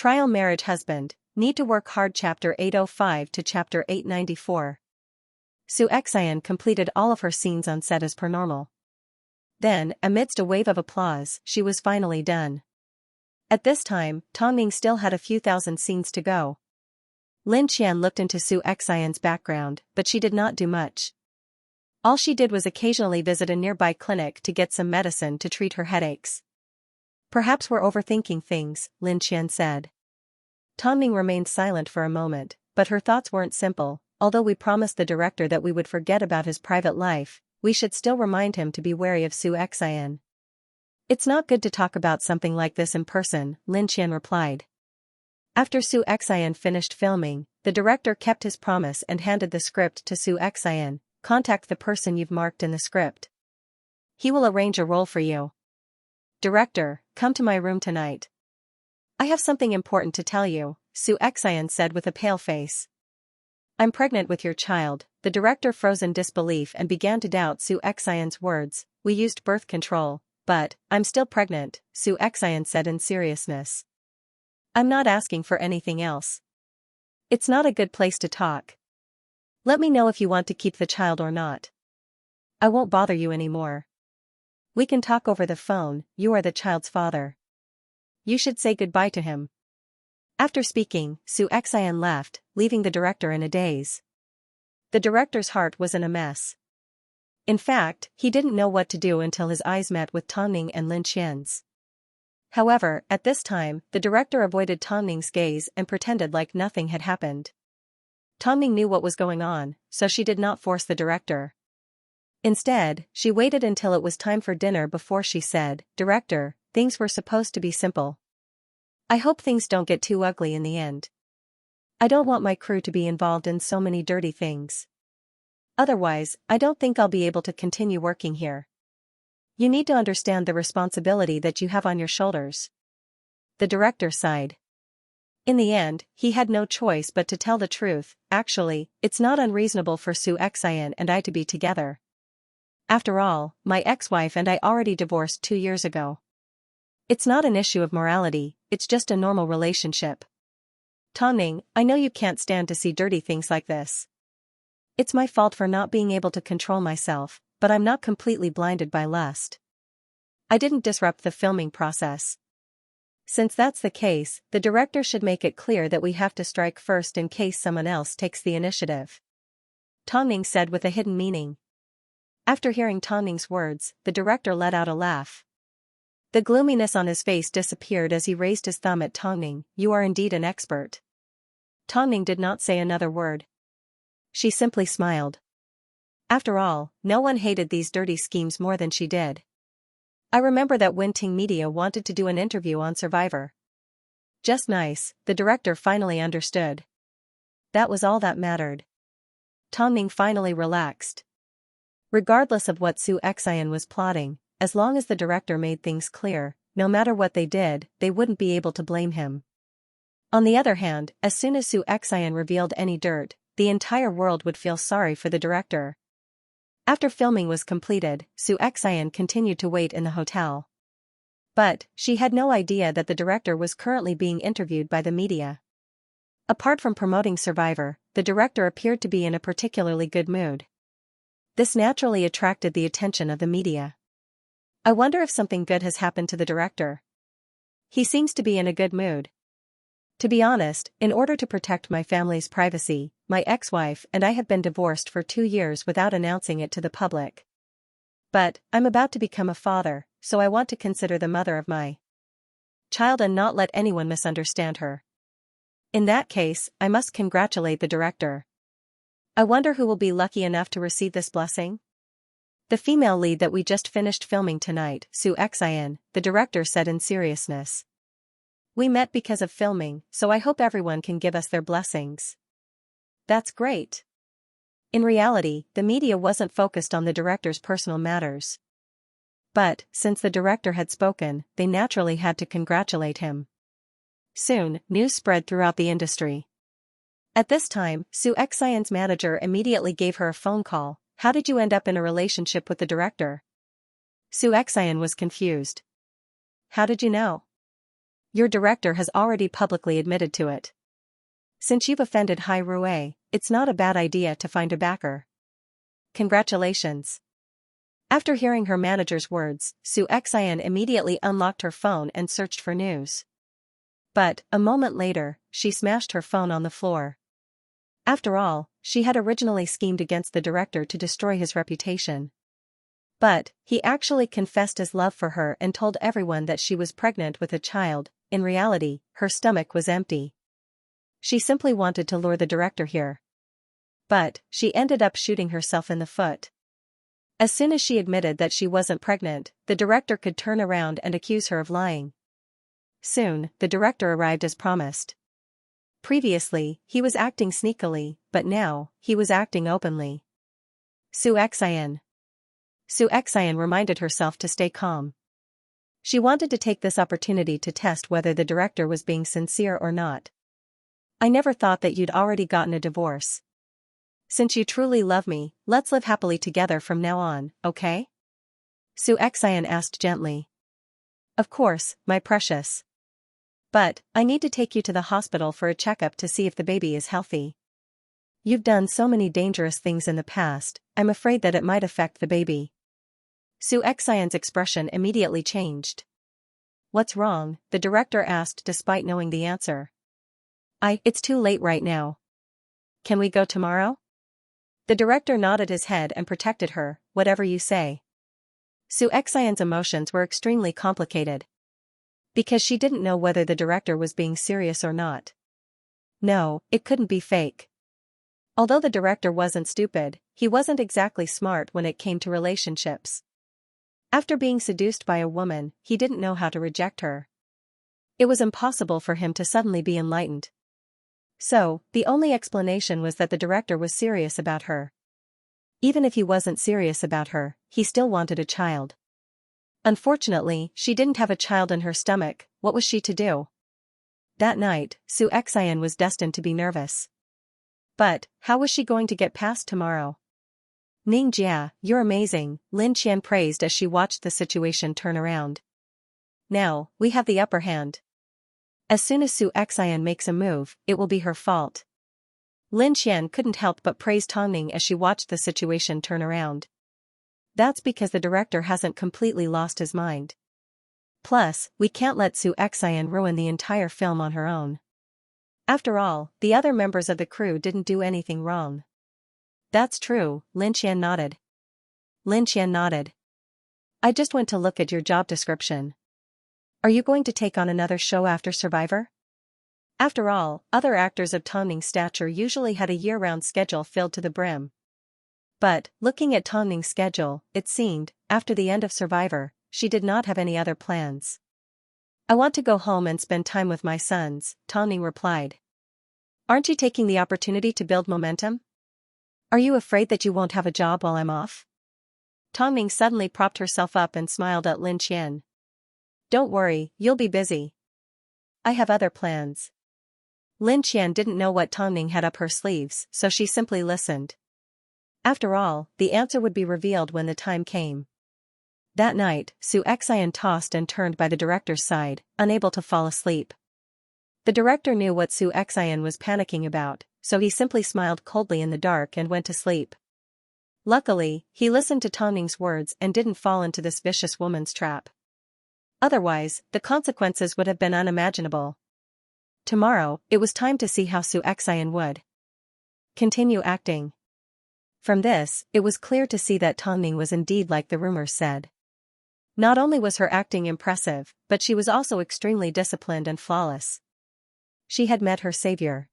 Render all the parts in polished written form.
Trial Marriage Husband, Need to Work Hard Chapter 805 to Chapter 894. Xianxia completed all of her scenes on set as per normal. Then, amidst a wave of applause, she was finally done. At this time, Tongming still had a few thousand scenes to go. Lin Qian looked into Xianxia's background, but she did not do much. All she did was occasionally visit a nearby clinic to get some medicine to treat her headaches. Perhaps we're overthinking things, Lin Qian said. Tongming remained silent for a moment, but her thoughts weren't simple. Although we promised the director that we would forget about his private life, we should still remind him to be wary of Xianxia. It's not good to talk about something like this in person, Lin Qian replied. After Xianxia finished filming, the director kept his promise and handed the script to Xianxia. Contact the person you've marked in the script. He will arrange a role for you. Director, come to my room tonight. I have something important to tell you, Xianxia said with a pale face. I'm pregnant with your child. The director froze in disbelief and began to doubt Xianxia's words. We used birth control, but I'm still pregnant, Xianxia said in seriousness. I'm not asking for anything else. It's not a good place to talk. Let me know if you want to keep the child or not. I won't bother you anymore. We can talk over the phone. You are the child's father. You should say goodbye to him. After speaking, Xianxia left, leaving the director in a daze. The director's heart was in a mess. In fact, he didn't know what to do until his eyes met with Tongming and Lin Qian's. However, at this time, the director avoided Tongming's gaze and pretended like nothing had happened. Tongming knew what was going on, so she did not force the director. Instead, she waited until it was time for dinner before she said, Director, things were supposed to be simple. I hope things don't get too ugly in the end. I don't want my crew to be involved in so many dirty things. Otherwise, I don't think I'll be able to continue working here. You need to understand the responsibility that you have on your shoulders. The director sighed. In the end, he had no choice but to tell the truth. Actually, it's not unreasonable for Xianxia and I to be together. After all, my ex-wife and I already divorced 2 years ago. It's not an issue of morality, it's just a normal relationship. Tongming, I know you can't stand to see dirty things like this. It's my fault for not being able to control myself, but I'm not completely blinded by lust. I didn't disrupt the filming process. Since that's the case, the director should make it clear that we have to strike first in case someone else takes the initiative. Tongming said with a hidden meaning. After hearing Tongming's words, the director let out a laugh. The gloominess on his face disappeared as he raised his thumb at Tongming. You are indeed an expert. Tongming did not say another word. She simply smiled. After all, no one hated these dirty schemes more than she did. I remember that when Ting Media wanted to do an interview on Survivor. Just nice, the director finally understood. That was all that mattered. Tongming finally relaxed. Regardless of what Xianxia was plotting, as long as the director made things clear, no matter what they did, they wouldn't be able to blame him. On the other hand, as soon as Xianxia revealed any dirt, the entire world would feel sorry for the director. After filming was completed, Xianxia continued to wait in the hotel. But, she had no idea that the director was currently being interviewed by the media. Apart from promoting Survivor, the director appeared to be in a particularly good mood. This naturally attracted the attention of the media. I wonder if something good has happened to the director. He seems to be in a good mood. To be honest, in order to protect my family's privacy, my ex-wife and I have been divorced for 2 years without announcing it to the public. But, I'm about to become a father, so I want to consider the mother of my child and not let anyone misunderstand her. In that case, I must congratulate the director. I wonder who will be lucky enough to receive this blessing? The female lead that we just finished filming tonight, Xianxia, the director said in seriousness. We met because of filming, so I hope everyone can give us their blessings. That's great. In reality, the media wasn't focused on the director's personal matters. But, since the director had spoken, they naturally had to congratulate him. Soon, news spread throughout the industry. At this time, Xianxia's manager immediately gave her a phone call. How did you end up in a relationship with the director? Xianxia was confused. How did you know? Your director has already publicly admitted to it. Since you've offended Hai Rui, it's not a bad idea to find a backer. Congratulations. After hearing her manager's words, Xianxia immediately unlocked her phone and searched for news. But, a moment later, she smashed her phone on the floor. After all, she had originally schemed against the director to destroy his reputation. But, he actually confessed his love for her and told everyone that she was pregnant with a child. In reality, her stomach was empty. She simply wanted to lure the director here. But, she ended up shooting herself in the foot. As soon as she admitted that she wasn't pregnant, the director could turn around and accuse her of lying. Soon, the director arrived as promised. Previously, he was acting sneakily, but now, he was acting openly. Xianxia reminded herself to stay calm. She wanted to take this opportunity to test whether the director was being sincere or not. I never thought that you'd already gotten a divorce. Since you truly love me, let's live happily together from now on, okay? Xianxia asked gently. Of course, my precious. But, I need to take you to the hospital for a checkup to see if the baby is healthy. You've done so many dangerous things in the past, I'm afraid that it might affect the baby. Xianxia's expression immediately changed. What's wrong? The director asked despite knowing the answer. It's too late right now. Can we go tomorrow? The director nodded his head and protected her, whatever you say. Xianxia's emotions were extremely complicated. Because she didn't know whether the director was being serious or not. No, it couldn't be fake. Although the director wasn't stupid, he wasn't exactly smart when it came to relationships. After being seduced by a woman, he didn't know how to reject her. It was impossible for him to suddenly be enlightened. So, the only explanation was that the director was serious about her. Even if he wasn't serious about her, he still wanted a child. Unfortunately, she didn't have a child in her stomach. What was she to do? That night, Xianxia was destined to be nervous. But, how was she going to get past tomorrow? Ningjia, you're amazing, Lin Qian praised as she watched the situation turn around. Now, we have the upper hand. As soon as Xianxia makes a move, it will be her fault. Lin Qian couldn't help but praise Tongning as she watched the situation turn around. That's because the director hasn't completely lost his mind. Plus, we can't let Xianxia ruin the entire film on her own. After all, the other members of the crew didn't do anything wrong. That's true, Lin Qian nodded. I just went to look at your job description. Are you going to take on another show after Survivor? After all, other actors of Tongning's stature usually had a year-round schedule filled to the brim. But, looking at Tongning's schedule, it seemed, after the end of Survivor, she did not have any other plans. I want to go home and spend time with my sons, Tongning replied. Aren't you taking the opportunity to build momentum? Are you afraid that you won't have a job while I'm off? Tongning suddenly propped herself up and smiled at Lin Qian. Don't worry, you'll be busy. I have other plans. Lin Qian didn't know what Tongning had up her sleeves, so she simply listened. After all, the answer would be revealed when the time came. That night, Xianxia tossed and turned by the director's side, unable to fall asleep. The director knew what Xianxia was panicking about, so he simply smiled coldly in the dark and went to sleep. Luckily, he listened to Tongning's words and didn't fall into this vicious woman's trap. Otherwise, the consequences would have been unimaginable. Tomorrow, it was time to see how Xianxia would continue acting. From this, it was clear to see that Tongning was indeed like the rumors said. Not only was her acting impressive, but she was also extremely disciplined and flawless. She had met her savior.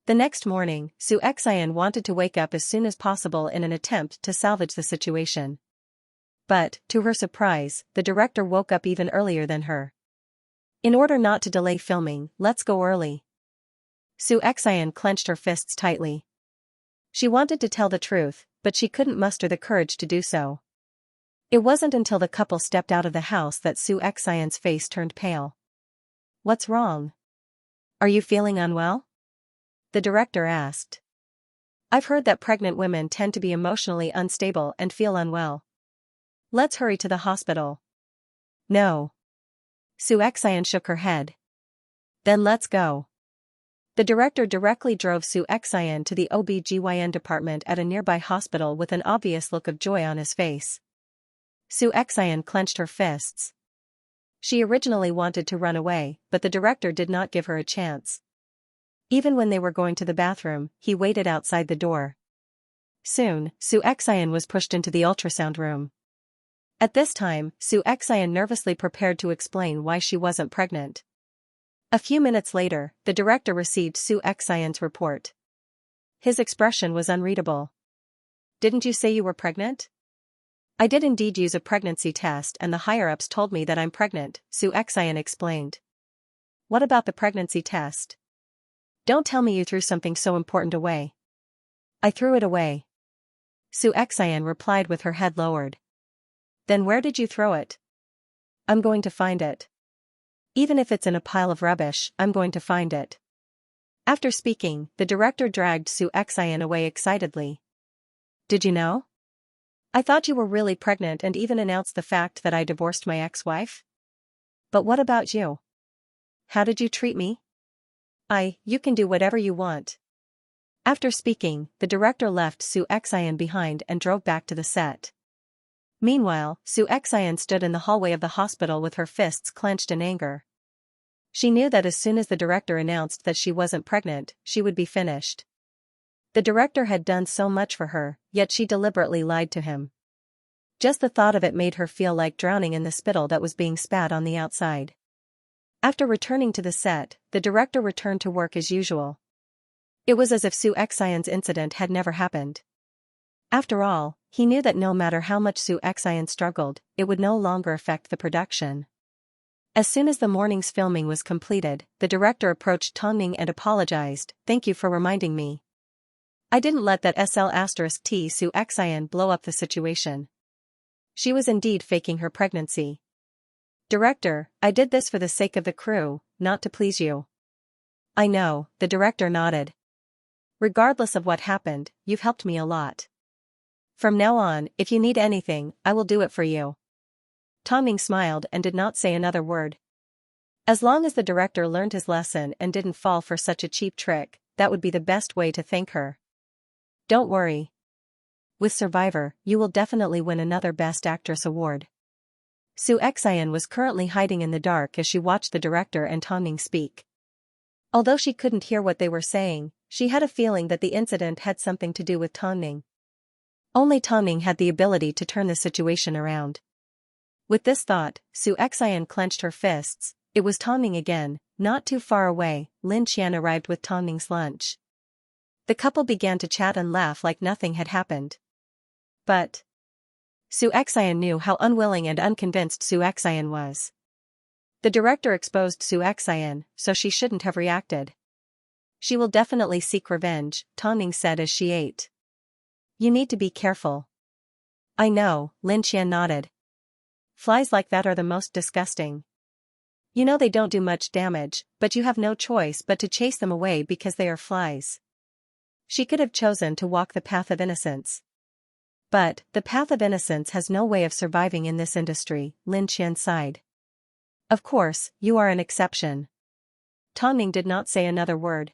The next morning, Xianxia wanted to wake up as soon as possible in an attempt to salvage the situation. But, to her surprise, the director woke up even earlier than her. In order not to delay filming, let's go early. Xianxia clenched her fists tightly. She wanted to tell the truth, but she couldn't muster the courage to do so. It wasn't until the couple stepped out of the house that Xianxia's face turned pale. What's wrong? Are you feeling unwell? The director asked. I've heard that pregnant women tend to be emotionally unstable and feel unwell. Let's hurry to the hospital. No. Su Xian shook her head. Then let's go. The director directly drove Su Xian to the OB/GYN department at a nearby hospital with an obvious look of joy on his face. Su Xian clenched her fists. She originally wanted to run away, but the director did not give her a chance. Even when they were going to the bathroom, he waited outside the door. Soon, Su Xian was pushed into the ultrasound room. At this time, Su Xian nervously prepared to explain why she wasn't pregnant. A few minutes later, the director received Su Xian's report. His expression was unreadable. Didn't you say you were pregnant? I did indeed use a pregnancy test and the higher-ups told me that I'm pregnant, Su Xian explained. What about the pregnancy test? Don't tell me you threw something so important away. I threw it away. Su Xian replied with her head lowered. Then where did you throw it? I'm going to find it. Even if it's in a pile of rubbish, I'm going to find it. After speaking, the director dragged Su Xian away excitedly. Did you know? I thought you were really pregnant and even announced the fact that I divorced my ex-wife. But what about you? How did you treat me? You can do whatever you want. After speaking, the director left Su Xian behind and drove back to the set. Meanwhile, Su Xian stood in the hallway of the hospital with her fists clenched in anger. She knew that as soon as the director announced that she wasn't pregnant, she would be finished. The director had done so much for her, yet she deliberately lied to him. Just the thought of it made her feel like drowning in the spittle that was being spat on the outside. After returning to the set, the director returned to work as usual. It was as if Su Xian's incident had never happened. After all, he knew that no matter how much Su Xian struggled, it would no longer affect the production. As soon as the morning's filming was completed, the director approached Tongning and apologized. Thank you for reminding me. I didn't let that SL*T Su Xian blow up the situation. She was indeed faking her pregnancy. Director, I did this for the sake of the crew, not to please you. I know, the director nodded. Regardless of what happened, you've helped me a lot. From now on, if you need anything, I will do it for you. Tongning smiled and did not say another word. As long as the director learned his lesson and didn't fall for such a cheap trick, that would be the best way to thank her. Don't worry. With Survivor, you will definitely win another Best Actress award. Su Xian was currently hiding in the dark as she watched the director and Tongning speak. Although she couldn't hear what they were saying, she had a feeling that the incident had something to do with Tongning. Only Tongning had the ability to turn the situation around. With this thought, Su Xian clenched her fists. It was Tongning again. Not too far away, Xianxia arrived with Tongning's lunch. The couple began to chat and laugh like nothing had happened. But Su Xian knew how unwilling and unconvinced Su Xian was. The director exposed Su Xian, so she shouldn't have reacted. She will definitely seek revenge, Tongning said as she ate. You need to be careful. I know, Xian nodded. Flies like that are the most disgusting. You know they don't do much damage, but you have no choice but to chase them away because they are flies. She could have chosen to walk the path of innocence. But, the path of innocence has no way of surviving in this industry, Xian sighed. Of course, you are an exception. Tongning did not say another word.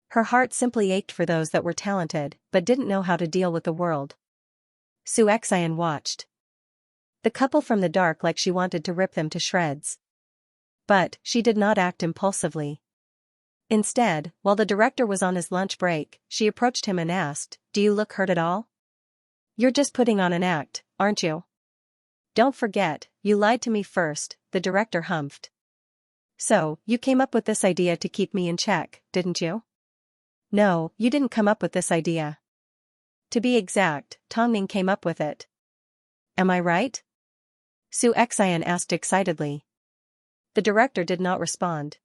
Her heart simply ached for those that were talented, but didn't know how to deal with the world. Su Xian watched the couple from the dark like she wanted to rip them to shreds. But, she did not act impulsively. Instead, while the director was on his lunch break, she approached him and asked, Do you look hurt at all? You're just putting on an act, aren't you? Don't forget, you lied to me first, the director humphed. So, you came up with this idea to keep me in check, didn't you? No, you didn't come up with this idea. To be exact, Tongning came up with it. Am I right? Su Xian asked excitedly. The director did not respond.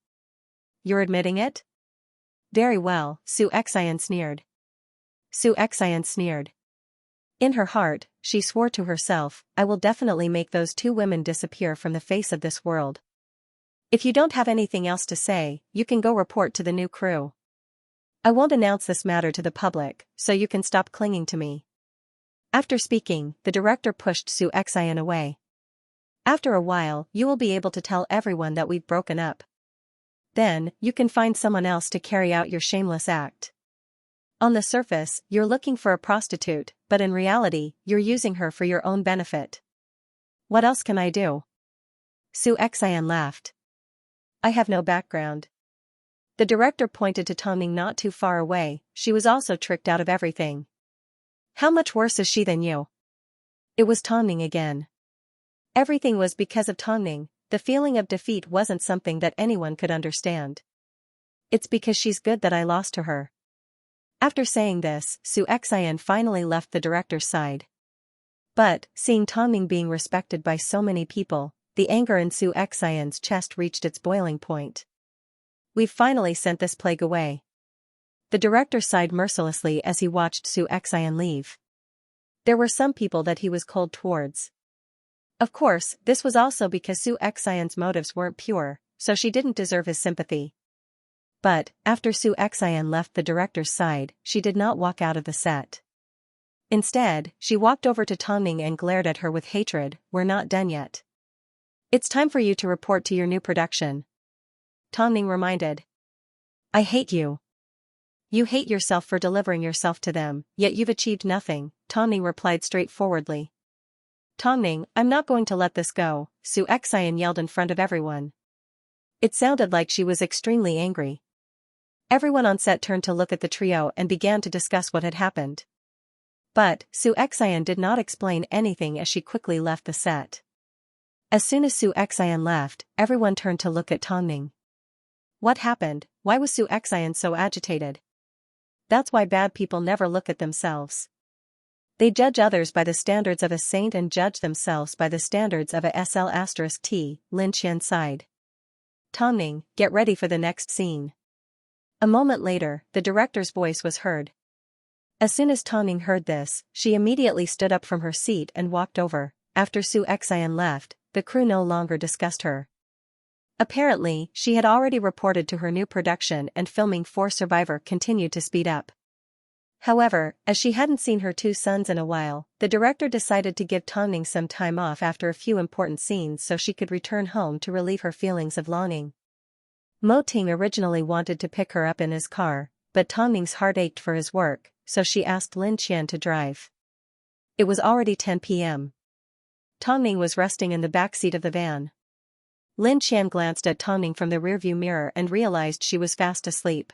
You're admitting it? Very well, Su Xian sneered. Su Xian sneered. In her heart, she swore to herself, I will definitely make those two women disappear from the face of this world. If you don't have anything else to say, you can go report to the new crew. I won't announce this matter to the public, so you can stop clinging to me. After speaking, the director pushed Su Xian away. After a while, you will be able to tell everyone that we've broken up. Then, you can find someone else to carry out your shameless act. On the surface, you're looking for a prostitute, but in reality, you're using her for your own benefit. What else can I do? Xianxia laughed. I have no background. The director pointed to Tongning not too far away. She was also tricked out of everything. How much worse is she than you? It was Tongning again. Everything was because of Tongning. The feeling of defeat wasn't something that anyone could understand. It's because she's good that I lost to her. After saying this, Xianxia finally left the director's side. But, seeing Tongning being respected by so many people, the anger in Xianxia's chest reached its boiling point. We've finally sent this plague away. The director sighed mercilessly as he watched Xianxia leave. There were some people that he was cold towards. Of course, this was also because Xianxia's motives weren't pure, so she didn't deserve his sympathy. But, after Xianxia left the director's side, she did not walk out of the set. Instead, she walked over to Tongning and glared at her with hatred. We're not done yet. It's time for you to report to your new production. Tongning reminded. I hate you. You hate yourself for delivering yourself to them, yet you've achieved nothing, Tongning replied straightforwardly. Tongning, I'm not going to let this go, Xianxia yelled in front of everyone. It sounded like she was extremely angry. Everyone on set turned to look at the trio and began to discuss what had happened. But, Xianxia did not explain anything as she quickly left the set. As soon as Xianxia left, everyone turned to look at Tongning. What happened? Why was Xianxia so agitated? That's why bad people never look at themselves. They judge others by the standards of a saint and judge themselves by the standards of a SL*T, Xianxia sighed. Tongning, get ready for the next scene. A moment later, the director's voice was heard. As soon as Tongning heard this, she immediately stood up from her seat and walked over. After Xianxia left, the crew no longer discussed her. Apparently, she had already reported to her new production and filming for Survivor continued to speed up. However, as she hadn't seen her two sons in a while, the director decided to give Tongning some time off after a few important scenes so she could return home to relieve her feelings of longing. Mo Ting originally wanted to pick her up in his car, but Tongning's heart ached for his work, so she asked Xianxia to drive. It was already 10 p.m. Tongning was resting in the back seat of the van. Xianxia glanced at Tongning from the rearview mirror and realized she was fast asleep.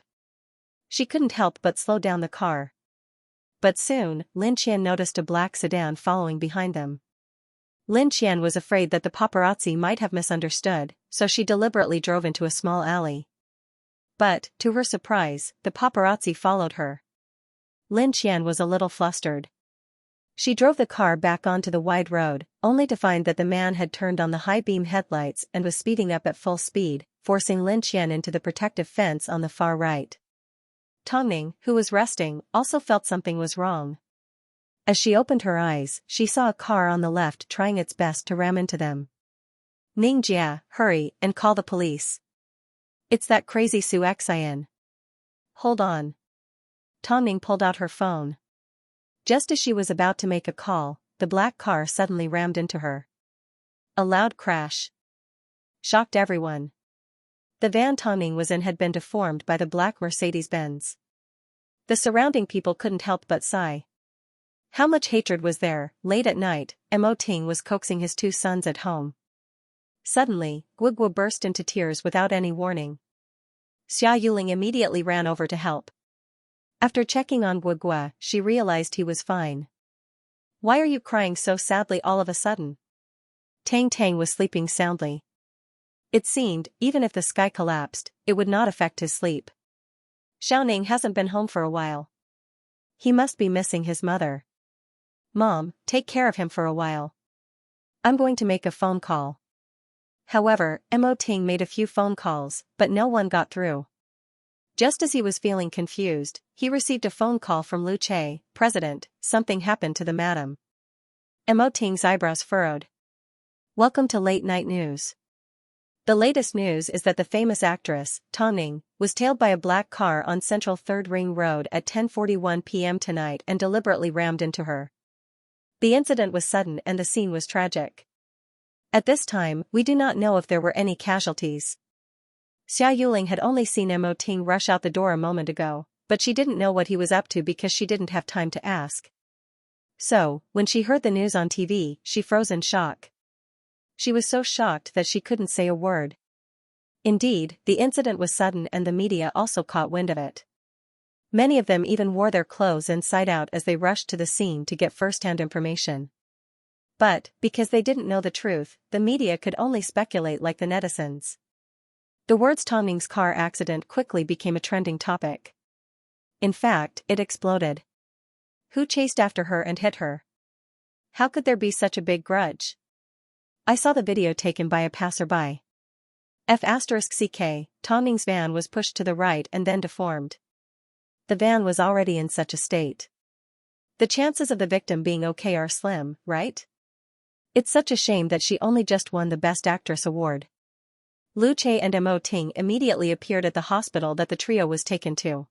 She couldn't help but slow down the car. But soon, Xianxia noticed a black sedan following behind them. Xianxia was afraid that the paparazzi might have misunderstood, so she deliberately drove into a small alley. But, to her surprise, the paparazzi followed her. Xianxia was a little flustered. She drove the car back onto the wide road, only to find that the man had turned on the high-beam headlights and was speeding up at full speed, forcing Xianxia into the protective fence on the far right. Tongning, who was resting, also felt something was wrong. As she opened her eyes, she saw a car on the left trying its best to ram into them. Ningjia, hurry, and call the police. It's that crazy Xianxia. Hold on. Tongning pulled out her phone. Just as she was about to make a call, the black car suddenly rammed into her. A loud crash shocked everyone. The van Tongning was in had been deformed by the black Mercedes-Benz. The surrounding people couldn't help but sigh. How much hatred was there? Late at night, Mo Ting was coaxing his two sons at home. Suddenly, Guigua burst into tears without any warning. Xia Yuling immediately ran over to help. After checking on Guigua, she realized he was fine. Why are you crying so sadly all of a sudden? Tang Tang was sleeping soundly. It seemed, even if the sky collapsed, it would not affect his sleep. Xiaoning hasn't been home for a while. He must be missing his mother. Mom, take care of him for a while. I'm going to make a phone call. However, Mo Ting made a few phone calls, but no one got through. Just as he was feeling confused, he received a phone call from Lu Che, President. Something happened to the madam. Mo Ting's eyebrows furrowed. Welcome to Late Night News. The latest news is that the famous actress, Tongning, was tailed by a black car on Central 3rd Ring Road at 10:41 p.m. tonight and deliberately rammed into her. The incident was sudden and the scene was tragic. At this time, we do not know if there were any casualties. Xia Yuling had only seen Mo Ting rush out the door a moment ago, but she didn't know what he was up to because she didn't have time to ask. So, when she heard the news on TV, she froze in shock. She was so shocked that she couldn't say a word. Indeed, the incident was sudden and the media also caught wind of it. Many of them even wore their clothes inside out as they rushed to the scene to get first-hand information. But, because they didn't know the truth, the media could only speculate like the netizens. The words Tong Ning's car accident quickly became a trending topic. In fact, it exploded. Who chased after her and hit her? How could there be such a big grudge? I saw the video taken by a passerby. F***ck, Tong Ning's van was pushed to the right and then deformed. The van was already in such a state. The chances of the victim being okay are slim, right? It's such a shame that she only just won the Best Actress award. Lu Che and Mo Ting immediately appeared at the hospital that the trio was taken to.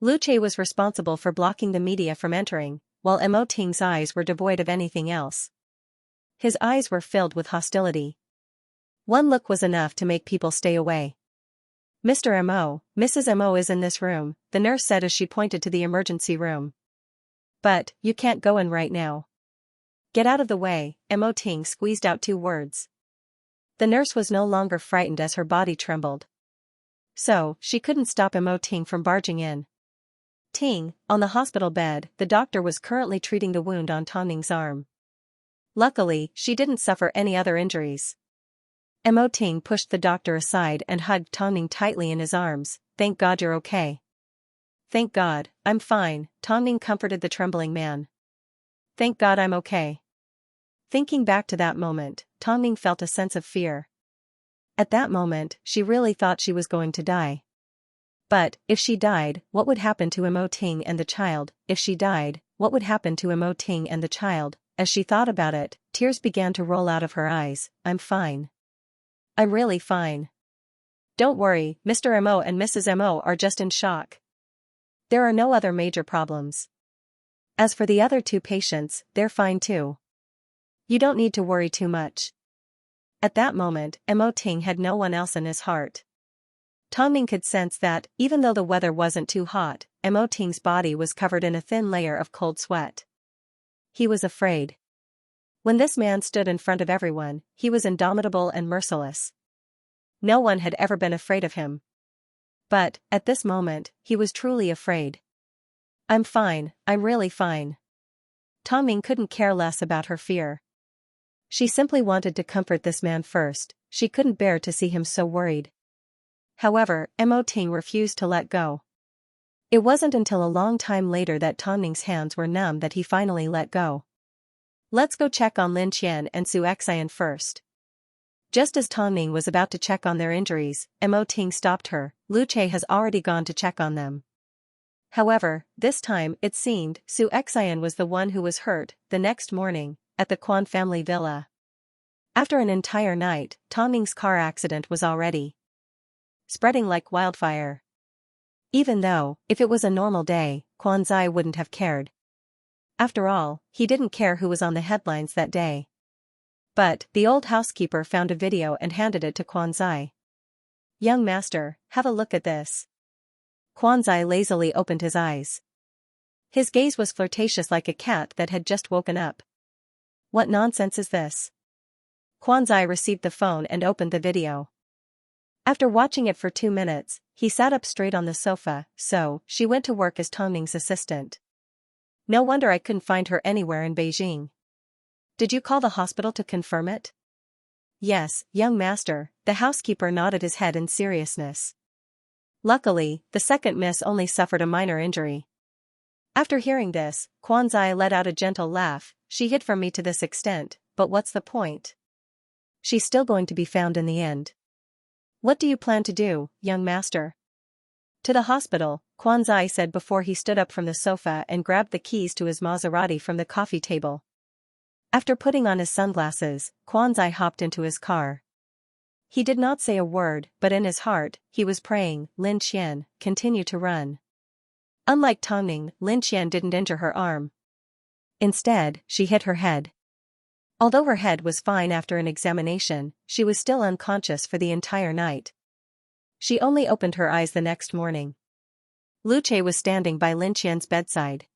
Lu Che was responsible for blocking the media from entering, while Mo Ting's eyes were devoid of anything else. His eyes were filled with hostility. One look was enough to make people stay away. Mr. Mo, Mrs. Mo is in this room, the nurse said as she pointed to the emergency room. But, you can't go in right now. Get out of the way, Mo Ting squeezed out 2 words. The nurse was no longer frightened as her body trembled. So, she couldn't stop Mo Ting from barging in. Ting, on the hospital bed, the doctor was currently treating the wound on Tong Ning's arm. Luckily, she didn't suffer any other injuries. Mo Ting pushed the doctor aside and hugged Tong Ning tightly in his arms. Thank God you're okay. Thank God, I'm fine, Tong Ning comforted the trembling man. Thank God I'm okay. Thinking back to that moment, Tong Ning felt a sense of fear. At that moment, she really thought she was going to die. But, if she died, what would happen to Mo Ting and the child? If she died, what would happen to Mo Ting and the child? As she thought about it, tears began to roll out of her eyes. I'm fine. I'm really fine. Don't worry, Mr. Mo and Mrs. Mo are just in shock. There are no other major problems. As for the other 2 patients, they're fine too. You don't need to worry too much. At that moment, Mo Ting had no one else in his heart. Tong Ning could sense that, even though the weather wasn't too hot, Mo Ting's body was covered in a thin layer of cold sweat. He was afraid. When this man stood in front of everyone, he was indomitable and merciless. No one had ever been afraid of him. But, at this moment, he was truly afraid. I'm fine, I'm really fine. Tong Ning couldn't care less about her fear. She simply wanted to comfort this man first, she couldn't bear to see him so worried. However, Mo Ting refused to let go. It wasn't until a long time later that Tong Ning's hands were numb that he finally let go. Let's go check on Lin Qian and Xianxia first. Just as Tong Ning was about to check on their injuries, Mo Ting stopped her. Lu Che has already gone to check on them. However, this time, it seemed, Xianxia was the one who was hurt. The next morning, at the Quan family villa. After an entire night, Tong Ning's car accident was already spreading like wildfire. Even though, if it was a normal day, Quan Zai wouldn't have cared. After all, he didn't care who was on the headlines that day. But, the old housekeeper found a video and handed it to Quan Zai. Young master, have a look at this. Quan Zai lazily opened his eyes. His gaze was flirtatious like a cat that had just woken up. What nonsense is this? Quan Zai received the phone and opened the video. After watching it for 2 minutes, he sat up straight on the sofa. So, she went to work as Tong Ning's assistant. No wonder I couldn't find her anywhere in Beijing. Did you call the hospital to confirm it? Yes, young master, the housekeeper nodded his head in seriousness. Luckily, the second miss only suffered a minor injury. After hearing this, Quan Zai let out a gentle laugh. She hid from me to this extent, but what's the point? She's still going to be found in the end. What do you plan to do, young master? To the hospital, Quan Zai said before he stood up from the sofa and grabbed the keys to his Maserati from the coffee table. After putting on his sunglasses, Quan Zai hopped into his car. He did not say a word, but in his heart, he was praying, Lin Qian, continue to run. Unlike Tong Ning, Lin Qian didn't injure her arm. Instead, she hit her head. Although her head was fine after an examination, she was still unconscious for the entire night. She only opened her eyes the next morning. Luce was standing by Lin Qian's bedside.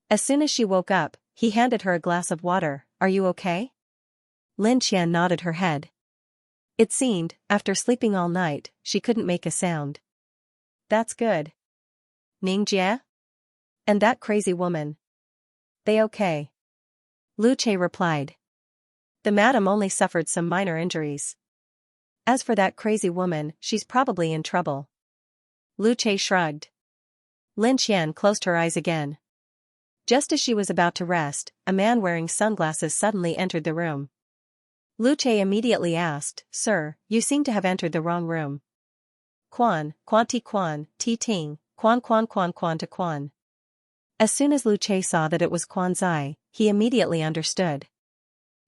As soon as she woke up, he handed her a glass of water. "Are you okay?" Lin Qian nodded her head. It seemed, after sleeping all night, she couldn't make a sound. "That's good. Ningjie? And that crazy woman? They okay?" Luce replied. "The madam only suffered some minor injuries. As for that crazy woman, she's probably in trouble." Luce shrugged. Lin Qian closed her eyes again. Just as she was about to rest, a man wearing sunglasses suddenly entered the room. Luce immediately asked, "Sir, you seem to have entered the wrong room." "Quan, ti ting, quan to quan." As soon as Luce saw that it was Quan Zai, he immediately understood.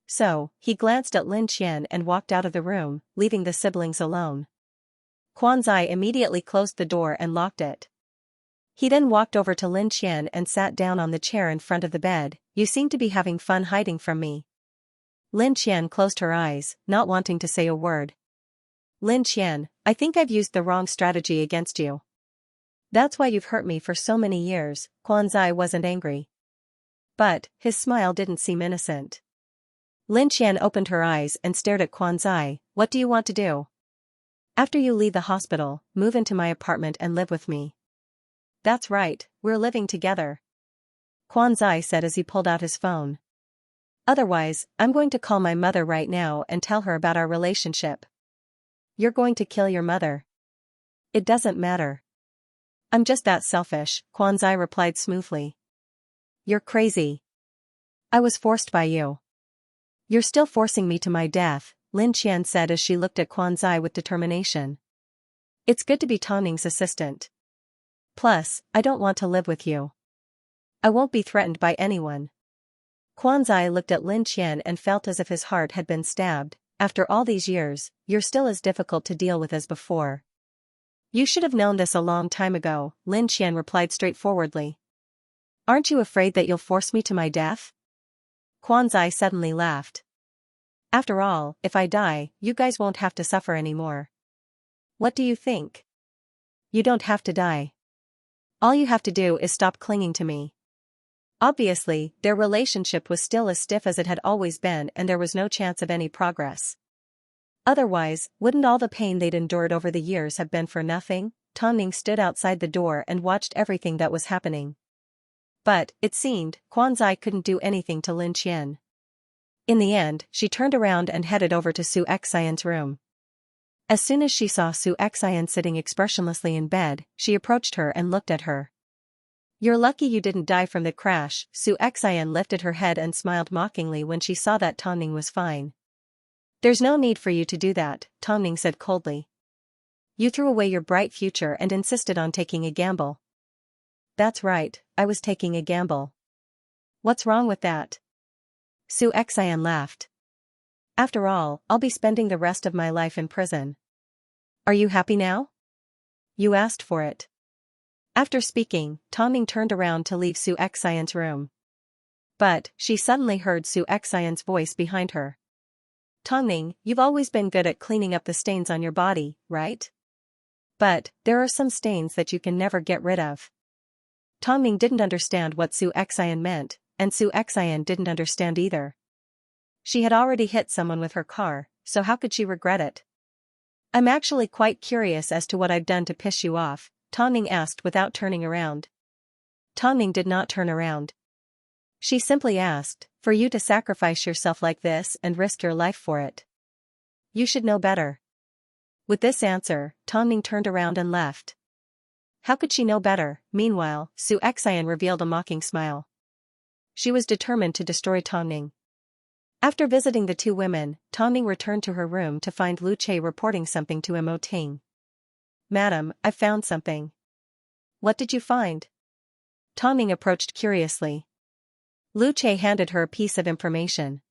So, he glanced at Lin Qian and walked out of the room, leaving the siblings alone. Quan Zai immediately closed the door and locked it. He then walked over to Lin Qian and sat down on the chair in front of the bed. "You seem to be having fun hiding from me." Lin Qian closed her eyes, not wanting to say a word. "Lin Qian, I think I've used the wrong strategy against you. That's why you've hurt me for so many years." Quan Zai wasn't angry. But, his smile didn't seem innocent. Lin Qian opened her eyes and stared at Quan Zai. "What do you want to do?" "After you leave the hospital, move into my apartment and live with me." "That's right, we're living together," Quan Zai said as he pulled out his phone. "Otherwise, I'm going to call my mother right now and tell her about our relationship." "You're going to kill your mother?" "It doesn't matter. I'm just that selfish," Quan Zai replied smoothly. "You're crazy. I was forced by you." "You're still forcing me to my death," Lin Qian said as she looked at Quan Zai with determination. "It's good to be Tang Ning's assistant. Plus, I don't want to live with you. I won't be threatened by anyone." Quan Zai looked at Lin Qian and felt as if his heart had been stabbed. "After all these years, you're still as difficult to deal with as before." "You should have known this a long time ago," Lin Qian replied straightforwardly. "Aren't you afraid that you'll force me to my death?" Quan Zai suddenly laughed. "After all, if I die, you guys won't have to suffer anymore. What do you think? You don't have to die. All you have to do is stop clinging to me." Obviously, their relationship was still as stiff as it had always been and there was no chance of any progress. Otherwise, wouldn't all the pain they'd endured over the years have been for nothing? Tang Ning stood outside the door and watched everything that was happening. But, it seemed, Quan Zai couldn't do anything to Lin Qian. In the end, she turned around and headed over to Xianxia's room. As soon as she saw Xianxia sitting expressionlessly in bed, she approached her and looked at her. "You're lucky you didn't die from the crash." Xianxia lifted her head and smiled mockingly when she saw that Tang Ning was fine. "There's no need for you to do that," Tang Ning said coldly. "You threw away your bright future and insisted on taking a gamble." "That's right, I was taking a gamble. What's wrong with that?" Xianxia laughed. "After all, I'll be spending the rest of my life in prison. Are you happy now? You asked for it." After speaking, Tang Ning turned around to leave Xianxia's room. But, she suddenly heard Xianxia's voice behind her. "Tang Ning, you've always been good at cleaning up the stains on your body, right? But, there are some stains that you can never get rid of." Tang Ning didn't understand what Xianxia meant, and Xianxia didn't understand either. She had already hit someone with her car, so how could she regret it? "I'm actually quite curious as to what I've done to piss you off," Tang Ning asked without turning around. Tang Ning did not turn around. She simply asked, "For you to sacrifice yourself like this and risk your life for it? You should know better." With this answer, Tang Ning turned around and left. How could she know better? Meanwhile, Xianxia revealed a mocking smile. She was determined to destroy Tang Ning. After visiting the two women, Tang Ning returned to her room to find Luce reporting something to Mo Ting. "Madam, I've found something." "What did you find?" Tang Ning approached curiously. Luce handed her a piece of information.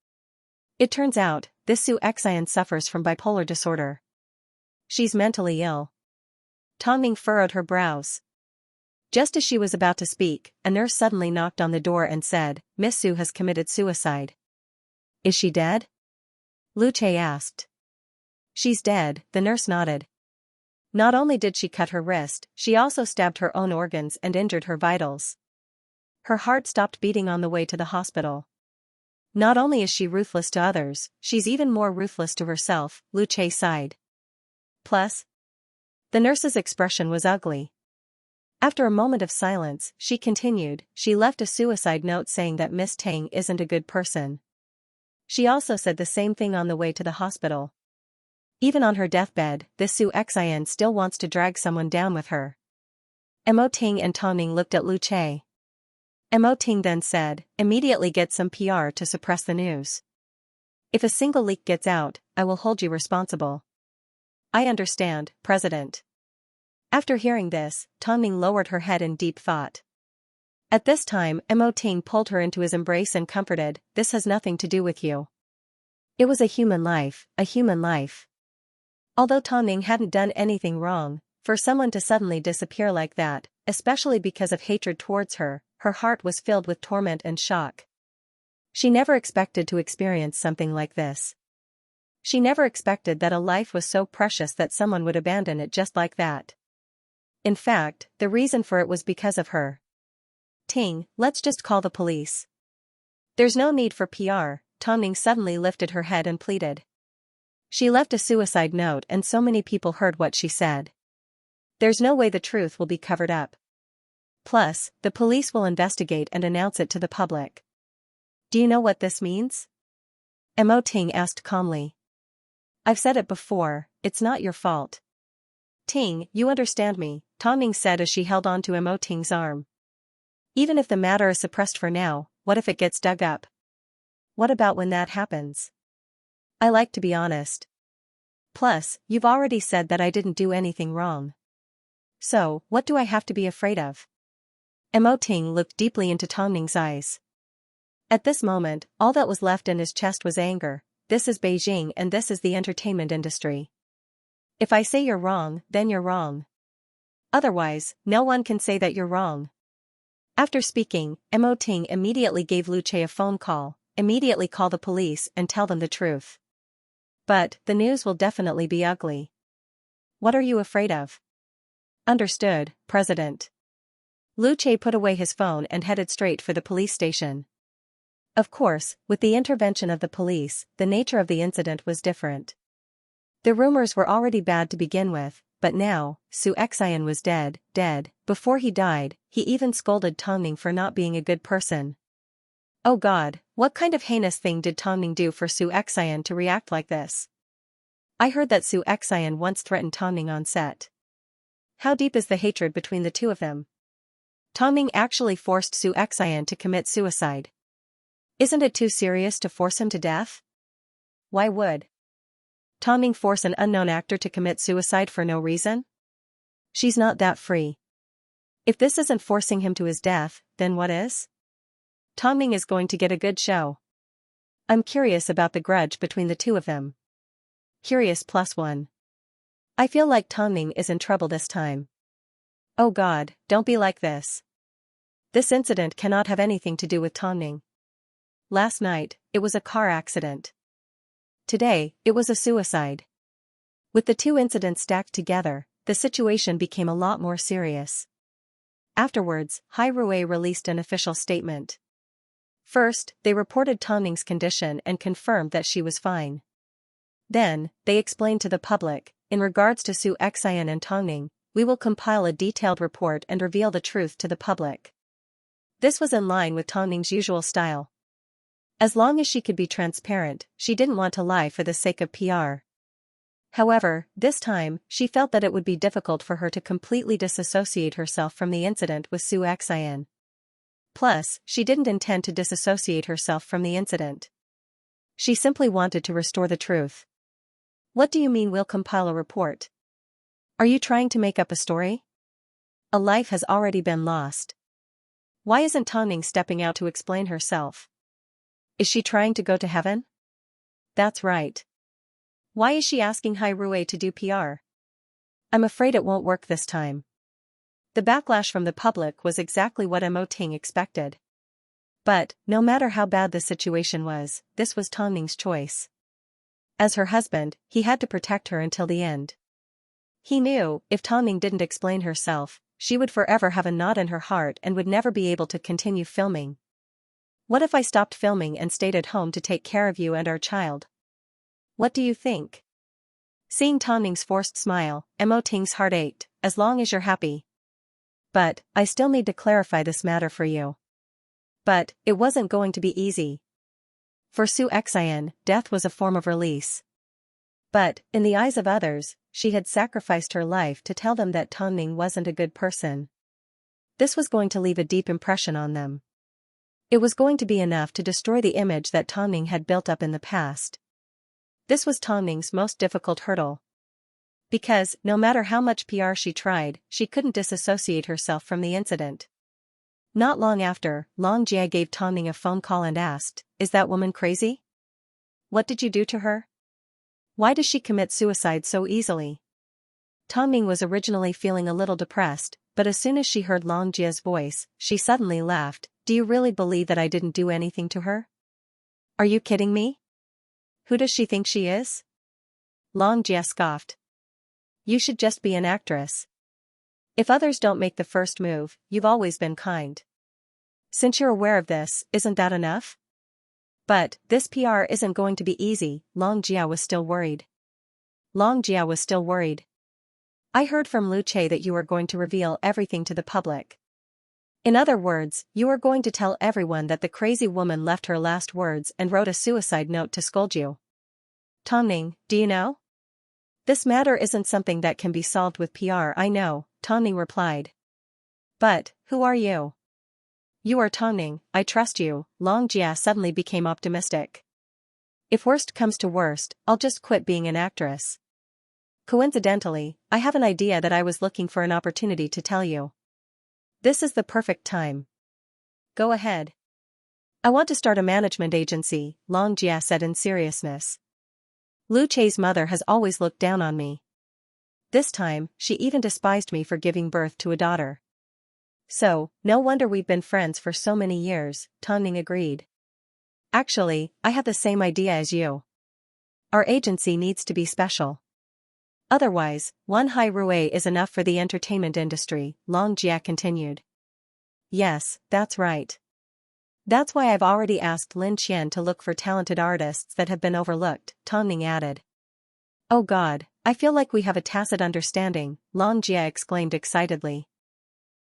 "It turns out, this Xianxia suffers from bipolar disorder. She's mentally ill." Tang Ning furrowed her brows. Just as she was about to speak, a nurse suddenly knocked on the door and said, "Miss Su has committed suicide." Is she dead? Lu Che asked. She's dead, the nurse nodded. Not only did she cut her wrist, she also stabbed her own organs and injured her vitals. Her heart stopped beating on the way to the hospital. Not only is she ruthless to others, she's even more ruthless to herself, Lu Che sighed. Plus, the nurse's expression was ugly. After a moment of silence, she continued, she left a suicide note saying that Miss Tang isn't a good person. She also said the same thing on the way to the hospital. Even on her deathbed, this Xianxia still wants to drag someone down with her. Mo Ting and Tong Ning looked at Lu Che. Mo Ting then said, immediately get some PR to suppress the news. If a single leak gets out, I will hold you responsible. I understand, President. After hearing this, Tong Ning lowered her head in deep thought. At this time, Mo Ting pulled her into his embrace and comforted, this has nothing to do with you. It was a human life, a human life. Although Tong Ning hadn't done anything wrong, for someone to suddenly disappear like that, especially because of hatred towards her, her heart was filled with torment and shock. She never expected to experience something like this. She never expected that a life was so precious that someone would abandon it just like that. In fact, the reason for it was because of her. Ting, let's just call the police. There's no need for PR, Tong Ning suddenly lifted her head and pleaded. She left a suicide note and so many people heard what she said. There's no way the truth will be covered up. Plus, the police will investigate and announce it to the public. Do you know what this means? Mo Ting asked calmly. I've said it before, it's not your fault. Ting, you understand me, Tong Ning said as she held on to Mo Ting's arm. Even if the matter is suppressed for now, what if it gets dug up? What about when that happens? I like to be honest. Plus, you've already said that I didn't do anything wrong. So, what do I have to be afraid of? Mo Ting looked deeply into Tong Ning's eyes. At this moment, all that was left in his chest was anger. This is Beijing and this is the entertainment industry. If I say you're wrong, then you're wrong. Otherwise, no one can say that you're wrong. After speaking, Mo Ting immediately gave Lu Che a phone call, immediately call the police and tell them the truth. But, the news will definitely be ugly. What are you afraid of? Understood, President. Lu Che put away his phone and headed straight for the police station. Of course, with the intervention of the police, the nature of the incident was different. The rumors were already bad to begin with, but now, Xianxia was dead. Before he died, he even scolded Tong Ning for not being a good person. Oh God, what kind of heinous thing did Tong Ning do for Xianxia to react like this? I heard that Xianxia once threatened Tong Ning on set. How deep is the hatred between the two of them? Tong Ning actually forced Xianxia to commit suicide. Isn't it too serious to force him to death? Why would Tong Ning force an unknown actor to commit suicide for no reason? She's not that free. If this isn't forcing him to his death, then what is? Tong Ning is going to get a good show. I'm curious about the grudge between the two of them. Curious +1. I feel like Tong Ning is in trouble this time. Oh God, don't be like this. This incident cannot have anything to do with Tong Ning. Last night, it was a car accident. Today, it was a suicide. With the two incidents stacked together, the situation became a lot more serious. Afterwards, Hai Rui released an official statement. First, they reported Tong Ning's condition and confirmed that she was fine. Then, they explained to the public, in regards to Xianxia and Tong Ning, we will compile a detailed report and reveal the truth to the public. This was in line with Tong Ning's usual style. As long as she could be transparent, she didn't want to lie for the sake of PR. However, this time, she felt that it would be difficult for her to completely disassociate herself from the incident with Xianxia. Plus, she didn't intend to disassociate herself from the incident. She simply wanted to restore the truth. What do you mean we'll compile a report? Are you trying to make up a story? A life has already been lost. Why isn't Tong Ning stepping out to explain herself? Is she trying to go to heaven? That's right. Why is she asking Hai Rui to do PR? I'm afraid it won't work this time. The backlash from the public was exactly what Mo Ting expected. But, no matter how bad the situation was, this was Tong-ning's choice. As her husband, he had to protect her until the end. He knew, if Tong-ning didn't explain herself, she would forever have a knot in her heart and would never be able to continue filming. What if I stopped filming and stayed at home to take care of you and our child? What do you think? Seeing Tong-ning's forced smile, Mo Ting's heart ached. As long as you're happy. But, I still need to clarify this matter for you. But, it wasn't going to be easy. For Su Xian, death was a form of release. But, in the eyes of others, she had sacrificed her life to tell them that Tong-ning wasn't a good person. This was going to leave a deep impression on them. It was going to be enough to destroy the image that Tong-ning had built up in the past. This was Tong-ning's most difficult hurdle. Because, no matter how much PR she tried, she couldn't disassociate herself from the incident. Not long after, Long Jia gave Tong-ning a phone call and asked, "Is that woman crazy? What did you do to her? Why does she commit suicide so easily?" Tong-ning was originally feeling a little depressed, but as soon as she heard Long Jia's voice, she suddenly laughed. "Do you really believe that I didn't do anything to her? Are you kidding me? Who does she think she is?" Long Jia scoffed. "You should just be an actress. If others don't make the first move, you've always been kind. Since you're aware of this, isn't that enough?" But, this PR isn't going to be easy. Long Jia was still worried. "I heard from Lu Che that you are going to reveal everything to the public. In other words, you are going to tell everyone that the crazy woman left her last words and wrote a suicide note to scold you. Tong-ning, do you know? This matter isn't something that can be solved with PR. I know," Tong-ning replied. "But, who are you?" "You are Tong-ning, I trust you." Long Jia suddenly became optimistic. "If worst comes to worst, I'll just quit being an actress. Coincidentally, I have an idea that I was looking for an opportunity to tell you. This is the perfect time. Go ahead." "I want to start a management agency," Long Jia said in seriousness. "Lu Che's mother has always looked down on me. This time, she even despised me for giving birth to a daughter. So, no wonder we've been friends for so many years," Tong-ning agreed. "Actually, I have the same idea as you. Our agency needs to be special. Otherwise, one high rue is enough for the entertainment industry," Long Jia continued. "Yes, that's right. That's why I've already asked Lin Qian to look for talented artists that have been overlooked," Tong-ning added. "Oh God, I feel like we have a tacit understanding," Long Jia exclaimed excitedly.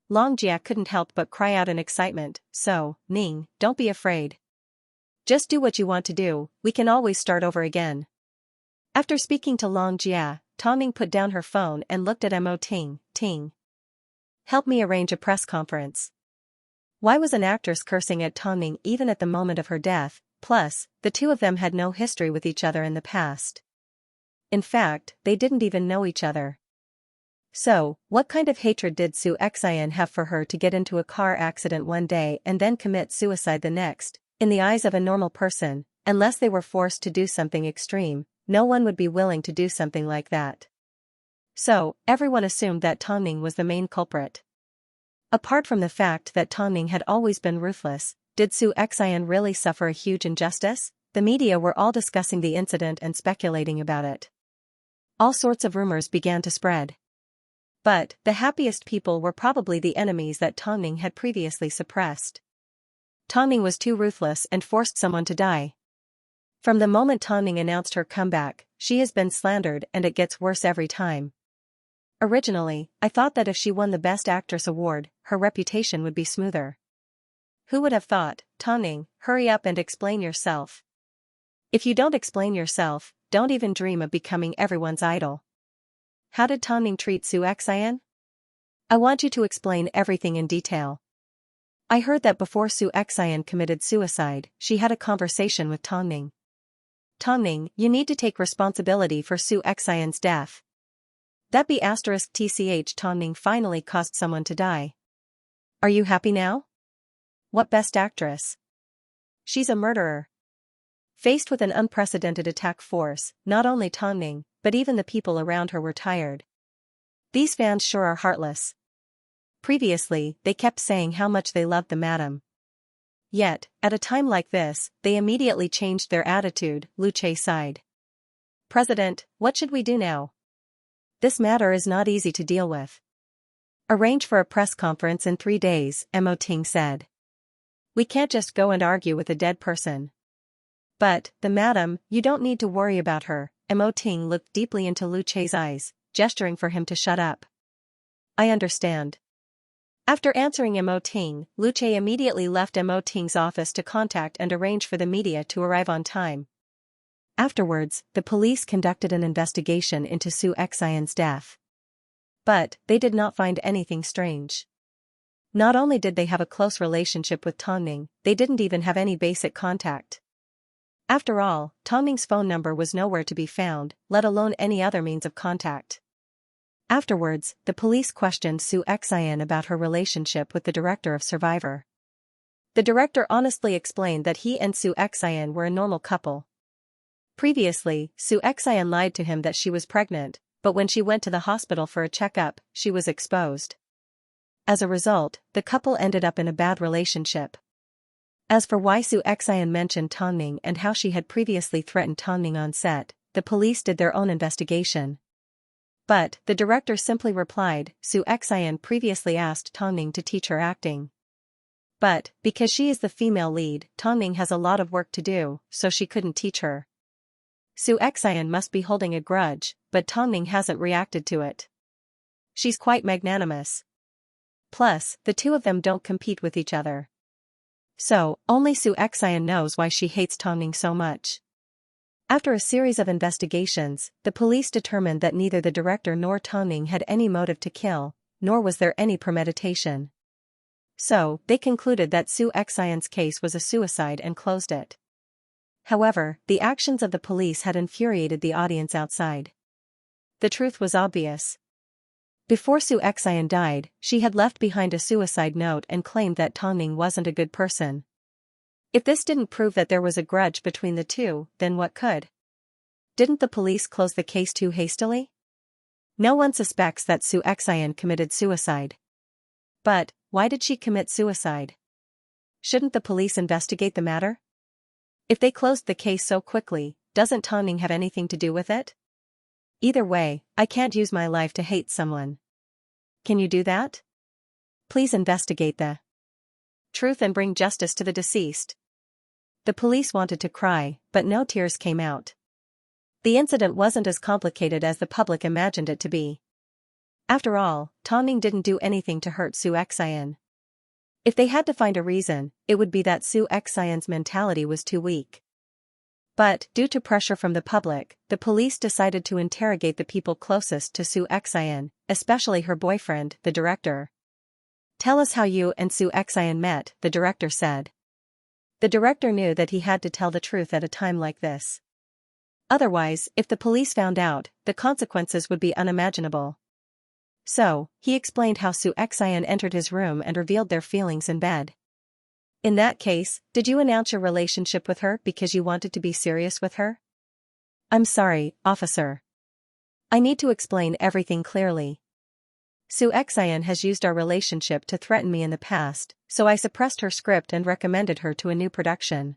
Long Jia couldn't help but cry out in excitement. "So, Ning, don't be afraid. Just do what you want to do, we can always start over again." After speaking to Long Jia, Tong-ning put down her phone and looked at Mo Ting. "Ting. Help me arrange a press conference." Why was an actress cursing at Tong-ning even at the moment of her death? Plus, the two of them had no history with each other in the past. In fact, they didn't even know each other. So, what kind of hatred did Su Xian have for her to get into a car accident one day and then commit suicide the next? In the eyes of a normal person, unless they were forced to do something extreme, no one would be willing to do something like that. So, everyone assumed that Tong-ning was the main culprit. Apart from the fact that Tong-ning had always been ruthless, did Su Xian really suffer a huge injustice? The media were all discussing the incident and speculating about it. All sorts of rumors began to spread. But, the happiest people were probably the enemies that Tong-ning had previously suppressed. Tong-ning was too ruthless and forced someone to die. From the moment Tong-ning announced her comeback, she has been slandered and it gets worse every time. Originally, I thought that if she won the Best Actress award, her reputation would be smoother. Who would have thought? Tong-ning, hurry up and explain yourself. If you don't explain yourself, don't even dream of becoming everyone's idol. How did Tong-ning treat Su Xian? I want you to explain everything in detail. I heard that before Su Xian committed suicide, she had a conversation with Tong-ning. Tong-ning, you need to take responsibility for Su Xian's death. That be *tch Tong-ning finally caused someone to die. Are you happy now? What Best Actress? She's a murderer. Faced with an unprecedented attack force, not only Tong-ning, but even the people around her were tired. These fans sure are heartless. Previously, they kept saying how much they loved the madam. Yet, at a time like this, they immediately changed their attitude, Luce sighed. President, what should we do now? This matter is not easy to deal with. Arrange for a press conference in 3 days, Mo Ting said. We can't just go and argue with a dead person. But, madam, you don't need to worry about her. Mo Ting looked deeply into Luce's eyes, gesturing for him to shut up. I understand. After answering Mo Ting, Luce immediately left Mo Ting's office to contact and arrange for the media to arrive on time. Afterwards, the police conducted an investigation into Xianxia's death. But, they did not find anything strange. Not only did they have a close relationship with Tongning, they didn't even have any basic contact. After all, Tongning's phone number was nowhere to be found, let alone any other means of contact. Afterwards, the police questioned Xianxia about her relationship with the director of Survivor. The director honestly explained that he and Xianxia were a normal couple. Previously, Xianxia lied to him that she was pregnant, but when she went to the hospital for a checkup, she was exposed. As a result, the couple ended up in a bad relationship. As for why Xianxia mentioned Tongning and how she had previously threatened Tongning on set, the police did their own investigation. But, the director simply replied, Xianxia previously asked Tongning to teach her acting. But, because she is the female lead, Tongning has a lot of work to do, so she couldn't teach her. Xianxia must be holding a grudge, but Tongning hasn't reacted to it. She's quite magnanimous. Plus, the two of them don't compete with each other. So, only Xianxia knows why she hates Tongning so much. After a series of investigations, the police determined that neither the director nor Tongning had any motive to kill, nor was there any premeditation. So, they concluded that Xianxia's case was a suicide and closed it. However, the actions of the police had infuriated the audience outside. The truth was obvious. Before Xianxia died, she had left behind a suicide note and claimed that Tongning wasn't a good person. If this didn't prove that there was a grudge between the two, then what could? Didn't the police close the case too hastily? No one suspects that Xianxia committed suicide. But, why did she commit suicide? Shouldn't the police investigate the matter? If they closed the case so quickly, doesn't Tongning have anything to do with it? Either way, I can't use my life to hate someone. Can you do that? Please investigate the truth and bring justice to the deceased. The police wanted to cry, but no tears came out. The incident wasn't as complicated as the public imagined it to be. After all, Tongning didn't do anything to hurt Xianxia. If they had to find a reason, it would be that Xianxia's mentality was too weak. But, due to pressure from the public, the police decided to interrogate the people closest to Xianxia, especially her boyfriend, the director. Tell us how you and Xianxia met, the director said. The director knew that he had to tell the truth at a time like this. Otherwise, if the police found out, the consequences would be unimaginable. So, he explained how Xianxia entered his room and revealed their feelings in bed. In that case, did you announce your relationship with her because you wanted to be serious with her? I'm sorry, officer. I need to explain everything clearly. Xianxia has used our relationship to threaten me in the past, so I suppressed her script and recommended her to a new production.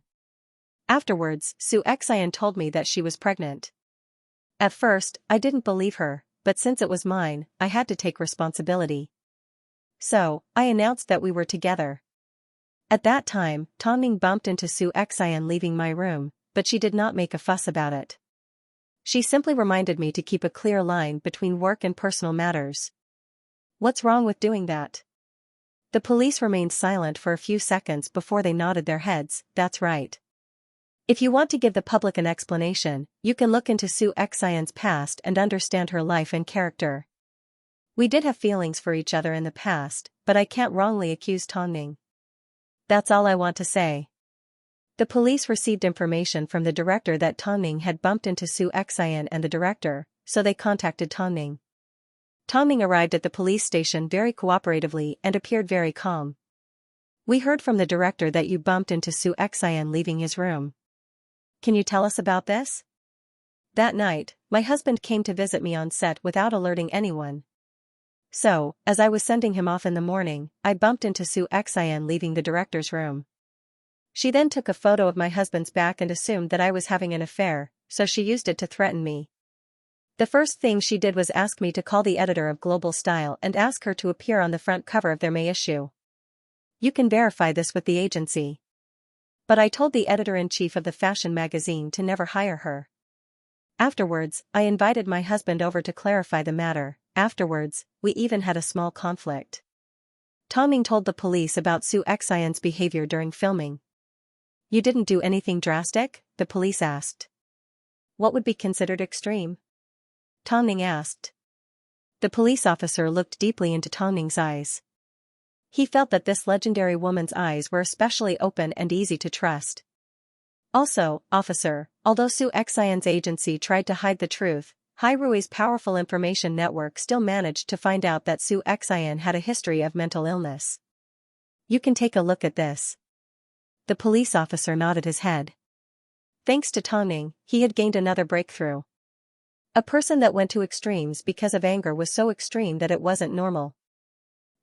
Afterwards, Xianxia told me that she was pregnant. At first, I didn't believe her, but since it was mine, I had to take responsibility. So, I announced that we were together. At that time, Tongning bumped into Xianxia leaving my room, but she did not make a fuss about it. She simply reminded me to keep a clear line between work and personal matters. What's wrong with doing that? The police remained silent for a few seconds before they nodded their heads. That's right. If you want to give the public an explanation, you can look into Xianxia's past and understand her life and character. We did have feelings for each other in the past, but I can't wrongly accuse Tongning. That's all I want to say. The police received information from the director that Tongning had bumped into Xianxia and the director, so they contacted Tongning. Tongning arrived at the police station very cooperatively and appeared very calm. We heard from the director that you bumped into Xianxia leaving his room. Can you tell us about this? That night, my husband came to visit me on set without alerting anyone. So, as I was sending him off in the morning, I bumped into Xianxia leaving the director's room. She then took a photo of my husband's back and assumed that I was having an affair, so she used it to threaten me. The first thing she did was ask me to call the editor of Global Style and ask her to appear on the front cover of their May issue. You can verify this with the agency. But I told the editor-in-chief of the fashion magazine to never hire her. Afterwards, I invited my husband over to clarify the matter. Afterwards, we even had a small conflict. Tongning told the police about Xianxia's behavior during filming. You didn't do anything drastic? The police asked. What would be considered extreme? Tongning asked. The police officer looked deeply into Tongning's eyes. He felt that this legendary woman's eyes were especially open and easy to trust. Also, officer, although Xianxia's agency tried to hide the truth, Hairui's powerful information network still managed to find out that Xianxia had a history of mental illness. You can take a look at this. The police officer nodded his head. Thanks to Tongning, he had gained another breakthrough. A person that went to extremes because of anger was so extreme that it wasn't normal.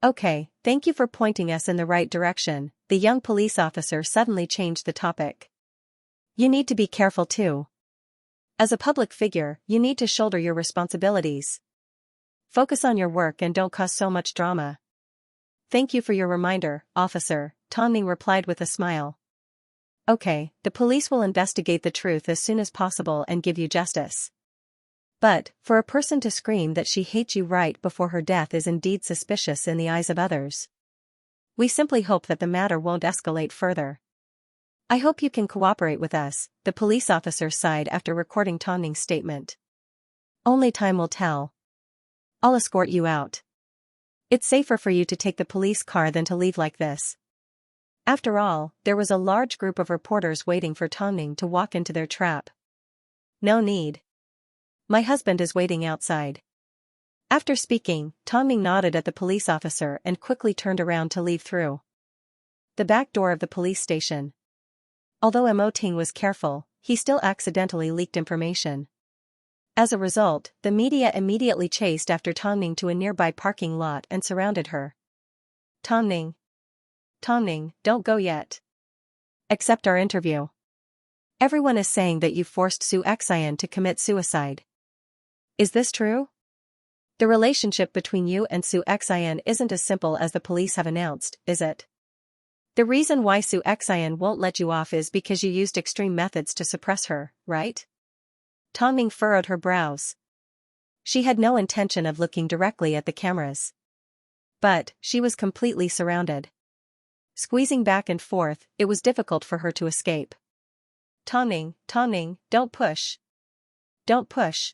Okay, thank you for pointing us in the right direction. The young police officer suddenly changed the topic. You need to be careful too. As a public figure, you need to shoulder your responsibilities. Focus on your work and don't cause so much drama. Thank you for your reminder, officer, Tongning replied with a smile. Okay, the police will investigate the truth as soon as possible and give you justice. But, for a person to scream that she hates you right before her death is indeed suspicious in the eyes of others. We simply hope that the matter won't escalate further. I hope you can cooperate with us, the police officer sighed after recording Tongning's statement. Only time will tell. I'll escort you out. It's safer for you to take the police car than to leave like this. After all, there was a large group of reporters waiting for Tongning to walk into their trap. No need. My husband is waiting outside. After speaking, Tongning nodded at the police officer and quickly turned around to leave through the back door of the police station. Although Mo Ting was careful, he still accidentally leaked information. As a result, the media immediately chased after Tongning to a nearby parking lot and surrounded her. Tongning, don't go yet. Accept our interview. Everyone is saying that you forced Xianxia to commit suicide. Is this true? The relationship between you and Xianxia isn't as simple as the police have announced, is it? The reason why Xianxia won't let you off is because you used extreme methods to suppress her, right? Tongning furrowed her brows. She had no intention of looking directly at the cameras. But, she was completely surrounded. Squeezing back and forth, it was difficult for her to escape. Tongning, don't push. Don't push.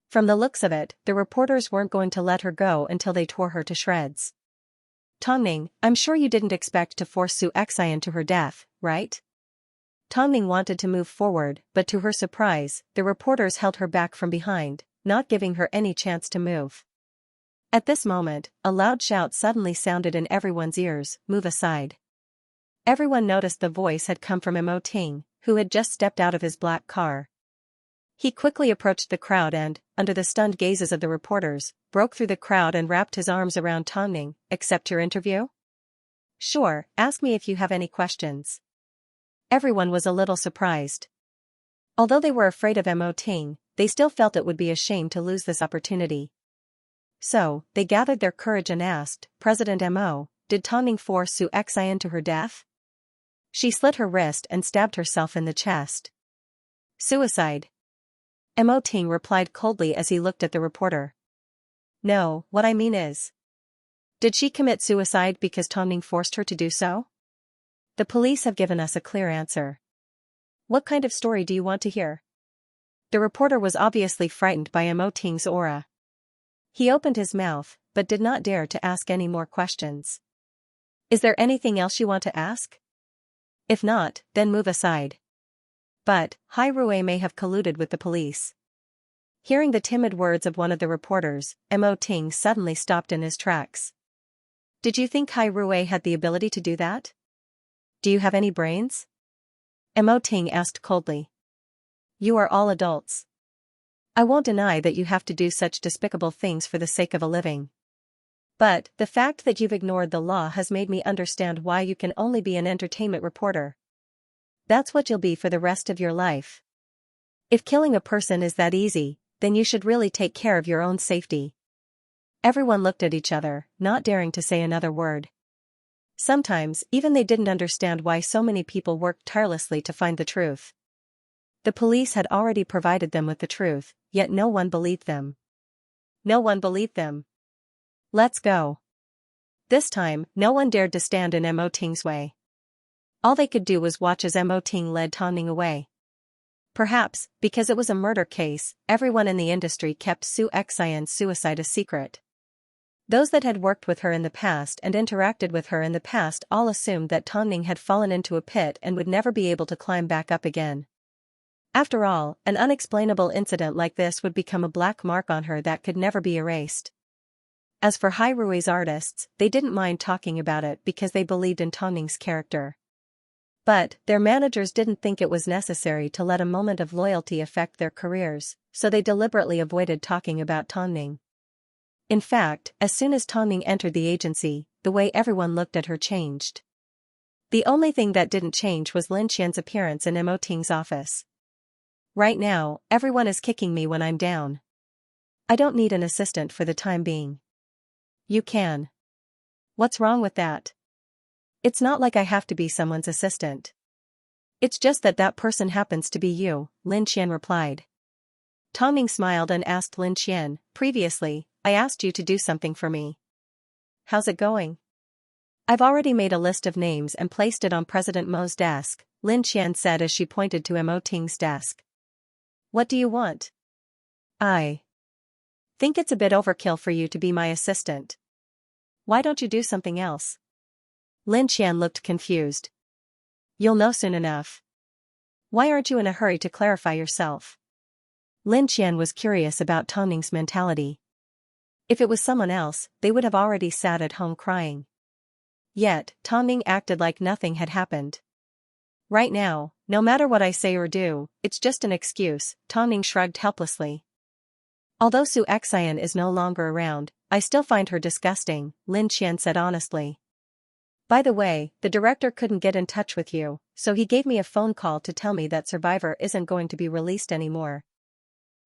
From the looks of it, the reporters weren't going to let her go until they tore her to shreds. Tongning, I'm sure you didn't expect to force Xianxia to her death, right? Tongning wanted to move forward, but to her surprise, the reporters held her back from behind, not giving her any chance to move. At this moment, a loud shout suddenly sounded in everyone's ears, "Move aside." Everyone noticed the voice had come from Mo Ting, who had just stepped out of his black car. He quickly approached the crowd and, under the stunned gazes of the reporters, broke through the crowd and wrapped his arms around Tongning. Accept your interview? Sure, ask me if you have any questions. Everyone was a little surprised. Although they were afraid of Mo Ting, they still felt it would be a shame to lose this opportunity. So, they gathered their courage and asked, President Mo, did Tongning force Xianxia to her death? She slit her wrist and stabbed herself in the chest. Suicide. Mo Ting replied coldly as he looked at the reporter. No, what I mean is, did she commit suicide because Tongning forced her to do so? The police have given us a clear answer. What kind of story do you want to hear? The reporter was obviously frightened by Mo Ting's aura. He opened his mouth, but did not dare to ask any more questions. Is there anything else you want to ask? If not, then move aside. But, Hairue may have colluded with the police. Hearing the timid words of one of the reporters, Mo Ting suddenly stopped in his tracks. Did you think Hairue had the ability to do that? Do you have any brains? Mo Ting asked coldly. You are all adults. I won't deny that you have to do such despicable things for the sake of a living. But, the fact that you've ignored the law has made me understand why you can only be an entertainment reporter. That's what you'll be for the rest of your life. If killing a person is that easy, then you should really take care of your own safety. Everyone looked at each other, not daring to say another word. Sometimes, even they didn't understand why so many people worked tirelessly to find the truth. The police had already provided them with the truth, yet no one believed them. No one believed them. Let's go. This time, no one dared to stand in Mo Ting's way. All they could do was watch as Mo Ting led Tong Ning away. Perhaps, because it was a murder case, everyone in the industry kept Xianxia's suicide a secret. Those that had worked with her in the past and interacted with her in the past all assumed that Tong Ning had fallen into a pit and would never be able to climb back up again. After all, an unexplainable incident like this would become a black mark on her that could never be erased. As for Hai Rui's artists, they didn't mind talking about it because they believed in Tong Ning's character. But, their managers didn't think it was necessary to let a moment of loyalty affect their careers, so they deliberately avoided talking about Tong Ning. In fact, as soon as Tong Ning entered the agency, the way everyone looked at her changed. The only thing that didn't change was Lin Qian's appearance in Mo Ting's office. Right now, everyone is kicking me when I'm down. I don't need an assistant for the time being. You can. What's wrong with that? It's not like I have to be someone's assistant. It's just that that person happens to be you, Lin Qian replied. Tong Ning smiled and asked Lin Qian, previously, I asked you to do something for me. How's it going? I've already made a list of names and placed it on President Mo's desk, Lin Qian said as she pointed to Mo Ting's desk. What do you want? I think it's a bit overkill for you to be my assistant. Why don't you do something else? Lin Qian looked confused. You'll know soon enough. Why aren't you in a hurry to clarify yourself? Lin Qian was curious about Tong Ning's mentality. If it was someone else, they would have already sat at home crying. Yet, Tong Ning acted like nothing had happened. Right now, no matter what I say or do, it's just an excuse, Tong Ning shrugged helplessly. Although Xianxia is no longer around, I still find her disgusting, Lin Qian said honestly. By the way, the director couldn't get in touch with you, so he gave me a phone call to tell me that Survivor isn't going to be released anymore.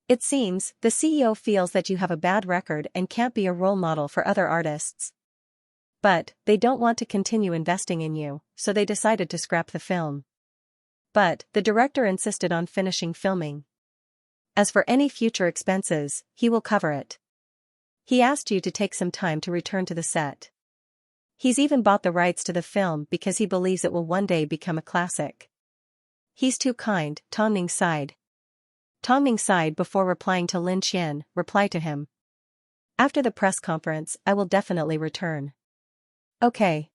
It seems, the CEO feels that you have a bad record and can't be a role model for other artists. But, they don't want to continue investing in you, so they decided to scrap the film. But, the director insisted on finishing filming. As for any future expenses, he will cover it. He asked you to take some time to return to the set. He's even bought the rights to the film because he believes it will one day become a classic. He's too kind, Tong Ning sighed. Tong Ning sighed before replying to Lin Qian, reply to him. After the press conference, I will definitely return. Okay.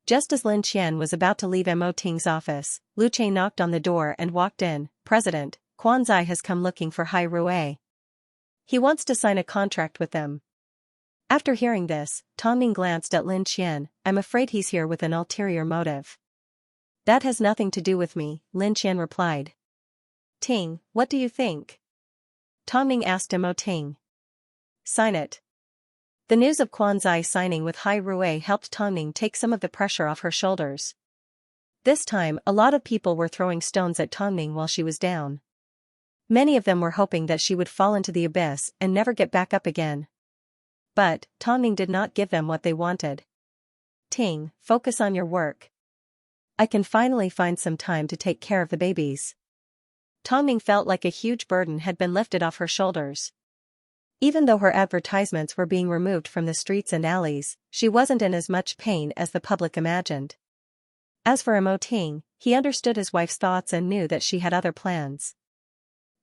Just as Lin Qian was about to leave Mo Ting's office, Lu Che knocked on the door and walked in. President, Quan Zai has come looking for Hai Rui. He wants to sign a contract with them. After hearing this, Tong Ning glanced at Lin Qian. I'm afraid he's here with an ulterior motive. That has nothing to do with me, Lin Qian replied. Ting, what do you think? Tong Ning asked Mo Ting. Sign it. The news of Quan Zai signing with Hai Rui helped Tong Ning take some of the pressure off her shoulders. This time, a lot of people were throwing stones at Tong Ning while she was down. Many of them were hoping that she would fall into the abyss and never get back up again. But, Tong Ning did not give them what they wanted. Ting, focus on your work. I can finally find some time to take care of the babies. Tong Ning felt like a huge burden had been lifted off her shoulders. Even though her advertisements were being removed from the streets and alleys, she wasn't in as much pain as the public imagined. As for Mo Ting, he understood his wife's thoughts and knew that she had other plans.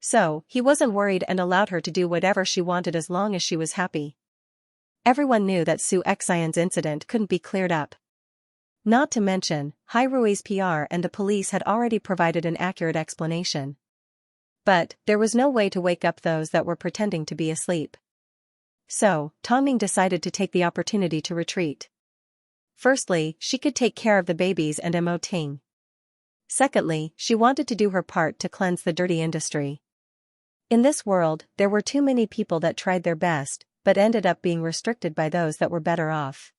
So, he wasn't worried and allowed her to do whatever she wanted as long as she was happy. Everyone knew that Xianxia's incident couldn't be cleared up. Not to mention, Hai Rui's PR and the police had already provided an accurate explanation. But, there was no way to wake up those that were pretending to be asleep. So, Tong Ning decided to take the opportunity to retreat. Firstly, she could take care of the babies and Mo Ting. Secondly, she wanted to do her part to cleanse the dirty industry. In this world, there were too many people that tried their best, but ended up being restricted by those that were better off.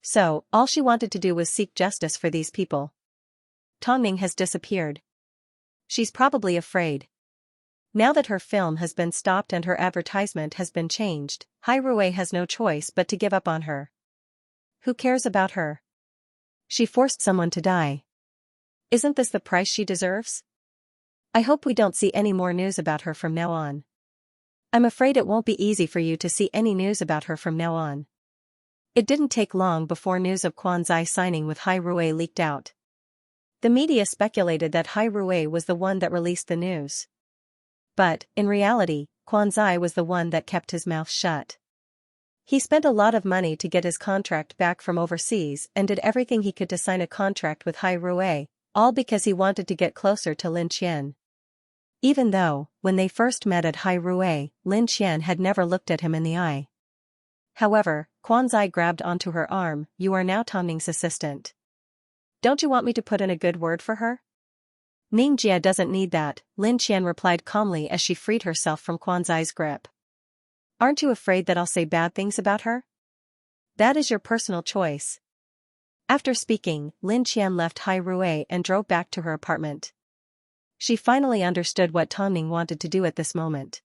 So, all she wanted to do was seek justice for these people. Tongming has disappeared. She's probably afraid. Now that her film has been stopped and her advertisement has been changed, Hai Rui has no choice but to give up on her. Who cares about her? She forced someone to die. Isn't this the price she deserves? I hope we don't see any more news about her from now on. I'm afraid it won't be easy for you to see any news about her from now on. It didn't take long before news of Quanzai signing with Hai Rui leaked out. The media speculated that Hai Rui was the one that released the news. But, in reality, Quanzai was the one that kept his mouth shut. He spent a lot of money to get his contract back from overseas and did everything he could to sign a contract with Hai Rui, all because he wanted to get closer to Lin Qian. Even though, when they first met at Hai Rui, Lin Qian had never looked at him in the eye. However, Quanzai grabbed onto her arm. You are now Tongming's assistant. Don't you want me to put in a good word for her? Ningjia doesn't need that, Lin Qian replied calmly as she freed herself from Quanzai's grip. Aren't you afraid that I'll say bad things about her? That is your personal choice. After speaking, Lin Qian left Hai Rui and drove back to her apartment. She finally understood what Tongming wanted to do at this moment.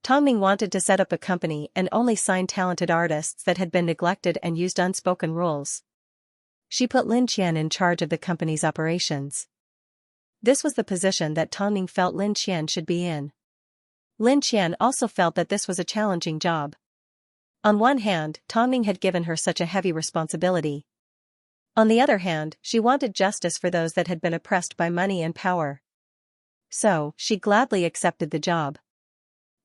Tongming wanted to set up a company and only sign talented artists that had been neglected and used unspoken rules. She put Lin Qian in charge of the company's operations. This was the position that Tongming felt Lin Qian should be in. Lin Qian also felt that this was a challenging job. On one hand, Tongming had given her such a heavy responsibility. On the other hand, she wanted justice for those that had been oppressed by money and power. So, she gladly accepted the job.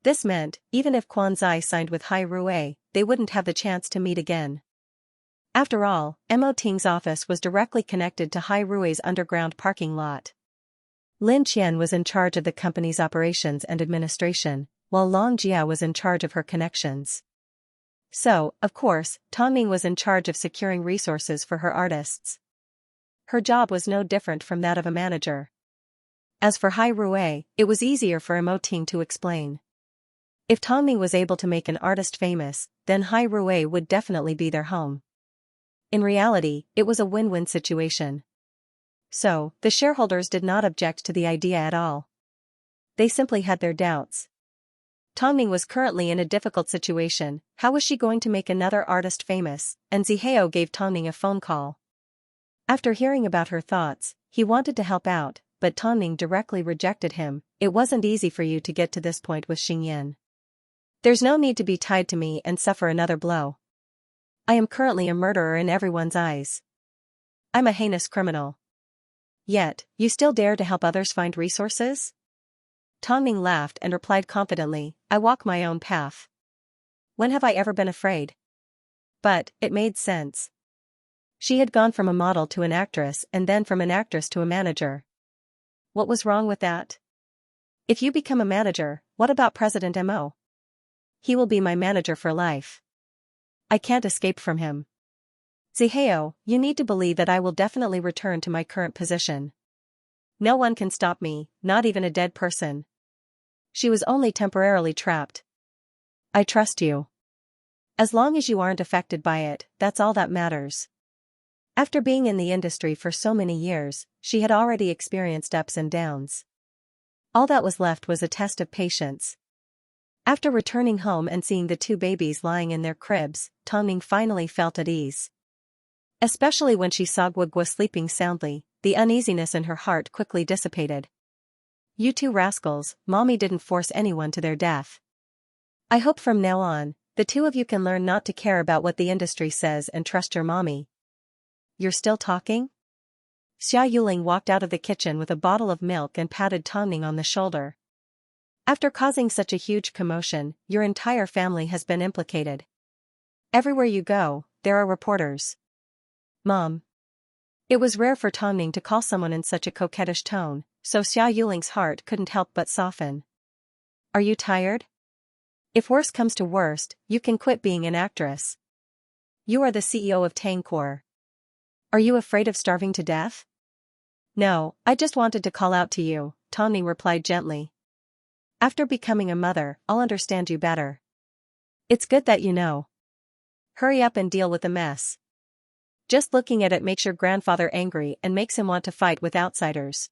This meant, even if Quanzai signed with Hai Rui, they wouldn't have the chance to meet again. After all, Mo Ting's office was directly connected to Hai Rui's underground parking lot. Lin Qian was in charge of the company's operations and administration, while Long Jia was in charge of her connections. So, of course, Tongming was in charge of securing resources for her artists. Her job was no different from that of a manager. As for Hai Rui, it was easier for Mo Ting to explain. If Tongming was able to make an artist famous, then Hai Rui would definitely be their home. In reality, it was a win-win situation. So, the shareholders did not object to the idea at all. They simply had their doubts. Tongming was currently in a difficult situation. How was she going to make another artist famous? And Zihao gave Tongming a phone call. After hearing about her thoughts, he wanted to help out, but Tongming directly rejected him. It wasn't easy for you to get to this point with Xingyan. There's no need to be tied to me and suffer another blow. I am currently a murderer in everyone's eyes. I'm a heinous criminal. Yet, you still dare to help others find resources? Tongming laughed and replied confidently, I walk my own path. When have I ever been afraid? But, it made sense. She had gone from a model to an actress and then from an actress to a manager. What was wrong with that? If you become a manager, what about President Mo? He will be my manager for life. I can't escape from him. Zihao, you need to believe that I will definitely return to my current position. No one can stop me, not even a dead person. She was only temporarily trapped. I trust you. As long as you aren't affected by it, that's all that matters. After being in the industry for so many years, she had already experienced ups and downs. All that was left was a test of patience. After returning home and seeing the two babies lying in their cribs, Tongming finally felt at ease. Especially when she saw Guogua sleeping soundly, the uneasiness in her heart quickly dissipated. You two rascals, Mommy didn't force anyone to their death. I hope from now on, the two of you can learn not to care about what the industry says and trust your mommy. You're still talking? Xia Yuling walked out of the kitchen with a bottle of milk and patted Tongming on the shoulder. After causing such a huge commotion, your entire family has been implicated. Everywhere you go, there are reporters. Mom. It was rare for Tongming to call someone in such a coquettish tone, so Xia Yuling's heart couldn't help but soften. Are you tired? If worse comes to worst, you can quit being an actress. You are the CEO of Tangkor. Are you afraid of starving to death? No, I just wanted to call out to you, Tongming replied gently. After becoming a mother, I'll understand you better. It's good that you know. Hurry up and deal with the mess. Just looking at it makes your grandfather angry and makes him want to fight with outsiders.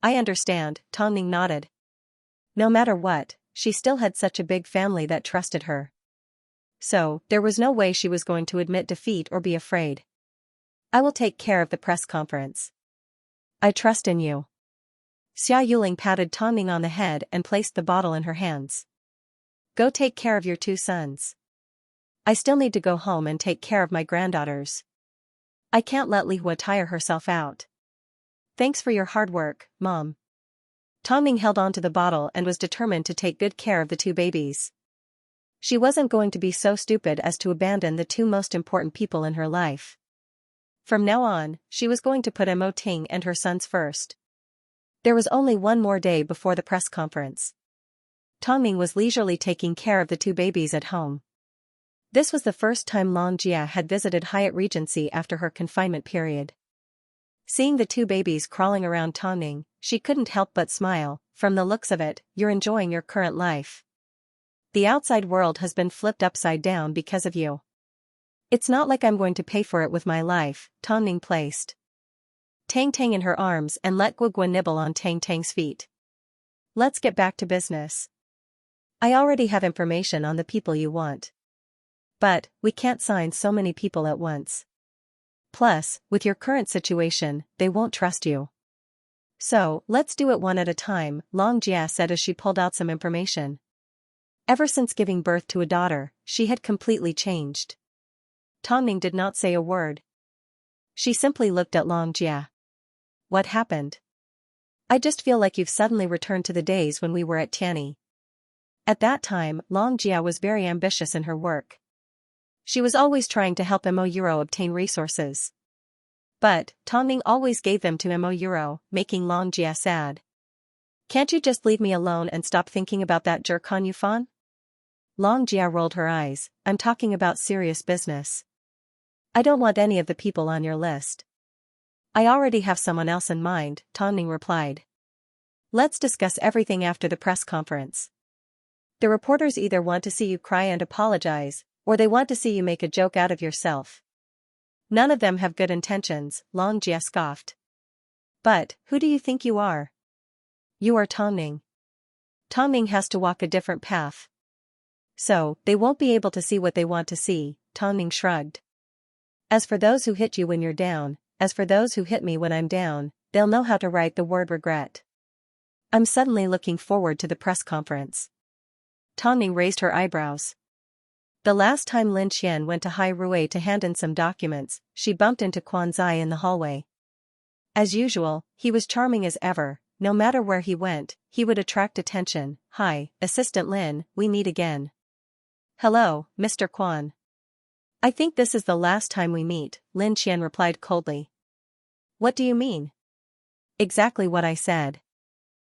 I understand, Tongning nodded. No matter what, she still had such a big family that trusted her. So, there was no way she was going to admit defeat or be afraid. I will take care of the press conference. I trust in you. Xia Yuling patted Tongning on the head and placed the bottle in her hands. Go take care of your two sons. I still need to go home and take care of my granddaughters. I can't let Li Hua tire herself out. Thanks for your hard work, Mom. Tongning held on to the bottle and was determined to take good care of the two babies. She wasn't going to be so stupid as to abandon the two most important people in her life. From now on, she was going to put Mo Ting and her sons first. There was only one more day before the press conference. Tongning was leisurely taking care of the two babies at home. This was the first time Long Jia had visited Hyatt Regency after her confinement period. Seeing the two babies crawling around Tongning, she couldn't help but smile. From the looks of it, you're enjoying your current life. The outside world has been flipped upside down because of you. It's not like I'm going to pay for it with my life, Tongning placed Tang Tang in her arms and let Guogua nibble on Tang Tang's feet. Let's get back to business. I already have information on the people you want. But, we can't sign so many people at once. Plus, with your current situation, they won't trust you. So, let's do it one at a time, Long Jia said as she pulled out some information. Ever since giving birth to a daughter, she had completely changed. Tongning did not say a word. She simply looked at Long Jia. What happened? I just feel like you've suddenly returned to the days when we were at Tianyi. At that time, Long Jia was very ambitious in her work. She was always trying to help Mo Euro obtain resources. But, Tongning always gave them to Mo Euro, making Long Jia sad. Can't you just leave me alone and stop thinking about that jerk Han Yufan? Long Jia rolled her eyes. I'm talking about serious business. I don't want any of the people on your list. I already have someone else in mind, Tongning replied. Let's discuss everything after the press conference. The reporters either want to see you cry and apologize, or they want to see you make a joke out of yourself. None of them have good intentions, Long Jia scoffed. But, who do you think you are? You are Tongning. Tongning has to walk a different path. So, they won't be able to see what they want to see, Tongning shrugged. As for those who hit you when you're down, as for those who hit me when I'm down, they'll know how to write the word regret. I'm suddenly looking forward to the press conference. Tongning raised her eyebrows. The last time Lin Qian went to Hai Rui to hand in some documents, she bumped into Quan Zai in the hallway. As usual, he was charming as ever. No matter where he went, he would attract attention. Hi, Assistant Lin, we meet again. Hello, Mr. Quan. I think this is the last time we meet, Lin Qian replied coldly. What do you mean? Exactly what I said.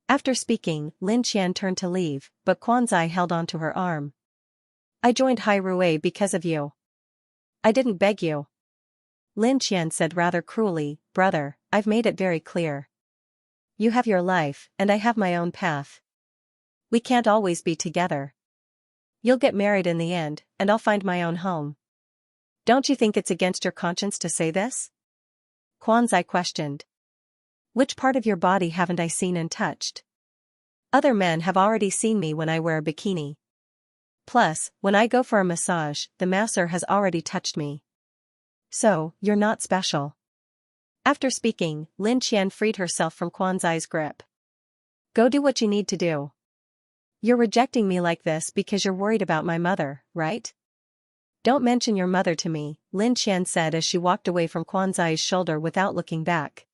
After speaking, Lin Qian turned to leave, but Quan Zai held on to her arm. I joined Hai Rui because of you. I didn't beg you. Lin Qian said rather cruelly, brother, I've made it very clear. You have your life, and I have my own path. We can't always be together. You'll get married in the end, and I'll find my own home. Don't you think it's against your conscience to say this? Quan Zai questioned. Which part of your body haven't I seen and touched? Other men have already seen me when I wear a bikini. Plus, when I go for a massage, the masser has already touched me. So, you're not special. After speaking, Lin Qian freed herself from Quan Zai's grip. Go do what you need to do. You're rejecting me like this because you're worried about my mother, right? Don't mention your mother to me, Lin Qian said as she walked away from Quan Zai's shoulder without looking back.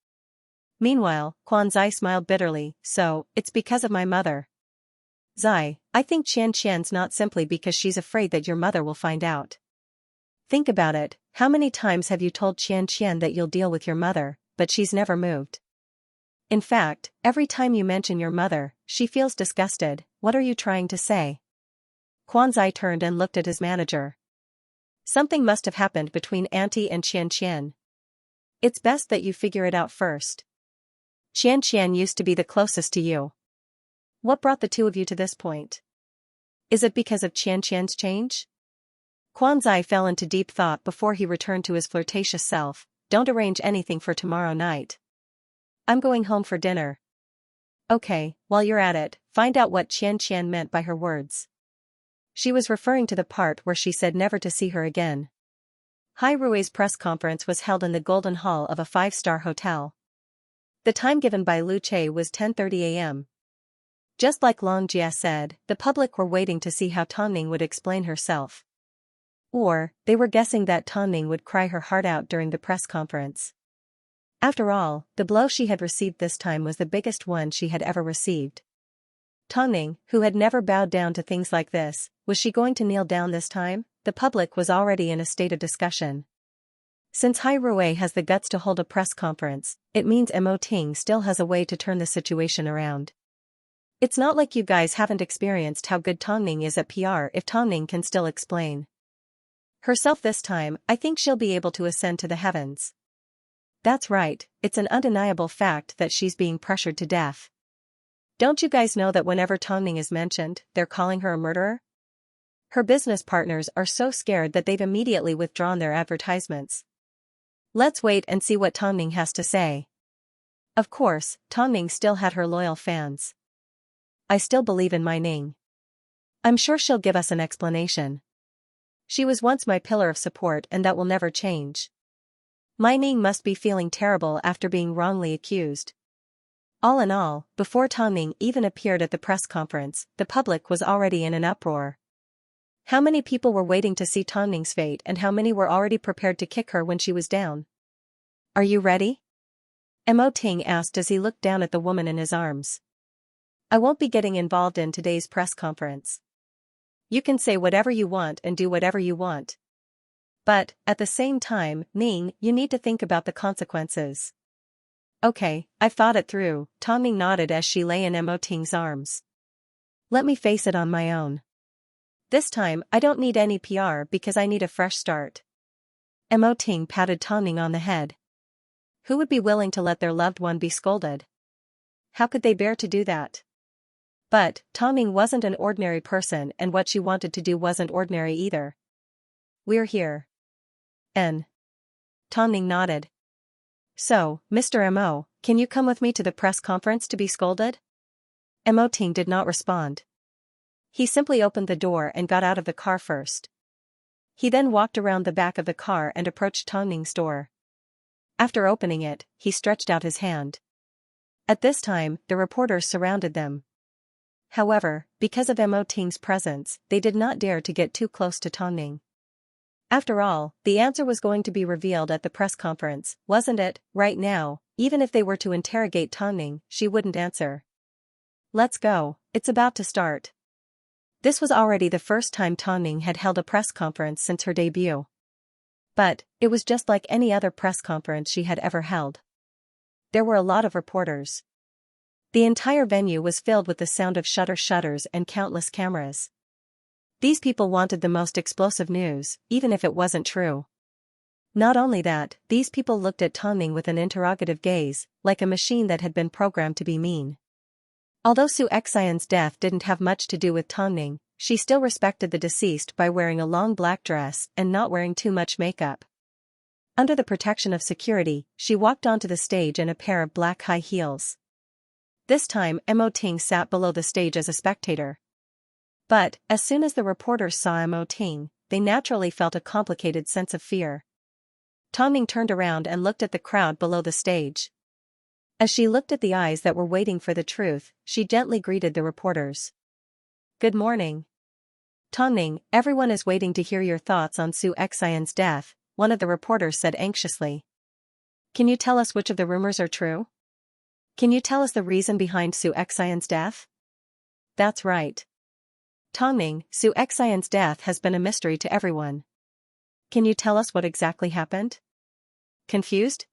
Meanwhile, Quan Zai smiled bitterly, so, it's because of my mother. Zai, I think Qian's not simply because she's afraid that your mother will find out. Think about it, how many times have you told Qian that you'll deal with your mother, but she's never moved. In fact, every time you mention your mother, she feels disgusted. What are you trying to say? Quan Zai turned and looked at his manager. Something must have happened between Auntie and Qian. It's best that you figure it out first. Qian used to be the closest to you. What brought the two of you to this point? Is it because of Qian's change? Quan's eye fell into deep thought before he returned to his flirtatious self. Don't arrange anything for tomorrow night. I'm going home for dinner. Okay, while you're at it, find out what Xianxia meant by her words. She was referring to the part where she said never to see her again. Hai Rui's press conference was held in the Golden Hall of a 5-star hotel. The time given by Lu Che was 10:30 a.m. Just like Long Jia said, the public were waiting to see how Tongning would explain herself. Or, they were guessing that Tongning would cry her heart out during the press conference. After all, the blow she had received this time was the biggest one she had ever received. Tongning, who had never bowed down to things like this, was she going to kneel down this time? The public was already in a state of discussion. Since Hai Rui has the guts to hold a press conference, it means Mo Ting still has a way to turn the situation around. It's not like you guys haven't experienced how good Tongning is at PR if Tongning can still explain herself this time. I think she'll be able to ascend to the heavens. That's right, it's an undeniable fact that she's being pressured to death. Don't you guys know that whenever Tongning is mentioned, they're calling her a murderer? Her business partners are so scared that they've immediately withdrawn their advertisements. Let's wait and see what Tongning has to say. Of course, Tongning still had her loyal fans. I still believe in my Ning. I'm sure she'll give us an explanation. She was once my pillar of support and that will never change. My Ning must be feeling terrible after being wrongly accused. All in all, before Tongning even appeared at the press conference, the public was already in an uproar. How many people were waiting to see Tongning's fate and how many were already prepared to kick her when she was down? Are you ready? Mo Ting asked as he looked down at the woman in his arms. I won't be getting involved in today's press conference. You can say whatever you want and do whatever you want. But, at the same time, Ning, you need to think about the consequences. Okay, I've thought it through, Tongning nodded as she lay in Mo Ting's arms. Let me face it on my own. This time, I don't need any PR because I need a fresh start. Mo Ting patted Tongning on the head. Who would be willing to let their loved one be scolded? How could they bear to do that? But, Tongning wasn't an ordinary person and what she wanted to do wasn't ordinary either. We're here. Tongning nodded. So, Mr. Mo, can you come with me to the press conference to be scolded? Mo Ting did not respond. He simply opened the door and got out of the car first. He then walked around the back of the car and approached Tongning's door. After opening it, he stretched out his hand. At this time, the reporters surrounded them. However, because of Mo Ting's presence, they did not dare to get too close to Tongning. After all, the answer was going to be revealed at the press conference, wasn't it? Right now, even if they were to interrogate Tongning, she wouldn't answer. Let's go, it's about to start. This was already the first time Tongning had held a press conference since her debut. But, it was just like any other press conference she had ever held. There were a lot of reporters. The entire venue was filled with the sound of shutters and countless cameras. These people wanted the most explosive news, even if it wasn't true. Not only that, these people looked at Tongning with an interrogative gaze, like a machine that had been programmed to be mean. Although Xianxia's death didn't have much to do with Tongning, she still respected the deceased by wearing a long black dress and not wearing too much makeup. Under the protection of security, she walked onto the stage in a pair of black high heels. This time Mo Ting sat below the stage as a spectator. But, as soon as the reporters saw Mo Ting, they naturally felt a complicated sense of fear. Tongning turned around and looked at the crowd below the stage. As she looked at the eyes that were waiting for the truth, she gently greeted the reporters. Good morning. Tongning, everyone is waiting to hear your thoughts on Xianxia's death, one of the reporters said anxiously. Can you tell us which of the rumors are true? Can you tell us the reason behind Xianxia's death? That's right. Tongning, Xianxia's death has been a mystery to everyone. Can you tell us what exactly happened? Confused?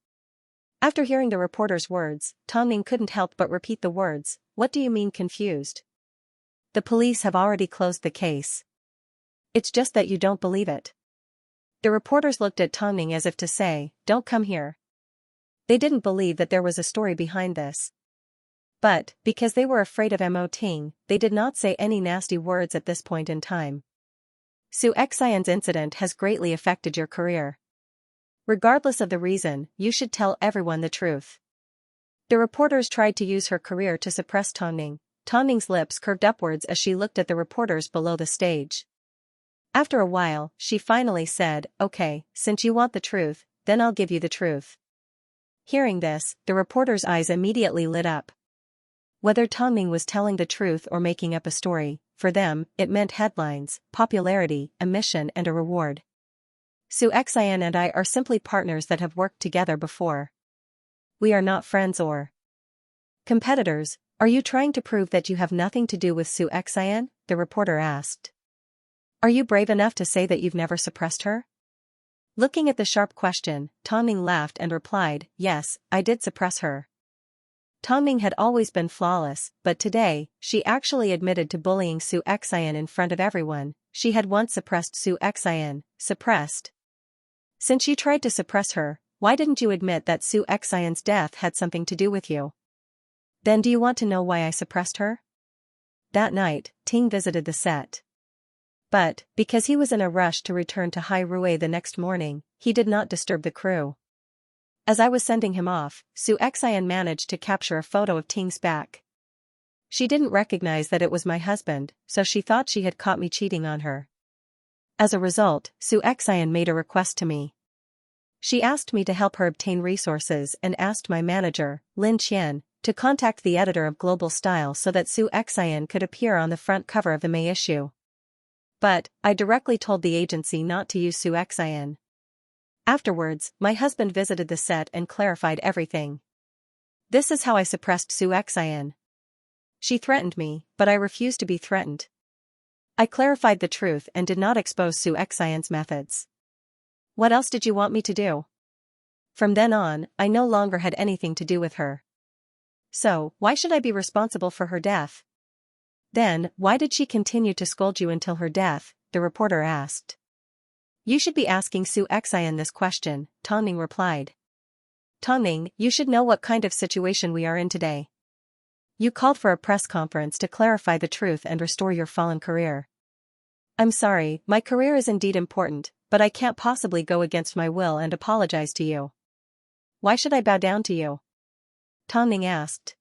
After hearing the reporter's words, Tongning couldn't help but repeat the words, what do you mean confused? The police have already closed the case. It's just that you don't believe it. The reporters looked at Tongning as if to say, don't come here. They didn't believe that there was a story behind this. But, because they were afraid of Mo Ting, they did not say any nasty words at this point in time. Su Xian's incident has greatly affected your career. Regardless of the reason, you should tell everyone the truth. The reporters tried to use her career to suppress Tongning. Tongning's lips curved upwards as she looked at the reporters below the stage. After a while, she finally said, "Okay, since you want the truth, then I'll give you the truth." Hearing this, the reporters' eyes immediately lit up. Whether Tongning was telling the truth or making up a story, for them, it meant headlines, popularity, a mission and a reward. Su Xian and I are simply partners that have worked together before. We are not friends or competitors. Are you trying to prove that you have nothing to do with Su Xian? The reporter asked. Are you brave enough to say that you've never suppressed her? Looking at the sharp question, Tongning laughed and replied, "Yes, I did suppress her." Tongning had always been flawless, but today, she actually admitted to bullying Su Xian in front of everyone. She had once suppressed Su Xian. Suppressed? Since you tried to suppress her, why didn't you admit that Su Xian's death had something to do with you? Then do you want to know why I suppressed her? That night, Ting visited the set. But, because he was in a rush to return to Hai Rui the next morning, he did not disturb the crew. As I was sending him off, Su Xian managed to capture a photo of Ting's back. She didn't recognize that it was my husband, so she thought she had caught me cheating on her. As a result, Su Xian made a request to me. She asked me to help her obtain resources and asked my manager, Lin Qian, to contact the editor of Global Style so that Su Xian could appear on the front cover of the May issue. But, I directly told the agency not to use Su Xian. Afterwards, my husband visited the set and clarified everything. This is how I suppressed Su Xian. She threatened me, but I refused to be threatened. I clarified the truth and did not expose Su Xian's methods. What else did you want me to do? From then on, I no longer had anything to do with her. So, why should I be responsible for her death? Then, why did she continue to scold you until her death? The reporter asked. You should be asking Su Xian this question, Tongning replied. Tongning, you should know what kind of situation we are in today. You called for a press conference to clarify the truth and restore your fallen career. I'm sorry, my career is indeed important, but I can't possibly go against my will and apologize to you. Why should I bow down to you? Tongning asked.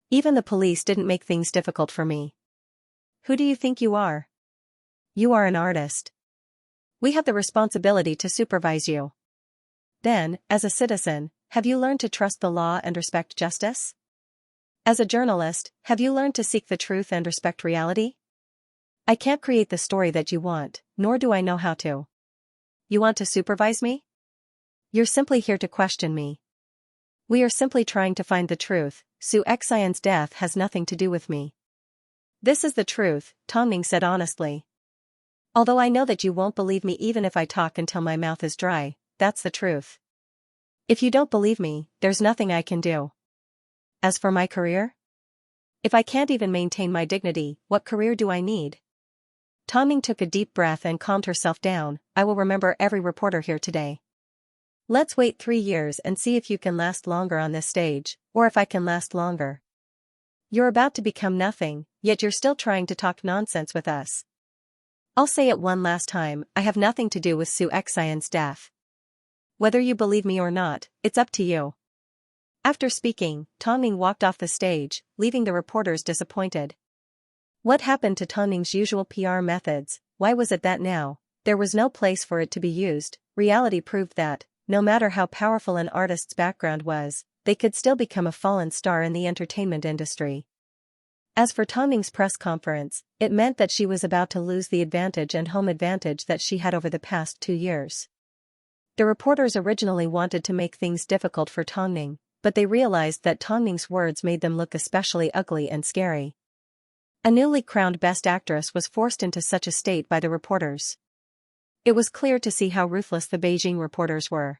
Even the police didn't make things difficult for me. Who do you think you are? You are an artist. We have the responsibility to supervise you. Then, as a citizen, have you learned to trust the law and respect justice? As a journalist, have you learned to seek the truth and respect reality? I can't create the story that you want, nor do I know how to. You want to supervise me? You're simply here to question me. We are simply trying to find the truth. Su Xian's death has nothing to do with me. This is the truth, Tongning said honestly. Although I know that you won't believe me even if I talk until my mouth is dry, that's the truth. If you don't believe me, there's nothing I can do. As for my career? If I can't even maintain my dignity, what career do I need? Tongning took a deep breath and calmed herself down. I will remember every reporter here today. Let's wait 3 years and see if you can last longer on this stage, or if I can last longer. You're about to become nothing, yet you're still trying to talk nonsense with us. I'll say it one last time, I have nothing to do with Su Xian's death. Whether you believe me or not, it's up to you. After speaking, Tongning walked off the stage, leaving the reporters disappointed. What happened to Tongning's usual PR methods? Why was it that now, there was no place for it to be used? Reality proved that, no matter how powerful an artist's background was, they could still become a fallen star in the entertainment industry. As for Tongning's press conference, it meant that she was about to lose the advantage and home advantage that she had over the past 2 years. The reporters originally wanted to make things difficult for Tongning, but they realized that Tongning's words made them look especially ugly and scary. A newly crowned Best Actress was forced into such a state by the reporters. It was clear to see how ruthless the Beijing reporters were.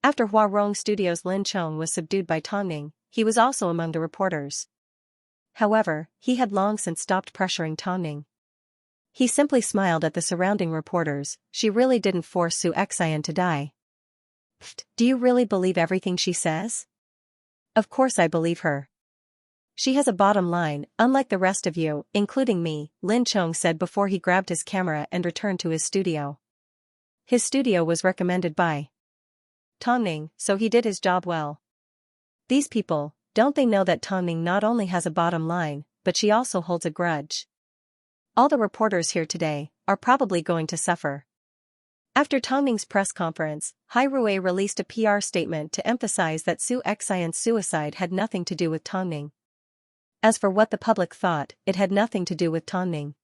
After Huarong Studios' Lin Chong was subdued by Tongning, he was also among the reporters. However, he had long since stopped pressuring Tongning. He simply smiled at the surrounding reporters. She really didn't force Su Xian to die. Pfft, do you really believe everything she says? Of course I believe her. She has a bottom line, unlike the rest of you, including me, Lin Chong said before he grabbed his camera and returned to his studio. His studio was recommended by Tongning, so he did his job well. These people, don't they know that Tongning not only has a bottom line, but she also holds a grudge? All the reporters here today are probably going to suffer. After Tongning's press conference, Hai Rui released a PR statement to emphasize that Su Xian's suicide had nothing to do with Tongning. As for what the public thought, it had nothing to do with Tongning.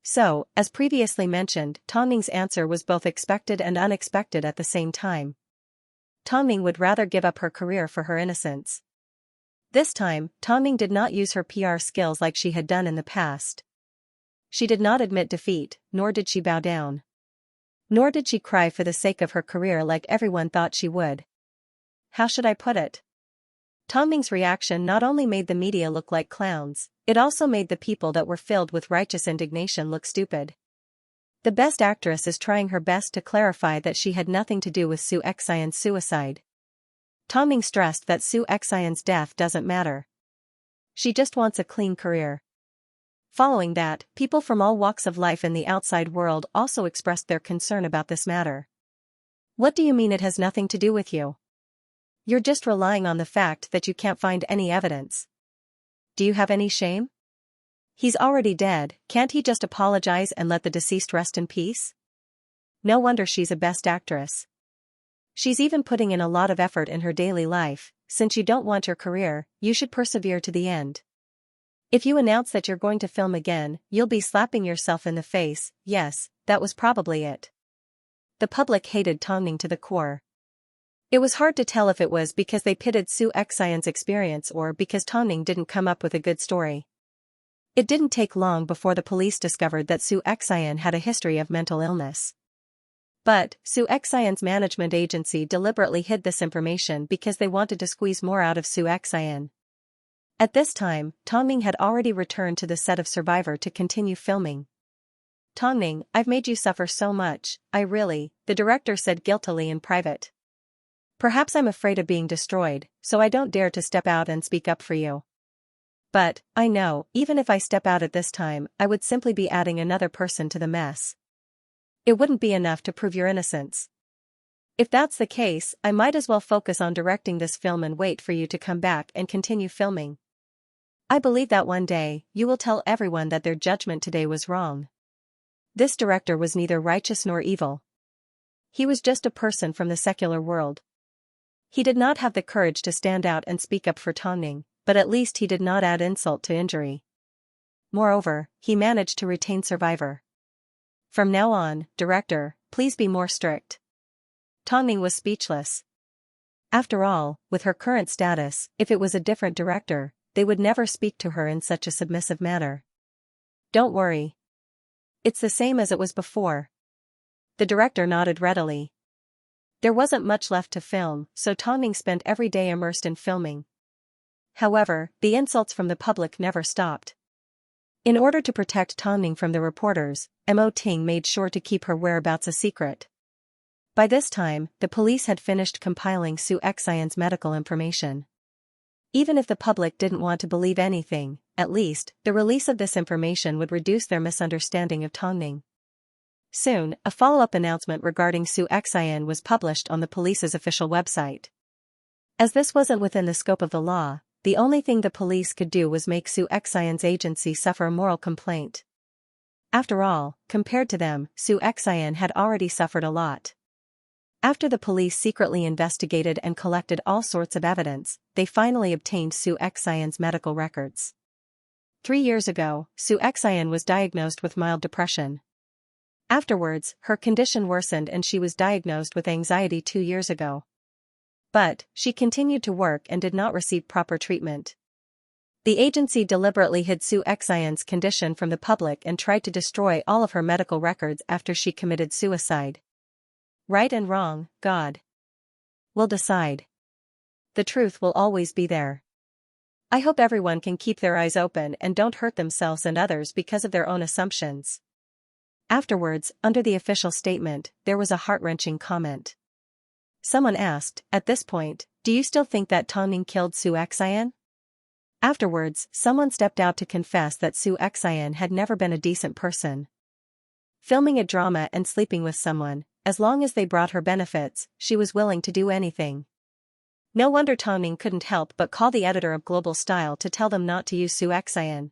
So, as previously mentioned, Tongning's answer was both expected and unexpected at the same time. Tongning would rather give up her career for her innocence. This time, Tongning did not use her PR skills like she had done in the past. She did not admit defeat, nor did she bow down. Nor did she cry for the sake of her career like everyone thought she would. How should I put it? Tongning's reaction not only made the media look like clowns, it also made the people that were filled with righteous indignation look stupid. The best actress is trying her best to clarify that she had nothing to do with Su Xian's suicide. Tongning stressed that Su Xian's death doesn't matter. She just wants a clean career. Following that, people from all walks of life in the outside world also expressed their concern about this matter. What do you mean it has nothing to do with you? You're just relying on the fact that you can't find any evidence. Do you have any shame? He's already dead, can't he just apologize and let the deceased rest in peace? No wonder she's a best actress. She's even putting in a lot of effort in her daily life. Since you don't want your career, you should persevere to the end. If you announce that you're going to film again, you'll be slapping yourself in the face. Yes, that was probably it. The public hated Tongning to the core. It was hard to tell if it was because they pitted Su Xian's experience or because Tongning didn't come up with a good story. It didn't take long before the police discovered that Su Xian had a history of mental illness. But, Su Xian's management agency deliberately hid this information because they wanted to squeeze more out of Su Xian. At this time, Tongning had already returned to the set of Survivor to continue filming. Tongning, I've made you suffer so much, the director said guiltily in private. Perhaps I'm afraid of being destroyed, so I don't dare to step out and speak up for you. But, I know, even if I step out at this time, I would simply be adding another person to the mess. It wouldn't be enough to prove your innocence. If that's the case, I might as well focus on directing this film and wait for you to come back and continue filming. I believe that one day, you will tell everyone that their judgment today was wrong. This director was neither righteous nor evil. He was just a person from the secular world. He did not have the courage to stand out and speak up for Tongning, but at least he did not add insult to injury. Moreover, he managed to retain Survivor. From now on, director, please be more strict. Tongning was speechless. After all, with her current status, if it was a different director, they would never speak to her in such a submissive manner. Don't worry. It's the same as it was before. The director nodded readily. There wasn't much left to film, so Tongning spent every day immersed in filming. However, the insults from the public never stopped. In order to protect Tongning from the reporters, Mo Ting made sure to keep her whereabouts a secret. By this time, the police had finished compiling Su Xian's medical information. Even if the public didn't want to believe anything, at least, the release of this information would reduce their misunderstanding of Tongning. Soon, a follow-up announcement regarding Su Xian was published on the police's official website. As this wasn't within the scope of the law, the only thing the police could do was make Su Xian's agency suffer a moral complaint. After all, compared to them, Su Xian had already suffered a lot. After the police secretly investigated and collected all sorts of evidence, they finally obtained Su Xian's medical records. 3 years ago, Su Xian was diagnosed with mild depression. Afterwards, her condition worsened and she was diagnosed with anxiety 2 years ago. But, she continued to work and did not receive proper treatment. The agency deliberately hid Su Xian's condition from the public and tried to destroy all of her medical records after she committed suicide. Right and wrong, God will decide. The truth will always be there. I hope everyone can keep their eyes open and don't hurt themselves and others because of their own assumptions. Afterwards, under the official statement, there was a heart-wrenching comment. Someone asked, at this point, do you still think that Tongning killed Su Xian? Afterwards, someone stepped out to confess that Xianxia had never been a decent person. Filming a drama and sleeping with someone, as long as they brought her benefits, she was willing to do anything. No wonder Tongning couldn't help but call the editor of Global Style to tell them not to use Xianxia.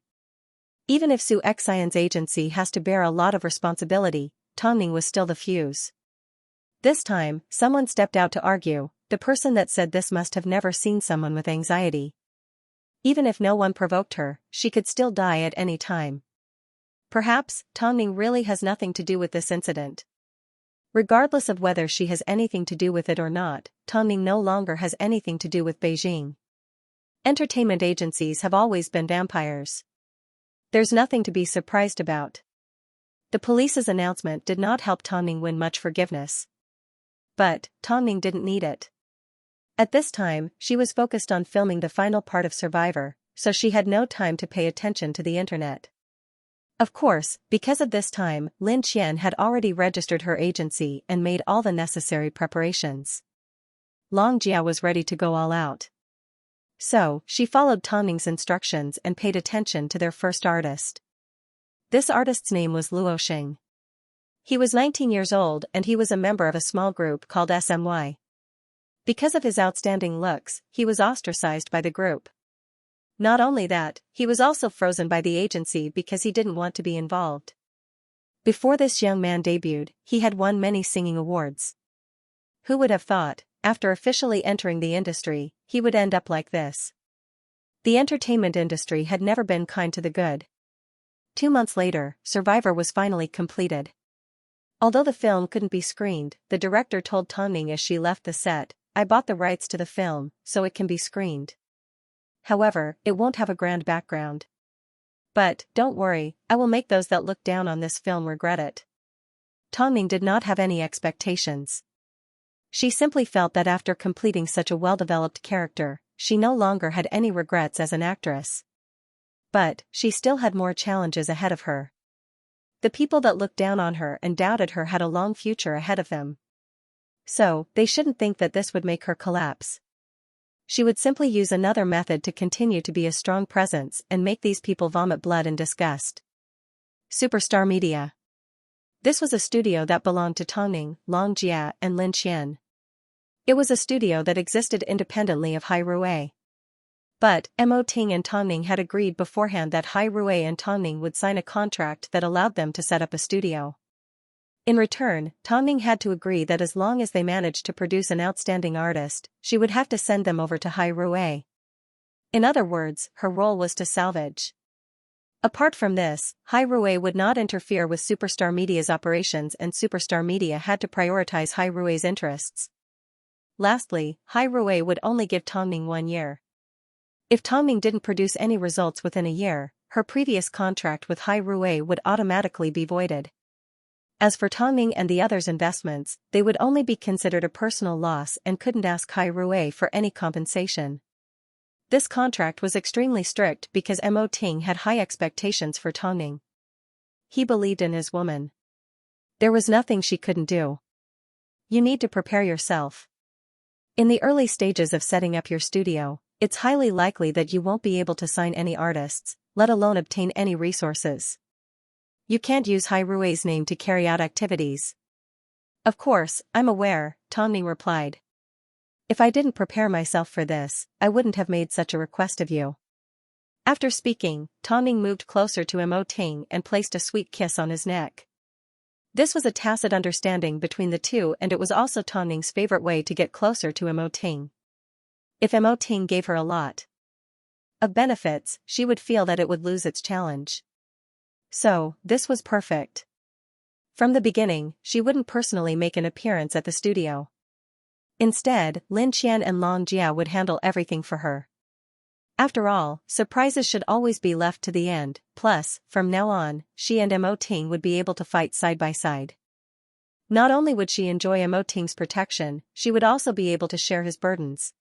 Even if Xianxia's agency has to bear a lot of responsibility, Tongning was still the fuse. This time, someone stepped out to argue. The person that said this must have never seen someone with anxiety. Even if no one provoked her, she could still die at any time. Perhaps, Tongning really has nothing to do with this incident. Regardless of whether she has anything to do with it or not, Tongning no longer has anything to do with Beijing. Entertainment agencies have always been vampires. There's nothing to be surprised about. The police's announcement did not help Tongning win much forgiveness. But, Tongning didn't need it. At this time, she was focused on filming the final part of Survivor, so she had no time to pay attention to the internet. Of course, because of this time, Lin Qian had already registered her agency and made all the necessary preparations. Long Jia was ready to go all out. So, she followed Tongning's instructions and paid attention to their first artist. This artist's name was Luo Xing. He was 19 years old and he was a member of a small group called SMY. Because of his outstanding looks, he was ostracized by the group. Not only that, he was also frozen by the agency because he didn't want to be involved. Before this young man debuted, he had won many singing awards. Who would have thought, after officially entering the industry, he would end up like this? The entertainment industry had never been kind to the good. 2 months later, Survivor was finally completed. Although the film couldn't be screened, the director told Tongning as she left the set, "I bought the rights to the film, so it can be screened. However, it won't have a grand background. But, don't worry, I will make those that look down on this film regret it." Tongning did not have any expectations. She simply felt that after completing such a well-developed character, she no longer had any regrets as an actress. But, she still had more challenges ahead of her. The people that looked down on her and doubted her had a long future ahead of them. So, they shouldn't think that this would make her collapse. She would simply use another method to continue to be a strong presence and make these people vomit blood in disgust. Superstar Media. This was a studio that belonged to Tongning, Long Jia and Lin Qian. It was a studio that existed independently of Hai Rui. But, Mo Ting and Tongning had agreed beforehand that Hai Rui and Tongning would sign a contract that allowed them to set up a studio. In return, Tongning had to agree that as long as they managed to produce an outstanding artist, she would have to send them over to Hai Rui. In other words, her role was to salvage. Apart from this, Hai Rui would not interfere with Superstar Media's operations and Superstar Media had to prioritize Hai Rui's interests. Lastly, Hai Rui would only give Tongning 1 year. If Tongning didn't produce any results within a year, her previous contract with Hai Rui would automatically be voided. As for Tongning and the others' investments, they would only be considered a personal loss and couldn't ask Hai Rui for any compensation. This contract was extremely strict because Mo Ting had high expectations for Tongning. He believed in his woman. There was nothing she couldn't do. You need to prepare yourself. In the early stages of setting up your studio, it's highly likely that you won't be able to sign any artists, let alone obtain any resources. You can't use Hai Rui's name to carry out activities. Of course, I'm aware, Tongning replied. If I didn't prepare myself for this, I wouldn't have made such a request of you. After speaking, Tongning moved closer to Mo Ting and placed a sweet kiss on his neck. This was a tacit understanding between the two and it was also Tongning's favorite way to get closer to Mo Ting. If Mo Ting gave her a lot of benefits, she would feel that it would lose its challenge. So, this was perfect. From the beginning, she wouldn't personally make an appearance at the studio. Instead, Lin Qian and Long Jia would handle everything for her. After all, surprises should always be left to the end, plus, from now on, she and Mo Ting would be able to fight side by side. Not only would she enjoy Mo Ting's protection, she would also be able to share his burdens.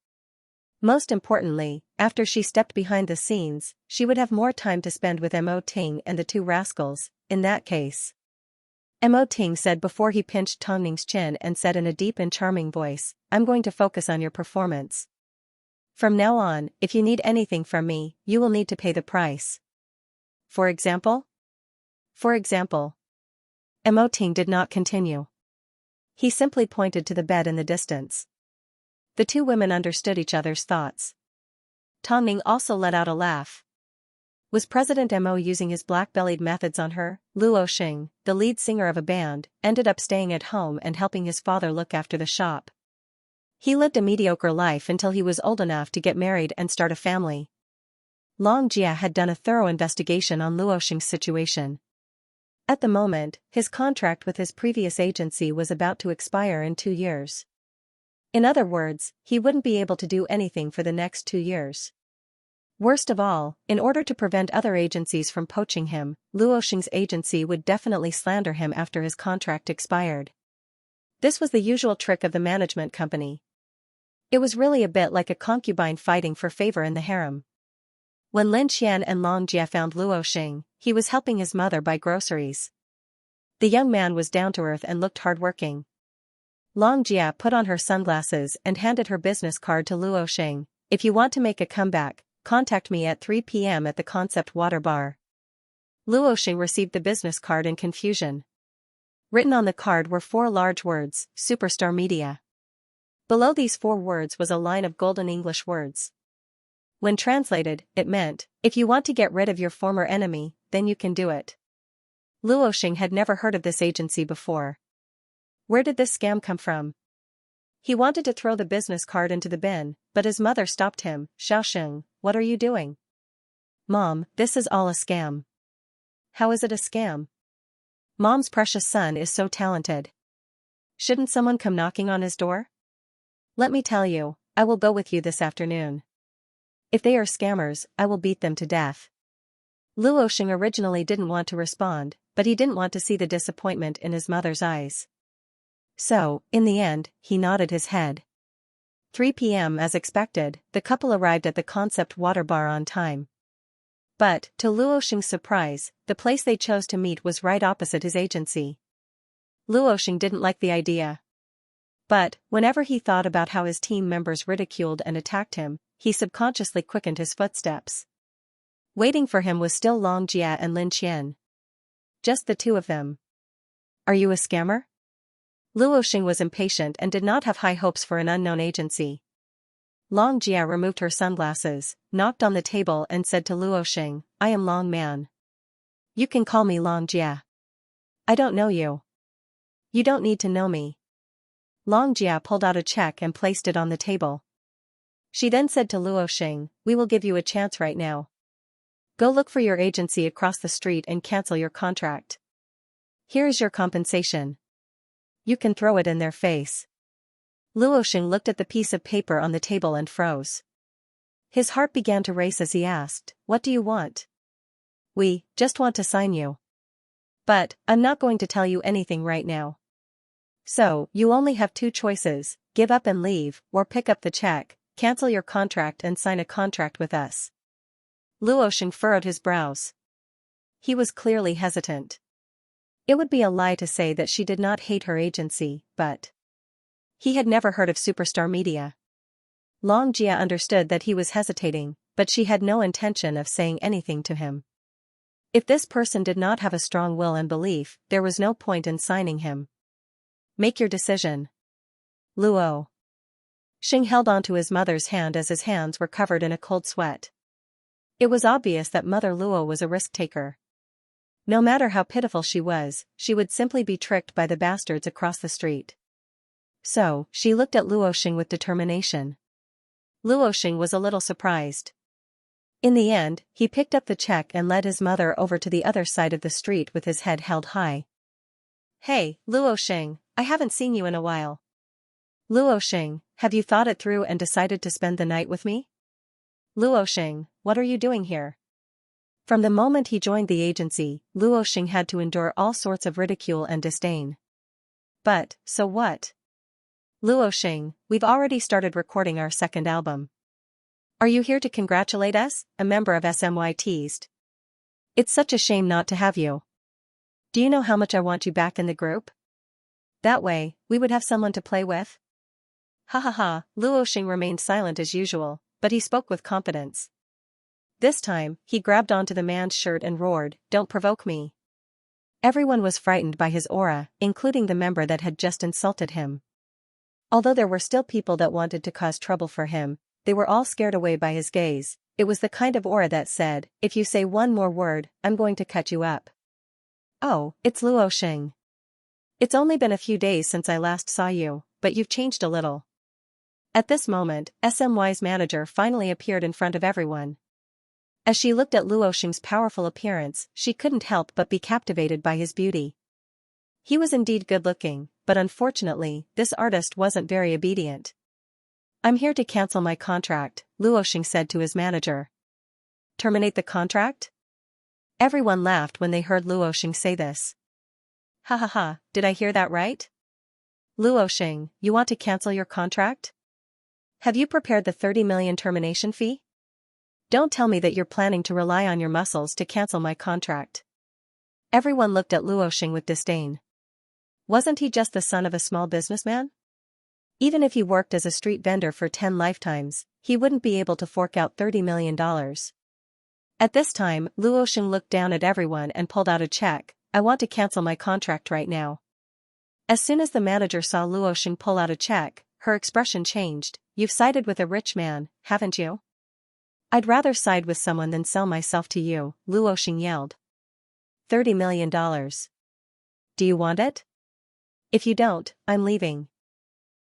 Most importantly, after she stepped behind the scenes, she would have more time to spend with Mo Ting and the two rascals, in that case. Mo Ting said before he pinched Tongning's chin and said in a deep and charming voice, "I'm going to focus on your performance. From now on, if you need anything from me, you will need to pay the price. For example? For example. Emoting did not continue. He simply pointed to the bed in the distance. The two women understood each other's thoughts. Tang Ning also let out a laugh. Was President Mo using his black-bellied methods on her? Luo Xing, the lead singer of a band, ended up staying at home and helping his father look after the shop. He lived a mediocre life until he was old enough to get married and start a family. Long Jia had done a thorough investigation on Luo Xing's situation. At the moment, his contract with his previous agency was about to expire in 2 years. In other words, he wouldn't be able to do anything for the next 2 years. Worst of all, in order to prevent other agencies from poaching him, Luo Xing's agency would definitely slander him after his contract expired. This was the usual trick of the management company. It was really a bit like a concubine fighting for favor in the harem. When Lin Qian and Long Jia found Luo Xing, he was helping his mother buy groceries. The young man was down to earth and looked hardworking. Long Jia put on her sunglasses and handed her business card to Luo Xing. If you want to make a comeback, contact me at 3 p.m. at the Concept Water Bar. Luo Xing received the business card in confusion. Written on the card were 4 large words, Superstar Media. Below these 4 words was a line of golden English words. When translated, it meant, if you want to get rid of your former enemy, then you can do it. Luo Xing had never heard of this agency before. Where did this scam come from? He wanted to throw the business card into the bin, but his mother stopped him. Xiaoxing, what are you doing? Mom, this is all a scam. How is it a scam? Mom's precious son is so talented. Shouldn't someone come knocking on his door? Let me tell you, I will go with you this afternoon. If they are scammers, I will beat them to death. Luo Xing originally didn't want to respond, but he didn't want to see the disappointment in his mother's eyes. So, in the end, he nodded his head. 3 p.m. As expected, the couple arrived at the Concept Water Bar on time. But, to Luo Xing's surprise, the place they chose to meet was right opposite his agency. Luo Xing didn't like the idea. But, whenever he thought about how his team members ridiculed and attacked him, he subconsciously quickened his footsteps. Waiting for him was still Long Jia and Lin Qian. Just the two of them. Are you a scammer? Luo Xing was impatient and did not have high hopes for an unknown agency. Long Jia removed her sunglasses, knocked on the table and said to Luo Xing, I am Long Man. You can call me Long Jia. I don't know you. You don't need to know me. Long Jia pulled out a check and placed it on the table. She then said to Luo Xing, we will give you a chance right now. Go look for your agency across the street and cancel your contract. Here is your compensation. You can throw it in their face. Luo Xing looked at the piece of paper on the table and froze. His heart began to race as he asked, what do you want? We just want to sign you. But, I'm not going to tell you anything right now. So, you only have 2 choices, give up and leave, or pick up the check, cancel your contract and sign a contract with us. Luo Xing furrowed his brows. He was clearly hesitant. It would be a lie to say that she did not hate her agency, but he had never heard of Superstar Media. Long Jia understood that he was hesitating, but she had no intention of saying anything to him. If this person did not have a strong will and belief, there was no point in signing him. Make your decision. Luo Xing held onto his mother's hand as his hands were covered in a cold sweat. It was obvious that Mother Luo was a risk-taker. No matter how pitiful she would simply be tricked by the bastards across the street. So, she looked at Luo Xing with determination. Luo Xing was a little surprised. In the end, he picked up the check and led his mother over to the other side of the street with his head held high. Hey, Luo Xing, I haven't seen you in a while. Luo Xing, have you thought it through and decided to spend the night with me? Luo Xing, what are you doing here? From the moment he joined the agency, Luo Xing had to endure all sorts of ridicule and disdain. But, so what? Luo Xing, we've already started recording our 2nd album. Are you here to congratulate us? A member of SMY teased. It's such a shame not to have you. Do you know how much I want you back in the group? That way, we would have someone to play with. Ha ha ha, Luo Xing remained silent as usual, but he spoke with confidence. This time, he grabbed onto the man's shirt and roared, "Don't provoke me." Everyone was frightened by his aura, including the member that had just insulted him. Although there were still people that wanted to cause trouble for him, they were all scared away by his gaze. It was the kind of aura that said, "If you say one more word, I'm going to cut you up." "Oh, it's Luo Xing. It's only been a few days since I last saw you, but you've changed a little." At this moment, SMY's manager finally appeared in front of everyone. As she looked at Luo Xing's powerful appearance, she couldn't help but be captivated by his beauty. He was indeed good-looking, but unfortunately, this artist wasn't very obedient. "I'm here to cancel my contract," Luo Xing said to his manager. "Terminate the contract?" Everyone laughed when they heard Luo Xing say this. "Ha ha ha, did I hear that right? Luo Xing, you want to cancel your contract? Have you prepared the 30 million termination fee? Don't tell me that you're planning to rely on your muscles to cancel my contract." Everyone looked at Luo Xing with disdain. Wasn't he just the son of a small businessman? Even if he worked as a street vendor for 10 lifetimes, he wouldn't be able to fork out $30 million. At this time, Luo Xing looked down at everyone and pulled out a check. "I want to cancel my contract right now." As soon as the manager saw Luo Xing pull out a check, her expression changed. "You've sided with a rich man, haven't you?" "I'd rather side with someone than sell myself to you," Luo Xing yelled. $30 million. Do you want it? If you don't, I'm leaving.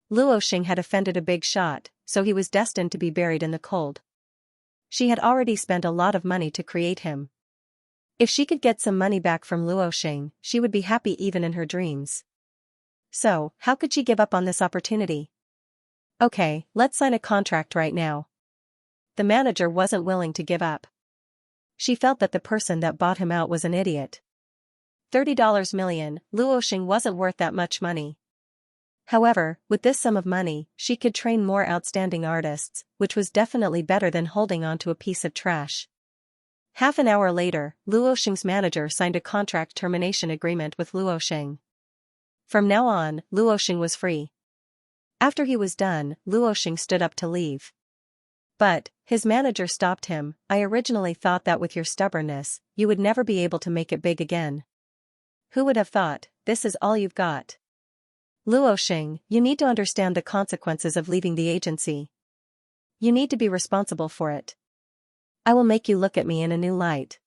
Luo Xing had offended a big shot, so he was destined to be buried in the cold. She had already spent a lot of money to create him. If she could get some money back from Luo Xing, she would be happy even in her dreams. So, how could she give up on this opportunity? "Okay, let's sign a contract right now." The manager wasn't willing to give up. She felt that the person that bought him out was an idiot. $30 million, Luo Xing wasn't worth that much money. However, with this sum of money, she could train more outstanding artists, which was definitely better than holding on to a piece of trash. Half an hour later, Luo Xing's manager signed a contract termination agreement with Luo Xing. From now on, Luo Xing was free. After he was done, Luo Xing stood up to leave. But, his manager stopped him. "I originally thought that with your stubbornness, you would never be able to make it big again. Who would have thought, this is all you've got? Luo Xing, you need to understand the consequences of leaving the agency. You need to be responsible for it. I will make you look at me in a new light."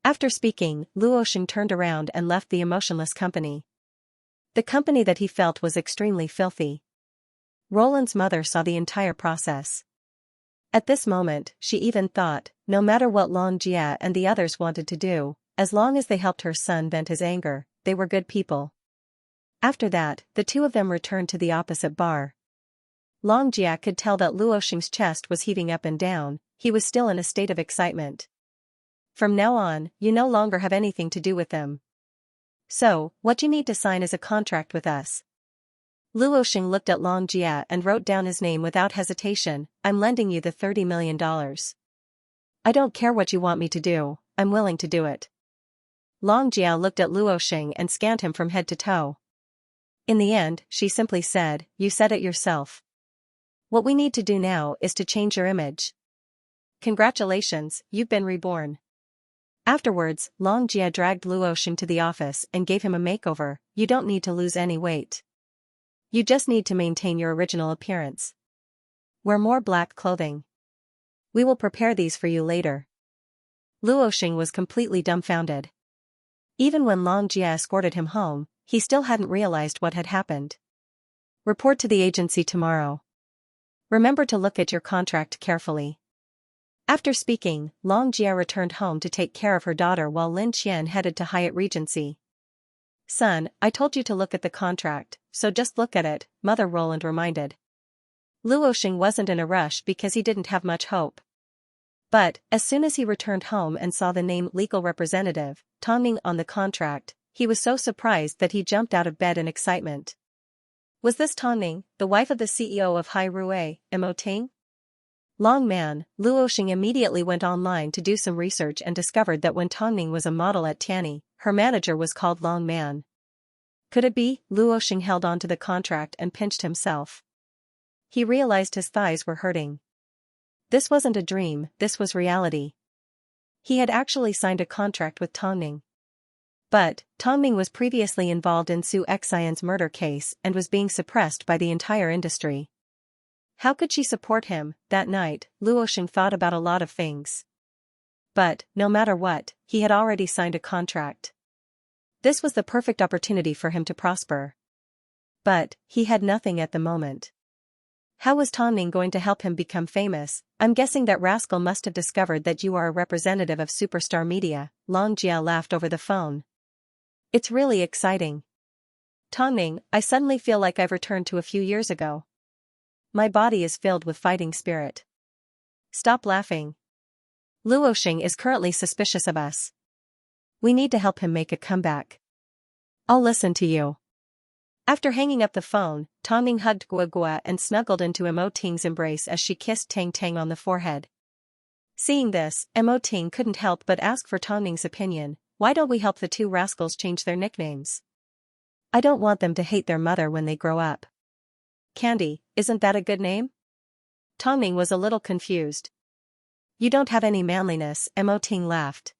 After speaking, Luo Xing turned around and left the emotionless company. The company that he felt was extremely filthy. Roland's mother saw the entire process. At this moment, she even thought, no matter what Long Jia and the others wanted to do, as long as they helped her son vent his anger, they were good people. After that, the two of them returned to the opposite bar. Long Jia could tell that Luo Xing's chest was heaving up and down. He was still in a state of excitement. "From now on, you no longer have anything to do with them. So, what you need to sign is a contract with us." Luo Xing looked at Long Jia and wrote down his name without hesitation. "I'm lending you the $30 million. I don't care what you want me to do, I'm willing to do it." Long Jia looked at Luo Xing and scanned him from head to toe. In the end, she simply said, "You said it yourself. What we need to do now is to change your image. Congratulations, you've been reborn." Afterwards, Long Jia dragged Luo Xing to the office and gave him a makeover. "You don't need to lose any weight. You just need to maintain your original appearance. Wear more black clothing. We will prepare these for you later." Luo Xing was completely dumbfounded. Even when Long Jia escorted him home, he still hadn't realized what had happened. "Report to the agency tomorrow. Remember to look at your contract carefully." After speaking, Long Jia returned home to take care of her daughter while Lin Qian headed to Hyatt Regency. "Son, I told you to look at the contract, so just look at it," Mother Roland reminded. Luo Xing wasn't in a rush because he didn't have much hope. But, as soon as he returned home and saw the name "Legal Representative" Tongning on the contract, he was so surprised that he jumped out of bed in excitement. Was this Tongning, the wife of the CEO of Hai Rui, Emoting? Long man, Luo Xing immediately went online to do some research and discovered that when Tongning was a model at Tianyi, her manager was called Long Man. Could it be? Luo Xing held on to the contract and pinched himself. He realized his thighs were hurting. This wasn't a dream, this was reality. He had actually signed a contract with Tongning. But, Tongming was previously involved in Su Xian's murder case and was being suppressed by the entire industry. How could she support him? That night, Luosheng thought about a lot of things. But, no matter what, he had already signed a contract. This was the perfect opportunity for him to prosper. But, he had nothing at the moment. How was Tongming going to help him become famous? I'm guessing that rascal must have discovered that you are a representative of superstar media. Long Jia laughed over the phone. It's really exciting. Tongming, I suddenly feel like I've returned to a few years ago. My body is filled with fighting spirit. Stop laughing. Luosheng is currently suspicious of us. We need to help him make a comeback. I'll listen to you. After hanging up the phone, Tongming hugged Guagua and snuggled into Mo Ting's embrace as she kissed Tang Tang on the forehead. Seeing this, Mo Ting couldn't help but ask for Tongming's opinion. Why don't we help the two rascals change their nicknames? I don't want them to hate their mother when they grow up. Candy, isn't that a good name? Tongming was a little confused. You don't have any manliness, Mo Ting laughed.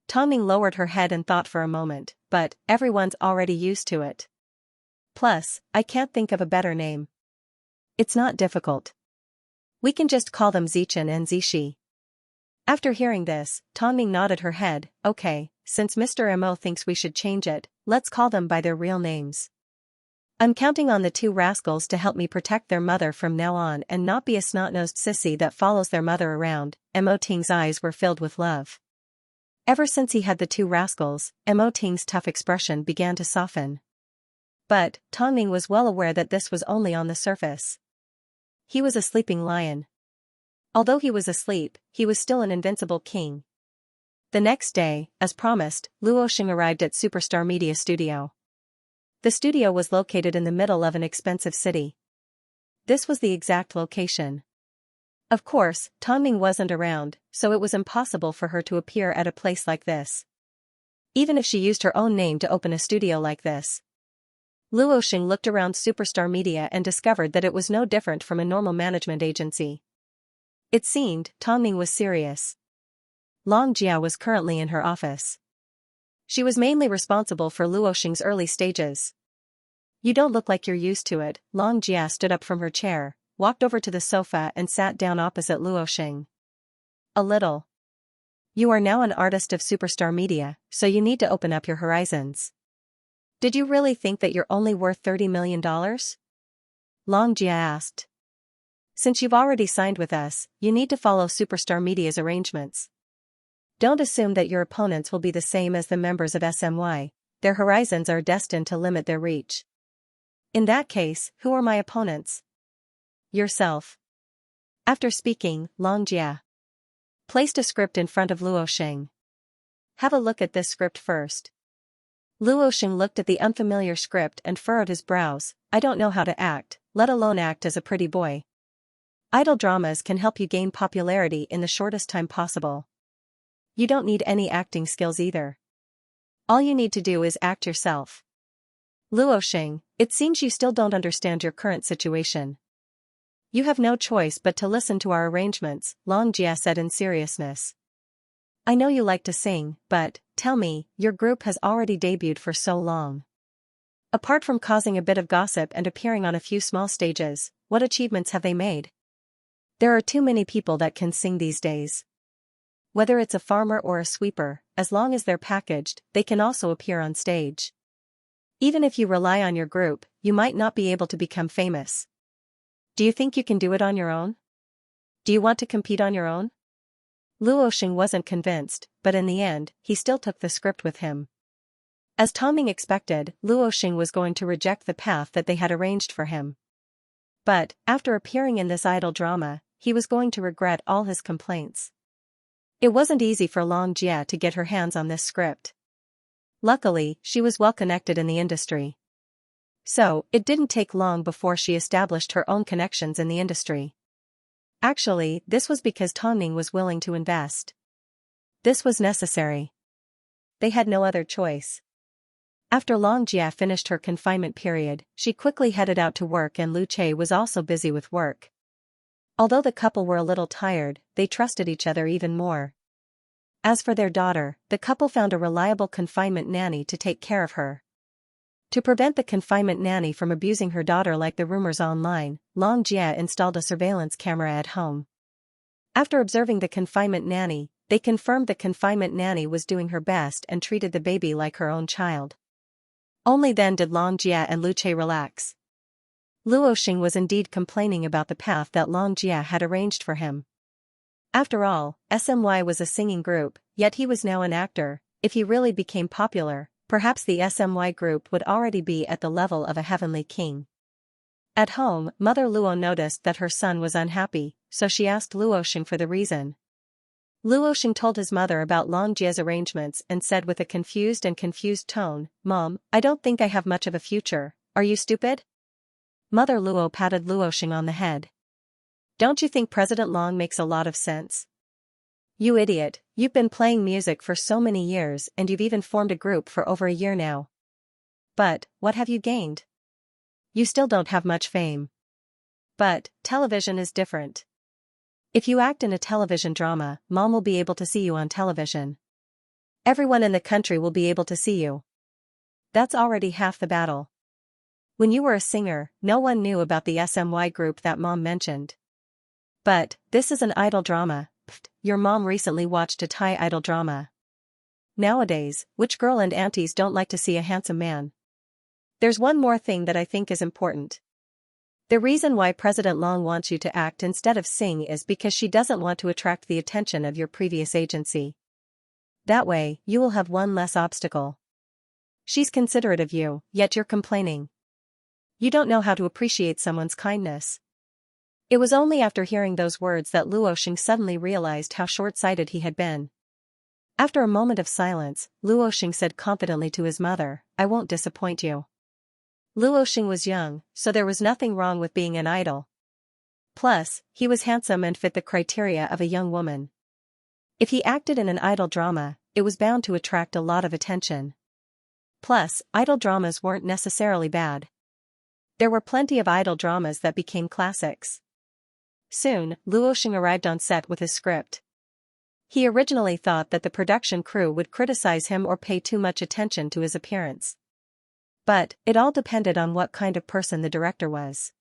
Tongming lowered her head and thought for a moment, but everyone's already used to it. Plus, I can't think of a better name. It's not difficult. We can just call them Zichen and Zishi. After hearing this, Tongming nodded her head. Okay, since Mr. Mo thinks we should change it, let's call them by their real names. I'm counting on the two rascals to help me protect their mother from now on and not be a snot-nosed sissy that follows their mother around. Mo Ting's eyes were filled with love. Ever since he had the two rascals, Mo Ting's tough expression began to soften. But, Tongming was well aware that this was only on the surface. He was a sleeping lion. Although he was asleep, he was still an invincible king. The next day, as promised, Luosheng arrived at Superstar Media Studio. The studio was located in the middle of an expensive city. This was the exact location. Of course, Tongming wasn't around, so it was impossible for her to appear at a place like this. Even if she used her own name to open a studio like this. Luosheng looked around Superstar Media and discovered that it was no different from a normal management agency. It seemed, Tongming was serious. Long Jia was currently in her office. She was mainly responsible for Luosheng's early stages. You don't look like you're used to it. Long Jia stood up from her chair, walked over to the sofa and sat down opposite Luosheng. A little. You are now an artist of Superstar Media, so you need to open up your horizons. Did you really think that you're only worth $30 million? Long Jia asked. Since you've already signed with us, you need to follow Superstar Media's arrangements. Don't assume that your opponents will be the same as the members of SMY, their horizons are destined to limit their reach. In that case, who are my opponents? Yourself. After speaking, Long Jia placed a script in front of Luosheng. Have a look at this script first. Luosheng looked at the unfamiliar script and furrowed his brows. I don't know how to act, let alone act as a pretty boy. Idol dramas can help you gain popularity in the shortest time possible. You don't need any acting skills either. All you need to do is act yourself. Luosheng, it seems you still don't understand your current situation. You have no choice but to listen to our arrangements, Long Jia said in seriousness. I know you like to sing, but, tell me, your group has already debuted for so long. Apart from causing a bit of gossip and appearing on a few small stages, what achievements have they made? There are too many people that can sing these days. Whether it's a farmer or a sweeper, as long as they're packaged, they can also appear on stage. Even if you rely on your group, you might not be able to become famous. Do you think you can do it on your own? Do you want to compete on your own? Luosheng wasn't convinced, but in the end, he still took the script with him. As Tongming expected, Luosheng was going to reject the path that they had arranged for him. But, after appearing in this idol drama, he was going to regret all his complaints. It wasn't easy for Long Jia to get her hands on this script. Luckily, she was well connected in the industry. So, it didn't take long before she established her own connections in the industry. Actually, this was because Tongming was willing to invest. This was necessary. They had no other choice. After Long Jia finished her confinement period, she quickly headed out to work and Lu Che was also busy with work. Although the couple were a little tired, they trusted each other even more. As for their daughter, the couple found a reliable confinement nanny to take care of her. To prevent the confinement nanny from abusing her daughter like the rumors online, Xianxia installed a surveillance camera at home. After observing the confinement nanny, they confirmed the confinement nanny was doing her best and treated the baby like her own child. Only then did Xianxia and Luce relax. Luoxing was indeed complaining about the path that Xianxia had arranged for him. After all, SMY was a singing group, yet he was now an actor. If he really became popular, perhaps the SMY group would already be at the level of a heavenly king. At home, Mother Luo noticed that her son was unhappy, so she asked Luoxing for the reason. Luoxing told his mother about Xianxia's arrangements and said with a confused tone, "Mom, I don't think I have much of a future, are you stupid?" Mother Luo patted Luoxing on the head. "Don't you think President Long makes a lot of sense? You idiot, you've been playing music for so many years and you've even formed a group for over a year now. But, what have you gained? You still don't have much fame. But, television is different. If you act in a television drama, Mom will be able to see you on television. Everyone in the country will be able to see you. That's already half the battle. When you were a singer, no one knew about the SMY group that Mom mentioned. But, this is an idol drama. Pfft, your mom recently watched a Thai idol drama. Nowadays, which girl and aunties don't like to see a handsome man? There's one more thing that I think is important. The reason why President Long wants you to act instead of sing is because she doesn't want to attract the attention of your previous agency. That way, you will have one less obstacle. She's considerate of you, yet you're complaining. You don't know how to appreciate someone's kindness." It was only after hearing those words that Luoxing suddenly realized how short-sighted he had been. After a moment of silence, Luoxing said confidently to his mother, "I won't disappoint you." Luoxing was young, so there was nothing wrong with being an idol. Plus, he was handsome and fit the criteria of a young woman. If he acted in an idol drama, it was bound to attract a lot of attention. Plus, idol dramas weren't necessarily bad. There were plenty of idol dramas that became classics. Soon, Luoxing arrived on set with his script. He originally thought that the production crew would criticize him or pay too much attention to his appearance. But, it all depended on what kind of person the director was.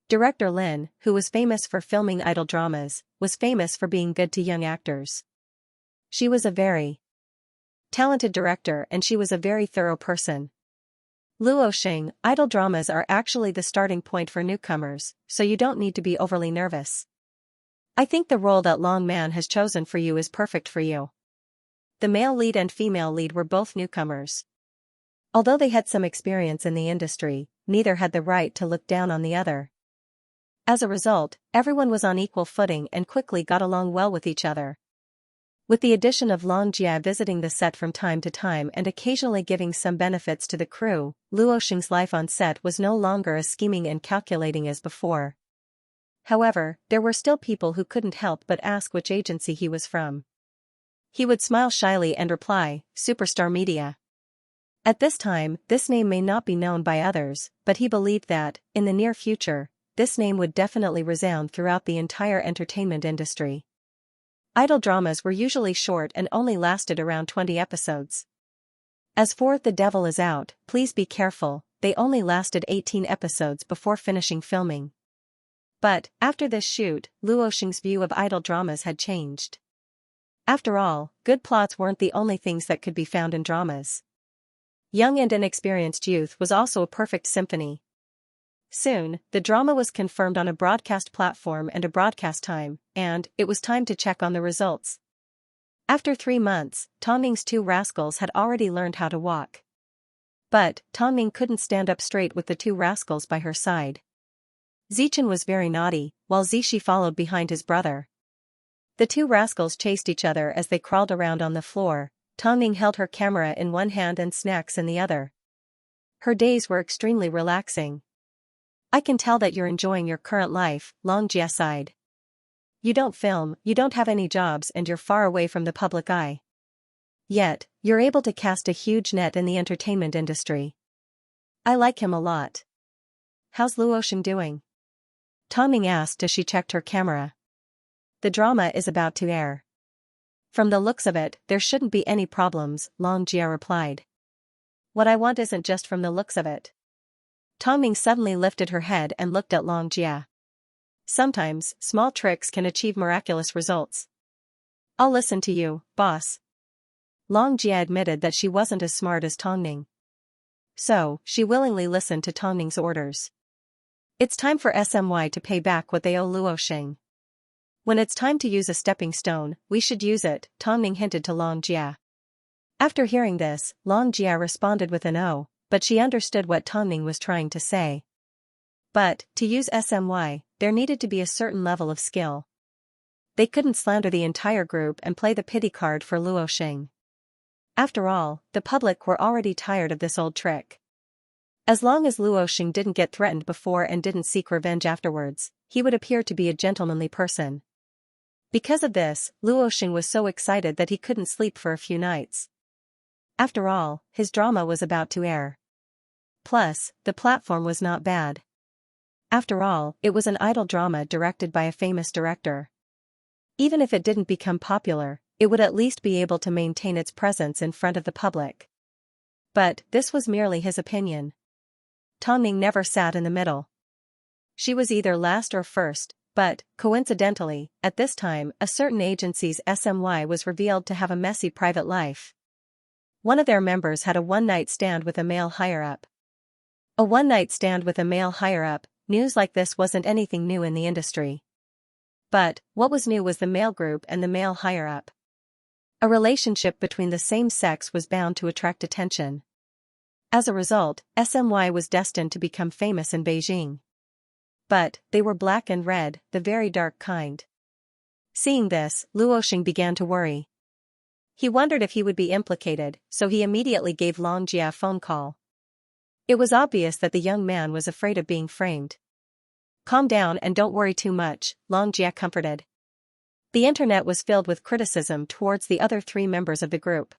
Director Lin, who was famous for filming idol dramas, was famous for being good to young actors. She was a very talented director and she was a very thorough person. Luoxing, idol dramas are actually the starting point for newcomers, so you don't need to be overly nervous. I think the role that Long Man has chosen for you is perfect for you. The male lead and female lead were both newcomers. Although they had some experience in the industry, neither had the right to look down on the other. As a result, everyone was on equal footing and quickly got along well with each other. With the addition of Xianxia visiting the set from time to time and occasionally giving some benefits to the crew, Luoxing's life on set was no longer as scheming and calculating as before. However, there were still people who couldn't help but ask which agency he was from. He would smile shyly and reply, "Superstar Media." At this time, this name may not be known by others, but he believed that, in the near future, this name would definitely resound throughout the entire entertainment industry. Idol dramas were usually short and only lasted around 20 episodes. As for The Devil Is Out, Please Be Careful, they only lasted 18 episodes before finishing filming. But, after this shoot, Luoxing's view of idol dramas had changed. After all, good plots weren't the only things that could be found in dramas. Young and inexperienced youth was also a perfect symphony. Soon, the drama was confirmed on a broadcast platform and a broadcast time, and it was time to check on the results. After 3 months, Tongming's 2 rascals had already learned how to walk. But, Tongming couldn't stand up straight with the 2 rascals by her side. Zichen was very naughty, while Zixi followed behind his brother. The 2 rascals chased each other as they crawled around on the floor. Tongming held her camera in one hand and snacks in the other. Her days were extremely relaxing. "I can tell that you're enjoying your current life," Xianxia sighed. "You don't film, you don't have any jobs and you're far away from the public eye. Yet, you're able to cast a huge net in the entertainment industry. I like him a lot. How's Luoxing doing?" Tongming asked as she checked her camera. The drama is about to air. From the looks of it, there shouldn't be any problems, Xianxia replied. What I want isn't just from the looks of it. Tongming suddenly lifted her head and looked at Xianxia. Sometimes, small tricks can achieve miraculous results. I'll listen to you, boss. Xianxia admitted that she wasn't as smart as Tongming. So, she willingly listened to Tongming's orders. It's time for SMY to pay back what they owe Luoxing. When it's time to use a stepping stone, we should use it, Tongming hinted to Xianxia. After hearing this, Xianxia responded with an "oh," but she understood what Tongming was trying to say. But, to use SMY, there needed to be a certain level of skill. They couldn't slander the entire group and play the pity card for Luoxing. After all, the public were already tired of this old trick. As long as Luoxing didn't get threatened before and didn't seek revenge afterwards, he would appear to be a gentlemanly person. Because of this, Luoxing was so excited that he couldn't sleep for a few nights. After all, his drama was about to air. Plus, the platform was not bad. After all, it was an idol drama directed by a famous director. Even if it didn't become popular, it would at least be able to maintain its presence in front of the public. But, this was merely his opinion. Tongming never sat in the middle. She was either last or first, but, coincidentally, at this time, a certain agency's SMY was revealed to have a messy private life. One of their members had a one-night stand with a male higher-up. A one-night stand with a male higher-up, news like this wasn't anything new in the industry. But, what was new was the male group and the male higher-up. A relationship between the same sex was bound to attract attention. As a result, SMY was destined to become famous in Beijing. But, they were black and red, the very dark kind. Seeing this, Luoxing began to worry. He wondered if he would be implicated, so he immediately gave Xianxia a phone call. It was obvious that the young man was afraid of being framed. Calm down and don't worry too much, Xianxia comforted. The internet was filled with criticism towards the other 3 members of the group.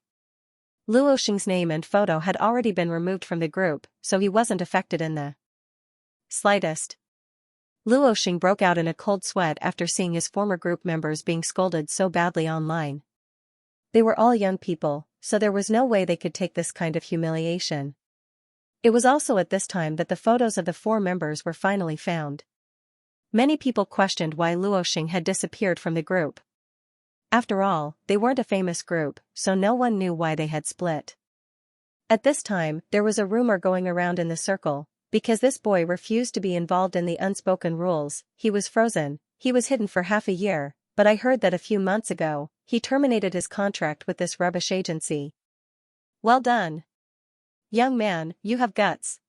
Luoxing's name and photo had already been removed from the group, so he wasn't affected in the slightest. Luoxing broke out in a cold sweat after seeing his former group members being scolded so badly online. They were all young people, so there was no way they could take this kind of humiliation. It was also at this time that the photos of the 4 members were finally found. Many people questioned why Luoxing had disappeared from the group. After all, they weren't a famous group, so no one knew why they had split. At this time, there was a rumor going around in the circle, because this boy refused to be involved in the unspoken rules, he was frozen, he was hidden for half a year, but I heard that a few months ago, he terminated his contract with this rubbish agency. Well done. Young man, you have guts.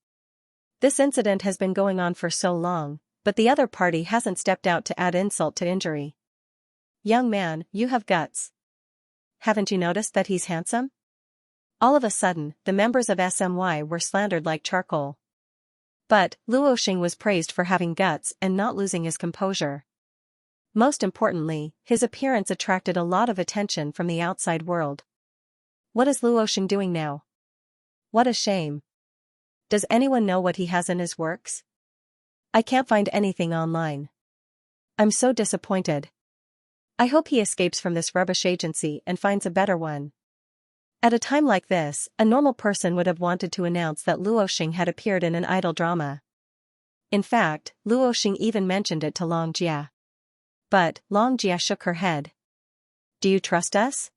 This incident has been going on for so long, but the other party hasn't stepped out to add insult to injury. Young man, you have guts. Haven't you noticed that he's handsome? All of a sudden, the members of SMY were slandered like charcoal. But, Luoxing was praised for having guts and not losing his composure. Most importantly, his appearance attracted a lot of attention from the outside world. What is Luoxing doing now? What a shame. Does anyone know what he has in his works? I can't find anything online. I'm so disappointed. I hope he escapes from this rubbish agency and finds a better one. At a time like this, a normal person would have wanted to announce that Luoxing had appeared in an idol drama. In fact, Luoxing even mentioned it to Xianxia. But, Xianxia shook her head. Do you trust us?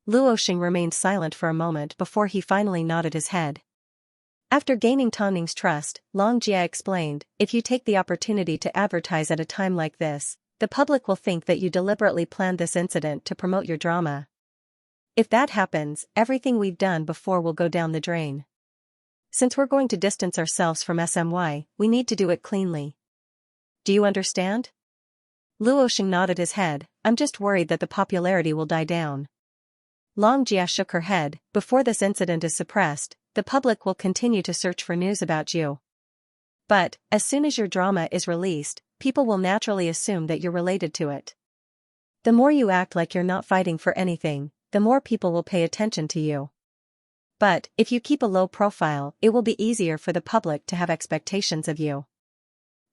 Luoxing remained silent for a moment before he finally nodded his head. After gaining Tongming's trust, Xianxia explained, if you take the opportunity to advertise at a time like this, the public will think that you deliberately planned this incident to promote your drama. If that happens, everything we've done before will go down the drain. Since we're going to distance ourselves from SMY, we need to do it cleanly. Do you understand? Luoxing nodded his head, I'm just worried that the popularity will die down. Xianxia shook her head, before this incident is suppressed, the public will continue to search for news about you. But, as soon as your drama is released, people will naturally assume that you're related to it. The more you act like you're not fighting for anything, the more people will pay attention to you. But, if you keep a low profile, it will be easier for the public to have expectations of you.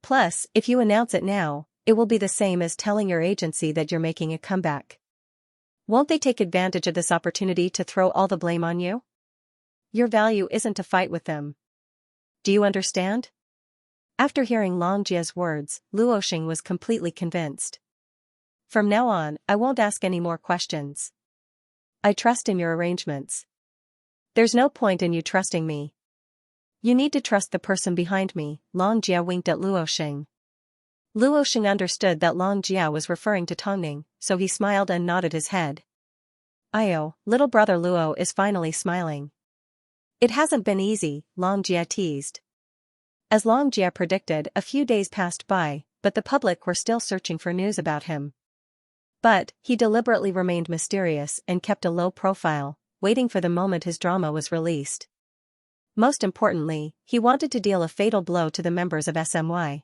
Plus, if you announce it now, it will be the same as telling your agency that you're making a comeback. Won't they take advantage of this opportunity to throw all the blame on you? Your value isn't to fight with them. Do you understand? After hearing Long Jia's words, Luoxing was completely convinced. From now on, I won't ask any more questions. I trust in your arrangements. There's no point in you trusting me. You need to trust the person behind me. Long Jia winked at Luoxing. Luoxing understood that Long Jia was referring to Tongning, so he smiled and nodded his head. Io, little brother Luo is finally smiling. It hasn't been easy, Long Jia teased. As Long Jia predicted, a few days passed by, but the public were still searching for news about him. But, he deliberately remained mysterious and kept a low profile, waiting for the moment his drama was released. Most importantly, he wanted to deal a fatal blow to the members of SMY.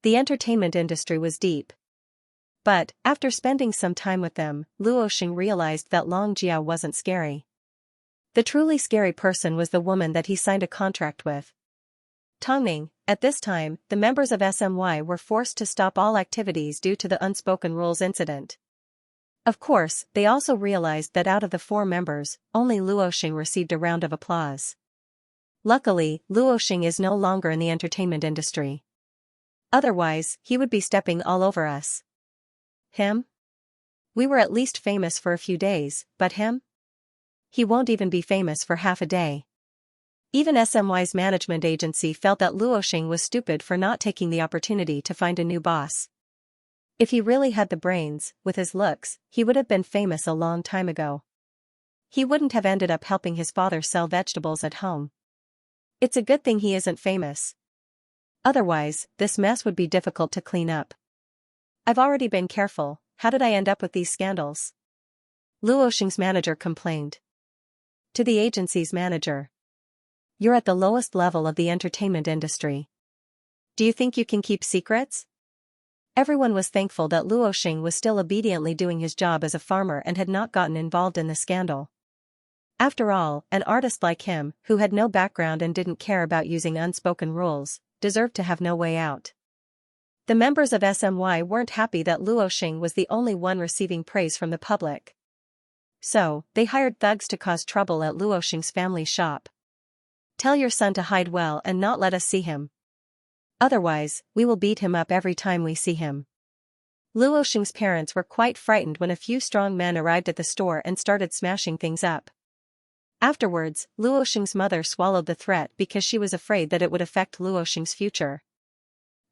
The entertainment industry was deep. But, after spending some time with them, Luoxing realized that Long Jia wasn't scary. The truly scary person was the woman that he signed a contract with. Tongning. At this time, the members of SMY were forced to stop all activities due to the unspoken rules incident. Of course, they also realized that out of the 4 members, only Luoxing received a round of applause. Luckily, Luoxing is no longer in the entertainment industry. Otherwise, he would be stepping all over us. Him? We were at least famous for a few days, but him? He won't even be famous for half a day. Even SMY's management agency felt that Luoxing was stupid for not taking the opportunity to find a new boss. If he really had the brains, with his looks, he would have been famous a long time ago. He wouldn't have ended up helping his father sell vegetables at home. It's a good thing he isn't famous. Otherwise, this mess would be difficult to clean up. I've already been careful, how did I end up with these scandals? Luoxing's manager complained. To the agency's manager. You're at the lowest level of the entertainment industry. Do you think you can keep secrets? Everyone was thankful that Luoxing was still obediently doing his job as a farmer and had not gotten involved in the scandal. After all, an artist like him, who had no background and didn't care about using unspoken rules, deserved to have no way out. The members of SMY weren't happy that Luoxing was the only one receiving praise from the public. So, they hired thugs to cause trouble at Luoxing's family shop. Tell your son to hide well and not let us see him. Otherwise, we will beat him up every time we see him. Luoxing's parents were quite frightened when a few strong men arrived at the store and started smashing things up. Afterwards, Luoxing's mother swallowed the threat because she was afraid that it would affect Luoxing's future.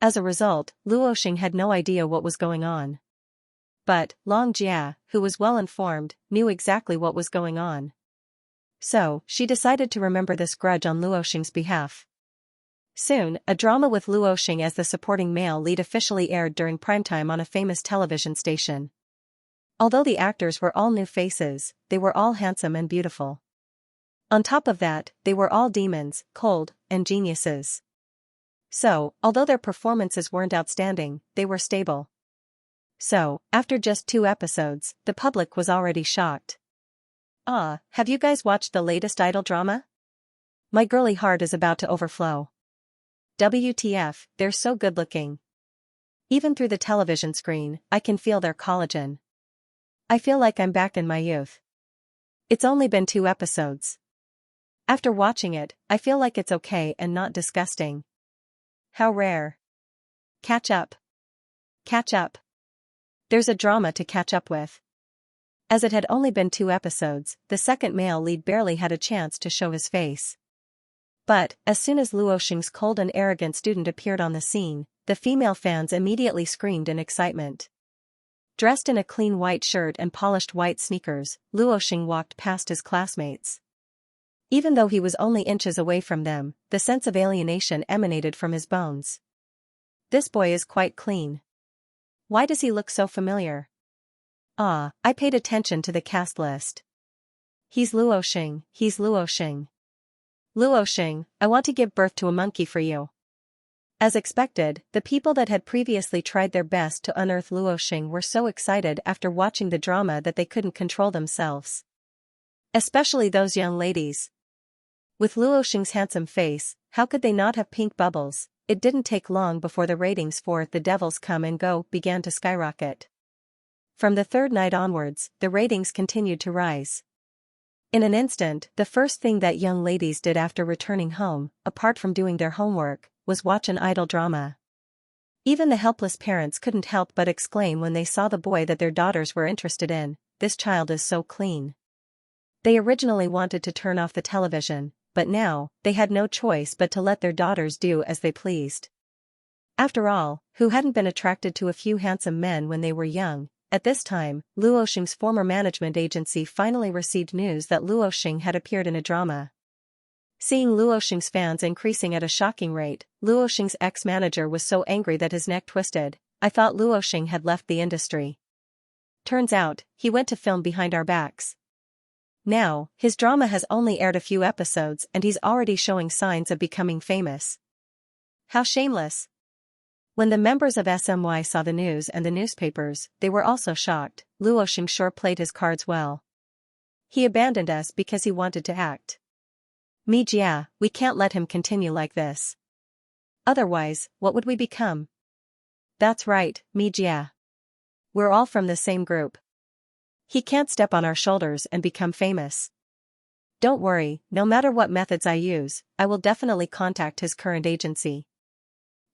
As a result, Luoxing had no idea what was going on. But, Long Jia, who was well informed, knew exactly what was going on. So, she decided to remember this grudge on Luoxing's behalf. Soon, a drama with Luoxing as the supporting male lead officially aired during primetime on a famous television station. Although the actors were all new faces, they were all handsome and beautiful. On top of that, they were all demons, cold, and geniuses. So, although their performances weren't outstanding, they were stable. So, after just 2 episodes, the public was already shocked. Have you guys watched the latest idol drama? My girly heart is about to overflow. WTF, they're so good looking. Even through the television screen, I can feel their collagen. I feel like I'm back in my youth. It's only been 2 episodes. After watching it, I feel like it's okay and not disgusting. How rare. Catch up. Catch up. There's a drama to catch up with. As it had only been 2 episodes, the second male lead barely had a chance to show his face. But, as soon as Luoxing's cold and arrogant student appeared on the scene, the female fans immediately screamed in excitement. Dressed in a clean white shirt and polished white sneakers, Luoxing walked past his classmates. Even though he was only inches away from them, the sense of alienation emanated from his bones. This boy is quite clean. Why does he look so familiar? I paid attention to the cast list. He's Luoxing, he's Luoxing. Luoxing, I want to give birth to a monkey for you. As expected, the people that had previously tried their best to unearth Luoxing were so excited after watching the drama that they couldn't control themselves. Especially those young ladies. With Luoxing's handsome face, how could they not have pink bubbles, it didn't take long before the ratings for The Devils Come and Go began to skyrocket. From the third night onwards, the ratings continued to rise. In an instant, the first thing that young ladies did after returning home, apart from doing their homework, was watch an idol drama. Even the helpless parents couldn't help but exclaim when they saw the boy that their daughters were interested in, "This child is so clean." They originally wanted to turn off the television, but now, they had no choice but to let their daughters do as they pleased. After all, who hadn't been attracted to a few handsome men when they were young? At this time, Luoxing's former management agency finally received news that Luoxing had appeared in a drama. Seeing Luoxing's fans increasing at a shocking rate, Luoxing's ex-manager was so angry that his neck twisted. "I thought Luoxing had left the industry. Turns out, he went to film behind our backs. Now, his drama has only aired a few episodes and he's already showing signs of becoming famous. How shameless." When the members of SMY saw the news and the newspapers, they were also shocked. Luoxing sure played his cards well. He abandoned us because he wanted to act. Mijia, we can't let him continue like this. Otherwise, what would we become? That's right, Mijia. We're all from the same group. He can't step on our shoulders and become famous. Don't worry, no matter what methods I use, I will definitely contact his current agency.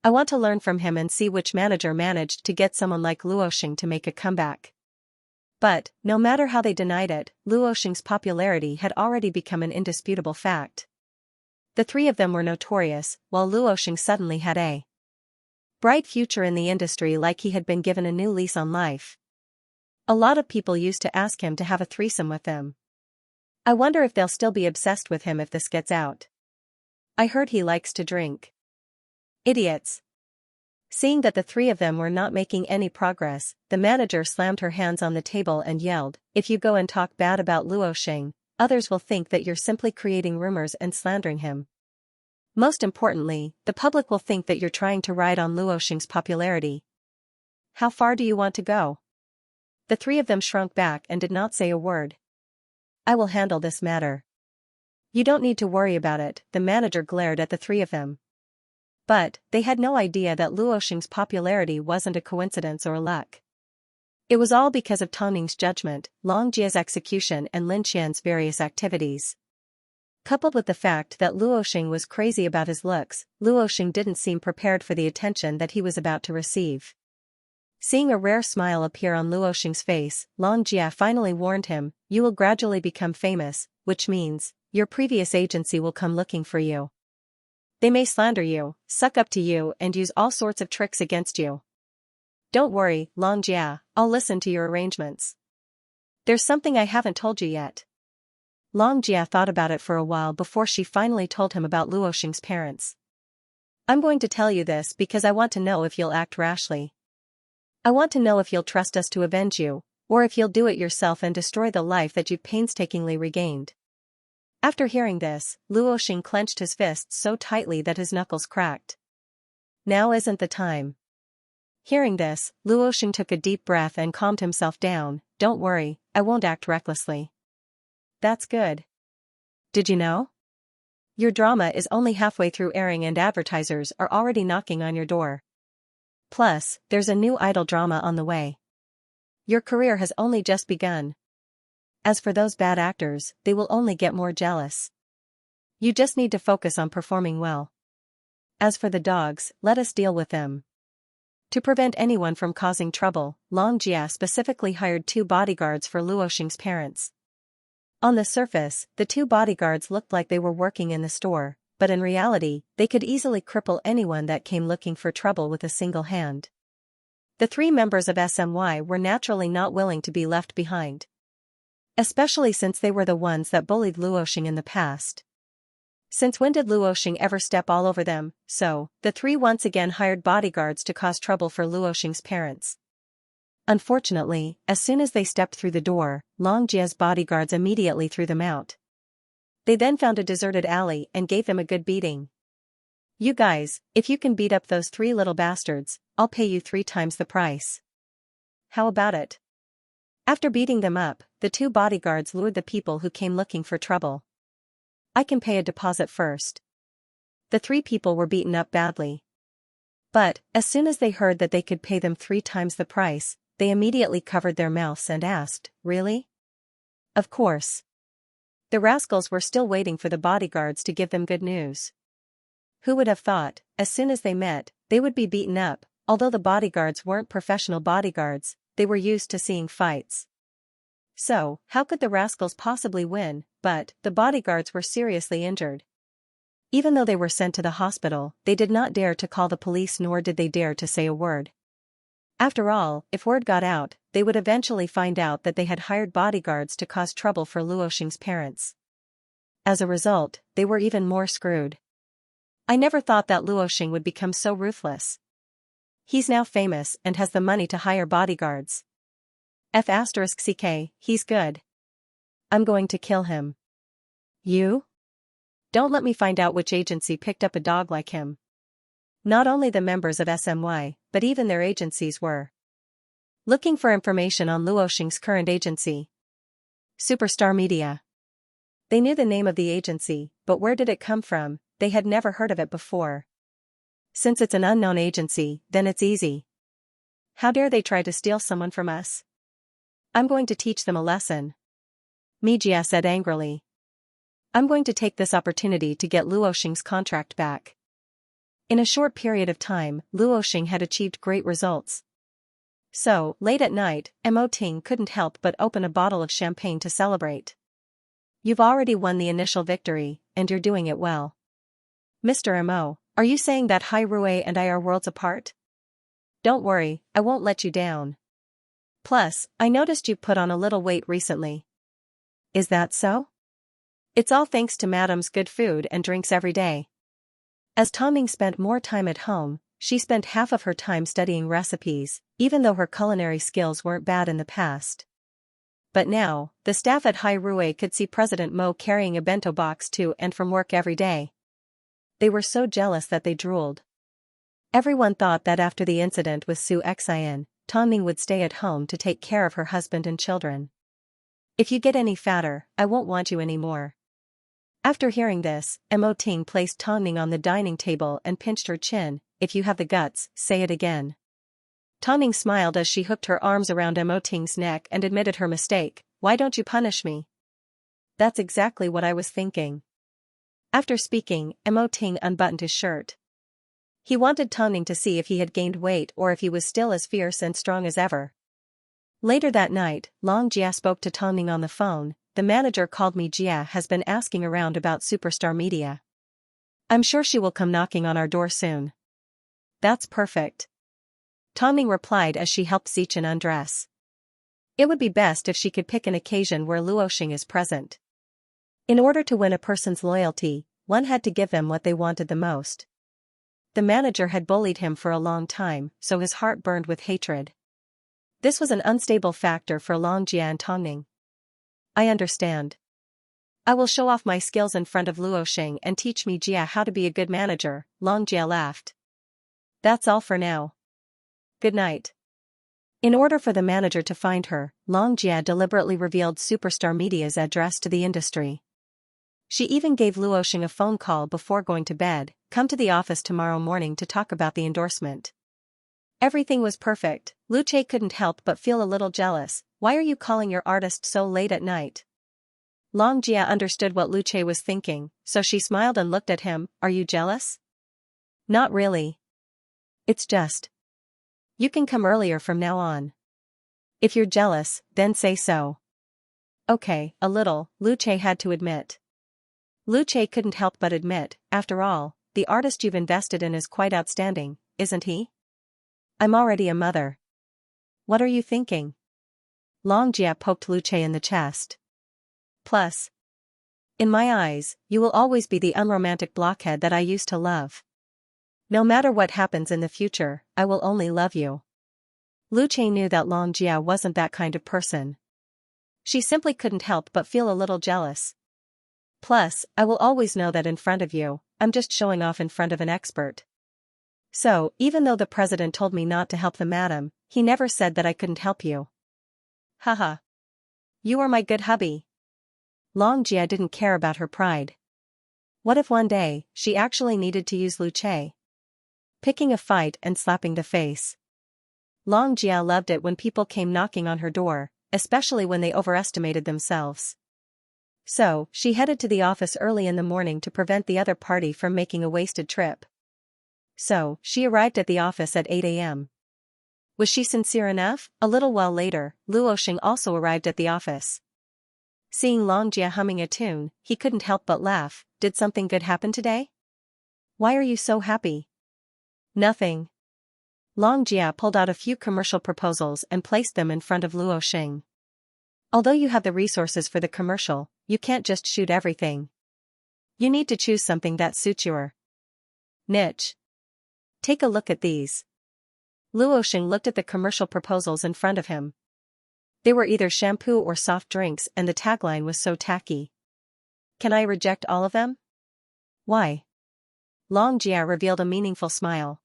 I want to learn from him and see which manager managed to get someone like Luoxing to make a comeback. But, no matter how they denied it, Luoxing's popularity had already become an indisputable fact. The three of them were notorious, while Luoxing suddenly had a bright future in the industry, like he had been given a new lease on life. A lot of people used to ask him to have a threesome with them. I wonder if they'll still be obsessed with him if this gets out. I heard he likes to drink. Idiots. Seeing that the three of them were not making any progress, the manager slammed her hands on the table and yelled, "If you go and talk bad about Luoxing, others will think that you're simply creating rumors and slandering him. Most importantly, the public will think that you're trying to ride on Luoxing's popularity. How far do you want to go?" The three of them shrunk back and did not say a word. "I will handle this matter. You don't need to worry about it," the manager glared at the three of them. But, they had no idea that Luoxing's popularity wasn't a coincidence or luck. It was all because of Tang Ning's judgment, Long Jia's execution and Lin Qian's various activities. Coupled with the fact that Luoxing was crazy about his looks, Luoxing didn't seem prepared for the attention that he was about to receive. Seeing a rare smile appear on Luoxing's face, Long Jia finally warned him, "You will gradually become famous, which means, your previous agency will come looking for you. They may slander you, suck up to you and use all sorts of tricks against you. Don't worry, Long Jia, I'll listen to your arrangements. There's something I haven't told you yet." Long Jia thought about it for a while before she finally told him about Luoxing's parents. "I'm going to tell you this because I want to know if you'll act rashly. I want to know if you'll trust us to avenge you, or if you'll do it yourself and destroy the life that you've painstakingly regained." After hearing this, Luoxing clenched his fists so tightly that his knuckles cracked. Now isn't the time. Hearing this, Luoxing took a deep breath and calmed himself down. "Don't worry, I won't act recklessly." "That's good. Did you know? Your drama is only halfway through airing and advertisers are already knocking on your door. Plus, there's a new idol drama on the way. Your career has only just begun. As for those bad actors, they will only get more jealous. You just need to focus on performing well. As for the dogs, let us deal with them." To prevent anyone from causing trouble, Long Jia specifically hired 2 bodyguards for Luoxing's parents. On the surface, the 2 bodyguards looked like they were working in the store, but in reality, they could easily cripple anyone that came looking for trouble with a single hand. The 3 members of SMY were naturally not willing to be left behind. Especially since they were the ones that bullied Luoxing in the past. Since when did Luoxing ever step all over them? So, the 3 once again hired bodyguards to cause trouble for Luoxing's parents. Unfortunately, as soon as they stepped through the door, Long Jia's bodyguards immediately threw them out. They then found a deserted alley and gave them a good beating. "You guys, if you can beat up those 3 little bastards, I'll pay you 3 times the price. How about it?" After beating them up, the 2 bodyguards lured the people who came looking for trouble. "I can pay a deposit first." The 3 people were beaten up badly. But, as soon as they heard that they could pay them 3 times the price, they immediately covered their mouths and asked, "Really?" Of course. The rascals were still waiting for the bodyguards to give them good news. Who would have thought, as soon as they met, they would be beaten up? Although the bodyguards weren't professional bodyguards, they were used to seeing fights. So, how could the rascals possibly win? But, the bodyguards were seriously injured. Even though they were sent to the hospital, they did not dare to call the police, nor did they dare to say a word. After all, if word got out, they would eventually find out that they had hired bodyguards to cause trouble for Luoxing's parents. As a result, they were even more screwed. I never thought that Luoxing would become so ruthless. He's now famous and has the money to hire bodyguards. F***ck, he's good. I'm going to kill him. You? Don't let me find out which agency picked up a dog like him. Not only the members of SMY, but even their agencies were looking for information on Luoxing's current agency. Superstar Media. They knew the name of the agency, but where did it come from? They had never heard of it before. Since it's an unknown agency, then it's easy. How dare they try to steal someone from us? I'm going to teach them a lesson. Mijia said angrily. I'm going to take this opportunity to get Luoxing's contract back. In a short period of time, Luoxing had achieved great results. So, late at night, Mo Ting couldn't help but open a bottle of champagne to celebrate. You've already won the initial victory, and you're doing it well. Mr. Mo, are you saying that Hai Rui and I are worlds apart? Don't worry, I won't let you down. Plus, I noticed you've put on a little weight recently. Is that so? It's all thanks to Madam's good food and drinks every day. As Tongming spent more time at home, she spent half of her time studying recipes, even though her culinary skills weren't bad in the past. But now, the staff at Hai Rui could see President Mo carrying a bento box to and from work every day. They were so jealous that they drooled. Everyone thought that after the incident with Xianxia, Tongming would stay at home to take care of her husband and children. If you get any fatter, I won't want you anymore. After hearing this, Mo Ting placed Tongming on the dining table and pinched her chin. If you have the guts, say it again. Tongming smiled as she hooked her arms around Mo Ting's neck and admitted her mistake. Why don't you punish me? That's exactly what I was thinking. After speaking, Mo Ting unbuttoned his shirt. He wanted Tongming to see if he had gained weight or if he was still as fierce and strong as ever. Later that night, Long Jia spoke to Tongming on the phone. The manager called me. Jia has been asking around about Superstar Media. I'm sure she will come knocking on our door soon. That's perfect. Tongming replied as she helped Xichen undress. It would be best if she could pick an occasion where Luoxing is present. In order to win a person's loyalty, one had to give them what they wanted the most. The manager had bullied him for a long time, so his heart burned with hatred. This was an unstable factor for Long Jia and Tongming. I understand. I will show off my skills in front of Luoxing and teach me Jia how to be a good manager, Long Jia laughed. That's all for now. Good night. In order for the manager to find her, Long Jia deliberately revealed Superstar Media's address to the industry. She even gave Luoxing a phone call before going to bed. Come to the office tomorrow morning to talk about the endorsement. Everything was perfect. Lu Che couldn't help but feel a little jealous. Why are you calling your artist so late at night? Long Jia understood what Lu Che was thinking, so she smiled and looked at him. Are you jealous? Not really. It's just. You can come earlier from now on. If you're jealous, then say so. Okay, a little, Lu Che had to admit. Lu Che couldn't help but admit, after all, the artist you've invested in is quite outstanding, isn't he? I'm already a mother. What are you thinking? Long Jia poked Lu Che in the chest. Plus. In my eyes, you will always be the unromantic blockhead that I used to love. No matter what happens in the future, I will only love you. Lu Che knew that Long Jia wasn't that kind of person. She simply couldn't help but feel a little jealous. Plus, I will always know that in front of you, I'm just showing off in front of an expert. So, even though the president told me not to help the madam, he never said that I couldn't help you. Haha. You are my good hubby. Long Jia didn't care about her pride. What if one day, she actually needed to use Lu Che? picking a fight and slapping the face. Long Jia loved it when people came knocking on her door, especially when they overestimated themselves. So, she headed to the office early in the morning to prevent the other party from making a wasted trip. So, she arrived at the office at 8 a.m. Was she sincere enough? A little while later, Luo Xing also arrived at the office. Seeing Long Jia humming a tune, he couldn't help but laugh. Did something good happen today? Why are you so happy? Nothing. Long Jia pulled out a few commercial proposals and placed them in front of Luo Xing. Although you have the resources for the commercial, you can't just shoot everything. You need to choose something that suits your niche. Take a look at these. Luo Xing looked at the commercial proposals in front of him. They were either shampoo or soft drinks, and the tagline was so tacky. Can I reject all of them? Why? Long Jia revealed a meaningful smile.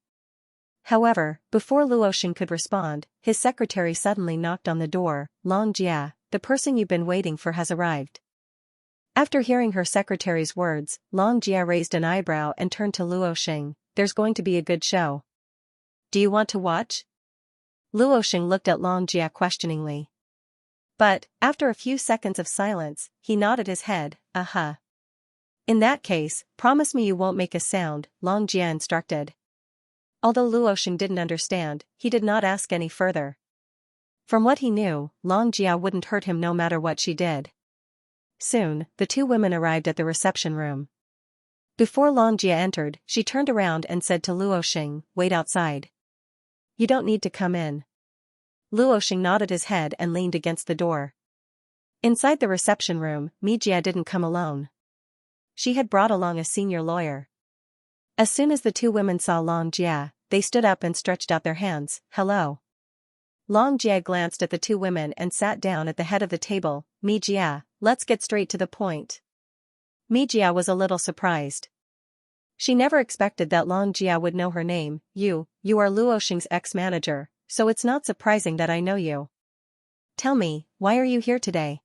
However, before Luo Xing could respond, his secretary suddenly knocked on the door. Long Jia, the person you've been waiting for has arrived. After hearing her secretary's words, Long Jia raised an eyebrow and turned to Luo Xing. There's going to be a good show. Do you want to watch? Luo Xing looked at Long Jia questioningly. But, after a few seconds of silence, he nodded his head. In that case, promise me you won't make a sound, Long Jia instructed. Although Luo Xing didn't understand, he did not ask any further. From what he knew, Long Jia wouldn't hurt him no matter what she did. Soon, the two women arrived at the reception room. Before Long Jia entered, she turned around and said to Luo Xing, "Wait outside. You don't need to come in." Luo Xing nodded his head and leaned against the door. Inside the reception room, Mi Jia didn't come alone. She had brought along a senior lawyer. As soon as the two women saw Long Jia, they stood up and stretched out their hands. "Hello." Long Jia glanced at the two women and sat down at the head of the table. "Mi Jia, let's get straight to the point." Mi Jia was a little surprised. She never expected that Long Jia would know her name. You are Luo Xing's ex-manager, so it's not surprising that I know you. Tell me, why are you here today?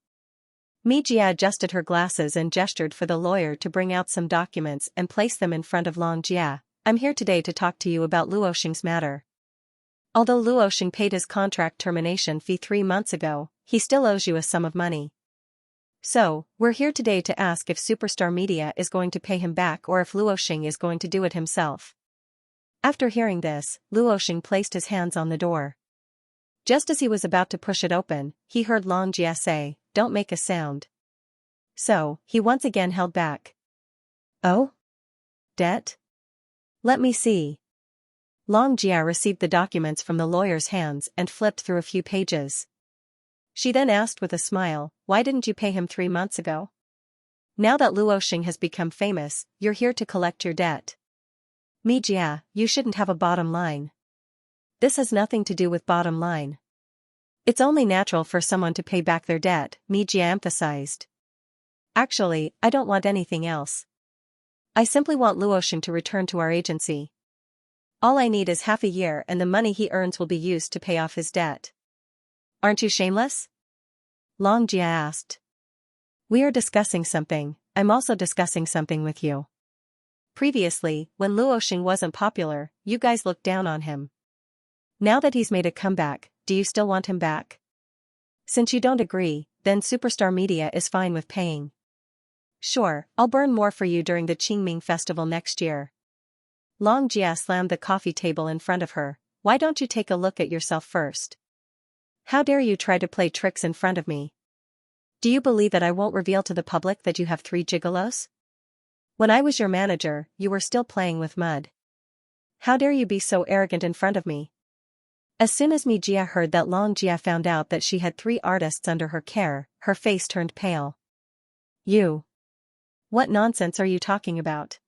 Mi Jia adjusted her glasses and gestured for the lawyer to bring out some documents and place them in front of Long Jia. I'm here today to talk to you about Luo Xing's matter. Although Luo Xing paid his contract termination fee 3 months ago, he still owes you a sum of money. So, we're here today to ask if Superstar Media is going to pay him back or if Luo Xing is going to do it himself. After hearing this, Luo Xing placed his hands on the door. Just as he was about to push it open, he heard Long Jia say, "Don't make a sound." So, he once again held back. "Oh? Debt? Let me see." Long Jia received the documents from the lawyer's hands and flipped through a few pages. She then asked with a smile, "Why didn't you pay him 3 months ago? Now that Luo Xing has become famous, you're here to collect your debt. Mi Jia, you shouldn't have a bottom line. This has nothing to do with bottom line. It's only natural for someone to pay back their debt," Mi Jia emphasized. "Actually, I don't want anything else. I simply want Luo Xing to return to our agency. All I need is half a year and the money he earns will be used to pay off his debt." "Aren't you shameless?" Long Jia asked. "We are discussing something. I'm also discussing something with you. Previously, when Luo Xing wasn't popular, you guys looked down on him. Now that he's made a comeback, do you still want him back? Since you don't agree, then Superstar Media is fine with paying. Sure, I'll burn more for you during the Qingming festival next year." Long Jia slammed the coffee table in front of her. "Why don't you take a look at yourself first? How dare you try to play tricks in front of me? Do you believe that I won't reveal to the public that you have 3 gigolos? When I was your manager, you were still playing with mud. How dare you be so arrogant in front of me?" As soon as Mi Jia heard that Long Jia found out that she had 3 artists under her care, her face turned pale. "You? What nonsense are you talking about?"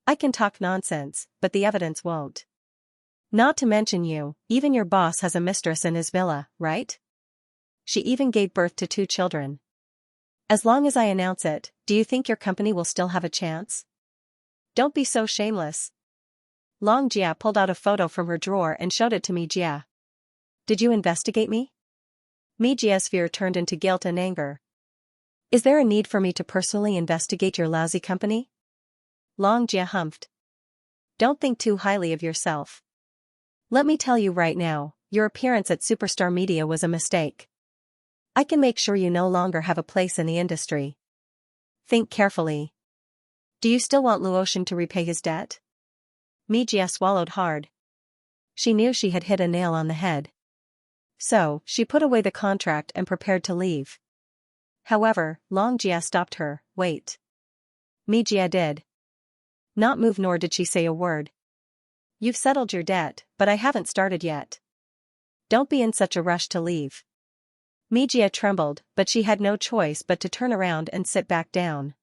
"I can talk nonsense, but the evidence won't. Not to mention you, even your boss has a mistress in his villa, right? She even gave birth to 2 children. As long as I announce it, do you think your company will still have a chance? Don't be so shameless." Long Jia pulled out a photo from her drawer and showed it to Mi Jia. "Did you investigate me?" Mi Jia's fear turned into guilt and anger. "Is there a need for me to personally investigate your lousy company?" Long Jia humphed. don't think too highly of yourself. Let me tell you right now, your appearance at Superstar Media was a mistake. I can make sure you no longer have a place in the industry. Think carefully. Do you still want Luosheng to repay his debt? Mijia swallowed hard. She knew she had hit a nail on the head. So, she put away the contract and prepared to leave. However, Longjia stopped her. Wait. Mijia did not move, nor did she say a word. You've settled your debt, but I haven't started yet. Don't be in such a rush to leave. Mijia trembled, but she had no choice but to turn around and sit back down.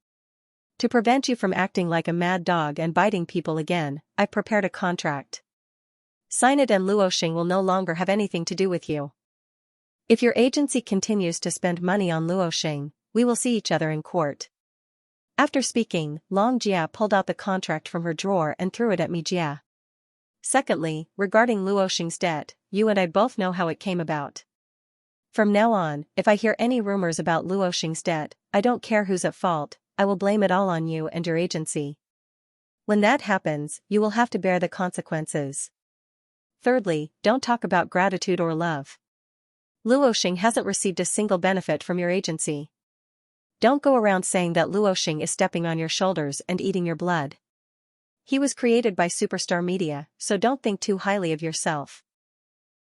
To prevent you from acting like a mad dog and biting people again, I've prepared a contract. Sign it and Luosheng will no longer have anything to do with you. If your agency continues to spend money on Luosheng, we will see each other in court. After speaking, Longjia pulled out the contract from her drawer and threw it at Mijia. Secondly, regarding Luosheng's debt, you and I both know how it came about. From now on, if I hear any rumors about Luosheng's debt, I don't care who's at fault, I will blame it all on you and your agency. When that happens, you will have to bear the consequences. Thirdly, don't talk about gratitude or love. Luosheng hasn't received a single benefit from your agency. Don't go around saying that Luosheng is stepping on your shoulders and eating your blood. He was created by Superstar Media, so don't think too highly of yourself.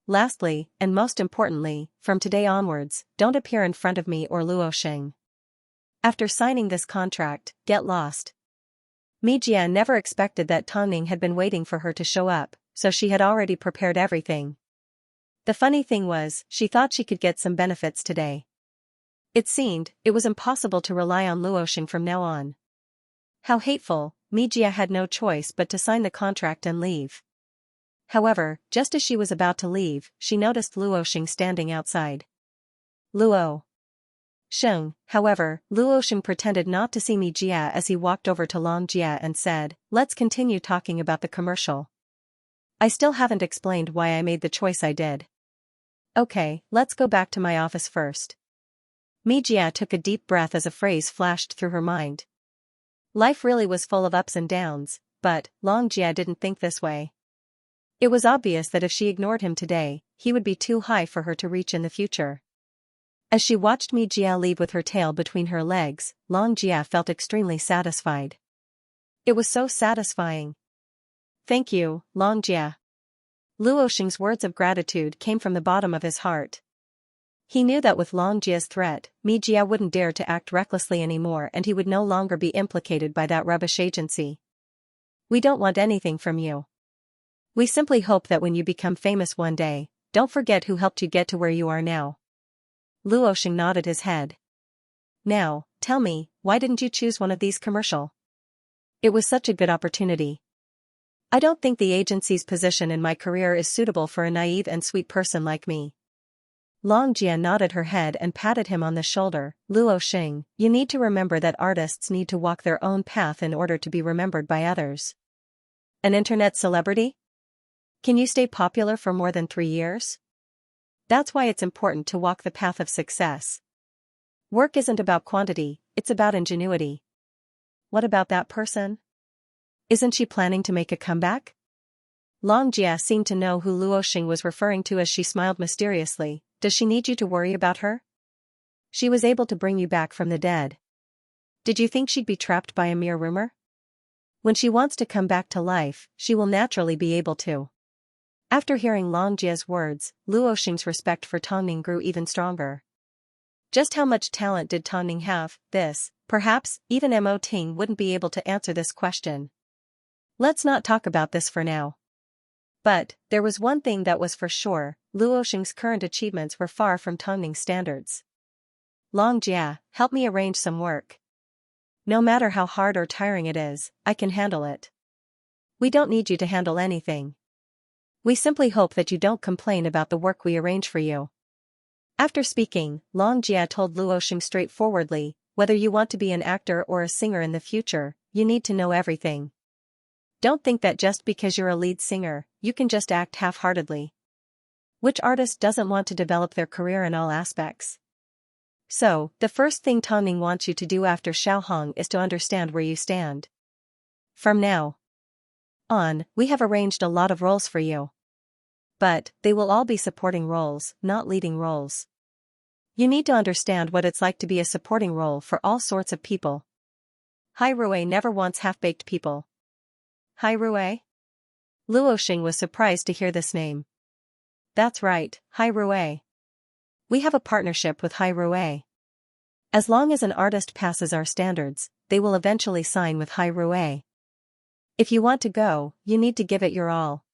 Lastly, and most importantly, from today onwards, don't appear in front of me or Luosheng. After signing this contract, get lost. Mijia never expected that Tongning had been waiting for her to show up, so she had already prepared everything. The funny thing was, she thought she could get some benefits today. It seemed, it was impossible to rely on Luosheng from now on. How hateful, Mijia had no choice but to sign the contract and leave. However, just as she was about to leave, she noticed Luosheng standing outside. Luosheng, however, Luosheng pretended not to see Mijia as he walked over to Longjia and said, "Let's continue talking about the commercial. I still haven't explained why I made the choice I did." "Okay, let's go back to my office first." Mijia took a deep breath as a phrase flashed through her mind. Life really was full of ups and downs, but Longjia didn't think this way. It was obvious that if she ignored him today, he would be too high for her to reach in the future. As she watched Mijia leave with her tail between her legs, Longjia felt extremely satisfied. It was so satisfying. "Thank you, Longjia." Luosheng's words of gratitude came from the bottom of his heart. He knew that with Longjia's threat, Mijia wouldn't dare to act recklessly anymore and he would no longer be implicated by that rubbish agency. "We don't want anything from you. We simply hope that when you become famous one day, don't forget who helped you get to where you are now." Luosheng nodded his head. "Now, tell me, why didn't you choose one of these commercial? It was such a good opportunity." "I don't think the agency's position in my career is suitable for a naive and sweet person like me." Longjia nodded her head and patted him on the shoulder. "Luosheng, you need to remember that artists need to walk their own path in order to be remembered by others. An internet celebrity? Can you stay popular for more than 3 years? That's why it's important to walk the path of success. Work isn't about quantity, it's about ingenuity." "What about that person? Isn't she planning to make a comeback?" Longjia seemed to know who Luosheng was referring to as she smiled mysteriously. "Does she need you to worry about her? She was able to bring you back from the dead. Did you think she'd be trapped by a mere rumor? When she wants to come back to life, she will naturally be able to." After hearing Longjia's words, Luosheng's respect for Tongning grew even stronger. Just how much talent did Tongning have? Perhaps, even Mo Ting wouldn't be able to answer this question. Let's not talk about this for now. But, there was one thing that was for sure, Luosheng's current achievements were far from Tongning's standards. "Longjia, help me arrange some work. No matter how hard or tiring it is, I can handle it." "We don't need you to handle anything. We simply hope that you don't complain about the work we arrange for you." After speaking, Longjia told Luosheng straightforwardly, "Whether you want to be an actor or a singer in the future, you need to know everything. Don't think that just because you're a lead singer, you can just act half-heartedly. Which artist doesn't want to develop their career in all aspects? So, the first thing Tongning wants you to do after Xiaohong is to understand where you stand. From now We have arranged a lot of roles for you. But, they will all be supporting roles, not leading roles. You need to understand what it's like to be a supporting role for all sorts of people. Hai Rui never wants half-baked people. Hai Rui? Luo Xing was surprised to hear this name. That's right, Hai Rui. We have a partnership with Hai Rui. As long as an artist passes our standards, they will eventually sign with Hai Rui. If you want to go, you need to give it your all.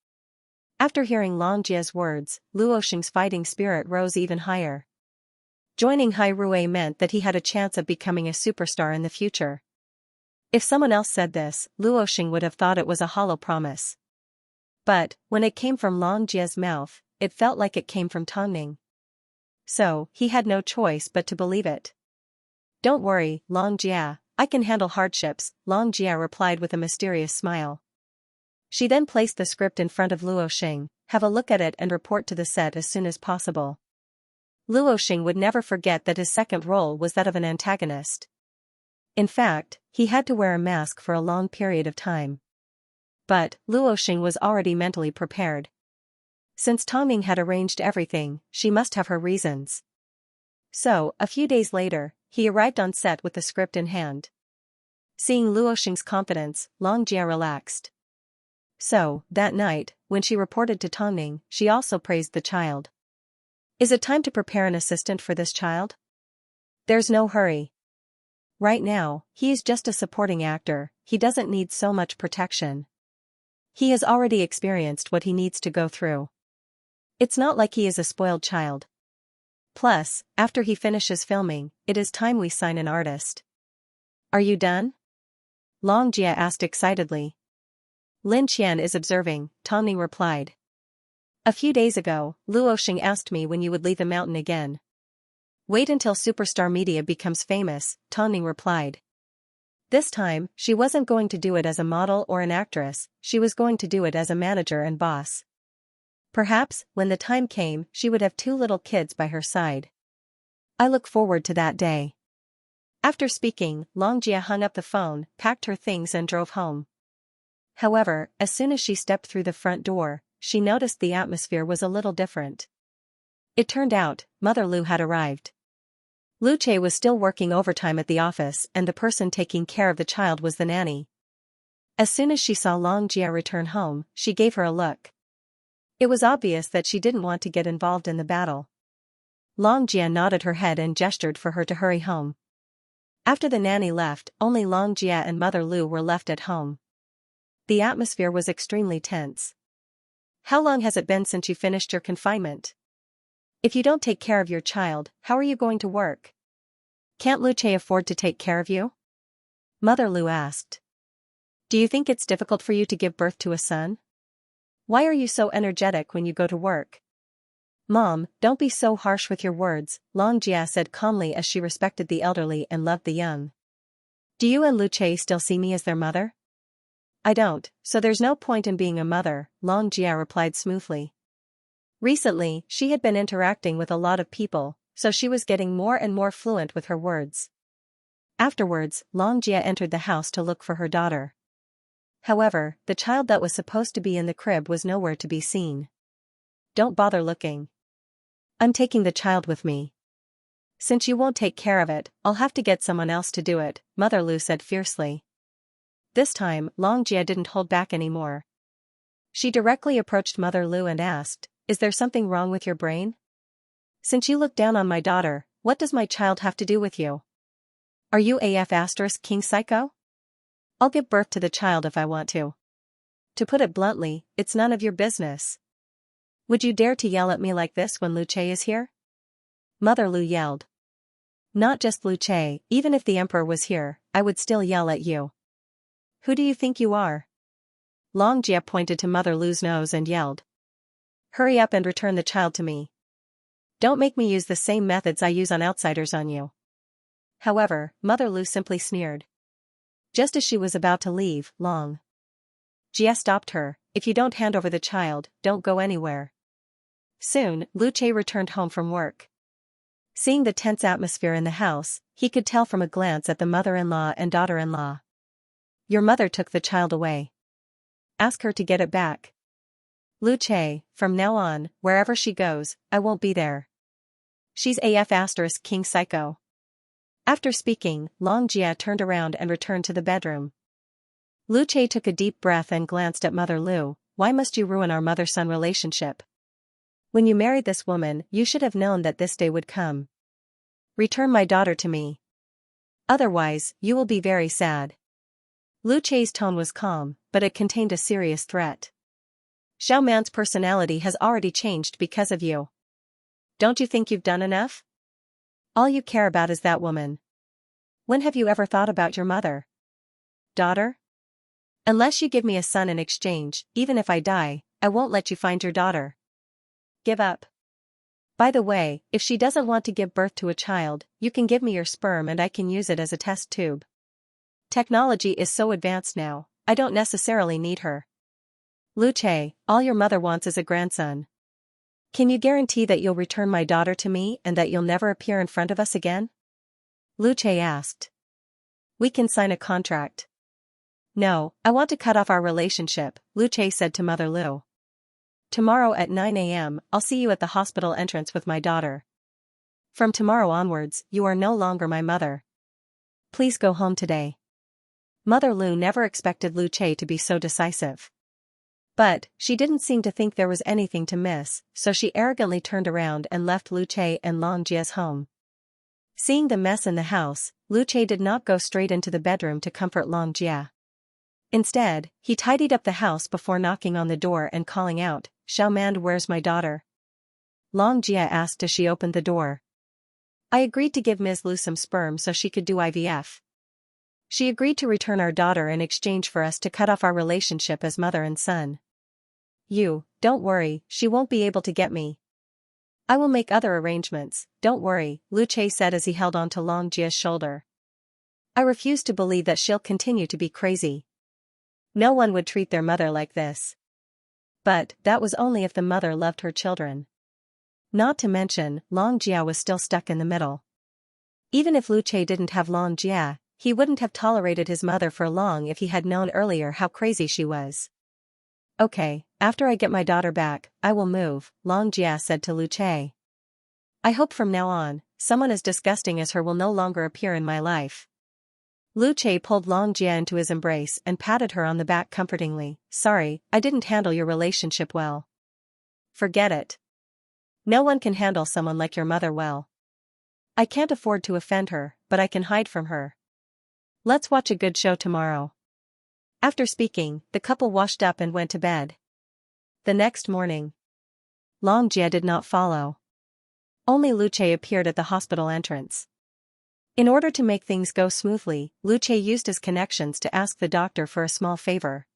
After hearing Long Jie's words, Luo Xing's fighting spirit rose even higher. Joining Hai Rui meant that he had a chance of becoming a superstar in the future. If someone else said this, Luo Xing would have thought it was a hollow promise. But, when it came from Long Jie's mouth, it felt like it came from Tongning. So, he had no choice but to believe it. Don't worry, Long Jie, I can handle hardships, Long Jie replied with a mysterious smile. She then placed the script in front of Luo Xing, have a look at it and report to the set as soon as possible. Luo Xing would never forget that his second role was that of an antagonist. In fact, he had to wear a mask for a long period of time. But, Luo Xing was already mentally prepared. Since Tongning had arranged everything, she must have her reasons. So, a few days later, he arrived on set with the script in hand. Seeing Luo Xing's confidence, Long Jie relaxed. So, that night, when she reported to Tongning, she also praised the child. Is it time to prepare an assistant for this child? There's no hurry. Right now, he is just a supporting actor, he doesn't need so much protection. He has already experienced what he needs to go through. It's not like he is a spoiled child. Plus, after he finishes filming, it is time we sign an artist. Are you done? Long Jie asked excitedly. Lin Qian is observing, Tongning replied. A few days ago, Luo Xing asked me when you would leave the mountain again. Wait until superstar media becomes famous, Tongning replied. This time, she wasn't going to do it as a model or an actress, she was going to do it as a manager and boss. Perhaps, when the time came, she would have 2 little kids by her side. I look forward to that day. After speaking, Long Jie hung up the phone, packed her things and drove home. However, as soon as she stepped through the front door, she noticed the atmosphere was a little different. It turned out, Mother Lu had arrived. Lu Che was still working overtime at the office and the person taking care of the child was the nanny. As soon as she saw Long Jie return home, she gave her a look. It was obvious that she didn't want to get involved in the battle. Long Jie nodded her head and gestured for her to hurry home. After the nanny left, only Long Jie and Mother Lu were left at home. The atmosphere was extremely tense. How long has it been since you finished your confinement? If you don't take care of your child, how are you going to work? Can't Lu Che afford to take care of you? Mother Lu asked. Do you think it's difficult for you to give birth to a son? Why are you so energetic when you go to work? Mom, don't be so harsh with your words, Long Jie said calmly as she respected the elderly and loved the young. Do you and Lu Che still see me as their mother? I don't, so there's no point in being a mother, Long Jie replied smoothly. Recently, she had been interacting with a lot of people, so she was getting more and more fluent with her words. Afterwards, Long Jie entered the house to look for her daughter. However, the child that was supposed to be in the crib was nowhere to be seen. Don't bother looking. I'm taking the child with me. Since you won't take care of it, I'll have to get someone else to do it, Mother Lu said fiercely. This time, Long Jie didn't hold back anymore. She directly approached Mother Lu and asked, Is there something wrong with your brain? Since you look down on my daughter, what does my child have to do with you? Are you AF** King Psycho? I'll give birth to the child if I want to. To put it bluntly, it's none of your business. Would you dare to yell at me like this when Lu Che is here? Mother Lu yelled. Not just Lu Che, even if the emperor was here, I would still yell at you. Who do you think you are? Long Jie pointed to Mother Lu's nose and yelled. Hurry up and return the child to me. Don't make me use the same methods I use on outsiders on you. However, Mother Lu simply sneered. Just as she was about to leave, Long Jie stopped her. If you don't hand over the child, don't go anywhere. Soon, Lu Che returned home from work. Seeing the tense atmosphere in the house, he could tell from a glance at the mother-in-law and daughter-in-law. Your mother took the child away. ask her to get it back. Lu Che, from now on, wherever she goes, I won't be there. She's AF * King Psycho. After speaking, Long Jia turned around and returned to the bedroom. Lu Che took a deep breath and glanced at Mother Lu. Why must you ruin our mother-son relationship? When you married this woman, you should have known that this day would come. Return my daughter to me. Otherwise, you will be very sad. Lu Che's tone was calm, but it contained a serious threat. Xiao Man's personality has already changed because of you. Don't you think you've done enough? All you care about is that woman. When have you ever thought about your mother? Daughter? Unless you give me a son in exchange, even if I die, I won't let you find your daughter. Give up. By the way, if she doesn't want to give birth to a child, you can give me your sperm and I can use it as a test tube. Technology is so advanced now, I don't necessarily need her. Lu Che, all your mother wants is a grandson. Can you guarantee that you'll return my daughter to me and that you'll never appear in front of us again? Lu Che asked. We can sign a contract. No, I want to cut off our relationship, Lu Che said to Mother Lu. Tomorrow at 9 a.m., I'll see you at the hospital entrance with my daughter. From tomorrow onwards, you are no longer my mother. Please go home today. Mother Lu never expected Lu Che to be so decisive. But, she didn't seem to think there was anything to miss, so she arrogantly turned around and left Lu Che and Long Jia's home. Seeing the mess in the house, Lu Che did not go straight into the bedroom to comfort Long Jia. Instead, he tidied up the house before knocking on the door and calling out, Xiao Man, where's my daughter? Long Jia asked as she opened the door. I agreed to give Ms. Lu some sperm so she could do IVF. She agreed to return our daughter in exchange for us to cut off our relationship as mother and son. Don't worry, she won't be able to get me. I will make other arrangements, don't worry, Lu Che said as he held on to Long Jia's shoulder. I refuse to believe that she'll continue to be crazy. No one would treat their mother like this. But, that was only if the mother loved her children. Not to mention, Long Jia was still stuck in the middle. Even if Lu Che didn't have Long Jia, he wouldn't have tolerated his mother for long if he had known earlier how crazy she was. Okay, after I get my daughter back, I will move, Long Jia said to Lu Che. I hope from now on, someone as disgusting as her will no longer appear in my life. Lu Che pulled Long Jia into his embrace and patted her on the back comfortingly. Sorry, I didn't handle your relationship well. Forget it. No one can handle someone like your mother well. I can't afford to offend her, but I can hide from her. Let's watch a good show tomorrow. After speaking, the couple washed up and went to bed. The next morning, Long Jia did not follow. Only Lu Che appeared at the hospital entrance. In order to make things go smoothly, Lu Che used his connections to ask the doctor for a small favor.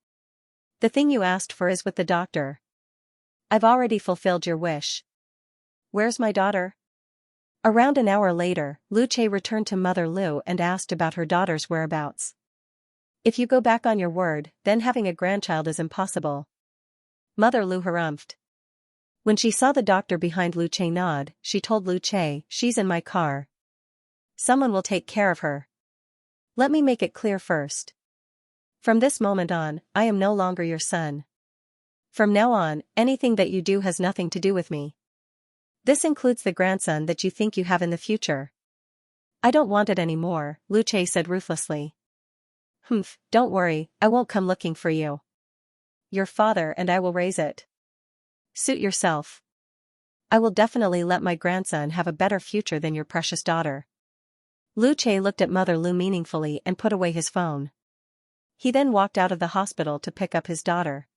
The thing you asked for is with the doctor. I've already fulfilled your wish. Where's my daughter? Around an hour later, Lu Che returned to Mother Lu and asked about her daughter's whereabouts. If you go back on your word, then having a grandchild is impossible. Mother Lu harumphed. When she saw the doctor behind Lu Che nod, she told Lu Che, she's in my car. Someone will take care of her. Let me make it clear first. From this moment on, I am no longer your son. From now on, anything that you do has nothing to do with me. This includes the grandson that you think you have in the future. I don't want it anymore, Lu Che said ruthlessly. Don't worry, I won't come looking for you. Your father and I will raise it. Suit yourself. I will definitely let my grandson have a better future than your precious daughter. Lu Che looked at Mother Lu meaningfully and put away his phone. He then walked out of the hospital to pick up his daughter.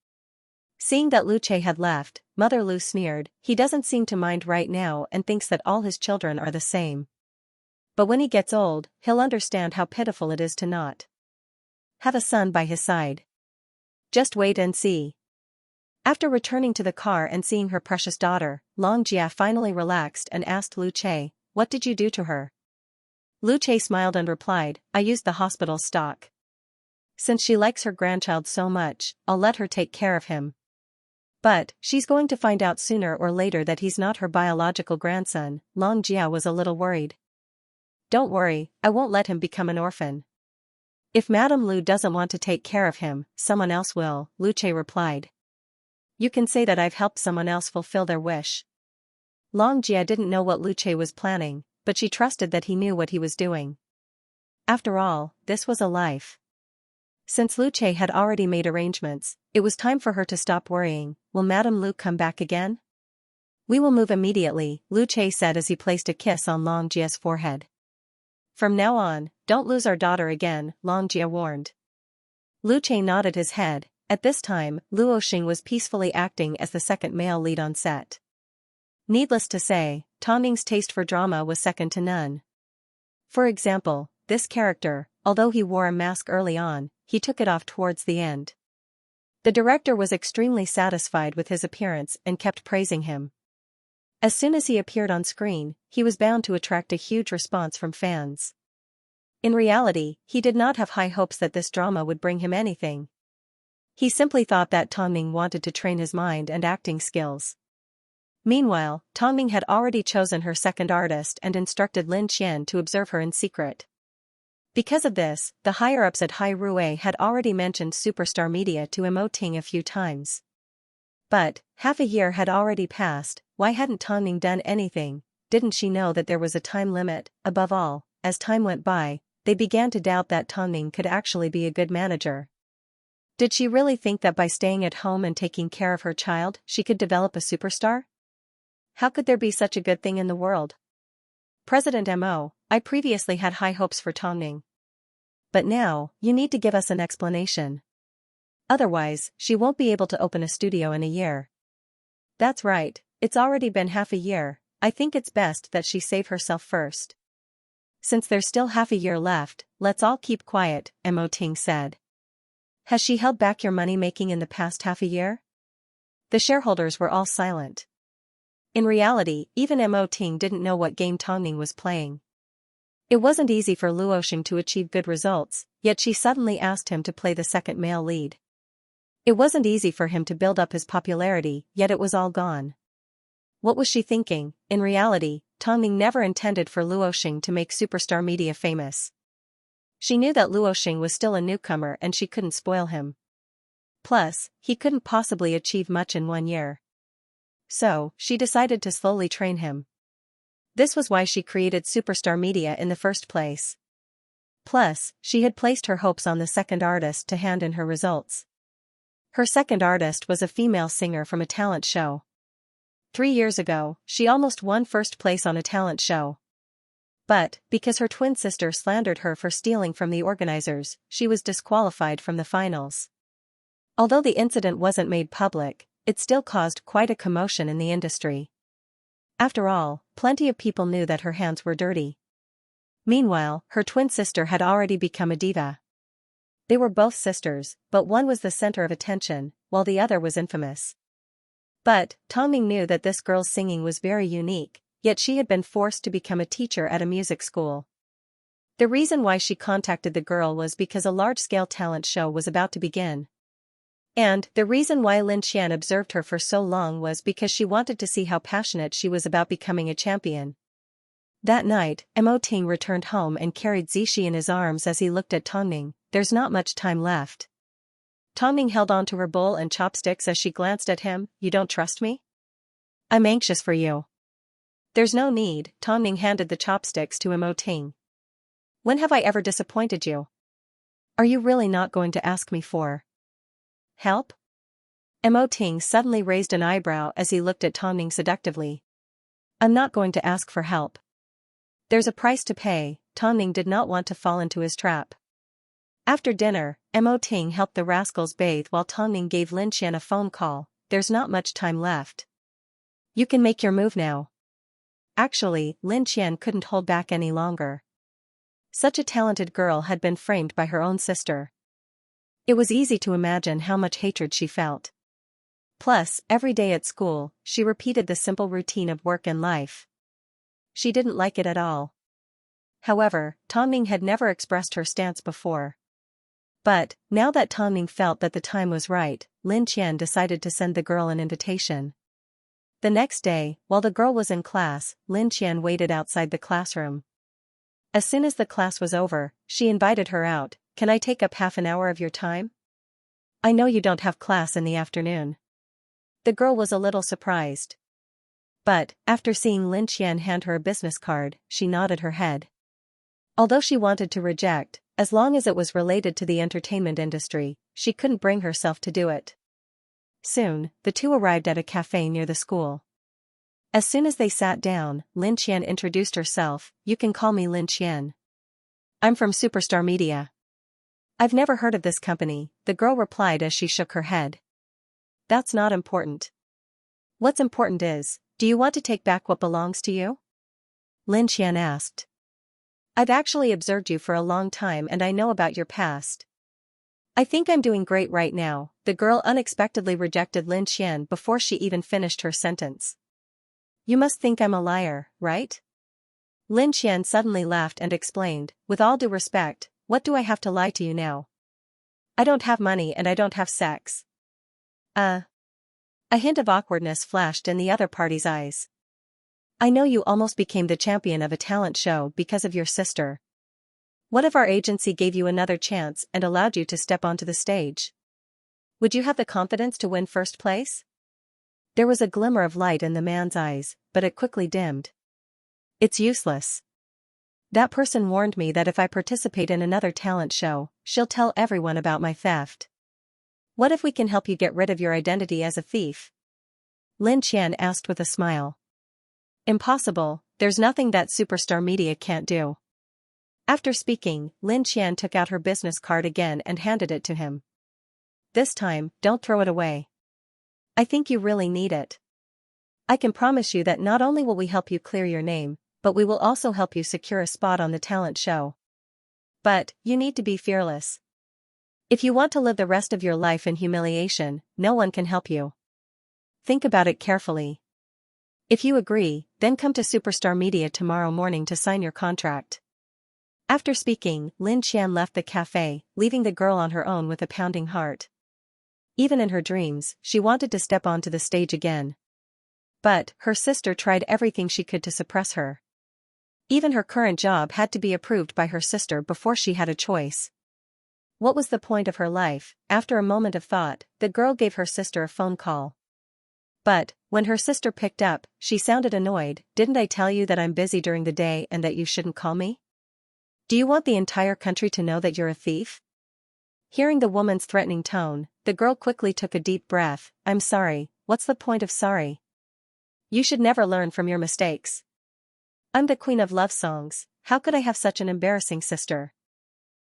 Seeing that Lu Che had left, Mother Lu sneered, he doesn't seem to mind right now and thinks that all his children are the same. But when he gets old, he'll understand how pitiful it is to not have a son by his side. Just wait and see. After returning to the car and seeing her precious daughter, Long Jia finally relaxed and asked Lu Che, what did you do to her? Lu Che smiled and replied, I used the hospital stock. Since she likes her grandchild so much, I'll let her take care of him. But, she's going to find out sooner or later that he's not her biological grandson. Long Jia was a little worried. Don't worry, I won't let him become an orphan. If Madame Lu doesn't want to take care of him, someone else will, Luce replied. You can say that I've helped someone else fulfill their wish. Longjia didn't know what Luce was planning, but she trusted that he knew what he was doing. After all, this was a life. Since Luce had already made arrangements, it was time for her to stop worrying. Will Madame Lu come back again? We will move immediately, Luce said as he placed a kiss on Longjia's forehead. From now on, don't lose our daughter again, Longjia warned. Luce nodded his head. At this time, Luo Xing was peacefully acting as the second male lead on set. Needless to say, Tongming's taste for drama was second to none. For example, this character, although he wore a mask early on, he took it off towards the end. The director was extremely satisfied with his appearance and kept praising him. As soon as he appeared on screen, he was bound to attract a huge response from fans. In reality, he did not have high hopes that this drama would bring him anything. He simply thought that Tongming wanted to train his mind and acting skills. Meanwhile, Tongming had already chosen her second artist and instructed Lin Qian to observe her in secret. Because of this, the higher-ups at Hai Rui had already mentioned Superstar Media to Mo Ting a few times. But, half a year had already passed. Why hadn't Tongming done anything? Didn't she know that there was a time limit? Above all, as time went by, they began to doubt that Tongming could actually be a good manager. Did she really think that by staying at home and taking care of her child, she could develop a superstar? How could there be such a good thing in the world? President Mo, I previously had high hopes for Tongming. But now, you need to give us an explanation. Otherwise, she won't be able to open a studio in a year. That's right, it's already been half a year. I think it's best that she save herself first. Since there's still half a year left, let's all keep quiet, Mo Ting said. Has she held back your money-making in the past half a year? The shareholders were all silent. In reality, even Mo Ting didn't know what game Tongming was playing. It wasn't easy for Luo Xing to achieve good results, yet she suddenly asked him to play the second male lead. It wasn't easy for him to build up his popularity, yet it was all gone. What was she thinking? In reality, Tongming never intended for Luo Xing to make Superstar Media famous. She knew that Luo Xing was still a newcomer and she couldn't spoil him. Plus, he couldn't possibly achieve much in 1 year. So, she decided to slowly train him. This was why she created Superstar Media in the first place. Plus, she had placed her hopes on the second artist to hand in her results. Her second artist was a female singer from a talent show. 3 years ago, she almost won first place on a talent show. But, because her twin sister slandered her for stealing from the organizers, she was disqualified from the finals. Although the incident wasn't made public, it still caused quite a commotion in the industry. After all, plenty of people knew that her hands were dirty. Meanwhile, her twin sister had already become a diva. They were both sisters, but one was the center of attention, while the other was infamous. But, Tongming knew that this girl's singing was very unique, yet she had been forced to become a teacher at a music school. The reason why she contacted the girl was because a large-scale talent show was about to begin. And the reason why Lin Qian observed her for so long was because she wanted to see how passionate she was about becoming a champion. That night, Mo Ting returned home and carried Zixi in his arms as he looked at Tongming. There's not much time left. Tongming held on to her bowl and chopsticks as she glanced at him. You don't trust me? I'm anxious for you. There's no need, Tongming handed the chopsticks to Mo Ting. When have I ever disappointed you? Are you really not going to ask me for help? Mo Ting suddenly raised an eyebrow as he looked at Tongming seductively. I'm not going to ask for help. There's a price to pay. Tongming did not want to fall into his trap. After dinner, Mo Ting helped the rascals bathe while Tongming gave Lin Qian a phone call. There's not much time left. You can make your move now. Actually, Lin Qian couldn't hold back any longer. Such a talented girl had been framed by her own sister. It was easy to imagine how much hatred she felt. Plus, every day at school, she repeated the simple routine of work and life. She didn't like it at all. However, Tongming had never expressed her stance before. But, now that Tongming felt that the time was right, Lin Qian decided to send the girl an invitation. The next day, while the girl was in class, Lin Qian waited outside the classroom. As soon as the class was over, she invited her out. can I take up half an hour of your time? I know you don't have class in the afternoon. The girl was a little surprised. But, after seeing Lin Qian hand her a business card, she nodded her head. Although she wanted to reject, as long as it was related to the entertainment industry, she couldn't bring herself to do it. Soon, the two arrived at a cafe near the school. As soon as they sat down, Lin Qian introduced herself. You can call me Lin Qian. I'm from Superstar Media. I've never heard of this company, the girl replied as she shook her head. That's not important. What's important is, do you want to take back what belongs to you? Lin Qian asked. I've actually observed you for a long time and I know about your past. I think I'm doing great right now. The girl unexpectedly rejected Lin Qian before she even finished her sentence. You must think I'm a liar, right? Lin Qian suddenly laughed and explained, with all due respect, what do I have to lie to you now? I don't have money and I don't have sex. A hint of awkwardness flashed in the other party's eyes. I know you almost became the champion of a talent show because of your sister. What if our agency gave you another chance and allowed you to step onto the stage? Would you have the confidence to win first place? There was a glimmer of light in the man's eyes, but it quickly dimmed. It's useless. That person warned me that if I participate in another talent show, she'll tell everyone about my theft. What if we can help you get rid of your identity as a thief? Lin Qian asked with a smile. Impossible, there's nothing that Superstar Media can't do. After speaking, Lin Qian took out her business card again and handed it to him. This time, don't throw it away. I think you really need it. I can promise you that not only will we help you clear your name, but we will also help you secure a spot on the talent show. But, you need to be fearless. If you want to live the rest of your life in humiliation, no one can help you. Think about it carefully. If you agree, then come to Superstar Media tomorrow morning to sign your contract. After speaking, Lin Qian left the cafe, leaving the girl on her own with a pounding heart. Even in her dreams, she wanted to step onto the stage again. But, her sister tried everything she could to suppress her. Even her current job had to be approved by her sister before she had a choice. What was the point of her life? After a moment of thought, the girl gave her sister a phone call. But, when her sister picked up, she sounded annoyed. Didn't I tell you that I'm busy during the day and that you shouldn't call me? Do you want the entire country to know that you're a thief? Hearing the woman's threatening tone, the girl quickly took a deep breath. I'm sorry, what's the point of sorry? You should never learn from your mistakes. I'm the queen of love songs, how could I have such an embarrassing sister?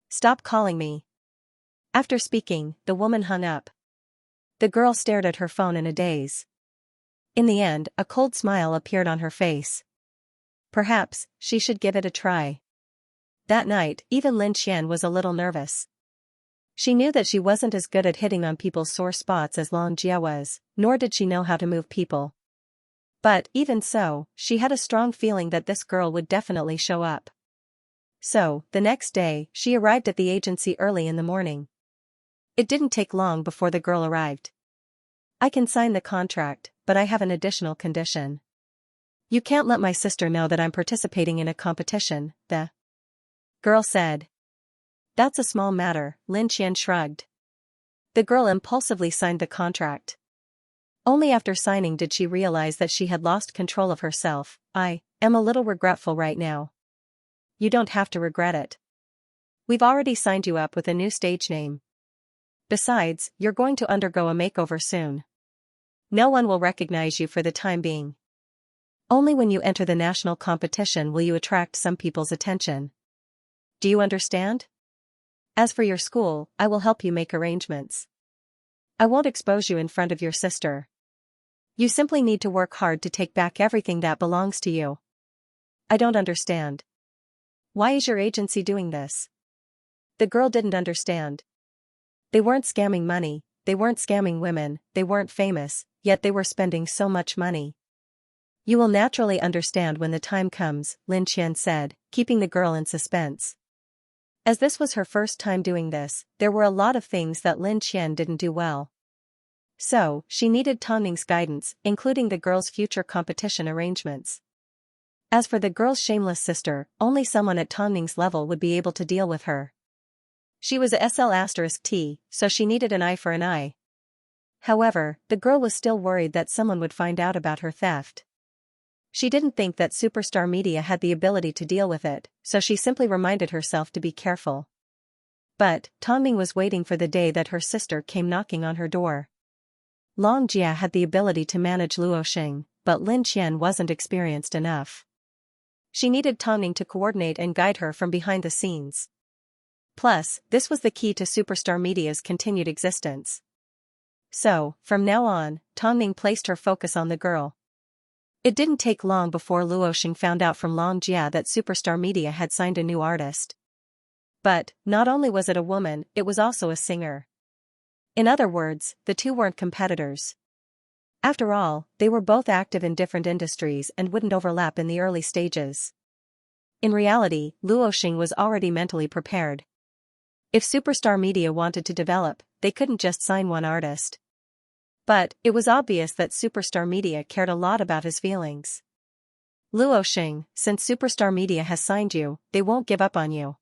Stop calling me. After speaking, the woman hung up. The girl stared at her phone in a daze. In the end, a cold smile appeared on her face. Perhaps, she should give it a try. That night, even Lin Qian was a little nervous. She knew that she wasn't as good at hitting on people's sore spots as Long Jia was, nor did she know how to move people. But, even so, she had a strong feeling that this girl would definitely show up. So, the next day, she arrived at the agency early in the morning. It didn't take long before the girl arrived. I can sign the contract, but I have an additional condition. You can't let my sister know that I'm participating in a competition, the girl said. That's a small matter, Lin Qian shrugged. The girl impulsively signed the contract. Only after signing did she realize that she had lost control of herself. I am a little regretful right now. You don't have to regret it. We've already signed you up with a new stage name. Besides, you're going to undergo a makeover soon. No one will recognize you for the time being. Only when you enter the national competition will you attract some people's attention. Do you understand? As for your school, I will help you make arrangements. I won't expose you in front of your sister. You simply need to work hard to take back everything that belongs to you. I don't understand. Why is your agency doing this? The girl didn't understand. They weren't scamming money, they weren't scamming women, they weren't famous, yet they were spending so much money. You will naturally understand when the time comes, Lin Qian said, keeping the girl in suspense. As this was her first time doing this, there were a lot of things that Lin Qian didn't do well. So, she needed Tang Ning's guidance, including the girl's future competition arrangements. As for the girl's shameless sister, only someone at Tang Ning's level would be able to deal with her. She was a SL*T, so she needed an eye for an eye. However, the girl was still worried that someone would find out about her theft. She didn't think that superstar media had the ability to deal with it, so she simply reminded herself to be careful. But, Tongming was waiting for the day that her sister came knocking on her door. Long Jia had the ability to manage Luoxing, but Lin Qian wasn't experienced enough. She needed Tongming to coordinate and guide her from behind the scenes. Plus, this was the key to superstar media's continued existence. So, from now on, Tongming placed her focus on the girl. It didn't take long before Luoxing found out from Long Jia that superstar media had signed a new artist. But, not only was it a woman, it was also a singer. In other words, the two weren't competitors. After all, they were both active in different industries and wouldn't overlap in the early stages. In reality, Luoxing was already mentally prepared. If superstar media wanted to develop, they couldn't just sign one artist. But, it was obvious that superstar media cared a lot about his feelings. Luoxing, since superstar media has signed you, they won't give up on you.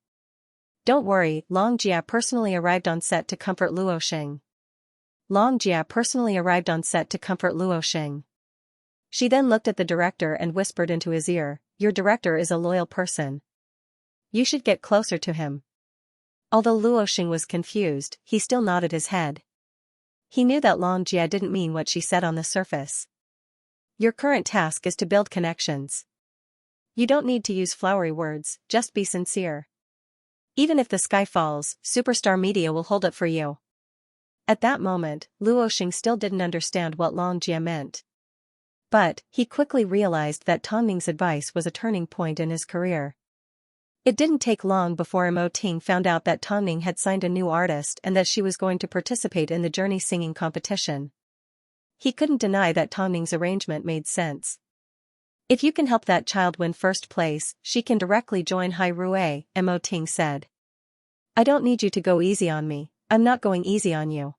Don't worry, Long Jia personally arrived on set to comfort Luoxing. She then looked at the director and whispered into his ear, "Your director is a loyal person. You should get closer to him." Although Luoxing was confused, he still nodded his head. He knew that Long Jia didn't mean what she said on the surface. Your current task is to build connections. You don't need to use flowery words, just be sincere. Even if the sky falls, superstar media will hold it for you. At that moment, Luoxing still didn't understand what Long Jia meant. But, he quickly realized that Tongming's advice was a turning point in his career. It didn't take long before Mo Ting found out that Tongming had signed a new artist and that she was going to participate in the Journey singing competition. He couldn't deny that Tongming's arrangement made sense. If you can help that child win first place, she can directly join Hai Rui, Mo Ting said. I don't need you to go easy on me, I'm not going easy on you.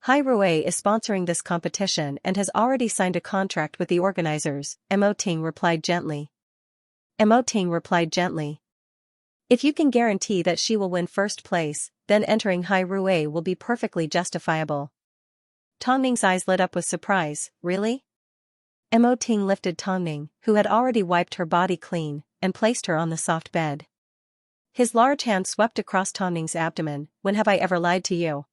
Hai Rui is sponsoring this competition and has already signed a contract with the organizers, Mo Ting replied gently. If you can guarantee that she will win first place, then entering Hai Rui will be perfectly justifiable. Tongming's eyes lit up with surprise, really? Mo Ting lifted Tongming, who had already wiped her body clean, and placed her on the soft bed. His large hand swept across Tongming's abdomen, when have I ever lied to you?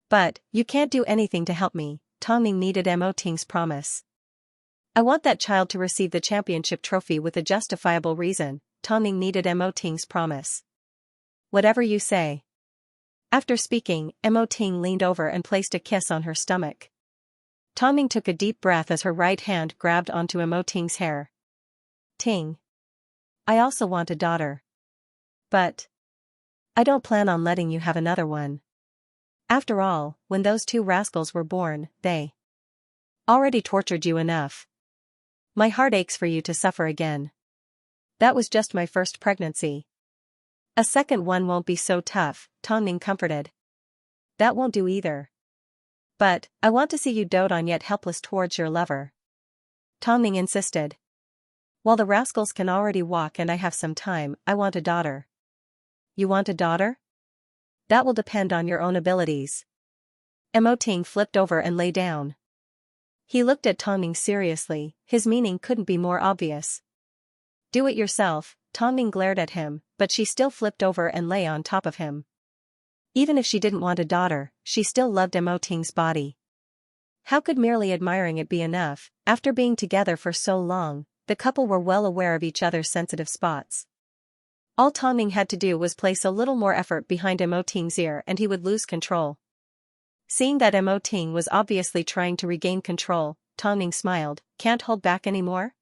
But, you can't do anything to help me, Tongming needed Mo Ting's promise. I want that child to receive the championship trophy with a justifiable reason, Tongming needed Mo Ting's promise. Whatever you say. After speaking, Mo Ting leaned over and placed a kiss on her stomach. Tongming took a deep breath as her right hand grabbed onto Mo Ting's hair. Ting. I also want a daughter. But I don't plan on letting you have another one. After all, when those two rascals were born, they already tortured you enough. My heart aches for you to suffer again. That was just my first pregnancy. A second one won't be so tough, Tongming comforted. That won't do either. But, I want to see you dote on yet helpless towards your lover. Tongming insisted. While the rascals can already walk and I have some time, I want a daughter. You want a daughter? That will depend on your own abilities. Mo Ting flipped over and lay down. He looked at Tongming seriously, his meaning couldn't be more obvious. Do it yourself, Tongming glared at him, but she still flipped over and lay on top of him. Even if she didn't want a daughter, she still loved Mo Ting's body. How could merely admiring it be enough? After being together for so long, the couple were well aware of each other's sensitive spots. All Tongming had to do was place a little more effort behind Mo Ting's ear and he would lose control. Seeing that Mo Ting was obviously trying to regain control, Tongming smiled, can't hold back anymore?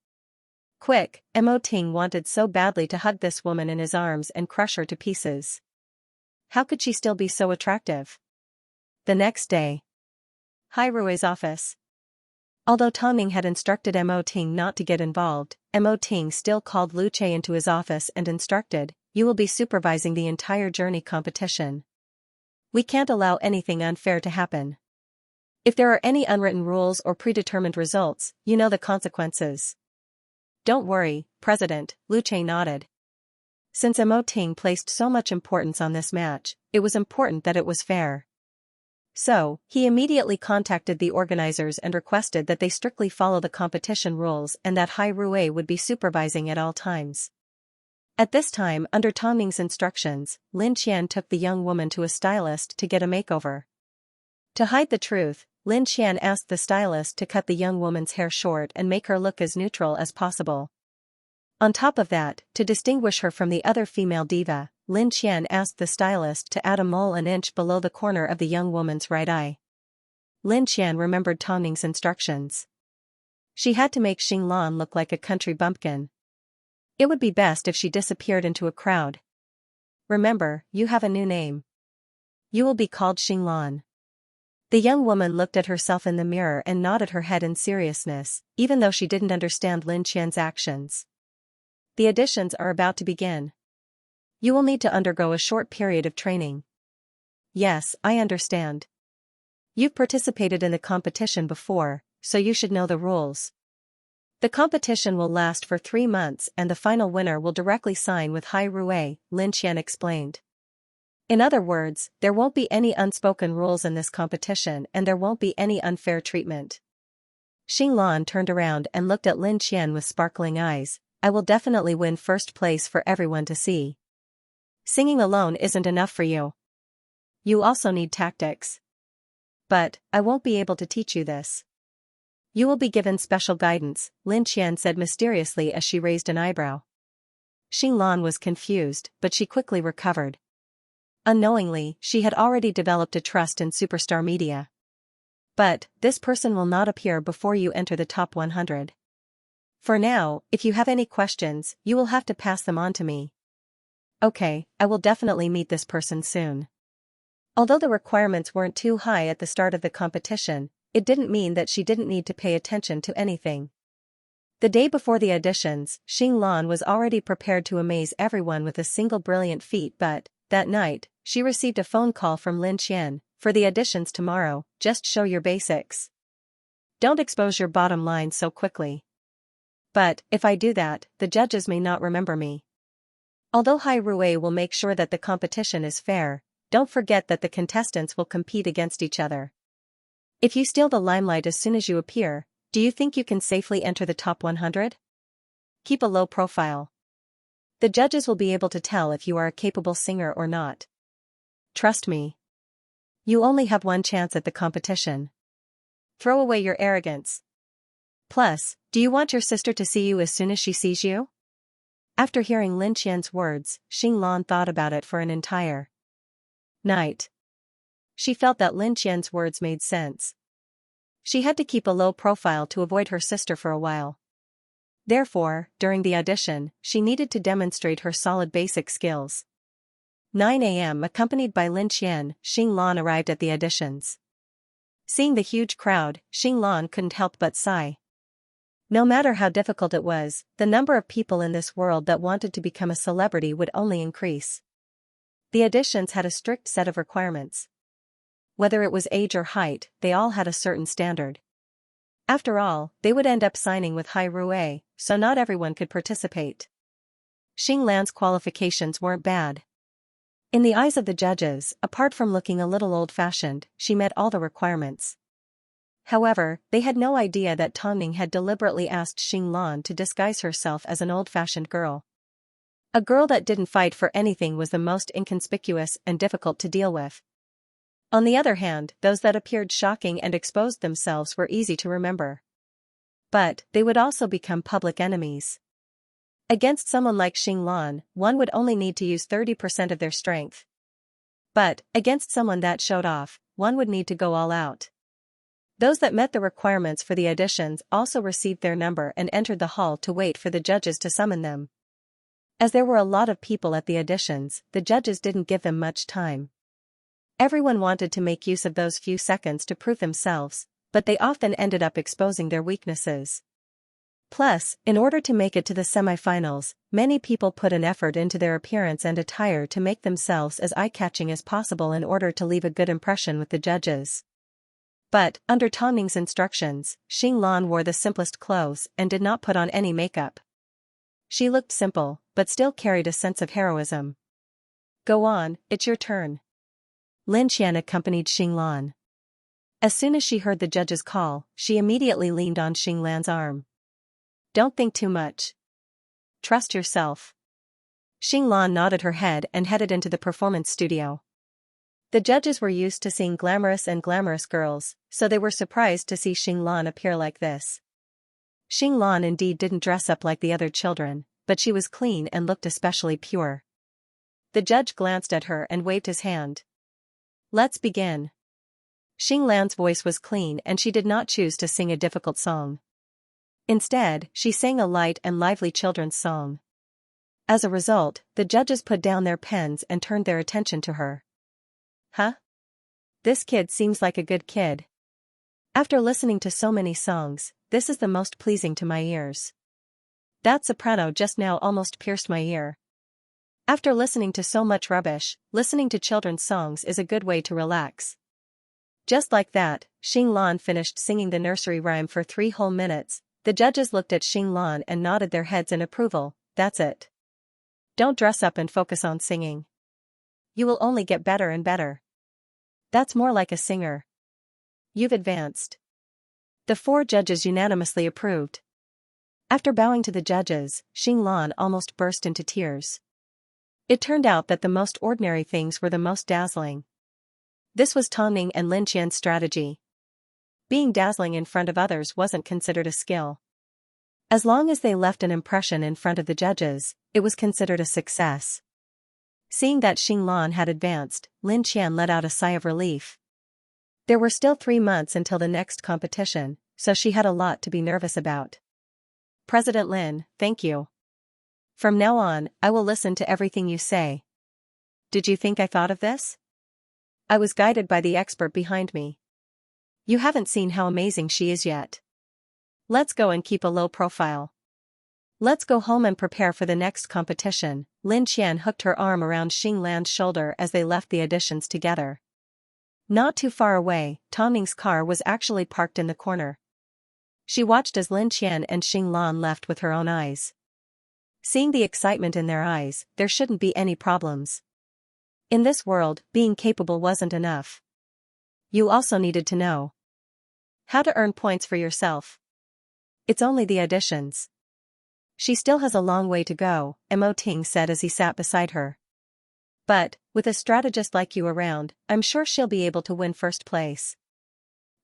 Quick, Mo Ting wanted so badly to hug this woman in his arms and crush her to pieces. How could she still be so attractive? The next day. Hai Rui's office. Although Tongming had instructed Mo Ting not to get involved, Mo Ting still called Lu Che into his office and instructed, you will be supervising the entire journey competition. We can't allow anything unfair to happen. If there are any unwritten rules or predetermined results, you know the consequences. Don't worry, President, Lu Che nodded. Since Mo Ting placed so much importance on this match, it was important that it was fair. So, he immediately contacted the organizers and requested that they strictly follow the competition rules and that Hai Rui would be supervising at all times. At this time, under Tang Ning's instructions, Lin Qian took the young woman to a stylist to get a makeover. To hide the truth, Lin Qian asked the stylist to cut the young woman's hair short and make her look as neutral as possible. On top of that, to distinguish her from the other female diva, Lin Qian asked the stylist to add a mole an inch below the corner of the young woman's right eye. Lin Qian remembered Tang Ning's instructions. She had to make Xinglan look like a country bumpkin. It would be best if she disappeared into a crowd. Remember, you have a new name. You will be called Xinglan. The young woman looked at herself in the mirror and nodded her head in seriousness, even though she didn't understand Lin Qian's actions. The auditions are about to begin. You will need to undergo a short period of training. Yes, I understand. You've participated in the competition before, so you should know the rules. The competition will last for 3 months and the final winner will directly sign with Hai Rui, Lin Qian explained. In other words, there won't be any unspoken rules in this competition and there won't be any unfair treatment. Xinglan turned around and looked at Lin Qian with sparkling eyes. I will definitely win first place for everyone to see. Singing alone isn't enough for you. You also need tactics. But, I won't be able to teach you this. You will be given special guidance, Lin Qian said mysteriously as she raised an eyebrow. Xinglan was confused, but she quickly recovered. Unknowingly, she had already developed a trust in superstar media. But, this person will not appear before you enter the top 100. For now, if you have any questions, you will have to pass them on to me. Okay, I will definitely meet this person soon. Although the requirements weren't too high at the start of the competition, it didn't mean that she didn't need to pay attention to anything. The day before the auditions, Xinglan was already prepared to amaze everyone with a single brilliant feat but, that night, she received a phone call from Lin Qian. For the auditions tomorrow, just show your basics. Don't expose your bottom line so quickly. But, if I do that, the judges may not remember me. Although Hai Rui will make sure that the competition is fair, don't forget that the contestants will compete against each other. If you steal the limelight as soon as you appear, do you think you can safely enter the top 100? Keep a low profile. The judges will be able to tell if you are a capable singer or not. Trust me. You only have one chance at the competition. Throw away your arrogance. Plus, do you want your sister to see you as soon as she sees you? After hearing Lin Qian's words, Xinglan thought about it for an entire night. She felt that Lin Qian's words made sense. She had to keep a low profile to avoid her sister for a while. Therefore, during the audition, she needed to demonstrate her solid basic skills. 9 a.m. Accompanied by Lin Qian, Xinglan arrived at the auditions. Seeing the huge crowd, Xinglan couldn't help but sigh. No matter how difficult it was, the number of people in this world that wanted to become a celebrity would only increase. The auditions had a strict set of requirements. Whether it was age or height, they all had a certain standard. After all, they would end up signing with Hai Rui, so not everyone could participate. Xinglan's qualifications weren't bad. In the eyes of the judges, apart from looking a little old-fashioned, she met all the requirements. However, they had no idea that Tang Ning had deliberately asked Xinglan to disguise herself as an old-fashioned girl. A girl that didn't fight for anything was the most inconspicuous and difficult to deal with. On the other hand, those that appeared shocking and exposed themselves were easy to remember. But, they would also become public enemies. Against someone like Xinglan, one would only need to use 30% of their strength. But, against someone that showed off, one would need to go all out. Those that met the requirements for the auditions also received their number and entered the hall to wait for the judges to summon them. As there were a lot of people at the auditions, the judges didn't give them much time. Everyone wanted to make use of those few seconds to prove themselves, but they often ended up exposing their weaknesses. Plus, in order to make it to the semifinals, many people put an effort into their appearance and attire to make themselves as eye-catching as possible in order to leave a good impression with the judges. But, under Tang Ning's instructions, Xinglan wore the simplest clothes and did not put on any makeup. She looked simple, but still carried a sense of heroism. Go on, it's your turn. Lin Qian accompanied Xinglan. As soon as she heard the judge's call, she immediately leaned on Xinglan's arm. Don't think too much. Trust yourself. Xinglan nodded her head and headed into the performance studio. The judges were used to seeing glamorous girls, so they were surprised to see Xinglan appear like this. Xinglan indeed didn't dress up like the other children, but she was clean and looked especially pure. The judge glanced at her and waved his hand. Let's begin. Xinglan's voice was clean and she did not choose to sing a difficult song. Instead, she sang a light and lively children's song. As a result, the judges put down their pens and turned their attention to her. Huh? This kid seems like a good kid. After listening to so many songs, this is the most pleasing to my ears. That soprano just now almost pierced my ear. After listening to so much rubbish, listening to children's songs is a good way to relax. Just like that, Xinglan finished singing the nursery rhyme for 3 whole minutes. The judges looked at Xinglan and nodded their heads in approval. That's it. Don't dress up and focus on singing. You will only get better and better. That's more like a singer. You've advanced. The 4 judges unanimously approved. After bowing to the judges, Xinglan almost burst into tears. It turned out that the most ordinary things were the most dazzling. This was Tongning and Lin Qian's strategy. Being dazzling in front of others wasn't considered a skill. As long as they left an impression in front of the judges, it was considered a success. Seeing that Xinglan had advanced, Lin Qian let out a sigh of relief. There were still 3 months until the next competition, so she had a lot to be nervous about. President Lin, thank you. From now on, I will listen to everything you say. Did you think I thought of this? I was guided by the expert behind me. You haven't seen how amazing she is yet. Let's go and keep a low profile. Let's go home and prepare for the next competition. Lin Qian hooked her arm around Xinglan's shoulder as they left the auditions together. Not too far away, Tongning's car was actually parked in the corner. She watched as Lin Qian and Xinglan left with her own eyes. Seeing the excitement in their eyes, there shouldn't be any problems. In this world, being capable wasn't enough. You also needed to know how to earn points for yourself. It's only the auditions. She still has a long way to go, Mo Ting said as he sat beside her. But, with a strategist like you around, I'm sure she'll be able to win first place.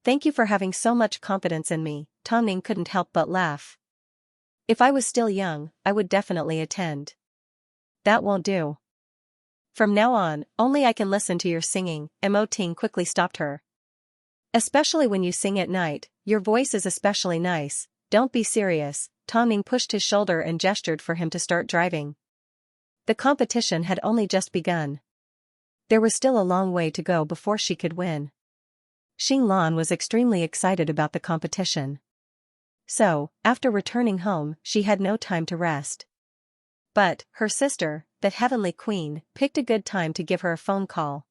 Thank you for having so much confidence in me, Tongning couldn't help but laugh. If I was still young, I would definitely attend. That won't do. From now on, only I can listen to your singing, Mo Ting quickly stopped her. Especially when you sing at night, your voice is especially nice, don't be serious. Tongning pushed his shoulder and gestured for him to start driving. The competition had only just begun. There was still a long way to go before she could win. Xinglan was extremely excited about the competition. So, after returning home, she had no time to rest. But, her sister, the Heavenly Queen, picked a good time to give her a phone call.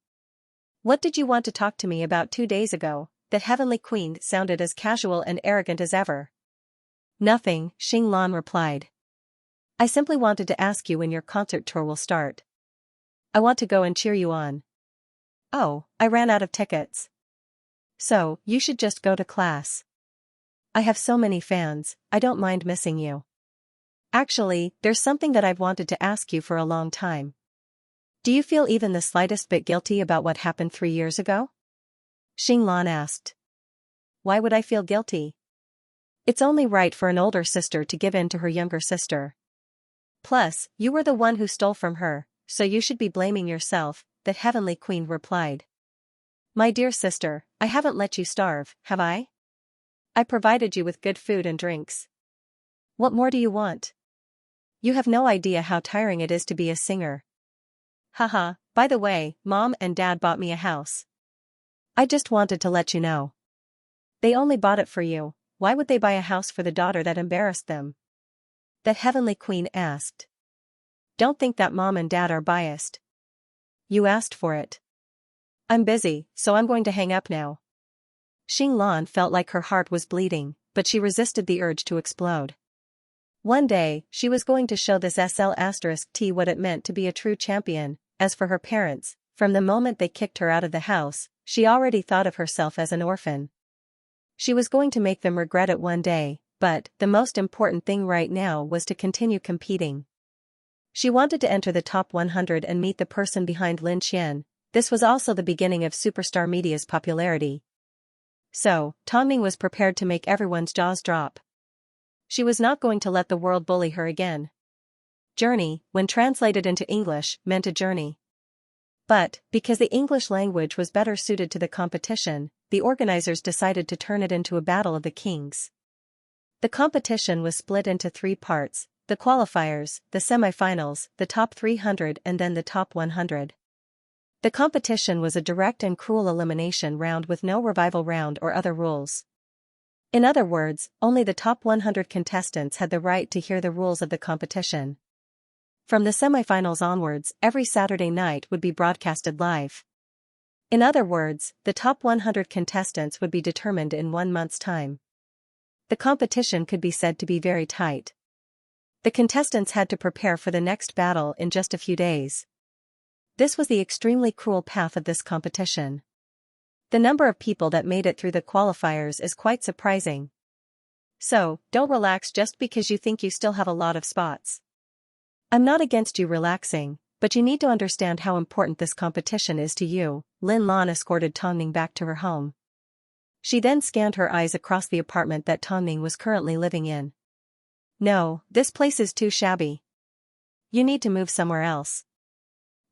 What did you want to talk to me about 2 days ago? The Heavenly Queen sounded as casual and arrogant as ever. Nothing, Xinglan replied. I simply wanted to ask you when your concert tour will start. I want to go and cheer you on. Oh, I ran out of tickets. So, you should just go to class. I have so many fans, I don't mind missing you. Actually, there's something that I've wanted to ask you for a long time. Do you feel even the slightest bit guilty about what happened 3 years ago? Xinglan asked. Why would I feel guilty? It's only right for an older sister to give in to her younger sister. Plus, you were the one who stole from her, so you should be blaming yourself, the Heavenly Queen replied. My dear sister, I haven't let you starve, have I? I provided you with good food and drinks. What more do you want? You have no idea how tiring it is to be a singer. Haha, by the way, Mom and Dad bought me a house. I just wanted to let you know. They only bought it for you, why would they buy a house for the daughter that embarrassed them? The Heavenly Queen asked. Don't think that Mom and Dad are biased. You asked for it. I'm busy, so I'm going to hang up now. Xinglan felt like her heart was bleeding, but she resisted the urge to explode. One day, she was going to show this SL*T what it meant to be a true champion. As for her parents, from the moment they kicked her out of the house, she already thought of herself as an orphan. She was going to make them regret it one day, but the most important thing right now was to continue competing. She wanted to enter the top 100 and meet the person behind Lin Qian. This was also the beginning of superstar media's popularity. So, Tongming was prepared to make everyone's jaws drop. She was not going to let the world bully her again. Journey, when translated into English, meant a journey. But, because the English language was better suited to the competition, the organizers decided to turn it into a battle of the kings. The competition was split into 3 parts: the qualifiers, the semifinals, the top 300 and then the top 100. The competition was a direct and cruel elimination round with no revival round or other rules. In other words, only the top 100 contestants had the right to hear the rules of the competition. From the semifinals onwards, every Saturday night would be broadcasted live. In other words, the top 100 contestants would be determined in 1 month's time. The competition could be said to be very tight. The contestants had to prepare for the next battle in just a few days. This was the extremely cruel path of this competition. The number of people that made it through the qualifiers is quite surprising. So, don't relax just because you think you still have a lot of spots. I'm not against you relaxing, but you need to understand how important this competition is to you. Lin Lan escorted Tongming back to her home. She then scanned her eyes across the apartment that Tongming was currently living in. No, this place is too shabby. You need to move somewhere else.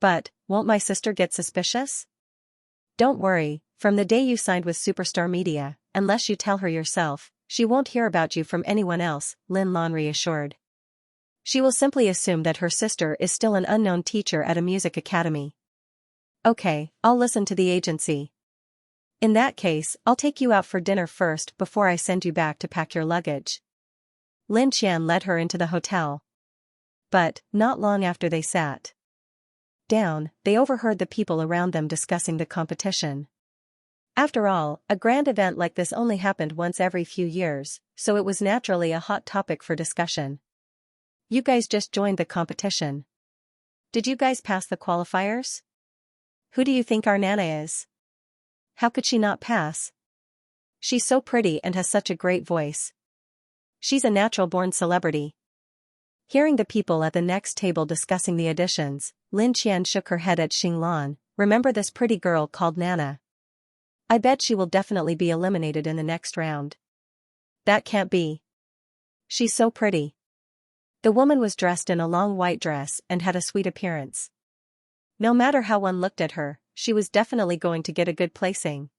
But, won't my sister get suspicious? Don't worry, from the day you signed with Superstar Media, unless you tell her yourself, she won't hear about you from anyone else, Lin Lan reassured. She will simply assume that her sister is still an unknown teacher at a music academy. Okay, I'll listen to the agency. In that case, I'll take you out for dinner first before I send you back to pack your luggage. Lin Qian led her into the hotel. But, not long after they sat down, they overheard the people around them discussing the competition. After all, a grand event like this only happened once every few years, so it was naturally a hot topic for discussion. You guys just joined the competition. Did you guys pass the qualifiers? Who do you think our Nana is? How could she not pass? She's so pretty and has such a great voice. She's a natural-born celebrity. Hearing the people at the next table discussing the additions, Lin Qian shook her head at Xing Lan. Remember this pretty girl called Nana? I bet she will definitely be eliminated in the next round. That can't be. She's so pretty. The woman was dressed in a long white dress and had a sweet appearance. No matter how one looked at her, she was definitely going to get a good placing.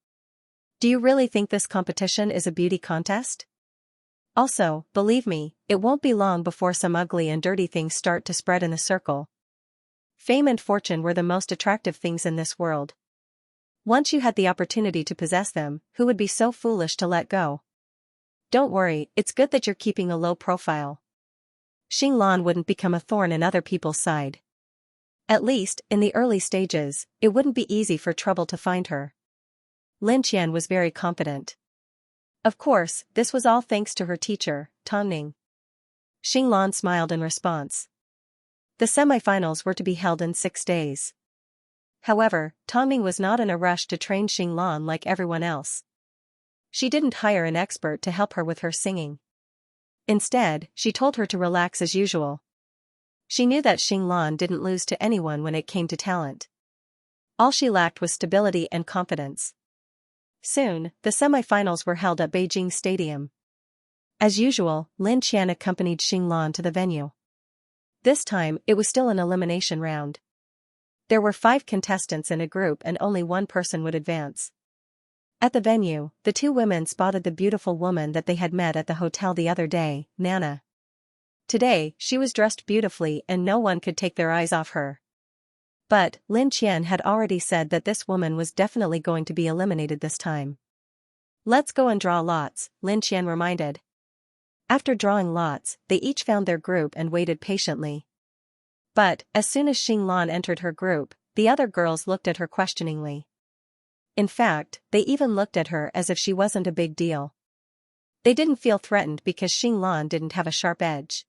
Do you really think this competition is a beauty contest? Also, believe me, it won't be long before some ugly and dirty things start to spread in the circle. Fame and fortune were the most attractive things in this world. Once you had the opportunity to possess them, who would be so foolish to let go? Don't worry, it's good that you're keeping a low profile. Xing Lan wouldn't become a thorn in other people's side. At least, in the early stages, it wouldn't be easy for trouble to find her. Lin Qian was very confident. Of course, this was all thanks to her teacher, Tongming. Xing Lan smiled in response. The semifinals were to be held in 6 days. However, Tongming was not in a rush to train Xing Lan like everyone else. She didn't hire an expert to help her with her singing. Instead, she told her to relax as usual. She knew that Xing Lan didn't lose to anyone when it came to talent. All she lacked was stability and confidence. Soon, the semifinals were held at Beijing Stadium. As usual, Lin Qian accompanied Xing Lan to the venue. This time, it was still an elimination round. There were 5 contestants in a group and only one person would advance. At the venue, the 2 women spotted the beautiful woman that they had met at the hotel the other day, Nana. Today, she was dressed beautifully and no one could take their eyes off her. But, Lin Qian had already said that this woman was definitely going to be eliminated this time. Let's go and draw lots, Lin Qian reminded. After drawing lots, they each found their group and waited patiently. But, as soon as Xing Lan entered her group, the other girls looked at her questioningly. In fact, they even looked at her as if she wasn't a big deal. They didn't feel threatened because Xing Lan didn't have a sharp edge.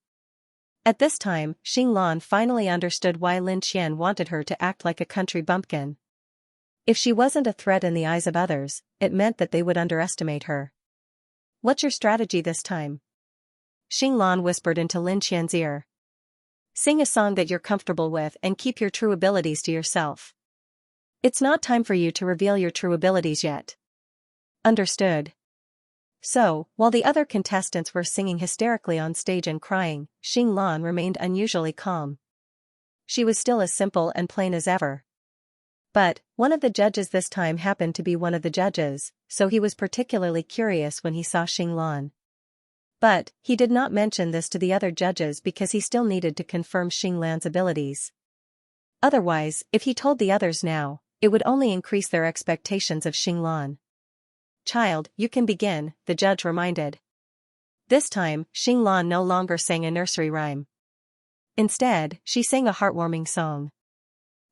At this time, Xing Lan finally understood why Lin Qian wanted her to act like a country bumpkin. If she wasn't a threat in the eyes of others, it meant that they would underestimate her. "What's your strategy this time?" Xing Lan whispered into Lin Qian's ear. "Sing a song that you're comfortable with and keep your true abilities to yourself. It's not time for you to reveal your true abilities yet." "Understood." So, while the other contestants were singing hysterically on stage and crying, Xing Lan remained unusually calm. She was still as simple and plain as ever. But, one of the judges this time happened to be one of the judges, so he was particularly curious when he saw Xing Lan. But, he did not mention this to the other judges because he still needed to confirm Xing Lan's abilities. Otherwise, if he told the others now, it would only increase their expectations of Xing Lan. "Child, you can begin," the judge reminded. This time, Xing Lan no longer sang a nursery rhyme. Instead, she sang a heartwarming song.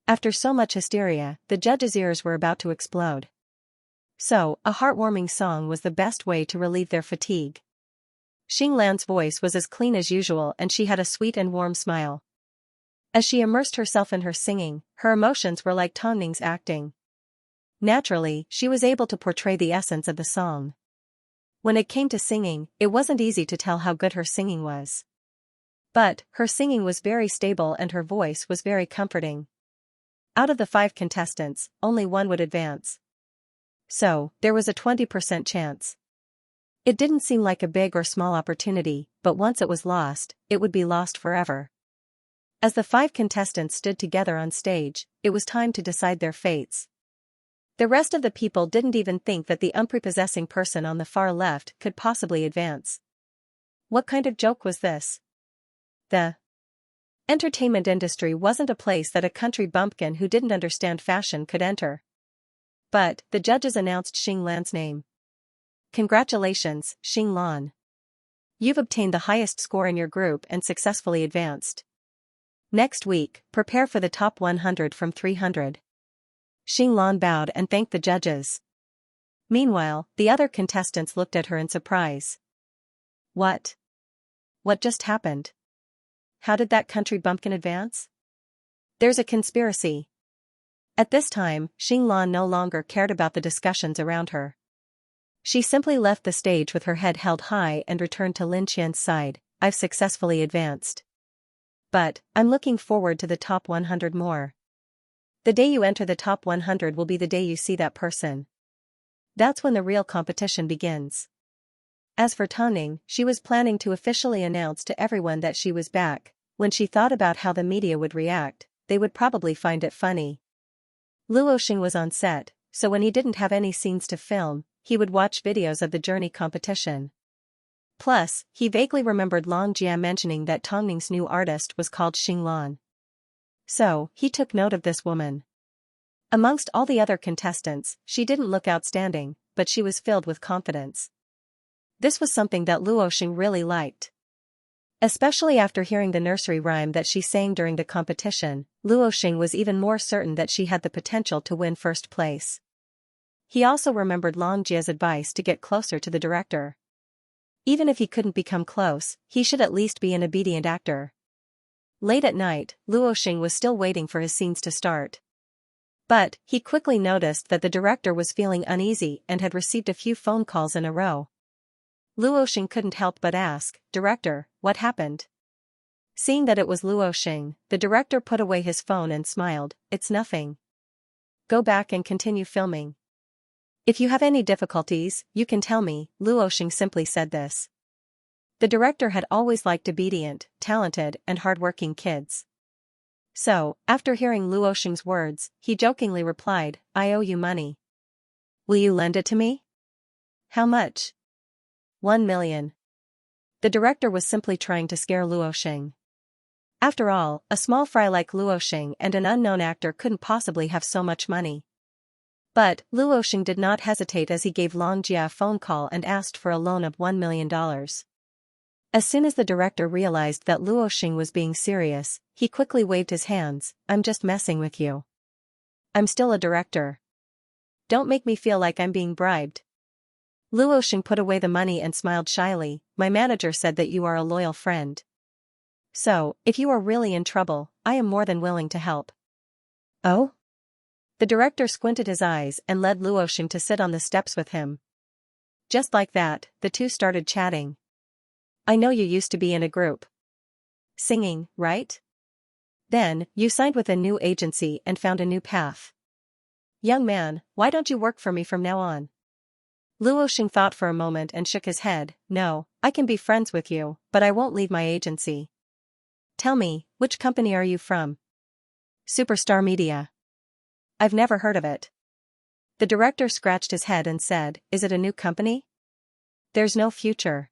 After so much hysteria, the judge's ears were about to explode. So, a heartwarming song was the best way to relieve their fatigue. Xing Lan's voice was as clean as usual and she had a sweet and warm smile. As she immersed herself in her singing, her emotions were like Tang Ning's acting. Naturally, she was able to portray the essence of the song. When it came to singing, it wasn't easy to tell how good her singing was. But, her singing was very stable and her voice was very comforting. Out of the 5 contestants, only one would advance. So, there was a 20% chance. It didn't seem like a big or small opportunity, but once it was lost, it would be lost forever. As the 5 contestants stood together on stage, it was time to decide their fates. The rest of the people didn't even think that the unprepossessing person on the far left could possibly advance. What kind of joke was this? The entertainment industry wasn't a place that a country bumpkin who didn't understand fashion could enter. But, the judges announced Xing Lan's name. "Congratulations, Xing Lan. You've obtained the highest score in your group and successfully advanced. Next week, prepare for the top 100 from 300. Xing Lan bowed and thanked the judges. Meanwhile, the other contestants looked at her in surprise. What? What just happened? How did that country bumpkin advance? There's a conspiracy. At this time, Xing Lan no longer cared about the discussions around her. She simply left the stage with her head held high and returned to Lin Qian's side. "I've successfully advanced. But, I'm looking forward to the top 100 more. The day you enter the top 100 will be the day you see that person. That's when the real competition begins." As for Tang Ning, she was planning to officially announce to everyone that she was back. When she thought about how the media would react, they would probably find it funny. Luo Xing was on set, so when he didn't have any scenes to film, he would watch videos of the journey competition. Plus, he vaguely remembered Long Jia mentioning that Tang Ning's new artist was called Xing Lan. So, he took note of this woman. Amongst all the other contestants, she didn't look outstanding, but she was filled with confidence. This was something that Luo Xing really liked. Especially after hearing the nursery rhyme that she sang during the competition, Luo Xing was even more certain that she had the potential to win first place. He also remembered Long Jia's advice to get closer to the director. Even if he couldn't become close, he should at least be an obedient actor. Late at night, Luo Xing was still waiting for his scenes to start. But, he quickly noticed that the director was feeling uneasy and had received a few phone calls in a row. Luo Xing couldn't help but ask, "Director, what happened?" Seeing that it was Luo Xing, the director put away his phone and smiled. "It's nothing. Go back and continue filming. If you have any difficulties, you can tell me." Luo Xing simply said this. The director had always liked obedient, talented, and hardworking kids. So, after hearing Luo Xing's words, he jokingly replied, "I owe you money. Will you lend it to me?" "How much?" 1 million. The director was simply trying to scare Luo Xing. After all, a small fry like Luo Xing and an unknown actor couldn't possibly have so much money. But, Luo Xing did not hesitate as he gave Long Jia a phone call and asked for a loan of $1 million. As soon as the director realized that Luo Xing was being serious, he quickly waved his hands. "I'm just messing with you. I'm still a director. Don't make me feel like I'm being bribed." Luo Xing put away the money and smiled shyly. "My manager said that you are a loyal friend. So, if you are really in trouble, I am more than willing to help. Oh? The director squinted his eyes and led Luoxing to sit on the steps with him. Just like that, the two started chatting. I know you used to be in a group. Singing, right? Then, you signed with a new agency and found a new path. Young man, why don't you work for me from now on? Luoxing thought for a moment and shook his head. No, I can be friends with you, but I won't leave my agency. Tell me, which company are you from? Superstar Media. I've never heard of it. The director scratched his head and said, is it a new company? There's no future.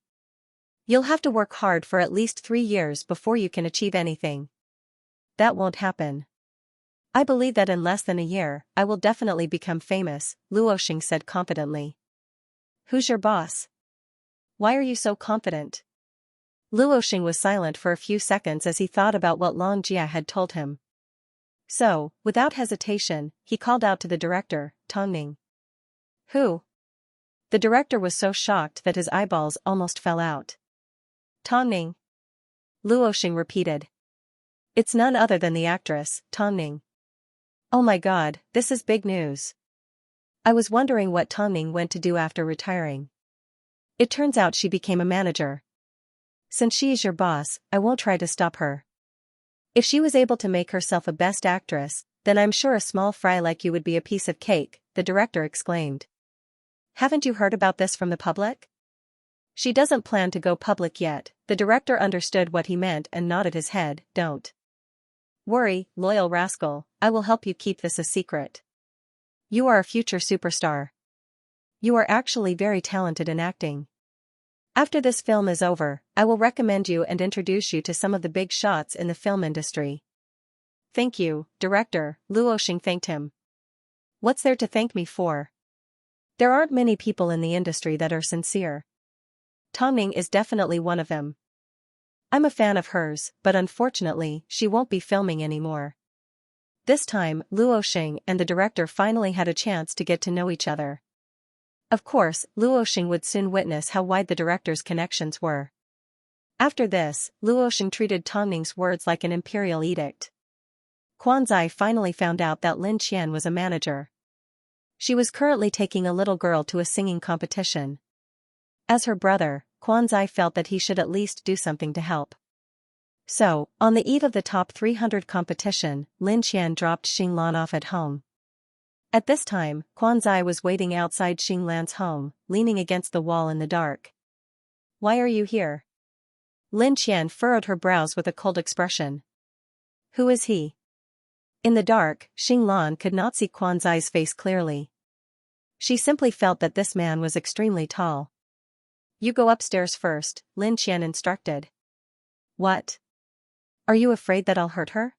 You'll have to work hard for at least 3 years before you can achieve anything. That won't happen. I believe that in less than a year, I will definitely become famous, Luoxing said confidently. Who's your boss? Why are you so confident? Luoxing was silent for a few seconds as he thought about what Long Jia had told him. So, without hesitation, he called out to the director, Tongning. Who? The director was so shocked that his eyeballs almost fell out. Tongning. Luoxing repeated. It's none other than the actress, Tongning. Oh my god, this is big news. I was wondering what Tongning went to do after retiring. It turns out she became a manager. Since she is your boss, I won't try to stop her. If she was able to make herself a best actress, then I'm sure a small fry like you would be a piece of cake, the director exclaimed. Haven't you heard about this from the public? She doesn't plan to go public yet, the director understood what he meant and nodded his head. Don't worry, loyal rascal, I will help you keep this a secret. You are a future superstar. You are actually very talented in acting. After this film is over, I will recommend you and introduce you to some of the big shots in the film industry. Thank you, director, Luoxing thanked him. What's there to thank me for? There aren't many people in the industry that are sincere. Tongning is definitely one of them. I'm a fan of hers, but unfortunately, she won't be filming anymore. This time, Luoxing and the director finally had a chance to get to know each other. Of course, Luoxing would soon witness how wide the director's connections were. After this, Luoxing treated Tongning's words like an imperial edict. Quanzai finally found out that Lin Qian was a manager. She was currently taking a little girl to a singing competition. As her brother, Quanzai felt that he should at least do something to help. So, on the eve of the top 300 competition, Lin Qian dropped Xinglan off at home. At this time, Quanzai was waiting outside Xinglan's home, leaning against the wall in the dark. Why are you here? Lin Qian furrowed her brows with a cold expression. Who is he? In the dark, Xinglan could not see Quanzai's face clearly. She simply felt that this man was extremely tall. You go upstairs first, Lin Qian instructed. What? Are you afraid that I'll hurt her?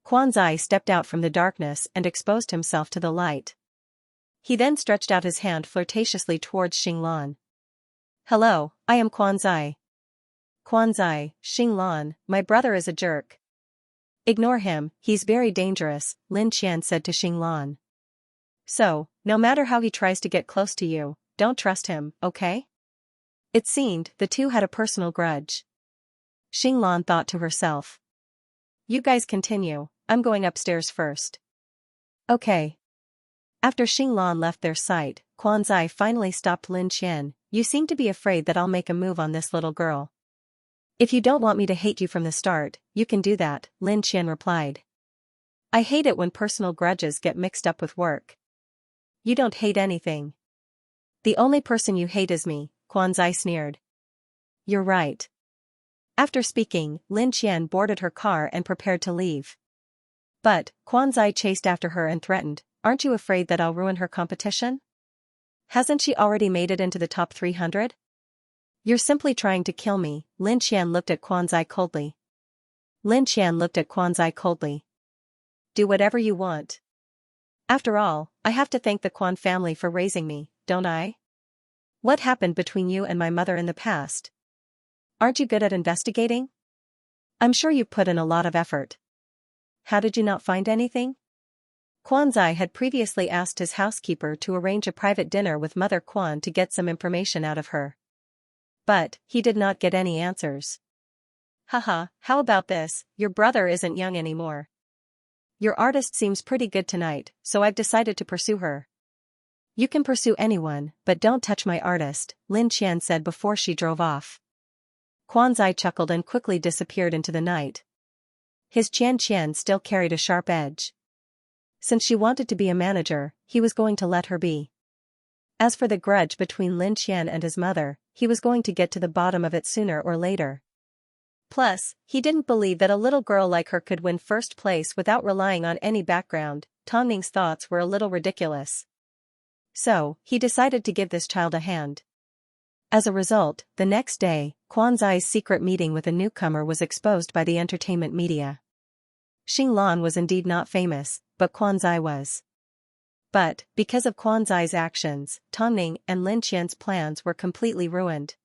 Quanzai stepped out from the darkness and exposed himself to the light. He then stretched out his hand flirtatiously towards Xinglan. Hello, I am Quanzai. Quanzai, Xinglan, my brother is a jerk. Ignore him, he's very dangerous, Lin Qian said to Xinglan. So, no matter how he tries to get close to you, don't trust him, okay? It seemed the two had a personal grudge. Xinglan thought to herself. You guys continue, I'm going upstairs first. Okay. After Xinglan left their sight, Quanzai finally stopped Lin Qian. You seem to be afraid that I'll make a move on this little girl. If you don't want me to hate you from the start, you can do that, Lin Qian replied. I hate it when personal grudges get mixed up with work. You don't hate anything. The only person you hate is me, Quanzai sneered. You're right. After speaking, Lin Qian boarded her car and prepared to leave. But, Quanzai chased after her and threatened, aren't you afraid that I'll ruin her competition? Hasn't she already made it into the top 300? You're simply trying to kill me, Lin Qian looked at Quanzai coldly. Lin Qian looked at Quanzai coldly. Do whatever you want. After all, I have to thank the Quan family for raising me, don't I? What happened between you and my mother in the past? Aren't you good at investigating? I'm sure you put in a lot of effort. How did you not find anything? Quanzai had previously asked his housekeeper to arrange a private dinner with Mother Quan to get some information out of her. But, he did not get any answers. Haha, how about this? Your brother isn't young anymore. Your artist seems pretty good tonight, so I've decided to pursue her. You can pursue anyone, but don't touch my artist, Lin Qian said before she drove off. Quanzai chuckled and quickly disappeared into the night. His Qian still carried a sharp edge. Since she wanted to be a manager, he was going to let her be. As for the grudge between Lin Qian and his mother, he was going to get to the bottom of it sooner or later. Plus, he didn't believe that a little girl like her could win first place without relying on any background. Tang Ning's thoughts were a little ridiculous. So, he decided to give this child a hand. As a result, the next day, Quanzai's secret meeting with a newcomer was exposed by the entertainment media. Xinglan was indeed not famous, but Quanzai was. But, because of Quanzai's actions, Tang Ning and Lin Qian's plans were completely ruined.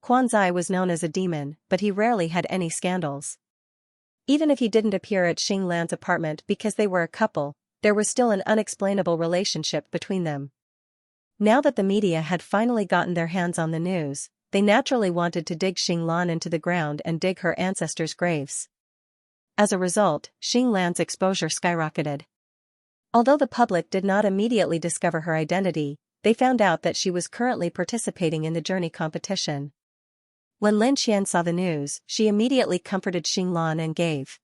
Quanzai was known as a demon, but he rarely had any scandals. Even if he didn't appear at Xinglan's apartment because they were a couple, there was still an unexplainable relationship between them. Now that the media had finally gotten their hands on the news, they naturally wanted to dig Xinglan into the ground and dig her ancestors' graves. As a result, Xinglan's exposure skyrocketed. Although the public did not immediately discover her identity, they found out that she was currently participating in the journey competition. When Lin Qian saw the news, she immediately comforted Xinglan and gave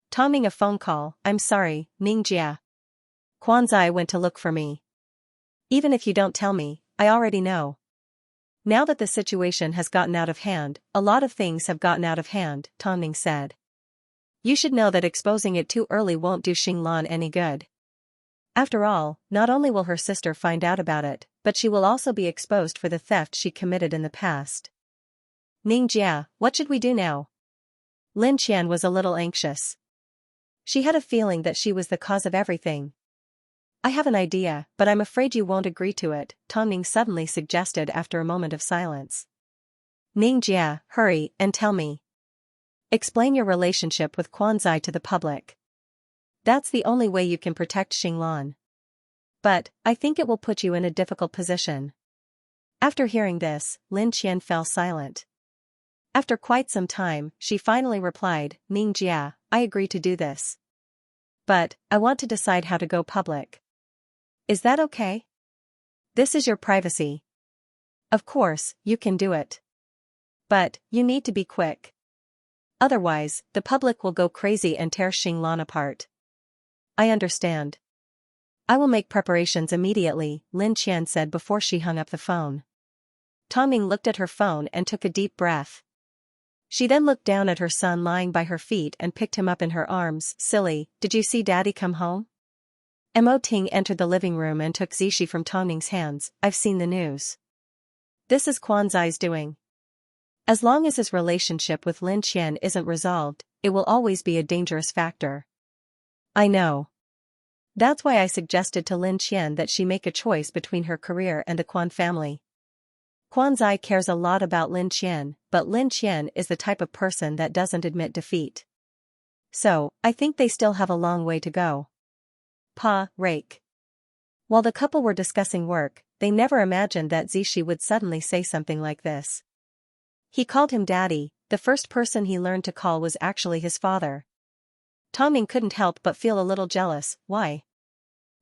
Tang Ning a phone call. I'm sorry, Ningjia. Quanzai went to look for me. Even if you don't tell me, I already know. Now that the situation has gotten out of hand, a lot of things have gotten out of hand, Tang Ning said. You should know that exposing it too early won't do Xinglan any good. After all, not only will her sister find out about it, but she will also be exposed for the theft she committed in the past. Ningjia, what should we do now? Lin Qian was a little anxious. She had a feeling that she was the cause of everything. I have an idea, but I'm afraid you won't agree to it, Tang Ning suddenly suggested after a moment of silence. Ningjia, hurry and tell me. Explain your relationship with Quanzai to the public. That's the only way you can protect Xinglan. But, I think it will put you in a difficult position. After hearing this, Lin Qian fell silent. After quite some time, she finally replied, Ningjia, I agree to do this. But, I want to decide how to go public. Is that okay? This is your privacy. Of course, you can do it. But, you need to be quick. Otherwise, the public will go crazy and tear Xinglan apart. I understand. I will make preparations immediately, Lin Qian said before she hung up the phone. Tang Ning looked at her phone and took a deep breath. She then looked down at her son lying by her feet and picked him up in her arms. Silly, did you see Daddy come home? Mo Ting entered the living room and took Zishi from Tang Ning's hands. I've seen the news. This is Quanzai's doing. As long as his relationship with Lin Qian isn't resolved, it will always be a dangerous factor. I know. That's why I suggested to Lin Qian that she make a choice between her career and the Quan family. Quanzai cares a lot about Lin Qian, but Lin Qian is the type of person that doesn't admit defeat. So, I think they still have a long way to go. Rake. While the couple were discussing work, they never imagined that Zishi would suddenly say something like this. He called him daddy. The first person he learned to call was actually his father. Tang Ning couldn't help but feel a little jealous. Why?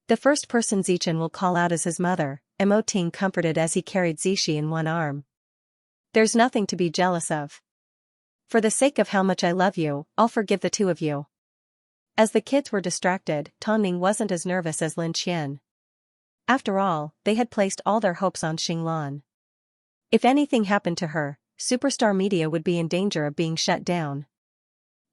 The first person Zichen will call out is his mother, Mo Ting comforted as he carried Zishi in one arm. There's nothing to be jealous of. For the sake of how much I love you, I'll forgive the two of you. As the kids were distracted, Tang Ning wasn't as nervous as Lin Qian. After all, they had placed all their hopes on Xinglan. If anything happened to her, superstar media would be in danger of being shut down.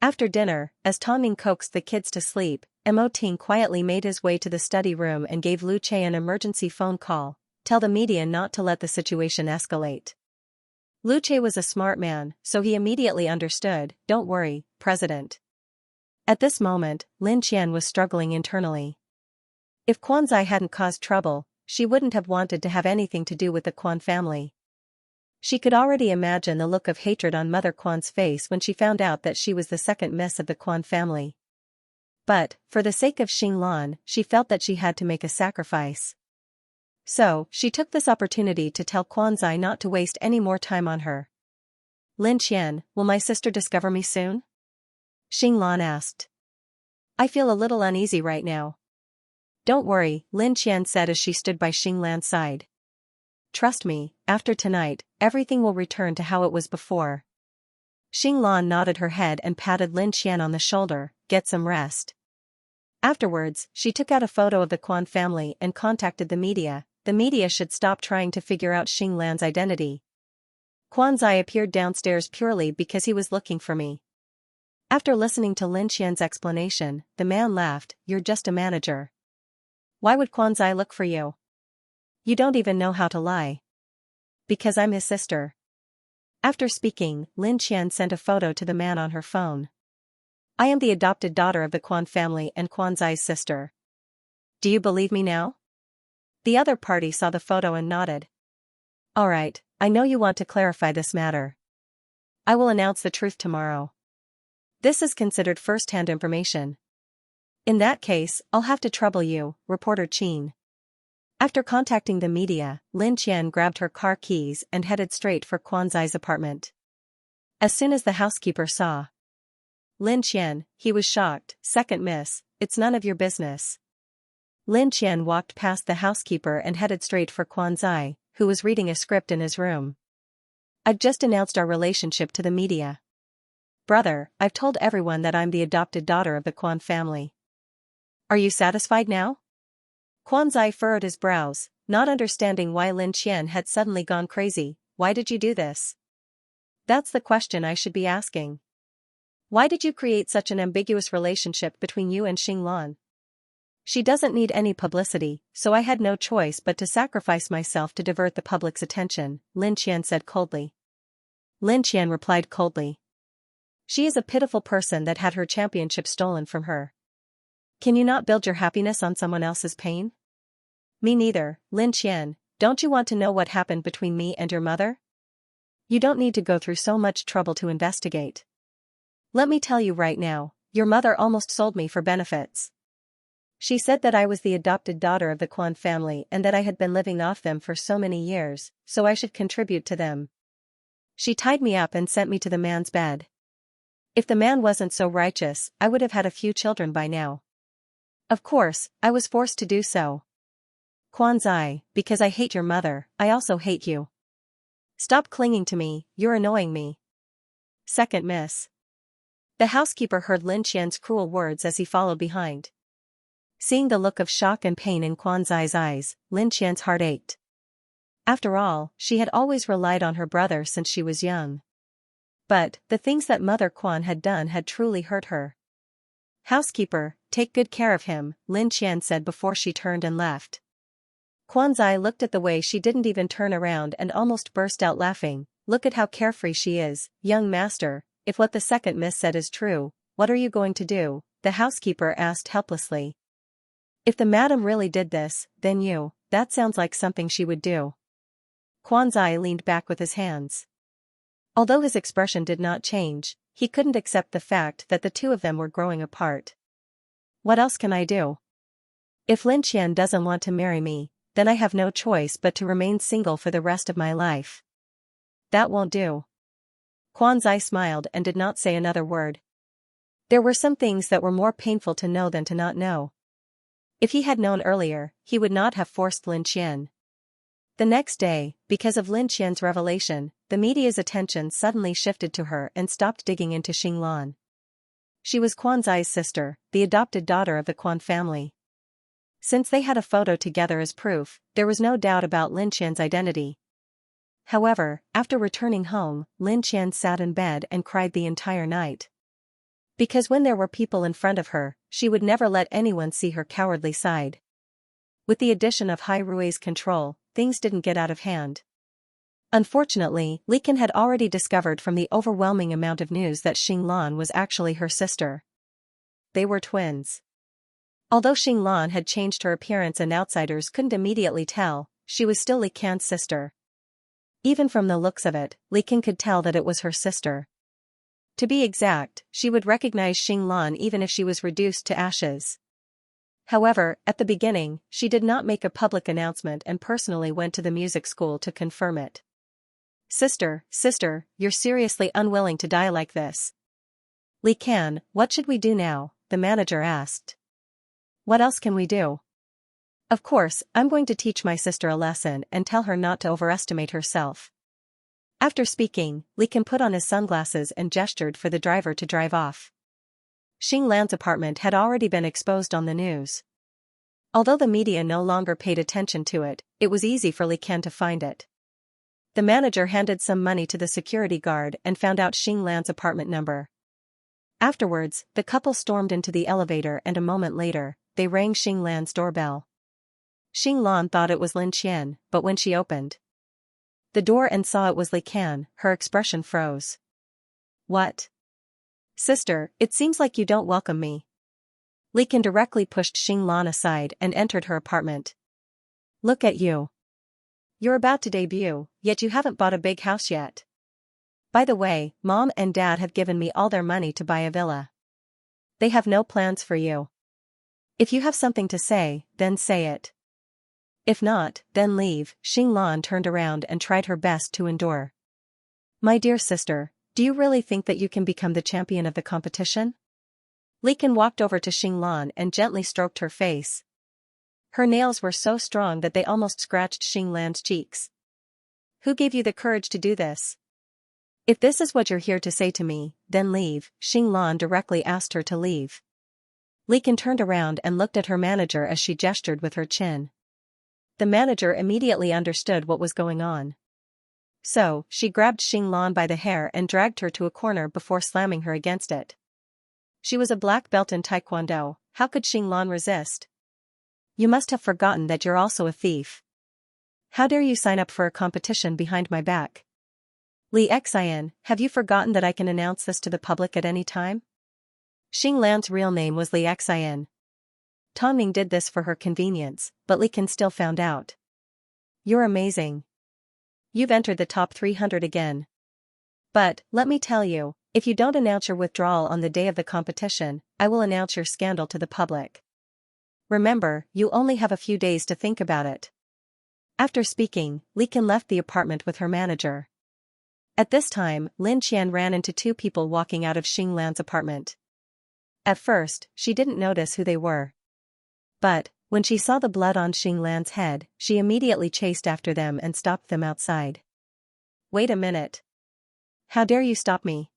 After dinner, as Tang Ning coaxed the kids to sleep, Mo Ting quietly made his way to the study room and gave Lu Che an emergency phone call. Tell the media not to let the situation escalate. Lu Che was a smart man, so he immediately understood. Don't worry, President. At this moment, Lin Qian was struggling internally. If Quanzai hadn't caused trouble, she wouldn't have wanted to have anything to do with the Quan family. She could already imagine the look of hatred on Mother Quan's face when she found out that she was the second miss of the Quan family. But, for the sake of Xinglan, she felt that she had to make a sacrifice. So, she took this opportunity to tell Quanzai not to waste any more time on her. Lin Qian, will my sister discover me soon? Xinglan asked. I feel a little uneasy right now. Don't worry, Lin Qian said as she stood by Xinglan's side. Trust me, after tonight, everything will return to how it was before. Xinglan nodded her head and patted Lin Qian on the shoulder, get some rest. Afterwards, she took out a photo of the Quan family and contacted the media. The media should stop trying to figure out Xinglan's identity. Quan Zai appeared downstairs purely because he was looking for me. After listening to Lin Qian's explanation, the man laughed, you're just a manager. Why would Quan Zai look for you? You don't even know how to lie. Because I'm his sister. After speaking, Lin Qian sent a photo to the man on her phone. I am the adopted daughter of the Quan family and Quan Zai's sister. Do you believe me now? The other party saw the photo and nodded. Alright, I know you want to clarify this matter. I will announce the truth tomorrow. This is considered first-hand information. In that case, I'll have to trouble you, reporter Qin. After contacting the media, Lin Qian grabbed her car keys and headed straight for Quan Zai's apartment. As soon as the housekeeper saw Lin Qian, he was shocked. Second miss, it's none of your business. Lin Qian walked past the housekeeper and headed straight for Quan Zai, who was reading a script in his room. I've just announced our relationship to the media. Brother, I've told everyone that I'm the adopted daughter of the Quan family. Are you satisfied now? Quan Zai furrowed his brows, not understanding why Lin Qian had suddenly gone crazy. Why did you do this? That's the question I should be asking. Why did you create such an ambiguous relationship between you and Xinglan? She doesn't need any publicity, so I had no choice but to sacrifice myself to divert the public's attention, Lin Qian said coldly. Lin Qian replied coldly. She is a pitiful person that had her championship stolen from her. Can you not build your happiness on someone else's pain? Me neither, Lin Qian, don't you want to know what happened between me and your mother? You don't need to go through so much trouble to investigate. Let me tell you right now, your mother almost sold me for benefits. She said that I was the adopted daughter of the Quan family and that I had been living off them for so many years, so I should contribute to them. She tied me up and sent me to the man's bed. If the man wasn't so righteous, I would have had a few children by now. Of course, I was forced to do so. Quan Zai, because I hate your mother, I also hate you. Stop clinging to me, you're annoying me. Second miss. The housekeeper heard Lin Qian's cruel words as he followed behind. Seeing the look of shock and pain in Quan Zai's eyes, Lin Qian's heart ached. After all, she had always relied on her brother since she was young. But, the things that Mother Quan had done had truly hurt her. Housekeeper, take good care of him, Lin Qian said before she turned and left. Quan Zai looked at the way she didn't even turn around and almost burst out laughing. Look at how carefree she is, young master. If what the second miss said is true, what are you going to do? The housekeeper asked helplessly. If the madam really did this, then that sounds like something she would do. Quan Zai leaned back with his hands. Although his expression did not change, he couldn't accept the fact that the two of them were growing apart. What else can I do? If Lin Qian doesn't want to marry me, then I have no choice but to remain single for the rest of my life. That won't do. Quan Zai smiled and did not say another word. There were some things that were more painful to know than to not know. If he had known earlier, he would not have forced Lin Qian. The next day, because of Lin Qian's revelation, the media's attention suddenly shifted to her and stopped digging into Xinglan. She was Quan Zai's sister, the adopted daughter of the Quan family. Since they had a photo together as proof, there was no doubt about Lin Qian's identity. However, after returning home, Lin Qian sat in bed and cried the entire night. Because when there were people in front of her, she would never let anyone see her cowardly side. With the addition of Hai Rui's control, things didn't get out of hand. Unfortunately, Li Kan had already discovered from the overwhelming amount of news that Xinglan was actually her sister. They were twins. Although Xinglan had changed her appearance and outsiders couldn't immediately tell, she was still Li Kan's sister. Even from the looks of it, Li Kan could tell that it was her sister. To be exact, she would recognize Xinglan even if she was reduced to ashes. However, at the beginning, she did not make a public announcement and personally went to the music school to confirm it. Sister, you're seriously unwilling to die like this. Li Can, what should we do now? The manager asked. What else can we do? Of course, I'm going to teach my sister a lesson and tell her not to overestimate herself. After speaking, Li Can put on his sunglasses and gestured for the driver to drive off. Xing Lan's apartment had already been exposed on the news. Although the media no longer paid attention to it, it was easy for Li Can to find it. The manager handed some money to the security guard and found out Xing Lan's apartment number. Afterwards, the couple stormed into the elevator and a moment later, they rang Xing Lan's doorbell. Xing Lan thought it was Lin Qian, but when she opened the door and saw it was Li Can, her expression froze. What? Sister, it seems like you don't welcome me. Li Can directly pushed Xing Lan aside and entered her apartment. Look at you. You're about to debut, yet you haven't bought a big house yet. By the way, Mom and Dad have given me all their money to buy a villa. They have no plans for you. If you have something to say, then say it. If not, then leave. Xing Lan turned around and tried her best to endure. My dear sister, do you really think that you can become the champion of the competition? Li Can walked over to Xing Lan and gently stroked her face. Her nails were so strong that they almost scratched Xing Lan's cheeks. Who gave you the courage to do this? If this is what you're here to say to me, then leave. Xing Lan directly asked her to leave. Li Can turned around and looked at her manager as she gestured with her chin. The manager immediately understood what was going on. So, she grabbed Xing Lan by the hair and dragged her to a corner before slamming her against it. She was a black belt in Taekwondo, how could Xing Lan resist? You must have forgotten that you're also a thief. How dare you sign up for a competition behind my back? Li Xian, have you forgotten that I can announce this to the public at any time? Xing Lan's real name was Li Xian. Tongning did this for her convenience, but Li Can still found out. You're amazing. You've entered the top 300 again. But, let me tell you, if you don't announce your withdrawal on the day of the competition, I will announce your scandal to the public. Remember, you only have a few days to think about it. After speaking, Li Can left the apartment with her manager. At this time, Lin Qian ran into two people walking out of Xing Lan's apartment. At first, she didn't notice who they were. But, when she saw the blood on Xing Lan's head, she immediately chased after them and stopped them outside. Wait a minute. How dare you stop me?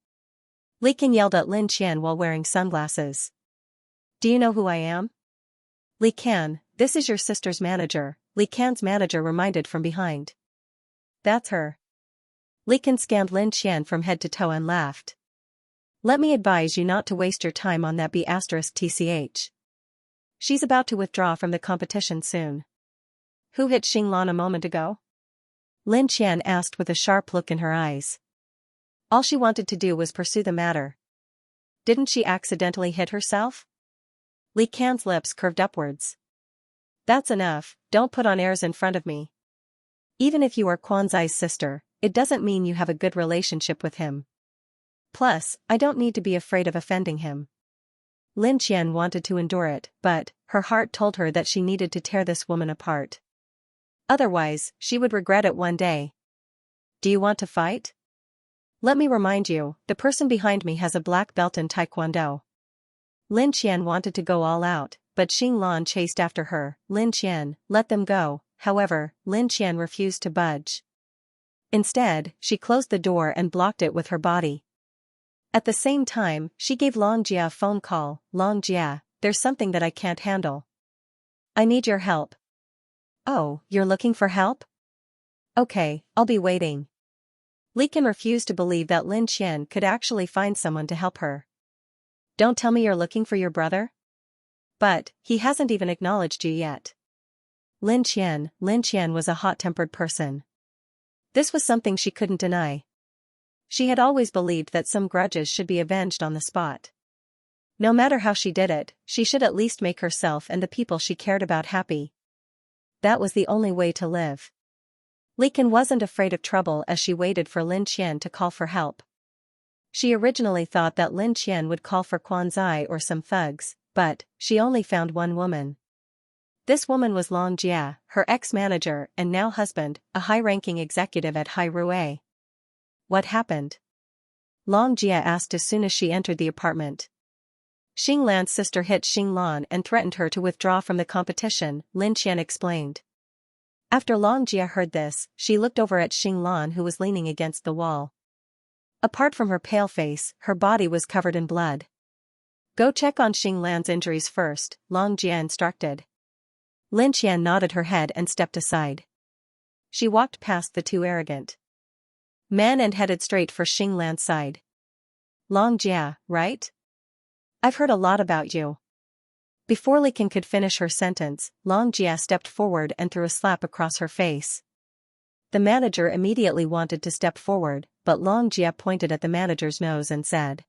Li Can yelled at Lin Qian while wearing sunglasses. Do you know who I am? Li Can, this is your sister's manager, Li Can's manager reminded from behind. That's her. Li Can scanned Lin Qian from head to toe and laughed. Let me advise you not to waste your time on that B*TCH. She's about to withdraw from the competition soon. Who hit Xing Lan a moment ago? Lin Qian asked with a sharp look in her eyes. All she wanted to do was pursue the matter. Didn't she accidentally hit herself? Li Can's lips curved upwards. That's enough, don't put on airs in front of me. Even if you are Quanzai's sister, it doesn't mean you have a good relationship with him. Plus, I don't need to be afraid of offending him. Lin Qian wanted to endure it, but her heart told her that she needed to tear this woman apart. Otherwise, she would regret it one day. Do you want to fight? Let me remind you, the person behind me has a black belt in Taekwondo. Lin Qian wanted to go all out, but Xing Lan chased after her. Lin Qian, let them go. However, Lin Qian refused to budge. Instead, she closed the door and blocked it with her body. At the same time, she gave Long Jia a phone call. Long Jia, there's something that I can't handle. I need your help. Oh, you're looking for help? Okay, I'll be waiting. Li Can refused to believe that Lin Qian could actually find someone to help her. Don't tell me you're looking for your brother? But, he hasn't even acknowledged you yet. Lin Qian was a hot-tempered person. This was something she couldn't deny. She had always believed that some grudges should be avenged on the spot. No matter how she did it, she should at least make herself and the people she cared about happy. That was the only way to live. Li Can wasn't afraid of trouble as she waited for Lin Qian to call for help. She originally thought that Lin Qian would call for Quanzai or some thugs, but she only found one woman. This woman was Long Jia, her ex-manager and now husband, a high-ranking executive at Hai Rui. what happened? Long Jia asked as soon as she entered the apartment. Xing Lan's sister hit Xing Lan and threatened her to withdraw from the competition, Lin Qian explained. After Long Jia heard this, she looked over at Xing Lan who was leaning against the wall. Apart from her pale face, her body was covered in blood. Go check on Xing Lan's injuries first, Long Jia instructed. Lin Qian nodded her head and stepped aside. She walked past the two arrogant men and headed straight for Xing Lan's side. Long Jia, right? I've heard a lot about you. Before Li Qian could finish her sentence, Long Jia stepped forward and threw a slap across her face. The manager immediately wanted to step forward, but Long Jia pointed at the manager's nose and said,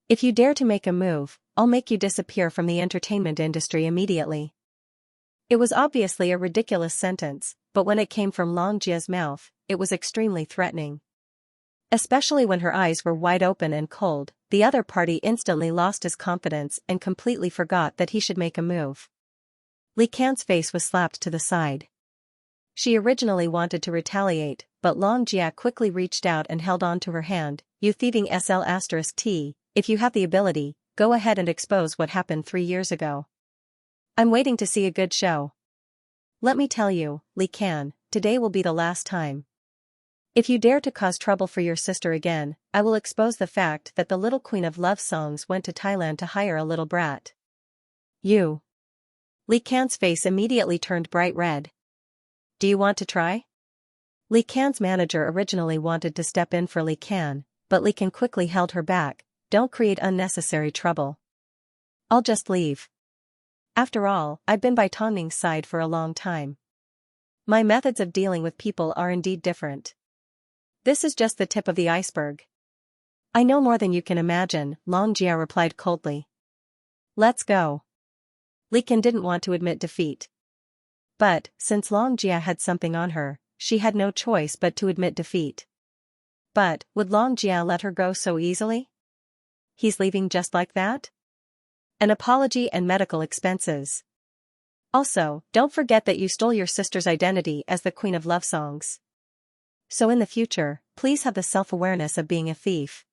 "If you dare to make a move, I'll make you disappear from the entertainment industry immediately." It was obviously a ridiculous sentence, but when it came from Long Jia's mouth, it was extremely threatening. Especially when her eyes were wide open and cold, the other party instantly lost his confidence and completely forgot that he should make a move. Li Qian's face was slapped to the side. She originally wanted to retaliate, but Long Jia quickly reached out and held on to her hand. "You thieving SL*T, if you have the ability, go ahead and expose what happened 3 years ago. I'm waiting to see a good show. Let me tell you, Li Qian, today will be the last time. If you dare to cause trouble for your sister again, I will expose the fact that the little queen of love songs went to Thailand to hire a little brat." "You." Li Qian's face immediately turned bright red. "Do you want to try?" Li Qian's manager originally wanted to step in for Li Qian, but Li Qian quickly held her back. "Don't create unnecessary trouble. I'll just leave. After all, I've been by Tongming's side for a long time. My methods of dealing with people are indeed different. This is just the tip of the iceberg." "I know more than you can imagine," Long Jia replied coldly. "Let's go." Li Qian didn't want to admit defeat. But, since Long Jia had something on her, she had no choice but to admit defeat. But, would Long Jia let her go so easily? He's leaving just like that? An apology and medical expenses. Also, don't forget that you stole your sister's identity as the Queen of Love Songs. So in the future, please have the self-awareness of being a thief.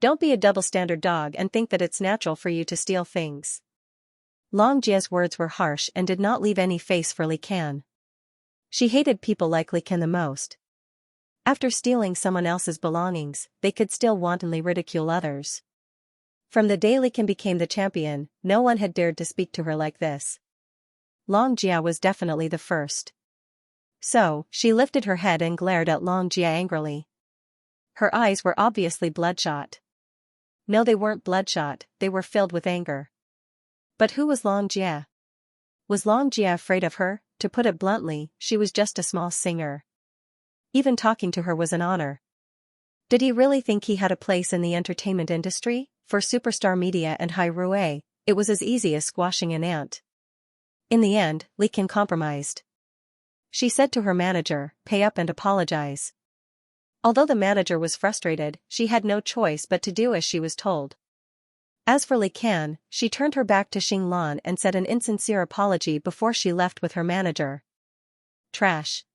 Don't be a double-standard dog and think that it's natural for you to steal things. Long Jia's words were harsh and did not leave any face for Li Qian. She hated people like Li Qian the most. After stealing someone else's belongings, they could still wantonly ridicule others. From the day Li Qian became the champion, no one had dared to speak to her like this. Long Jia was definitely the first. So, she lifted her head and glared at Long Jia angrily. Her eyes were obviously bloodshot. No, they weren't bloodshot, they were filled with anger. But who was Long Jia? Was Long Jia afraid of her? To put it bluntly, she was just a small singer. Even talking to her was an honor. Did he really think he had a place in the entertainment industry? For superstar media and Hai Rui, it was as easy as squashing an ant. In the end, Li Qian compromised. She said to her manager, "Pay up and apologize." Although the manager was frustrated, she had no choice but to do as she was told. As for Li Qian, she turned her back to Xing Lan and said an insincere apology before she left with her manager. Trash.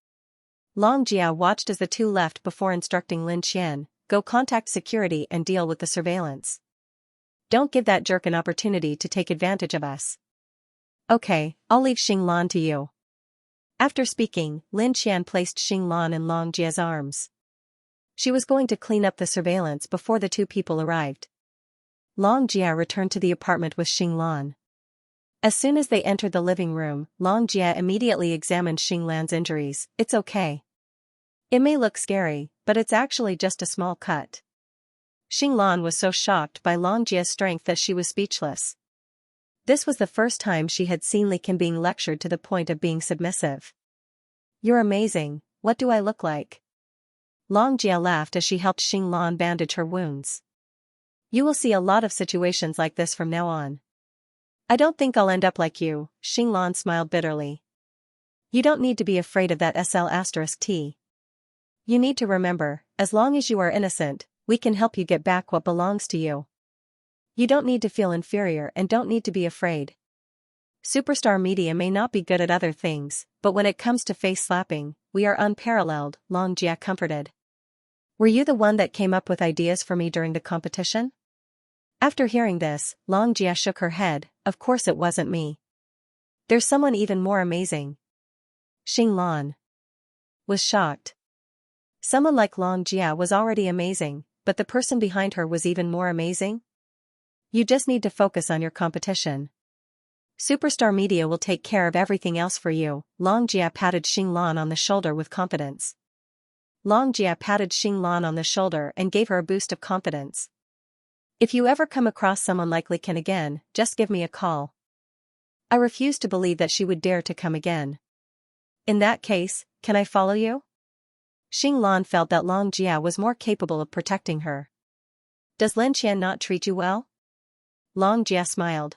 Long Jia watched as the two left before instructing Lin Qian, "Go contact security and deal with the surveillance. Don't give that jerk an opportunity to take advantage of us." "Okay, I'll leave Xing Lan to you." After speaking, Lin Qian placed Xing Lan in Long Jia's arms. She was going to clean up the surveillance before the two people arrived. Long Jia returned to the apartment with Xing Lan. As soon as they entered the living room, Long Jia immediately examined Xing Lan's injuries. "It's okay. It may look scary, but it's actually just a small cut." Xing Lan was so shocked by Long Jia's strength that she was speechless. This was the first time she had seen Li Qian being lectured to the point of being submissive. "You're amazing, what do I look like?" Long Jia laughed as she helped Xing Lan bandage her wounds. "You will see a lot of situations like this from now on." "I don't think I'll end up like you," Xing Lan smiled bitterly. "You don't need to be afraid of that SL*T. You need to remember, as long as you are innocent, we can help you get back what belongs to you. You don't need to feel inferior and don't need to be afraid. Superstar media may not be good at other things, but when it comes to face slapping, we are unparalleled," Long Jia comforted. Were you the one that came up with ideas for me during the competition? After hearing this, Xianxia shook her head. Of course it wasn't me. There's someone even more amazing. Xinglan was shocked. Someone like Xianxia was already amazing, but the person behind her was even more amazing? You just need to focus on your competition. Superstar Media will take care of everything else for you. Xianxia patted Xinglan on the shoulder with confidence. Xianxia patted Xinglan on the shoulder and gave her a boost of confidence. If you ever come across someone like Li Ken again, just give me a call. I refuse to believe that she would dare to come again. In that case, can I follow you? Xinglan felt that Xianxia was more capable of protecting her. Does Lin Qian not treat you well? Xianxia smiled.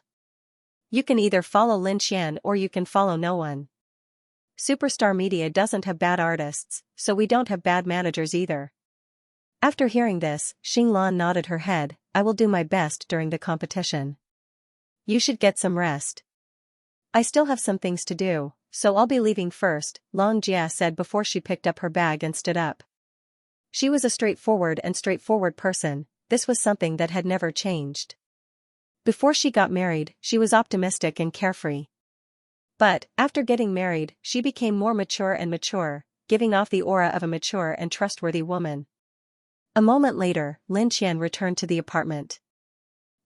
You can either follow Lin Qian or you can follow no one. Superstar Media doesn't have bad artists, so we don't have bad managers either. After hearing this, Xinglan nodded her head. I will do my best during the competition. You should get some rest. I still have some things to do, so I'll be leaving first, Xianxia said before she picked up her bag and stood up. She was a straightforward person. This was something that had never changed. Before she got married, she was optimistic and carefree. But, after getting married, she became more mature, giving off the aura of a mature and trustworthy woman. A moment later, Lin Qian returned to the apartment.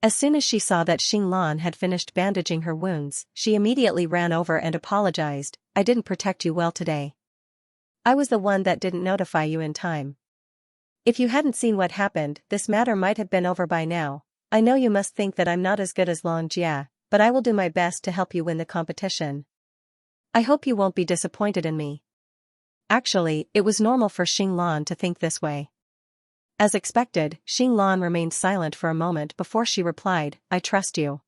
As soon as she saw that Xinglan had finished bandaging her wounds, she immediately ran over and apologized. I didn't protect you well today. I was the one that didn't notify you in time. If you hadn't seen what happened, this matter might have been over by now. I know you must think that I'm not as good as Xianxia, but I will do my best to help you win the competition. I hope you won't be disappointed in me. Actually, it was normal for Xinglan to think this way. As expected, Xinglan remained silent for a moment before she replied, I trust you.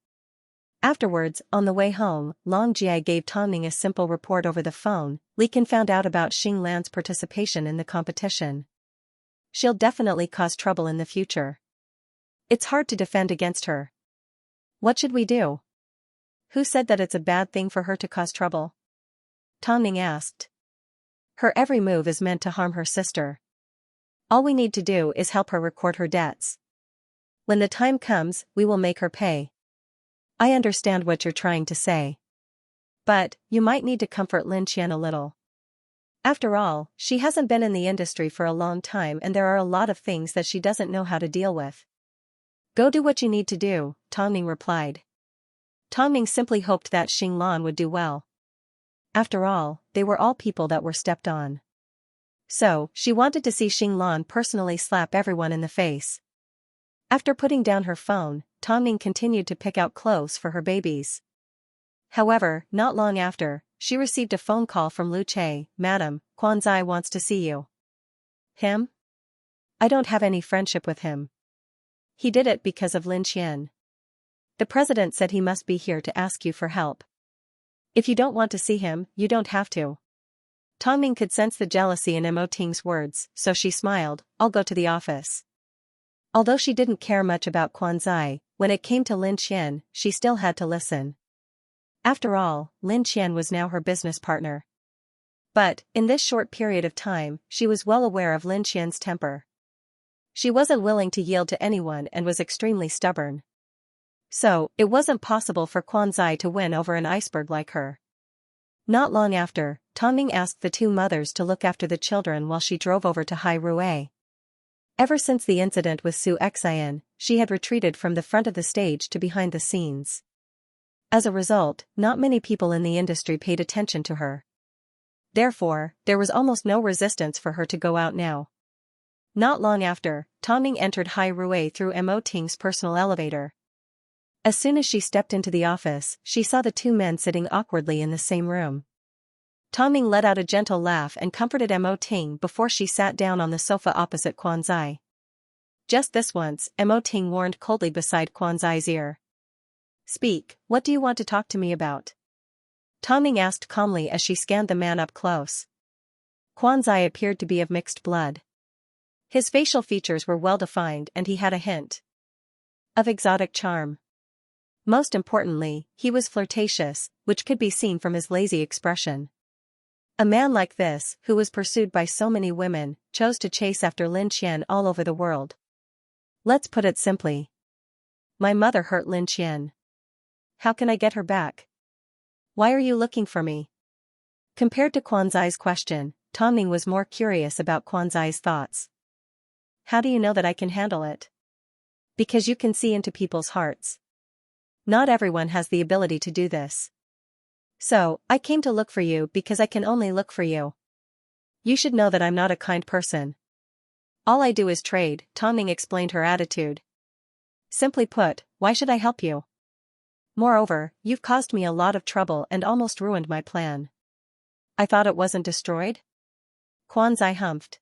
Afterwards, on the way home, Xianxia gave Tongning a simple report over the phone. Li Ken found out about Xinglan's participation in the competition. She'll definitely cause trouble in the future. It's hard to defend against her. What should we do? Who said that it's a bad thing for her to cause trouble? Tongning asked. Her every move is meant to harm her sister. All we need to do is help her record her debts. When the time comes, we will make her pay. I understand what you're trying to say. But, you might need to comfort Lin Qian a little. After all, she hasn't been in the industry for a long time and there are a lot of things that she doesn't know how to deal with. Go do what you need to do, Tongning replied. Tongning simply hoped that Xinglan would do well. After all, they were all people that were stepped on. So, she wanted to see Xinglan personally slap everyone in the face. After putting down her phone, Tongning continued to pick out clothes for her babies. However, not long after, she received a phone call from Lu Che. Madam, Quanzai wants to see you. Him? I don't have any friendship with him. He did it because of Lin Qian. The president said he must be here to ask you for help. If you don't want to see him, you don't have to. Tongning could sense the jealousy in Mo Ting's words, so she smiled. I'll go to the office. Although she didn't care much about Quanzai, when it came to Lin Qian, she still had to listen. After all, Lin Qian was now her business partner. But, in this short period of time, she was well aware of Lin Qian's temper. She wasn't willing to yield to anyone and was extremely stubborn. So, it wasn't possible for Quanzai to win over an iceberg like her. Not long after, Tongning asked the two mothers to look after the children while she drove over to Hai Rui. Ever since the incident with Xianxia, she had retreated from the front of the stage to behind the scenes. As a result, not many people in the industry paid attention to her. Therefore, there was almost no resistance for her to go out now. Not long after, Tongning entered Hai Rui through Mo Ting's personal elevator. As soon as she stepped into the office, she saw the two men sitting awkwardly in the same room. Tongning let out a gentle laugh and comforted Mo Ting before she sat down on the sofa opposite Quanzai. Just this once, Mo Ting warned coldly beside Quanzai's ear. Speak, what do you want to talk to me about? Tongning asked calmly as she scanned the man up close. Quanzai appeared to be of mixed blood. His facial features were well defined and he had a hint of exotic charm. Most importantly, he was flirtatious, which could be seen from his lazy expression. A man like this, who was pursued by so many women, chose to chase after Lin Qian all over the world. Let's put it simply. My mother hurt Lin Qian. How can I get her back? Why are you looking for me? Compared to Quanzai's question, Tongning was more curious about Quanzai's thoughts. How do you know that I can handle it? Because you can see into people's hearts. Not everyone has the ability to do this. So, I came to look for you because I can only look for you. You should know that I'm not a kind person. All I do is trade, Tongning explained her attitude. Simply put, why should I help you? Moreover, you've caused me a lot of trouble and almost ruined my plan. I thought it wasn't destroyed? Quanzai humphed.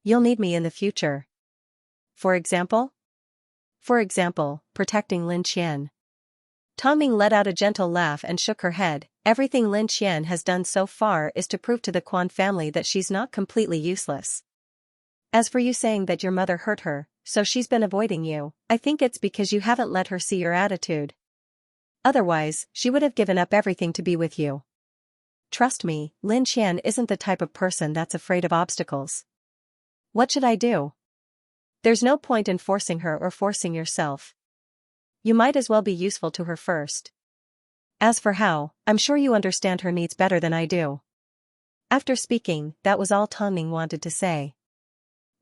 You'll need me in the future. For example? For example, protecting Lin Qian. Tongning let out a gentle laugh and shook her head. Everything Lin Qian has done so far is to prove to the Quan family that she's not completely useless. As for you saying that your mother hurt her, so she's been avoiding you, I think it's because you haven't let her see your attitude. Otherwise, she would have given up everything to be with you. Trust me, Lin Qian isn't the type of person that's afraid of obstacles. What should I do? There's no point in forcing her or forcing yourself. You might as well be useful to her first. As for how, I'm sure you understand her needs better than I do. After speaking, that was all Tongning wanted to say.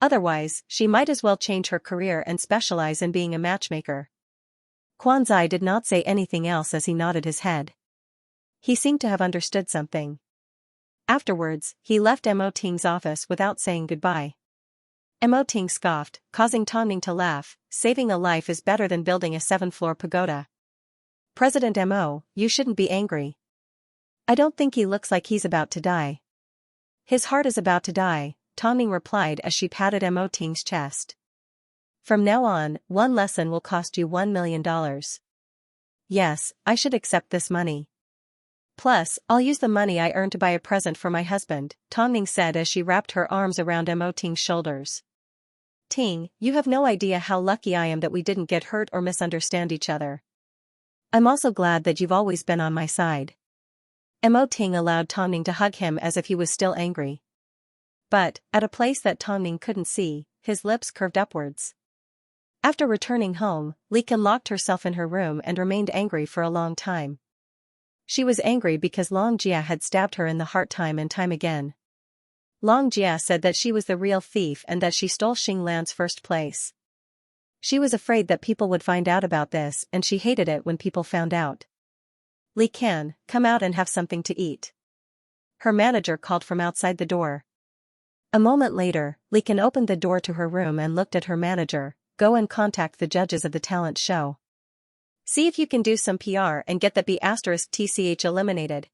Otherwise, she might as well change her career and specialize in being a matchmaker. Quanzai did not say anything else as he nodded his head. He seemed to have understood something. Afterwards, he left Mo Ting's office without saying goodbye. Mo Ting scoffed, causing Tongning to laugh. Saving a life is better than building a 7-floor pagoda. President Mo, you shouldn't be angry. I don't think he looks like he's about to die. His heart is about to die, Tongning replied as she patted Mo Ting's chest. From now on, one lesson will cost you $1 million. Yes, I should accept this money. Plus, I'll use the money I earned to buy a present for my husband, Tongning said as she wrapped her arms around Mo Ting's shoulders. Ting, you have no idea how lucky I am that we didn't get hurt or misunderstand each other. I'm also glad that you've always been on my side. Mo Ting allowed Tongning to hug him as if he was still angry. But, at a place that Tongning couldn't see, his lips curved upwards. After returning home, Li Kan locked herself in her room and remained angry for a long time. She was angry because Long Jia had stabbed her in the heart time and time again. Long Jia said that she was the real thief and that she stole Xing Lan's first place. She was afraid that people would find out about this and she hated it when people found out. Li Kan, come out and have something to eat. Her manager called from outside the door. A moment later, Li Kan opened the door to her room and looked at her manager. Go and contact the judges of the talent show. See if you can do some PR and get that B*TCH eliminated.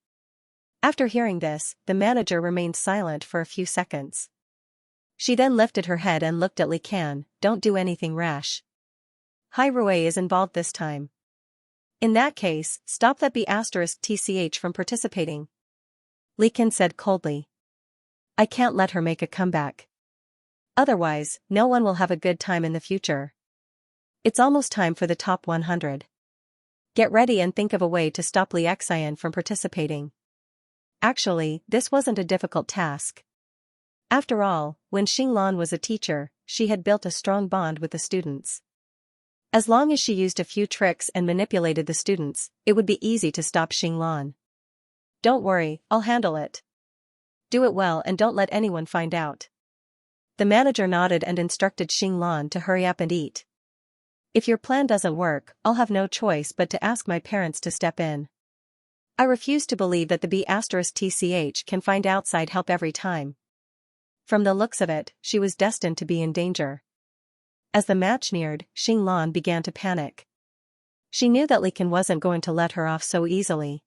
After hearing this, the manager remained silent for a few seconds. She then lifted her head and looked at Li Kan. Don't do anything rash. Hai Rui is involved this time. In that case, stop that B*TCH from participating. Li Kan said coldly. I can't let her make a comeback. Otherwise, no one will have a good time in the future. It's almost time for the top 100. Get ready and think of a way to stop Xianxia from participating. Actually, this wasn't a difficult task. After all, when Xing Lan was a teacher, she had built a strong bond with the students. As long as she used a few tricks and manipulated the students, it would be easy to stop Xing Lan. Don't worry, I'll handle it. Do it well and don't let anyone find out. The manager nodded and instructed Xing Lan to hurry up and eat. If your plan doesn't work, I'll have no choice but to ask my parents to step in. I refuse to believe that the B*TCH can find outside help every time. From the looks of it, she was destined to be in danger. As the match neared, Xing Lan began to panic. She knew that Li Kan wasn't going to let her off so easily.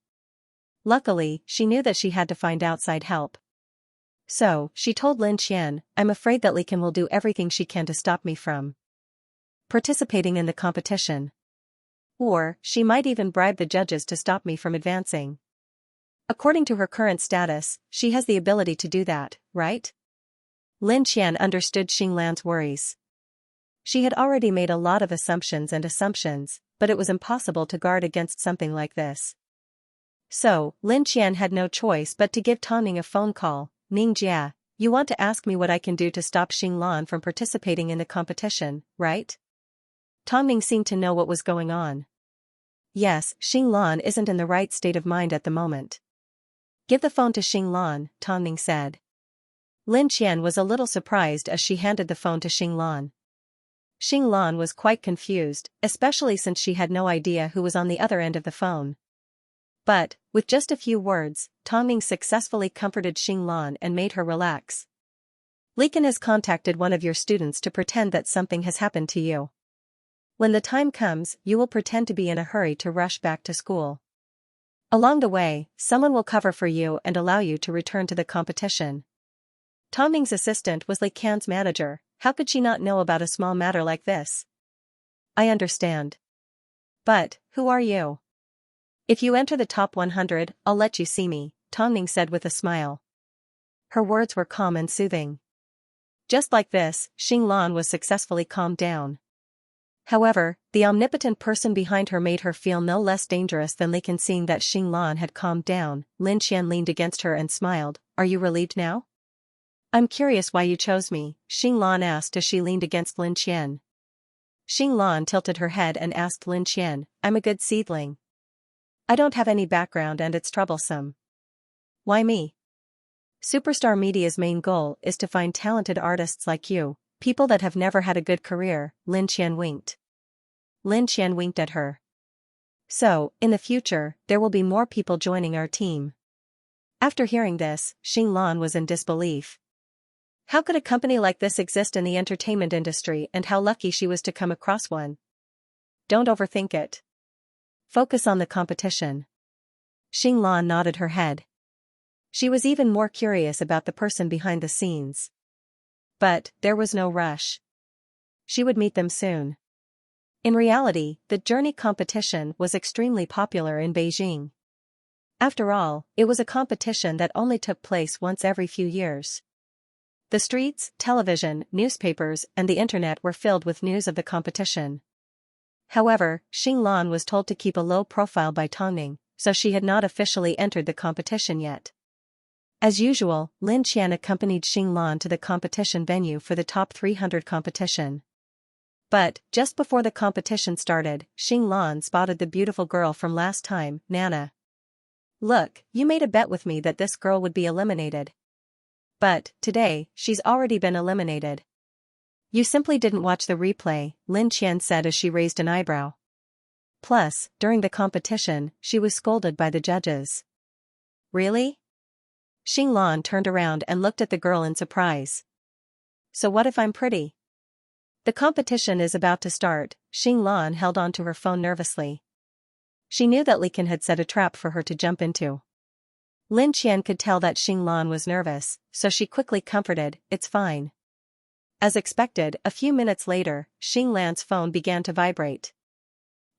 Luckily, she knew that she had to find outside help. So, she told Lin Qian, I'm afraid that Li Kan will do everything she can to stop me from participating in the competition. Or, she might even bribe the judges to stop me from advancing. According to her current status, she has the ability to do that, right? Lin Qian understood Xing Lan's worries. She had already made a lot of assumptions, but it was impossible to guard against something like this. So, Lin Qian had no choice but to give Tang Ning a phone call. Ningjia, you want to ask me what I can do to stop Xing Lan from participating in the competition, right? Tang Ning seemed to know what was going on. Yes, Xing Lan isn't in the right state of mind at the moment. Give the phone to Xing Lan, Tang Ning said. Lin Qian was a little surprised as she handed the phone to Xing Lan. Xing Lan was quite confused, especially since she had no idea who was on the other end of the phone. But, with just a few words, Tang Ning successfully comforted Xing Lan and made her relax. Li Kan has contacted one of your students to pretend that something has happened to you. When the time comes, you will pretend to be in a hurry to rush back to school. Along the way, someone will cover for you and allow you to return to the competition. Tang Ning's assistant was Li Kan's manager. How could she not know about a small matter like this? I understand. But, who are you? If you enter the top 100, I'll let you see me, Tang Ning said with a smile. Her words were calm and soothing. Just like this, Xing Lan was successfully calmed down. However, the omnipotent person behind her made her feel no less dangerous than Li Kan. Seeing that Xing Lan had calmed down, Lin Qian leaned against her and smiled. Are you relieved now? I'm curious why you chose me, Xing Lan asked as she leaned against Lin Qian. Xing Lan tilted her head and asked Lin Qian, I'm a good seedling. I don't have any background and it's troublesome. Why me? Superstar Media's main goal is to find talented artists like you, people that have never had a good career, Lin Qian winked. Lin Qian winked at her. So, in the future, there will be more people joining our team. After hearing this, Xing Lan was in disbelief. How could a company like this exist in the entertainment industry, and how lucky she was to come across one? Don't overthink it. Focus on the competition. Xing Lan nodded her head. She was even more curious about the person behind the scenes. But, there was no rush. She would meet them soon. In reality, the journey competition was extremely popular in Beijing. After all, it was a competition that only took place once every few years. The streets, television, newspapers, and the internet were filled with news of the competition. However, Xing Lan was told to keep a low profile by Tang Ning, so she had not officially entered the competition yet. As usual, Lin Qian accompanied Xing Lan to the competition venue for the top 300 competition. But, just before the competition started, Xing Lan spotted the beautiful girl from last time, Nana. Look, you made a bet with me that this girl would be eliminated. But, today, she's already been eliminated. You simply didn't watch the replay, Lin Qian said as she raised an eyebrow. Plus, during the competition, she was scolded by the judges. Really? Xing Lan turned around and looked at the girl in surprise. So what if I'm pretty? The competition is about to start. Xing Lan held on to her phone nervously. She knew that Li Kan had set a trap for her to jump into. Lin Qian could tell that Xing Lan was nervous, so she quickly comforted, it's fine. As expected, a few minutes later, Xing Lan's phone began to vibrate.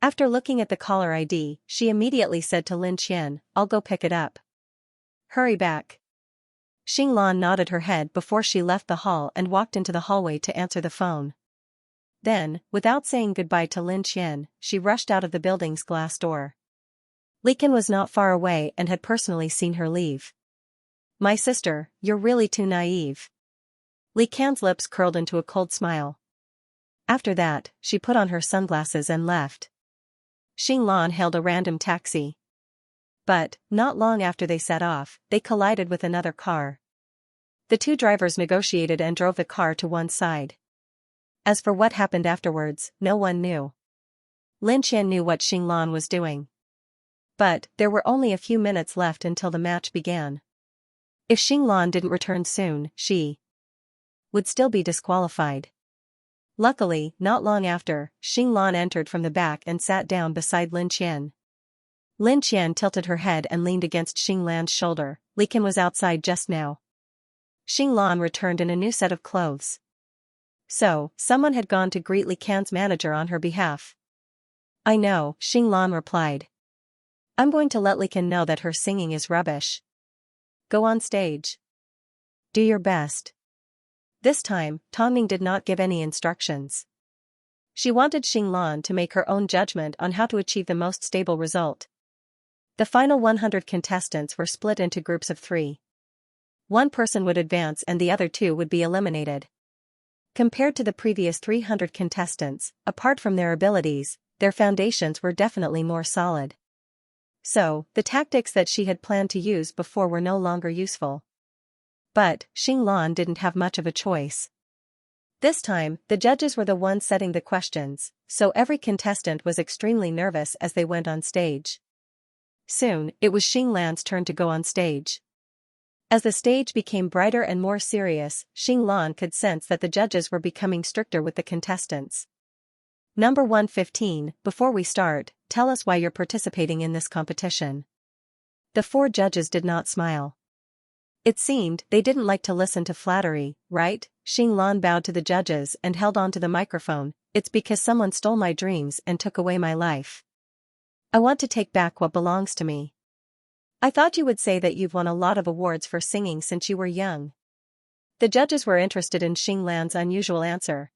After looking at the caller ID, she immediately said to Lin Qian, I'll go pick it up. Hurry back. Xing Lan nodded her head before she left the hall and walked into the hallway to answer the phone. Then, without saying goodbye to Lin Qian, she rushed out of the building's glass door. Li Kan was not far away and had personally seen her leave. My sister, you're really too naive. Li Kan's lips curled into a cold smile. After that, she put on her sunglasses and left. Xing Lan hailed a random taxi. But, not long after they set off, they collided with another car. The two drivers negotiated and drove the car to one side. As for what happened afterwards, no one knew. Lin Qian knew what Xing Lan was doing. But, there were only a few minutes left until the match began. If Xing Lan didn't return soon, she would still be disqualified. Luckily, not long after, Xing Lan entered from the back and sat down beside Lin Qian. Lin Qian tilted her head and leaned against Xing Lan's shoulder. Li Kan was outside just now. Xing Lan returned in a new set of clothes. So, someone had gone to greet Li Kan's manager on her behalf. I know, Xing Lan replied. I'm going to let Li Kan know that her singing is rubbish. Go on stage. Do your best. This time, Tang Ning did not give any instructions. She wanted Xing Lan to make her own judgment on how to achieve the most stable result. The final 100 contestants were split into groups of 3. One person would advance and the other 2 would be eliminated. Compared to the previous 300 contestants, apart from their abilities, their foundations were definitely more solid. So, the tactics that she had planned to use before were no longer useful. But, Xinglan didn't have much of a choice. This time, the judges were the ones setting the questions, so every contestant was extremely nervous as they went on stage. Soon, it was Xinglan's turn to go on stage. As the stage became brighter and more serious, Xinglan could sense that the judges were becoming stricter with the contestants. Number 115, before we start, tell us why you're participating in this competition. The 4 judges did not smile. It seemed they didn't like to listen to flattery, right? Xinglan bowed to the judges and held on to the microphone. It's because someone stole my dreams and took away my life. I want to take back what belongs to me. I thought you would say that you've won a lot of awards for singing since you were young. The judges were interested in Xinglan's unusual answer.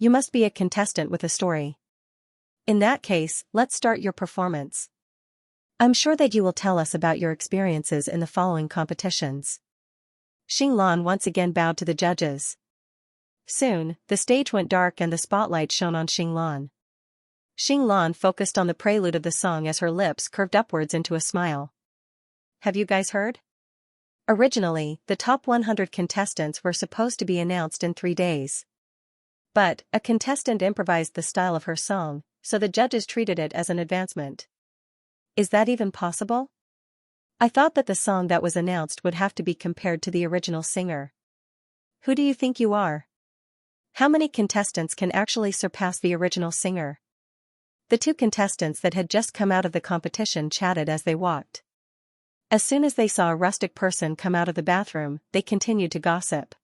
You must be a contestant with a story. In that case, let's start your performance. I'm sure that you will tell us about your experiences in the following competitions. Xinglan once again bowed to the judges. Soon, the stage went dark and the spotlight shone on Xinglan. Xinglan focused on the prelude of the song as her lips curved upwards into a smile. Have you guys heard? Originally, the top 100 contestants were supposed to be announced in 3 days. But, a contestant improvised the style of her song, so the judges treated it as an advancement. Is that even possible? I thought that the song that was announced would have to be compared to the original singer. Who do you think you are? How many contestants can actually surpass the original singer? The 2 contestants that had just come out of the competition chatted as they walked. As soon as they saw a rustic person come out of the bathroom, they continued to gossip.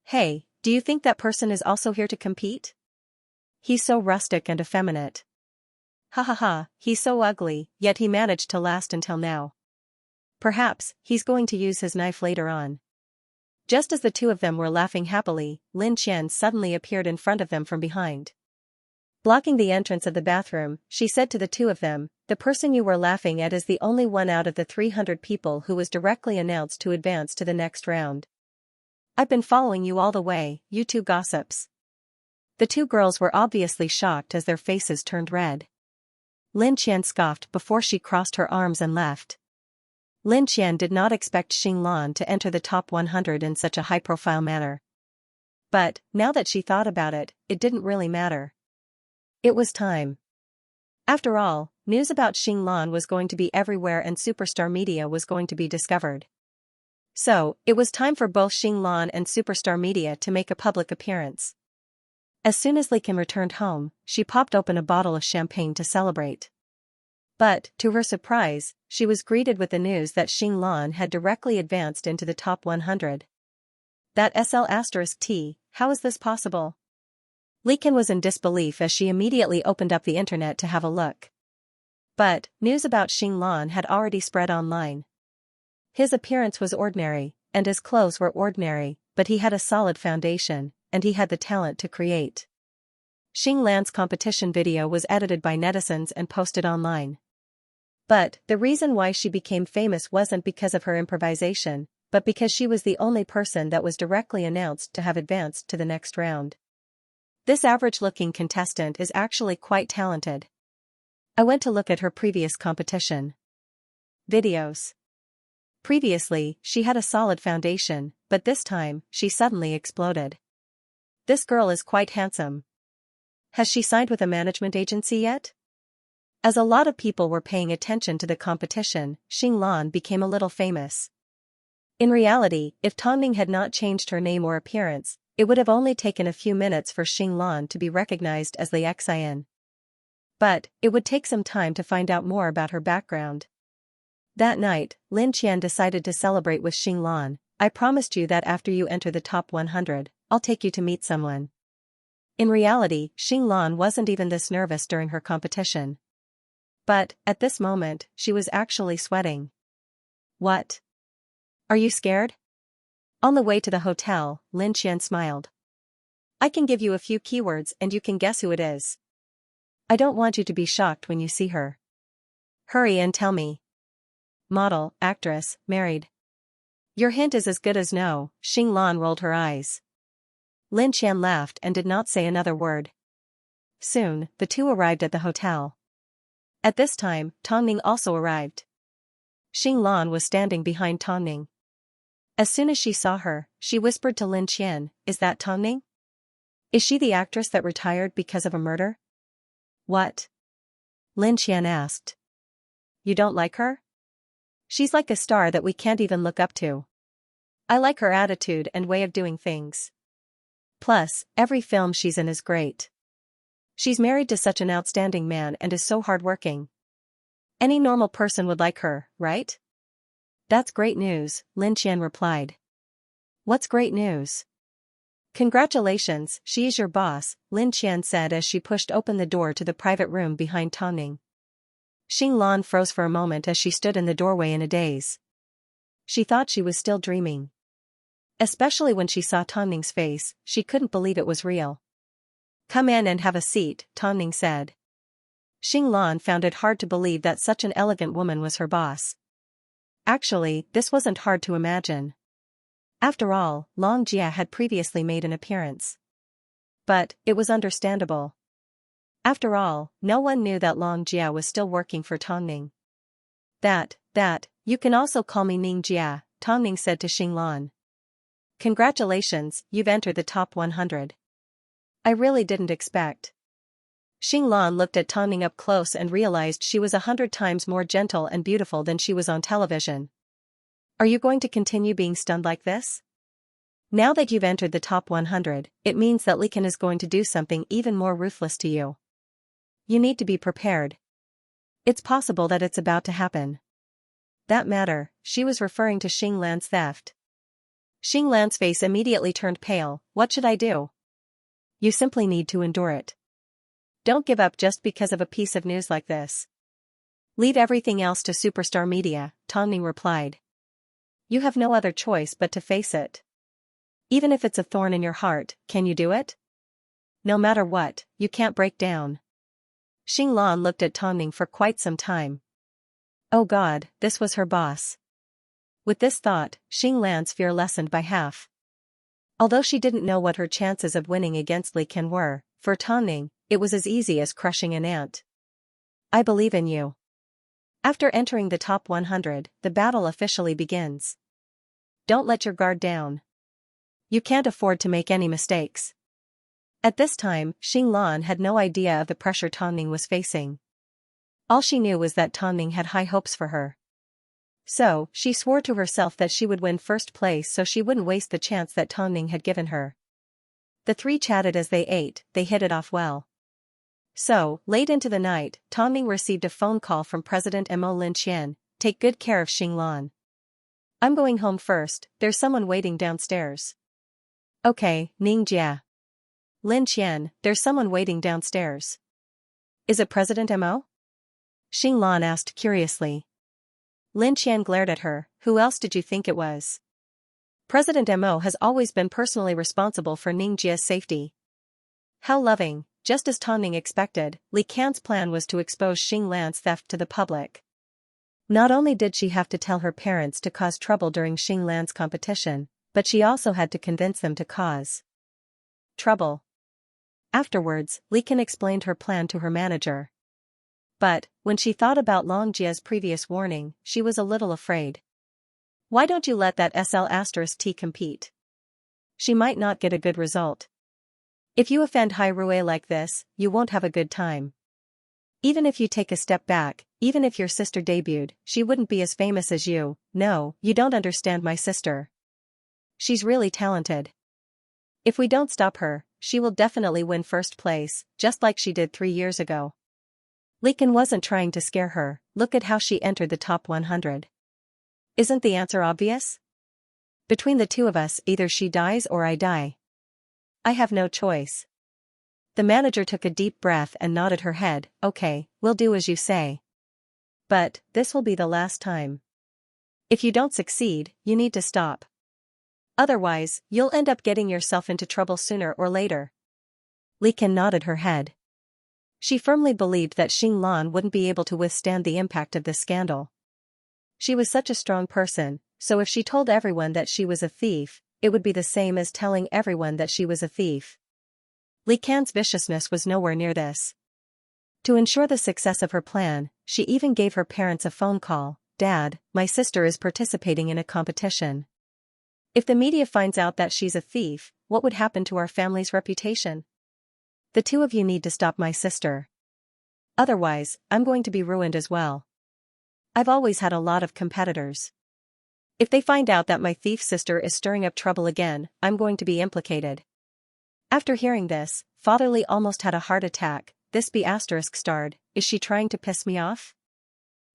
Hey, do you think that person is also here to compete? He's so rustic and effeminate. Ha ha ha, he's so ugly, yet he managed to last until now. Perhaps, he's going to use his knife later on. Just as the 2 of them were laughing happily, Lin Qian suddenly appeared in front of them from behind. Blocking the entrance of the bathroom, she said to the 2 of them, the person you were laughing at is the only one out of the 300 people who was directly announced to advance to the next round. I've been following you all the way, you 2 gossips. The 2 girls were obviously shocked as their faces turned red. Lin Qian scoffed before she crossed her arms and left. Lin Qian did not expect Xinglan to enter the top 100 in such a high-profile manner. But, now that she thought about it, it didn't really matter. It was time. After all, news about Xinglan was going to be everywhere and superstar media was going to be discovered. So, it was time for both Xinglan and superstar media to make a public appearance. As soon as Li Kan returned home, she popped open a bottle of champagne to celebrate. But, to her surprise, she was greeted with the news that Xinglan had directly advanced into the top 100. That SL*T, how is this possible? Li Kan was in disbelief as she immediately opened up the internet to have a look. But, news about Xinglan had already spread online. His appearance was ordinary, and his clothes were ordinary, but he had a solid foundation, and he had the talent to create. Xinglan's competition video was edited by netizens and posted online. But, the reason why she became famous wasn't because of her improvisation, but because she was the only person that was directly announced to have advanced to the next round. This average-looking contestant is actually quite talented. I went to look at her previous competition videos. Previously, she had a solid foundation, but this time, she suddenly exploded. This girl is quite handsome. Has she signed with a management agency yet? As a lot of people were paying attention to the competition, Xinglan became a little famous. In reality, if Tongning had not changed her name or appearance, it would have only taken a few minutes for Xinglan to be recognized as the Xian. But, it would take some time to find out more about her background. That night, Lin Qian decided to celebrate with Xinglan. I promised you that after you enter the top 100, I'll take you to meet someone. In reality, Xinglan wasn't even this nervous during her competition. But, at this moment, she was actually sweating. What? Are you scared? On the way to the hotel, Lin Qian smiled. I can give you a few keywords and you can guess who it is. I don't want you to be shocked when you see her. Hurry and tell me. Model, actress, married. Your hint is as good as no. Xinglan rolled her eyes. Lin Qian laughed and did not say another word. Soon, the two arrived at the hotel. At this time, Tongning also arrived. Xinglan was standing behind Tongning. As soon as she saw her, she whispered to Lin Qian, "Is that Tongning? Is she the actress that retired because of a murder?" "What?" Lin Qian asked. "You don't like her? She's like a star that we can't even look up to. I like her attitude and way of doing things. Plus, every film she's in is great. She's married to such an outstanding man and is so hardworking. Any normal person would like her, right?" "That's great news," Lin Qian replied. "What's great news?" "Congratulations, she is your boss," Lin Qian said as she pushed open the door to the private room behind Tongning. Xinglan froze for a moment as she stood in the doorway in a daze. She thought she was still dreaming. Especially when she saw Tongning's face, she couldn't believe it was real. "Come in and have a seat," Tongning said. Xinglan found it hard to believe that such an elegant woman was her boss. Actually, this wasn't hard to imagine. After all, Long Jia had previously made an appearance. But, it was understandable. After all, no one knew that Long Jia was still working for Tongning. That, you can also call me Ning Jia, Tongning said to Xinglan. "Congratulations, you've entered the top 100. I really didn't expect." Xinglan looked at Tongning up close and realized she was 100 times more gentle and beautiful than she was on television. "Are you going to continue being stunned like this? Now that you've entered the top 100, it means that Li Kan is going to do something even more ruthless to you. You need to be prepared. It's possible that it's about to happen." That matter, she was referring to Xinglan's theft. Xinglan's face immediately turned pale. "What should I do?" "You simply need to endure it. Don't give up just because of a piece of news like this. Leave everything else to superstar media," Tongning replied. "You have no other choice but to face it. Even if it's a thorn in your heart, can you do it? No matter what, you can't break down." Xinglan looked at Tongning for quite some time. Oh God, this was her boss. With this thought, Xinglan's fear lessened by half. Although she didn't know what her chances of winning against Li Kan were, for Tongning, it was as easy as crushing an ant. "I believe in you." After entering the top 100, the battle officially begins. Don't let your guard down. You can't afford to make any mistakes. At this time, Xinglan had no idea of the pressure Tongning was facing. All she knew was that Tongning had high hopes for her. So, she swore to herself that she would win first place so she wouldn't waste the chance that Tongning had given her. The three chatted as they ate, they hit it off well. So, late into the night, Tongning received a phone call from President Mo Lin Qian. "Take good care of Xinglan. I'm going home first, there's someone waiting downstairs." "Okay, Ning Jia." "Lin Qian, there's someone waiting downstairs." "Is it President Mo?" Xinglan asked curiously. Lin Qian glared at her. "Who else did you think it was? President Mo has always been personally responsible for Ning Jia's safety." How loving. Just as Tongning expected, Li Kan's plan was to expose Xinglan's theft to the public. Not only did she have to tell her parents to cause trouble during Xinglan's competition, but she also had to convince them to cause trouble. Afterwards, Li Kan explained her plan to her manager. But, when she thought about Long Jia's previous warning, she was a little afraid. Why don't you let that SL*T compete? She might not get a good result. If you offend Hai Rui like this, you won't have a good time. Even if you take a step back, even if your sister debuted, she wouldn't be as famous as you. No, you don't understand my sister. She's really talented. If we don't stop her, she will definitely win first place, just like she did 3 years ago. Li Kan wasn't trying to scare her. Look at how she entered the top 100. Isn't the answer obvious? Between the two of us, either she dies or I die. I have no choice. The manager took a deep breath and nodded her head. Okay, we'll do as you say. But, this will be the last time. If you don't succeed, you need to stop. Otherwise, you'll end up getting yourself into trouble sooner or later. Li Kan nodded her head. She firmly believed that Xinglan wouldn't be able to withstand the impact of this scandal. She was such a strong person, so if she told everyone that she was a thief, it would be the same as telling everyone that she was a thief. Li Can's viciousness was nowhere near this. To ensure the success of her plan, she even gave her parents a phone call. "Dad, my sister is participating in a competition. If the media finds out that she's a thief, what would happen to our family's reputation? The two of you need to stop my sister. Otherwise, I'm going to be ruined as well. I've always had a lot of competitors. If they find out that my thief sister is stirring up trouble again, I'm going to be implicated." After hearing this, Father Li almost had a heart attack. This be asterisk starred, is she trying to piss me off?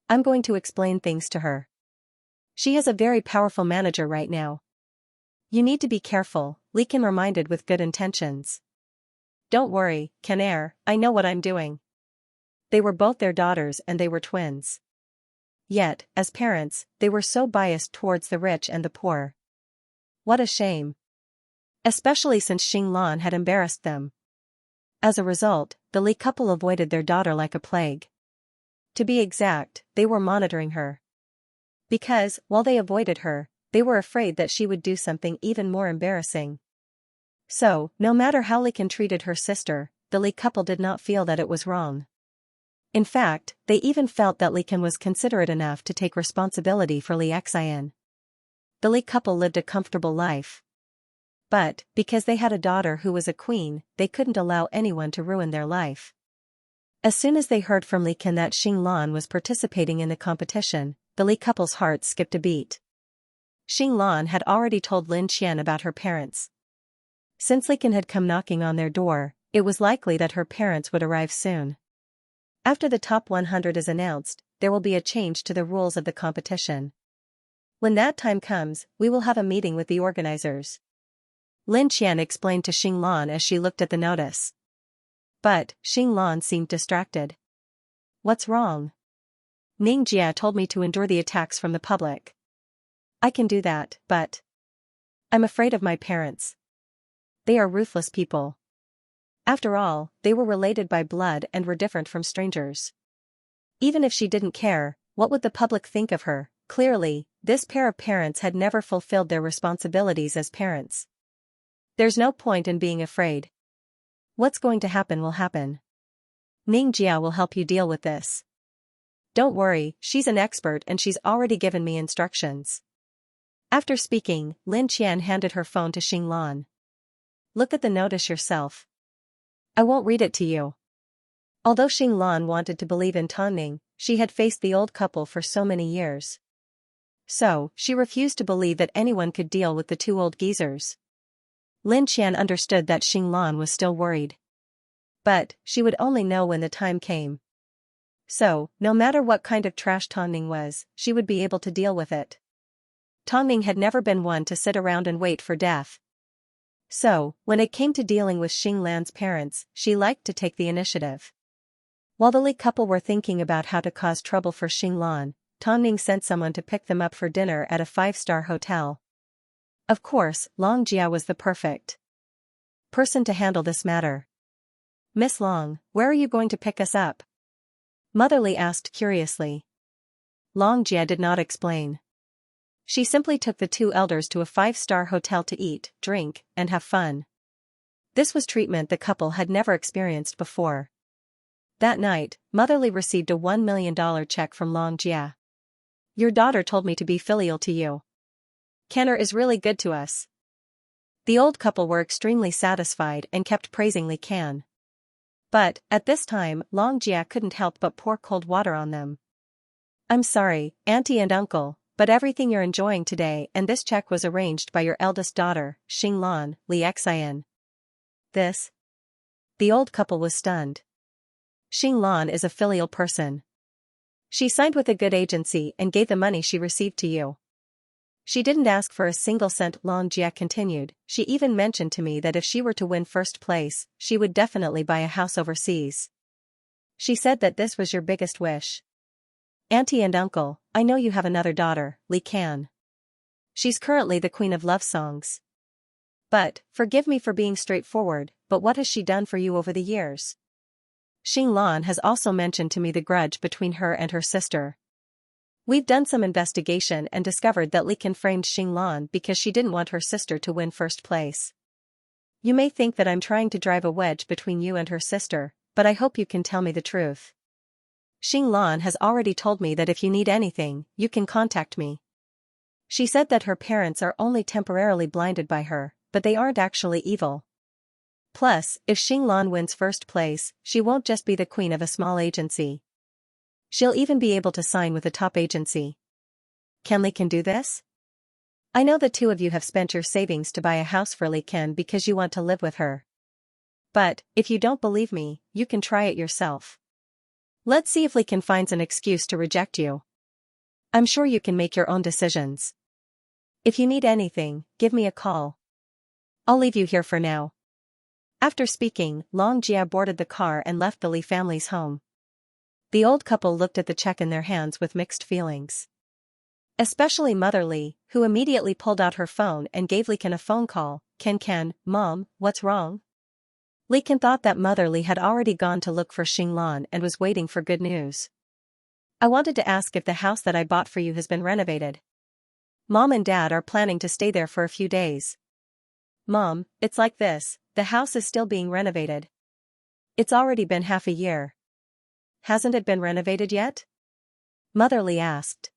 I'm going to explain things to her. She has a very powerful manager right now. You need to be careful, Li Can reminded with good intentions. Don't worry, Canaire, I know what I'm doing. They were both their daughters and they were twins. Yet, as parents, they were so biased towards the rich and the poor. What a shame. Especially since Xinglan had embarrassed them. As a result, the Li couple avoided their daughter like a plague. To be exact, they were monitoring her. Because, while they avoided her, they were afraid that she would do something even more embarrassing. So, no matter how Li Can treated her sister, the Li couple did not feel that it was wrong. In fact, they even felt that Li Can was considerate enough to take responsibility for Xianxia. The Li couple lived a comfortable life. But, because they had a daughter who was a queen, they couldn't allow anyone to ruin their life. As soon as they heard from Li Can that Xinglan was participating in the competition, the Li couple's hearts skipped a beat. Xinglan had already told Lin Qian about her parents. Since Li Can had come knocking on their door, it was likely that her parents would arrive soon. After the top 100 is announced, there will be a change to the rules of the competition. When that time comes, we will have a meeting with the organizers. Lin Qian explained to Xinglan as she looked at the notice. But, Xinglan seemed distracted. What's wrong? Ningjia told me to endure the attacks from the public. I can do that, but I'm afraid of my parents. They are ruthless people. After all, they were related by blood and were different from strangers. Even if she didn't care, what would the public think of her? Clearly, this pair of parents had never fulfilled their responsibilities as parents. There's no point in being afraid. What's going to happen will happen. Ning Jia will help you deal with this. Don't worry, she's an expert and she's already given me instructions. After speaking, Lin Qian handed her phone to Xinglan. Look at the notice yourself. I won't read it to you. Although Xinglan wanted to believe in Tongning, she had faced the old couple for so many years. So, she refused to believe that anyone could deal with the two old geezers. Lin Qian understood that Xinglan was still worried. But, she would only know when the time came. So, no matter what kind of trash Tongning was, she would be able to deal with it. Tongning had never been one to sit around and wait for death. So, when it came to dealing with Xinglan's parents, she liked to take the initiative. While the Li couple were thinking about how to cause trouble for Xinglan, Tongning sent someone to pick them up for dinner at a 5-star hotel. Of course, Long Jia was the perfect person to handle this matter. Miss Long, where are you going to pick us up? Mother Li asked curiously. Long Jia did not explain. She simply took the two elders to a 5-star hotel to eat, drink, and have fun. This was treatment the couple had never experienced before. That night, Mother Li received a $1 million check from Long Jia. Your daughter told me to be filial to you. Kenner is really good to us. The old couple were extremely satisfied and kept praising Li Can. But, at this time, Long Jia couldn't help but pour cold water on them. I'm sorry, Auntie and Uncle, but everything you're enjoying today and this check was arranged by your eldest daughter, Xinglan, Xianxia. This? The old couple was stunned. Xinglan is a filial person. She signed with a good agency and gave the money she received to you. She didn't ask for a single cent, Long Jia continued. She even mentioned to me that if she were to win first place, she would definitely buy a house overseas. She said that this was your biggest wish. Auntie and Uncle, I know you have another daughter, Li Can. She's currently the queen of love songs. But, forgive me for being straightforward, but what has she done for you over the years? Xinglan has also mentioned to me the grudge between her and her sister. We've done some investigation and discovered that Li Can framed Xinglan because she didn't want her sister to win first place. You may think that I'm trying to drive a wedge between you and her sister, but I hope you can tell me the truth. Xinglan has already told me that if you need anything, you can contact me. She said that her parents are only temporarily blinded by her, but they aren't actually evil. Plus, if Xinglan wins first place, she won't just be the queen of a small agency. She'll even be able to sign with a top agency. Li Can do this? I know the two of you have spent your savings to buy a house for Li Can because you want to live with her. But, if you don't believe me, you can try it yourself. Let's see if Li Can finds an excuse to reject you. I'm sure you can make your own decisions. If you need anything, give me a call. I'll leave you here for now. After speaking, Long Jia boarded the car and left the Li family's home. The old couple looked at the check in their hands with mixed feelings. Especially Mother Li, who immediately pulled out her phone and gave Li Can a phone call. Can, Mom, what's wrong? Li Can thought that Mother Li had already gone to look for Xinglan and was waiting for good news. I wanted to ask if the house that I bought for you has been renovated. Mom and Dad are planning to stay there for a few days. Mom, it's like this, the house is still being renovated. It's already been half a year. Hasn't it been renovated yet? Mother Li asked.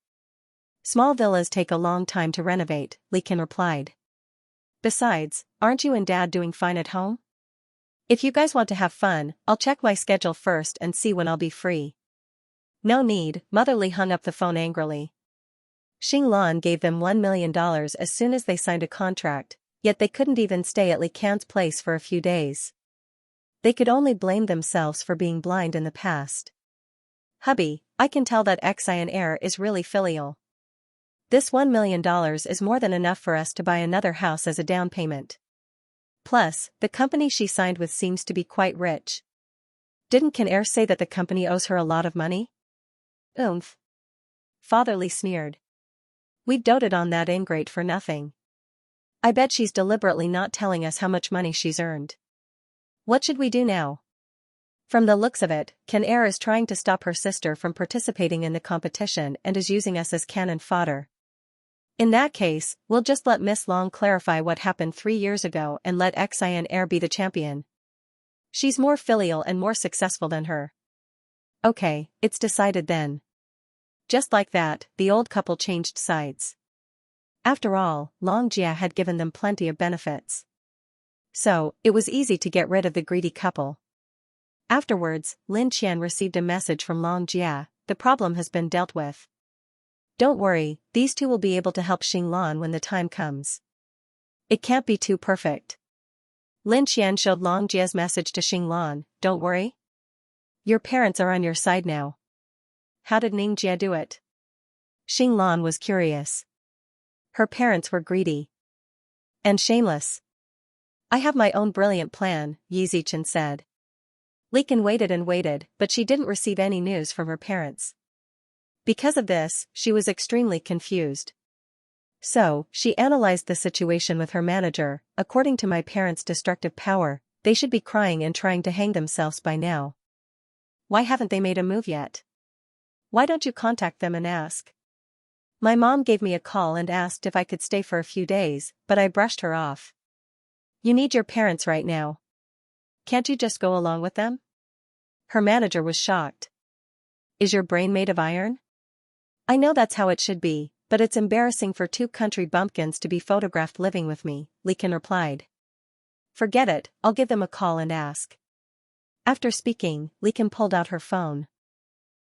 Small villas take a long time to renovate, Li Can replied. Besides, aren't you and Dad doing fine at home? If you guys want to have fun, I'll check my schedule first and see when I'll be free. No need, Mother Li hung up the phone angrily. Xinglan gave them $1 million as soon as they signed a contract, yet they couldn't even stay at Li Can's place for a few days. They could only blame themselves for being blind in the past. Hubby, I can tell that Xianxia is really filial. This $1 million is more than enough for us to buy another house as a down payment. Plus, the company she signed with seems to be quite rich. Didn't Can say that the company owes her a lot of money? Oomph. Father Li sneered. We've doted on that ingrate for nothing. I bet she's deliberately not telling us how much money she's earned. What should we do now? From the looks of it, Can is trying to stop her sister from participating in the competition and is using us as cannon fodder. In that case, we'll just let Miss Long clarify what happened 3 years ago and let Xianxia be the champion. She's more filial and more successful than her. Okay, it's decided then. Just like that, the old couple changed sides. After all, Long Jia had given them plenty of benefits. So, it was easy to get rid of the greedy couple. Afterwards, Lin Qian received a message from Long Jia, the problem has been dealt with. Don't worry, these two will be able to help Xinglan when the time comes. It can't be too perfect. Lin Qian showed Long Jia's message to Xinglan, don't worry. Your parents are on your side now. How did Ning Jia do it? Xinglan was curious. Her parents were greedy. And shameless. I have my own brilliant plan, Yi Zichen said. Li Can waited and waited, but she didn't receive any news from her parents. Because of this, she was extremely confused. So, she analyzed the situation with her manager. According to my parents' destructive power, they should be crying and trying to hang themselves by now. Why haven't they made a move yet? Why don't you contact them and ask? My mom gave me a call and asked if I could stay for a few days, but I brushed her off. You need your parents right now. Can't you just go along with them? Her manager was shocked. Is your brain made of iron? I know that's how it should be, but it's embarrassing for 2 country bumpkins to be photographed living with me, Li Can replied. Forget it, I'll give them a call and ask. After speaking, Li Can pulled out her phone.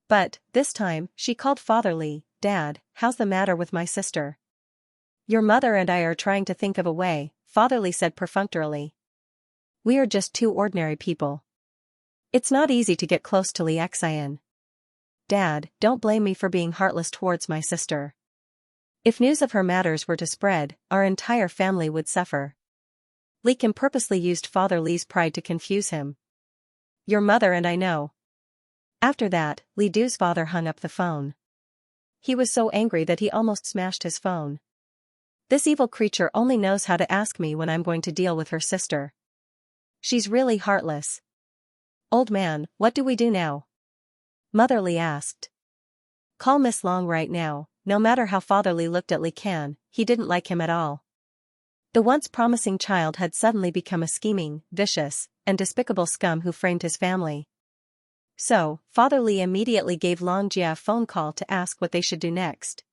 But, this time, she called Father Li. Dad, how's the matter with my sister? Your mother and I are trying to think of a way, Father Li said perfunctorily. We are just 2 ordinary people. It's not easy to get close to Li Xian. Dad, don't blame me for being heartless towards my sister. If news of her matters were to spread, our entire family would suffer. Li Can purposely used Father Li's pride to confuse him. Your mother and I know. After that, Li Du's father hung up the phone. He was so angry that he almost smashed his phone. This evil creature only knows how to ask me when I'm going to deal with her sister. She's really heartless. Old man, what do we do now? Mother Li asked. Call Miss Long right now. No matter how Father Li looked at Li Can, he didn't like him at all. The once promising child had suddenly become a scheming, vicious, and despicable scum who framed his family. So, Father Li immediately gave Long Jia a phone call to ask what they should do next.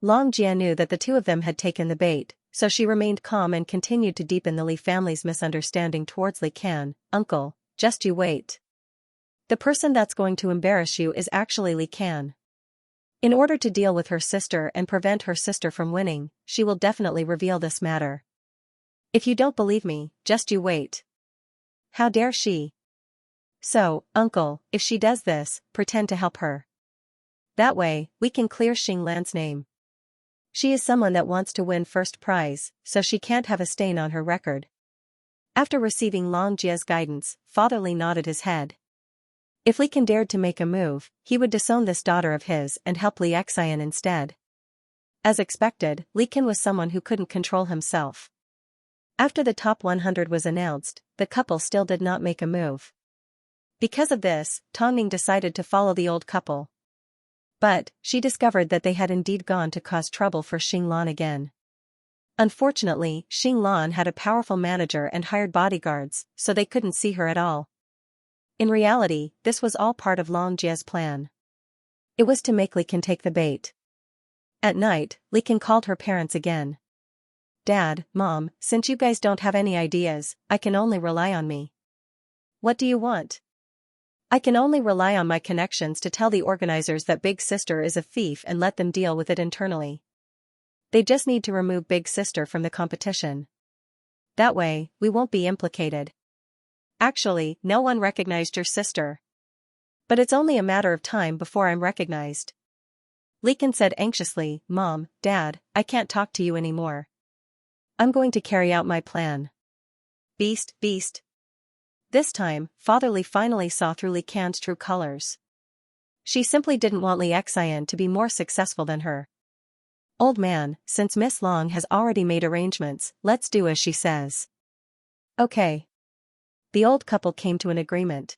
Long Jia knew that the two of them had taken the bait, so she remained calm and continued to deepen the Li family's misunderstanding towards Li Can. Uncle, just you wait. The person that's going to embarrass you is actually Li Can. In order to deal with her sister and prevent her sister from winning, she will definitely reveal this matter. If you don't believe me, just you wait. How dare she? So, uncle, if she does this, pretend to help her. That way, we can clear Xing Lan's name. She is someone that wants to win first prize, so she can't have a stain on her record. After receiving Long Jia's guidance, Father Li nodded his head. If Li Can dared to make a move, he would disown this daughter of his and help Li Xian instead. As expected, Li Can was someone who couldn't control himself. After the top 100 was announced, the couple still did not make a move. Because of this, Tongning decided to follow the old couple. But, she discovered that they had indeed gone to cause trouble for Xing Lan again. Unfortunately, Xing Lan had a powerful manager and hired bodyguards, so they couldn't see her at all. In reality, this was all part of Long Jia's plan. It was to make Li Can take the bait. At night, Li Can called her parents again. Dad, Mom, since you guys don't have any ideas, I can only rely on me. What do you want? I can only rely on my connections to tell the organizers that Big Sister is a thief and let them deal with it internally. They just need to remove Big Sister from the competition. That way, we won't be implicated. Actually, no one recognized your sister. But it's only a matter of time before I'm recognized. Li Can said anxiously, Mom, Dad, I can't talk to you anymore. I'm going to carry out my plan. Beast, beast. This time, Father Li finally saw through Li Can's true colors. She simply didn't want Li Xian to be more successful than her. Old man, since Miss Long has already made arrangements, let's do as she says. Okay. The old couple came to an agreement.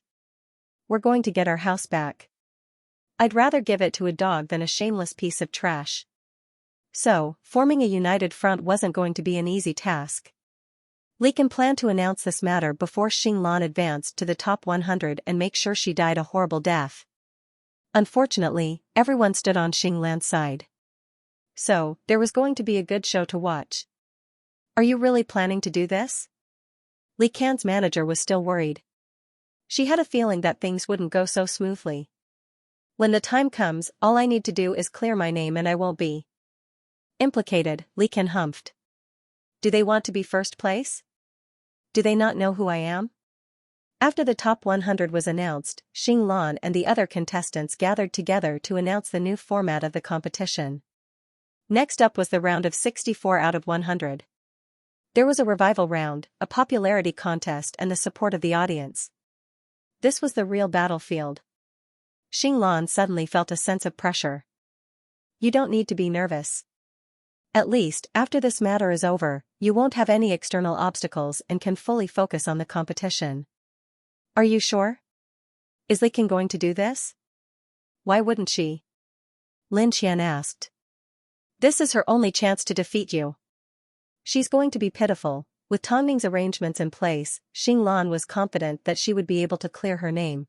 We're going to get our house back. I'd rather give it to a dog than a shameless piece of trash. So, forming a united front wasn't going to be an easy task. Li Can planned to announce this matter before Xing Lan advanced to the top 100 and make sure she died a horrible death. Unfortunately, everyone stood on Xing Lan's side. So, there was going to be a good show to watch. Are you really planning to do this? Li Can's manager was still worried. She had a feeling that things wouldn't go so smoothly. When the time comes, all I need to do is clear my name and I won't be implicated, Li Can humphed. Do they want to be first place? Do they not know who I am? After the top 100 was announced, Xing Lan and the other contestants gathered together to announce the new format of the competition. Next up was the round of 64 out of 100. There was a revival round, a popularity contest and the support of the audience. This was the real battlefield. Xing Lan suddenly felt a sense of pressure. You don't need to be nervous. At least, after this matter is over, you won't have any external obstacles and can fully focus on the competition. Are you sure? Is Li Can going to do this? Why wouldn't she? Lin Qian asked. This is her only chance to defeat you. She's going to be pitiful. With Tongning's arrangements in place, Xing Lan was confident that she would be able to clear her name.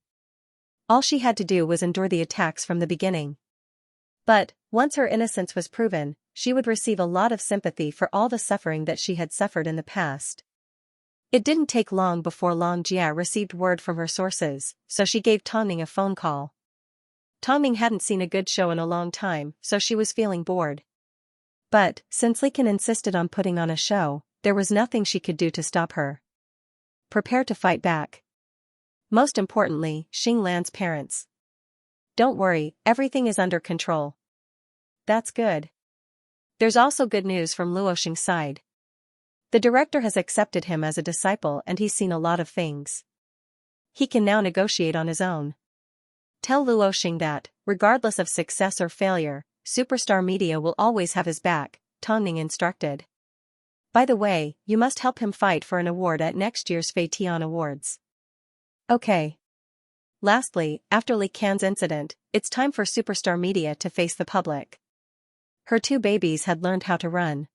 All she had to do was endure the attacks from the beginning. But, once her innocence was proven, she would receive a lot of sympathy for all the suffering that she had suffered in the past. It didn't take long before Long Jia received word from her sources, so she gave Tongning a phone call. Tongning hadn't seen a good show in a long time, so she was feeling bored. But, since Li Can insisted on putting on a show, there was nothing she could do to stop her. Prepare to fight back. Most importantly, Xing Lan's parents. Don't worry, everything is under control. That's good. There's also good news from Luoxing's side. The director has accepted him as a disciple and he's seen a lot of things. He can now negotiate on his own. Tell Luoxing that, regardless of success or failure, Superstar Media will always have his back, Tongning instructed. By the way, you must help him fight for an award at next year's Fei Tian Awards. Okay. Lastly, after Li Can's incident, it's time for superstar media to face the public. Her two babies had learned how to run.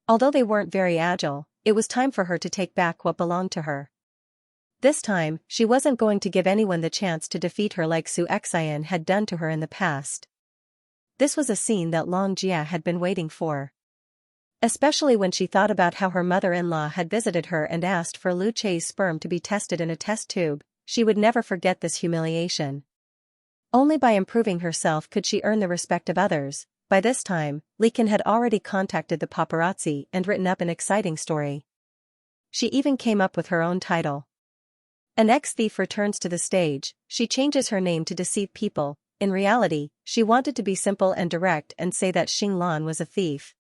Although they weren't very agile, it was time for her to take back what belonged to her. This time, she wasn't going to give anyone the chance to defeat her like Xianxia had done to her in the past. This was a scene that Xianxia had been waiting for. Especially when she thought about how her mother-in-law had visited her and asked for Lu Chei's sperm to be tested in a test tube. She would never forget this humiliation. Only by improving herself could she earn the respect of others. By this time, Li Can had already contacted the paparazzi and written up an exciting story. She even came up with her own title. An ex-thief returns to the stage. She changes her name to deceive people. In reality, she wanted to be simple and direct and say that Xing Lan was a thief.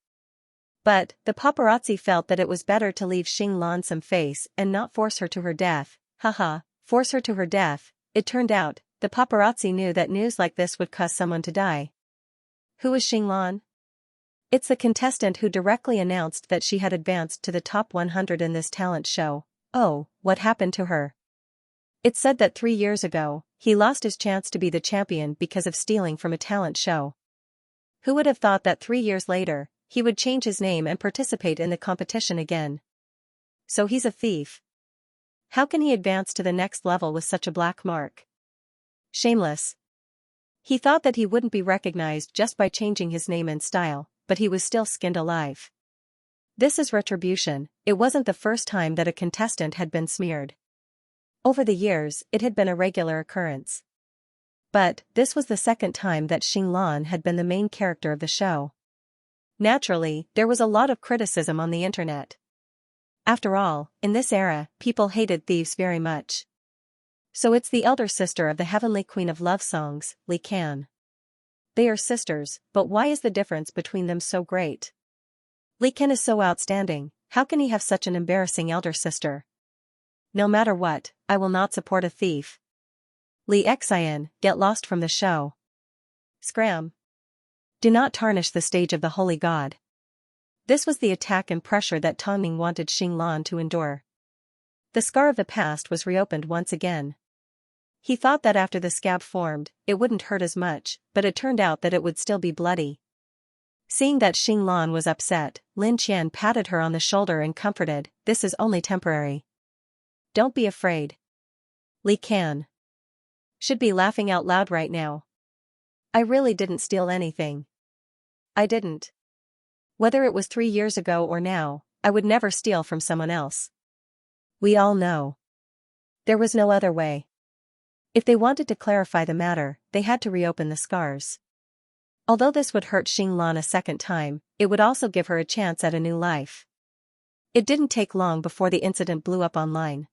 But, the paparazzi felt that it was better to leave Xing Lan some face and not force her to her death. Haha, force her to her death. It turned out, the paparazzi knew that news like this would cause someone to die. Who is Xing Lan? It's the contestant who directly announced that she had advanced to the top 100 in this talent show. Oh, what happened to her? It's said that 3 years ago, he lost his chance to be the champion because of stealing from a talent show. Who would have thought that 3 years later, he would change his name and participate in the competition again? So he's a thief. How can he advance to the next level with such a black mark? Shameless. He thought that he wouldn't be recognized just by changing his name and style, but he was still skinned alive. This is retribution. It wasn't the first time that a contestant had been smeared. Over the years, it had been a regular occurrence. But, this was the second time that Xing Lan had been the main character of the show. Naturally, there was a lot of criticism on the internet. After all, in this era, people hated thieves very much. So it's the elder sister of the heavenly queen of love songs, Li Can. They are sisters, but why is the difference between them so great? Li Can is so outstanding, how can he have such an embarrassing elder sister? No matter what, I will not support a thief. Li Xian, get lost from the show. Scram. Do not tarnish the stage of the holy god. This was the attack and pressure that Tang Ning wanted Xing Lan to endure. The scar of the past was reopened once again. He thought that after the scab formed, it wouldn't hurt as much, but it turned out that it would still be bloody. Seeing that Xing Lan was upset, Lin Qian patted her on the shoulder and comforted, "This is only temporary. Don't be afraid." Li Can should be laughing out loud right now. I really didn't steal anything. I didn't. Whether it was 3 years ago or now, I would never steal from someone else. We all know. There was no other way. If they wanted to clarify the matter, they had to reopen the scars. Although this would hurt Xing Lan a second time, it would also give her a chance at a new life. It didn't take long before the incident blew up online.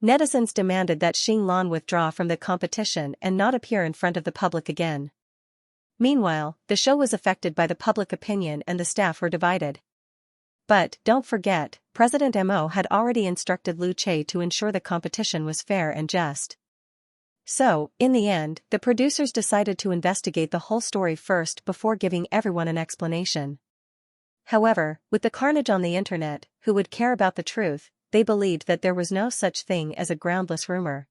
Netizens demanded that Xing Lan withdraw from the competition and not appear in front of the public again. Meanwhile, the show was affected by the public opinion and the staff were divided. But, don't forget, President Mo had already instructed Lu Chei to ensure the competition was fair and just. So, in the end, the producers decided to investigate the whole story first before giving everyone an explanation. However, with the carnage on the internet, who would care about the truth? They believed that there was no such thing as a groundless rumor.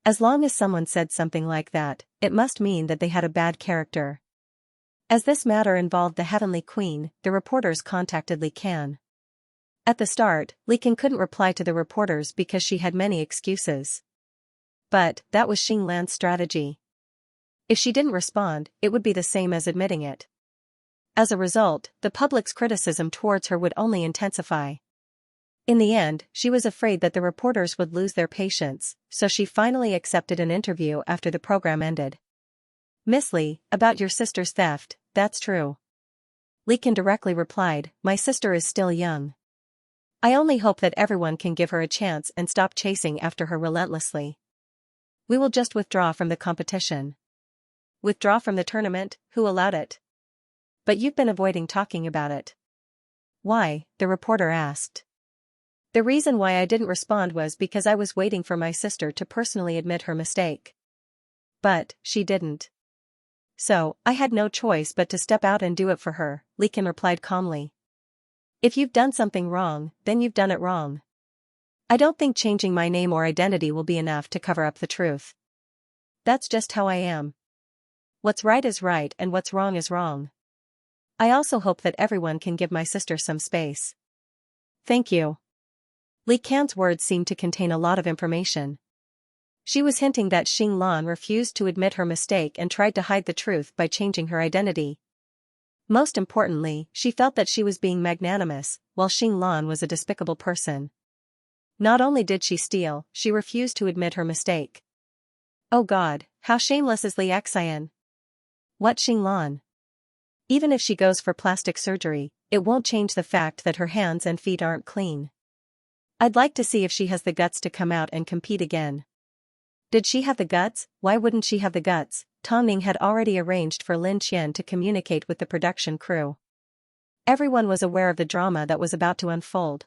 As long as someone said something like that, it must mean that they had a bad character. As this matter involved the Heavenly Queen, the reporters contacted Li Can. At the start, Li Can couldn't reply to the reporters because she had many excuses. But, that was Xing Lan's strategy. If she didn't respond, it would be the same as admitting it. As a result, the public's criticism towards her would only intensify. In the end, she was afraid that the reporters would lose their patience, so she finally accepted an interview after the program ended. "Miss Li, about your sister's theft, that's true." Li Can directly replied, "My sister is still young. I only hope that everyone can give her a chance and stop chasing after her relentlessly. We will just withdraw from the competition." Withdraw from the tournament? Who allowed it? But you've been avoiding talking about it. Why? The reporter asked. The reason why I didn't respond was because I was waiting for my sister to personally admit her mistake. But, she didn't. So, I had no choice but to step out and do it for her, Li Can replied calmly. If you've done something wrong, then you've done it wrong. I don't think changing my name or identity will be enough to cover up the truth. That's just how I am. What's right is right and what's wrong is wrong. I also hope that everyone can give my sister some space. Thank you. Li Can's words seemed to contain a lot of information. She was hinting that Xinglan refused to admit her mistake and tried to hide the truth by changing her identity. Most importantly, she felt that she was being magnanimous, while Xinglan was a despicable person. Not only did she steal, she refused to admit her mistake. Oh God, how shameless is Li Xian! What Xinglan? Even if she goes for plastic surgery, it won't change the fact that her hands and feet aren't clean. I'd like to see if she has the guts to come out and compete again. Did she have the guts? Why wouldn't she have the guts? Tang Ning had already arranged for Lin Qian to communicate with the production crew. Everyone was aware of the drama that was about to unfold.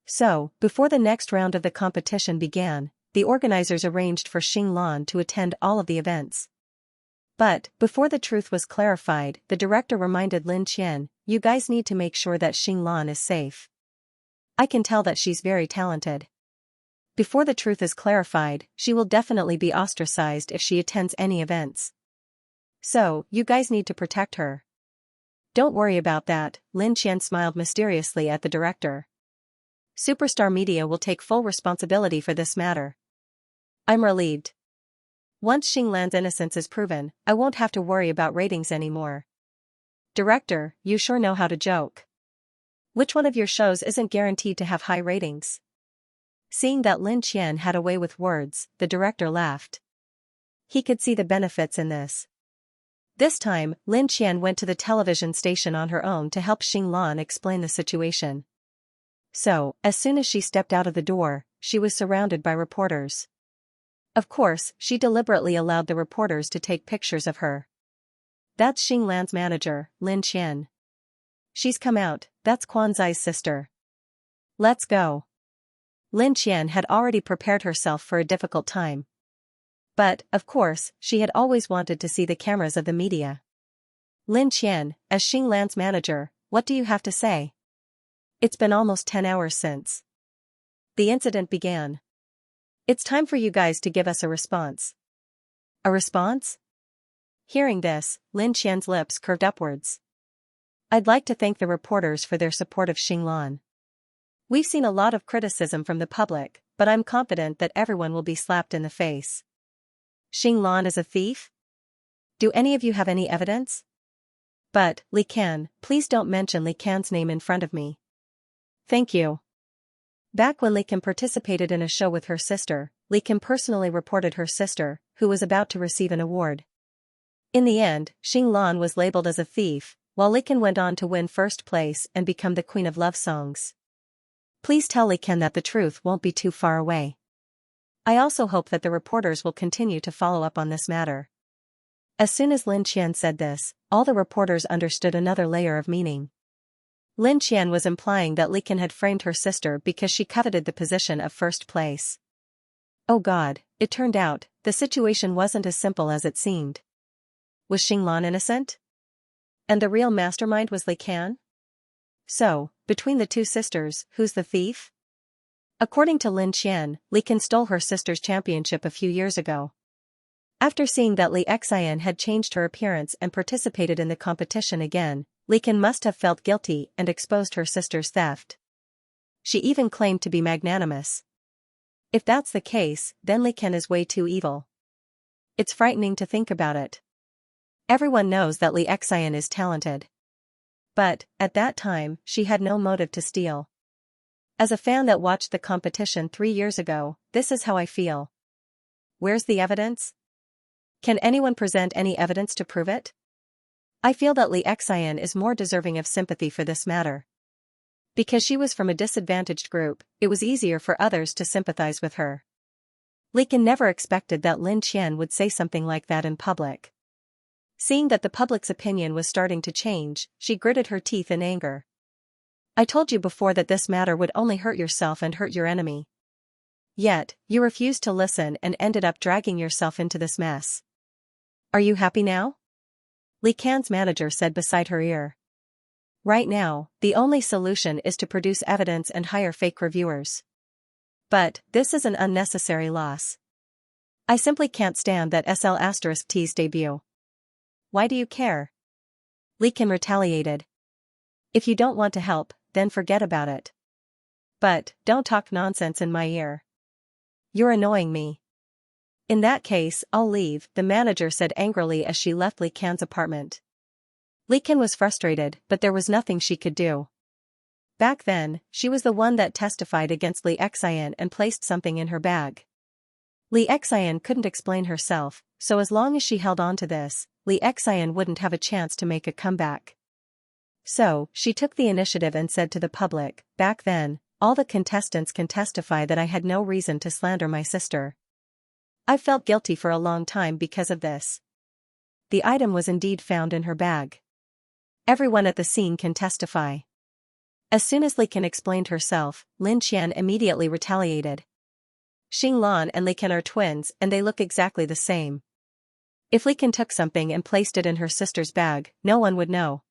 So, before the next round of the competition began, the organizers arranged for Xinglan to attend all of the events. But, before the truth was clarified, the director reminded Lin Qian, "You guys need to make sure that Xinglan is safe. I can tell that she's very talented. Before the truth is clarified, she will definitely be ostracized if she attends any events. So, you guys need to protect her." "Don't worry about that," Lin Qian smiled mysteriously at the director. "Superstar Media will take full responsibility for this matter." "I'm relieved. Once Xinglan's innocence is proven, I won't have to worry about ratings anymore." "Director, you sure know how to joke. Which one of your shows isn't guaranteed to have high ratings?" Seeing that Lin Qian had a way with words, the director laughed. He could see the benefits in this. This time, Lin Qian went to the television station on her own to help Xinglan explain the situation. So, as soon as she stepped out of the door, she was surrounded by reporters. Of course, she deliberately allowed the reporters to take pictures of her. "That's Xinglan's manager, Lin Qian. She's come out, that's Quanzai's sister. Let's go." Lin Qian had already prepared herself for a difficult time. But, of course, she had always wanted to see the cameras of the media. "Lin Qian, as Xinglan's manager, what do you have to say? It's been almost 10 hours since the incident began. It's time for you guys to give us a response." "A response?" Hearing this, Lin Qian's lips curved upwards. "I'd like to thank the reporters for their support of Xinglan. We've seen a lot of criticism from the public, but I'm confident that everyone will be slapped in the face." "Xinglan is a thief? Do any of you have any evidence?" "But, Li Can, please don't mention Li Can's name in front of me." "Thank you." Back when Li Can participated in a show with her sister, Li Can personally reported her sister, who was about to receive an award. In the end, Xinglan was labeled as a thief, while Li Can went on to win first place and become the queen of love songs. Please tell Li Can that the truth won't be too far away. I also hope that the reporters will continue to follow up on this matter. As soon as Lin Qian said this, all the reporters understood another layer of meaning. Lin Qian was implying that Li Can had framed her sister because she coveted the position of first place. Oh God, it turned out, the situation wasn't as simple as it seemed. Was Xinglan innocent? And the real mastermind was Li Can? So, between the two sisters, who's the thief? According to Lin Qian, Li Can stole her sister's championship a few years ago. After seeing that Li Xian had changed her appearance and participated in the competition again, Li Can must have felt guilty and exposed her sister's theft. She even claimed to be magnanimous. If that's the case, then Li Can is way too evil. It's frightening to think about it. Everyone knows that Li Xian is talented. But, at that time, she had no motive to steal. As a fan that watched the competition 3 years ago, this is how I feel. Where's the evidence? Can anyone present any evidence to prove it? I feel that Li Xian is more deserving of sympathy for this matter. Because she was from a disadvantaged group, it was easier for others to sympathize with her. Li Can never expected that Lin Qian would say something like that in public. Seeing that the public's opinion was starting to change, she gritted her teeth in anger. I told you before that this matter would only hurt yourself and hurt your enemy. Yet, you refused to listen and ended up dragging yourself into this mess. Are you happy now? Li Can's manager said beside her ear. Right now, the only solution is to produce evidence and hire fake reviewers. But, this is an unnecessary loss. I simply can't stand that SL*T's debut. Why do you care? Li Qian retaliated. If you don't want to help, then forget about it. But, don't talk nonsense in my ear. You're annoying me. In that case, I'll leave, the manager said angrily as she left Li Qian's apartment. Li Qian was frustrated, but there was nothing she could do. Back then, she was the one that testified against Li Xian and placed something in her bag. Li Xian couldn't explain herself, so as long as she held on to this, Li Xian wouldn't have a chance to make a comeback. So, she took the initiative and said to the public, back then, all the contestants can testify that I had no reason to slander my sister. I felt guilty for a long time because of this. The item was indeed found in her bag. Everyone at the scene can testify. As soon as Li Qian explained herself, Lin Qian immediately retaliated. Xinglan and Li Qian are twins and they look exactly the same. If Li Qian took something and placed it in her sister's bag, no one would know.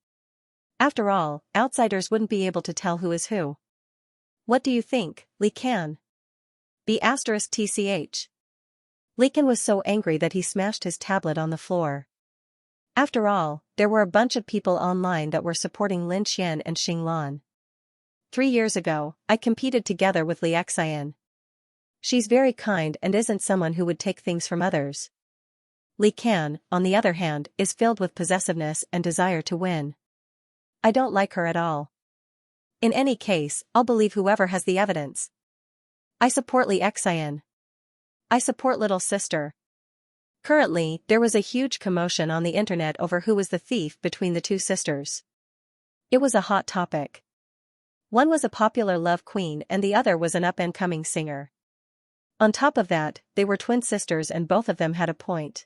After all, outsiders wouldn't be able to tell who is who. What do you think, Li Qian? B***tch. Li Qian was so angry that he smashed his tablet on the floor. After all, there were a bunch of people online that were supporting Lin Qian and Xinglan. 3 years ago, I competed together with Li Xian. She's very kind and isn't someone who would take things from others. Li Qian, on the other hand, is filled with possessiveness and desire to win. I don't like her at all. In any case, I'll believe whoever has the evidence. I support Li Xian. I support little sister. Currently, there was a huge commotion on the internet over who was the thief between the two sisters. It was a hot topic. One was a popular love queen and the other was an up-and-coming singer. On top of that, they were twin sisters and both of them had a point.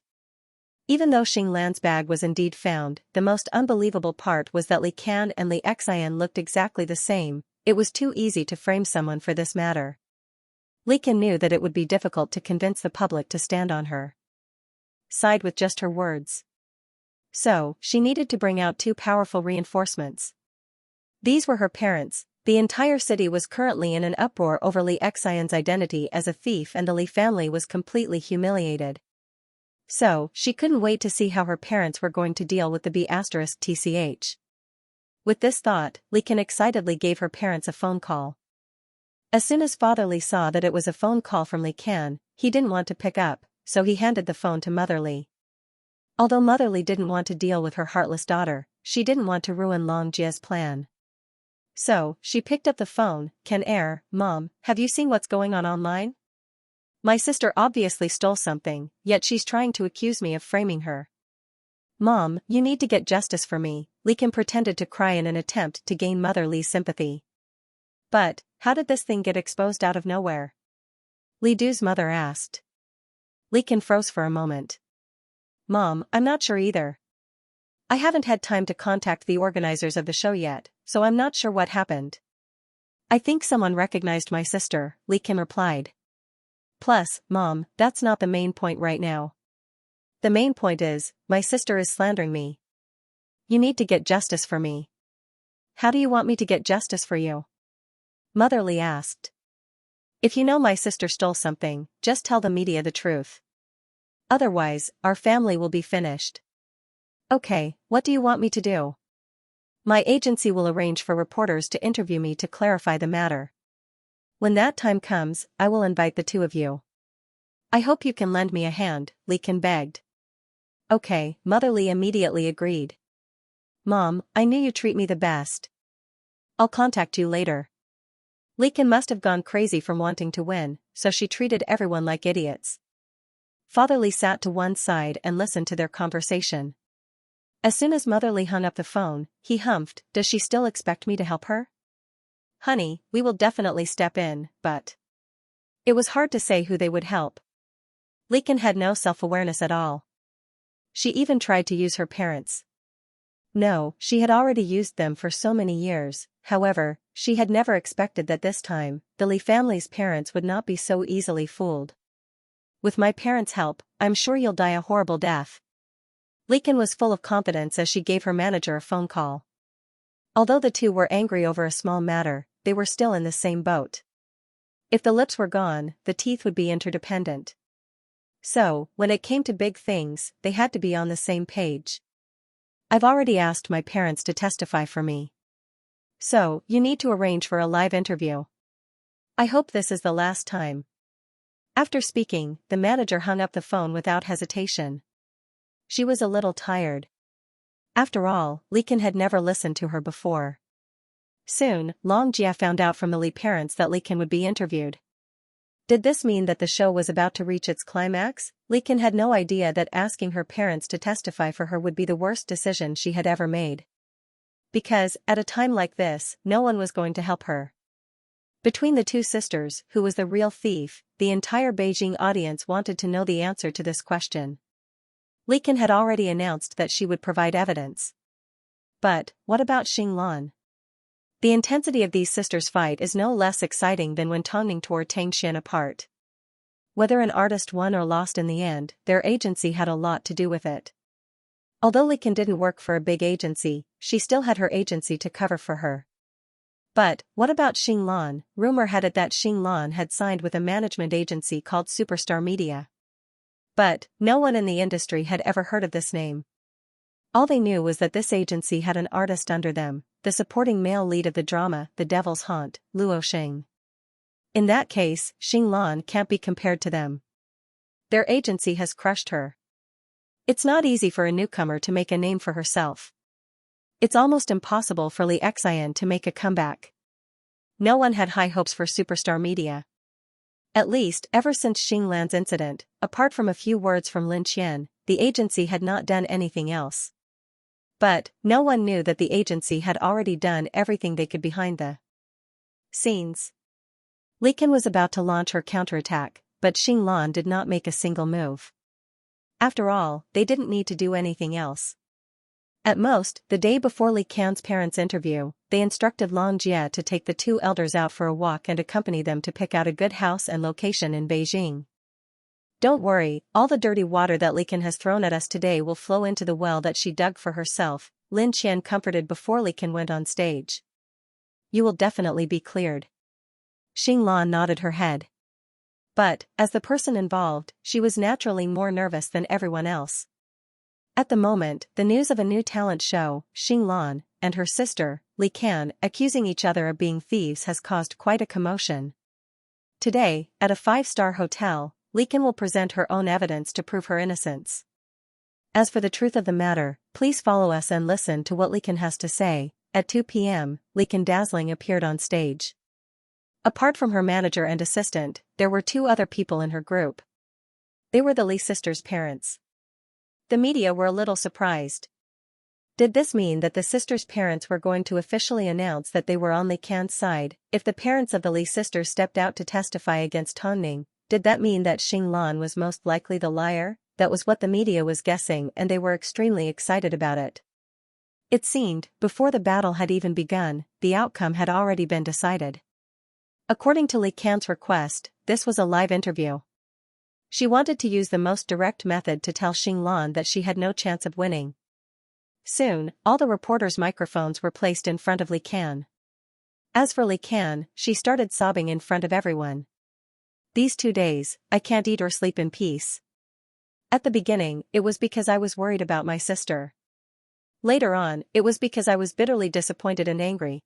Even though Xinglan's bag was indeed found, the most unbelievable part was that Li Qian and Li Xian looked exactly the same. It was too easy to frame someone for this matter. Li Qian knew that it would be difficult to convince the public to stand on her side with just her words. So, she needed to bring out 2 powerful reinforcements. These were her parents. The entire city was currently in an uproar over Li Xian's identity as a thief and the Li family was completely humiliated. So, she couldn't wait to see how her parents were going to deal with the B***tch. With this thought, Li Qian excitedly gave her parents a phone call. As soon as Father Li saw that it was a phone call from Li Qian, he didn't want to pick up, so he handed the phone to Mother Li. Although Mother Li didn't want to deal with her heartless daughter, she didn't want to ruin Long Jie's plan. So, she picked up the phone. Mom, have you seen what's going on online? My sister obviously stole something, yet she's trying to accuse me of framing her. Mom, you need to get justice for me. Li Qian pretended to cry in an attempt to gain Mother Li's sympathy. But, how did this thing get exposed out of nowhere? Li Du's mother asked. Li Qian froze for a moment. Mom, I'm not sure either. I haven't had time to contact the organizers of the show yet, so I'm not sure what happened. I think someone recognized my sister, Li Qian replied. Plus, Mom, that's not the main point right now. The main point is, my sister is slandering me. You need to get justice for me. How do you want me to get justice for you? Mother Li asked. If you know my sister stole something, just tell the media the truth. Otherwise, our family will be finished. Okay, what do you want me to do? My agency will arrange for reporters to interview me to clarify the matter. When that time comes, I will invite the 2 of you. I hope you can lend me a hand, Li Qian begged. Okay, Mother Li immediately agreed. Mom, I knew you treat me the best. I'll contact you later. Li Qian must have gone crazy from wanting to win, so she treated everyone like idiots. Father Li sat to one side and listened to their conversation. As soon as Mother Li hung up the phone, he humphed, Does she still expect me to help her? Honey, we will definitely step in, but... It was hard to say who they would help. Li Qian had no self-awareness at all. She even tried to use her parents. No, she had already used them for so many years. However, she had never expected that this time, the Li family's parents would not be so easily fooled. With my parents' help, I'm sure you'll die a horrible death. Li Qian was full of confidence as she gave her manager a phone call. Although the 2 were angry over a small matter, they were still in the same boat. If the lips were gone, the teeth would be interdependent. So, when it came to big things, they had to be on the same page. I've already asked my parents to testify for me. So, you need to arrange for a live interview. I hope this is the last time. After speaking, the manager hung up the phone without hesitation. She was a little tired. After all, Li Ken had never listened to her before. Soon, Long Jia found out from the Li parents that Li Ken would be interviewed. Did this mean that the show was about to reach its climax? Li Ken had no idea that asking her parents to testify for her would be the worst decision she had ever made. Because, at a time like this, no one was going to help her. Between the two sisters, who was the real thief, the entire Beijing audience wanted to know the answer to this question. Li Ken had already announced that she would provide evidence. But, what about Xing Lan? The intensity of these sisters' fight is no less exciting than when Tongning tore Tang Xian apart. Whether an artist won or lost in the end, their agency had a lot to do with it. Although Li Ken didn't work for a big agency, she still had her agency to cover for her. But, what about Xing Lan? Rumor had it that Xing Lan had signed with a management agency called Superstar Media. But, no one in the industry had ever heard of this name. All they knew was that this agency had an artist under them, the supporting male lead of the drama, The Devil's Haunt, Luo Sheng. In that case, Xing Lan can't be compared to them. Their agency has crushed her. It's not easy for a newcomer to make a name for herself. It's almost impossible for Li Xian to make a comeback. No one had high hopes for Superstar Media. At least, ever since Xing Lan's incident, apart from a few words from Lin Qian, the agency had not done anything else. But, no one knew that the agency had already done everything they could behind the scenes. Li Ken was about to launch her counterattack, but Xing Lan did not make a single move. After all, they didn't need to do anything else. At most, the day before Li Can's parents' interview, they instructed Long Jia to take the two elders out for a walk and accompany them to pick out a good house and location in Beijing. Don't worry, all the dirty water that Li Ken has thrown at us today will flow into the well that she dug for herself, Lin Qian comforted before Li Ken went on stage. You will definitely be cleared. Xing Lan nodded her head. But, as the person involved, she was naturally more nervous than everyone else. At the moment, the news of a new talent show, Xing Lan, and her sister, Li Can, accusing each other of being thieves has caused quite a commotion. Today, at a 5-star hotel, Li Can will present her own evidence to prove her innocence. As for the truth of the matter, please follow us and listen to what Li Can has to say. At 2 p.m., Li Can dazzling appeared on stage. Apart from her manager and assistant, there were 2 other people in her group. They were the Li sisters' parents. The media were a little surprised. Did this mean that the sisters' parents were going to officially announce that they were on Li Can's side? If the parents of the Li sisters stepped out to testify against Tongning, did that mean that Xing Lan was most likely the liar? That was what the media was guessing, and they were extremely excited about it. It seemed, before the battle had even begun, the outcome had already been decided. According to Li Can's request, this was a live interview. She wanted to use the most direct method to tell Xing Lan that she had no chance of winning. Soon, all the reporters' microphones were placed in front of Li Can. As for Li Can, she started sobbing in front of everyone. These 2 days, I can't eat or sleep in peace. At the beginning, it was because I was worried about my sister. Later on, it was because I was bitterly disappointed and angry.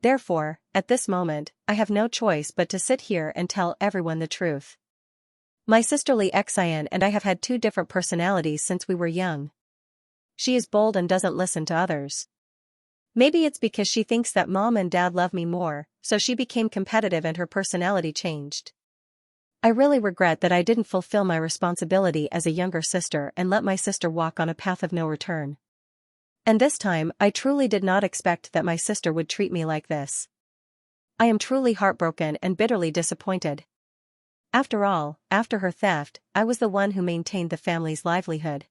Therefore, at this moment, I have no choice but to sit here and tell everyone the truth. My sister Li Xian and I have had 2 different personalities since we were young. She is bold and doesn't listen to others. Maybe it's because she thinks that mom and dad love me more, so she became competitive and her personality changed. I really regret that I didn't fulfill my responsibility as a younger sister and let my sister walk on a path of no return. And this time, I truly did not expect that my sister would treat me like this. I am truly heartbroken and bitterly disappointed. After all, after her theft, I was the one who maintained the family's livelihood.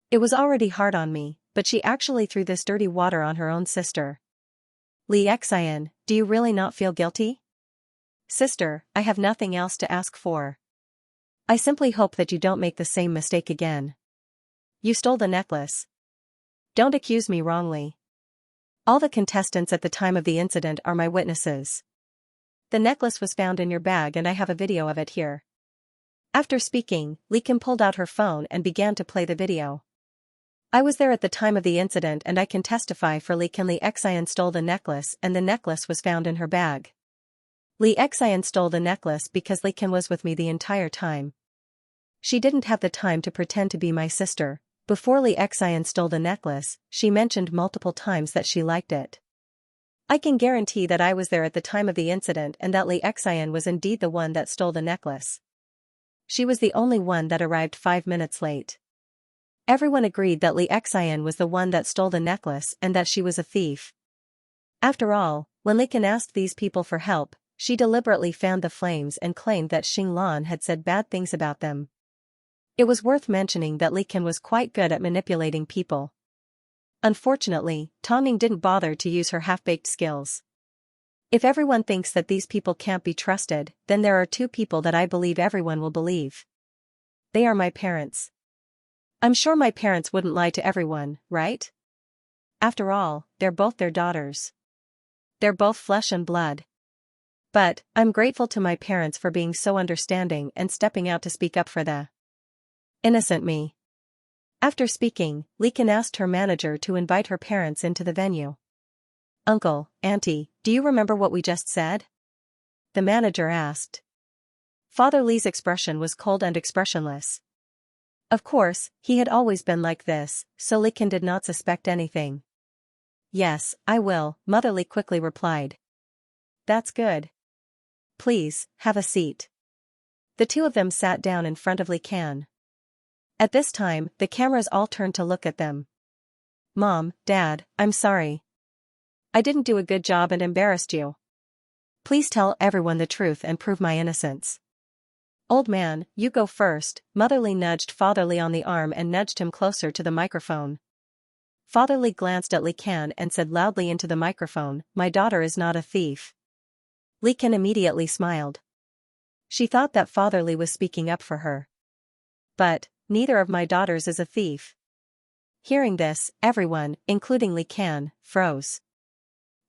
It was already hard on me, but she actually threw this dirty water on her own sister. Li Xian, do you really not feel guilty? Sister, I have nothing else to ask for. I simply hope that you don't make the same mistake again. You stole the necklace. Don't accuse me wrongly. All the contestants at the time of the incident are my witnesses. The necklace was found in your bag and I have a video of it here. After speaking, Li Kan pulled out her phone and began to play the video. I was there at the time of the incident and I can testify for Li Kan. Li Xian stole the necklace and the necklace was found in her bag. Li Xian stole the necklace because Li Kan was with me the entire time. She didn't have the time to pretend to be my sister. Before Li Xian stole the necklace, she mentioned multiple times that she liked it. I can guarantee that I was there at the time of the incident and that Li Xian was indeed the one that stole the necklace. She was the only one that arrived 5 minutes late. Everyone agreed that Li Xian was the one that stole the necklace and that she was a thief. After all, when Li Kan asked these people for help, she deliberately fanned the flames and claimed that Xing Lan had said bad things about them. It was worth mentioning that Li Kan was quite good at manipulating people. Unfortunately, Tongning didn't bother to use her half-baked skills. If everyone thinks that these people can't be trusted, then there are two people that I believe everyone will believe. They are my parents. I'm sure my parents wouldn't lie to everyone, right? After all, they're both their daughters. They're both flesh and blood. But, I'm grateful to my parents for being so understanding and stepping out to speak up for the innocent me. After speaking, Li Kan asked her manager to invite her parents into the venue. Uncle, Auntie, do you remember what we just said? The manager asked. Father Li's expression was cold and expressionless. Of course, he had always been like this, so Li Kan did not suspect anything. Yes, I will, Mother Li quickly replied. That's good. Please, have a seat. The two of them sat down in front of Li Kan. At this time, the cameras all turned to look at them. Mom, Dad, I'm sorry. I didn't do a good job and embarrassed you. Please tell everyone the truth and prove my innocence. Old man, you go first. Mother Li nudged Father Li on the arm and nudged him closer to the microphone. Father Li glanced at Li Kan and said loudly into the microphone, my daughter is not a thief. Li Kan immediately smiled. She thought that Father Li was speaking up for her. But, neither of my daughters is a thief. Hearing this, everyone, including Li Kan, froze.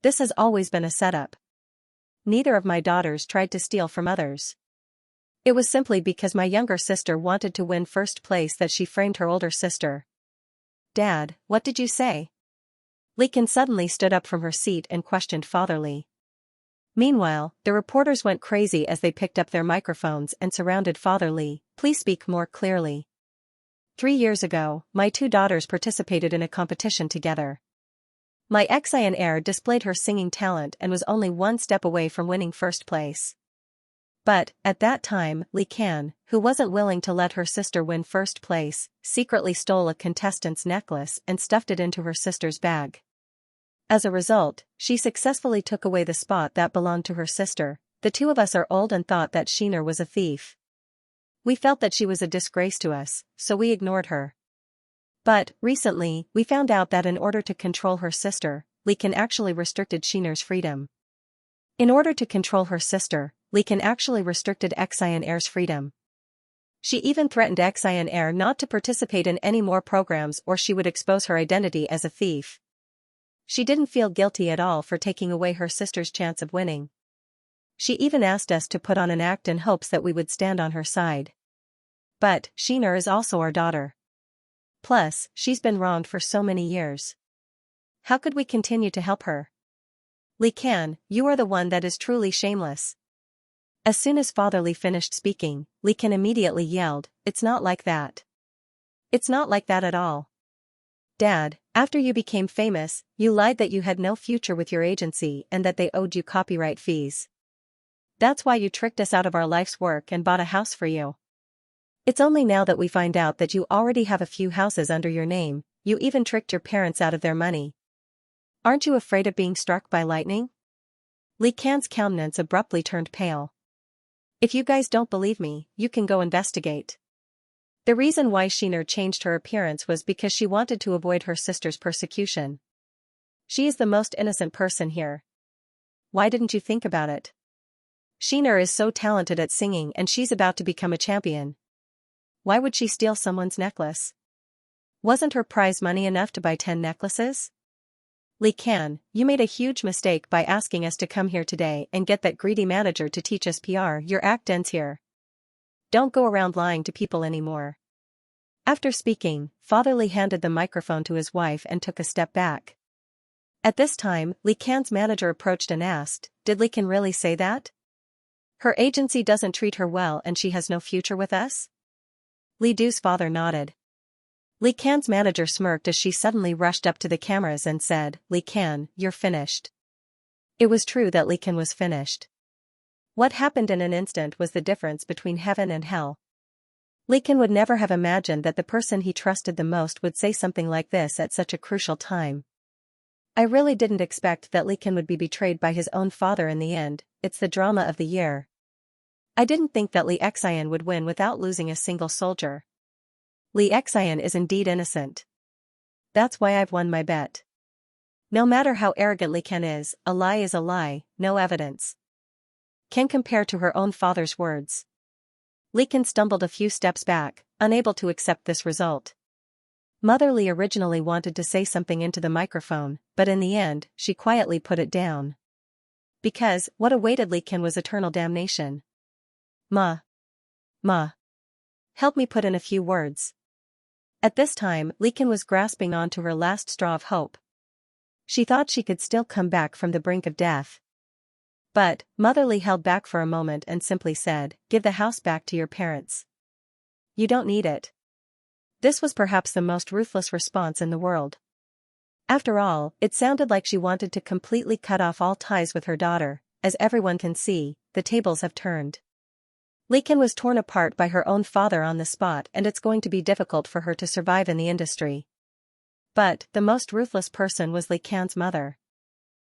This has always been a setup. Neither of my daughters tried to steal from others. It was simply because my younger sister wanted to win first place that she framed her older sister. Dad, what did you say? Li Kan suddenly stood up from her seat and questioned Father Li. Meanwhile, the reporters went crazy as they picked up their microphones and surrounded Father Li. Please speak more clearly. 3 years ago, my two daughters participated in a competition together. My Xian heir displayed her singing talent and was only one step away from winning first place. But, at that time, Li Kan, who wasn't willing to let her sister win first place, secretly stole a contestant's necklace and stuffed it into her sister's bag. As a result, she successfully took away the spot that belonged to her sister. The two of us are old and thought that Xianxia was a thief. We felt that she was a disgrace to us, so we ignored her. But, recently, we found out that in order to control her sister, Li Kan actually restricted Xianxia's freedom. In order to control her sister, Li Kan actually restricted Xian heir's freedom. She even threatened Xian heir not to participate in any more programs or she would expose her identity as a thief. She didn't feel guilty at all for taking away her sister's chance of winning. She even asked us to put on an act in hopes that we would stand on her side. But, Xianxia is also our daughter. Plus, she's been wronged for so many years. How could we continue to help her? Li Kan, you are the one that is truly shameless. As soon as Father Li finished speaking, Li Kan immediately yelled, it's not like that. It's not like that at all. Dad, after you became famous, you lied that you had no future with your agency and that they owed you copyright fees. That's why you tricked us out of our life's work and bought a house for you. It's only now that we find out that you already have a few houses under your name, you even tricked your parents out of their money. Aren't you afraid of being struck by lightning? Li Kan's countenance abruptly turned pale. If you guys don't believe me, you can go investigate. The reason why Xianxia changed her appearance was because she wanted to avoid her sister's persecution. She is the most innocent person here. Why didn't you think about it? Xianxia is so talented at singing and she's about to become a champion. Why would she steal someone's necklace? Wasn't her prize money enough to buy 10 necklaces? Li Can, you made a huge mistake by asking us to come here today and get that greedy manager to teach us PR. Your act ends here. Don't go around lying to people anymore. After speaking, Father Li handed the microphone to his wife and took a step back. At this time, Li Can's manager approached and asked, "Did Li Can really say that? Her agency doesn't treat her well and she has no future with us?" Li Du's father nodded. Li Can's manager smirked as she suddenly rushed up to the cameras and said, "Li Can, you're finished." It was true that Li Can was finished. What happened in an instant was the difference between heaven and hell. Li Can would never have imagined that the person he trusted the most would say something like this at such a crucial time. "I really didn't expect that Li Can would be betrayed by his own father in the end. It's the drama of the year. I didn't think that Li Xian would win without losing a single soldier. Li Xian is indeed innocent. That's why I've won my bet. No matter how arrogant Li Can is a lie, no evidence can compare to her own father's words." Li Can stumbled a few steps back, unable to accept this result. Mother Li originally wanted to say something into the microphone, but in the end, she quietly put it down. Because, what awaited Li Can was eternal damnation. Ma. Help me put in a few words." At this time, Li Can was grasping onto her last straw of hope. She thought she could still come back from the brink of death. But, Mother Li held back for a moment and simply said, "Give the house back to your parents. You don't need it." This was perhaps the most ruthless response in the world. After all, it sounded like she wanted to completely cut off all ties with her daughter. As everyone can see, the tables have turned. Li Can was torn apart by her own father on the spot, and it's going to be difficult for her to survive in the industry. But, the most ruthless person was Li Can's mother.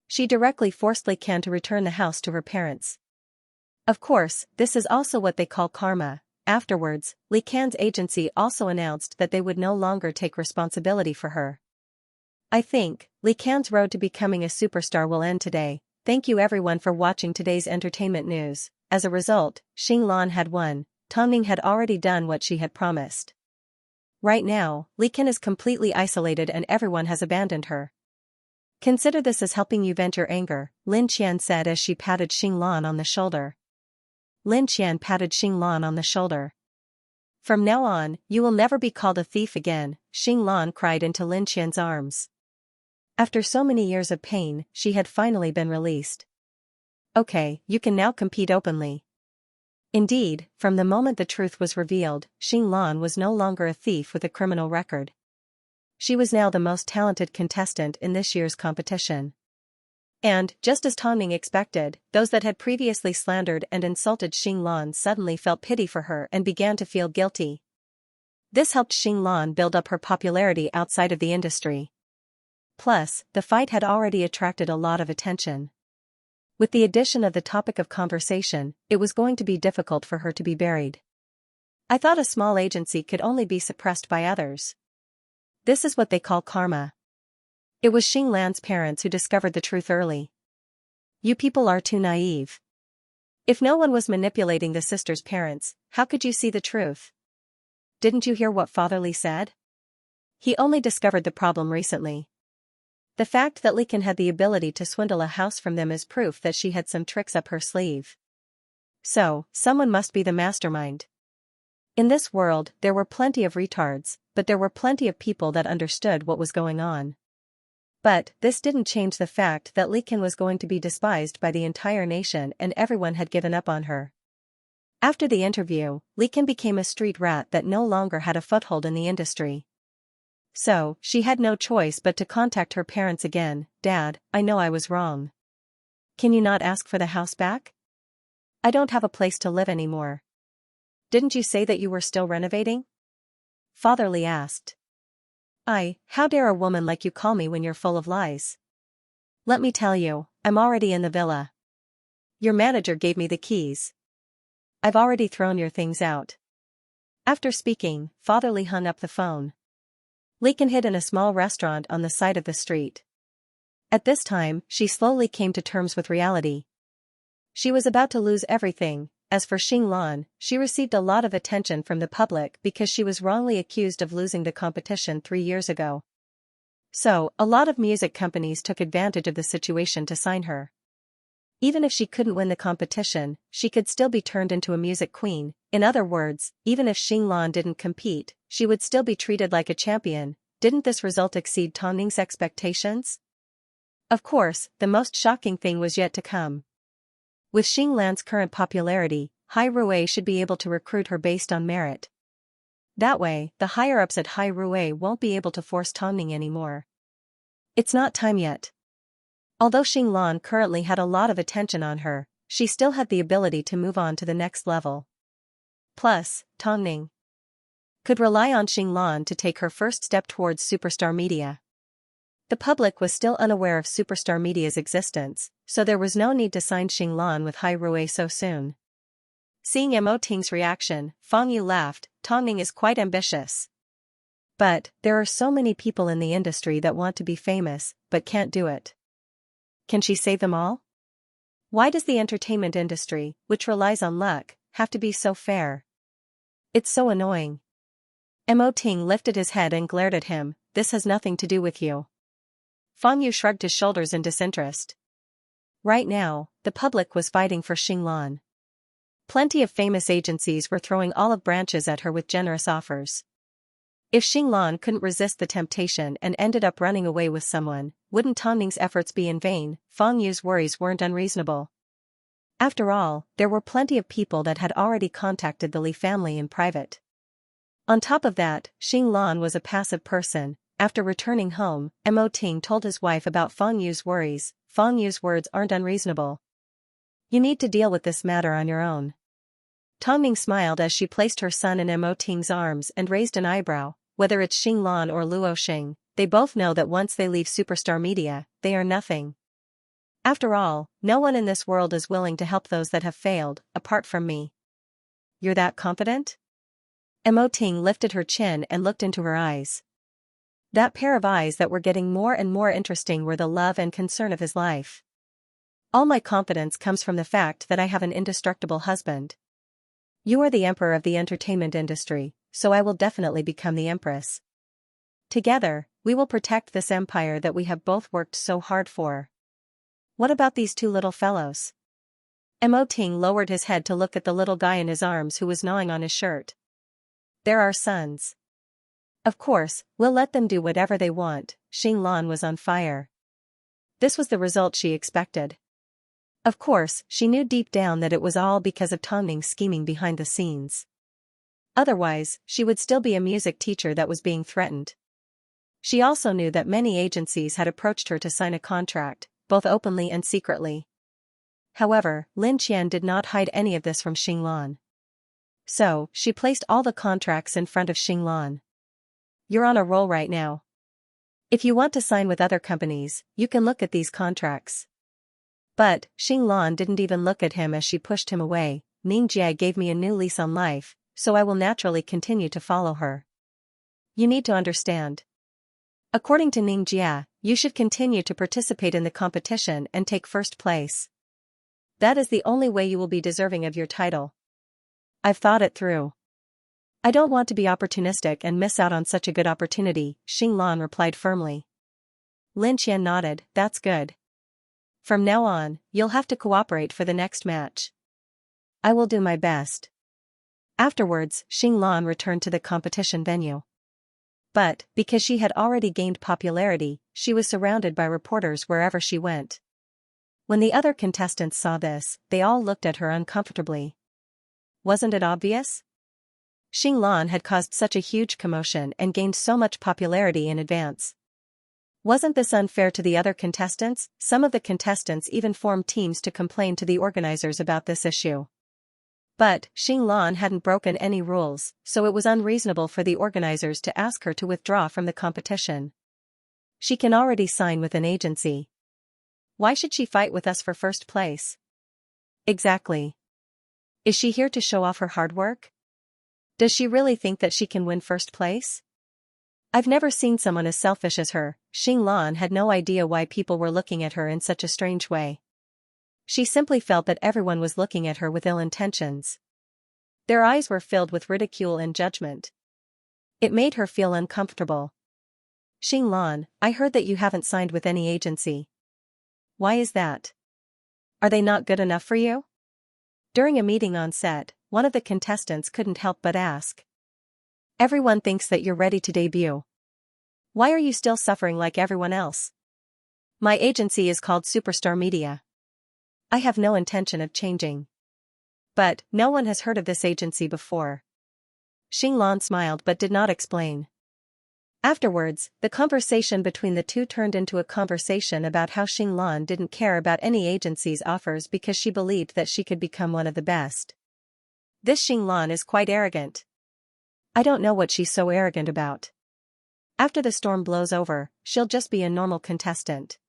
She directly forced Li Can to return the house to her parents. Of course, this is also what they call karma. Afterwards, Li Can's agency also announced that they would no longer take responsibility for her. I think, Li Can's road to becoming a superstar will end today. Thank you everyone for watching today's entertainment news. As a result, Xinglan had won. Tongning had already done what she had promised. Right now, Li Can is completely isolated and everyone has abandoned her. Consider this as helping you vent your anger, Lin Qian said as she patted Xinglan on the shoulder. Lin Qian patted Xinglan on the shoulder. From now on, you will never be called a thief again, Xinglan cried into Lin Qian's arms. After so many years of pain, she had finally been released. Okay, you can now compete openly. Indeed, from the moment the truth was revealed, Xinglan was no longer a thief with a criminal record. She was now the most talented contestant in this year's competition. And, just as Tongning expected, those that had previously slandered and insulted Xinglan suddenly felt pity for her and began to feel guilty. This helped Xinglan build up her popularity outside of the industry. Plus, the fight had already attracted a lot of attention. With the addition of the topic of conversation, it was going to be difficult for her to be buried. I thought a small agency could only be suppressed by others. This is what they call karma. It was Xinglan's parents who discovered the truth early. You people are too naive. If no one was manipulating the sister's parents, how could you see the truth? Didn't you hear what Father Li said? He only discovered the problem recently. The fact that Li Can had the ability to swindle a house from them is proof that she had some tricks up her sleeve. So, someone must be the mastermind. In this world, there were plenty of retards, but there were plenty of people that understood what was going on. But, this didn't change the fact that Li Can was going to be despised by the entire nation and everyone had given up on her. After the interview, Li Can became a street rat that no longer had a foothold in the industry. So, she had no choice but to contact her parents again. Dad, I know I was wrong. Can you not ask for the house back? I don't have a place to live anymore. Didn't you say that you were still renovating? Father Li asked. How dare a woman like you call me when you're full of lies? Let me tell you, I'm already in the villa. Your manager gave me the keys. I've already thrown your things out. After speaking, Father Li hung up the phone. Li Can hid in a small restaurant on the side of the street. At this time, she slowly came to terms with reality. She was about to lose everything. As for Xinglan, she received a lot of attention from the public because she was wrongly accused of losing the competition 3 years ago. So, a lot of music companies took advantage of the situation to sign her. Even if she couldn't win the competition, she could still be turned into a music queen. In other words, even if Xinglan didn't compete, she would still be treated like a champion. Didn't this result exceed Tang Ning's expectations? Of course, the most shocking thing was yet to come. With Xinglan's current popularity, Hai Rui should be able to recruit her based on merit. That way, the higher-ups at Hai Rui won't be able to force Tang Ning anymore. It's not time yet. Although Xinglan currently had a lot of attention on her, she still had the ability to move on to the next level. Plus, Tang Ning could rely on Xinglan to take her first step towards superstar media. The public was still unaware of superstar media's existence, so there was no need to sign Xinglan with Hai Rui so soon. Seeing Mo Ting's reaction, Fang Yu laughed. Tang Ning is quite ambitious. But, there are so many people in the industry that want to be famous, but can't do it. Can she save them all? Why does the entertainment industry, which relies on luck, have to be so fair? It's so annoying. Mo Ting lifted his head and glared at him. This has nothing to do with you. Fang Yu shrugged his shoulders in disinterest. Right now, the public was fighting for Xinglan. Plenty of famous agencies were throwing olive branches at her with generous offers. If Xinglan couldn't resist the temptation and ended up running away with someone, wouldn't Tang Ning's efforts be in vain? Fang Yu's worries weren't unreasonable. After all, there were plenty of people that had already contacted the Li family in private. On top of that, Xinglan was a passive person. After returning home, Mo Ting told his wife about Fang Yu's worries. Fang Yu's words aren't unreasonable. You need to deal with this matter on your own. Tang Ning smiled as she placed her son in Mo Ting's arms and raised an eyebrow. Whether it's Xinglan or Luo Xing, they both know that once they leave superstar media, they are nothing. After all, no one in this world is willing to help those that have failed, apart from me. You're that confident? Mo Ting lifted her chin and looked into her eyes. That pair of eyes that were getting more and more interesting were the love and concern of his life. All my confidence comes from the fact that I have an indestructible husband. You are the emperor of the entertainment industry, so I will definitely become the empress. Together, we will protect this empire that we have both worked so hard for. What about these two little fellows? Mo Ting lowered his head to look at the little guy in his arms who was gnawing on his shirt. They're our sons. Of course, we'll let them do whatever they want. Xinglan was on fire. This was the result she expected. Of course, she knew deep down that it was all because of Tang Ning's scheming behind the scenes. Otherwise, she would still be a music teacher that was being threatened. She also knew that many agencies had approached her to sign a contract, both openly and secretly. However, Lin Qian did not hide any of this from Xinglan. So, she placed all the contracts in front of Xinglan. You're on a roll right now. If you want to sign with other companies, you can look at these contracts. But, Xinglan didn't even look at him as she pushed him away. Ningjia gave me a new lease on life, so I will naturally continue to follow her. You need to understand. According to Ningjia, you should continue to participate in the competition and take first place. That is the only way you will be deserving of your title. I've thought it through. I don't want to be opportunistic and miss out on such a good opportunity, Xinglan replied firmly. Lin Qian nodded. That's good. From now on, you'll have to cooperate for the next match. I will do my best. Afterwards, Xinglan returned to the competition venue. But, because she had already gained popularity, she was surrounded by reporters wherever she went. When the other contestants saw this, they all looked at her uncomfortably. Wasn't it obvious? Xinglan had caused such a huge commotion and gained so much popularity in advance. Wasn't this unfair to the other contestants? Some of the contestants even formed teams to complain to the organizers about this issue. But, Xinglan hadn't broken any rules, so it was unreasonable for the organizers to ask her to withdraw from the competition. She can already sign with an agency. Why should she fight with us for first place? Exactly. Is she here to show off her hard work? Does she really think that she can win first place? I've never seen someone as selfish as her. Xinglan had no idea why people were looking at her in such a strange way. She simply felt that everyone was looking at her with ill intentions. Their eyes were filled with ridicule and judgment. It made her feel uncomfortable. Xinglan, I heard that you haven't signed with any agency. Why is that? Are they not good enough for you? During a meeting on set, one of the contestants couldn't help but ask. Everyone thinks that you're ready to debut. Why are you still suffering like everyone else? My agency is called Superstar Media. I have no intention of changing. But, no one has heard of this agency before. Xinglan smiled but did not explain. Afterwards, the conversation between the two turned into a conversation about how Xinglan didn't care about any agency's offers because she believed that she could become one of the best. This Xinglan is quite arrogant. I don't know what she's so arrogant about. After the storm blows over, she'll just be a normal contestant.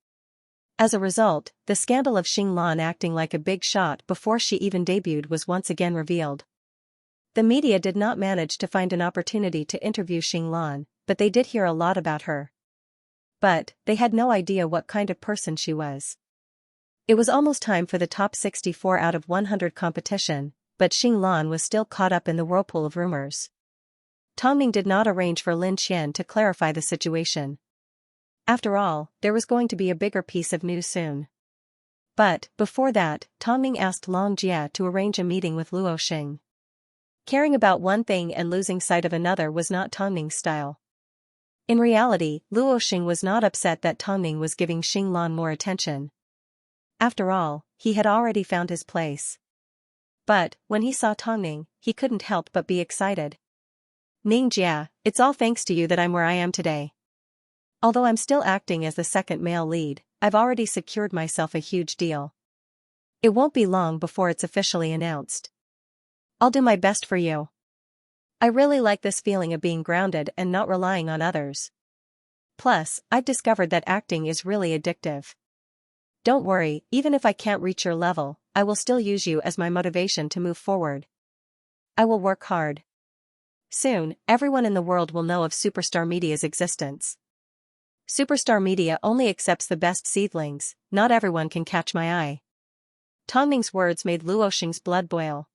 As a result, the scandal of Xinglan acting like a big shot before she even debuted was once again revealed. The media did not manage to find an opportunity to interview Xinglan, but they did hear a lot about her. But, they had no idea what kind of person she was. It was almost time for the top 64 out of 100 competition, but Xinglan was still caught up in the whirlpool of rumors. Tongming did not arrange for Lin Qian to clarify the situation. After all, there was going to be a bigger piece of news soon. But, before that, Tongming asked Long Jia to arrange a meeting with Luo Xing. Caring about one thing and losing sight of another was not Tongming's style. In reality, Luo Xing was not upset that Tongming was giving Xinglan more attention. After all, he had already found his place. But, when he saw Tongming, he couldn't help but be excited. Ning Jia, it's all thanks to you that I'm where I am today. Although I'm still acting as the second male lead, I've already secured myself a huge deal. It won't be long before it's officially announced. I'll do my best for you. I really like this feeling of being grounded and not relying on others. Plus, I've discovered that acting is really addictive. Don't worry, even if I can't reach your level, I will still use you as my motivation to move forward. I will work hard. Soon, everyone in the world will know of Superstar Media's existence. Superstar Media only accepts the best seedlings, not everyone can catch my eye. Tongming's words made Luo Xing's blood boil.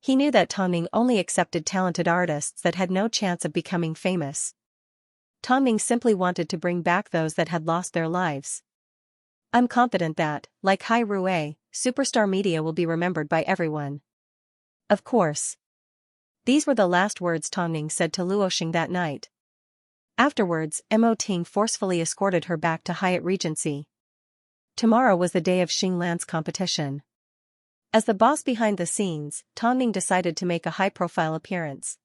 He knew that Tongming only accepted talented artists that had no chance of becoming famous. Tongming simply wanted to bring back those that had lost their lives. I'm confident that, like Hai Rue, Superstar Media will be remembered by everyone. Of course. These were the last words Tongming said to Luo Xing that night. Afterwards, Mo Ting forcefully escorted her back to Hyatt Regency. Tomorrow was the day of Xinglan's competition. As the boss behind the scenes, Tongming decided to make a high-profile appearance.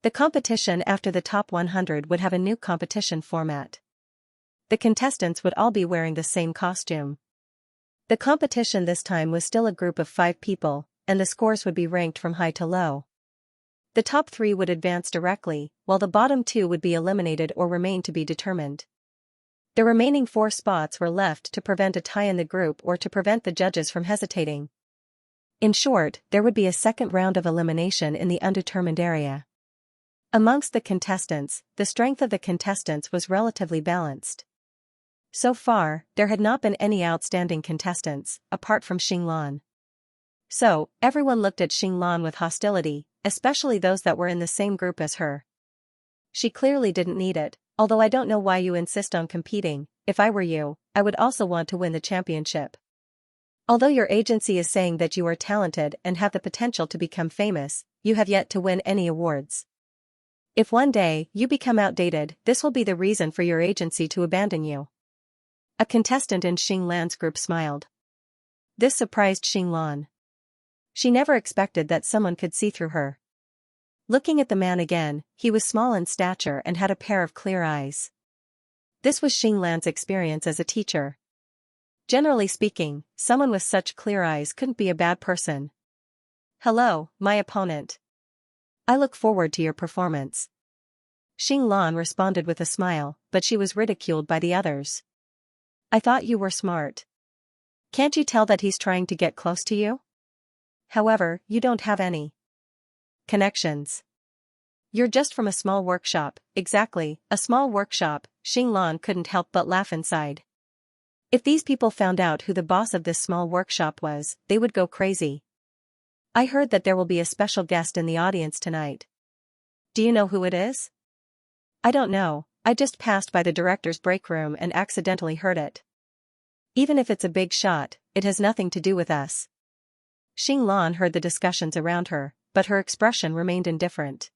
The competition after the top 100 would have a new competition format. The contestants would all be wearing the same costume. The competition this time was still a group of 5 people, and the scores would be ranked from high to low. The top 3 would advance directly, while the bottom 2 would be eliminated or remain to be determined. The remaining 4 spots were left to prevent a tie in the group or to prevent the judges from hesitating. In short, there would be a second round of elimination in the undetermined area. Amongst the contestants, the strength of the contestants was relatively balanced. So far, there had not been any outstanding contestants, apart from Xinglan. So, everyone looked at Xinglan with hostility, especially those that were in the same group as her. She clearly didn't need it, although I don't know why you insist on competing. If I were you, I would also want to win the championship. Although your agency is saying that you are talented and have the potential to become famous, you have yet to win any awards. If one day you become outdated, this will be the reason for your agency to abandon you. A contestant in Xinglan's group smiled. This surprised Xinglan. She never expected that someone could see through her. Looking at the man again, he was small in stature and had a pair of clear eyes. This was Xinglan's experience as a teacher. Generally speaking, someone with such clear eyes couldn't be a bad person. Hello, my opponent. I look forward to your performance. Xinglan responded with a smile, but she was ridiculed by the others. I thought you were smart. Can't you tell that he's trying to get close to you? However, you don't have any connections. You're just from a small workshop. Exactly, a small workshop. Xinglan couldn't help but laugh inside. If these people found out who the boss of this small workshop was, they would go crazy. I heard that there will be a special guest in the audience tonight. Do you know who it is? I don't know, I just passed by the director's break room and accidentally heard it. Even if it's a big shot, it has nothing to do with us. Xinglan heard the discussions around her, but her expression remained indifferent.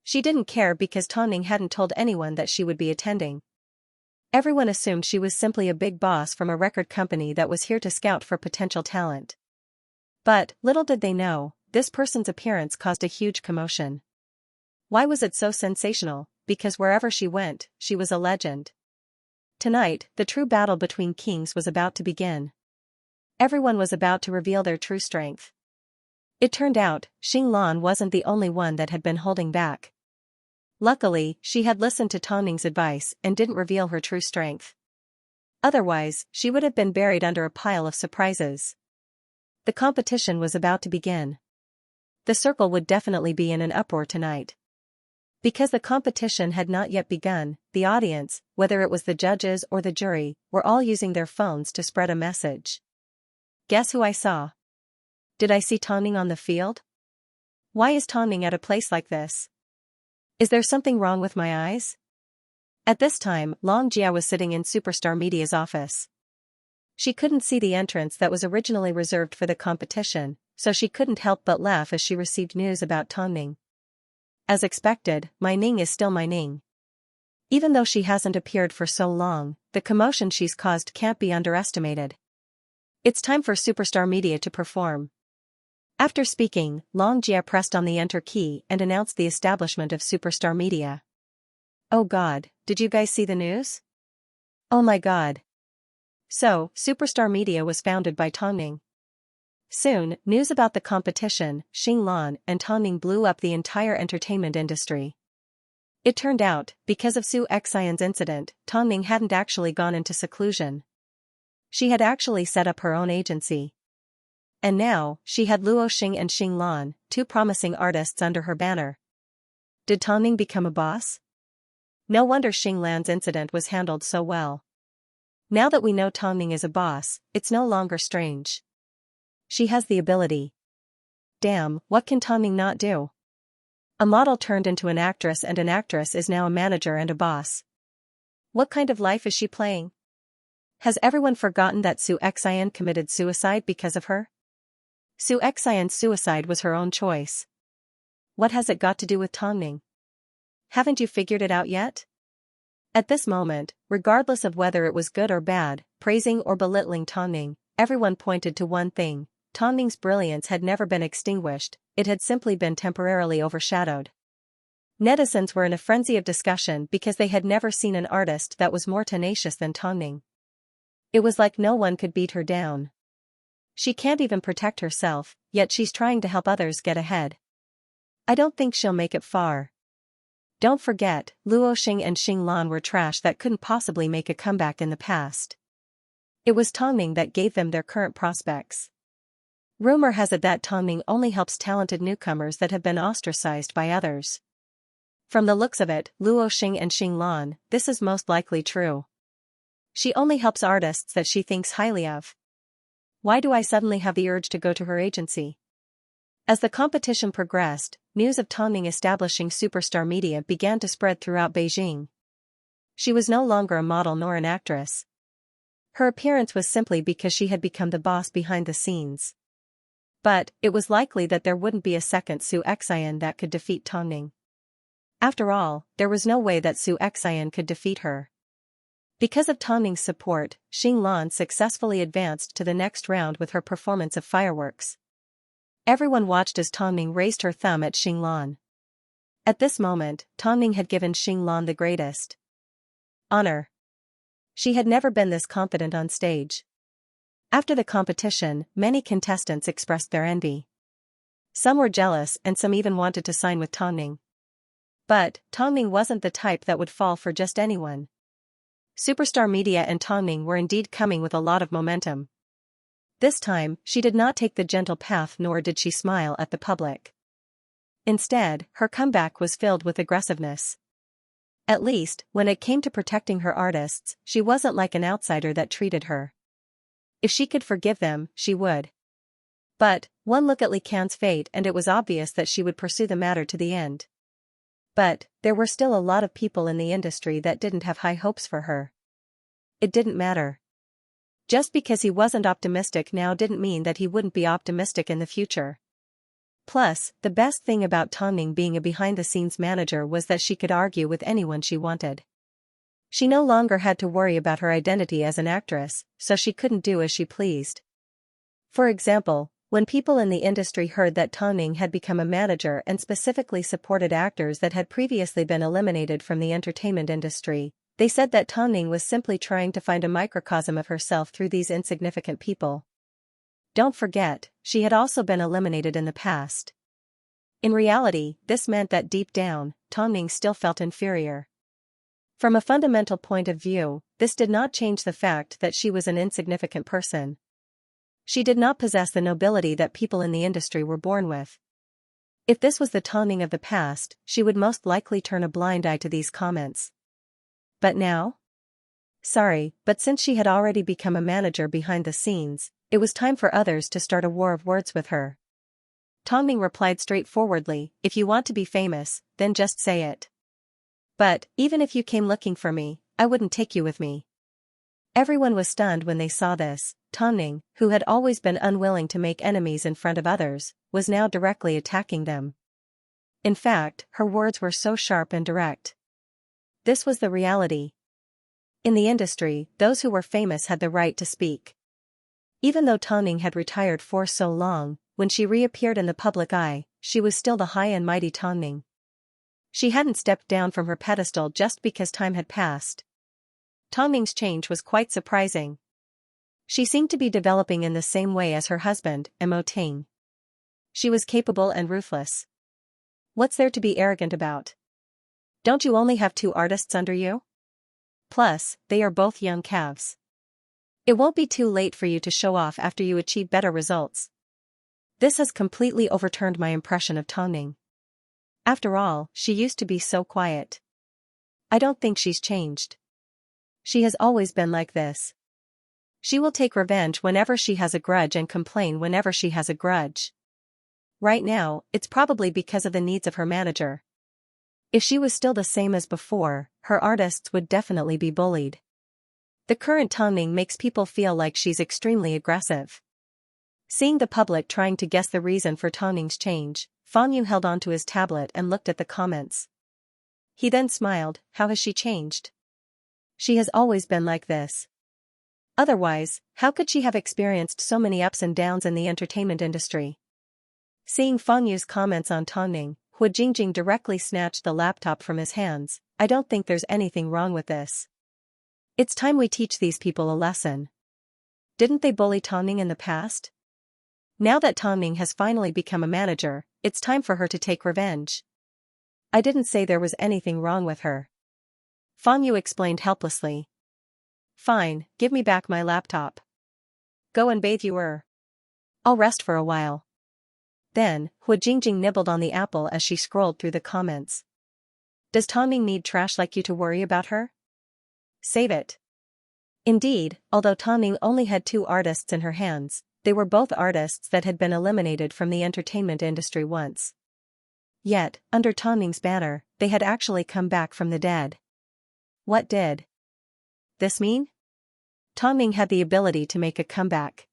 She didn't care because Tongning hadn't told anyone that she would be attending. Everyone assumed she was simply a big boss from a record company that was here to scout for potential talent. But, little did they know, this person's appearance caused a huge commotion. Why was it so sensational? Because wherever she went, she was a legend. Tonight, the true battle between kings was about to begin. Everyone was about to reveal their true strength. It turned out, Xinglan wasn't the only one that had been holding back. Luckily, she had listened to Tongning's advice and didn't reveal her true strength. Otherwise, she would have been buried under a pile of surprises. The competition was about to begin. The circle would definitely be in an uproar tonight. Because the competition had not yet begun, the audience, whether it was the judges or the jury, were all using their phones to spread a message. Guess who I saw? Did I see Tongning on the field? Why is Tongning at a place like this? Is there something wrong with my eyes? At this time, Long Jia was sitting in Superstar Media's office. She couldn't see the entrance that was originally reserved for the competition, so she couldn't help but laugh as she received news about Tongning. As expected, my Ning is still my Ning. Even though she hasn't appeared for so long, the commotion she's caused can't be underestimated. It's time for Superstar Media to perform. After speaking, Long Jia pressed on the enter key and announced the establishment of Superstar Media. Oh God, did you guys see the news? Oh my God. So, Superstar Media was founded by Tongning. Soon, news about the competition, Xinglan and Tongning blew up the entire entertainment industry. It turned out, because of Su Xian's incident, Tongning hadn't actually gone into seclusion. She had actually set up her own agency. And now, she had Luo Xing and Xinglan, two promising artists under her banner. Did Tongning become a boss? No wonder Xinglan's incident was handled so well. Now that we know Tongning is a boss, it's no longer strange. She has the ability. Damn, what can Tongning not do? A model turned into an actress and an actress is now a manager and a boss. What kind of life is she playing? Has everyone forgotten that Su Xian committed suicide because of her? Su Xian's suicide was her own choice. What has it got to do with Tongning? Haven't you figured it out yet? At this moment, regardless of whether it was good or bad, praising or belittling Tongning, everyone pointed to one thing: Tongning's brilliance had never been extinguished, it had simply been temporarily overshadowed. Netizens were in a frenzy of discussion because they had never seen an artist that was more tenacious than Tongning. It was like no one could beat her down. She can't even protect herself, yet she's trying to help others get ahead. I don't think she'll make it far. Don't forget, Luo Xing and Xinglan were trash that couldn't possibly make a comeback in the past. It was Tongning that gave them their current prospects. Rumor has it that Tongning only helps talented newcomers that have been ostracized by others. From the looks of it, Luo Xing and Xinglan, this is most likely true. She only helps artists that she thinks highly of. Why do I suddenly have the urge to go to her agency? As the competition progressed, news of Tongning establishing Superstar Media began to spread throughout Beijing. She was no longer a model nor an actress. Her appearance was simply because she had become the boss behind the scenes. But, it was likely that there wouldn't be a second Su Xian that could defeat Tongning. After all, there was no way that Su Xian could defeat her. Because of Tongning's support, Xinglan successfully advanced to the next round with her performance of fireworks. Everyone watched as Tongning raised her thumb at Xinglan. At this moment, Tongning had given Xinglan the greatest honor. She had never been this confident on stage. After the competition, many contestants expressed their envy. Some were jealous and some even wanted to sign with Tongning. But, Tongning wasn't the type that would fall for just anyone. Superstar Media and Tongning were indeed coming with a lot of momentum. This time, she did not take the gentle path nor did she smile at the public. Instead, her comeback was filled with aggressiveness. At least, when it came to protecting her artists, she wasn't like an outsider that treated her. If she could forgive them, she would. But, one look at Li Can's fate and it was obvious that she would pursue the matter to the end. But there were still a lot of people in the industry that didn't have high hopes for her. It didn't matter. Just because he wasn't optimistic now didn't mean that he wouldn't be optimistic in the future. Plus, the best thing about Tongning being a behind-the-scenes manager was that she could argue with anyone she wanted. She no longer had to worry about her identity as an actress, so she couldn't do as she pleased. For example, when people in the industry heard that Tongning had become a manager and specifically supported actors that had previously been eliminated from the entertainment industry, they said that Tongning was simply trying to find a microcosm of herself through these insignificant people. Don't forget, she had also been eliminated in the past. In reality, this meant that deep down, Tongning still felt inferior. From a fundamental point of view, this did not change the fact that she was an insignificant person. She did not possess the nobility that people in the industry were born with. If this was the Tongning of the past, she would most likely turn a blind eye to these comments. But now? Sorry, but since she had already become a manager behind the scenes, it was time for others to start a war of words with her. Tongning replied straightforwardly, "If you want to be famous, then just say it. But, even if you came looking for me, I wouldn't take you with me." Everyone was stunned when they saw this. Tongning, who had always been unwilling to make enemies in front of others, was now directly attacking them. In fact, her words were so sharp and direct. This was the reality. In the industry, those who were famous had the right to speak. Even though Tongning had retired for so long, when she reappeared in the public eye, she was still the high and mighty Tongning. She hadn't stepped down from her pedestal just because time had passed. Tongning's change was quite surprising. She seemed to be developing in the same way as her husband, Mo Ting. She was capable and ruthless. What's there to be arrogant about? Don't you only have 2 artists under you? Plus, they are both young calves. It won't be too late for you to show off after you achieve better results. This has completely overturned my impression of Tongning. After all, she used to be so quiet. I don't think she's changed. She has always been like this. She will take revenge whenever she has a grudge and complain whenever she has a grudge. Right now, it's probably because of the needs of her manager. If she was still the same as before, her artists would definitely be bullied. The current Tongning makes people feel like she's extremely aggressive. Seeing the public trying to guess the reason for Tongning's change, Fang Yu held onto his tablet and looked at the comments. He then smiled. How has she changed? She has always been like this. Otherwise, how could she have experienced so many ups and downs in the entertainment industry? Seeing Fang Yu's comments on Tongning, Hu Jingjing directly snatched the laptop from his hands. I don't think there's anything wrong with this. It's time we teach these people a lesson. Didn't they bully Tongning in the past? Now that Tongning has finally become a manager, it's time for her to take revenge. I didn't say there was anything wrong with her. Fang Yu explained helplessly. Fine, give me back my laptop. Go and bathe you. I'll rest for a while. Then, Hu Jingjing nibbled on the apple as she scrolled through the comments. Does Tongning need trash like you to worry about her? Save it. Indeed, although Tongning only had 2 artists in her hands, they were both artists that had been eliminated from the entertainment industry once. Yet, under Tongning's banner, they had actually come back from the dead. What did this mean? Tongning had the ability to make a comeback.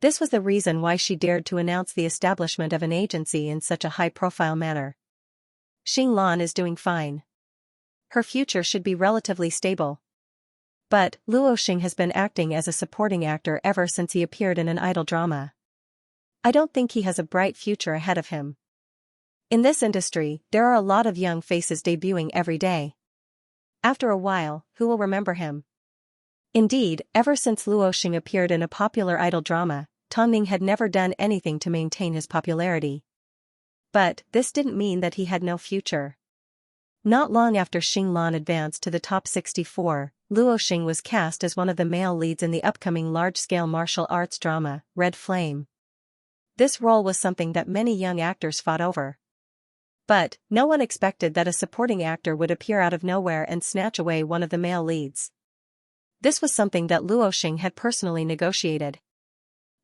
This was the reason why she dared to announce the establishment of an agency in such a high-profile manner. Xing Lan is doing fine. Her future should be relatively stable. But, Luo Xing has been acting as a supporting actor ever since he appeared in an idol drama. I don't think he has a bright future ahead of him. In this industry, there are a lot of young faces debuting every day. After a while, who will remember him? Indeed, ever since Luo Xing appeared in a popular idol drama, Tongning had never done anything to maintain his popularity. But, this didn't mean that he had no future. Not long after Xing Lan advanced to the top 64, Luo Xing was cast as one of the male leads in the upcoming large-scale martial arts drama, Red Flame. This role was something that many young actors fought over. But, no one expected that a supporting actor would appear out of nowhere and snatch away one of the male leads. This was something that Luo Xing had personally negotiated.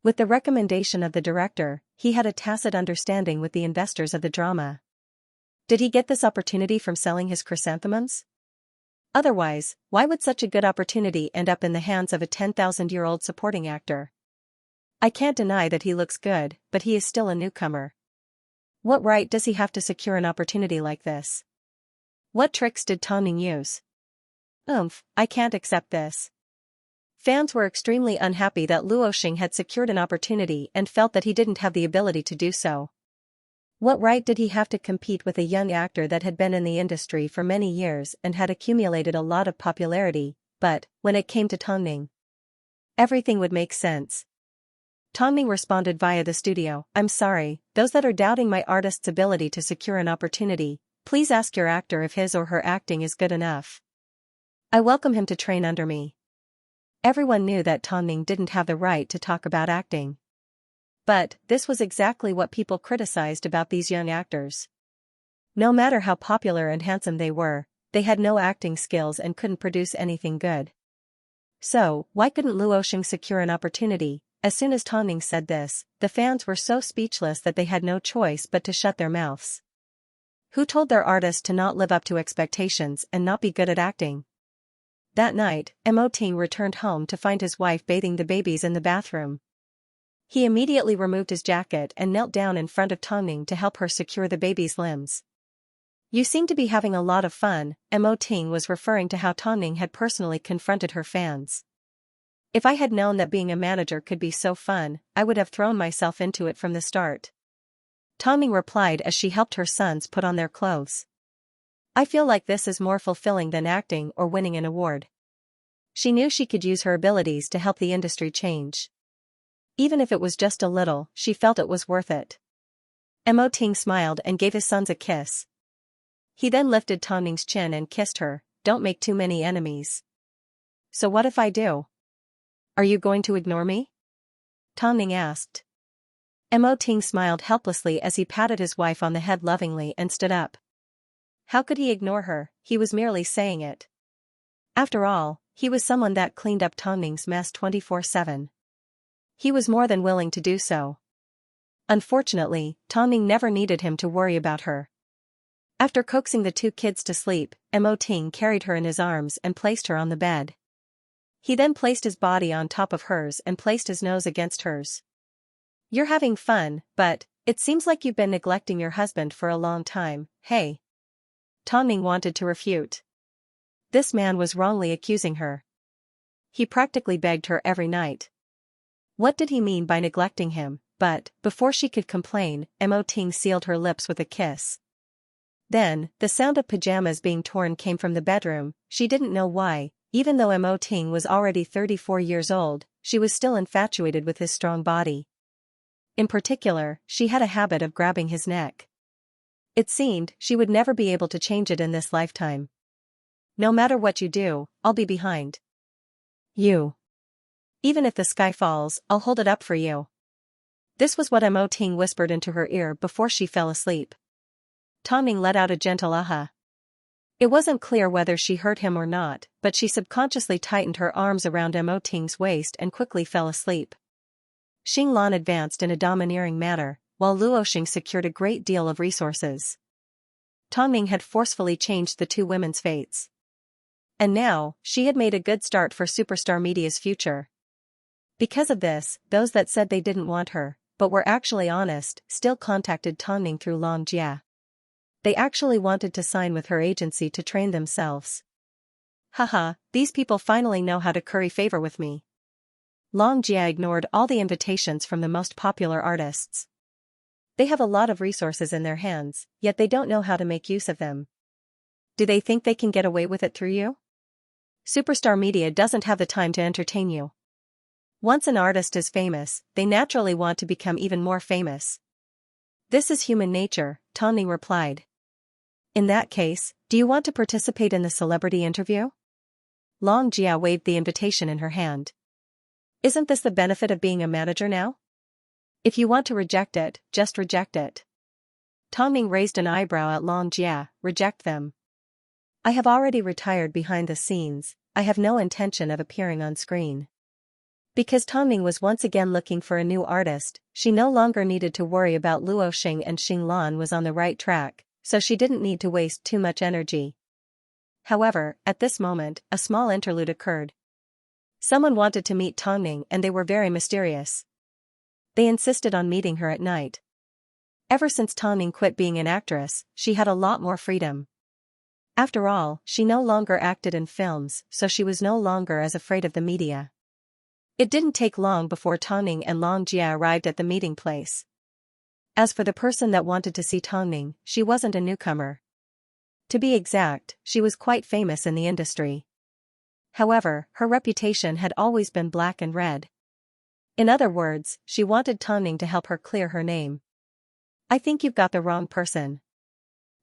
With the recommendation of the director, he had a tacit understanding with the investors of the drama. Did he get this opportunity from selling his chrysanthemums? Otherwise, why would such a good opportunity end up in the hands of a 10,000-year-old supporting actor? I can't deny that he looks good, but he is still a newcomer. What right does he have to secure an opportunity like this? What tricks did Tongning use? I can't accept this. Fans were extremely unhappy that Luo Xing had secured an opportunity and felt that he didn't have the ability to do so. What right did he have to compete with a young actor that had been in the industry for many years and had accumulated a lot of popularity? But, when it came to Tongning, everything would make sense. Tongning responded via the studio, "I'm sorry, those that are doubting my artist's ability to secure an opportunity, please ask your actor if his or her acting is good enough. I welcome him to train under me." Everyone knew that Tongning didn't have the right to talk about acting. But, this was exactly what people criticized about these young actors. No matter how popular and handsome they were, they had no acting skills and couldn't produce anything good. So, why couldn't Luo Xing secure an opportunity? As soon as Tongning said this, the fans were so speechless that they had no choice but to shut their mouths. Who told their artist to not live up to expectations and not be good at acting? That night, Mo Ting returned home to find his wife bathing the babies in the bathroom. He immediately removed his jacket and knelt down in front of Tongning to help her secure the baby's limbs. "You seem to be having a lot of fun," Mo Ting was referring to how Tongning had personally confronted her fans. "If I had known that being a manager could be so fun, I would have thrown myself into it from the start." Tongning replied as she helped her sons put on their clothes. "I feel like this is more fulfilling than acting or winning an award." She knew she could use her abilities to help the industry change. Even if it was just a little, she felt it was worth it. Mo Ting smiled and gave his sons a kiss. He then lifted Tongning's chin and kissed her. "Don't make too many enemies." "So what if I do? Are you going to ignore me?" Tongning asked. Mo Ting smiled helplessly as he patted his wife on the head lovingly and stood up. How could he ignore her? He was merely saying it. After all, he was someone that cleaned up Tongning's mess 24/7. He was more than willing to do so. Unfortunately, Tongning never needed him to worry about her. After coaxing the two kids to sleep, Mo Ting carried her in his arms and placed her on the bed. He then placed his body on top of hers and placed his nose against hers. "You're having fun, but it seems like you've been neglecting your husband for a long time, hey?" Tongning wanted to refute. This man was wrongly accusing her. He practically begged her every night. What did he mean by neglecting him? But, before she could complain, Mo Ting sealed her lips with a kiss. Then, the sound of pajamas being torn came from the bedroom. She didn't know why. Even though Mo Ting was already 34 years old, she was still infatuated with his strong body. In particular, she had a habit of grabbing his neck. It seemed she would never be able to change it in this lifetime. "No matter what you do, I'll be behind you. Even if the sky falls, I'll hold it up for you." This was what Mo Ting whispered into her ear before she fell asleep. Tongning let out a gentle aha. It wasn't clear whether she heard him or not, but she subconsciously tightened her arms around Mo Ting's waist and quickly fell asleep. Xing Lan advanced in a domineering manner, while Luo Xing secured a great deal of resources. Tongning had forcefully changed the two women's fates. And now, she had made a good start for superstar media's future. Because of this, those that said they didn't want her, but were actually honest, still contacted Tongning through Long Jia. They actually wanted to sign with her agency to train themselves. "Haha, these people finally know how to curry favor with me." Long Jia ignored all the invitations from the most popular artists. They have a lot of resources in their hands, yet they don't know how to make use of them. Do they think they can get away with it through you? Superstar media doesn't have the time to entertain you. Once an artist is famous, they naturally want to become even more famous. "This is human nature," Tongning replied. "In that case, do you want to participate in the celebrity interview?" Long Jia waved the invitation in her hand. "Isn't this the benefit of being a manager now? If you want to reject it, just reject it." Tongning raised an eyebrow at Long Jia. "Reject them? I have already retired behind the scenes, I have no intention of appearing on screen." Because Tongning was once again looking for a new artist, she no longer needed to worry about Luo Xing, and Xing Lan was on the right track. so she didn't need to waste too much energy. However, at this moment, a small interlude occurred. Someone wanted to meet Tongning and they were very mysterious. They insisted on meeting her at night. Ever since Tongning quit being an actress, she had a lot more freedom. After all, she no longer acted in films, so she was no longer as afraid of the media. It didn't take long before Tongning and Xianxia arrived at the meeting place. As for the person that wanted to see Tongning, she wasn't a newcomer. To be exact, she was quite famous in the industry. However, her reputation had always been black and red. In other words, she wanted Tongning to help her clear her name. "I think you've got the wrong person,"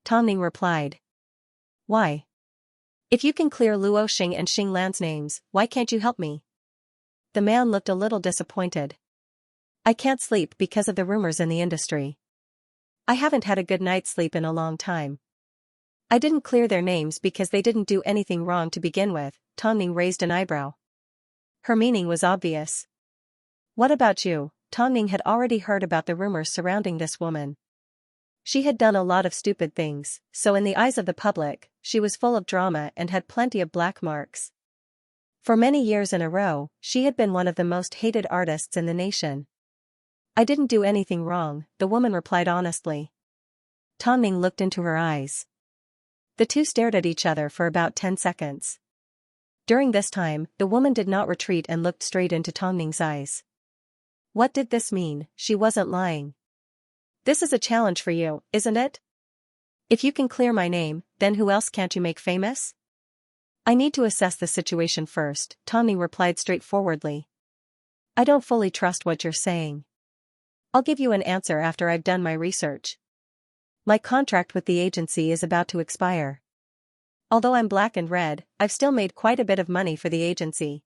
Tongning replied. "Why? If you can clear Luo Xing and Xing Lan's names, why can't you help me?" The man looked a little disappointed. "I can't sleep because of the rumors in the industry. I haven't had a good night's sleep in a long time. I didn't clear their names because they didn't do anything wrong to begin with." Tongning raised an eyebrow. Her meaning was obvious. "What about you?" Tongning had already heard about the rumors surrounding this woman. She had done a lot of stupid things, so in the eyes of the public, she was full of drama and had plenty of black marks. For many years in a row, she had been one of the most hated artists in the nation. "I didn't do anything wrong," the woman replied honestly. Tongning looked into her eyes. The two stared at each other for about 10 seconds. During this time, the woman did not retreat and looked straight into Tongning's eyes. What did this mean? She wasn't lying. "This is a challenge for you, isn't it? If you can clear my name, then who else can't you make famous?" "I need to assess the situation first," Tongning replied straightforwardly. "I don't fully trust what you're saying. I'll give you an answer after I've done my research. My contract with the agency is about to expire. Although I'm black and red, I've still made quite a bit of money for the agency.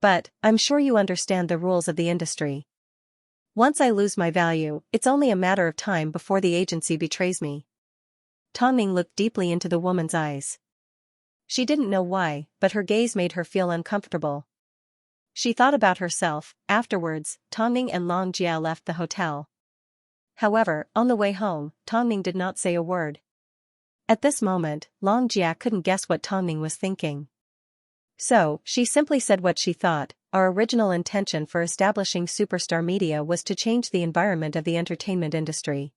But, I'm sure you understand the rules of the industry. Once I lose my value, it's only a matter of time before the agency betrays me." Tongning looked deeply into the woman's eyes. She didn't know why, but her gaze made her feel uncomfortable. She thought about herself. Afterwards, Tongning and Xianxia left the hotel. However, on the way home, Tongning did not say a word. At this moment, Xianxia couldn't guess what Tongning was thinking. So, she simply said what she thought. "Our original intention for establishing Superstar Media was to change the environment of the entertainment industry.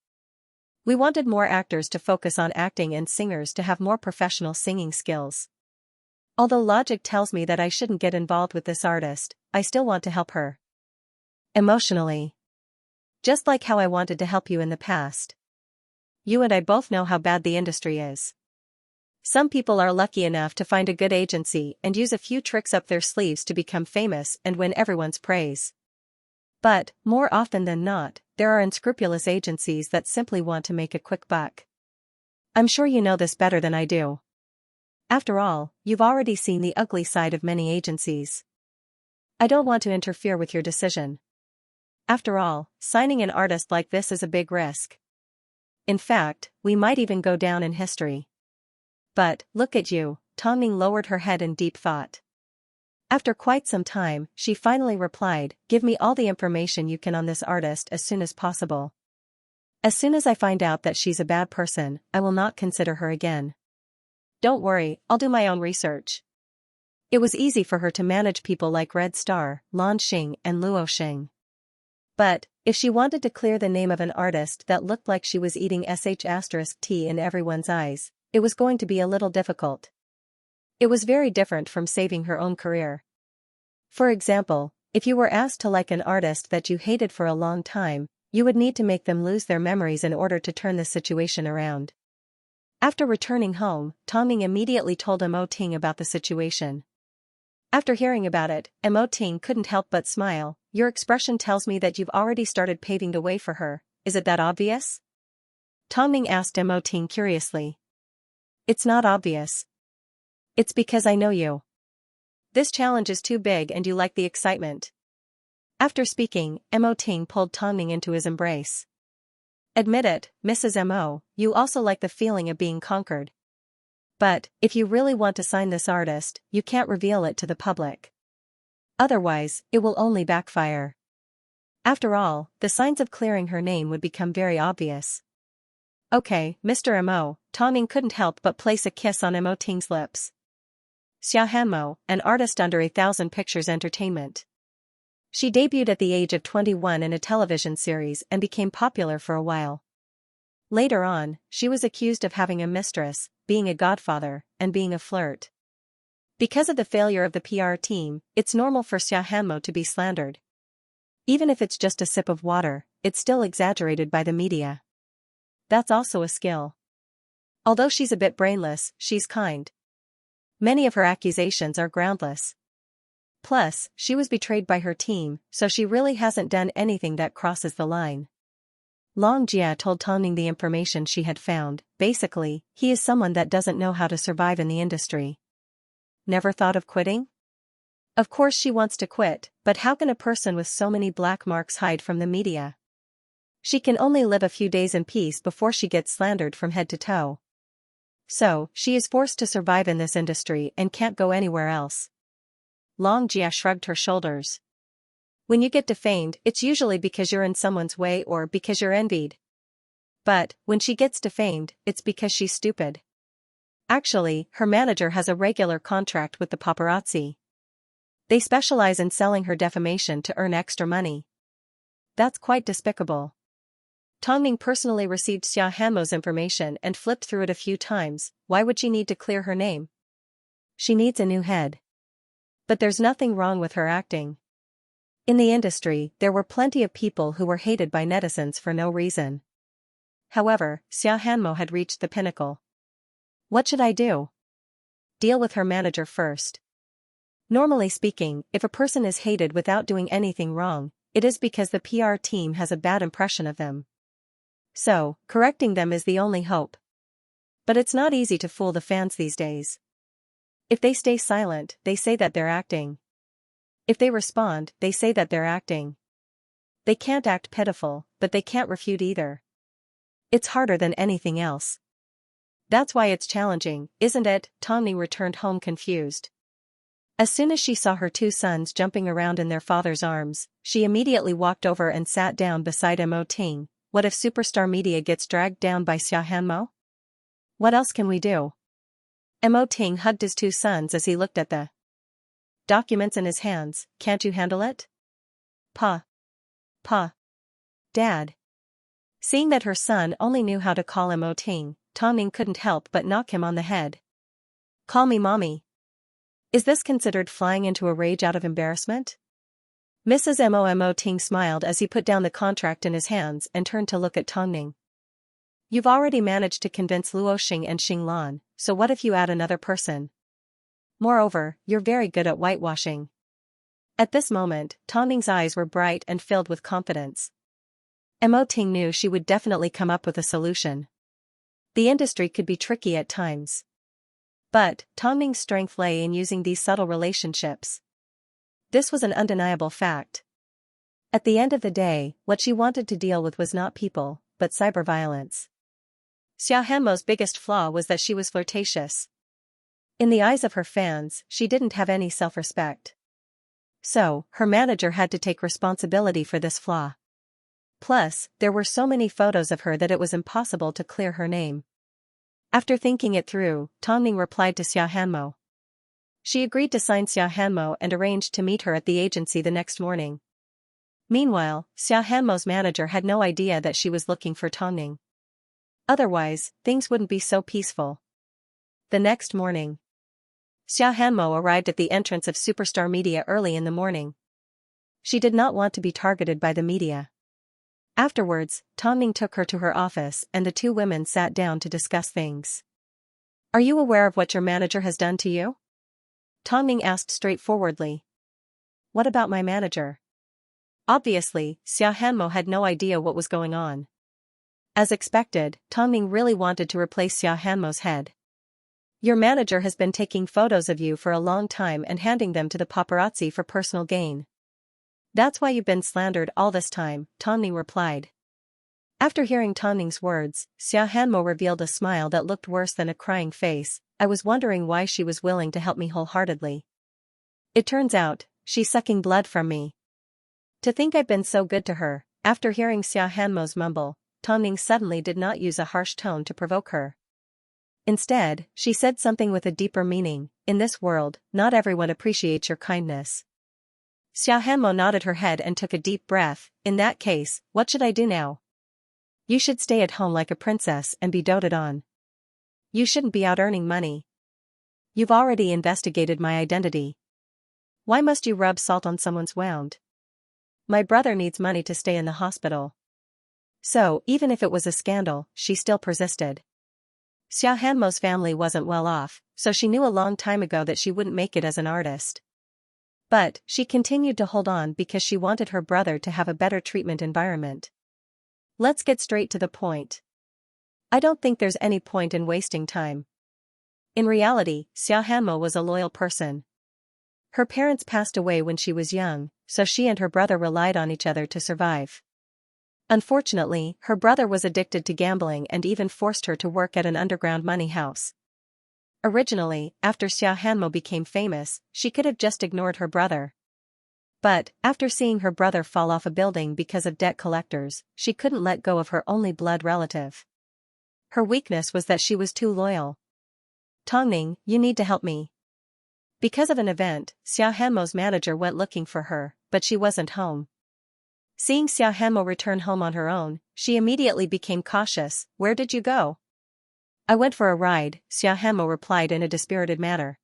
We wanted more actors to focus on acting and singers to have more professional singing skills. Although logic tells me that I shouldn't get involved with this artist, I still want to help her. Emotionally. Just like how I wanted to help you in the past. You and I both know how bad the industry is. Some people are lucky enough to find a good agency and use a few tricks up their sleeves to become famous and win everyone's praise. But, more often than not, there are unscrupulous agencies that simply want to make a quick buck. I'm sure you know this better than I do. After all, you've already seen the ugly side of many agencies. I don't want to interfere with your decision. After all, signing an artist like this is a big risk. In fact, we might even go down in history. But, look at you." Tongning lowered her head in deep thought. After quite some time, she finally replied, "Give me all the information you can on this artist as soon as possible. As soon as I find out that she's a bad person, I will not consider her again. Don't worry, I'll do my own research." It was easy for her to manage people like Red Star, Lan Xing and Luo Xing. But, if she wanted to clear the name of an artist that looked like she was eating sh*t in everyone's eyes, it was going to be a little difficult. It was very different from saving her own career. For example, if you were asked to like an artist that you hated for a long time, you would need to make them lose their memories in order to turn the situation around. After returning home, Tongning immediately told Mo Ting about the situation. After hearing about it, Mo Ting couldn't help but smile. "Your expression tells me that you've already started paving the way for her. Is it that obvious?" Tongning asked Mo Ting curiously. "It's not obvious. It's because I know you. This challenge is too big and you like the excitement." After speaking, Mo Ting pulled Tongning into his embrace. "Admit it, Mrs. Mo, you also like the feeling of being conquered. But, if you really want to sign this artist, you can't reveal it to the public. Otherwise, it will only backfire. After all, the signs of clearing her name would become very obvious." Okay, Mr. Mo, Tongning couldn't help but place a kiss on Mo Ting's lips. Xiaohanmo, an artist under 1,000 Pictures Entertainment. She debuted at the age of 21 in a television series and became popular for a while. Later on, she was accused of having a mistress, being a godfather, and being a flirt. Because of the failure of the PR team, it's normal for Xiaohanmo to be slandered. Even if it's just a sip of water, it's still exaggerated by the media. That's also a skill. Although she's a bit brainless, she's kind. Many of her accusations are groundless. Plus, she was betrayed by her team, so she really hasn't done anything that crosses the line. Long Jia told Tongning the information she had found. Basically, he is someone that doesn't know how to survive in the industry. Never thought of quitting? Of course she wants to quit, but how can a person with so many black marks hide from the media? She can only live a few days in peace before she gets slandered from head to toe. So, she is forced to survive in this industry and can't go anywhere else. Long Jia shrugged her shoulders. When you get defamed, it's usually because you're in someone's way or because you're envied. But, when she gets defamed, it's because she's stupid. Actually, her manager has a regular contract with the paparazzi. They specialize in selling her defamation to earn extra money. That's quite despicable. Tongning personally received Xiaohanmo's information and flipped through it a few times. Why would she need to clear her name? She needs a new head. But there's nothing wrong with her acting. In the industry, there were plenty of people who were hated by netizens for no reason. However, Xiaohanmo had reached the pinnacle. What should I do? Deal with her manager first. Normally speaking, if a person is hated without doing anything wrong, it is because the PR team has a bad impression of them. So, correcting them is the only hope. But it's not easy to fool the fans these days. If they stay silent, they say that they're acting. If they respond, they say that they're acting. They can't act pitiful, but they can't refute either. It's harder than anything else. That's why it's challenging, isn't it? Tongning returned home confused. As soon as she saw her two sons jumping around in their father's arms, she immediately walked over and sat down beside Mo Ting. What if superstar media gets dragged down by Xiaohanmo? What else can we do? Mo Ting hugged his two sons as he looked at the documents in his hands. Can't you handle it? Pa. Dad. Seeing that her son only knew how to call Mo Ting, Tongning couldn't help but knock him on the head. Call me mommy. Is this considered flying into a rage out of embarrassment? Mrs. Mo Ting smiled as he put down the contract in his hands and turned to look at Tongning. You've already managed to convince Luoxing and Xinglan, so what if you add another person? Moreover, you're very good at whitewashing. At this moment, Tongning's eyes were bright and filled with confidence. Mo Ting knew she would definitely come up with a solution. The industry could be tricky at times. But, Tongning's strength lay in using these subtle relationships. This was an undeniable fact. At the end of the day, what she wanted to deal with was not people, but cyber violence. Xiaohanmo's biggest flaw was that she was flirtatious. In the eyes of her fans, she didn't have any self-respect. So, her manager had to take responsibility for this flaw. Plus, there were so many photos of her that it was impossible to clear her name. After thinking it through, Tongning replied to Xiaohanmo. She agreed to sign Xiaohanmo and arranged to meet her at the agency the next morning. Meanwhile, Xiaohanmo's manager had no idea that she was looking for Tongning. Otherwise, things wouldn't be so peaceful. The next morning, Xiaohanmo arrived at the entrance of Superstar Media early in the morning. She did not want to be targeted by the media. Afterwards, Tongning took her to her office and the two women sat down to discuss things. Are you aware of what your manager has done to you? Tongning asked straightforwardly. What about my manager? Obviously, Xiaohanmo had no idea what was going on. As expected, Tongning really wanted to replace Xiaohanmo's head. Your manager has been taking photos of you for a long time and handing them to the paparazzi for personal gain. That's why you've been slandered all this time, Tongning replied. After hearing Tongning's words, Xiaohanmo revealed a smile that looked worse than a crying face. I was wondering why she was willing to help me wholeheartedly. It turns out, she's sucking blood from me. To think I've been so good to her. After hearing Xiaohanmo's mumble, Tongning suddenly did not use a harsh tone to provoke her. Instead, she said something with a deeper meaning. In this world, not everyone appreciates your kindness. Xiaohanmo nodded her head and took a deep breath. In that case, what should I do now? You should stay at home like a princess and be doted on. You shouldn't be out earning money. You've already investigated my identity. Why must you rub salt on someone's wound? My brother needs money to stay in the hospital. So, even if it was a scandal, she still persisted. Xiaohanmo's family wasn't well off, so she knew a long time ago that she wouldn't make it as an artist. But, she continued to hold on because she wanted her brother to have a better treatment environment. Let's get straight to the point. I don't think there's any point in wasting time. In reality, Xiaohanmo was a loyal person. Her parents passed away when she was young, so she and her brother relied on each other to survive. Unfortunately, her brother was addicted to gambling and even forced her to work at an underground money house. Originally, after Xiaohanmo became famous, she could have just ignored her brother. But, after seeing her brother fall off a building because of debt collectors, she couldn't let go of her only blood relative. Her weakness was that she was too loyal. Tongning, you need to help me. Because of an event, Xiaohanmo's manager went looking for her, but she wasn't home. Seeing Xiaohanmo return home on her own, she immediately became cautious. Where did you go? I went for a ride, Xiaohanmo replied in a dispirited manner.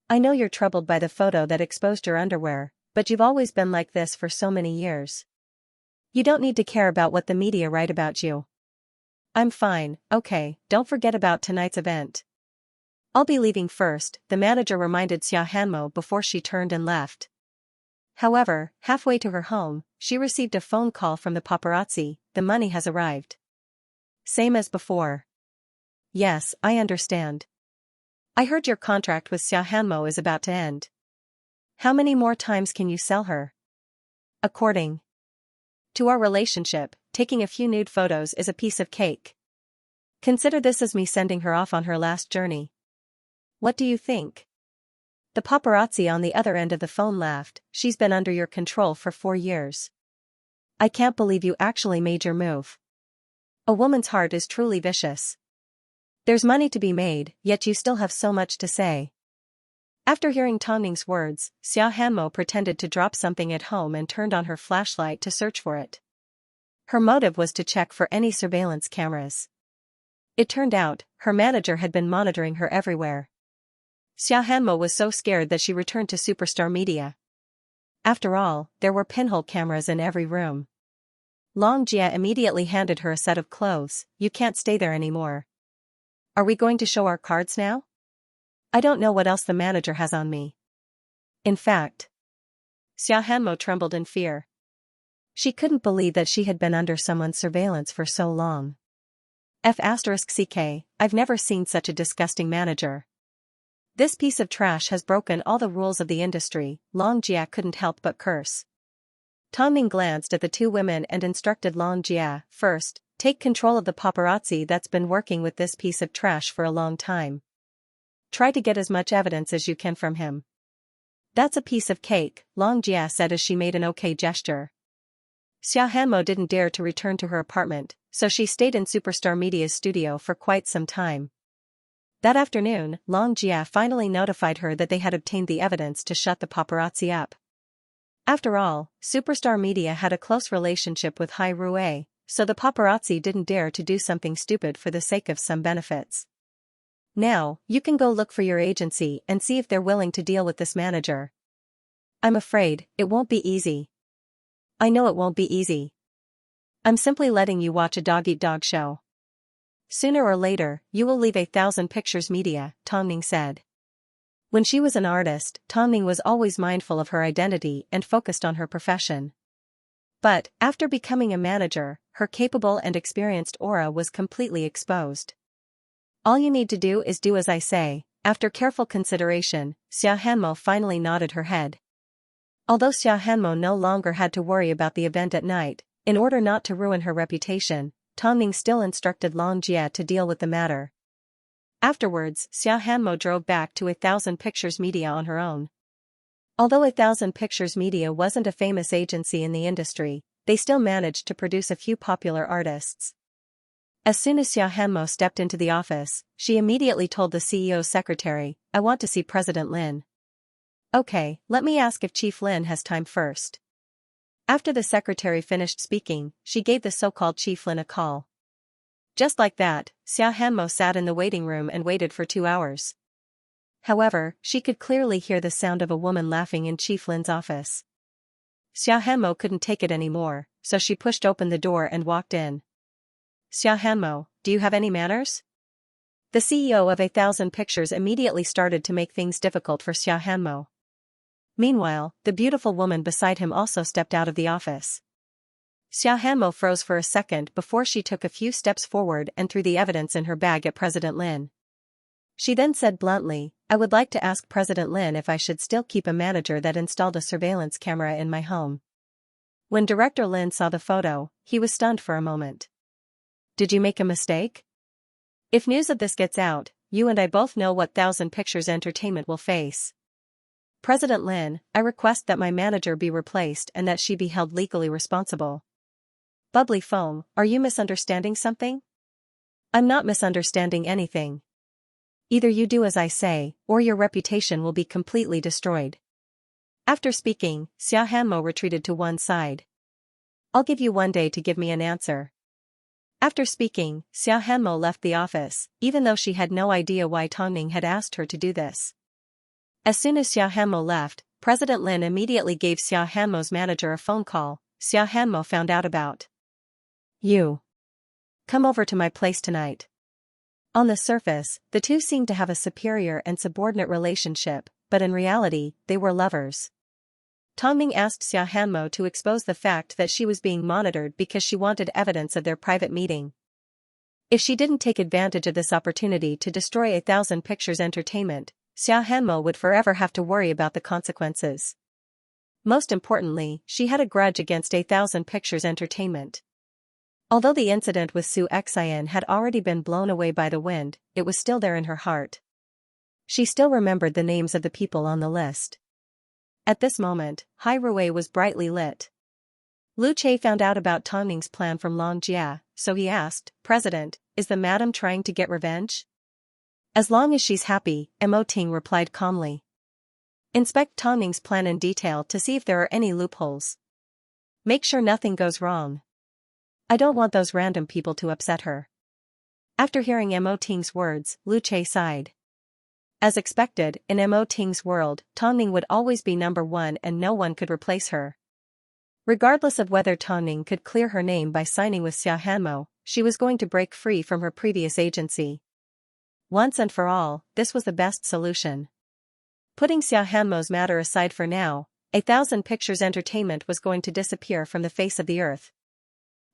I know you're troubled by the photo that exposed your underwear, but you've always been like this for so many years. You don't need to care about what the media write about you. I'm fine, okay, don't forget about tonight's event. I'll be leaving first, the manager reminded Xiaohanmo before she turned and left. However, halfway to her home, she received a phone call from the paparazzi. The money has arrived. Same as before. Yes, I understand. I heard your contract with Xiaohanmo is about to end. How many more times can you sell her? According to our relationship, taking a few nude photos is a piece of cake. Consider this as me sending her off on her last journey. What do you think? The paparazzi on the other end of the phone laughed. She's been under your control for 4 years. I can't believe you actually made your move. A woman's heart is truly vicious. There's money to be made, yet you still have so much to say. After hearing Tongning's words, Xiaohanmo pretended to drop something at home and turned on her flashlight to search for it. Her motive was to check for any surveillance cameras. It turned out, her manager had been monitoring her everywhere. Xiaohanmo was so scared that she returned to Superstar Media. After all, there were pinhole cameras in every room. Long Jia immediately handed her a set of clothes. You can't stay there anymore. Are we going to show our cards now? I don't know what else the manager has on me. In fact, Xiaohanmo trembled in fear. She couldn't believe that she had been under someone's surveillance for so long. F***ck, I've never seen such a disgusting manager. This piece of trash has broken all the rules of the industry. Long Jia couldn't help but curse. Tongning glanced at the two women and instructed Long Jia, first, take control of the paparazzi that's been working with this piece of trash for a long time. Try to get as much evidence as you can from him. That's a piece of cake, Long Jia said as she made an okay gesture. Xiaohanmo didn't dare to return to her apartment, so she stayed in Superstar Media's studio for quite some time. That afternoon, Long Jia finally notified her that they had obtained the evidence to shut the paparazzi up. After all, Superstar Media had a close relationship with Hai Rui, so the paparazzi didn't dare to do something stupid for the sake of some benefits. Now, you can go look for your agency and see if they're willing to deal with this manager. I'm afraid, it won't be easy. I know it won't be easy. I'm simply letting you watch a dog-eat-dog show. Sooner or later, you will leave 1,000 Pictures Media, Tongning said. When she was an artist, Tongning was always mindful of her identity and focused on her profession. But, after becoming a manager, her capable and experienced aura was completely exposed. All you need to do is do as I say. After careful consideration, Xiaohanmo finally nodded her head. Although Xiaohanmo no longer had to worry about the event at night, in order not to ruin her reputation, Tongning still instructed Long Jia to deal with the matter. Afterwards, Xiaohanmo drove back to 1,000 Pictures Media on her own. Although 1,000 Pictures Media wasn't a famous agency in the industry, they still managed to produce a few popular artists. As soon as Xia Hanmo stepped into the office, she immediately told the CEO's secretary, "I want to see President Lin." "Okay, let me ask if Chief Lin has time first." After the secretary finished speaking, she gave the so-called Chief Lin a call. Just like that, Xia Hanmo sat in the waiting room and waited for 2 hours. However, she could clearly hear the sound of a woman laughing in Chief Lin's office. Xia Hanmo couldn't take it anymore, so she pushed open the door and walked in. "Xia Hanmo, do you have any manners?" The CEO of 1,000 Pictures immediately started to make things difficult for Xia Hanmo. Meanwhile, the beautiful woman beside him also stepped out of the office. Xia Hanmo froze for a second before she took a few steps forward and threw the evidence in her bag at President Lin. She then said bluntly, "I would like to ask President Lin if I should still keep a manager that installed a surveillance camera in my home." When Director Lin saw the photo, he was stunned for a moment. "Did you make a mistake? If news of this gets out, you and I both know what 1,000 Pictures Entertainment will face." "President Lin, I request that my manager be replaced and that she be held legally responsible." "Bubbly foam, are you misunderstanding something?" "I'm not misunderstanding anything. Either you do as I say, or your reputation will be completely destroyed." After speaking, Xia Hanmo retreated to one side. "I'll give you 1 day to give me an answer." After speaking, Xia Hanmo left the office, even though she had no idea why Tongning had asked her to do this. As soon as Xia Hanmo left, President Lin immediately gave Xia Hanmo's manager a phone call. "Xia Hanmo found out about you. Come over to my place tonight." On the surface, the two seemed to have a superior and subordinate relationship, but in reality, they were lovers. Tongning asked Xia Hanmo to expose the fact that she was being monitored because she wanted evidence of their private meeting. If she didn't take advantage of this opportunity to destroy 1,000 Pictures Entertainment, Xia Hanmo would forever have to worry about the consequences. Most importantly, she had a grudge against 1,000 Pictures Entertainment. Although the incident with Xianxia had already been blown away by the wind, it was still there in her heart. She still remembered the names of the people on the list. At this moment, Hai Rui was brightly lit. Lu Che found out about Tongning's plan from Long Jia, so he asked, "President, is the madam trying to get revenge?" "As long as she's happy," Mo Ting replied calmly. "Inspect Tongning's plan in detail to see if there are any loopholes. Make sure nothing goes wrong. I don't want those random people to upset her." After hearing Mo Ting's words, Lu Che sighed. As expected, in Mo Ting's world, Tongning would always be number one and no one could replace her. Regardless of whether Tongning could clear her name by signing with Xia Hanmo, she was going to break free from her previous agency. Once and for all, this was the best solution. Putting Xia Hanmo's matter aside for now, 1,000 Pictures Entertainment was going to disappear from the face of the earth.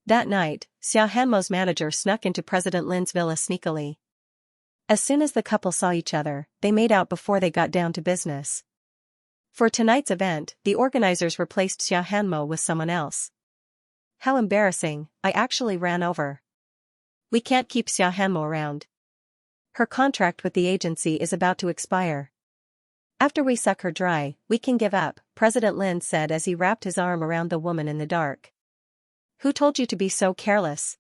That night, Xia Hanmo's manager snuck into President Lin's villa sneakily. As soon as the couple saw each other, they made out before they got down to business. For tonight's event, the organizers replaced Xia Hanmo with someone else. How embarrassing, I actually ran over. We can't keep Xia Hanmo around. Her contract with the agency is about to expire. After we suck her dry, we can give up, President Lin said as he wrapped his arm around the woman in the dark. Who told you to be so careless?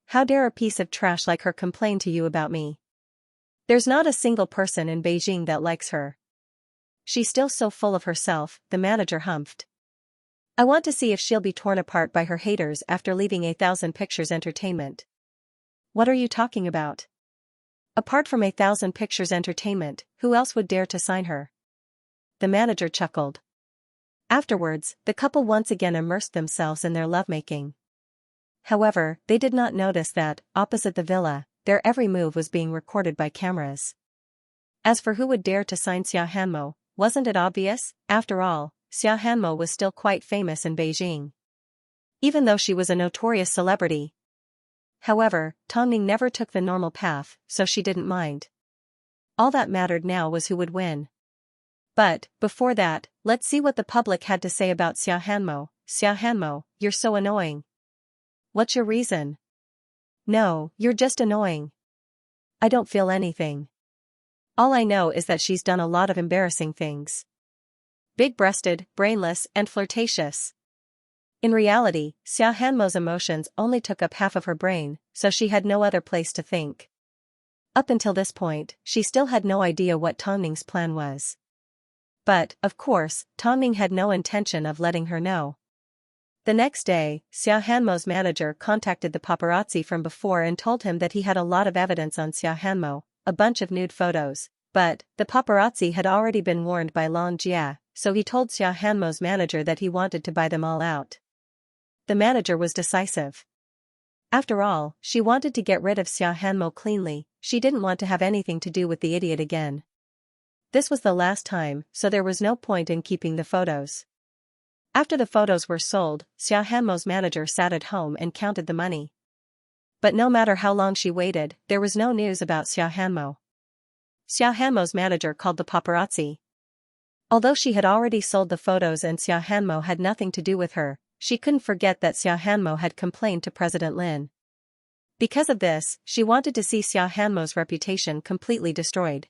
How dare a piece of trash like her complain to you about me? There's not a single person in Beijing that likes her. She's still so full of herself, the manager humphed. I want to see if she'll be torn apart by her haters after leaving 1,000 Pictures Entertainment. What are you talking about? Apart from 1,000 Pictures Entertainment, who else would dare to sign her? The manager chuckled. Afterwards, the couple once again immersed themselves in their lovemaking. However, they did not notice that, opposite the villa, their every move was being recorded by cameras. As for who would dare to sign Xia Hanmo, wasn't it obvious? After all, Xia Hanmo was still quite famous in Beijing. Even though she was a notorious celebrity. However, Tongning never took the normal path, so she didn't mind. All that mattered now was who would win. But, before that, let's see what the public had to say about Xia Hanmo. Xia Hanmo, you're so annoying. What's your reason? No, you're just annoying. I don't feel anything. All I know is that she's done a lot of embarrassing things. Big-breasted, brainless, and flirtatious. In reality, Xia Hanmo's emotions only took up half of her brain, so she had no other place to think. Up until this point, she still had no idea what Tongning's plan was. But, of course, Tongning had no intention of letting her know. The next day, Xia Hanmo's manager contacted the paparazzi from before and told him that he had a lot of evidence on Xia Hanmo, a bunch of nude photos, but the paparazzi had already been warned by Long Jia, so he told Xia Hanmo's manager that he wanted to buy them all out. The manager was decisive. After all, she wanted to get rid of Xia Hanmo cleanly, she didn't want to have anything to do with the idiot again. This was the last time, so there was no point in keeping the photos. After the photos were sold, Xia Hanmo's manager sat at home and counted the money. But no matter how long she waited, there was no news about Xia Hanmo. Xia Hanmo's manager called the paparazzi. Although she had already sold the photos and Xia Hanmo had nothing to do with her, she couldn't forget that Xia Hanmo had complained to President Lin. Because of this, she wanted to see Xia Hanmo's reputation completely destroyed.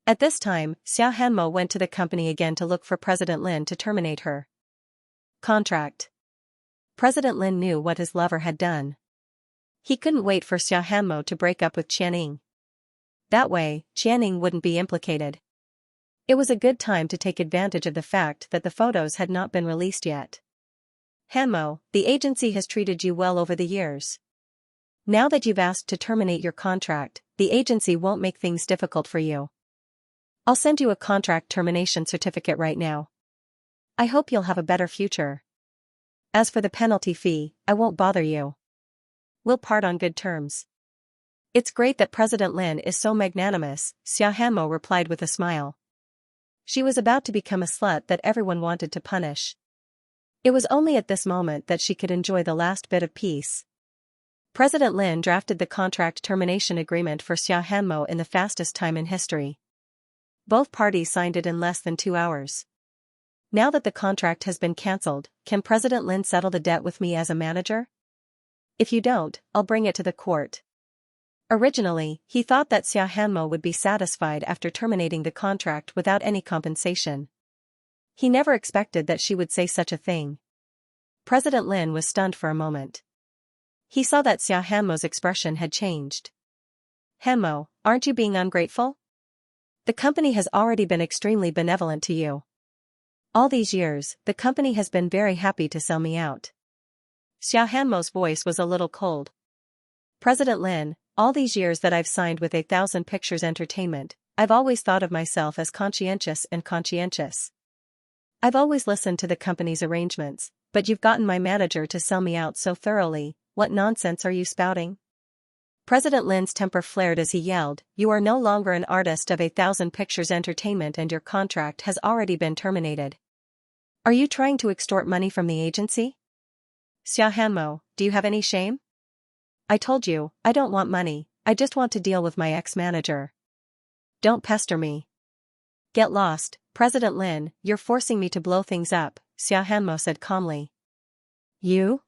At this time, Xia Hanmo went to the company again to look for President Lin to terminate her contract. President Lin knew what his lover had done. He couldn't wait for Xia Hanmo to break up with Qianing. That way, Qianing wouldn't be implicated. It was a good time to take advantage of the fact that the photos had not been released yet. Hanmo, the agency has treated you well over the years. Now that you've asked to terminate your contract, the agency won't make things difficult for you. I'll send you a contract termination certificate right now. I hope you'll have a better future. As for the penalty fee, I won't bother you. We'll part on good terms. It's great that President Lin is so magnanimous, Xia Hanmo replied with a smile. She was about to become a slut that everyone wanted to punish. It was only at this moment that she could enjoy the last bit of peace. President Lin drafted the contract termination agreement for Xia Hanmo in the fastest time in history. Both parties signed it in less than 2 hours. Now that the contract has been cancelled, can President Lin settle the debt with me as a manager? If you don't, I'll bring it to the court. Originally, he thought that Xia Hanmo would be satisfied after terminating the contract without any compensation. He never expected that she would say such a thing. President Lin was stunned for a moment. He saw that Xia Hanmo's expression had changed. Hanmo, aren't you being ungrateful? The company has already been extremely benevolent to you. All these years, the company has been very happy to sell me out. Xia Hanmo's voice was a little cold. President Lin, all these years that I've signed with 1,000 Pictures Entertainment, I've always thought of myself as conscientious and conscientious. I've always listened to the company's arrangements, but you've gotten my manager to sell me out so thoroughly, what nonsense are you spouting? President Lin's temper flared as he yelled, you are no longer an artist of 1,000 Pictures Entertainment and your contract has already been terminated. Are you trying to extort money from the agency? Xia Hanmo, do you have any shame? I told you, I don't want money, I just want to deal with my ex-manager. Don't pester me. Get lost, President Lin, you're forcing me to blow things up, Xia Hanmo said calmly. You?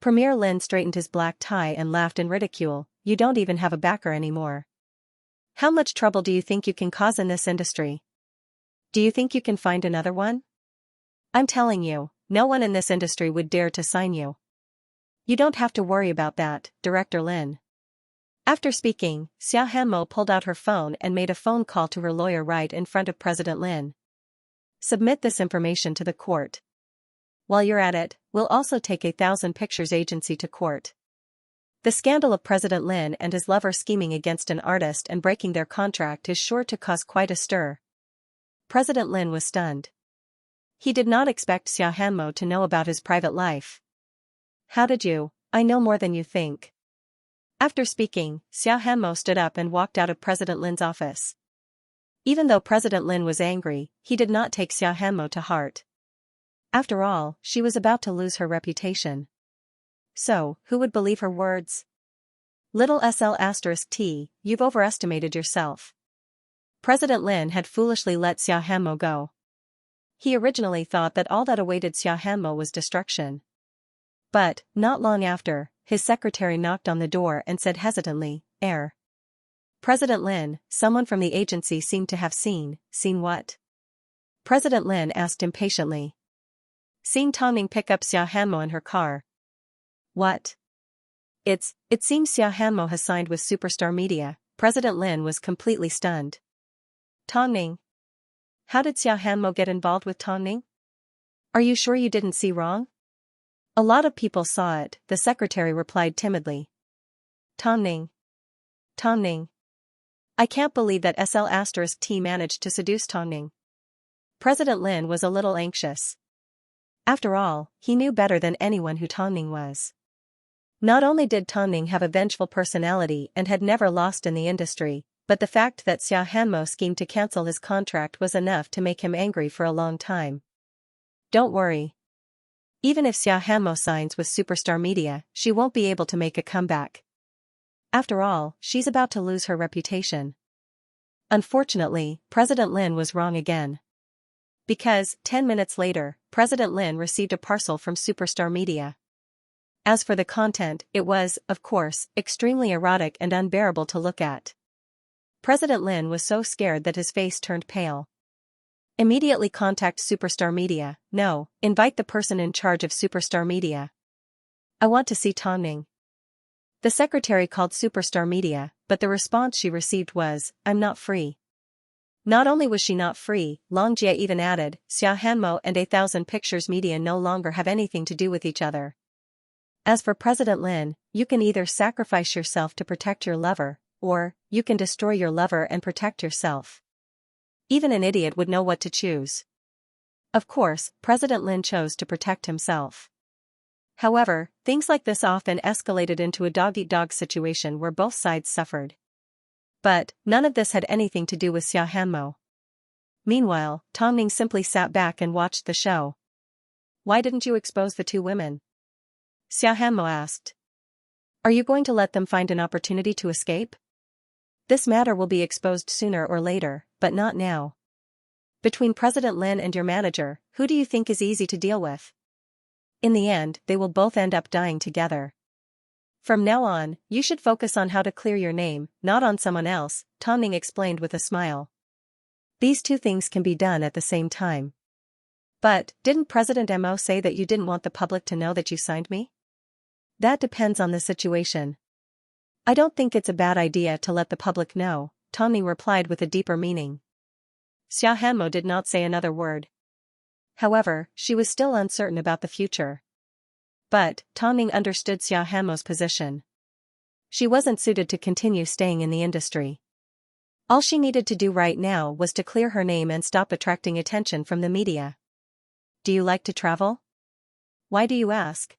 Premier Lin straightened his black tie and laughed in ridicule, you don't even have a backer anymore. How much trouble do you think you can cause in this industry? Do you think you can find another one? I'm telling you, no one in this industry would dare to sign you. You don't have to worry about that, Director Lin. After speaking, Xia Hanmo pulled out her phone and made a phone call to her lawyer right in front of President Lin. Submit this information to the court. While you're at it, we'll also take 1,000 Pictures Agency to court. The scandal of President Lin and his lover scheming against an artist and breaking their contract is sure to cause quite a stir. President Lin was stunned. He did not expect Xia Hanmo to know about his private life. How did you? I know more than you think. After speaking, Xia Hanmo stood up and walked out of President Lin's office. Even though President Lin was angry, he did not take Xia Hanmo to heart. After all, she was about to lose her reputation. So, who would believe her words? Little SL*T, you've overestimated yourself. President Lin had foolishly let Xia Hanmo go. He originally thought that all that awaited Xia Hanmo was destruction. But, not long after, his secretary knocked on the door and said hesitantly, President Lin, someone from the agency seemed to have seen what? President Lin asked impatiently. seeing Tongning pick up Xiaohanmo in her car. What? It seems Xiaohanmo has signed with Superstar Media. President Lin was completely stunned. Tongning? How did Xiaohanmo get involved with Tongning? Are you sure you didn't see wrong? A lot of people saw it, the secretary replied timidly. Tongning. I can't believe that SL*T managed to seduce Tongning. President Lin was a little anxious. After all, he knew better than anyone who Tongning was. Not only did Tongning have a vengeful personality and had never lost in the industry, but the fact that Xiaohanmo schemed to cancel his contract was enough to make him angry for a long time. Don't worry. Even if Xiaohanmo signs with Superstar Media, she won't be able to make a comeback. After all, she's about to lose her reputation. Unfortunately, President Lin was wrong again. Because, 10 minutes later, President Lin received a parcel from Superstar Media. As for the content, it was, of course, extremely erotic and unbearable to look at. President Lin was so scared that his face turned pale. Immediately contact Superstar Media. No, invite the person in charge of Superstar Media. I want to see Tongning. The secretary called Superstar Media, but the response she received was, I'm not free. Not only was she not free, Xianxia even added, Xiaohanmo and 1000 Pictures Media no longer have anything to do with each other. As for President Lin, you can either sacrifice yourself to protect your lover, or, you can destroy your lover and protect yourself. Even an idiot would know what to choose. Of course, President Lin chose to protect himself. However, things like this often escalated into a dog-eat-dog situation where both sides suffered. But, none of this had anything to do with Xiaohanmo. Meanwhile, Tongning simply sat back and watched the show. Why didn't you expose the two women? Xiaohanmo asked. Are you going to let them find an opportunity to escape? This matter will be exposed sooner or later, but not now. Between President Lin and your manager, who do you think is easy to deal with? In the end, they will both end up dying together. From now on, you should focus on how to clear your name, not on someone else, Tongning explained with a smile. These two things can be done at the same time. But, didn't President Mo say that you didn't want the public to know that you signed me? That depends on the situation. I don't think it's a bad idea to let the public know, Tongning replied with a deeper meaning. Xiaohanmo did not say another word. However, she was still uncertain about the future. But, Tongning understood Xiaohanmo's position. She wasn't suited to continue staying in the industry. All she needed to do right now was to clear her name and stop attracting attention from the media. Do you like to travel? Why do you ask?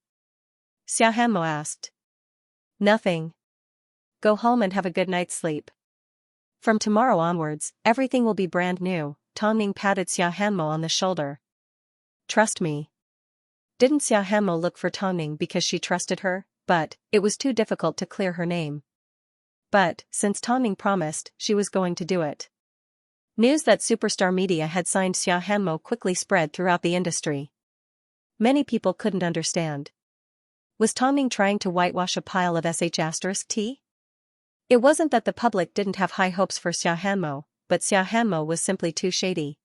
Xiaohanmo asked. Nothing. Go home and have a good night's sleep. From tomorrow onwards, everything will be brand new, Tongning patted Xiaohanmo on the shoulder. Trust me. Didn't Xiaohanmo look for Tongning because she trusted her, but it was too difficult to clear her name. But, since Tongning promised, she was going to do it. News that Superstar Media had signed Xiaohanmo quickly spread throughout the industry. Many people couldn't understand. Was Tongning trying to whitewash a pile of *T? It wasn't that the public didn't have high hopes for Xiaohanmo, but Xiaohanmo was simply too shady.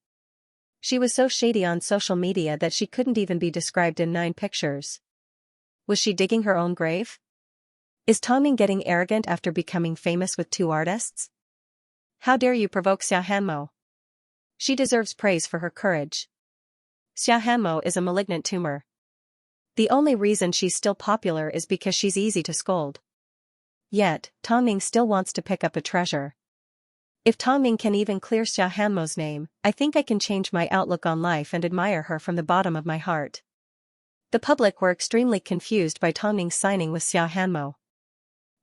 She was so shady on social media that she couldn't even be described in 9 pictures. Was she digging her own grave? Is Tongning getting arrogant after becoming famous with 2 artists? How dare you provoke Xiaohanmo? She deserves praise for her courage. Xiaohanmo is a malignant tumor. The only reason she's still popular is because she's easy to scold. Yet, Tongning still wants to pick up a treasure. If Tongning can even clear Xiaohanmo's name, I think I can change my outlook on life and admire her from the bottom of my heart. The public were extremely confused by Tongning's signing with Xiaohanmo.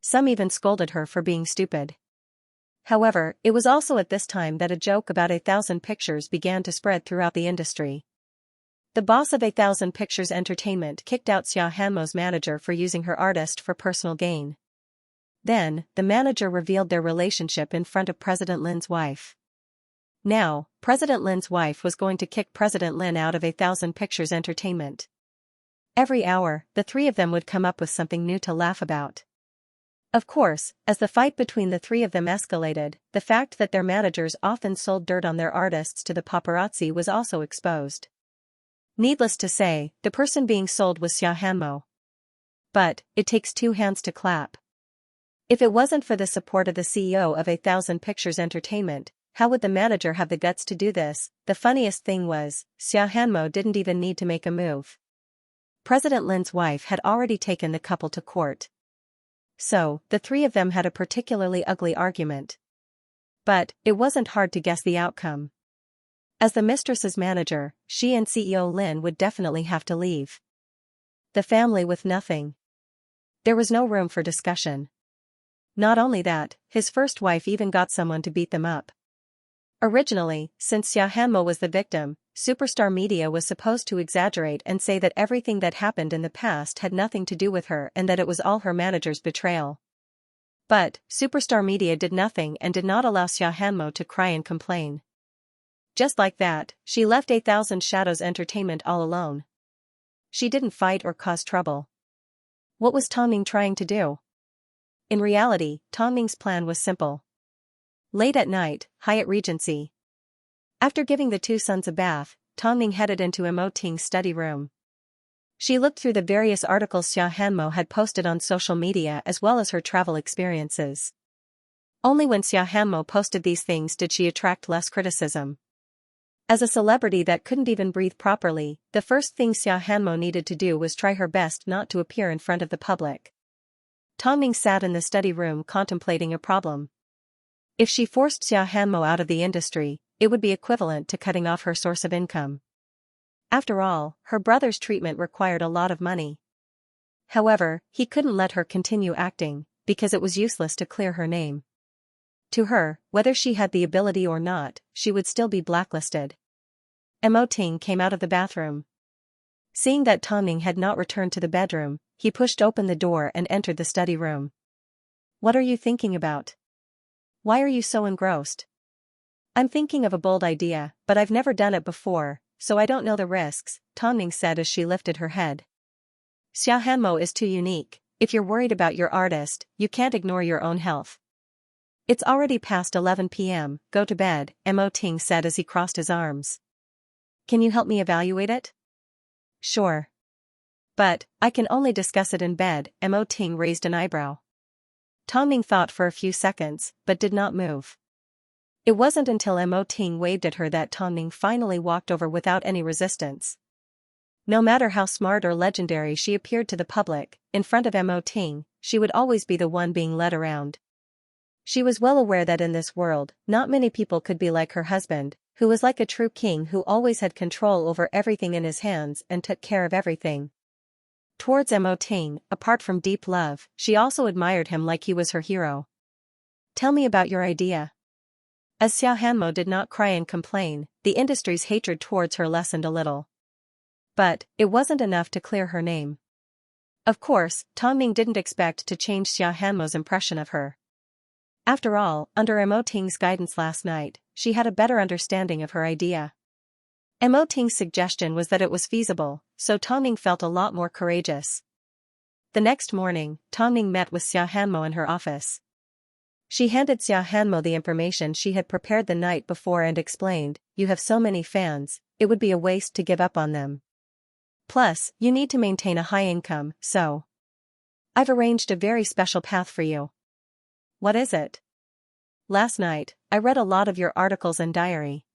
Some even scolded her for being stupid. However, it was also at this time that a joke about 1000 Pictures began to spread throughout the industry. The boss of 1000 Pictures Entertainment kicked out Xiaohanmo's manager for using her artist for personal gain. Then, the manager revealed their relationship in front of President Lin's wife. Now, President Lin's wife was going to kick President Lin out of 1000 Pictures Entertainment. Every hour, the 3 of them would come up with something new to laugh about. Of course, as the fight between the 3 of them escalated, the fact that their managers often sold dirt on their artists to the paparazzi was also exposed. Needless to say, the person being sold was Xiaohanmo. But, it takes two hands to clap. If it wasn't for the support of the CEO of 1,000 Pictures Entertainment, how would the manager have the guts to do this? The funniest thing was, Xiaohanmo didn't even need to make a move. President Lin's wife had already taken the couple to court. So, the three of them had a particularly ugly argument. But, it wasn't hard to guess the outcome. As the mistress's manager, she and CEO Lin would definitely have to leave the family with nothing. There was no room for discussion. Not only that, his first wife even got someone to beat them up. Originally, since Xiaohanmo was the victim, Superstar Media was supposed to exaggerate and say that everything that happened in the past had nothing to do with her and that it was all her manager's betrayal. But, Superstar Media did nothing and did not allow Xiaohanmo to cry and complain. Just like that, she left 1,000 Shadows Entertainment all alone. She didn't fight or cause trouble. What was Tongming trying to do? In reality, Tongming's plan was simple. Late at night, Hyatt Regency. After giving the two sons a bath, Tongming headed into Mo Ting's study room. She looked through the various articles Xiaohanmo had posted on social media as well as her travel experiences. Only when Xiaohanmo posted these things did she attract less criticism. As a celebrity that couldn't even breathe properly, the first thing Xiaohanmo needed to do was try her best not to appear in front of the public. Tongming sat in the study room contemplating a problem. If she forced Xiaohanmo out of the industry, it would be equivalent to cutting off her source of income. After all, her brother's treatment required a lot of money. However, he couldn't let her continue acting, because it was useless to clear her name. To her, whether she had the ability or not, she would still be blacklisted. Mo Ting came out of the bathroom. Seeing that Tongming had not returned to the bedroom, he pushed open the door and entered the study room. "What are you thinking about? Why are you so engrossed?" "I'm thinking of a bold idea, but I've never done it before, so I don't know the risks," Tongming said as she lifted her head. "Xiaohanmo is too unique. If you're worried about your artist, you can't ignore your own health." "It's already past 11 p.m, go to bed," Mo Ting said as he crossed his arms. "Can you help me evaluate it?" "Sure. But, I can only discuss it in bed," Mo Ting raised an eyebrow. Tongming thought for a few seconds, but did not move. It wasn't until Mo Ting waved at her that Tongming finally walked over without any resistance. No matter how smart or legendary she appeared to the public, in front of Mo Ting, she would always be the one being led around. She was well aware that in this world, not many people could be like her husband, who was like a true king who always had control over everything in his hands and took care of everything. Towards Mo Ting, apart from deep love, she also admired him like he was her hero. "Tell me about your idea." As Xiaohanmo did not cry and complain, the industry's hatred towards her lessened a little. But, it wasn't enough to clear her name. Of course, Tongming didn't expect to change Xiaohanmo's impression of her. After all, under Mo Ting's guidance last night, she had a better understanding of her idea. Mo Ting's suggestion was that it was feasible, so Tongming felt a lot more courageous. The next morning, Tongming met with Xiaohanmo in her office. She handed Xiaohanmo the information she had prepared the night before and explained, "You have so many fans, it would be a waste to give up on them. Plus, you need to maintain a high income, so I've arranged a very special path for you." "What is it?" "Last night, I read a lot of your articles and diary.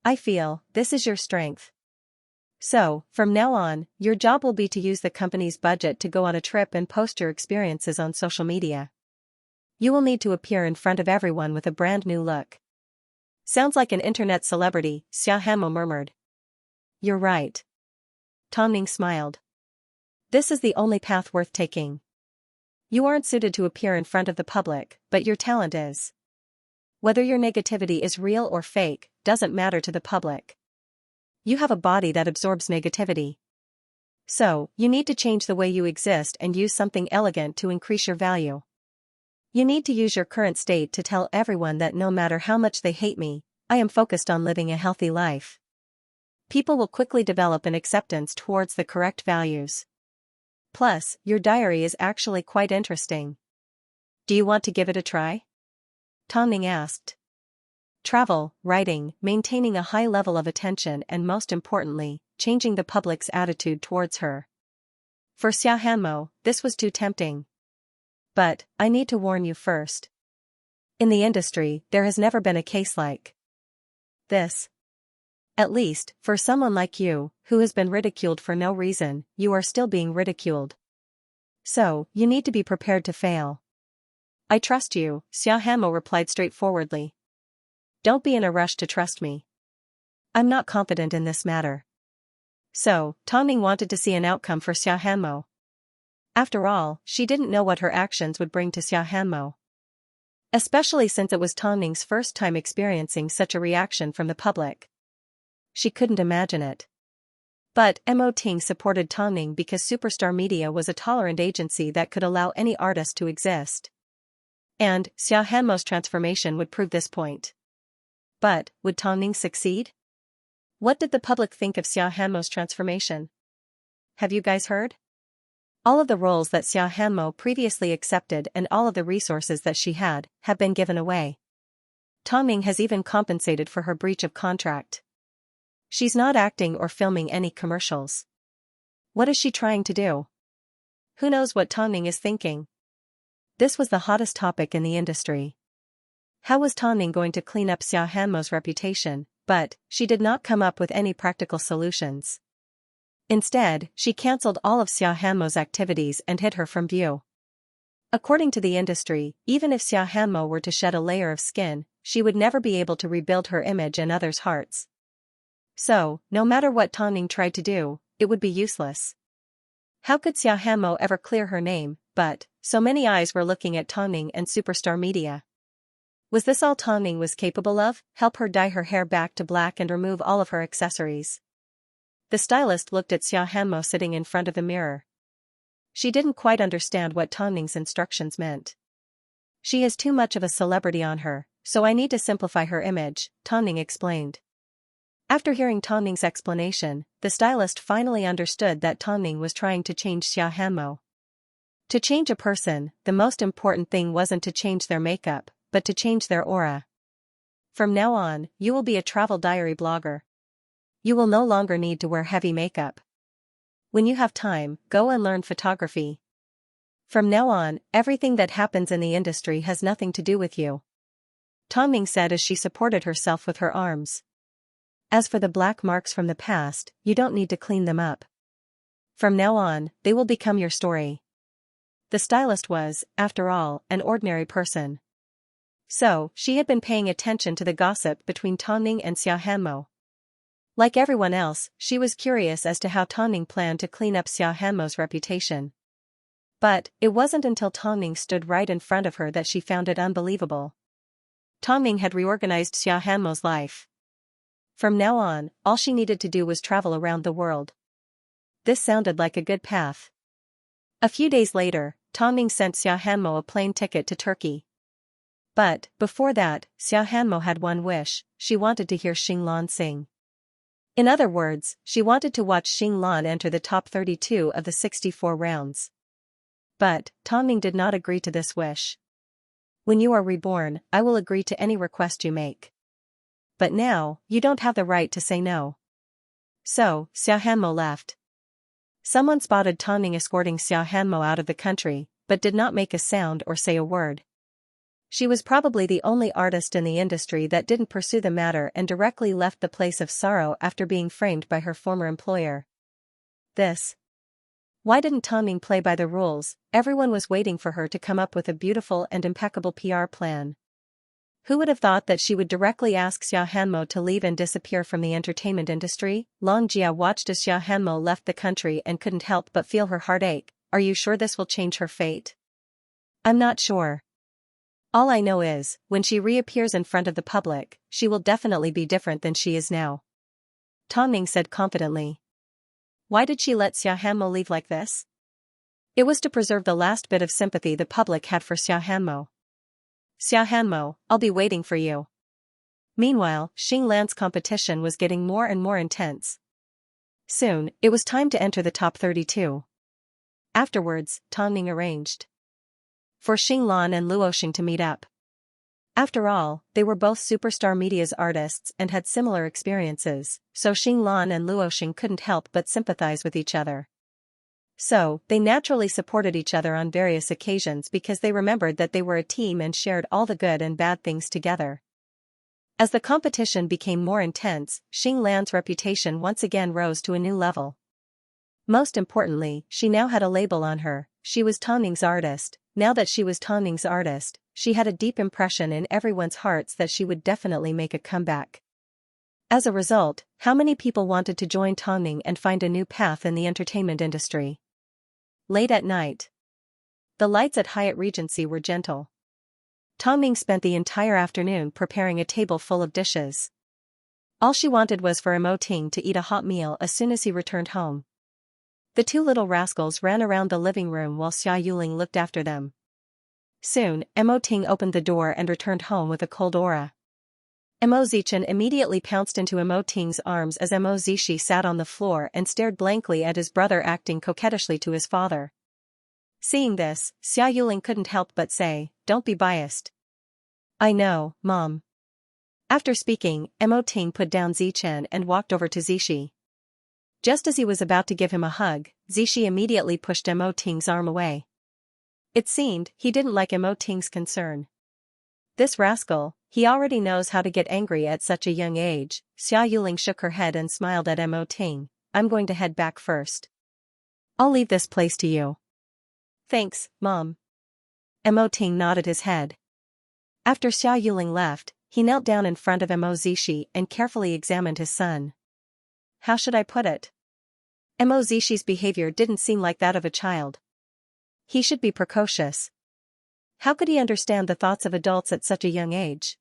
I feel, this is your strength. So, from now on, your job will be to use the company's budget to go on a trip and post your experiences on social media. You will need to appear in front of everyone with a brand new look." "Sounds like an internet celebrity," Xiaohanmo murmured. "You're right." Tongming smiled. "This is the only path worth taking. You aren't suited to appear in front of the public, but your talent is. Whether your negativity is real or fake, doesn't matter to the public. You have a body that absorbs negativity. So, you need to change the way you exist and use something elegant to increase your value. You need to use your current state to tell everyone that no matter how much they hate me, I am focused on living a healthy life. People will quickly develop an acceptance towards the correct values. Plus, your diary is actually quite interesting. Do you want to give it a try?" Tongming asked. Travel, writing, maintaining a high level of attention and most importantly, changing the public's attitude towards her. For Xiaohanmo, this was too tempting. But, I need to warn you first. In the industry, there has never been a case like this. At least, for someone like you, who has been ridiculed for no reason, you are still being ridiculed. So, you need to be prepared to fail. I trust you, Xiaohanmo replied straightforwardly. Don't be in a rush to trust me. I'm not confident in this matter. So, Tongning wanted to see an outcome for Xiaohanmo. After all, she didn't know what her actions would bring to Xiaohanmo. Especially since it was Tongning's first time experiencing such a reaction from the public. She couldn't imagine it. But Mo Ting supported Tongning because Superstar Media was a tolerant agency that could allow any artist to exist. And Xiaohanmo's transformation would prove this point. But, would Tongning succeed? What did the public think of Xiaohanmo's transformation? Have you guys heard? All of the roles that Xiaohanmo previously accepted and all of the resources that she had, have been given away. Tongning has even compensated for her breach of contract. She's not acting or filming any commercials. What is she trying to do? Who knows what Tongning is thinking? This was the hottest topic in the industry. How was Tongning going to clean up Xiaohanmo's reputation? But, she did not come up with any practical solutions. Instead, she cancelled all of Xiaohanmo's activities and hid her from view. According to the industry, even if Xiaohanmo were to shed a layer of skin, she would never be able to rebuild her image in others' hearts. So, no matter what Tongning tried to do, it would be useless. How could Xiaohanmo ever clear her name? But, so many eyes were looking at Tongning and Superstar Media. Was this all Tongning was capable of? Help her dye her hair back to black and remove all of her accessories. The stylist looked at Xiaohanmo sitting in front of the mirror. She didn't quite understand what Tongning's instructions meant. She has too much of a celebrity on her, so I need to simplify her image, Tongning explained. After hearing Tongning's explanation, the stylist finally understood that Tongning was trying to change Xiaohanmo. To change a person, the most important thing wasn't to change their makeup, but to change their aura. From now on, you will be a travel diary blogger. You will no longer need to wear heavy makeup. When you have time, go and learn photography. From now on, everything that happens in the industry has nothing to do with you. Tongning said as she supported herself with her arms. As for the black marks from the past, you don't need to clean them up. From now on, they will become your story. The stylist was, after all, an ordinary person. So, she had been paying attention to the gossip between Tongning and Xiaohanmo. Like everyone else, she was curious as to how Tongning planned to clean up Xiaohanmo's reputation. But, it wasn't until Tongning stood right in front of her that she found it unbelievable. Tongning had reorganized Xiaohanmo's life. From now on, all she needed to do was travel around the world. This sounded like a good path. A few days later, Tongning sent Xiaohanmo a plane ticket to Turkey. But, before that, Xiaohanmo had one wish: she wanted to hear Xing Lan sing. In other words, she wanted to watch Xing Lan enter the top 32 of the 64 rounds. But, Tongning did not agree to this wish. When you are reborn, I will agree to any request you make. But now, you don't have the right to say no. So, Xiaohanmo left. Someone spotted Tongning escorting Xiaohanmo out of the country, but did not make a sound or say a word. She was probably the only artist in the industry that didn't pursue the matter and directly left the place of sorrow after being framed by her former employer. Why didn't Tongning play by the rules? Everyone was waiting for her to come up with a beautiful and impeccable PR plan. Who would have thought that she would directly ask Xiaohanmo to leave and disappear from the entertainment industry? Long Jia watched as Xiaohanmo left the country and couldn't help but feel her heart ache. Are you sure this will change her fate? I'm not sure. All I know is, when she reappears in front of the public, she will definitely be different than she is now. Tongning said confidently. Why did she let Xiaohanmo leave like this? It was to preserve the last bit of sympathy the public had for Xiaohanmo. Xiaohanmo, I'll be waiting for you. Meanwhile, Xing Lan's competition was getting more and more intense. Soon, it was time to enter the top 32. Afterwards, Tongning arranged for Xing Lan and Luoxing to meet up. After all, they were both superstar media's artists and had similar experiences, so Xinglan and Luoxing couldn't help but sympathize with each other. So, they naturally supported each other on various occasions because they remembered that they were a team and shared all the good and bad things together. As the competition became more intense, Xinglan's reputation once again rose to a new level. Most importantly, she now had a label on her. She was Tonning's artist. Now that she was Tonning's artist, she had a deep impression in everyone's hearts that she would definitely make a comeback. As a result, how many people wanted to join Tonning and find a new path in the entertainment industry? Late at night. The lights at Hyatt Regency were gentle. Tonning spent the entire afternoon preparing a table full of dishes. All she wanted was for Mo Ting to eat a hot meal as soon as he returned home. The two little rascals ran around the living room while Xia Yuling looked after them. Soon, Mo Ting opened the door and returned home with a cold aura. Mo Zichen immediately pounced into Mo Ting's arms as Mo Zishi sat on the floor and stared blankly at his brother acting coquettishly to his father. Seeing this, Xia Yuling couldn't help but say, "Don't be biased." "I know, Mom." After speaking, Mo Ting put down Zichen and walked over to Zishi. Just as he was about to give him a hug, Zishi immediately pushed Mo Ting's arm away. It seemed he didn't like Mo Ting's concern. This rascal, he already knows how to get angry at such a young age. Xia Yuling shook her head and smiled at Mo Ting. "I'm going to head back first. I'll leave this place to you." "Thanks, Mom." Mo Ting nodded his head. After Xia Yuling left, he knelt down in front of Mo Zishi and carefully examined his son. How should I put it? Mo Zishi's behavior didn't seem like that of a child. He should be precocious. How could he understand the thoughts of adults at such a young age?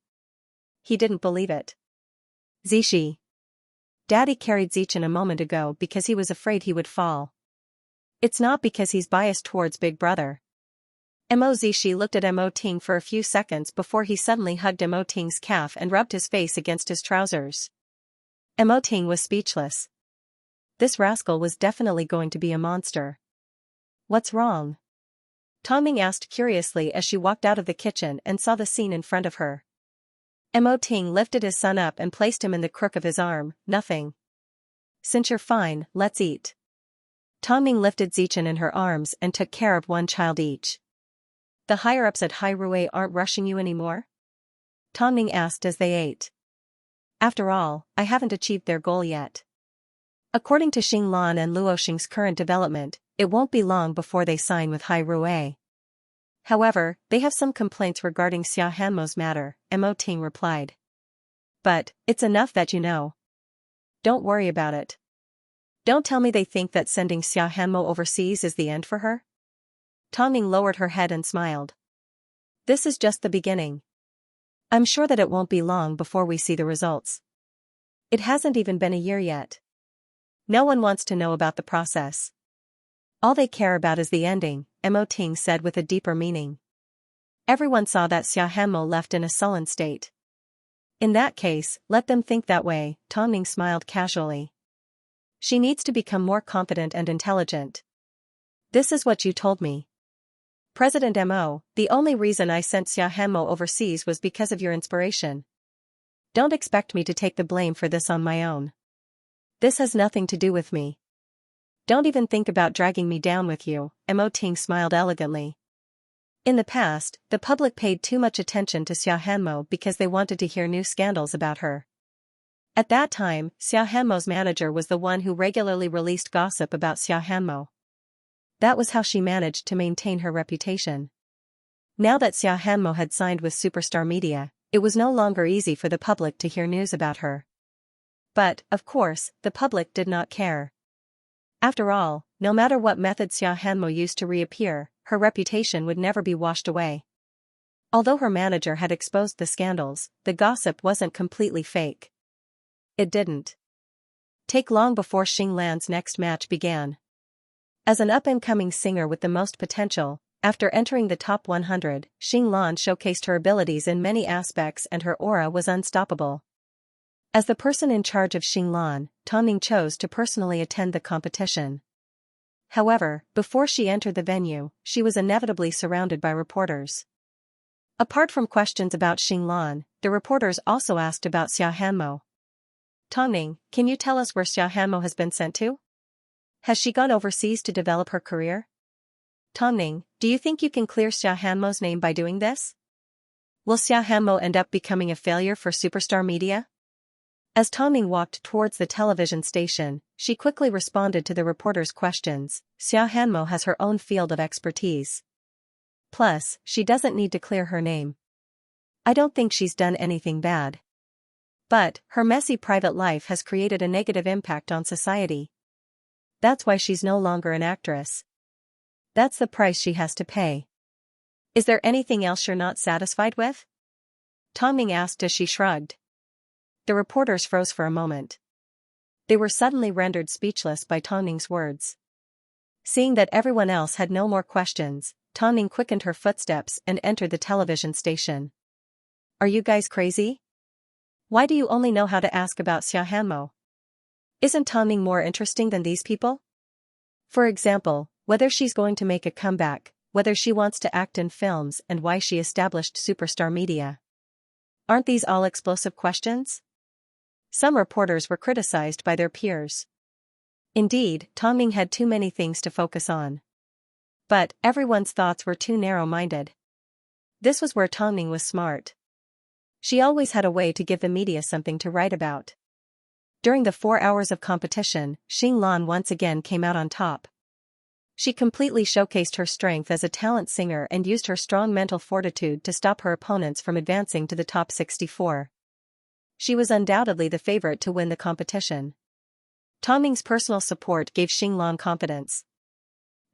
He didn't believe it. "Zishi." Daddy carried Zichen a moment ago because he was afraid he would fall. It's not because he's biased towards Big Brother. Mo Zishi looked at Mo Ting for a few seconds before he suddenly hugged Mo Ting's calf and rubbed his face against his trousers. Mo Ting was speechless. This rascal was definitely going to be a monster. "What's wrong?" Tongming asked curiously as she walked out of the kitchen and saw the scene in front of her. Mo Ting lifted his son up and placed him in the crook of his arm. "Nothing. Since you're fine, let's eat." Tongming lifted Zichen in her arms and took care of one child each. "The higher-ups at Hai Rui aren't rushing you anymore?" Tongming asked as they ate. "After all, I haven't achieved their goal yet. According to Xinglan and Luoxing's current development, it won't be long before they sign with Hai Rui. However, they have some complaints regarding Xia Hanmo's matter," Mo Ting replied. "But, it's enough that you know. Don't worry about it. Don't tell me they think that sending Xia Hanmo overseas is the end for her?" Tongming lowered her head and smiled. "This is just the beginning. I'm sure that it won't be long before we see the results. It hasn't even been a year yet. No one wants to know about the process. All they care about is the ending," Mo Ting said with a deeper meaning. Everyone saw that Xia Hanmo left in a sullen state. "In that case, let them think that way," Tongming smiled casually. "She needs to become more confident and intelligent. This is what you told me. President Mo, the only reason I sent Xia Hanmo overseas was because of your inspiration. Don't expect me to take the blame for this on my own. This has nothing to do with me. Don't even think about dragging me down with you," Mo Ting smiled elegantly. In the past, the public paid too much attention to Xia Hanmo because they wanted to hear new scandals about her. At that time, Xia Hanmo's manager was the one who regularly released gossip about Xia Hanmo. That was how she managed to maintain her reputation. Now that Xia Hanmo had signed with Superstar Media, it was no longer easy for the public to hear news about her. But, of course, the public did not care. After all, no matter what method Xia Hanmo used to reappear, her reputation would never be washed away. Although her manager had exposed the scandals, the gossip wasn't completely fake. It didn't take long before Xinglan's next match began. As an up-and-coming singer with the most potential, after entering the top 100, Xinglan showcased her abilities in many aspects and her aura was unstoppable. As the person in charge of Xinglan, Tongming chose to personally attend the competition. However, before she entered the venue, she was inevitably surrounded by reporters. Apart from questions about Xinglan, the reporters also asked about Xiaohanmo. Tongning, can you tell us where Xiaohanmo has been sent to? Has she gone overseas to develop her career? Tongning, do you think you can clear Xiaohanmo's name by doing this? Will Xiaohanmo end up becoming a failure for superstar media? As Tongning walked towards the television station, she quickly responded to the reporter's questions. Xiaohanmo has her own field of expertise. Plus, she doesn't need to clear her name. I don't think she's done anything bad. But, her messy private life has created a negative impact on society. That's why she's no longer an actress. That's the price she has to pay. Is there anything else you're not satisfied with? Tongning asked as she shrugged. The reporters froze for a moment. They were suddenly rendered speechless by Tongning's words. Seeing that everyone else had no more questions, Tongning quickened her footsteps and entered the television station. Are you guys crazy? Why do you only know how to ask about Xiaohanmo? Isn't Tongning more interesting than these people? For example, whether she's going to make a comeback, whether she wants to act in films, and why she established superstar media. Aren't these all explosive questions? Some reporters were criticized by their peers. Indeed, Tongning had too many things to focus on. But everyone's thoughts were too narrow-minded. This was where Tongning was smart. She always had a way to give the media something to write about. During the 4 hours of competition, Xinglan once again came out on top. She completely showcased her strength as a talent singer and used her strong mental fortitude to stop her opponents from advancing to the top 64. She was undoubtedly the favorite to win the competition. Tongning's personal support gave Xinglan confidence.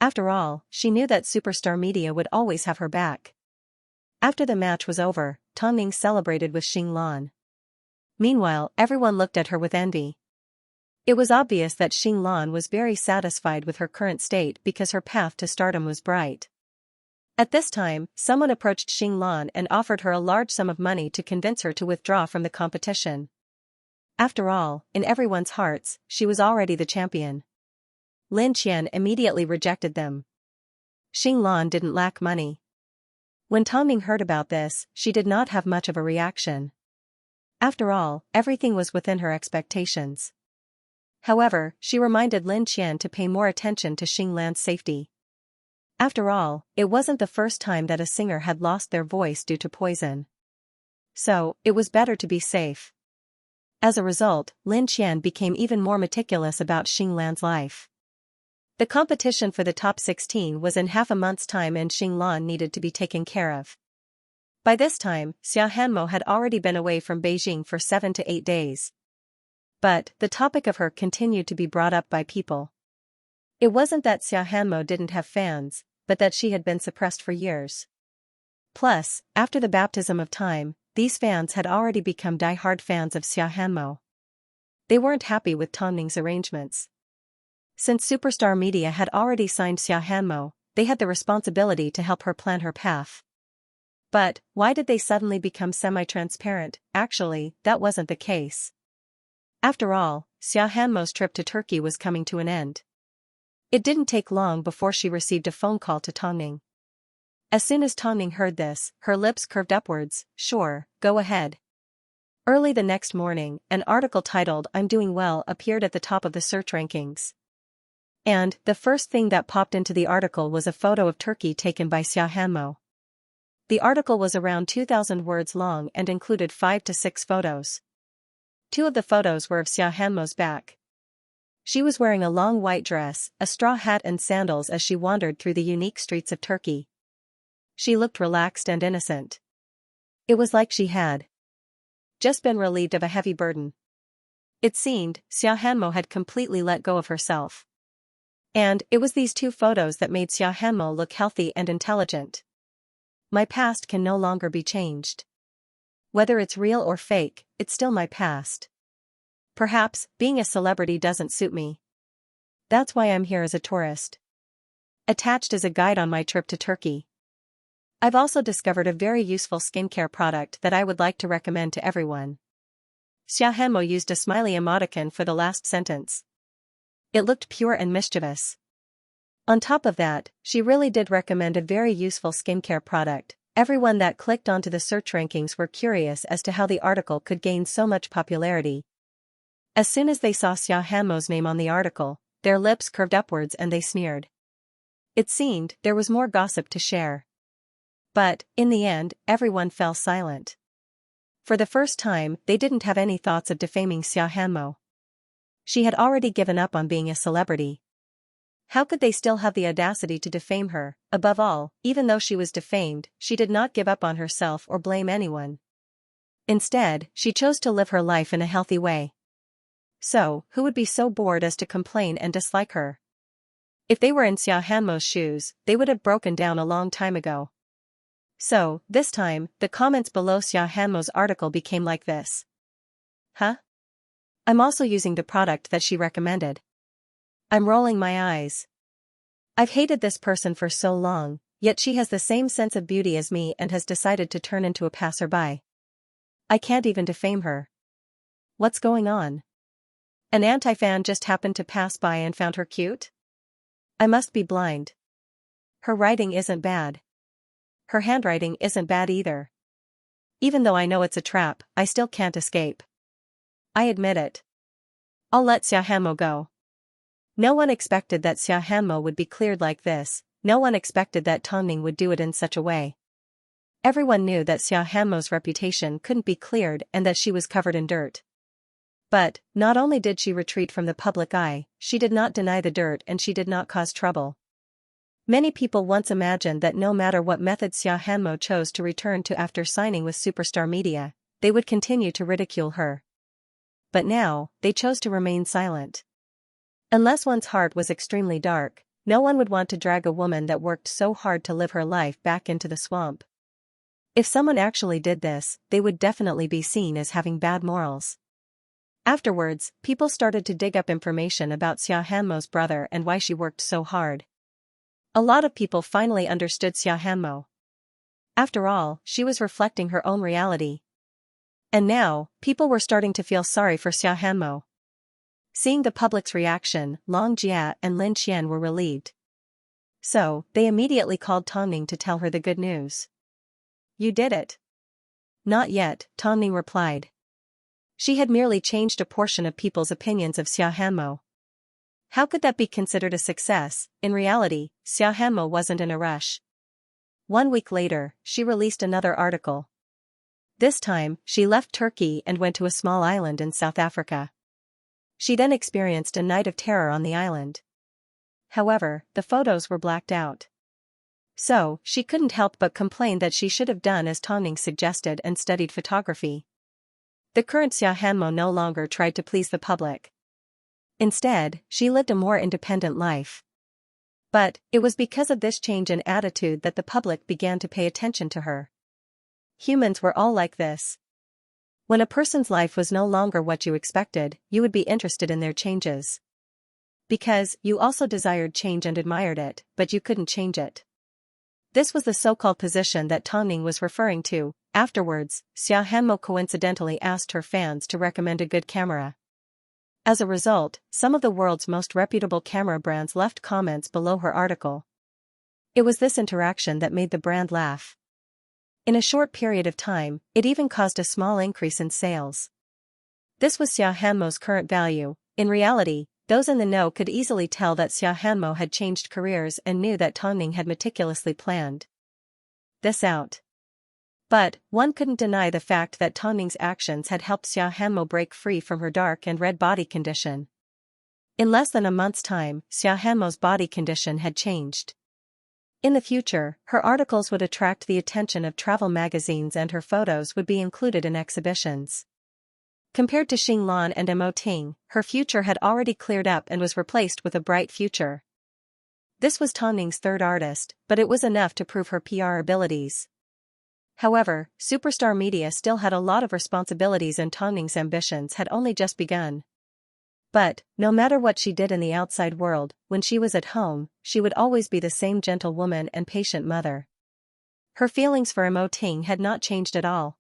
After all, she knew that superstar media would always have her back. After the match was over, Tongning celebrated with Xinglan. Meanwhile, everyone looked at her with envy. It was obvious that Xinglan was very satisfied with her current state because her path to stardom was bright. At this time, someone approached Xinglan and offered her a large sum of money to convince her to withdraw from the competition. After all, in everyone's hearts, she was already the champion. Lin Qian immediately rejected them. Xinglan didn't lack money. When Tongning heard about this, she did not have much of a reaction. After all, everything was within her expectations. However, she reminded Lin Qian to pay more attention to Xinglan's safety. After all, it wasn't the first time that a singer had lost their voice due to poison. So, it was better to be safe. As a result, Lin Qian became even more meticulous about Xinglan's life. The competition for the top 16 was in half a month's time and Xinglan needed to be taken care of. By this time, Xiaohanmo had already been away from Beijing for 7 to 8 days. But, the topic of her continued to be brought up by people. It wasn't that Xiaohanmo didn't have fans, but that she had been suppressed for years. Plus, after the baptism of time, these fans had already become die-hard fans of Xiaohanmo. They weren't happy with Tongning's arrangements. Since Superstar Media had already signed Xiaohanmo, they had the responsibility to help her plan her path. But, why did they suddenly become semi-transparent? Actually, that wasn't the case. After all, Xiaohanmo's trip to Turkey was coming to an end. It didn't take long before she received a phone call to Tongning. As soon as Tongning heard this, her lips curved upwards. Sure, go ahead. Early the next morning, an article titled "I'm Doing Well" appeared at the top of the search rankings. And, the first thing that popped into the article was a photo of Turkey taken by Xiaohanmo. The article was around 2,000 words long and included 5 to 6 photos. 2 of the photos were of Xiaohanmo's back. She was wearing a long white dress, a straw hat and sandals as she wandered through the unique streets of Turkey. She looked relaxed and innocent. It was like she had just been relieved of a heavy burden. It seemed, Xiaohanmo had completely let go of herself. And, it was these 2 photos that made Xiaohanmo look healthy and intelligent. My past can no longer be changed. Whether it's real or fake, it's still my past. Perhaps, being a celebrity doesn't suit me. That's why I'm here as a tourist. Attached is a guide on my trip to Turkey. I've also discovered a very useful skincare product that I would like to recommend to everyone. Xiaohanmo used a smiley emoticon for the last sentence. It looked pure and mischievous. On top of that, she really did recommend a very useful skincare product. Everyone that clicked onto the search rankings were curious as to how the article could gain so much popularity. As soon as they saw Xiaohanmo's name on the article, their lips curved upwards and they sneered. It seemed there was more gossip to share. But, in the end, everyone fell silent. For the first time, they didn't have any thoughts of defaming Xiaohanmo. She had already given up on being a celebrity. How could they still have the audacity to defame her? Above all, even though she was defamed, she did not give up on herself or blame anyone. Instead, she chose to live her life in a healthy way. So, who would be so bored as to complain and dislike her? If they were in Xiaohanmo's shoes, they would have broken down a long time ago. So, this time, the comments below Xiaohanmo's article became like this. Huh? I'm also using the product that she recommended. I'm rolling my eyes. I've hated this person for so long, yet she has the same sense of beauty as me and has decided to turn into a passerby. I can't even defame her. What's going on? An anti-fan just happened to pass by and found her cute? I must be blind. Her writing isn't bad. Her handwriting isn't bad either. Even though I know it's a trap, I still can't escape. I admit it. I'll let Xiaohanmo go. No one expected that Xiaohanmo would be cleared like this, no one expected that Tongning would do it in such a way. Everyone knew that Xiaohanmo's reputation couldn't be cleared and that she was covered in dirt. But, not only did she retreat from the public eye, she did not deny the dirt and she did not cause trouble. Many people once imagined that no matter what method Xiaohanmo chose to return to after signing with Superstar Media, they would continue to ridicule her. But now, they chose to remain silent. Unless one's heart was extremely dark, no one would want to drag a woman that worked so hard to live her life back into the swamp. If someone actually did this, they would definitely be seen as having bad morals. Afterwards, people started to dig up information about Xiaohanmo's brother and why she worked so hard. A lot of people finally understood Xiaohanmo. After all, she was reflecting her own reality. And now, people were starting to feel sorry for Xiaohanmo. Seeing the public's reaction, Long Jia and Lin Qian were relieved. So, they immediately called Tongning to tell her the good news. You did it. Not yet, Tongning replied. She had merely changed a portion of people's opinions of Xiaohanmo. How could that be considered a success? In reality, Xiaohanmo wasn't in a rush. 1 week later, she released another article. This time, she left Turkey and went to a small island in South Africa. She then experienced a night of terror on the island. However, the photos were blacked out. So, she couldn't help but complain that she should have done as Tongning suggested and studied photography. The current Xiaohanmo no longer tried to please the public. Instead, she lived a more independent life. But, it was because of this change in attitude that the public began to pay attention to her. Humans were all like this. When a person's life was no longer what you expected, you would be interested in their changes. Because, you also desired change and admired it, but you couldn't change it. This was the so-called position that Tongning was referring to. Afterwards, Xiaohanmo coincidentally asked her fans to recommend a good camera. As a result, some of the world's most reputable camera brands left comments below her article. It was this interaction that made the brand laugh. In a short period of time, it even caused a small increase in sales. This was Xiaohanmo's current value. In reality, those in the know could easily tell that Xiaohanmo had changed careers and knew that Tongning had meticulously planned this out. But, one couldn't deny the fact that Tongning's actions had helped Xiaohanmo break free from her dark and red body condition. In less than a month's time, Xiaohanmo's body condition had changed. In the future, her articles would attract the attention of travel magazines and her photos would be included in exhibitions. Compared to Xing Lan and Mo Ting, her future had already cleared up and was replaced with a bright future. This was Tongning's third artist, but it was enough to prove her PR abilities. However, Superstar Media still had a lot of responsibilities and Tongning's ambitions had only just begun. But, no matter what she did in the outside world, when she was at home, she would always be the same gentle woman and patient mother. Her feelings for Mo Ting had not changed at all.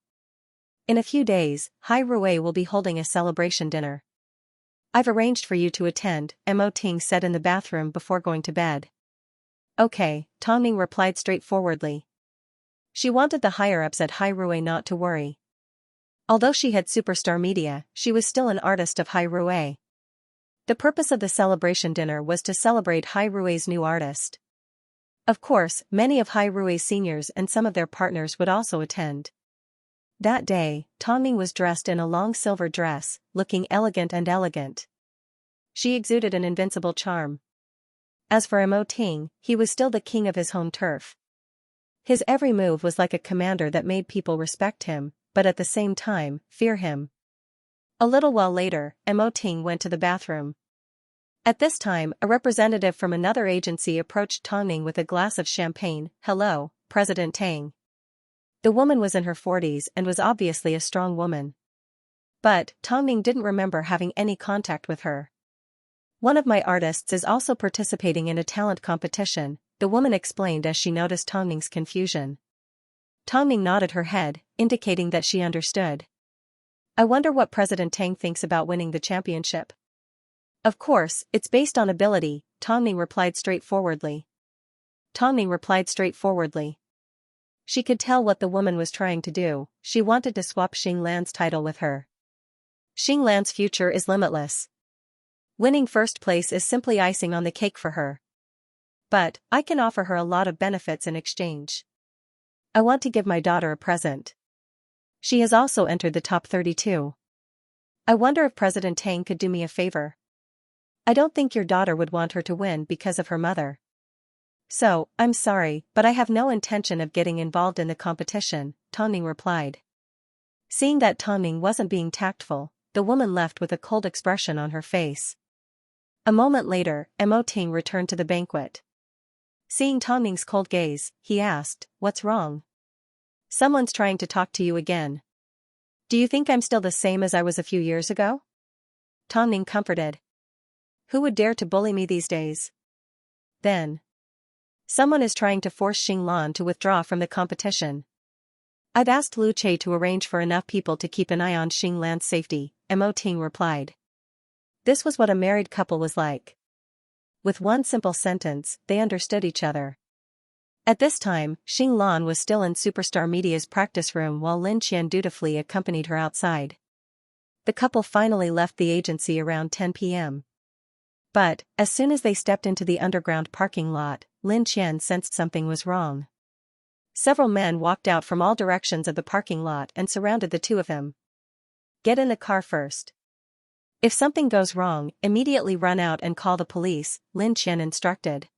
In a few days, Hai Rui will be holding a celebration dinner. I've arranged for you to attend, Mo Ting said in the bathroom before going to bed. Okay, Tongning replied straightforwardly. She wanted the higher-ups at Hai Rui not to worry. Although she had superstar media, she was still an artist of Hai Rui. The purpose of the celebration dinner was to celebrate Hai Rui's new artist. Of course, many of Hai Rui's seniors and some of their partners would also attend. That day, Tongming was dressed in a long silver dress, looking elegant. She exuded an invincible charm. As for Mo Ting, he was still the king of his home turf. His every move was like a commander that made people respect him, but at the same time, fear him. A little while later, Mo Ting went to the bathroom. At this time, a representative from another agency approached Tongming with a glass of champagne. "Hello, President Tang." The woman was in her 40s and was obviously a strong woman. But Tongming didn't remember having any contact with her. "One of my artists is also participating in a talent competition," the woman explained as she noticed Tongming's confusion. Tongming nodded her head, indicating that she understood. "I wonder what President Tang thinks about winning the championship." "Of course, it's based on ability," Tongming replied straightforwardly. She could tell what the woman was trying to do. She wanted to swap Xing Lan's title with her. Xing Lan's future is limitless. Winning first place is simply icing on the cake for her. But I can offer her a lot of benefits in exchange. I want to give my daughter a present. She has also entered the top 32. I wonder if President Tang could do me a favor. I don't think your daughter would want her to win because of her mother. So, I'm sorry, but I have no intention of getting involved in the competition, Tongming replied. Seeing that Tongming wasn't being tactful, the woman left with a cold expression on her face. A moment later, Mo Ting returned to the banquet. Seeing Tongming's cold gaze, he asked, "What's wrong?" "Someone's trying to talk to you again." "Do you think I'm still the same as I was a few years ago?" Tongming comforted. "Who would dare to bully me these days?" Then. "Someone is trying to force Xing Lan to withdraw from the competition. I've asked Lu Che to arrange for enough people to keep an eye on Xing Lan's safety," Mo Ting replied. This was what a married couple was like. With one simple sentence, they understood each other. At this time, Xing Lan was still in Superstar Media's practice room while Lin Qian dutifully accompanied her outside. The couple finally left the agency around 10 p.m. But, as soon as they stepped into the underground parking lot, Lin Qian sensed something was wrong. Several men walked out from all directions of the parking lot and surrounded the two of them. "Get in the car first. If something goes wrong, immediately run out and call the police," Lin Qian instructed.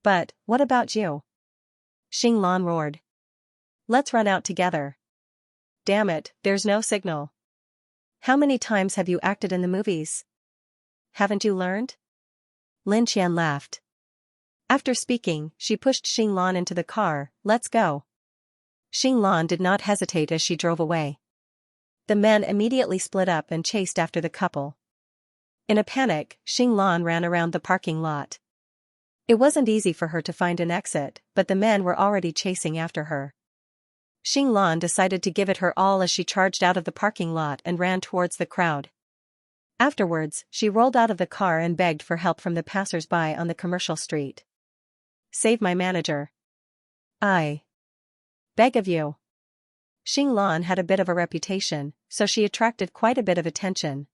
"But, what about you?" Xing Lan roared. "Let's run out together." "Damn it, there's no signal. How many times have you acted in the movies? Haven't you learned?" Lin Qian laughed. After speaking, she pushed Xing Lan into the car. "Let's go." Xing Lan did not hesitate as she drove away. The men immediately split up and chased after the couple. In a panic, Xing Lan ran around the parking lot. It wasn't easy for her to find an exit, but the men were already chasing after her. Xing Lan decided to give it her all as she charged out of the parking lot and ran towards the crowd. Afterwards, she rolled out of the car and begged for help from the passers-by on the commercial street. "Save my manager. I beg of you." Xing Lan had a bit of a reputation, so she attracted quite a bit of attention.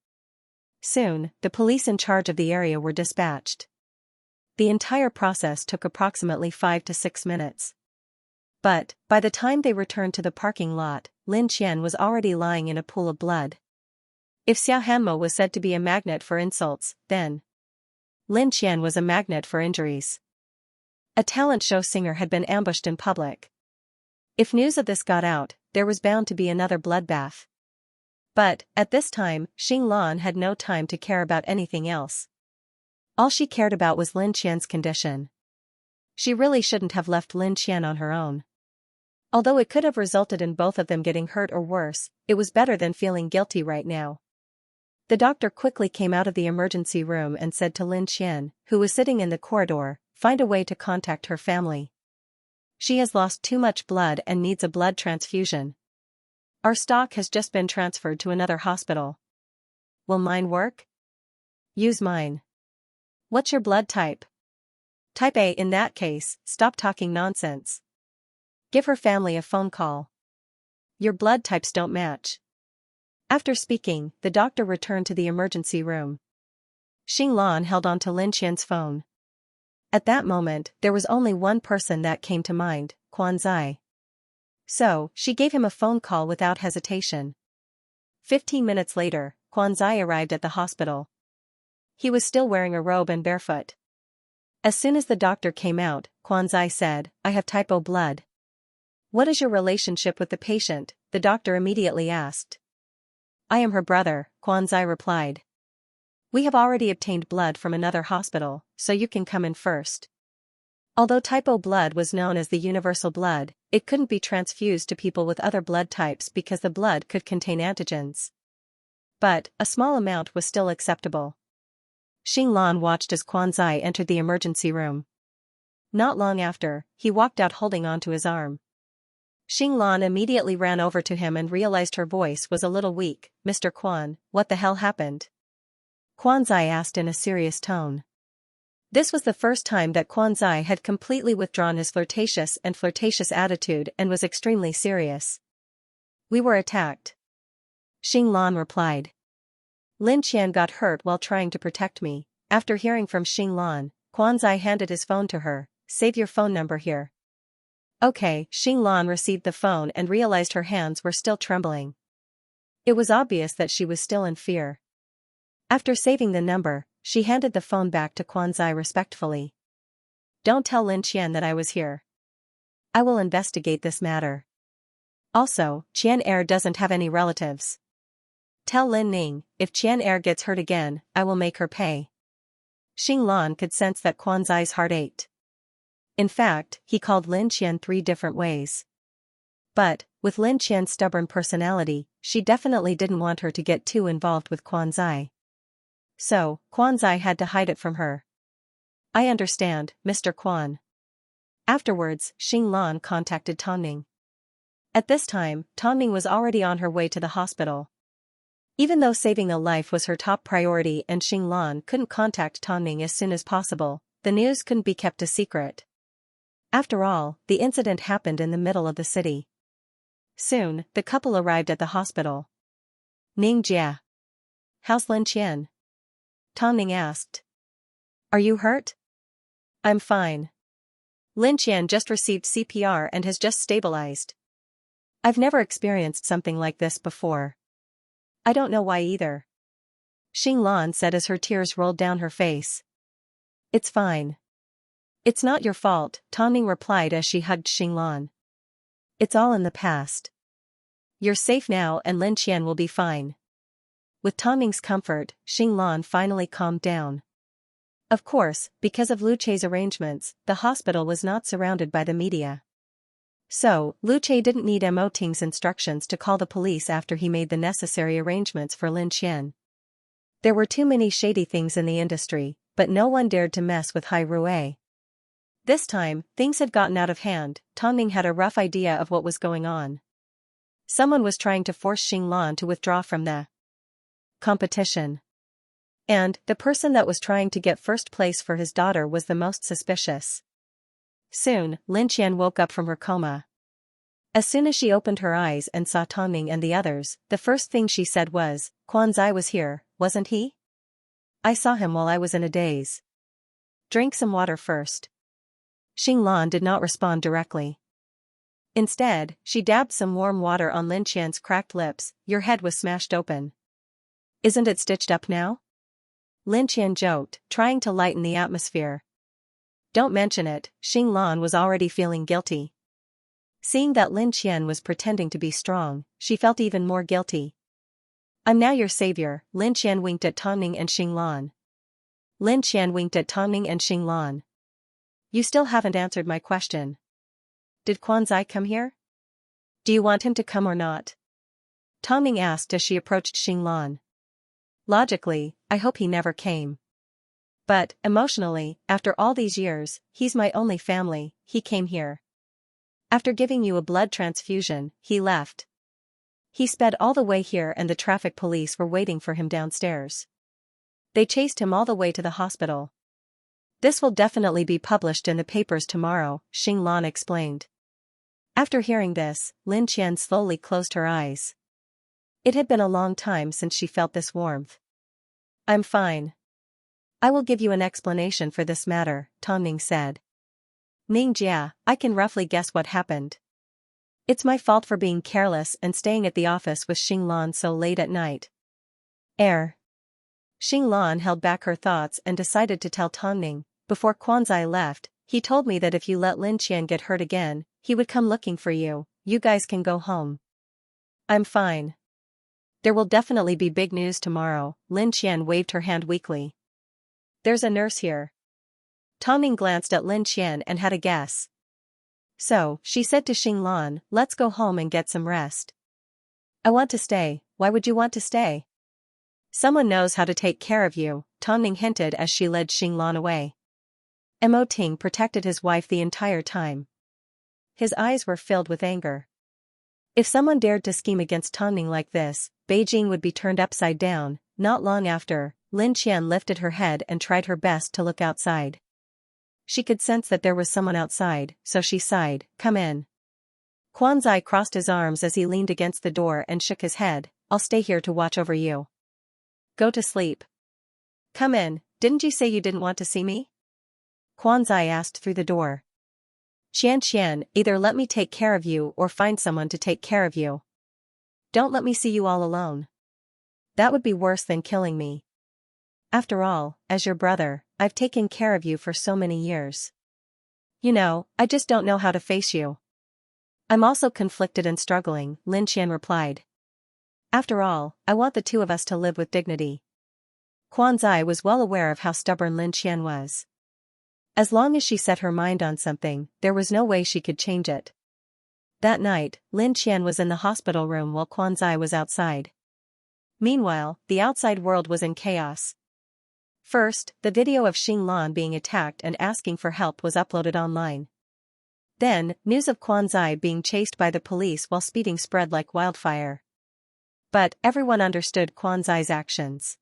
Soon, the police in charge of the area were dispatched. The entire process took approximately 5 to 6 minutes. But, by the time they returned to the parking lot, Lin Qian was already lying in a pool of blood. If Xiao Hanmo was said to be a magnet for insults, then Lin Qian was a magnet for injuries. A talent show singer had been ambushed in public. If news of this got out, there was bound to be another bloodbath. But, at this time, Xing Lan had no time to care about anything else. All she cared about was Lin Qian's condition. She really shouldn't have left Lin Qian on her own. Although it could have resulted in both of them getting hurt or worse, it was better than feeling guilty right now. The doctor quickly came out of the emergency room and said to Lin Qian, who was sitting in the corridor, "Find a way to contact her family. She has lost too much blood and needs a blood transfusion. Our stock has just been transferred to another hospital. Will mine work? Use mine. What's your blood type? Type A. In that case, stop talking nonsense." Give her family a phone call. Your blood types don't match. After speaking, the doctor returned to the emergency room. Xinglan held on to Lin Qian's phone. At that moment, there was only one person that came to mind, Quanzai. So, she gave him a phone call without hesitation. 15 minutes later, Quanzai arrived at the hospital. He was still wearing a robe and barefoot. As soon as the doctor came out, Quanzai said, "I have type O blood." "What is your relationship with the patient?" the doctor immediately asked. "I am her brother," Quanzai replied. "We have already obtained blood from another hospital, so you can come in first." Although type O blood was known as the universal blood, it couldn't be transfused to people with other blood types because the blood could contain antigens. But, a small amount was still acceptable. Xinglan watched as Quanzai entered the emergency room. Not long after, he walked out holding onto his arm. Xinglan immediately ran over to him and realized her voice was a little weak. "Mr. Quan, what the hell happened?" Quanzai asked in a serious tone. This was the first time that Quanzai had completely withdrawn his flirtatious attitude and was extremely serious. "We were attacked," Xinglan replied. "Lin Qian got hurt while trying to protect me." After hearing from Xinglan, Quanzai handed his phone to her. "Save your phone number here." Okay, Xinglan received the phone and realized her hands were still trembling. It was obvious that she was still in fear. After saving the number, she handed the phone back to Quanzai respectfully. "Don't tell Lin Qian that I was here. I will investigate this matter. Also, Qian Er doesn't have any relatives. Tell Lin Ning, if Qian Er gets hurt again, I will make her pay." Xinglan could sense that Quanzai's heart ached. In fact, he called Lin Qian 3 different ways. But, with Lin Qian's stubborn personality, she definitely didn't want her to get too involved with Quanzai. So, Quanzai had to hide it from her. "I understand, Mr. Quan." Afterwards, Xinglan contacted Tongning. At this time, Tongning was already on her way to the hospital. Even though saving a life was her top priority and Xinglan couldn't contact Tongning as soon as possible, the news couldn't be kept a secret. After all, the incident happened in the middle of the city. Soon, the couple arrived at the hospital. "Ning Jia. How's Lin Qian?" Tongning asked. "Are you hurt?" "I'm fine. Lin Qian just received CPR and has just stabilized. I've never experienced something like this before. I don't know why either," Xinglan said as her tears rolled down her face. "It's fine. It's not your fault," Tongning replied as she hugged Xinglan. "It's all in the past. You're safe now and Lin Qian will be fine." With Tongning's comfort, Xinglan finally calmed down. Of course, because of Lu Che's arrangements, the hospital was not surrounded by the media. So, Lu Che didn't need Mo Ting's instructions to call the police after he made the necessary arrangements for Lin Qian. There were too many shady things in the industry, but no one dared to mess with Hai Rui. This time, things had gotten out of hand. Tongning had a rough idea of what was going on. Someone was trying to force Xinglan to withdraw from the competition. And, the person that was trying to get first place for his daughter was the most suspicious. Soon, Lin Qian woke up from her coma. As soon as she opened her eyes and saw Tongning and the others, the first thing she said was, "Quanzai was here, wasn't he? I saw him while I was in a daze. Drink some water first." Xinglan did not respond directly. Instead, she dabbed some warm water on Lin Qian's cracked lips. "Your head was smashed open. Isn't it stitched up now?" Lin Qian joked, trying to lighten the atmosphere. "Don't mention it," Xinglan was already feeling guilty. Seeing that Lin Qian was pretending to be strong, she felt even more guilty. "I'm now your savior," Lin Qian winked at Tongning and Xinglan. Lin Qian winked at Tongning and Xinglan. "You still haven't answered my question. Did Quanzai come here? Do you want him to come or not?" Tongning asked as she approached Xinglan. "Logically, I hope he never came. But, emotionally, after all these years, he's my only family. He came here. After giving you a blood transfusion, he left. He sped all the way here and the traffic police were waiting for him downstairs. They chased him all the way to the hospital. This will definitely be published in the papers tomorrow," Xinglan explained. After hearing this, Lin Qian slowly closed her eyes. It had been a long time since she felt this warmth. I'm fine. I will give you an explanation for this matter, Tang Ning said. Ningjia, I can roughly guess what happened. It's my fault for being careless and staying at the office with Xinglan so late at night. Xinglan held back her thoughts and decided to tell Tang Ning. Before Quanzai left, he told me that if you let Lin Qian get hurt again, he would come looking for you. You guys can go home. I'm fine. There will definitely be big news tomorrow. Lin Qian waved her hand weakly. There's a nurse here. Tang Ning glanced at Lin Qian and had a guess. So, she said to Xinglan, let's go home and get some rest. I want to stay. Why would you want to stay? Someone knows how to take care of you, Tang Ning hinted as she led Xinglan away. Mo Ting protected his wife the entire time. His eyes were filled with anger. If someone dared to scheme against Tang Ning like this, Beijing would be turned upside down. Not long after, Lin Qian lifted her head and tried her best to look outside. She could sense that there was someone outside, so she sighed, come in. Quanzai crossed his arms as he leaned against the door and shook his head, I'll stay here to watch over you. Go to sleep. Come in, didn't you say you didn't want to see me? Quanzai asked through the door. Xianxia, either let me take care of you or find someone to take care of you. Don't let me see you all alone. That would be worse than killing me. After all, as your brother, I've taken care of you for so many years. You know, I just don't know how to face you. I'm also conflicted and struggling, Lin Qian replied. After all, I want the two of us to live with dignity. Quanzai was well aware of how stubborn Lin Qian was. As long as she set her mind on something, there was no way she could change it. That night, Lin Qian was in the hospital room while Quanzai was outside. Meanwhile, the outside world was in chaos. First, the video of Xinglan being attacked and asking for help was uploaded online. Then, news of Quanzai being chased by the police while speeding spread like wildfire. But everyone understood Quanzai's actions.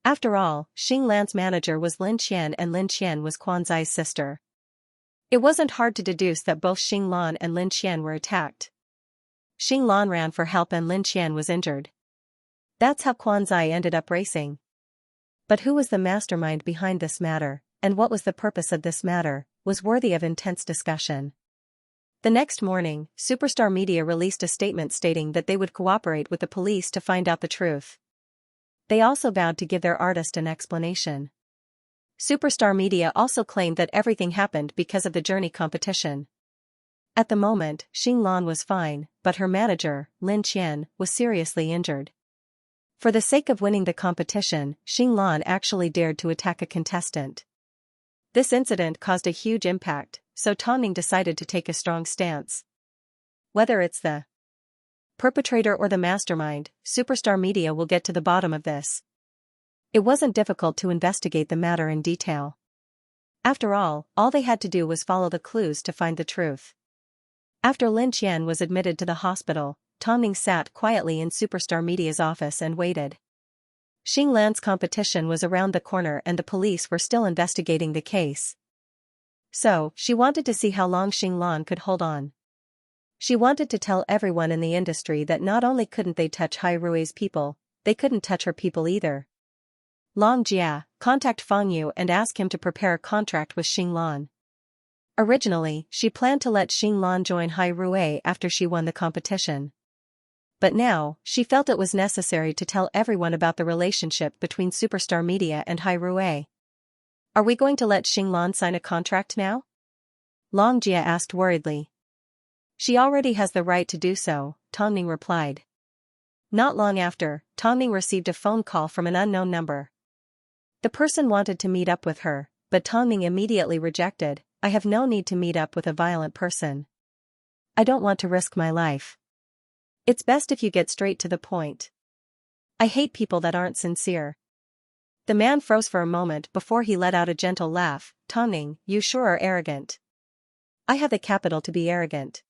After all, Xinglan's manager was Lin Qian and Lin Qian was Quanzai's sister. It wasn't hard to deduce that both Xinglan and Lin Qian were attacked. Xinglan ran for help and Lin Qian was injured. That's how Quanzai ended up racing. But who was the mastermind behind this matter, and what was the purpose of this matter, was worthy of intense discussion. The next morning, Superstar Media released a statement stating that they would cooperate with the police to find out the truth. They also vowed to give their artist an explanation. Superstar Media also claimed that everything happened because of the journey competition. At the moment, Xinglan was fine, but her manager, Lin Qian, was seriously injured. For the sake of winning the competition, Xinglan actually dared to attack a contestant. This incident caused a huge impact, so Tang Ning decided to take a strong stance. Whether it's the perpetrator or the mastermind, Superstar Media will get to the bottom of this. It wasn't difficult to investigate the matter in detail. After all they had to do was follow the clues to find the truth. After Lin Qian was admitted to the hospital, Tang Ning sat quietly in Superstar Media's office and waited. Xinglan's competition was around the corner and the police were still investigating the case. So, she wanted to see how long Xinglan could hold on. She wanted to tell everyone in the industry that not only couldn't they touch Hai Rui's people, they couldn't touch her people either. Long Jia, contact Fang Yu and ask him to prepare a contract with Xinglan. Originally, she planned to let Xinglan join Hai Rui after she won the competition. But now, she felt it was necessary to tell everyone about the relationship between Superstar Media and Hai Rui. Are we going to let Xinglan sign a contract now? Long Jia asked worriedly. She already has the right to do so, Tang Ning replied. Not long after, Tang Ning received a phone call from an unknown number. The person wanted to meet up with her, but Tang Ning immediately rejected. I have no need to meet up with a violent person. I don't want to risk my life. It's best if you get straight to the point. I hate people that aren't sincere. The man froze for a moment before he let out a gentle laugh. Tang Ning, you sure are arrogant. I have the capital to be arrogant.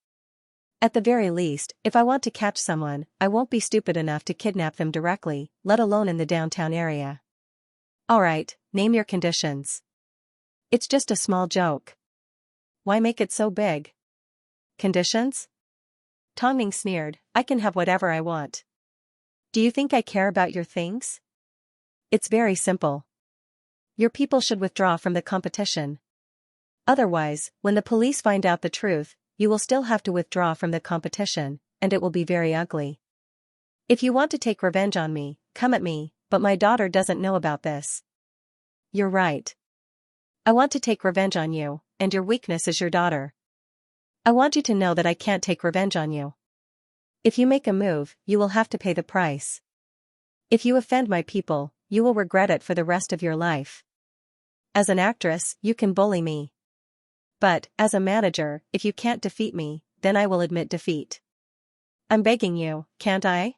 At the very least, if I want to catch someone, I won't be stupid enough to kidnap them directly, let alone in the downtown area. Alright, name your conditions. It's just a small joke. Why make it so big? Conditions? Tongming sneered, I can have whatever I want. Do you think I care about your things? It's very simple. Your people should withdraw from the competition. Otherwise, when the police find out the truth, you will still have to withdraw from the competition, and it will be very ugly. If you want to take revenge on me, come at me, but my daughter doesn't know about this. You're right. I want to take revenge on you, and your weakness is your daughter. I want you to know that I can't take revenge on you. If you make a move, you will have to pay the price. If you offend my people, you will regret it for the rest of your life. As an actress, you can bully me. But, as a manager, if you can't defeat me, then I will admit defeat. I'm begging you, can't I?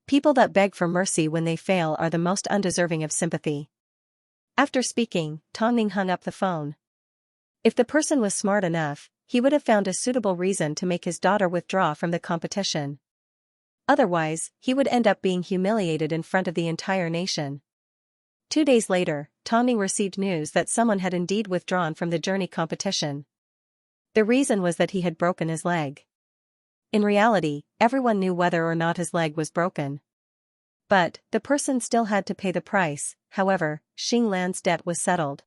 People that beg for mercy when they fail are the most undeserving of sympathy. After speaking, Tongming hung up the phone. If the person was smart enough, he would have found a suitable reason to make his daughter withdraw from the competition. Otherwise, he would end up being humiliated in front of the entire nation. 2 days later, Tongming received news that someone had indeed withdrawn from the journey competition. The reason was that he had broken his leg. In reality, everyone knew whether or not his leg was broken. But, the person still had to pay the price. However, Xing Lan's debt was settled.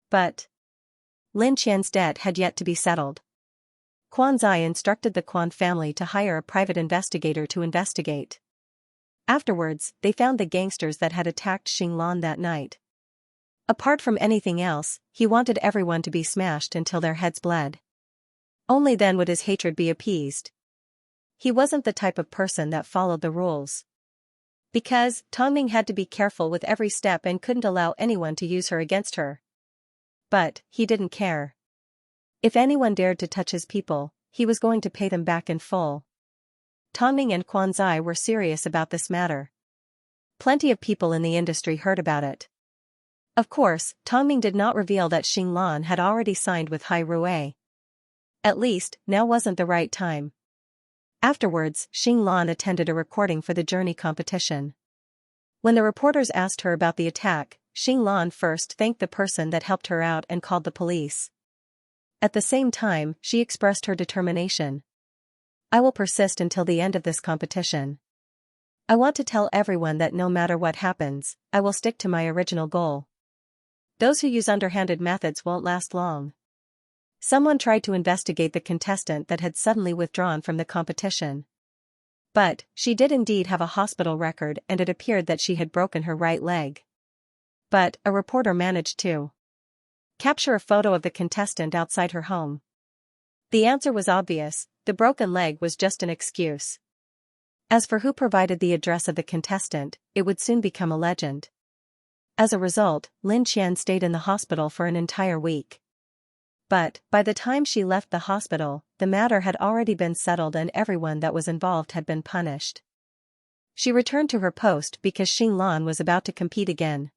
But Lin Qian's debt had yet to be settled. Quan Zai instructed the Quan family to hire a private investigator to investigate. Afterwards, they found the gangsters that had attacked Xing Lan that night. Apart from anything else, he wanted everyone to be smashed until their heads bled. Only then would his hatred be appeased. He wasn't the type of person that followed the rules. Because, Tongming had to be careful with every step and couldn't allow anyone to use her against her. But, he didn't care. If anyone dared to touch his people, he was going to pay them back in full. Tongming and Quan Zai were serious about this matter. Plenty of people in the industry heard about it. Of course, Tongming did not reveal that Xing Lan had already signed with Hai Rui. At least, now wasn't the right time. Afterwards, Xing Lan attended a recording for the journey competition. When the reporters asked her about the attack, Xing Lan first thanked the person that helped her out and called the police. At the same time, she expressed her determination. I will persist until the end of this competition. I want to tell everyone that no matter what happens, I will stick to my original goal. Those who use underhanded methods won't last long. Someone tried to investigate the contestant that had suddenly withdrawn from the competition. But, she did indeed have a hospital record and it appeared that she had broken her right leg. But, a reporter managed to capture a photo of the contestant outside her home. The answer was obvious, the broken leg was just an excuse. As for who provided the address of the contestant, it would soon become a legend. As a result, Lin Qian stayed in the hospital for an entire week. But, by the time she left the hospital, the matter had already been settled and everyone that was involved had been punished. She returned to her post because Xing Lan was about to compete again.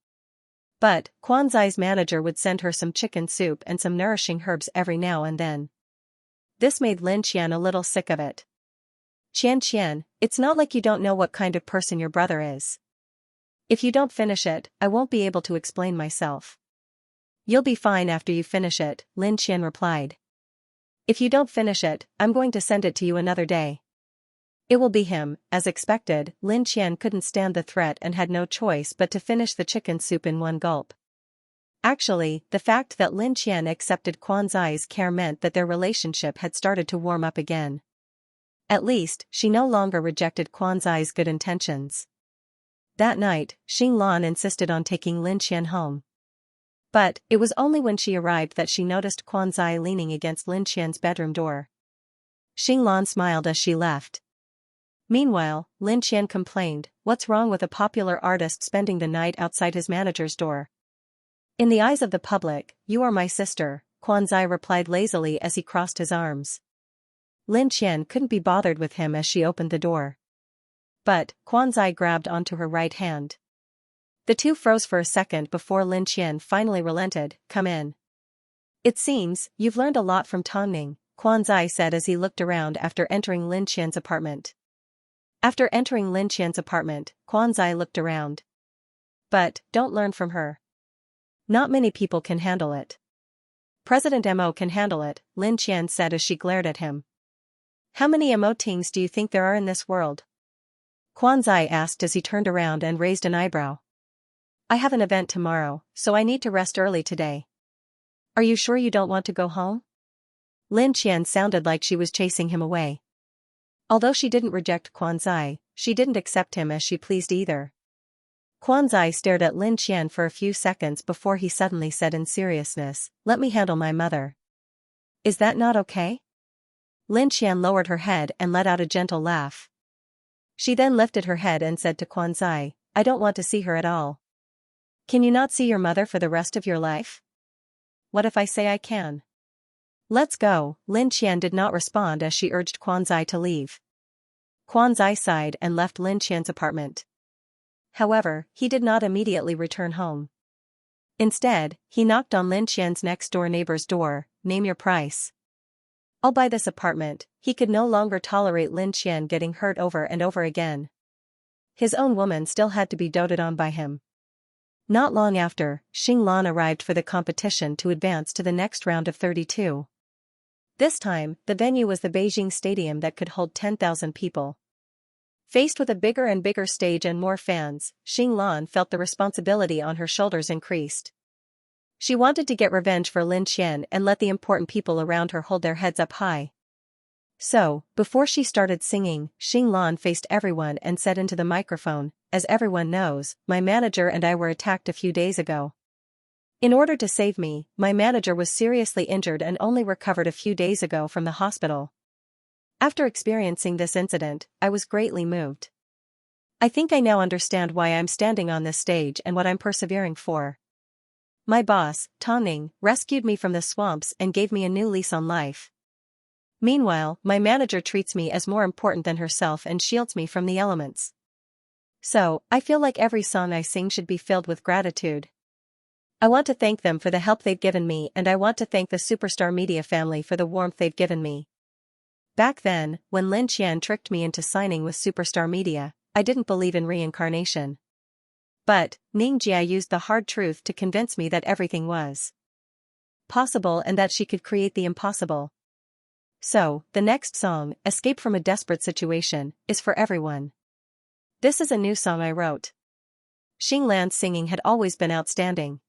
But, Quan Zai's manager would send her some chicken soup and some nourishing herbs every now and then. This made Lin Qian a little sick of it. Qian, it's not like you don't know what kind of person your brother is. If you don't finish it, I won't be able to explain myself. You'll be fine after you finish it, Lin Qian replied. If you don't finish it, I'm going to send it to you another day. It will be him. As expected, Lin Qian couldn't stand the threat and had no choice but to finish the chicken soup in one gulp. Actually, the fact that Lin Qian accepted Quan Zai's care meant that their relationship had started to warm up again. At least, she no longer rejected Quan Zai's good intentions. That night, Xing Lan insisted on taking Lin Qian home. But, it was only when she arrived that she noticed Quan Zai leaning against Lin Qian's bedroom door. Xing Lan smiled as she left. Meanwhile, Lin Qian complained, what's wrong with a popular artist spending the night outside his manager's door? In the eyes of the public, you are my sister, Quan Zai replied lazily as he crossed his arms. Lin Qian couldn't be bothered with him as she opened the door. But, Quan Zai grabbed onto her right hand. The two froze for a second before Lin Qian finally relented, come in. It seems, you've learned a lot from Tongming, Quan Zai said as he looked around after entering Lin Qian's apartment. After entering Lin Qian's apartment, Quan Zai looked around. But, don't learn from her. Not many people can handle it. President Mo can handle it, Lin Qian said as she glared at him. How many Mo teens do you think there are in this world? Quan Zai asked as he turned around and raised an eyebrow. I have an event tomorrow, so I need to rest early today. Are you sure you don't want to go home? Lin Qian sounded like she was chasing him away. Although she didn't reject Quan Zai, she didn't accept him as she pleased either. Quan Zai stared at Lin Qian for a few seconds before he suddenly said in seriousness, let me handle my mother. Is that not okay? Lin Qian lowered her head and let out a gentle laugh. She then lifted her head and said to Quan Zai, I don't want to see her at all. Can you not see your mother for the rest of your life? What if I say I can? Let's go, Lin Qian did not respond as she urged Quan Zai to leave. Quan Zai sighed and left Lin Qian's apartment. However, he did not immediately return home. Instead, he knocked on Lin Qian's next-door neighbor's door, name your price. I'll buy this apartment. He could no longer tolerate Lin Qian getting hurt over and over again. His own woman still had to be doted on by him. Not long after, Xinglan arrived for the competition to advance to the next round of 32. This time, the venue was the Beijing Stadium that could hold 10,000 people. Faced with a bigger and bigger stage and more fans, Xinglan felt the responsibility on her shoulders increased. She wanted to get revenge for Lin Qian and let the important people around her hold their heads up high. So, before she started singing, Xinglan faced everyone and said into the microphone, as everyone knows, my manager and I were attacked a few days ago. In order to save me, my manager was seriously injured and only recovered a few days ago from the hospital. After experiencing this incident, I was greatly moved. I think I now understand why I'm standing on this stage and what I'm persevering for. My boss, Tongning, rescued me from the swamps and gave me a new lease on life. Meanwhile, my manager treats me as more important than herself and shields me from the elements. So, I feel like every song I sing should be filled with gratitude. I want to thank them for the help they've given me, and I want to thank the Superstar Media family for the warmth they've given me. Back then, when Lin Qian tricked me into signing with Superstar Media, I didn't believe in reincarnation. But, Ningjia used the hard truth to convince me that everything was possible and that she could create the impossible. So, the next song, Escape from a Desperate Situation, is for everyone. This is a new song I wrote. Xinglan's singing had always been outstanding.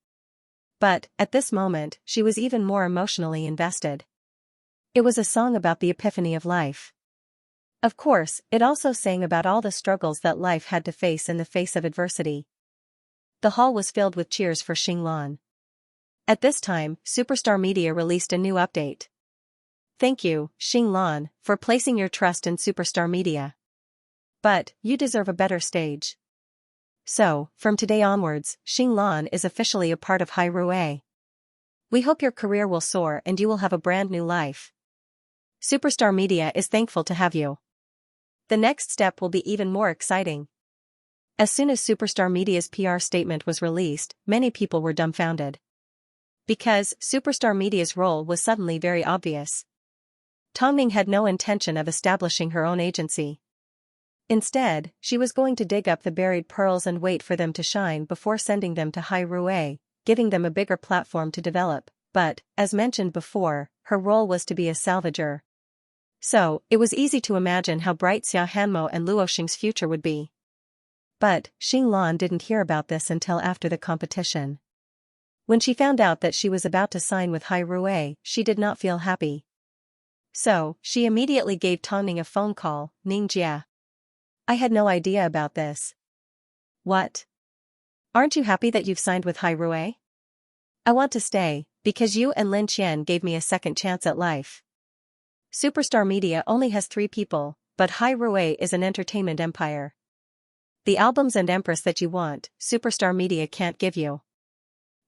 But, at this moment, she was even more emotionally invested. It was a song about the epiphany of life. Of course, it also sang about all the struggles that life had to face in the face of adversity. The hall was filled with cheers for Xinglan. At this time, Superstar Media released a new update. Thank you, Xinglan, for placing your trust in Superstar Media. But, you deserve a better stage. So, from today onwards, Xinglan is officially a part of Hai Rui. We hope your career will soar and you will have a brand new life. Superstar Media is thankful to have you. The next step will be even more exciting. As soon as Superstar Media's PR statement was released, many people were dumbfounded. Because Superstar Media's role was suddenly very obvious. Tongning had no intention of establishing her own agency. Instead, she was going to dig up the buried pearls and wait for them to shine before sending them to Hai Rui, giving them a bigger platform to develop, but, as mentioned before, her role was to be a salvager. So, it was easy to imagine how bright Xia Hanmo and Luoxing's future would be. But, Xinglan didn't hear about this until after the competition. When she found out that she was about to sign with Hai Rui, she did not feel happy. So, she immediately gave Tongning a phone call, Ningjia. I had no idea about this. What? Aren't you happy that you've signed with Hai Rui? I want to stay, because you and Lin Qian gave me a second chance at life. Superstar Media only has 3 people, but Hai Rui is an entertainment empire. The albums and empress that you want, Superstar Media can't give you.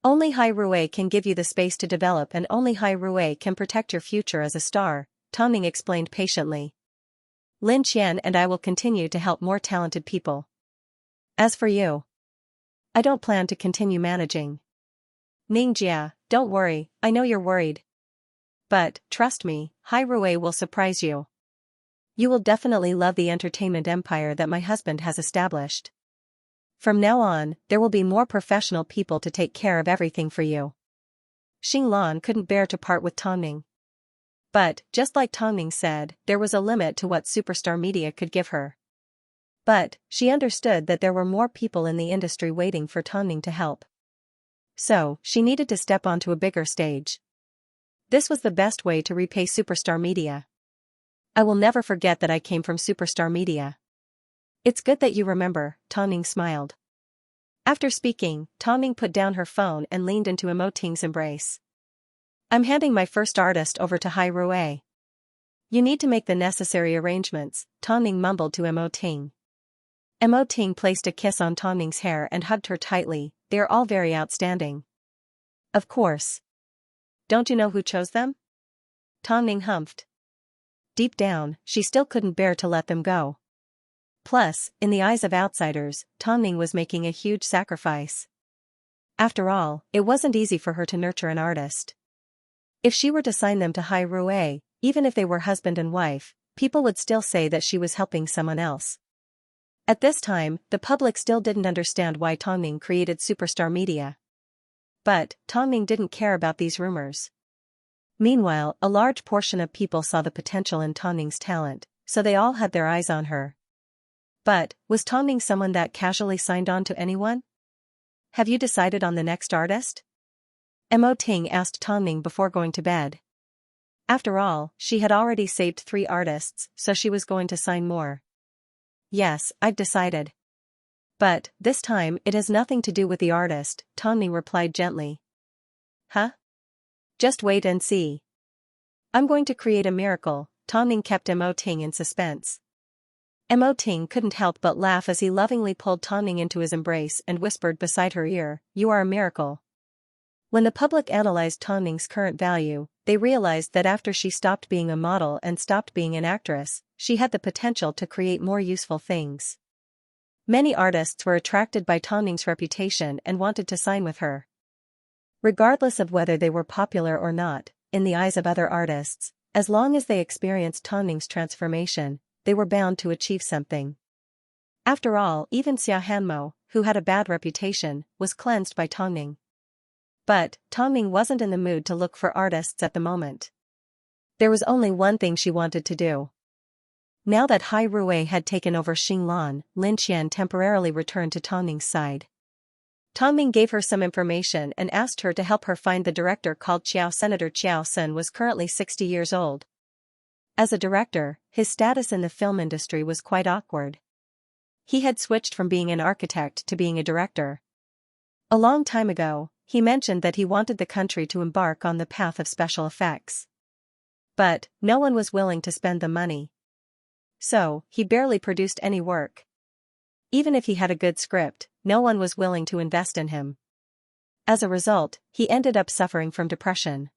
Only Hai Rui can give you the space to develop, and only Hai Rui can protect your future as a star, Tongning explained patiently. Lin Qian and I will continue to help more talented people. As for you, I don't plan to continue managing. Ningjia, don't worry, I know you're worried. But, trust me, Hai Rui will surprise you. You will definitely love the entertainment empire that my husband has established. From now on, there will be more professional people to take care of everything for you. Xinglan couldn't bear to part with Tongning. But, just like Tongning said, there was a limit to what superstar media could give her. But, she understood that there were more people in the industry waiting for Tongning to help. So, she needed to step onto a bigger stage. This was the best way to repay superstar media. I will never forget that I came from superstar media. It's good that you remember, Tongning smiled. After speaking, Tongning put down her phone and leaned into Emoting's embrace. I'm handing my first artist over to Hai Rui. You need to make the necessary arrangements, Tongning mumbled to Emoting. Emoting placed a kiss on Tongning's hair and hugged her tightly. They are all very outstanding. Of course. Don't you know who chose them? Tongning humphed. Deep down, she still couldn't bear to let them go. Plus, in the eyes of outsiders, Tongning was making a huge sacrifice. After all, it wasn't easy for her to nurture an artist. If she were to sign them to Hai Rui, even if they were husband and wife, people would still say that she was helping someone else. At this time, the public still didn't understand why Tongning created superstar media. But, Tongning didn't care about these rumors. Meanwhile, a large portion of people saw the potential in Tongning's talent, so they all had their eyes on her. But, was Tongning someone that casually signed on to anyone? Have you decided on the next artist? Emoting asked Tongning before going to bed. After all, she had already saved 3 artists, so she was going to sign more. Yes, I've decided. But, this time, it has nothing to do with the artist, Tongning replied gently. Huh? Just wait and see. I'm going to create a miracle, Tongning kept Emoting in suspense. Emoting couldn't help but laugh as he lovingly pulled Tongning into his embrace and whispered beside her ear, "You are a miracle." When the public analyzed Tongning's current value, they realized that after she stopped being a model and stopped being an actress, she had the potential to create more useful things. Many artists were attracted by Tongning's reputation and wanted to sign with her. Regardless of whether they were popular or not, in the eyes of other artists, as long as they experienced Tongning's transformation, they were bound to achieve something. After all, even Xianxia, who had a bad reputation, was cleansed by Tongning. But, Tongning wasn't in the mood to look for artists at the moment. There was only one thing she wanted to do. Now that Hai Rui had taken over Xinglan, Lin Qian temporarily returned to Tongning's side. Tongning gave her some information and asked her to help her find the director called Qiao. Senator Qiao Sun was currently 60 years old. As a director, his status in the film industry was quite awkward. He had switched from being an architect to being a director. A long time ago, he mentioned that he wanted the country to embark on the path of special effects. But, no one was willing to spend the money. So, he barely produced any work. Even if he had a good script, no one was willing to invest in him. As a result, he ended up suffering from depression.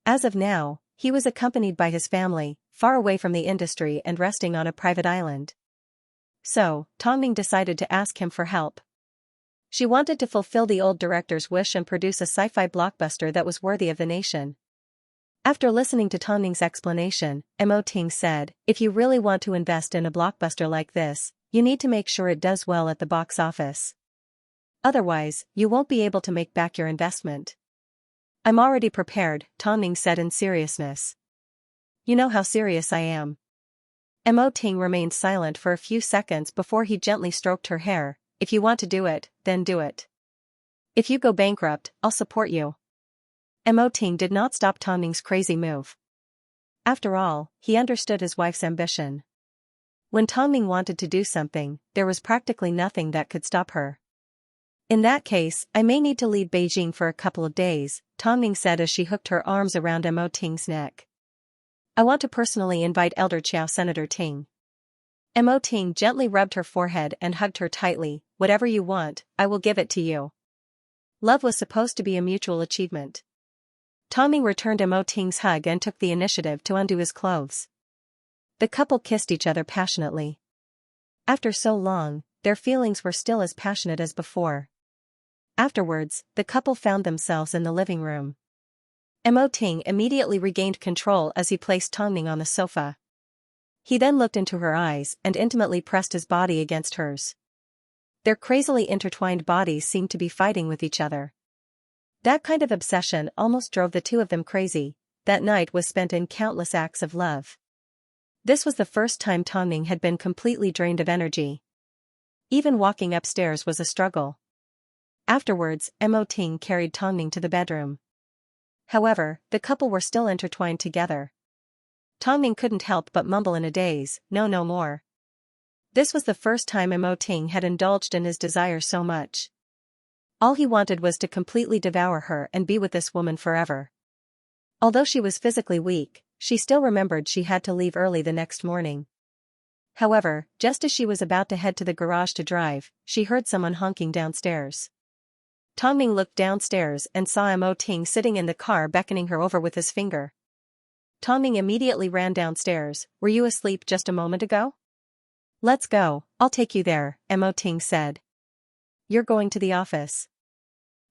As of now, he was accompanied by his family, far away from the industry and resting on a private island. So, Tongning decided to ask him for help. She wanted to fulfill the old director's wish and produce a sci-fi blockbuster that was worthy of the nation. After listening to Tongning's explanation, Emoting said, "If you really want to invest in a blockbuster like this, you need to make sure it does well at the box office. Otherwise, you won't be able to make back your investment." "I'm already prepared," Tongning said in seriousness. "You know how serious I am." Emoting remained silent for a few seconds before he gently stroked her hair. "If you want to do it, then do it. If you go bankrupt, I'll support you." Emoting did not stop Tongning's crazy move. After all, he understood his wife's ambition. When Tongning wanted to do something, there was practically nothing that could stop her. "In that case, I may need to leave Beijing for a couple of days," Tongning said as she hooked her arms around Emoting's neck. "I want to personally invite Elder Qiao. Senator Ting." Emoting gently rubbed her forehead and hugged her tightly. "Whatever you want, I will give it to you." Love was supposed to be a mutual achievement. Tongning returned Emoting's hug and took the initiative to undo his clothes. The couple kissed each other passionately. After so long, their feelings were still as passionate as before. Afterwards, the couple found themselves in the living room. Emoting immediately regained control as he placed Tongning on the sofa. He then looked into her eyes and intimately pressed his body against hers. Their crazily intertwined bodies seemed to be fighting with each other. That kind of obsession almost drove the two of them crazy. That night was spent in countless acts of love. This was the first time Tongning had been completely drained of energy. Even walking upstairs was a struggle. Afterwards, Mo Ting carried Tongning to the bedroom. However, the couple were still intertwined together. Tongning couldn't help but mumble in a daze, "No, no more." This was the first time Mo Ting had indulged in his desire so much. All he wanted was to completely devour her and be with this woman forever. Although she was physically weak, she still remembered she had to leave early the next morning. However, just as she was about to head to the garage to drive, she heard someone honking downstairs. Tongning looked downstairs and saw Mo Ting sitting in the car beckoning her over with his finger. Tongning immediately ran downstairs. "Were you asleep just a moment ago?" "Let's go, I'll take you there," Mo Ting said. "You're going to the office.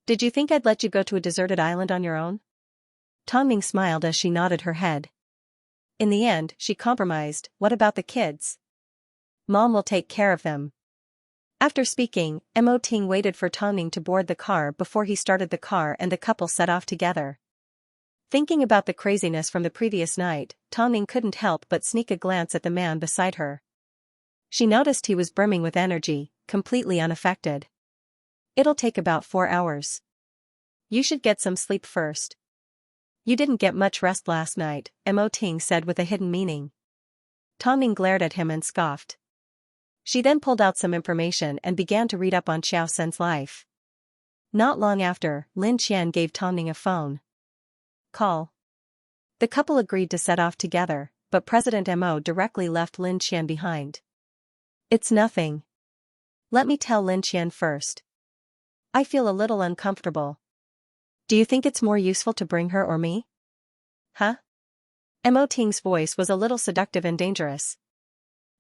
Did you think I'd let you go to a deserted island on your own?" Tongning smiled as she nodded her head. In the end, she compromised. "What about the kids?" "Mom will take care of them." After speaking, Mo Ting waited for Tongning to board the car before he started the car and the couple set off together. Thinking about the craziness from the previous night, Tongning couldn't help but sneak a glance at the man beside her. She noticed he was brimming with energy, completely unaffected. "It'll take about 4 hours. You should get some sleep first." "You didn't get much rest last night," Mo Ting said with a hidden meaning. Tongning glared at him and scoffed. She then pulled out some information and began to read up on Xiao Sen's life. Not long after, Lin Qian gave Tongning a phone call. The couple agreed to set off together, but President Mo directly left Lin Qian behind. "It's nothing. Let me tell Lin Qian first. I feel a little uncomfortable. Do you think it's more useful to bring her or me?" "Huh?" Mo Ting's voice was a little seductive and dangerous.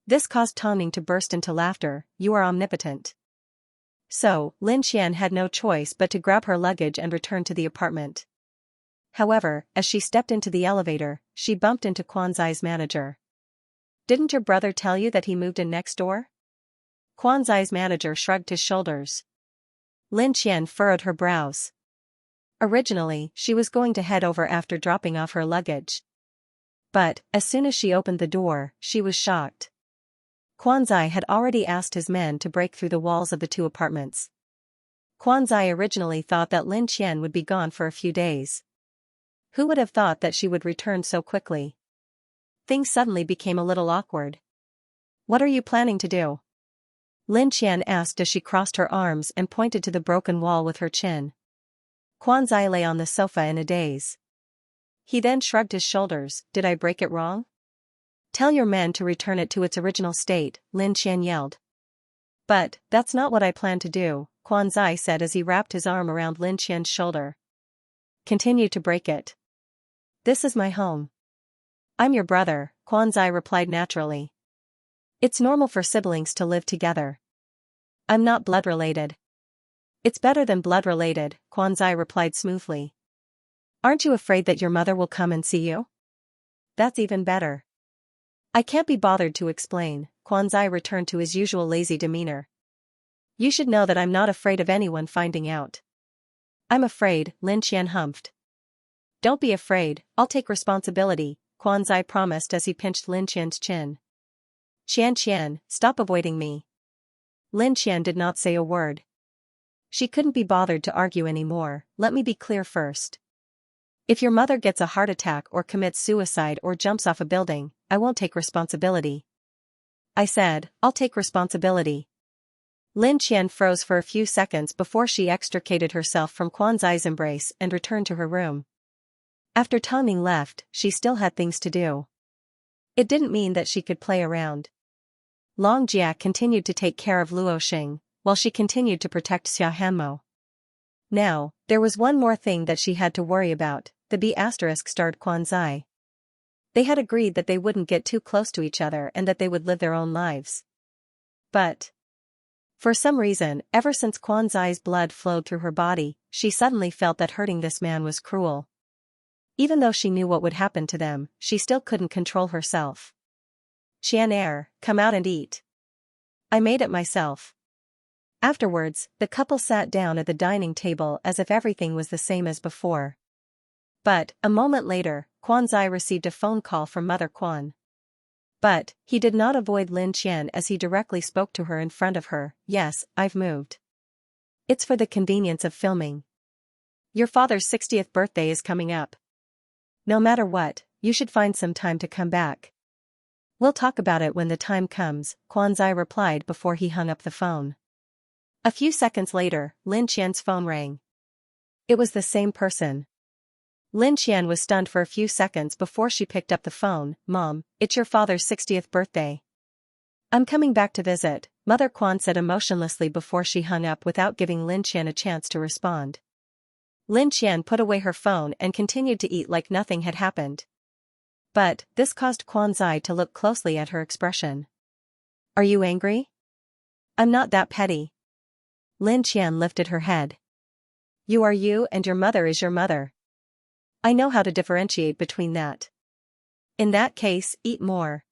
This caused Tongning to burst into laughter. "You are omnipotent." So, Lin Qian had no choice but to grab her luggage and return to the apartment. However, as she stepped into the elevator, she bumped into Quanzai's manager. "Didn't your brother tell you that he moved in next door?" Quanzai's manager shrugged his shoulders. Lin Qian furrowed her brows. Originally, she was going to head over after dropping off her luggage. But, as soon as she opened the door, she was shocked. Quanzai had already asked his men to break through the walls of the two apartments. Quanzai originally thought that Lin Qian would be gone for a few days. Who would have thought that she would return so quickly? Things suddenly became a little awkward. "What are you planning to do?" Lin Qian asked as she crossed her arms and pointed to the broken wall with her chin. Quanzai lay on the sofa in a daze. He then shrugged his shoulders. "Did I break it wrong?" "Tell your men to return it to its original state," Lin Qian yelled. "But, that's not what I plan to do," Quanzai said as he wrapped his arm around Lin Qian's shoulder. "Continue to break it. This is my home." "I'm your brother," Quanzai replied naturally. "It's normal for siblings to live together." "I'm not blood related." "It's better than blood related," Quanzai replied smoothly. "Aren't you afraid that your mother will come and see you?" "That's even better." "I can't be bothered to explain," Quanzai returned to his usual lazy demeanor. "You should know that I'm not afraid of anyone finding out." "I'm afraid," Lin Qian humphed. "Don't be afraid, I'll take responsibility," Quanzai promised as he pinched Lin Qian's chin. "Qian, stop avoiding me." Lin Qian did not say a word. She couldn't be bothered to argue anymore. "Let me be clear first. If your mother gets a heart attack or commits suicide or jumps off a building, I won't take responsibility." "I said, I'll take responsibility." Lin Qian froze for a few seconds before she extricated herself from Quanzai's embrace and returned to her room. After Tongning left, she still had things to do. It didn't mean that she could play around. Long Jia continued to take care of Luo Xing, while she continued to protect Xia Hanmo. Now, there was one more thing that she had to worry about. The B***starred Quanzai. They had agreed that they wouldn't get too close to each other and that they would live their own lives. But for some reason, ever since Quanzai's blood flowed through her body, she suddenly felt that hurting this man was cruel. Even though she knew what would happen to them, she still couldn't control herself. "Qian, come out and eat. I made it myself." Afterwards, the couple sat down at the dining table as if everything was the same as before. But, a moment later, Quan Zai received a phone call from Mother Quan. But, he did not avoid Lin Qian as he directly spoke to her in front of her. Yes, I've moved. It's for the convenience of filming. Your father's 60th birthday is coming up. No matter what, you should find some time to come back. We'll talk about it when the time comes, Quan Zai replied before he hung up the phone. A few seconds later, Lin Qian's phone rang. It was the same person. Lin Qian was stunned for a few seconds before she picked up the phone. Mom, it's your father's 60th birthday. I'm coming back to visit, Mother Quan said emotionlessly before she hung up without giving Lin Qian a chance to respond. Lin Qian put away her phone and continued to eat like nothing had happened. But, this caused Quan Zai to look closely at her expression. Are you angry? I'm not that petty. Lin Qian lifted her head. You are you and your mother is your mother. I know how to differentiate between that. In that case, eat more.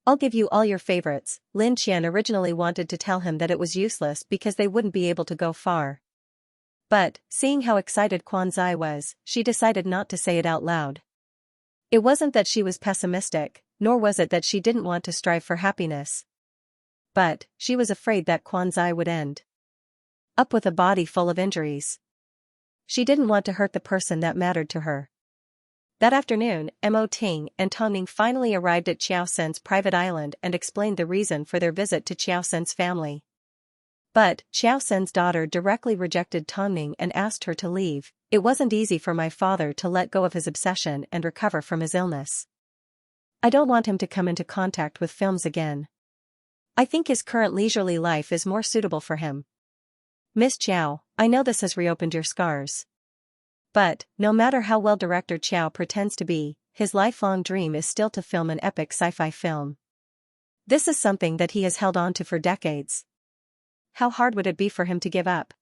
I'll give you all your favorites. Lin Qian originally wanted to tell him that it was useless because they wouldn't be able to go far. But, seeing how excited Quan Zai was, she decided not to say it out loud. It wasn't that she was pessimistic, nor was it that she didn't want to strive for happiness. But, she was afraid that Quan Zai would end up with a body full of injuries. She didn't want to hurt the person that mattered to her. That afternoon, Mo Ting and Tong Ning finally arrived at Xiao Sen's private island and explained the reason for their visit to Xiao Sen's family. But, Xiao Sen's daughter directly rejected Tong Ning and asked her to leave. It wasn't easy for my father to let go of his obsession and recover from his illness. I don't want him to come into contact with films again. I think his current leisurely life is more suitable for him. Miss Chow, I know this has reopened your scars. But, no matter how well Director Chow pretends to be, his lifelong dream is still to film an epic sci-fi film. This is something that he has held on to for decades. How hard would it be for him to give up?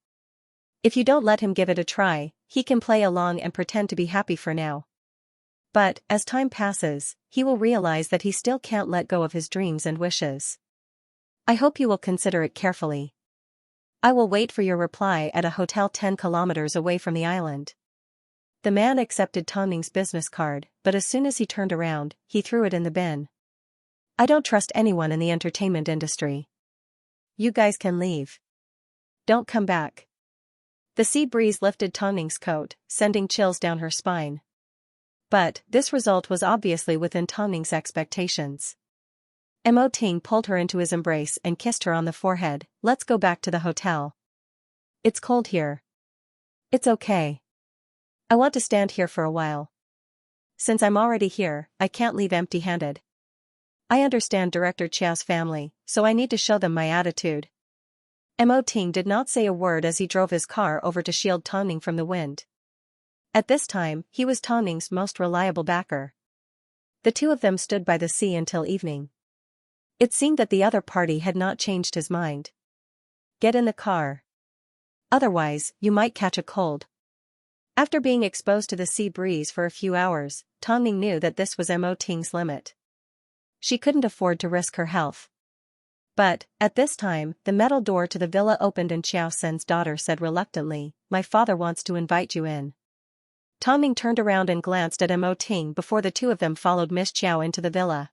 If you don't let him give it a try, he can play along and pretend to be happy for now. But, as time passes, he will realize that he still can't let go of his dreams and wishes. I hope you will consider it carefully. I will wait for your reply at a hotel 10 kilometers away from the island. The man accepted Tong Ning's business card, but as soon as he turned around, he threw it in the bin. I don't trust anyone in the entertainment industry. You guys can leave. Don't come back. The sea breeze lifted Tong Ning's coat, sending chills down her spine. But, this result was obviously within Tong Ning's expectations. Mo Ting pulled her into his embrace and kissed her on the forehead. Let's go back to the hotel. It's cold here. It's okay. I want to stand here for a while. Since I'm already here, I can't leave empty-handed. I understand Director Chow's family, so I need to show them my attitude. Mo Ting did not say a word as he drove his car over to shield Tong Ning from the wind. At this time, he was Tong Ning's most reliable backer. The two of them stood by the sea until evening. It seemed that the other party had not changed his mind. Get in the car. Otherwise, you might catch a cold. After being exposed to the sea breeze for a few hours, Tong Ning knew that this was Mo Ting's limit. She couldn't afford to risk her health. But, at this time, the metal door to the villa opened and Xiao Sen's daughter said reluctantly, "My father wants to invite you in." Tong Ning turned around and glanced at Mo Ting before the two of them followed Miss Chow into the villa.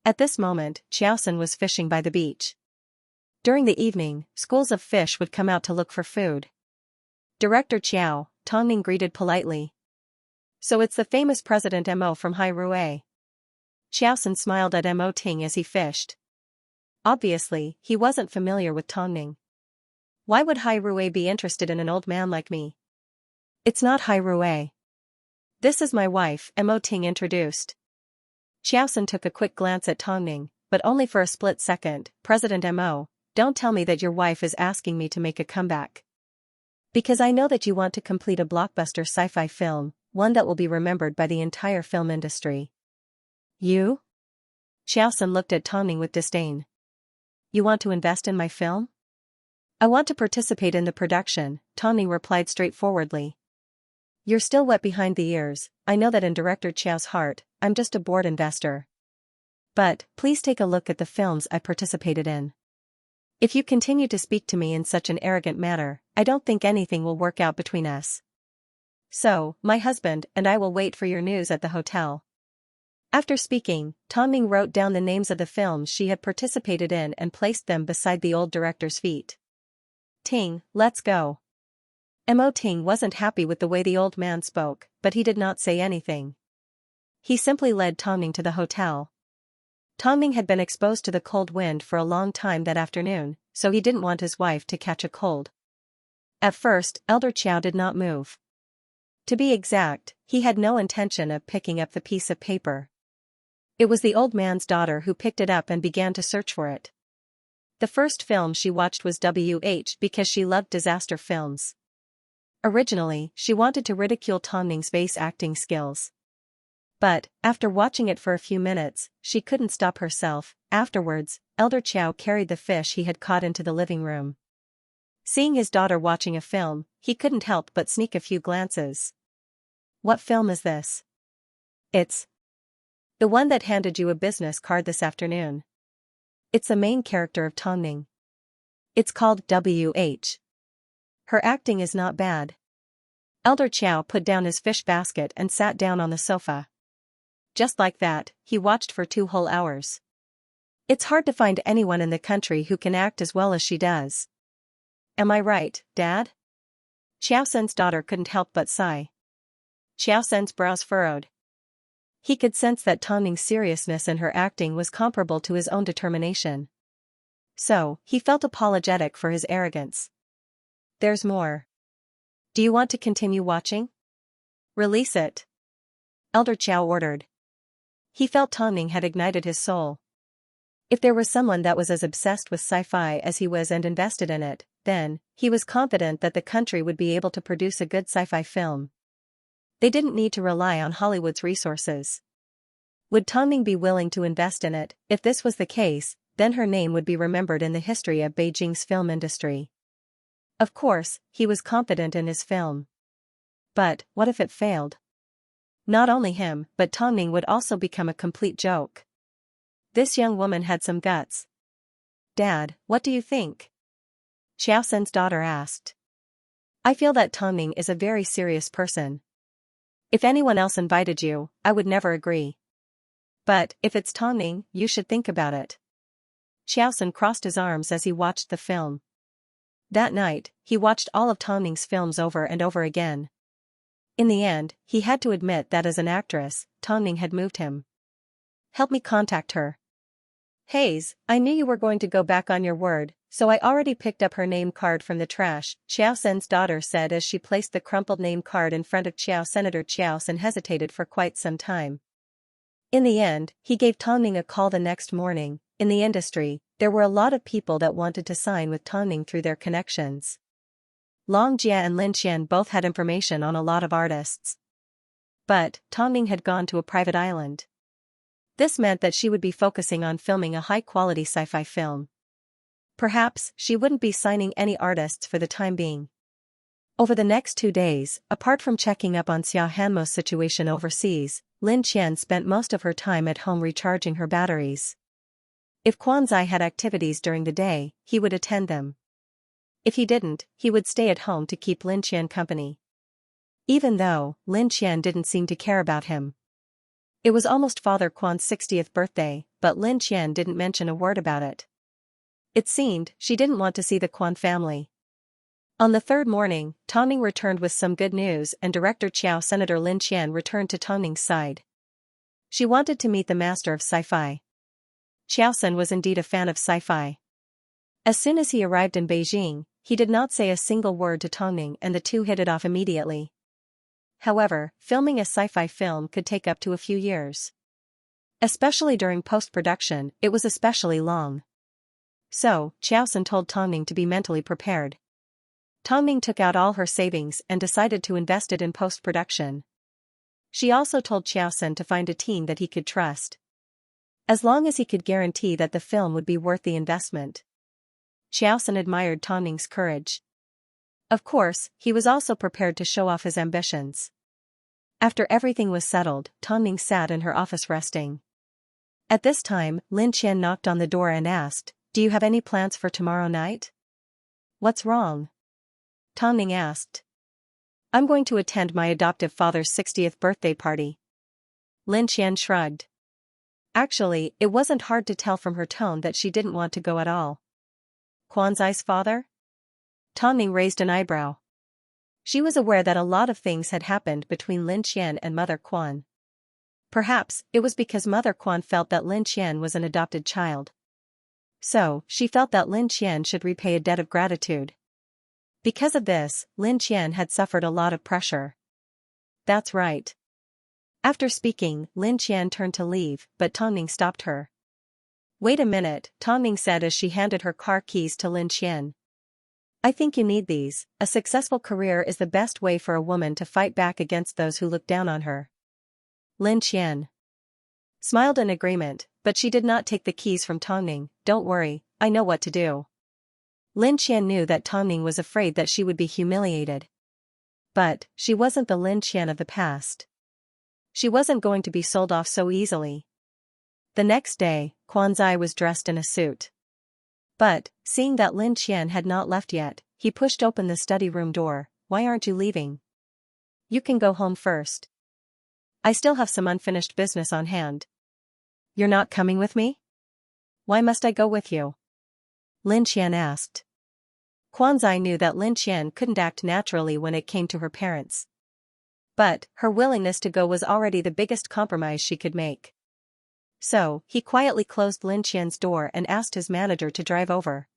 At this moment, Xiao Sen was fishing by the beach. During the evening, schools of fish would come out to look for food. Director Chow, Tong Ning greeted politely. So it's the famous President Mo from Hai Rui. Xiao Sen smiled at Mo Ting as he fished. Obviously, he wasn't familiar with Tong Ning. Why would Hai Rui be interested in an old man like me? It's not Hai Rui. This is my wife, Mo Ting introduced. Xiao Sen took a quick glance at Tong Ning, but only for a split second. President Mo, don't tell me that your wife is asking me to make a comeback. Because I know that you want to complete a blockbuster sci-fi film, one that will be remembered by the entire film industry. You? Xiao Sen looked at Tong Ning with disdain. You want to invest in my film? I want to participate in the production, Tong Ning replied straightforwardly. You're still wet behind the ears. I know that in Director Chow's heart, I'm just a bored investor. But, please take a look at the films I participated in. If you continue to speak to me in such an arrogant manner, I don't think anything will work out between us. So, my husband and I will wait for your news at the hotel. After speaking, Tongming wrote down the names of the films she had participated in and placed them beside the old director's feet. Ting, let's go. Mo Ting wasn't happy with the way the old man spoke, but he did not say anything. He simply led Tongming to the hotel. Tongming had been exposed to the cold wind for a long time that afternoon, so he didn't want his wife to catch a cold. At first, Elder Chow did not move. To be exact, he had no intention of picking up the piece of paper. It was the old man's daughter who picked it up and began to search for it. The first film she watched was WH because she loved disaster films. Originally, she wanted to ridicule Tongming's bass acting skills. But, after watching it for a few minutes, she couldn't stop herself. Afterwards, Elder Chow carried the fish he had caught into the living room. Seeing his daughter watching a film, he couldn't help but sneak a few glances. What film is this? It's the one that handed you a business card this afternoon. It's the main character of Tongming. It's called WH. Her acting is not bad. Elder Chow put down his fish basket and sat down on the sofa. Just like that, he watched for 2 whole hours. It's hard to find anyone in the country who can act as well as she does. Am I right, Dad? Xiao Sen's daughter couldn't help but sigh. Xiao Sen's brows furrowed. He could sense that Tongming's seriousness in her acting was comparable to his own determination. So, he felt apologetic for his arrogance. There's more. Do you want to continue watching? Release it. Elder Chow ordered. He felt Tongming had ignited his soul. If there was someone that was as obsessed with sci-fi as he was and invested in it, then, he was confident that the country would be able to produce a good sci-fi film. They didn't need to rely on Hollywood's resources. Would Tongming be willing to invest in it? If this was the case, then her name would be remembered in the history of Beijing's film industry. Of course, he was confident in his film. But, what if it failed? Not only him, but Tongming would also become a complete joke. This young woman had some guts. Dad, what do you think? Xiao Sen's daughter asked. I feel that Tongming is a very serious person. If anyone else invited you, I would never agree. But, if it's Tongming, you should think about it. Xiao Sen crossed his arms as he watched the film. That night, he watched all of Tongming's films over and over again. In the end, he had to admit that as an actress, Tongming had moved him. Help me contact her. Hayes, I knew you were going to go back on your word, so I already picked up her name card from the trash, Xiao Sen's daughter said as she placed the crumpled name card in front of Xiao. Senator Xiao Sen hesitated for quite some time. In the end, he gave Tongming a call the next morning. In the industry, there were a lot of people that wanted to sign with Tongming through their connections. Long Jia and Lin Xian both had information on a lot of artists. But, Tongming had gone to a private island. This meant that she would be focusing on filming a high-quality sci-fi film. Perhaps, she wouldn't be signing any artists for the time being. Over the next 2 days, apart from checking up on Xia Hanmo's situation overseas, Lin Xian spent most of her time at home recharging her batteries. If Quanzai had activities during the day, he would attend them. If he didn't, he would stay at home to keep Lin Xian company. Even though, Lin Xian didn't seem to care about him. It was almost Father Quan's 60th birthday, but Lin Xian didn't mention a word about it. It seemed, she didn't want to see the Quan family. On the 3rd morning, Tongming returned with some good news and Director Qiao Senator Lin Xian returned to Tongming's side. She wanted to meet the master of sci-fi. Qiao Sen was indeed a fan of sci-fi. As soon as he arrived in Beijing, he did not say a single word to Tongming and the two hit it off immediately. However, filming a sci-fi film could take up to a few years. Especially during post-production, it was especially long. So, Qiao Sen told Tongming to be mentally prepared. Tongming took out all her savings and decided to invest it in post-production. She also told Qiao Sen to find a team that he could trust. As long as he could guarantee that the film would be worth the investment. Qiao Sen admired Tongming's courage. Of course, he was also prepared to show off his ambitions. After everything was settled, Tongming sat in her office resting. At this time, Lin Qian knocked on the door and asked, Do you have any plans for tomorrow night? What's wrong? Tongning asked. I'm going to attend my adoptive father's 60th birthday party. Lin Qian shrugged. Actually, it wasn't hard to tell from her tone that she didn't want to go at all. Quanzai's father? Tongning raised an eyebrow. She was aware that a lot of things had happened between Lin Qian and Mother Quan. Perhaps it was because Mother Quan felt that Lin Qian was an adopted child. So, she felt that Lin Qian should repay a debt of gratitude. Because of this, Lin Qian had suffered a lot of pressure. That's right. After speaking, Lin Qian turned to leave, but Tongning stopped her. Wait a minute, Tongning said as she handed her car keys to Lin Qian. I think you need these. A successful career is the best way for a woman to fight back against those who look down on her. Lin Qian smiled in agreement, but she did not take the keys from Tongning. Don't worry, I know what to do. Lin Qian knew that Tongning was afraid that she would be humiliated. But, she wasn't the Lin Qian of the past. She wasn't going to be sold off so easily. The next day, Quanzai was dressed in a suit. But, seeing that Lin Qian had not left yet, he pushed open the study room door. Why aren't you leaving? You can go home first. I still have some unfinished business on hand. You're not coming with me? Why must I go with you? Lin Qian asked. Quanzai knew that Lin Qian couldn't act naturally when it came to her parents. But, her willingness to go was already the biggest compromise she could make. So, he quietly closed Lin Qian's door and asked his manager to drive over.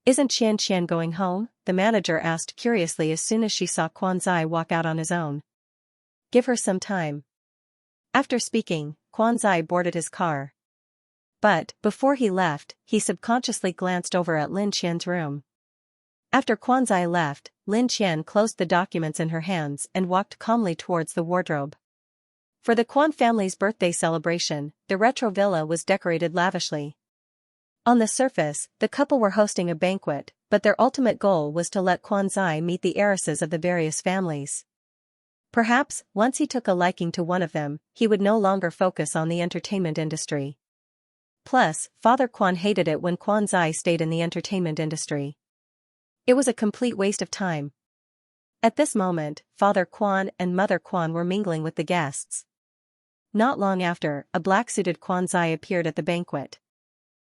Isn't Xianxia going home? The manager asked curiously as soon as she saw Quanzai walk out on his own. Give her some time. After speaking, Quanzai boarded his car. But, before he left, he subconsciously glanced over at Lin Qian's room. After Quanzai left, Lin Qian closed the documents in her hands and walked calmly towards the wardrobe. For the Quan family's birthday celebration, the retro villa was decorated lavishly. On the surface, the couple were hosting a banquet, but their ultimate goal was to let Quanzai meet the heiresses of the various families. Perhaps, once he took a liking to one of them, he would no longer focus on the entertainment industry. Plus, Father Quan hated it when Quanzai stayed in the entertainment industry. It was a complete waste of time. At this moment, Father Quan and Mother Quan were mingling with the guests. Not long after, a black-suited Quanzai appeared at the banquet.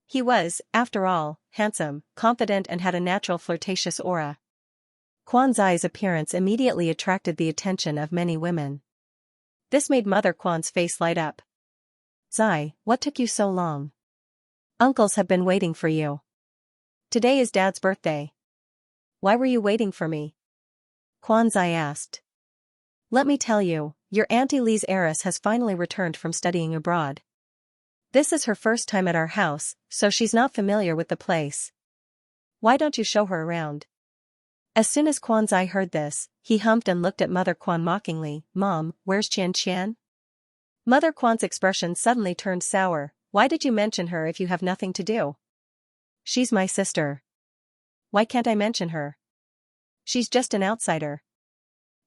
He was, after all, handsome, confident and had a natural flirtatious aura. Quanzai's appearance immediately attracted the attention of many women. This made Mother Quan's face light up. Zai, what took you so long? Uncles have been waiting for you. Today is Dad's birthday. Why were you waiting for me? Quanzai asked. Let me tell you, your Auntie Li's heiress has finally returned from studying abroad. This is her first time at our house, so she's not familiar with the place. Why don't you show her around? As soon as Quanzai heard this, he humped and looked at Mother Quan mockingly. Mom, where's Xianxia? Mother Quan's expression suddenly turned sour. Why did you mention her if you have nothing to do? She's my sister. Why can't I mention her? She's just an outsider.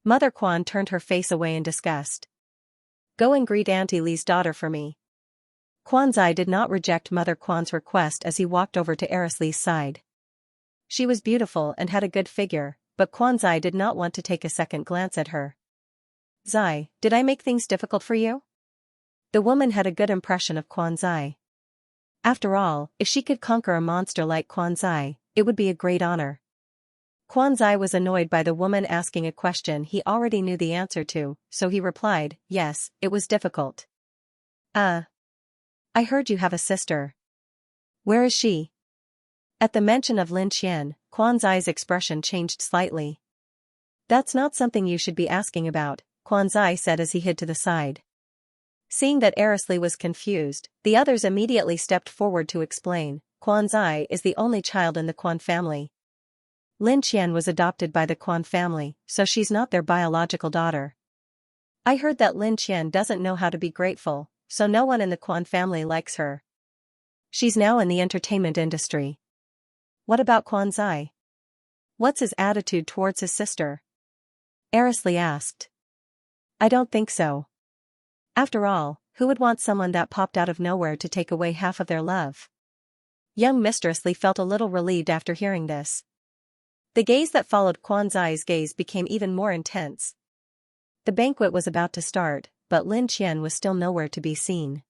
Mother Quan turned her face away in disgust. Go and greet Auntie Li's daughter for me. Quanzai did not reject Mother Quan's request as he walked over to Heiress Li's side. She was beautiful and had a good figure, but Quanzai did not want to take a second glance at her. Zai, did I make things difficult for you? The woman had a good impression of Quanzai. After all, if she could conquer a monster like Quanzai, it would be a great honor. Quanzai was annoyed by the woman asking a question he already knew the answer to, so he replied, yes, it was difficult. I heard you have a sister. Where is she? At the mention of Lin Qian, Quanzai's expression changed slightly. That's not something you should be asking about, Quanzai said as he hid to the side. Seeing that Heiress Li was confused, the others immediately stepped forward to explain. Quanzai is the only child in the Quan family. Lin Qian was adopted by the Quan family, so she's not their biological daughter. I heard that Lin Qian doesn't know how to be grateful, so no one in the Quan family likes her. She's now in the entertainment industry. What about Quanzai? What's his attitude towards his sister? Heiress Li asked. I don't think so. After all, who would want someone that popped out of nowhere to take away half of their love? Young Mistress Li felt a little relieved after hearing this. The gaze that followed Quan Zai's gaze became even more intense. The banquet was about to start, but Lin Qian was still nowhere to be seen.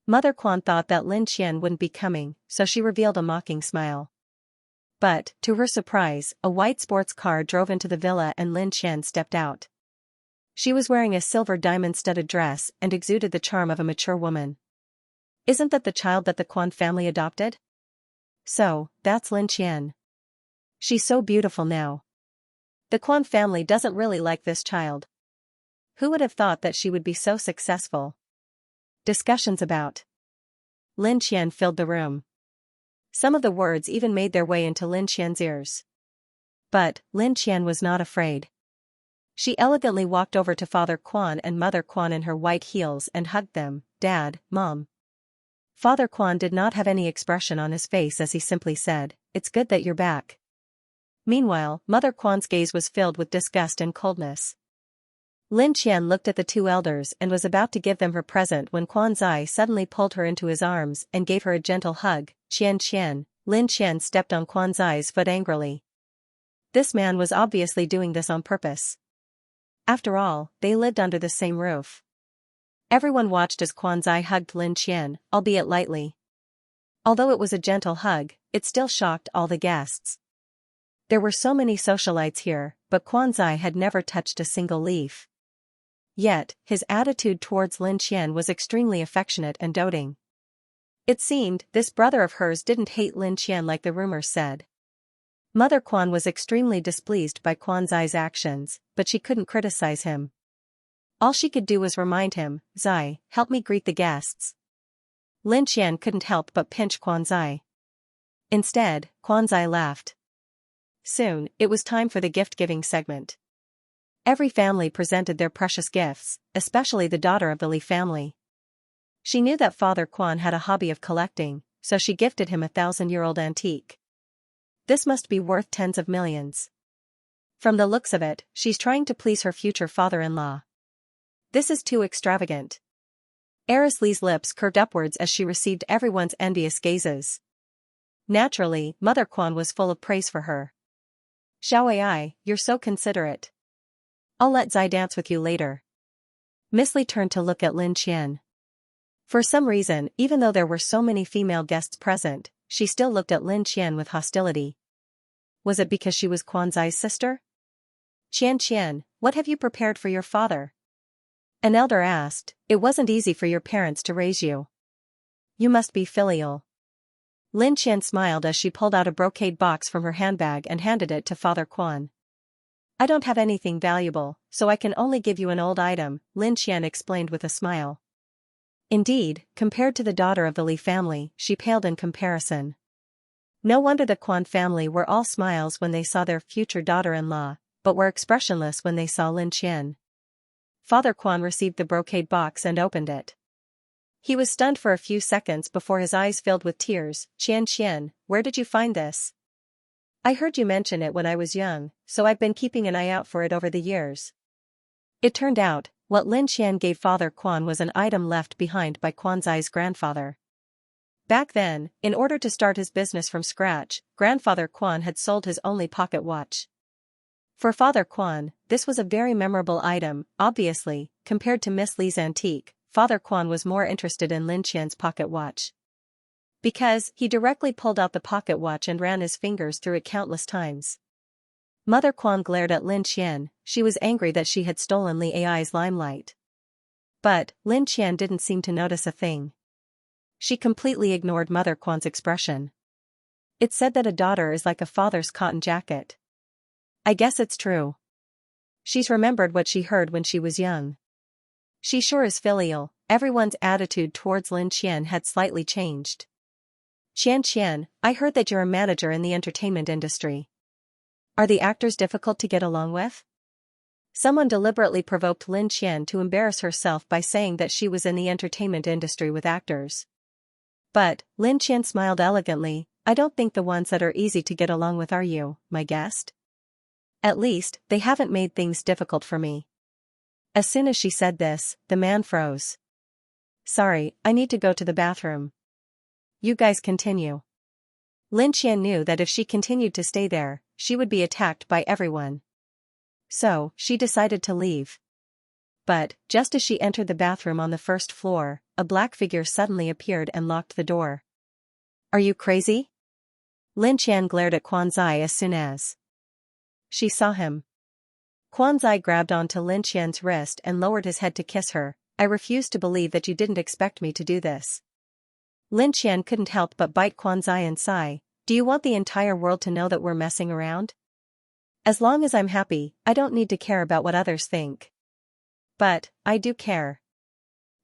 Mother Quan thought that Lin Qian wouldn't be coming, so she revealed a mocking smile. But, to her surprise, a white sports car drove into the villa and Lin Qian stepped out. She was wearing a silver diamond-studded dress and exuded the charm of a mature woman. Isn't that the child that the Quan family adopted? So, that's Lin Qian. She's so beautiful now. The Quan family doesn't really like this child. Who would have thought that she would be so successful? Discussions about Lin Qian filled the room. Some of the words even made their way into Lin Qian's ears. But, Lin Qian was not afraid. She elegantly walked over to Father Quan and Mother Quan in her white heels and hugged them. "Dad, Mom." Father Quan did not have any expression on his face as he simply said, "It's good that you're back." Meanwhile, Mother Quan's gaze was filled with disgust and coldness. Lin Qian looked at the two elders and was about to give them her present when Quan Zai suddenly pulled her into his arms and gave her a gentle hug. "Qian." Lin Qian stepped on Quan Zai's foot angrily. This man was obviously doing this on purpose. After all, they lived under the same roof. Everyone watched as Quan Zai hugged Lin Qian, albeit lightly. Although it was a gentle hug, it still shocked all the guests. There were so many socialites here, but Quan Zai had never touched a single leaf. Yet, his attitude towards Lin Qian was extremely affectionate and doting. It seemed, this brother of hers didn't hate Lin Qian like the rumors said. Mother Quan was extremely displeased by Quan Zai's actions, but she couldn't criticize him. All she could do was remind him, "Zai, help me greet the guests." Lin Qian couldn't help but pinch Quan Zai. Instead, Quan Zai laughed. Soon, it was time for the gift-giving segment. Every family presented their precious gifts, especially the daughter of the Li family. She knew that Father Quan had a hobby of collecting, so she gifted him a 1,000-year-old antique. This must be worth tens of millions. From the looks of it, she's trying to please her future father-in-law. This is too extravagant. Heiress Li's lips curved upwards as she received everyone's envious gazes. Naturally, Mother Quan was full of praise for her. "Xiao Ai, you're so considerate. I'll let Zai dance with you later." Miss Li turned to look at Lin Qian. For some reason, even though there were so many female guests present, she still looked at Lin Qian with hostility. Was it because she was Quan Zai's sister? "Qian, what have you prepared for your father?" An elder asked. "It wasn't easy for your parents to raise you. You must be filial." Lin Qian smiled as she pulled out a brocade box from her handbag and handed it to Father Quan. "I don't have anything valuable, so I can only give you an old item," Lin Qian explained with a smile. Indeed, compared to the daughter of the Li family, she paled in comparison. No wonder the Quan family were all smiles when they saw their future daughter-in-law, but were expressionless when they saw Lin Qian. Father Quan received the brocade box and opened it. He was stunned for a few seconds before his eyes filled with tears. "Qian, where did you find this?" "I heard you mention it when I was young, so I've been keeping an eye out for it over the years." It turned out, what Lin Qian gave Father Quan was an item left behind by Quan Zai's grandfather. Back then, in order to start his business from scratch, Grandfather Quan had sold his only pocket watch. For Father Quan, this was a very memorable item. Obviously, compared to Miss Li's antique, Father Quan was more interested in Lin Qian's pocket watch. Because, he directly pulled out the pocket watch and ran his fingers through it countless times. Mother Quan glared at Lin Qian. She was angry that she had stolen Li Ai's limelight. But, Lin Qian didn't seem to notice a thing. She completely ignored Mother Quan's expression. "It's said that a daughter is like a father's cotton jacket. I guess it's true. She's remembered what she heard when she was young. She sure is filial." Everyone's attitude towards Lin Qian had slightly changed. "Qian, I heard that you're a manager in the entertainment industry. Are the actors difficult to get along with?" Someone deliberately provoked Lin Qian to embarrass herself by saying that she was in the entertainment industry with actors. But, Lin Qian smiled elegantly. "I don't think the ones that are easy to get along with are you, my guest. At least, they haven't made things difficult for me." As soon as she said this, the man froze. "Sorry, I need to go to the bathroom. You guys continue." Lin Qian knew that if she continued to stay there, she would be attacked by everyone. So, she decided to leave. But, just as she entered the bathroom on the first floor, a black figure suddenly appeared and locked the door. Are you crazy? Lin Qian glared at Quanzai as soon as she saw him. Quanzai grabbed onto Lin Qian's wrist and lowered his head to kiss her. I refuse to believe that you didn't expect me to do this. Lin Qian couldn't help but bite Quanzai and sigh. Do you want the entire world to know that we're messing around? As long as I'm happy, I don't need to care about what others think. But, I do care.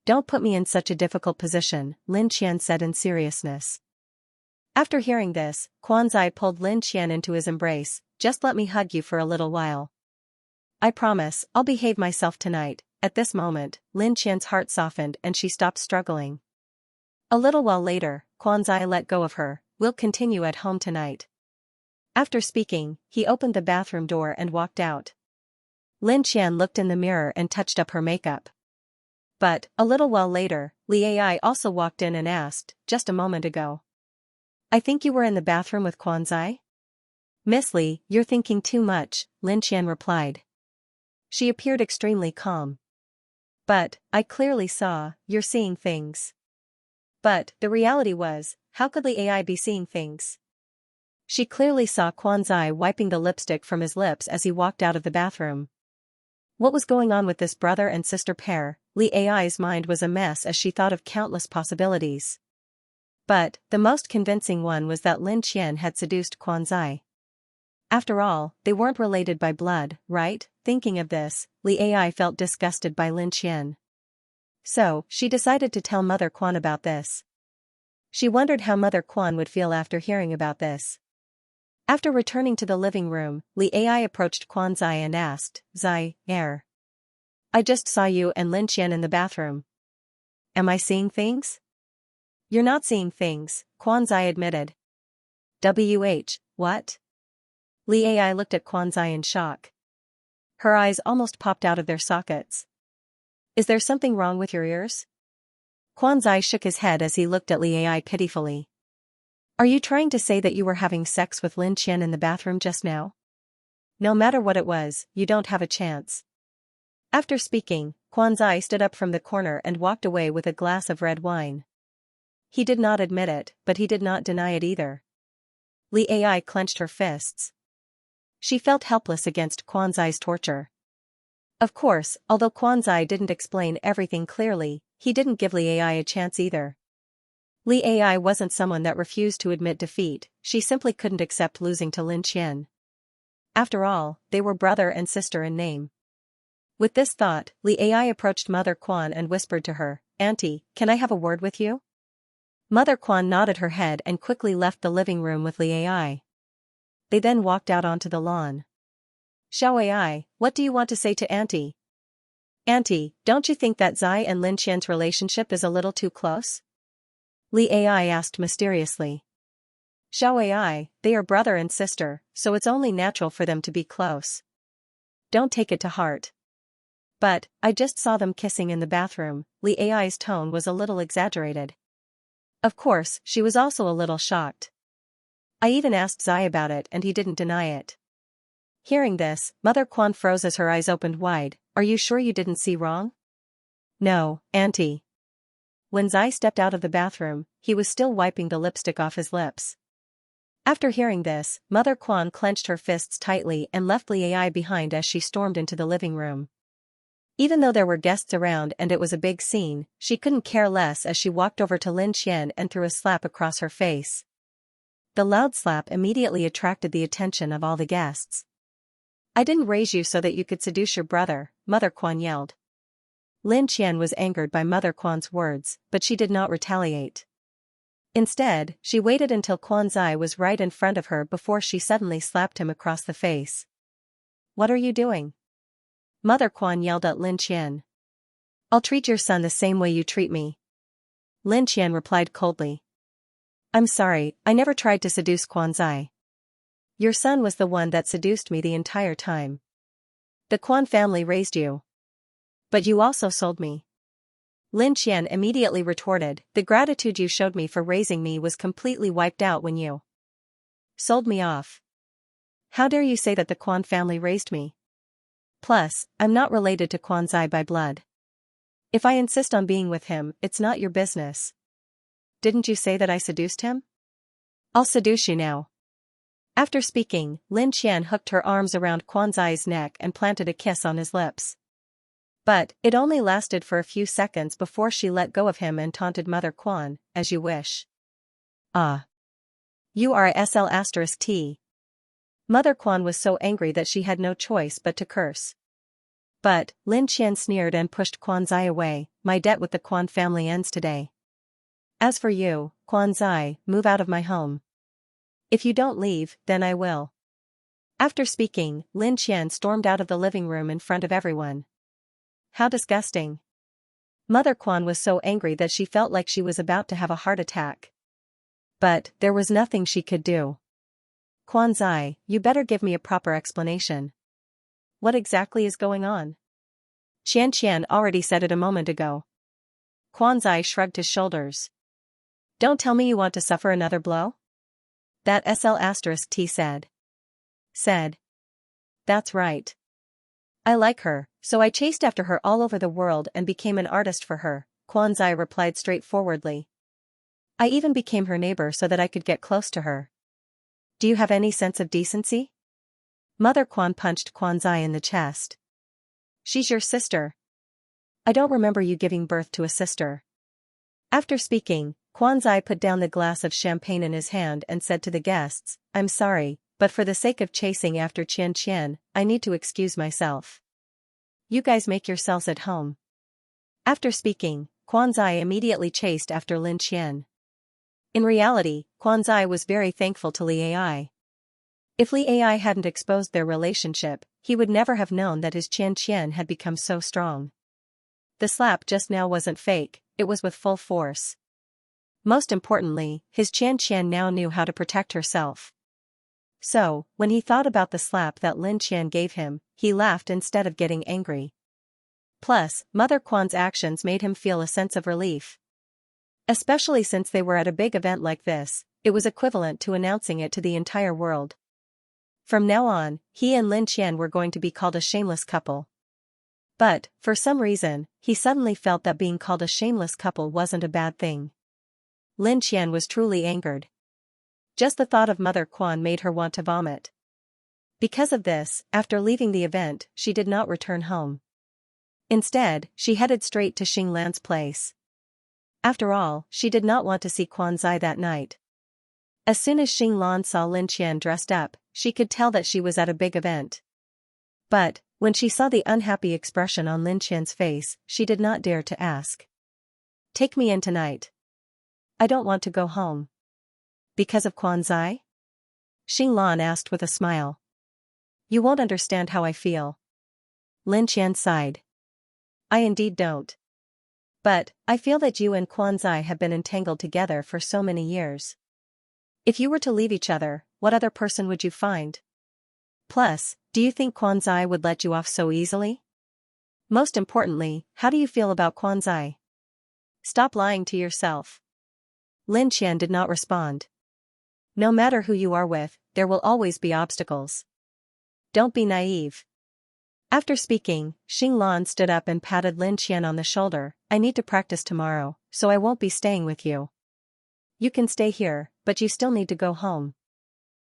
Don't put me in such a difficult position, Lin Qian said in seriousness. After hearing this, Quanzai pulled Lin Qian into his embrace. Just let me hug you for a little while. I promise, I'll behave myself tonight. At this moment, Lin Qian's heart softened and she stopped struggling. A little while later, Quanzai let go of her. We'll continue at home tonight. After speaking, he opened the bathroom door and walked out. Lin Qian looked in the mirror and touched up her makeup. But, a little while later, Li Ai also walked in and asked, just a moment ago. I think you were in the bathroom with Quanzai? Miss Li, you're thinking too much, Lin Qian replied. She appeared extremely calm. But, I clearly saw, you're seeing things. But, the reality was, how could Li Ai be seeing things? She clearly saw Quanzai wiping the lipstick from his lips as he walked out of the bathroom. What was going on with this brother and sister pair? Li Ai's mind was a mess as she thought of countless possibilities. But, the most convincing one was that Lin Qian had seduced Quanzai. After all, they weren't related by blood, right? Thinking of this, Li Ai felt disgusted by Lin Qian. So, she decided to tell Mother Quan about this. She wondered how Mother Quan would feel after hearing about this. After returning to the living room, Li Ai approached Quanzai and asked, Zai, I just saw you and Lin Qian in the bathroom. Am I seeing things? You're not seeing things, Quanzai admitted. What? Li Ai looked at Quanzai in shock. Her eyes almost popped out of their sockets. Is there something wrong with your ears? Quanzai shook his head as he looked at Li Ai pitifully. Are you trying to say that you were having sex with Lin Qian in the bathroom just now? No matter what it was, you don't have a chance. After speaking, Quanzai stood up from the corner and walked away with a glass of red wine. He did not admit it, but he did not deny it either. Li Ai clenched her fists. She felt helpless against Quanzai's torture. Of course, although Quanzai didn't explain everything clearly, he didn't give Li Ai a chance either. Li Ai wasn't someone that refused to admit defeat, she simply couldn't accept losing to Lin Qian. After all, they were brother and sister in name. With this thought, Li Ai approached Mother Quan and whispered to her, Auntie, can I have a word with you? Mother Quan nodded her head and quickly left the living room with Li Ai. They then walked out onto the lawn. Xiao Ai, what do you want to say to Auntie? Auntie, don't you think that Zai and Lin Qian's relationship is a little too close? Li Ai asked mysteriously. Xiao Ai, they are brother and sister, so it's only natural for them to be close. Don't take it to heart. But, I just saw them kissing in the bathroom. Li Ai's tone was a little exaggerated. Of course, she was also a little shocked. I even asked Zai about it and he didn't deny it. Hearing this, Mother Quan froze as her eyes opened wide. Are you sure you didn't see wrong? No, Auntie. When Zai stepped out of the bathroom, he was still wiping the lipstick off his lips. After hearing this, Mother Quan clenched her fists tightly and left Li Ai behind as she stormed into the living room. Even though there were guests around and it was a big scene, she couldn't care less as she walked over to Lin Qian and threw a slap across her face. The loud slap immediately attracted the attention of all the guests. I didn't raise you so that you could seduce your brother, Mother Quan yelled. Lin Qian was angered by Mother Quan's words, but she did not retaliate. Instead, she waited until Quanzai was right in front of her before she suddenly slapped him across the face. What are you doing? Mother Quan yelled at Lin Qian. I'll treat your son the same way you treat me. Lin Qian replied coldly. I'm sorry, I never tried to seduce Quanzai. Your son was the one that seduced me the entire time. The Quan family raised you. But you also sold me. Lin Qian immediately retorted, the gratitude you showed me for raising me was completely wiped out when you Sold me off. How dare you say that the Quan family raised me? Plus, I'm not related to Quan Zai by blood. If I insist on being with him, it's not your business. Didn't you say that I seduced him? I'll seduce you now. After speaking, Lin Qian hooked her arms around Quan Zai's neck and planted a kiss on his lips. But, it only lasted for a few seconds before she let go of him and taunted Mother Quan, as you wish. Ah. You are a SL*T. Mother Quan was so angry that she had no choice but to curse. But, Lin Qian sneered and pushed Quan Zai away. My debt with the Quan family ends today. As for you, Quan Zai, move out of my home. If you don't leave, then I will. After speaking, Lin Qian stormed out of the living room in front of everyone. How disgusting. Mother Quan was so angry that she felt like she was about to have a heart attack. But, there was nothing she could do. Quan Zai, you better give me a proper explanation. What exactly is going on? Xianxia already said it a moment ago. Quan Zai shrugged his shoulders. Don't tell me you want to suffer another blow? That SL*T said. That's right. I like her, so I chased after her all over the world and became an artist for her, Quan Zai replied straightforwardly. I even became her neighbor so that I could get close to her. Do you have any sense of decency? Mother Quan punched Quan Zai in the chest. She's your sister. I don't remember you giving birth to a sister. After speaking, Quan Zai put down the glass of champagne in his hand and said to the guests, I'm sorry, but for the sake of chasing after Xianxia, I need to excuse myself. You guys make yourselves at home. After speaking, Quan Zai immediately chased after Lin Qian. In reality, Quan Zai was very thankful to Li Ai. If Li Ai hadn't exposed their relationship, he would never have known that his Xianxia had become so strong. The slap just now wasn't fake, it was with full force. Most importantly, his Xianxia now knew how to protect herself. So, when he thought about the slap that Lin Qian gave him, he laughed instead of getting angry. Plus, Mother Quan's actions made him feel a sense of relief. Especially since they were at a big event like this, it was equivalent to announcing it to the entire world. From now on, he and Lin Qian were going to be called a shameless couple. But, for some reason, he suddenly felt that being called a shameless couple wasn't a bad thing. Lin Qian was truly angered. Just the thought of Mother Quan made her want to vomit. Because of this, after leaving the event, she did not return home. Instead, she headed straight to Xing Lan's place. After all, she did not want to see Quan Zai that night. As soon as Xing Lan saw Lin Qian dressed up, she could tell that she was at a big event. But, when she saw the unhappy expression on Lin Qian's face, she did not dare to ask. Take me in tonight. I don't want to go home. Because of Quan Zai? Xing Lan asked with a smile. You won't understand how I feel. Lin Qian sighed. I indeed don't. But, I feel that you and Quan Zai have been entangled together for so many years. If you were to leave each other, what other person would you find? Plus, do you think Quan Zai would let you off so easily? Most importantly, how do you feel about Quan Zai? Stop lying to yourself. Lin Qian did not respond. No matter who you are with, there will always be obstacles. Don't be naive. After speaking, Xing Lan stood up and patted Lin Qian on the shoulder. I need to practice tomorrow, so I won't be staying with you. You can stay here, but you still need to go home.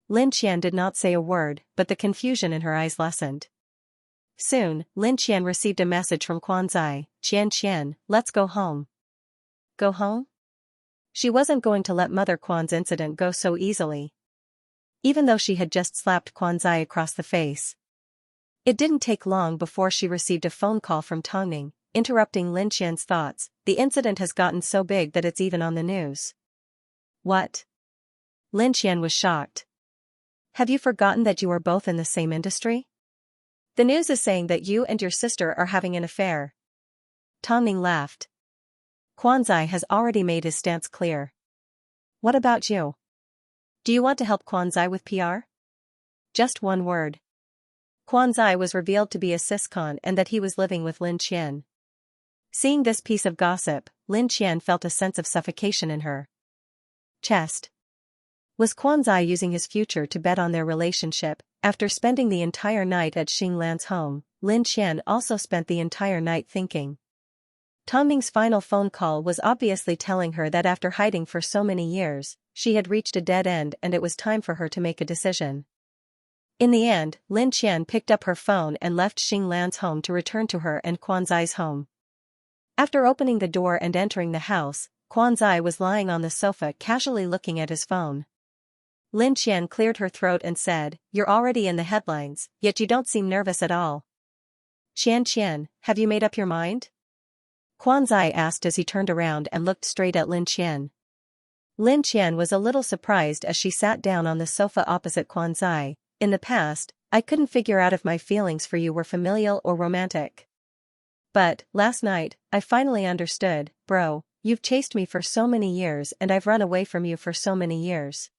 Lin Qian did not say a word, but the confusion in her eyes lessened. Soon, Lin Qian received a message from Quan Zai. Qian, let's go home. Go home? She wasn't going to let Mother Quan's incident go so easily. Even though she had just slapped Quan Zai across the face. It didn't take long before she received a phone call from Tongning, interrupting Lin Qian's thoughts. The incident has gotten so big that it's even on the news. What? Lin Qian was shocked. Have you forgotten that you are both in the same industry? The news is saying that you and your sister are having an affair. Tongning laughed. Quan Zai has already made his stance clear. What about you? Do you want to help Quan Zai with PR? Just one word. Quan Zai was revealed to be a siscon and that he was living with Lin Qian. Seeing this piece of gossip, Lin Qian felt a sense of suffocation in her chest. Was Quanzai using his future to bet on their relationship? After spending the entire night at Xinglan's home, Lin Qian also spent the entire night thinking. Tongming's final phone call was obviously telling her that after hiding for so many years, she had reached a dead end and it was time for her to make a decision. In the end, Lin Qian picked up her phone and left Xinglan's home to return to her and Quanzai's home. After opening the door and entering the house, Quanzai was lying on the sofa casually looking at his phone. Lin Qian cleared her throat and said, "You're already in the headlines, yet you don't seem nervous at all. Xianxia, have you made up your mind?" Quanzai asked as he turned around and looked straight at Lin Qian. Lin Qian was a little surprised as she sat down on the sofa opposite Quanzai. "In the past, I couldn't figure out if my feelings for you were familial or romantic. But, last night, I finally understood, bro, you've chased me for so many years and I've run away from you for so many years.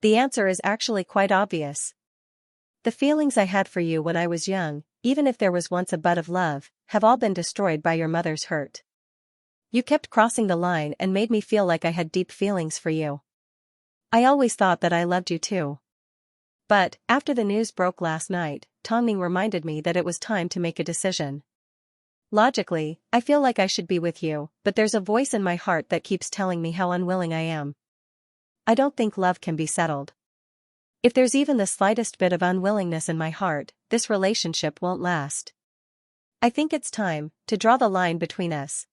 The answer is actually quite obvious. The feelings I had for you when I was young, even if there was once a bud of love, have all been destroyed by your mother's hurt. You kept crossing the line and made me feel like I had deep feelings for you. I always thought that I loved you too. But, after the news broke last night, Tongming reminded me that it was time to make a decision. Logically, I feel like I should be with you, but there's a voice in my heart that keeps telling me how unwilling I am. I don't think love can be settled. If there's even the slightest bit of unwillingness in my heart, this relationship won't last. I think it's time to draw the line between us.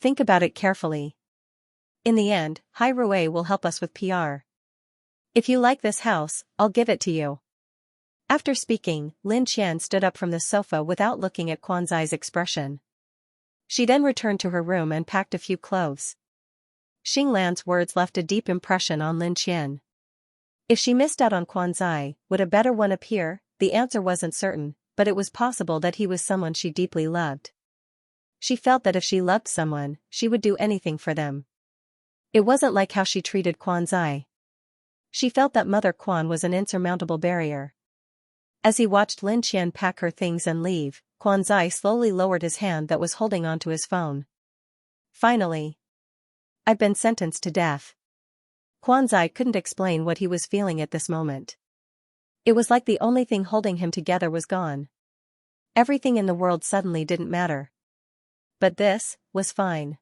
Think about it carefully. In the end, Hai Rui will help us with PR. If you like this house, I'll give it to you." After speaking, Lin Qian stood up from the sofa without looking at Quanzai's expression. She then returned to her room and packed a few clothes. Xinglan's words left a deep impression on Lin Qian. If she missed out on Quanzai, would a better one appear? The answer wasn't certain, but it was possible that he was someone she deeply loved. She felt that if she loved someone, she would do anything for them. It wasn't like how she treated Quanzai. She felt that Mother Quan was an insurmountable barrier. As he watched Lin Qian pack her things and leave, Quanzai slowly lowered his hand that was holding onto his phone. Finally. "I've been sentenced to death." Quanzai couldn't explain what he was feeling at this moment. It was like the only thing holding him together was gone. Everything in the world suddenly didn't matter. But this was fine.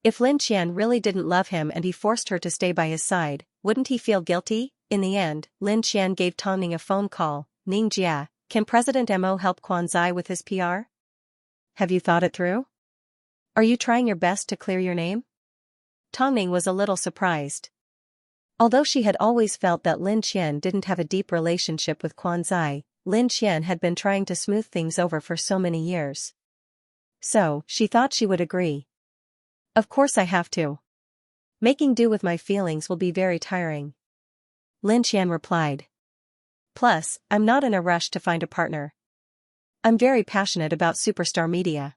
If Lin Qian really didn't love him and he forced her to stay by his side, wouldn't he feel guilty? In the end, Lin Qian gave Tongming a phone call. "Ningjia, can President Mo help Quanzai with his PR? Have you thought it through? Are you trying your best to clear your name?" Tongming was a little surprised. Although she had always felt that Lin Qian didn't have a deep relationship with Quanzai, Lin Qian had been trying to smooth things over for so many years. So, she thought she would agree. "Of course I have to. Making do with my feelings will be very tiring," Lin Qian replied. "Plus, I'm not in a rush to find a partner. I'm very passionate about superstar media."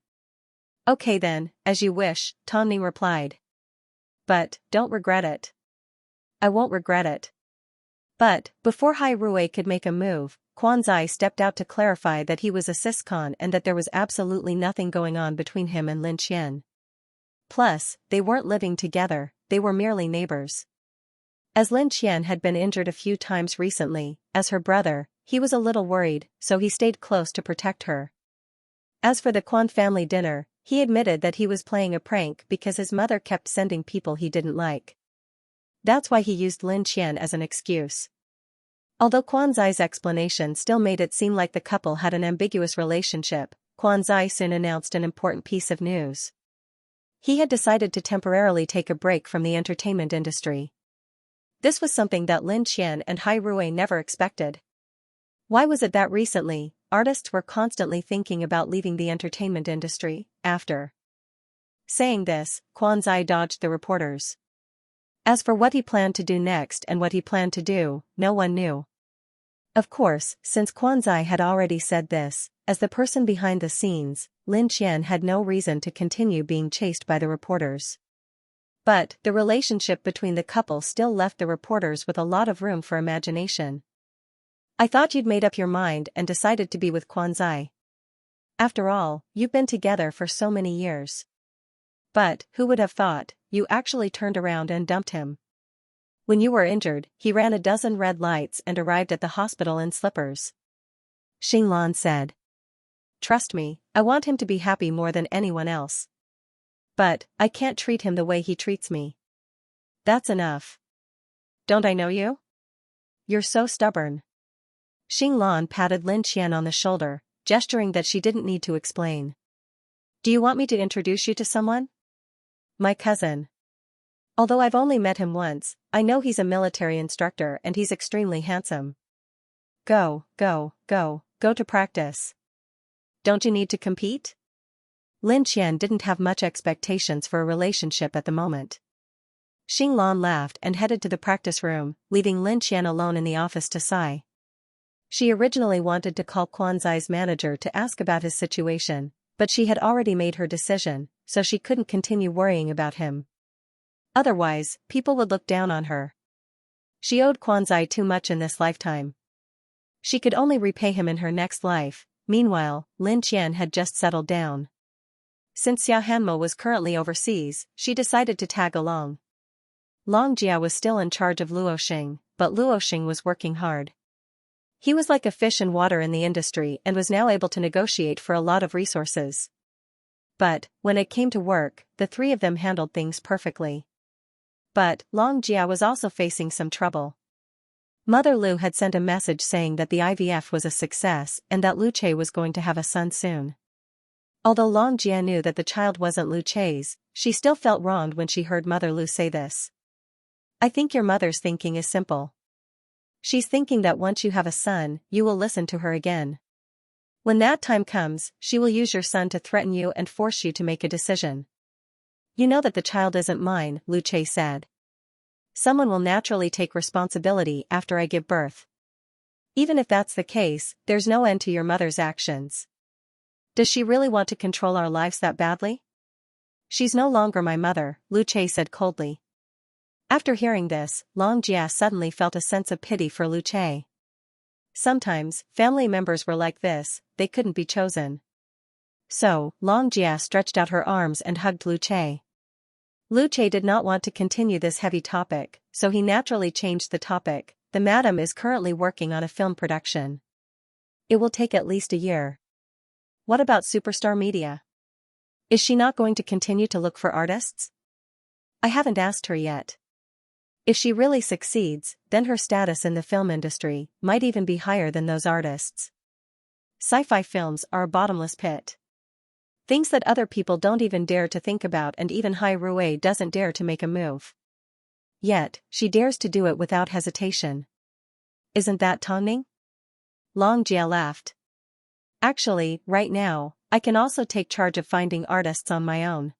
"Okay then, as you wish," Tongming replied. "But, don't regret it." "I won't regret it." But, before Hai Rui could make a move, Quanzai stepped out to clarify that he was a ciscon and that there was absolutely nothing going on between him and Lin Qian. Plus, they weren't living together, they were merely neighbors. As Lin Qian had been injured a few times recently, as her brother, he was a little worried, so he stayed close to protect her. As for the Quan family dinner, he admitted that he was playing a prank because his mother kept sending people he didn't like. That's why he used Lin Qian as an excuse. Although Quanzai's explanation still made it seem like the couple had an ambiguous relationship, Quanzai soon announced an important piece of news. He had decided to temporarily take a break from the entertainment industry. This was something that Lin Qian and Hai Rui never expected. Why was it that recently, artists were constantly thinking about leaving the entertainment industry? After saying this, Quanzai dodged the reporters. As for what he planned to do next and what he planned to do, no one knew. Of course, since Quanzai had already said this, as the person behind the scenes, Lin Qian had no reason to continue being chased by the reporters. But, the relationship between the couple still left the reporters with a lot of room for imagination. "I thought you'd made up your mind and decided to be with Quanzai. After all, you've been together for so many years. But, who would have thought, you actually turned around and dumped him?" When you were injured, he ran a dozen red lights and arrived at the hospital in slippers. Xinglan said. Trust me, I want him to be happy more than anyone else. But, I can't treat him the way he treats me. That's enough. Don't I know you? You're so stubborn. Xinglan patted Lin Qian on the shoulder, gesturing that she didn't need to explain. Do you want me to introduce you to someone? My cousin. Although I've only met him once, I know he's a military instructor and he's extremely handsome. Go to practice. Don't you need to compete? Lin Qian didn't have much expectations for a relationship at the moment. Xinglan laughed and headed to the practice room, leaving Lin Qian alone in the office to sigh. She originally wanted to call Quanzai's manager to ask about his situation, but she had already made her decision, so she couldn't continue worrying about him. Otherwise, people would look down on her. She owed Quanzai too much in this lifetime. She could only repay him in her next life. Meanwhile, Lin Qian had just settled down. Since Xiao Hanmo was currently overseas, she decided to tag along. Long Jia was still in charge of Luoxing, but Luoxing was working hard. He was like a fish in water in the industry and was now able to negotiate for a lot of resources. But, when it came to work, the three of them handled things perfectly. But, Long Jia was also facing some trouble. Mother Lu had sent a message saying that the IVF was a success and that Lu Che was going to have a son soon. Although Long Jia knew that the child wasn't Lu Che's, she still felt wronged when she heard Mother Lu say this. I think your mother's thinking is simple. She's thinking that once you have a son, you will listen to her again. When that time comes, she will use your son to threaten you and force you to make a decision. You know that the child isn't mine, Lu Che said. Someone will naturally take responsibility after I give birth. Even if that's the case, there's no end to your mother's actions. Does she really want to control our lives that badly? She's no longer my mother, Lu Che said coldly. After hearing this, Long Jia suddenly felt a sense of pity for Lu Che. Sometimes, family members were like this, they couldn't be chosen. So, Long Jia stretched out her arms and hugged Lu Che. Lu Che did not want to continue this heavy topic, so he naturally changed the topic. The madam is currently working on a film production. It will take at least a year. What about Superstar Media? Is she not going to continue to look for artists? I haven't asked her yet. If she really succeeds, then her status in the film industry might even be higher than those artists. Sci-fi films are a bottomless pit. Things that other people don't even dare to think about, and even Hai Rui doesn't dare to make a move. Yet, she dares to do it without hesitation. Isn't that Tongning? Long Jia laughed. Actually, right now, I can also take charge of finding artists on my own.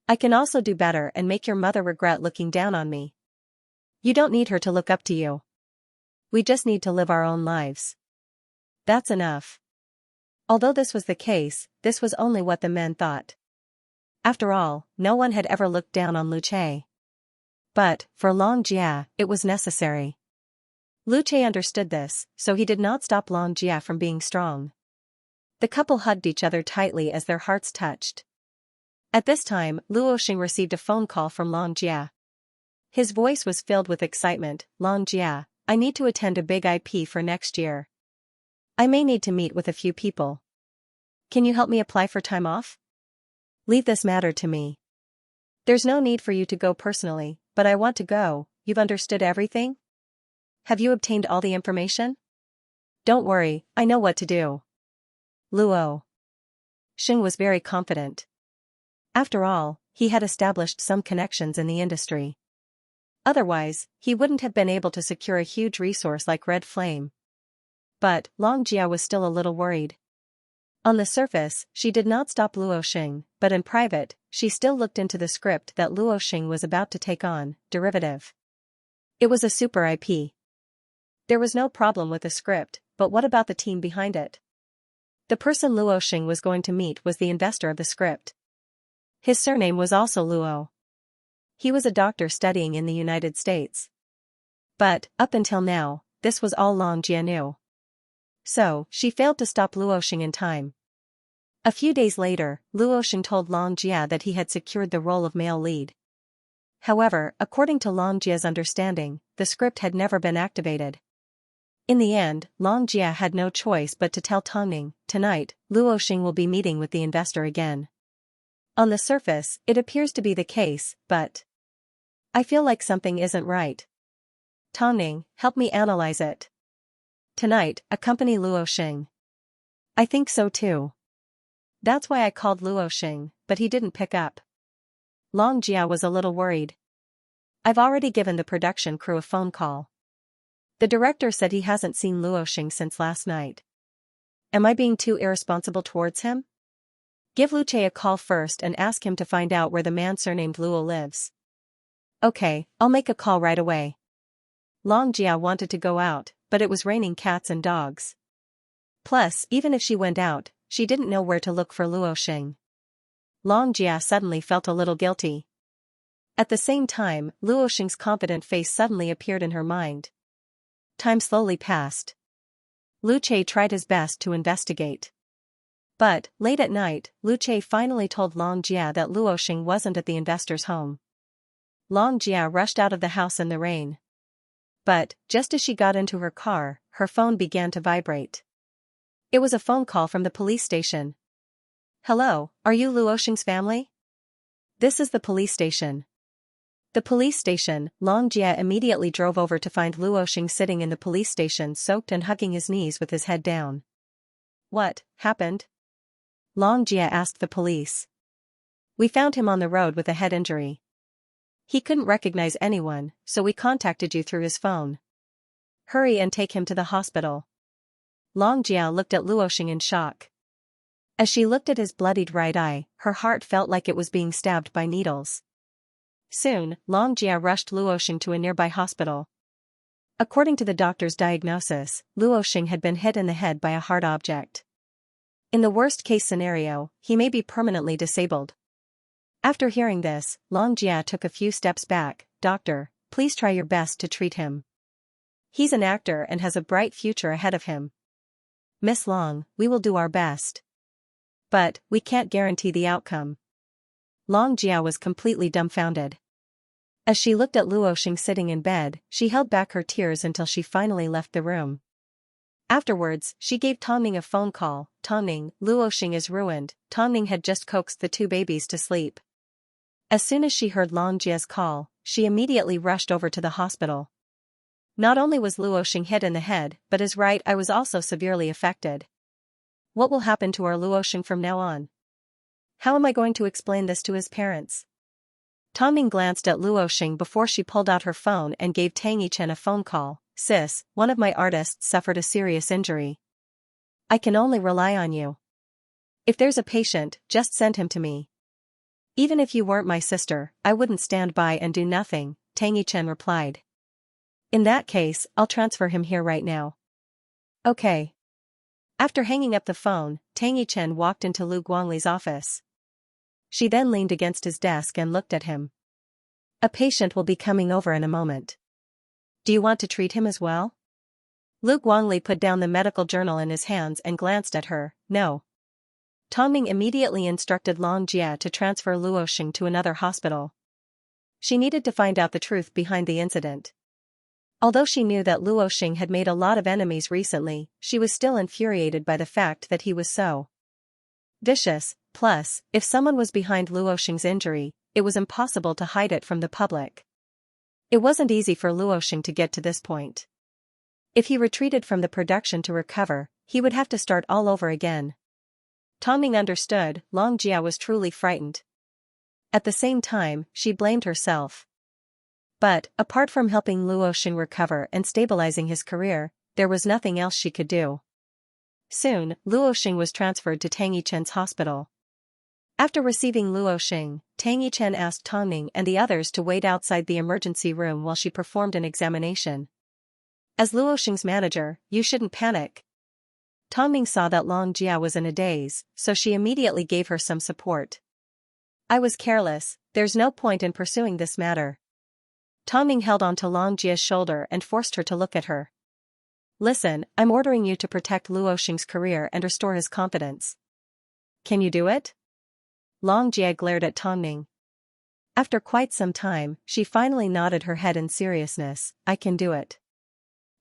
I can also do better and make your mother regret looking down on me. You don't need her to look up to you. We just need to live our own lives. That's enough. Although this was the case, this was only what the men thought. After all, no one had ever looked down on Lu Che. But, for Long Jia, it was necessary. Lu Che understood this, so he did not stop Long Jia from being strong. The couple hugged each other tightly as their hearts touched. At this time, Luo Xing received a phone call from Long Jia. His voice was filled with excitement. Long Jia, I need to attend a big IP for next year. I may need to meet with a few people. Can you help me apply for time off? Leave this matter to me. There's no need for you to go personally, but I want to go. You've understood everything? Have you obtained all the information? Don't worry, I know what to do. Luo Xing was very confident. After all, he had established some connections in the industry. Otherwise, he wouldn't have been able to secure a huge resource like Red Flame. But, Long Jia was still a little worried. On the surface, she did not stop Luo Xing, but in private, she still looked into the script that Luo Xing was about to take on, Derivative. It was a super IP. There was no problem with the script, but what about the team behind it? The person Luo Xing was going to meet was the investor of the script. His surname was also Luo. He was a doctor studying in the United States. But, up until now, this was all Long Jia knew. So, she failed to stop Luo Xing in time. A few days later, Luo Xing told Long Jia that he had secured the role of male lead. However, according to Long Jia's understanding, the script had never been activated. In the end, Long Jia had no choice but to tell Tongning, tonight, Luo Xing will be meeting with the investor again. On the surface, it appears to be the case, but I feel like something isn't right. Tongning, help me analyze it. Tonight, accompany Luo Xing. I think so too. That's why I called Luo Xing, but he didn't pick up. Long Jia was a little worried. I've already given the production crew a phone call. The director said he hasn't seen Luo Xing since last night. Am I being too irresponsible towards him? Give Lu Che a call first and ask him to find out where the man surnamed Luo lives. Okay, I'll make a call right away. Long Jia wanted to go out, but it was raining cats and dogs. Plus, even if she went out, she didn't know where to look for Luo Xing. Long Jia suddenly felt a little guilty. At the same time, Luo Xing's confident face suddenly appeared in her mind. Time slowly passed. Lu Che tried his best to investigate. But, late at night, Lu Che finally told Long Jia that Luo Xing wasn't at the investor's home. Long Jia rushed out of the house in the rain. But, just as she got into her car, her phone began to vibrate. It was a phone call from the police station. Hello, are you Luo Xing's family? This is the police station. The police station. Long Jia immediately drove over to find Luo Xing sitting in the police station soaked and hugging his knees with his head down. What happened? Long Jia asked the police. We found him on the road with a head injury. He couldn't recognize anyone, so we contacted you through his phone. Hurry and take him to the hospital. Long Jia looked at Luo Xing in shock. As she looked at his bloodied right eye, her heart felt like it was being stabbed by needles. Soon, Long Jia rushed Luo Xing to a nearby hospital. According to the doctor's diagnosis, Luo Xing had been hit in the head by a hard object. In the worst-case scenario, he may be permanently disabled. After hearing this, Long Jia took a few steps back. Doctor, please try your best to treat him. He's an actor and has a bright future ahead of him. Miss Long, we will do our best. But, we can't guarantee the outcome. Long Jia was completely dumbfounded. As she looked at Luo Xing sitting in bed, she held back her tears until she finally left the room. Afterwards, she gave Tongning a phone call. Tongning, Luo Xing is ruined. Tongning had just coaxed the two babies to sleep. As soon as she heard Long Jia's call, she immediately rushed over to the hospital. Not only was Luo Xing hit in the head, but his right eye was also severely affected. What will happen to our Luo Xing from now on? How am I going to explain this to his parents? Tongning glanced at Luo Xing before she pulled out her phone and gave Tang Yichen a phone call. Sis, one of my artists suffered a serious injury. I can only rely on you. If there's a patient, just send him to me. Even if you weren't my sister, I wouldn't stand by and do nothing, Tang Yichen replied. In that case, I'll transfer him here right now. Okay. After hanging up the phone, Tang Yichen walked into Lu Guangli's office. She then leaned against his desk and looked at him. A patient will be coming over in a moment. Do you want to treat him as well? Lu Guangli put down the medical journal in his hands and glanced at her. No. Tongning immediately instructed Long Jia to transfer Luo Xing to another hospital. She needed to find out the truth behind the incident. Although she knew that Luo Xing had made a lot of enemies recently, she was still infuriated by the fact that he was so vicious. Plus, if someone was behind Luo Xing's injury, it was impossible to hide it from the public. It wasn't easy for Luo Xing to get to this point. If he retreated from the production to recover, he would have to start all over again. Tongning understood. Long Jia was truly frightened. At the same time, she blamed herself. But, apart from helping Luo Xing recover and stabilizing his career, there was nothing else she could do. Soon, Luo Xing was transferred to Tang Yichen's hospital. After receiving Luo Xing, Tang Yichen asked Tongning and the others to wait outside the emergency room while she performed an examination. As Luo Xing's manager, you shouldn't panic. Tongning saw that Long Jia was in a daze, so she immediately gave her some support. I was careless, there's no point in pursuing this matter. Tongning held onto Long Jia's shoulder and forced her to look at her. Listen, I'm ordering you to protect Luo Xing's career and restore his confidence. Can you do it? Long Jia glared at Tongning. After quite some time, she finally nodded her head in seriousness. I can do it.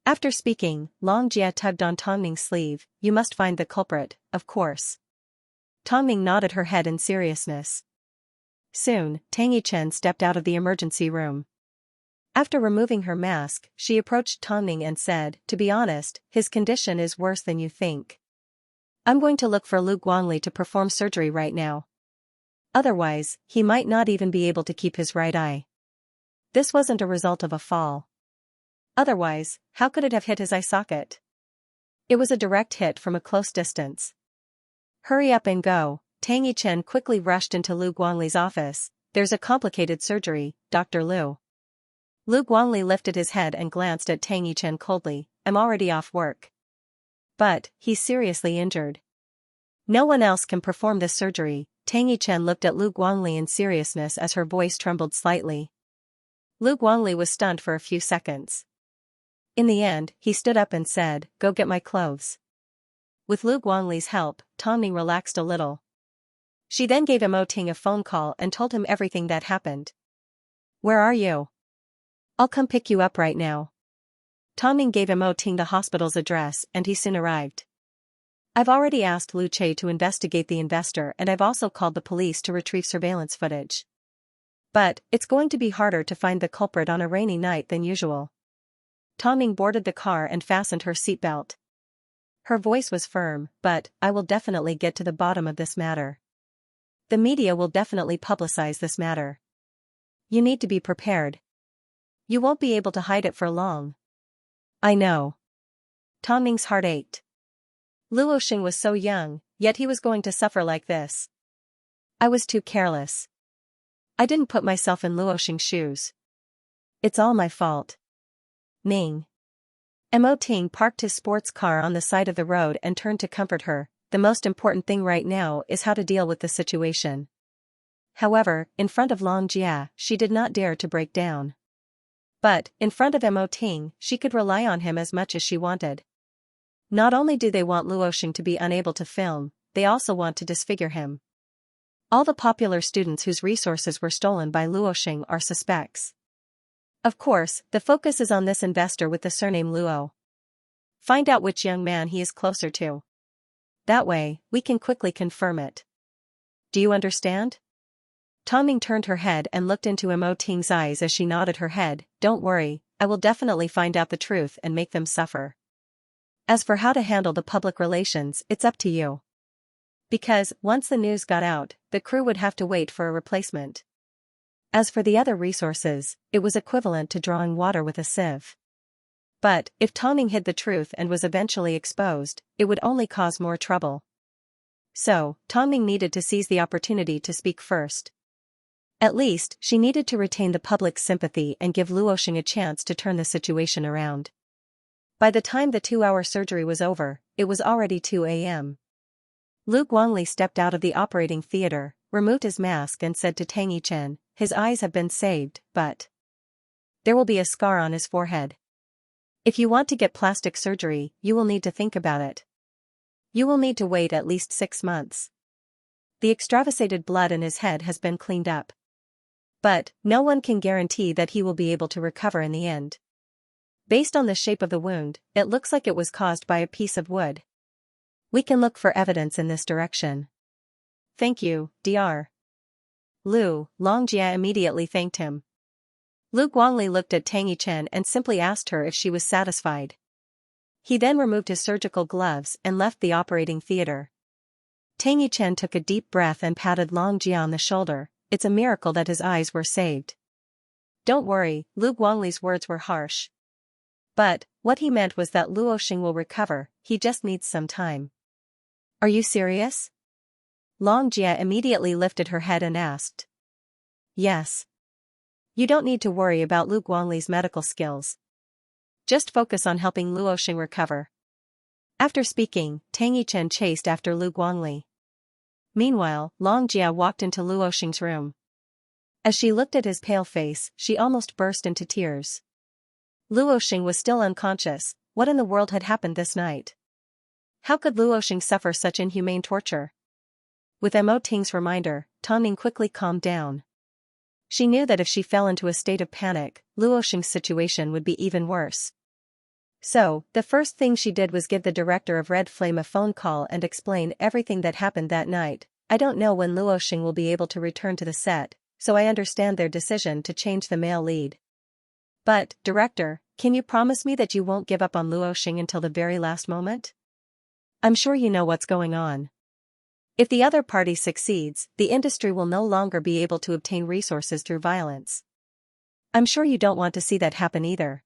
After speaking, Long Jia tugged on Tongming's sleeve. You must find the culprit, of course. Tongming nodded her head in seriousness. Soon, Tang Yichen stepped out of the emergency room. After removing her mask, she approached Tongming and said, to be honest, his condition is worse than you think. I'm going to look for Lu Guangli to perform surgery right now. Otherwise, he might not even be able to keep his right eye. This wasn't a result of a fall. Otherwise, how could it have hit his eye socket? It was a direct hit from a close distance. Hurry up and go. Tang Yichen quickly rushed into Lu Guangli's office. There's a complicated surgery, Dr. Lu. Lu Guangli lifted his head and glanced at Tang Yichen coldly. I'm already off work. But, he's seriously injured. No one else can perform this surgery. Tang Yichen looked at Lu Guangli in seriousness as her voice trembled slightly. Lu Guangli was stunned for a few seconds. In the end, he stood up and said, go get my clothes. With Lu Guangli's help, Tongming relaxed a little. She then gave Mo Ting a phone call and told him everything that happened. Where are you? I'll come pick you up right now. Tongming gave Mo Ting the hospital's address and he soon arrived. I've already asked Lu Che to investigate the investor and I've also called the police to retrieve surveillance footage. But, it's going to be harder to find the culprit on a rainy night than usual. Tongming boarded the car and fastened her seatbelt. Her voice was firm, but, I will definitely get to the bottom of this matter. The media will definitely publicize this matter. You need to be prepared. You won't be able to hide it for long. I know. Tongming's heart ached. Luo Xing was so young, yet he was going to suffer like this. I was too careless. I didn't put myself in Luo Xing's shoes. It's all my fault. Ning. Mo Ting parked his sports car on the side of the road and turned to comfort her. The most important thing right now is how to deal with the situation. However, in front of Long Jia, she did not dare to break down. But, in front of Mo Ting, she could rely on him as much as she wanted. Not only do they want Luo Xing to be unable to film, they also want to disfigure him. All the popular students whose resources were stolen by Luo Xing are suspects. Of course, the focus is on this investor with the surname Luo. Find out which young man he is closer to. That way, we can quickly confirm it. Do you understand? Tongming turned her head and looked into Mo Ting's eyes as she nodded her head. Don't worry, I will definitely find out the truth and make them suffer. As for how to handle the public relations, it's up to you. Because, once the news got out, the crew would have to wait for a replacement. As for the other resources, it was equivalent to drawing water with a sieve. But, if Tongming hid the truth and was eventually exposed, it would only cause more trouble. So, Tongming needed to seize the opportunity to speak first. At least, she needed to retain the public's sympathy and give Luo Xing a chance to turn the situation around. By the time the 2-hour surgery was over, it was already 2 a.m. Lu Guangli stepped out of the operating theater, removed his mask and said to Tang Yichen, his eyes have been saved, but there will be a scar on his forehead. If you want to get plastic surgery, you will need to think about it. You will need to wait at least 6 months. The extravasated blood in his head has been cleaned up. But, no one can guarantee that he will be able to recover in the end. Based on the shape of the wound, it looks like it was caused by a piece of wood. We can look for evidence in this direction. Thank you, Dr. Lu. Long Jia immediately thanked him. Lu Guangli looked at Tang Yichen and simply asked her if she was satisfied. He then removed his surgical gloves and left the operating theater. Tang Yichen took a deep breath and patted Long Jia on the shoulder. It's a miracle that his eyes were saved. Don't worry, Lu Guangli's words were harsh. But, what he meant was that Luo Xing will recover, he just needs some time. Are you serious? Long Jia immediately lifted her head and asked. Yes. You don't need to worry about Lu Guangli's medical skills. Just focus on helping Luo Xing recover. After speaking, Tang Yichen chased after Lu Guangli. Meanwhile, Long Jia walked into Luo Xing's room. As she looked at his pale face, she almost burst into tears. Luo Xing was still unconscious. What in the world had happened this night? How could Luo Xing suffer such inhumane torture? With Mo Ting's reminder, Tongming quickly calmed down. She knew that if she fell into a state of panic, Luo Xing's situation would be even worse. So, the first thing she did was give the director of Red Flame a phone call and explain everything that happened that night. I don't know when Luo Xing will be able to return to the set, so I understand their decision to change the male lead. But, director, can you promise me that you won't give up on Luo Xing until the very last moment? I'm sure you know what's going on. If the other party succeeds, the industry will no longer be able to obtain resources through violence. I'm sure you don't want to see that happen either.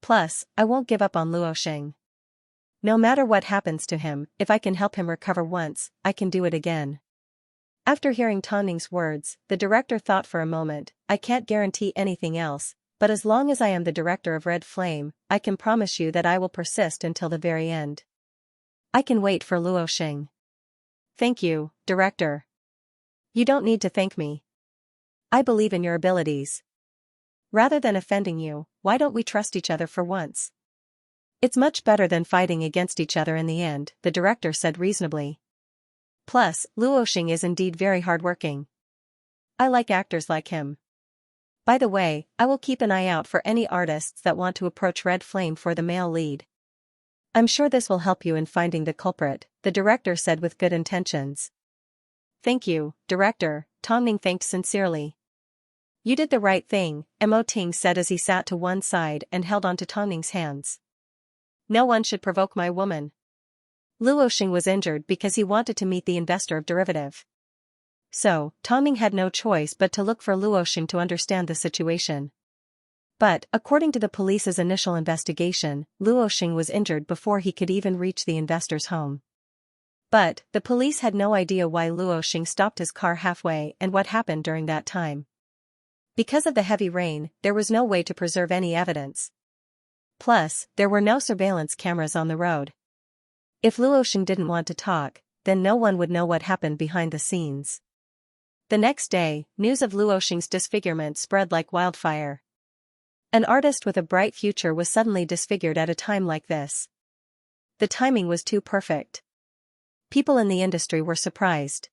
Plus, I won't give up on Luo Xing. No matter what happens to him, if I can help him recover once, I can do it again. After hearing Tang Ning's words, the director thought for a moment. I can't guarantee anything else, but as long as I am the director of Red Flame, I can promise you that I will persist until the very end. I can wait for Luo Xing. Thank you, director. You don't need to thank me. I believe in your abilities. Rather than offending you, why don't we trust each other for once? It's much better than fighting against each other in the end, the director said reasonably. Plus, Luo Xing is indeed very hardworking. I like actors like him. By the way, I will keep an eye out for any artists that want to approach Red Flame for the male lead. I'm sure this will help you in finding the culprit, the director said with good intentions. Thank you, director, Tang Ning thanked sincerely. You did the right thing, Mo Ting said as he sat to one side and held onto Tang Ning's hands. No one should provoke my woman. Luo Xing was injured because he wanted to meet the investor of derivative. So, Tang Ning had no choice but to look for Luo Xing to understand the situation. But, according to the police's initial investigation, Luo Xing was injured before he could even reach the investor's home. But, the police had no idea why Luo Xing stopped his car halfway and what happened during that time. Because of the heavy rain, there was no way to preserve any evidence. Plus, there were no surveillance cameras on the road. If Luo Xing didn't want to talk, then no one would know what happened behind the scenes. The next day, news of Luo Xing's disfigurement spread like wildfire. An artist with a bright future was suddenly disfigured at a time like this. The timing was too perfect. People in the industry were surprised.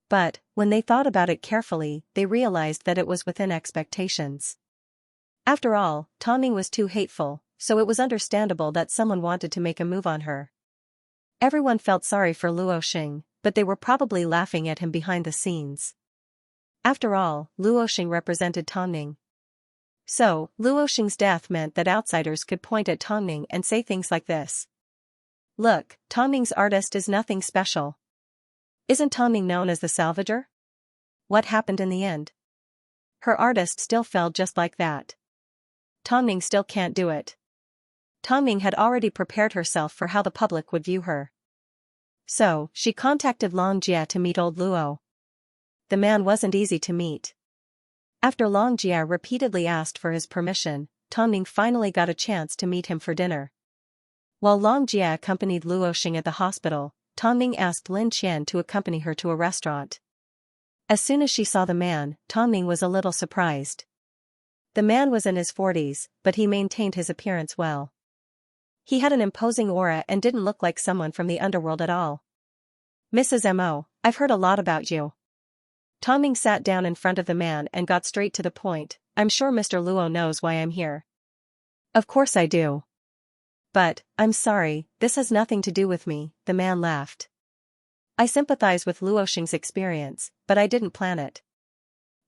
But, when they thought about it carefully, they realized that it was within expectations. After all, Tang Ning was too hateful, so it was understandable that someone wanted to make a move on her. Everyone felt sorry for Luo Xing, but they were probably laughing at him behind the scenes. After all, Luo Xing represented Tang Ning. So, Luo Xing's death meant that outsiders could point at Tang Ning and say things like this. Look, Tang Ning's artist is nothing special. Isn't Tang Ning known as the salvager? What happened in the end? Her artist still fell just like that. Tang Ning still can't do it. Tang Ning had already prepared herself for how the public would view her. So, she contacted Long Jia to meet old Luo. The man wasn't easy to meet. After Long Jia repeatedly asked for his permission, Tang Ning finally got a chance to meet him for dinner. While Long Jia accompanied Luo Xing at the hospital, Tang Ning asked Lin Qian to accompany her to a restaurant. As soon as she saw the man, Tang Ning was a little surprised. The man was in his 40s, but he maintained his appearance well. He had an imposing aura and didn't look like someone from the underworld at all. Mrs. Mo, I've heard a lot about you. Tang Ning sat down in front of the man and got straight to the point. I'm sure Mr. Luo knows why I'm here. Of course I do. But, I'm sorry, this has nothing to do with me, the man laughed. I sympathize with Luo Xing's experience, but I didn't plan it.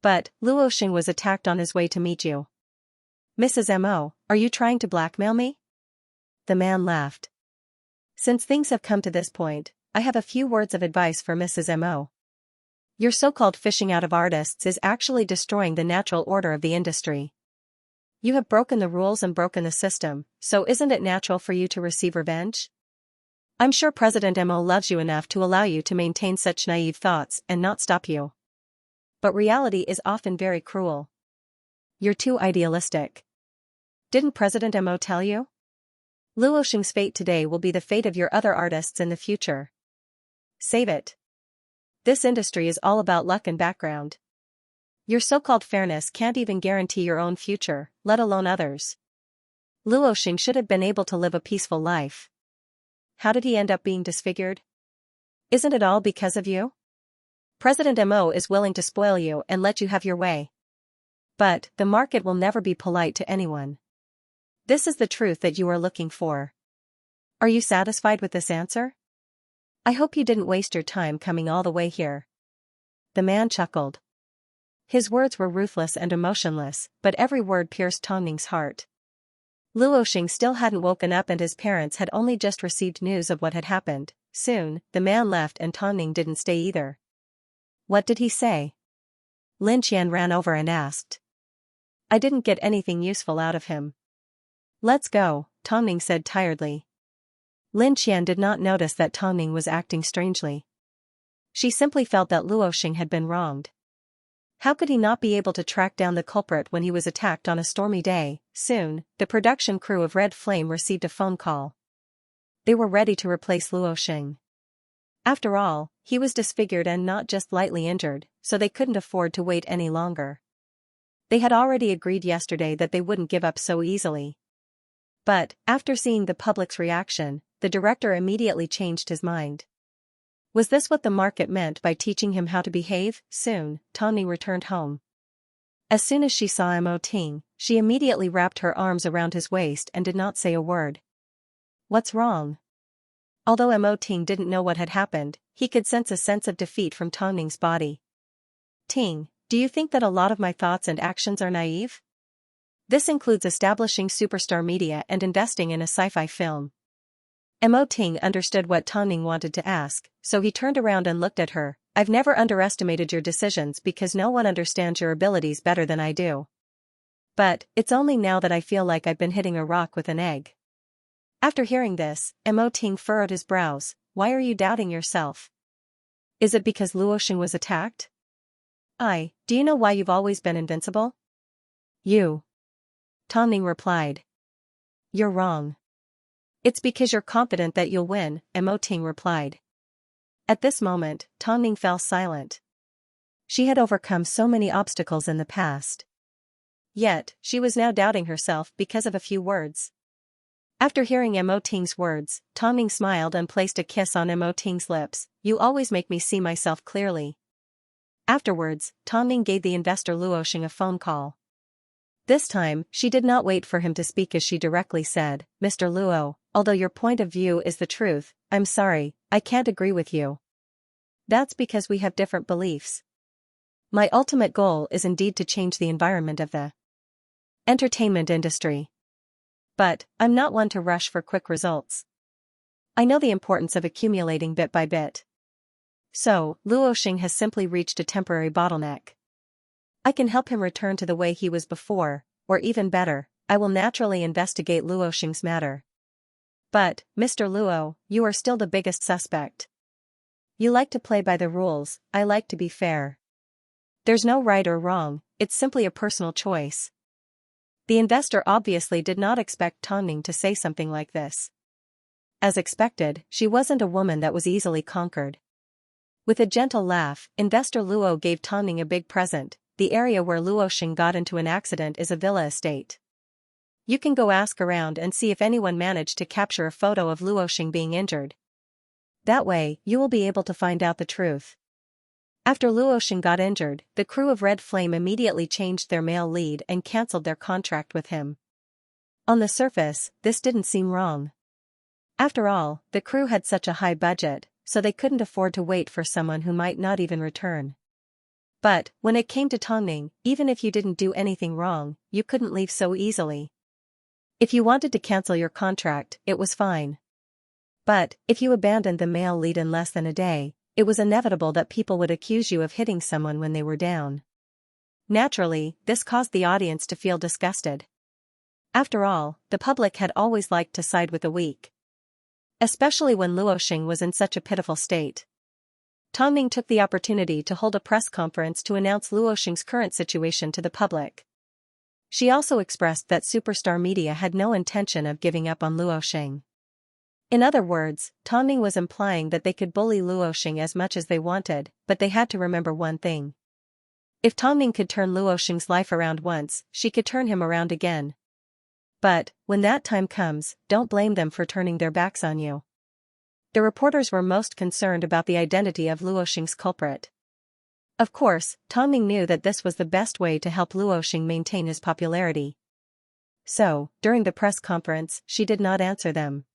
But, Luo Xing was attacked on his way to meet you. Mrs. Mo, are you trying to blackmail me? The man laughed. Since things have come to this point, I have a few words of advice for Mrs. Mo. Your so-called fishing out of artists is actually destroying the natural order of the industry. You have broken the rules and broken the system, so isn't it natural for you to receive revenge? I'm sure President Mo loves you enough to allow you to maintain such naive thoughts and not stop you. But reality is often very cruel. You're too idealistic. Didn't President Mo tell you? Luo Xing's fate today will be the fate of your other artists in the future. Save it. This industry is all about luck and background. Your so-called fairness can't even guarantee your own future, let alone others. Luo Xing should have been able to live a peaceful life. How did he end up being disfigured? Isn't it all because of you? President Mo is willing to spoil you and let you have your way. But the market will never be polite to anyone. This is the truth that you are looking for. Are you satisfied with this answer? I hope you didn't waste your time coming all the way here. The man chuckled. His words were ruthless and emotionless, but every word pierced Tong Ning's heart. Luoxing still hadn't woken up and his parents had only just received news of what had happened. Soon, the man left and Tong Ning didn't stay either. What did he say? Lin Qian ran over and asked. I didn't get anything useful out of him. Let's go, Tong Ning said tiredly. Lin Qian did not notice that Tong Ning was acting strangely. She simply felt that Luoxing had been wronged. How could he not be able to track down the culprit when he was attacked on a stormy day? Soon, the production crew of Red Flame received a phone call. They were ready to replace Luoxing. After all, he was disfigured and not just lightly injured, so they couldn't afford to wait any longer. They had already agreed yesterday that they wouldn't give up so easily. But, after seeing the public's reaction, the director immediately changed his mind. Was this what the market meant by teaching him how to behave? Soon, Tong Ning returned home. As soon as she saw Mo Ting, she immediately wrapped her arms around his waist and did not say a word. What's wrong? Although Mo Ting didn't know what had happened, he could sense a sense of defeat from Tong Ning's body. Ting, do you think that a lot of my thoughts and actions are naive? This includes establishing superstar media and investing in a sci-fi film. Mo Ting understood what Tong Ning wanted to ask, so he turned around and looked at her. I've never underestimated your decisions because no one understands your abilities better than I do. But, it's only now that I feel like I've been hitting a rock with an egg. After hearing this, Mo Ting furrowed his brows. Why are you doubting yourself? Is it because Luoxing was attacked? Do you know why you've always been invincible? You. Tong Ning replied. You're wrong. It's because you're confident that you'll win, Mo Ting replied. At this moment, Tong Ning fell silent. She had overcome so many obstacles in the past. Yet, she was now doubting herself because of a few words. After hearing Mo Ting's words, Tong Ning smiled and placed a kiss on Mo Ting's lips. You always make me see myself clearly. Afterwards, Tong Ning gave the investor Luoxing a phone call. This time, she did not wait for him to speak as she directly said, Mr. Luo, although your point of view is the truth, I'm sorry, I can't agree with you. That's because we have different beliefs. My ultimate goal is indeed to change the environment of the entertainment industry. But, I'm not one to rush for quick results. I know the importance of accumulating bit by bit. So, Luoxing has simply reached a temporary bottleneck. I can help him return to the way he was before, or even better, I will naturally investigate Luoxing's matter. But, Mr. Luo, you are still the biggest suspect. You like to play by the rules, I like to be fair. There's no right or wrong, it's simply a personal choice. The investor obviously did not expect Tong Ning to say something like this. As expected, she wasn't a woman that was easily conquered. With a gentle laugh, Investor Luo gave Tong Ning a big present. The area where Luoxing got into an accident is a villa estate. You can go ask around and see if anyone managed to capture a photo of Luoxing being injured. That way, you will be able to find out the truth. After Luoxing got injured, the crew of Red Flame immediately changed their male lead and cancelled their contract with him. On the surface, this didn't seem wrong. After all, the crew had such a high budget, so they couldn't afford to wait for someone who might not even return. But, when it came to Tong Ning, even if you didn't do anything wrong, you couldn't leave so easily. If you wanted to cancel your contract, it was fine. But, if you abandoned the male lead in less than a day, it was inevitable that people would accuse you of hitting someone when they were down. Naturally, this caused the audience to feel disgusted. After all, the public had always liked to side with the weak. Especially when Luoxing was in such a pitiful state. Tong Ning took the opportunity to hold a press conference to announce Luoxing's current situation to the public. She also expressed that superstar media had no intention of giving up on Luoxing. In other words, Tong Ning was implying that they could bully Luoxing as much as they wanted, but they had to remember one thing. If Tong Ning could turn Luoxing's life around once, she could turn him around again. But, when that time comes, don't blame them for turning their backs on you. The reporters were most concerned about the identity of Luoxing's culprit. Of course, Tang Ning knew that this was the best way to help Luoxing maintain his popularity. So, during the press conference, she did not answer them.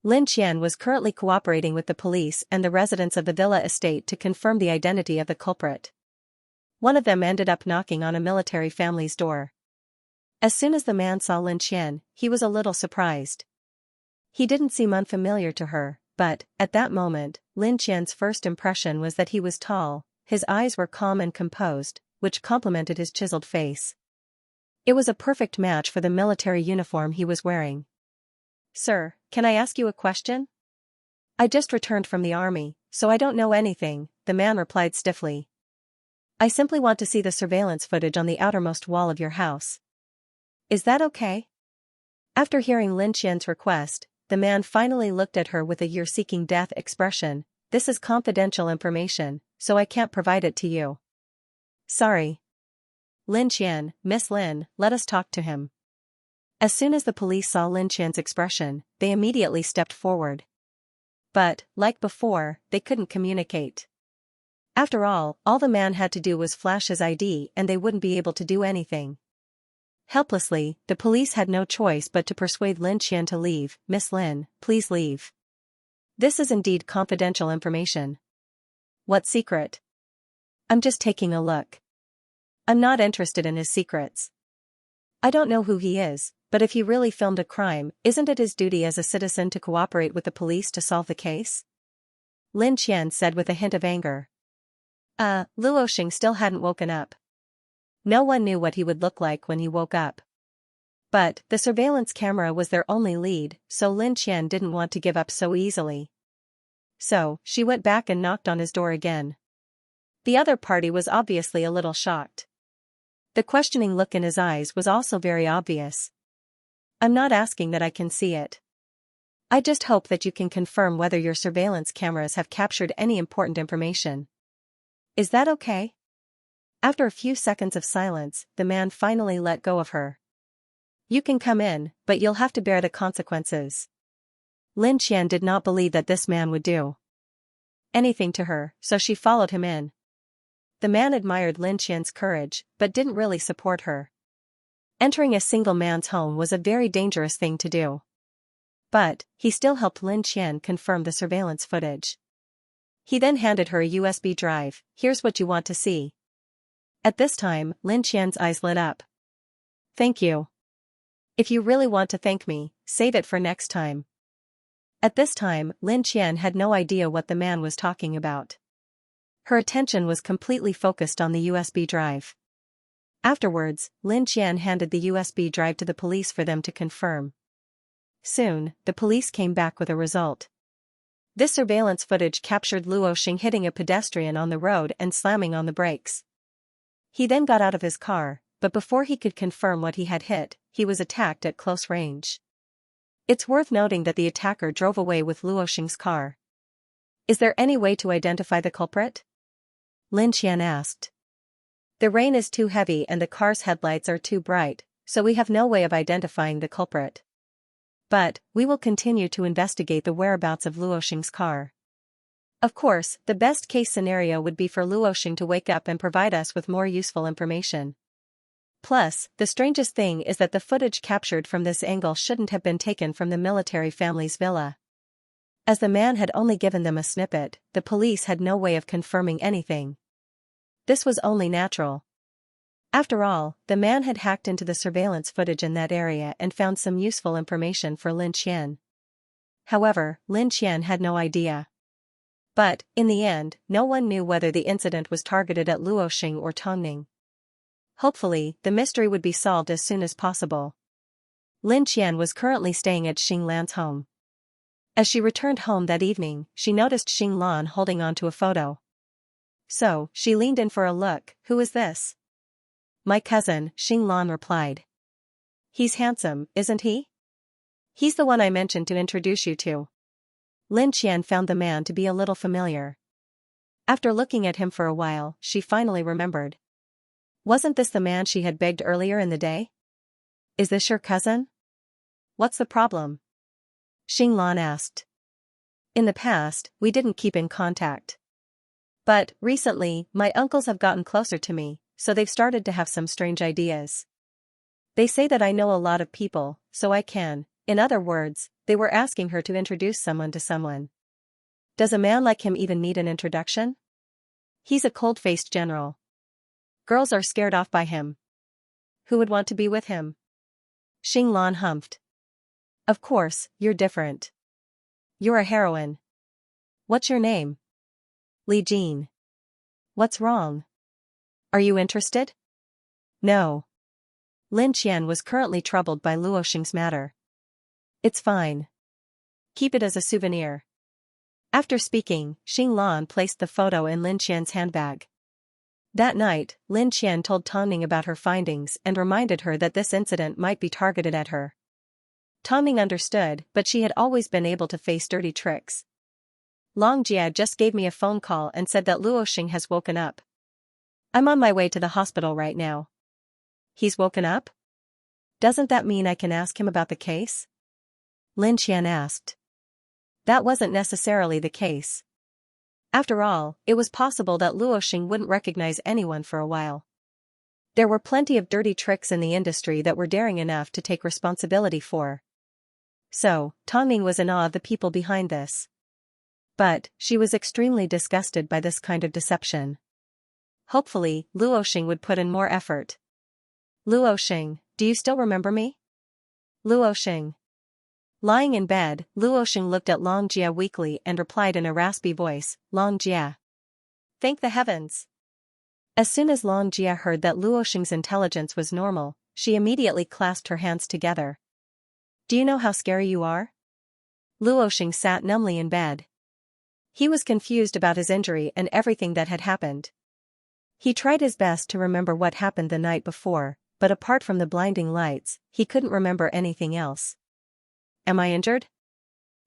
Lin Qian was currently cooperating with the police and the residents of the villa estate to confirm the identity of the culprit. One of them ended up knocking on a military family's door. As soon as the man saw Lin Qian, he was a little surprised. He didn't seem unfamiliar to her, but, at that moment, Lin Qian's first impression was that he was tall, his eyes were calm and composed, which complemented his chiseled face. It was a perfect match for the military uniform he was wearing. "Sir, can I ask you a question?" "I just returned from the army, so I don't know anything," the man replied stiffly. "I simply want to see the surveillance footage on the outermost wall of your house. Is that okay?" After hearing Lin Qian's request, the man finally looked at her with a "you're seeking death" expression. "This is confidential information, so I can't provide it to you." "Sorry. Lin Qian, Miss Lin, let us talk to him." As soon as the police saw Lin Qian's expression, they immediately stepped forward. But, like before, they couldn't communicate. After all the man had to do was flash his ID and they wouldn't be able to do anything. Helplessly, the police had no choice but to persuade Lin Qian to leave. "Miss Lin, please leave. This is indeed confidential information." "What secret?" "I'm just taking a look. I'm not interested in his secrets. I don't know who he is, but if he really filmed a crime, isn't it his duty as a citizen to cooperate with the police to solve the case?" Lin Qian said with a hint of anger. Luoxing still hadn't woken up. No one knew what he would look like when he woke up. But, the surveillance camera was their only lead, so Lin Qian didn't want to give up so easily. So, she went back and knocked on his door again. The other party was obviously a little shocked. The questioning look in his eyes was also very obvious. "I'm not asking that I can see it. I just hope that you can confirm whether your surveillance cameras have captured any important information. Is that okay?" After a few seconds of silence, the man finally let go of her. "You can come in, but you'll have to bear the consequences." Lin Qian did not believe that this man would do anything to her, so she followed him in. The man admired Lin Qian's courage, but didn't really support her. Entering a single man's home was a very dangerous thing to do. But, he still helped Lin Qian confirm the surveillance footage. He then handed her a USB drive. "Here's what you want to see." At this time, Lin Qian's eyes lit up. "Thank you. If you really want to thank me, save it for next time." At this time, Lin Qian had no idea what the man was talking about. Her attention was completely focused on the USB drive. Afterwards, Lin Qian handed the USB drive to the police for them to confirm. Soon, the police came back with a result. This surveillance footage captured Luoxing hitting a pedestrian on the road and slamming on the brakes. He then got out of his car, but before he could confirm what he had hit, he was attacked at close range. It's worth noting that the attacker drove away with Luoxing's car. "Is there any way to identify the culprit?" Lin Qian asked. "The rain is too heavy and the car's headlights are too bright, so we have no way of identifying the culprit. But, we will continue to investigate the whereabouts of Luoxing's car. Of course, the best case scenario would be for Luoxing to wake up and provide us with more useful information. Plus, the strangest thing is that the footage captured from this angle shouldn't have been taken from the military family's villa. As the man had only given them a snippet, the police had no way of confirming anything. This was only natural. After all, the man had hacked into the surveillance footage in that area and found some useful information for Lin Qian. However, Lin Qian had no idea. But, in the end, no one knew whether the incident was targeted at Luoxing or Tang Ning. Hopefully, the mystery would be solved as soon as possible. Lin Qian was currently staying at Xing Lan's home. As she returned home that evening, she noticed Xing Lan holding onto a photo. So, she leaned in for a look. "Who is this?" "My cousin," Xing Lan replied. "He's handsome, isn't he?" "He's the one I mentioned to introduce you to." Lin Qian found the man to be a little familiar. After looking at him for a while, she finally remembered. Wasn't this the man she had begged earlier in the day? "Is this your cousin?" "What's the problem?" Xing Lan asked. "In the past, we didn't keep in contact. But, recently, my uncles have gotten closer to me, so they've started to have some strange ideas. They say that I know a lot of people, so I can. In other words, they were asking her to introduce someone to someone. Does a man like him even need an introduction? He's a cold-faced general. Girls are scared off by him. Who would want to be with him? Xing Lan humphed. Of course, you're different. You're a heroine. What's your name? Li Jean. What's wrong? Are you interested? No. Lin Qian was currently troubled by Luo Xing's matter. It's fine. Keep it as a souvenir. After speaking, Xing Lan placed the photo in Lin Qian's handbag. That night, Lin Qian told Tongning about her findings and reminded her that this incident might be targeted at her. Tongning understood, but she had always been able to face dirty tricks. Long Jia just gave me a phone call and said that Luo Xing has woken up. I'm on my way to the hospital right now. He's woken up? Doesn't that mean I can ask him about the case? Lin Qian asked. That wasn't necessarily the case. After all, it was possible that Luo Xing wouldn't recognize anyone for a while. There were plenty of dirty tricks in the industry that were daring enough to take responsibility for. So, Tongning was in awe of the people behind this. But, she was extremely disgusted by this kind of deception. Hopefully, Luo Xing would put in more effort. Luo Xing, do you still remember me? Luo Xing. Lying in bed, Luo Xing looked at Long Jia weakly and replied in a raspy voice, Long Jia. Thank the heavens. As soon as Long Jia heard that Luo Xing's intelligence was normal, she immediately clasped her hands together. Do you know how scary you are? Luo Xing sat numbly in bed. He was confused about his injury and everything that had happened. He tried his best to remember what happened the night before, but apart from the blinding lights, he couldn't remember anything else. Am I injured?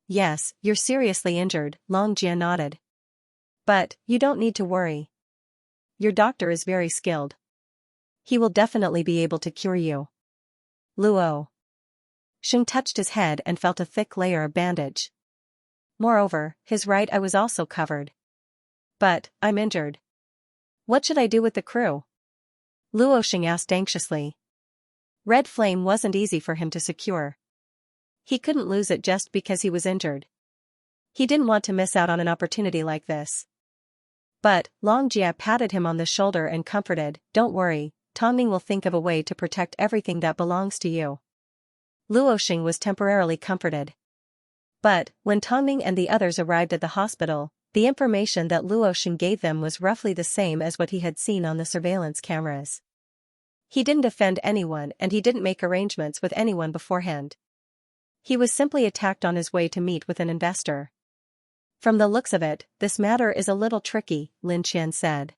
Yes, you're seriously injured, Long Jia nodded. But, you don't need to worry. Your doctor is very skilled. He will definitely be able to cure you. Luo Xing touched his head and felt a thick layer of bandage. Moreover, his right eye was also covered. But, I'm injured. What should I do with the crew? Luo Xing asked anxiously. Red flame wasn't easy for him to secure. He couldn't lose it just because he was injured. He didn't want to miss out on an opportunity like this. But, Long Jia patted him on the shoulder and comforted, don't worry, Tongning will think of a way to protect everything that belongs to you. Luo Xing was temporarily comforted. But, when Tongning and the others arrived at the hospital, the information that Luo Xing gave them was roughly the same as what he had seen on the surveillance cameras. He didn't offend anyone and he didn't make arrangements with anyone beforehand. He was simply attacked on his way to meet with an investor. From the looks of it, this matter is a little tricky, Lin Qian said.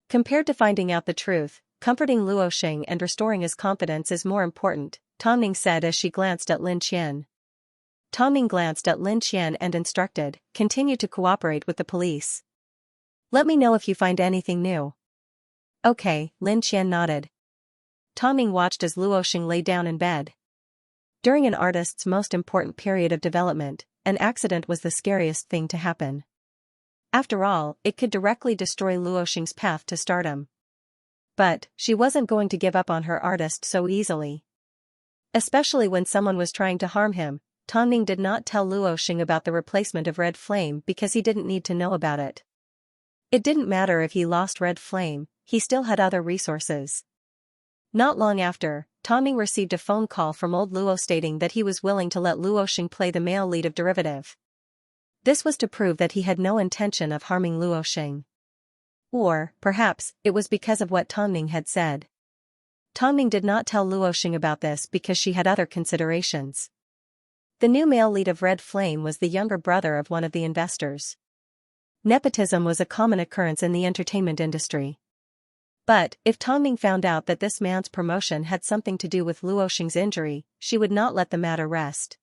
Compared to finding out the truth, comforting Luo Xing and restoring his confidence is more important, Tongning said as she glanced at Lin Qian. Tongning glanced at Lin Qian and instructed, continue to cooperate with the police. Let me know if you find anything new. Okay, Lin Qian nodded. Tongning watched as Luo Xing lay down in bed. During an artist's most important period of development, an accident was the scariest thing to happen. After all, it could directly destroy Luo Xing's path to stardom. But, she wasn't going to give up on her artist so easily. Especially when someone was trying to harm him, Tongning did not tell Luo Xing about the replacement of Red Flame because he didn't need to know about it. It didn't matter if he lost Red Flame, he still had other resources. Not long after, Tongning received a phone call from old Luo stating that he was willing to let Luo Xing play the male lead of Derivative. This was to prove that he had no intention of harming Luo Xing. Or, perhaps, it was because of what Tongning had said. Tongning did not tell Luo Xing about this because she had other considerations. The new male lead of Red Flame was the younger brother of one of the investors. Nepotism was a common occurrence in the entertainment industry. But, if Tongning found out that this man's promotion had something to do with Luo Xing's injury, she would not let the matter rest.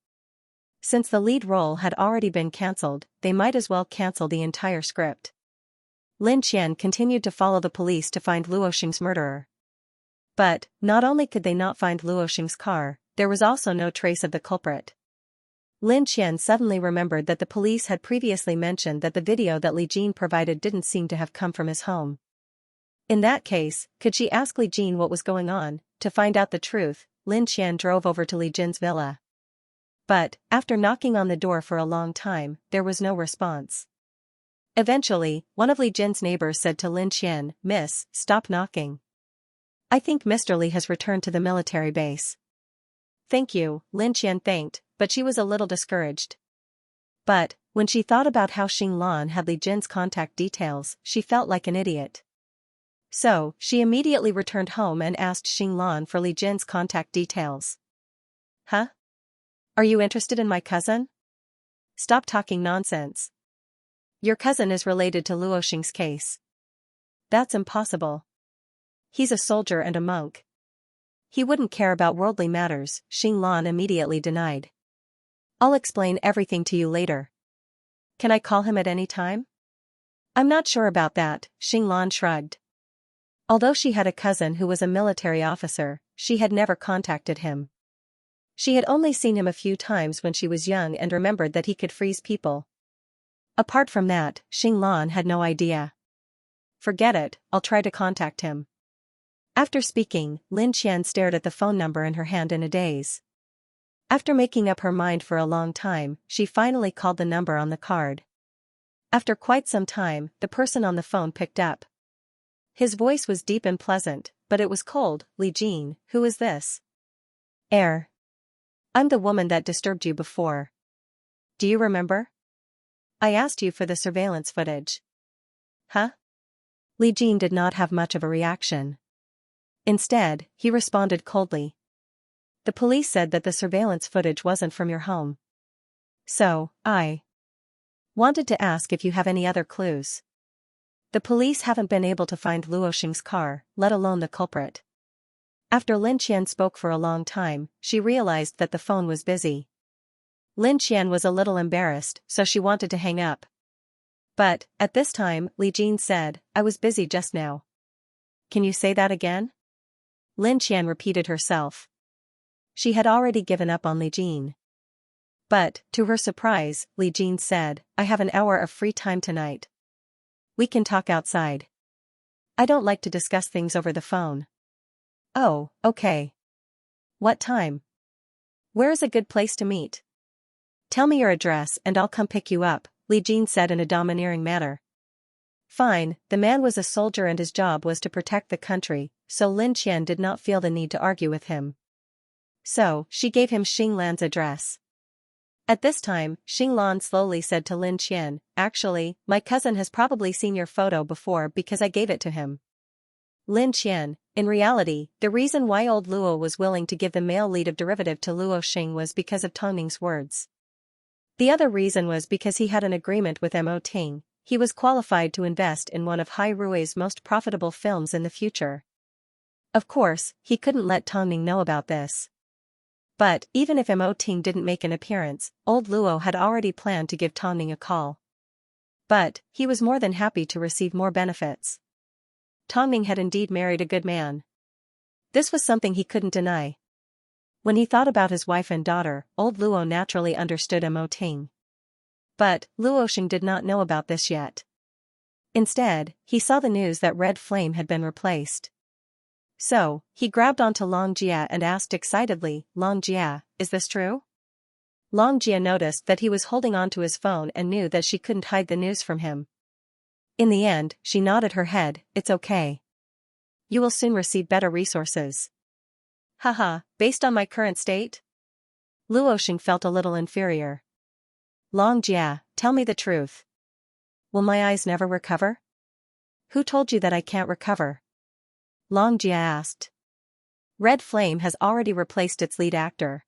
Since the lead role had already been cancelled, they might as well cancel the entire script. Lin Qian continued to follow the police to find Luo Xing's murderer. But, not only could they not find Luo Xing's car, there was also no trace of the culprit. Lin Qian suddenly remembered that the police had previously mentioned that the video that Li Jin provided didn't seem to have come from his home. In that case, could she ask Li Jin what was going on? To find out the truth, Lin Qian drove over to Li Jin's villa. But, after knocking on the door for a long time, there was no response. Eventually, one of Li Jin's neighbors said to Lin Qian, "Miss, stop knocking. I think Mr. Li has returned to the military base." "Thank you," Lin Qian thanked, but she was a little discouraged. But, when she thought about how Xing Lan had Li Jin's contact details, she felt like an idiot. So, she immediately returned home and asked Xing Lan for Li Jin's contact details. "Huh? Are you interested in my cousin? Stop talking nonsense. Your cousin is related to Luo Xing's case." "That's impossible. He's a soldier and a monk. He wouldn't care about worldly matters," Xing Lan immediately denied. "I'll explain everything to you later. Can I call him at any time?" "I'm not sure about that," Xing Lan shrugged. Although she had a cousin who was a military officer, she had never contacted him. She had only seen him a few times when she was young and remembered that he could freeze people. Apart from that, Xing Lan had no idea. "Forget it, I'll try to contact him." After speaking, Lin Qian stared at the phone number in her hand in a daze. After making up her mind for a long time, she finally called the number on the card. After quite some time, the person on the phone picked up. His voice was deep and pleasant, but it was cold. "Li Jin, who is this?" "I'm the woman that disturbed you before. Do you remember? I asked you for the surveillance footage." "Huh?" Li Jin did not have much of a reaction. Instead, he responded coldly. "The police said that the surveillance footage wasn't from your home. So, I wanted to ask if you have any other clues. The police haven't been able to find Luo Xing's car, let alone the culprit." After Lin Qian spoke for a long time, she realized that the phone was busy. Lin Qian was a little embarrassed, so she wanted to hang up. But, at this time, Li Jin said, "I was busy just now." "Can you say that again?" Lin Qian repeated herself. She had already given up on Li Jin. But, to her surprise, Li Jin said, "I have an hour of free time tonight. We can talk outside. I don't like to discuss things over the phone." "Oh, okay. What time? Where is a good place to meet?" "Tell me your address and I'll come pick you up," Li Jin said in a domineering manner. Fine, the man was a soldier and his job was to protect the country, so Lin Qian did not feel the need to argue with him. So, she gave him Xing Lan's address. At this time, Xing Lan slowly said to Lin Qian, "Actually, my cousin has probably seen your photo before because I gave it to him." Lin Qian, in reality, the reason why old Luo was willing to give the male lead of derivative to Luo Xing was because of Tong Ning's words. The other reason was because he had an agreement with Mo Ting. He was qualified to invest in one of Hai Rui's most profitable films in the future. Of course, he couldn't let Tong Ning know about this. But, even if Mo Ting didn't make an appearance, old Luo had already planned to give Tong Ning a call. But, he was more than happy to receive more benefits. Tong Ning had indeed married a good man. This was something he couldn't deny. When he thought about his wife and daughter, old Luo naturally understood Mo Ting. But, Luo Xing did not know about this yet. Instead, he saw the news that Red Flame had been replaced. So, he grabbed onto Long Jia and asked excitedly, "Long Jia, is this true?" Long Jia noticed that he was holding onto his phone and knew that she couldn't hide the news from him. In the end, she nodded her head, "It's okay. You will soon receive better resources." "Haha, based on my current state?" Luo Xing felt a little inferior. "Long Jia, tell me the truth. Will my eyes never recover?" "Who told you that I can't recover?" Long Jia asked. "Red Flame has already replaced its lead actor.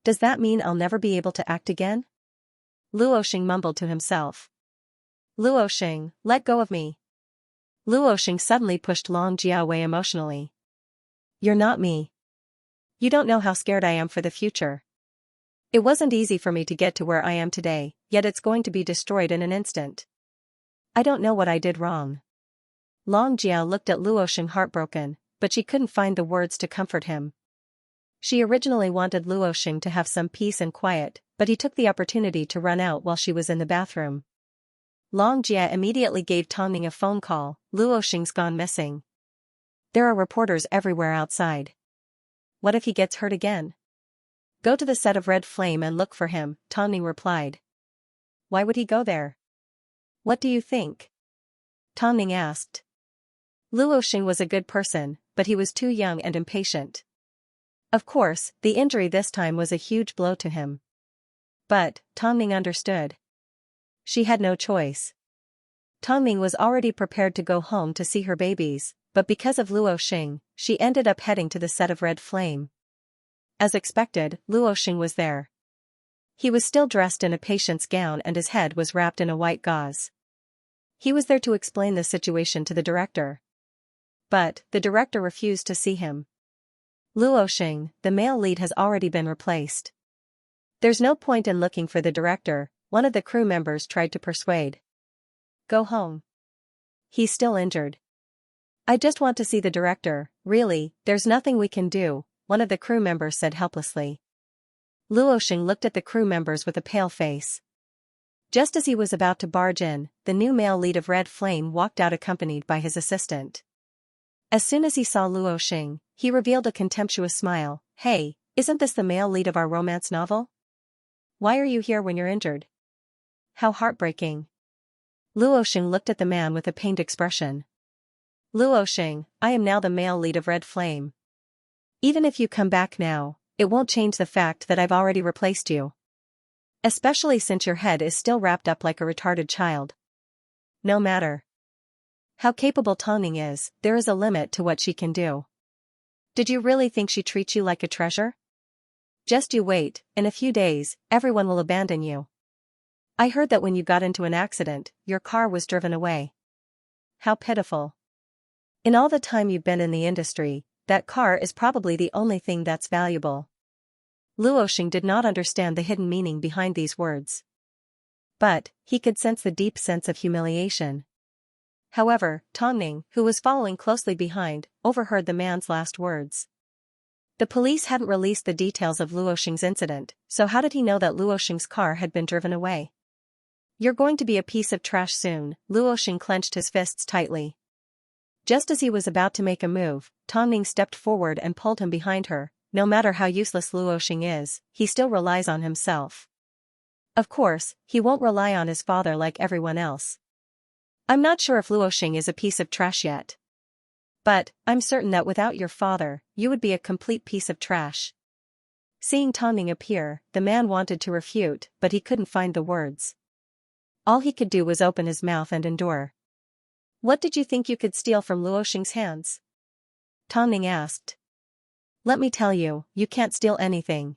Does that mean I'll never be able to act again?" Luo Xing mumbled to himself. "Luo Xing, let go of me." Luo Xing suddenly pushed Long Jia away emotionally. "You're not me. You don't know how scared I am for the future. It wasn't easy for me to get to where I am today, yet it's going to be destroyed in an instant. I don't know what I did wrong." Long Jia looked at Luo Xing heartbroken, but she couldn't find the words to comfort him. She originally wanted Luo Xing to have some peace and quiet, but he took the opportunity to run out while she was in the bathroom. Long Jia immediately gave Tongning a phone call. Luo Xing's gone missing. There are reporters everywhere outside. What if he gets hurt again? Go to the set of Red Flame and look for him, Tongning replied. Why would he go there? What do you think? Tongning asked. Luo Xing was a good person, but he was too young and impatient. Of course, the injury this time was a huge blow to him. But, Tongning understood. She had no choice. Tongning was already prepared to go home to see her babies, but because of Luo Xing, she ended up heading to the set of Red Flame. As expected, Luo Xing was there. He was still dressed in a patient's gown and his head was wrapped in a white gauze. He was there to explain the situation to the director. But, the director refused to see him. Luo Xing, the male lead, has already been replaced. There's no point in looking for the director, one of the crew members tried to persuade. Go home. He's still injured. I just want to see the director. Really, there's nothing we can do, one of the crew members said helplessly. Luo Xing looked at the crew members with a pale face. Just as he was about to barge in, the new male lead of Red Flame walked out accompanied by his assistant. As soon as he saw Luo Xing, he revealed a contemptuous smile. Hey, isn't this the male lead of our romance novel? Why are you here when you're injured? How heartbreaking. Luo Xing looked at the man with a pained expression. Luo Xing, I am now the male lead of Red Flame. Even if you come back now, it won't change the fact that I've already replaced you. Especially since your head is still wrapped up like a retarded child. No matter how capable Tongning is, there is a limit to what she can do. Did you really think she treats you like a treasure? Just you wait, in a few days, everyone will abandon you. I heard that when you got into an accident, your car was driven away. How pitiful. In all the time you've been in the industry, that car is probably the only thing that's valuable. Luo Xing did not understand the hidden meaning behind these words. But, he could sense the deep sense of humiliation. However, Tongning, who was following closely behind, overheard the man's last words. The police hadn't released the details of Luo Xing's incident, so how did he know that Luo Xing's car had been driven away? You're going to be a piece of trash soon, Luo Xing clenched his fists tightly. Just as he was about to make a move, Tongning stepped forward and pulled him behind her. No matter how useless Luo Xing is, he still relies on himself. Of course, he won't rely on his father like everyone else. I'm not sure if Luo Xing is a piece of trash yet. But, I'm certain that without your father, you would be a complete piece of trash. Seeing Tongning appear, the man wanted to refute, but he couldn't find the words. All he could do was open his mouth and endure. What did you think you could steal from Luo Xing's hands? Tongning asked. Let me tell you, you can't steal anything.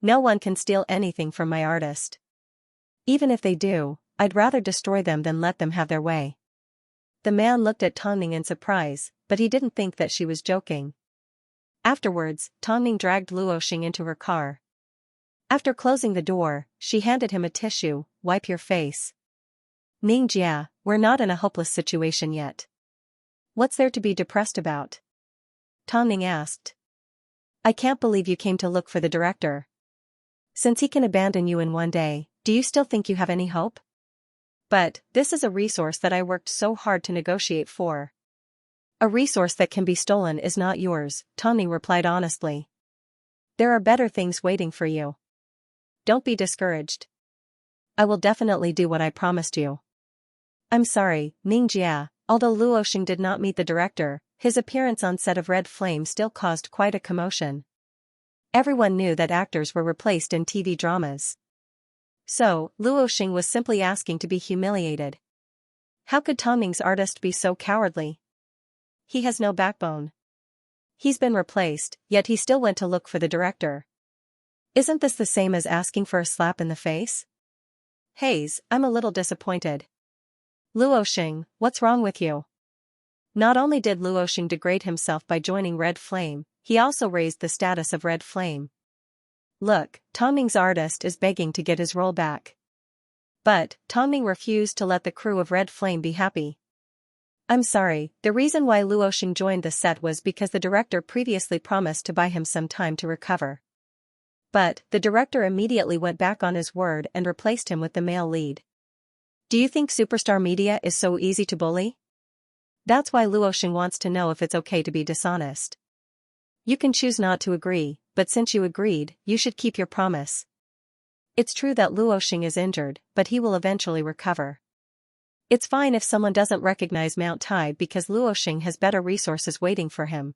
No one can steal anything from my artist. Even if they do, I'd rather destroy them than let them have their way. The man looked at Tongning in surprise, but he didn't think that she was joking. Afterwards, Tongning dragged Luo Xing into her car. After closing the door, she handed him a tissue. Wipe your face. Ningjia, we're not in a hopeless situation yet. What's there to be depressed about? Tongning asked. I can't believe you came to look for the director. Since he can abandon you in one day, do you still think you have any hope? But, this is a resource that I worked so hard to negotiate for. A resource that can be stolen is not yours, Tongning replied honestly. There are better things waiting for you. Don't be discouraged. I will definitely do what I promised you. I'm sorry, Ningjia. Although Luo Xing did not meet the director, his appearance on set of Red Flame still caused quite a commotion. Everyone knew that actors were replaced in TV dramas. So, Luo Xing was simply asking to be humiliated. How could Tongning's artist be so cowardly? He has no backbone. He's been replaced, yet he still went to look for the director. Isn't this the same as asking for a slap in the face? Hayes, I'm a little disappointed. Luo Xing, what's wrong with you? Not only did Luo Xing degrade himself by joining Red Flame, he also raised the status of Red Flame. Look, Tongning's artist is begging to get his role back. But, Tongning refused to let the crew of Red Flame be happy. I'm sorry, the reason why Luo Xing joined the set was because the director previously promised to buy him some time to recover. But, the director immediately went back on his word and replaced him with the male lead. Do you think superstar media is so easy to bully? That's why Luo Xing wants to know if it's okay to be dishonest. You can choose not to agree, but since you agreed, you should keep your promise. It's true that Luo Xing is injured, but he will eventually recover. It's fine if someone doesn't recognize Mount Tai because Luo Xing has better resources waiting for him.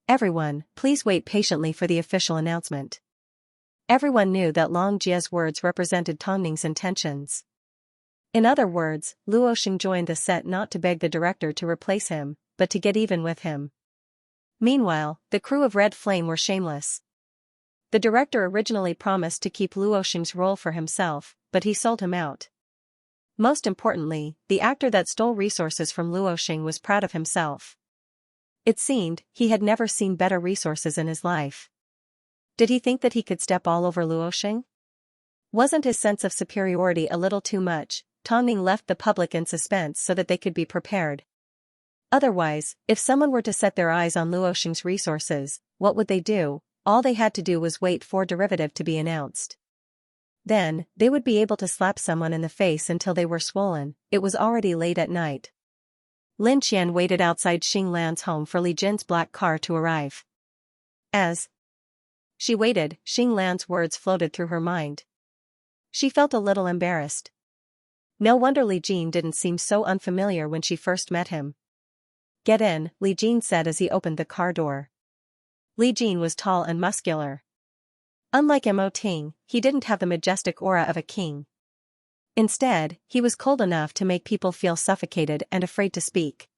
Everyone, please wait patiently for the official announcement. Everyone knew that Long Jie's words represented Tong Ning's intentions. In other words, Luo Xing joined the set not to beg the director to replace him, but to get even with him. Meanwhile, the crew of Red Flame were shameless. The director originally promised to keep Luo Xing's role for himself, but he sold him out. Most importantly, the actor that stole resources from Luo Xing was proud of himself. It seemed he had never seen better resources in his life. Did he think that he could step all over Luo Xing? Wasn't his sense of superiority a little too much? Tong Ning left the public in suspense so that they could be prepared. Otherwise, if someone were to set their eyes on Luo Xing's resources, what would they do? All they had to do was wait for derivative to be announced. Then, they would be able to slap someone in the face until they were swollen. It was already late at night. Lin Qian waited outside Xing Lan's home for Li Jin's black car to arrive. As she waited, Xing Lan's words floated through her mind. She felt a little embarrassed. No wonder Li Jin didn't seem so unfamiliar when she first met him. Get in, Li Jin said as he opened the car door. Li Jin was tall and muscular. Unlike Mo Ting, he didn't have the majestic aura of a king. Instead, he was cold enough to make people feel suffocated and afraid to speak.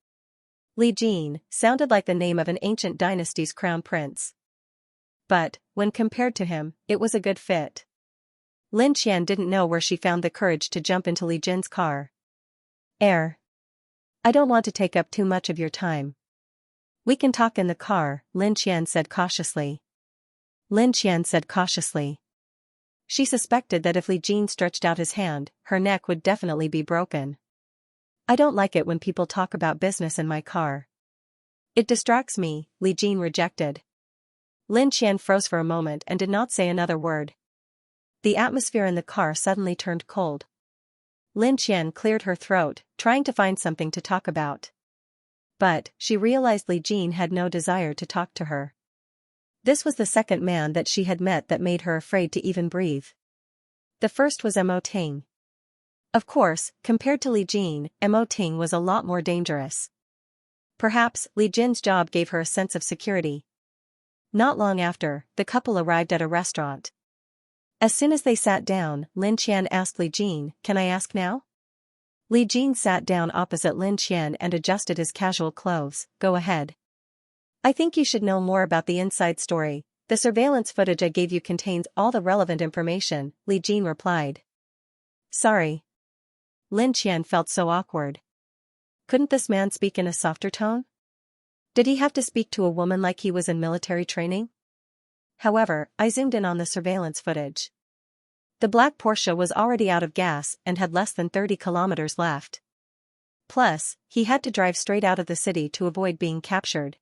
Li Jin sounded like the name of an ancient dynasty's crown prince. But, when compared to him, it was a good fit. Lin Qian didn't know where she found the courage to jump into Li Jin's car. I don't want to take up too much of your time. We can talk in the car, Lin Qian said cautiously. She suspected that if Li Jin stretched out his hand, her neck would definitely be broken. I don't like it when people talk about business in my car. It distracts me, Li Jin rejected. Lin Qian froze for a moment and did not say another word. The atmosphere in the car suddenly turned cold. Lin Qian cleared her throat, trying to find something to talk about. But, she realized Li Jin had no desire to talk to her. This was the second man that she had met that made her afraid to even breathe. The first was Mo Ting. Of course, compared to Li Jin, Mo Ting was a lot more dangerous. Perhaps, Li Jin's job gave her a sense of security. Not long after, the couple arrived at a restaurant. As soon as they sat down, Lin Qian asked Li Jin, "Can I ask now?" Li Jin sat down opposite Lin Qian and adjusted his casual clothes. Go ahead. I think you should know more about the inside story. The surveillance footage I gave you contains all the relevant information, Li Jin replied. Sorry. Lin Qian felt so awkward. Couldn't this man speak in a softer tone? Did he have to speak to a woman like he was in military training? However, I zoomed in on the surveillance footage. The black Porsche was already out of gas and had less than 30 kilometers left. Plus, he had to drive straight out of the city to avoid being captured.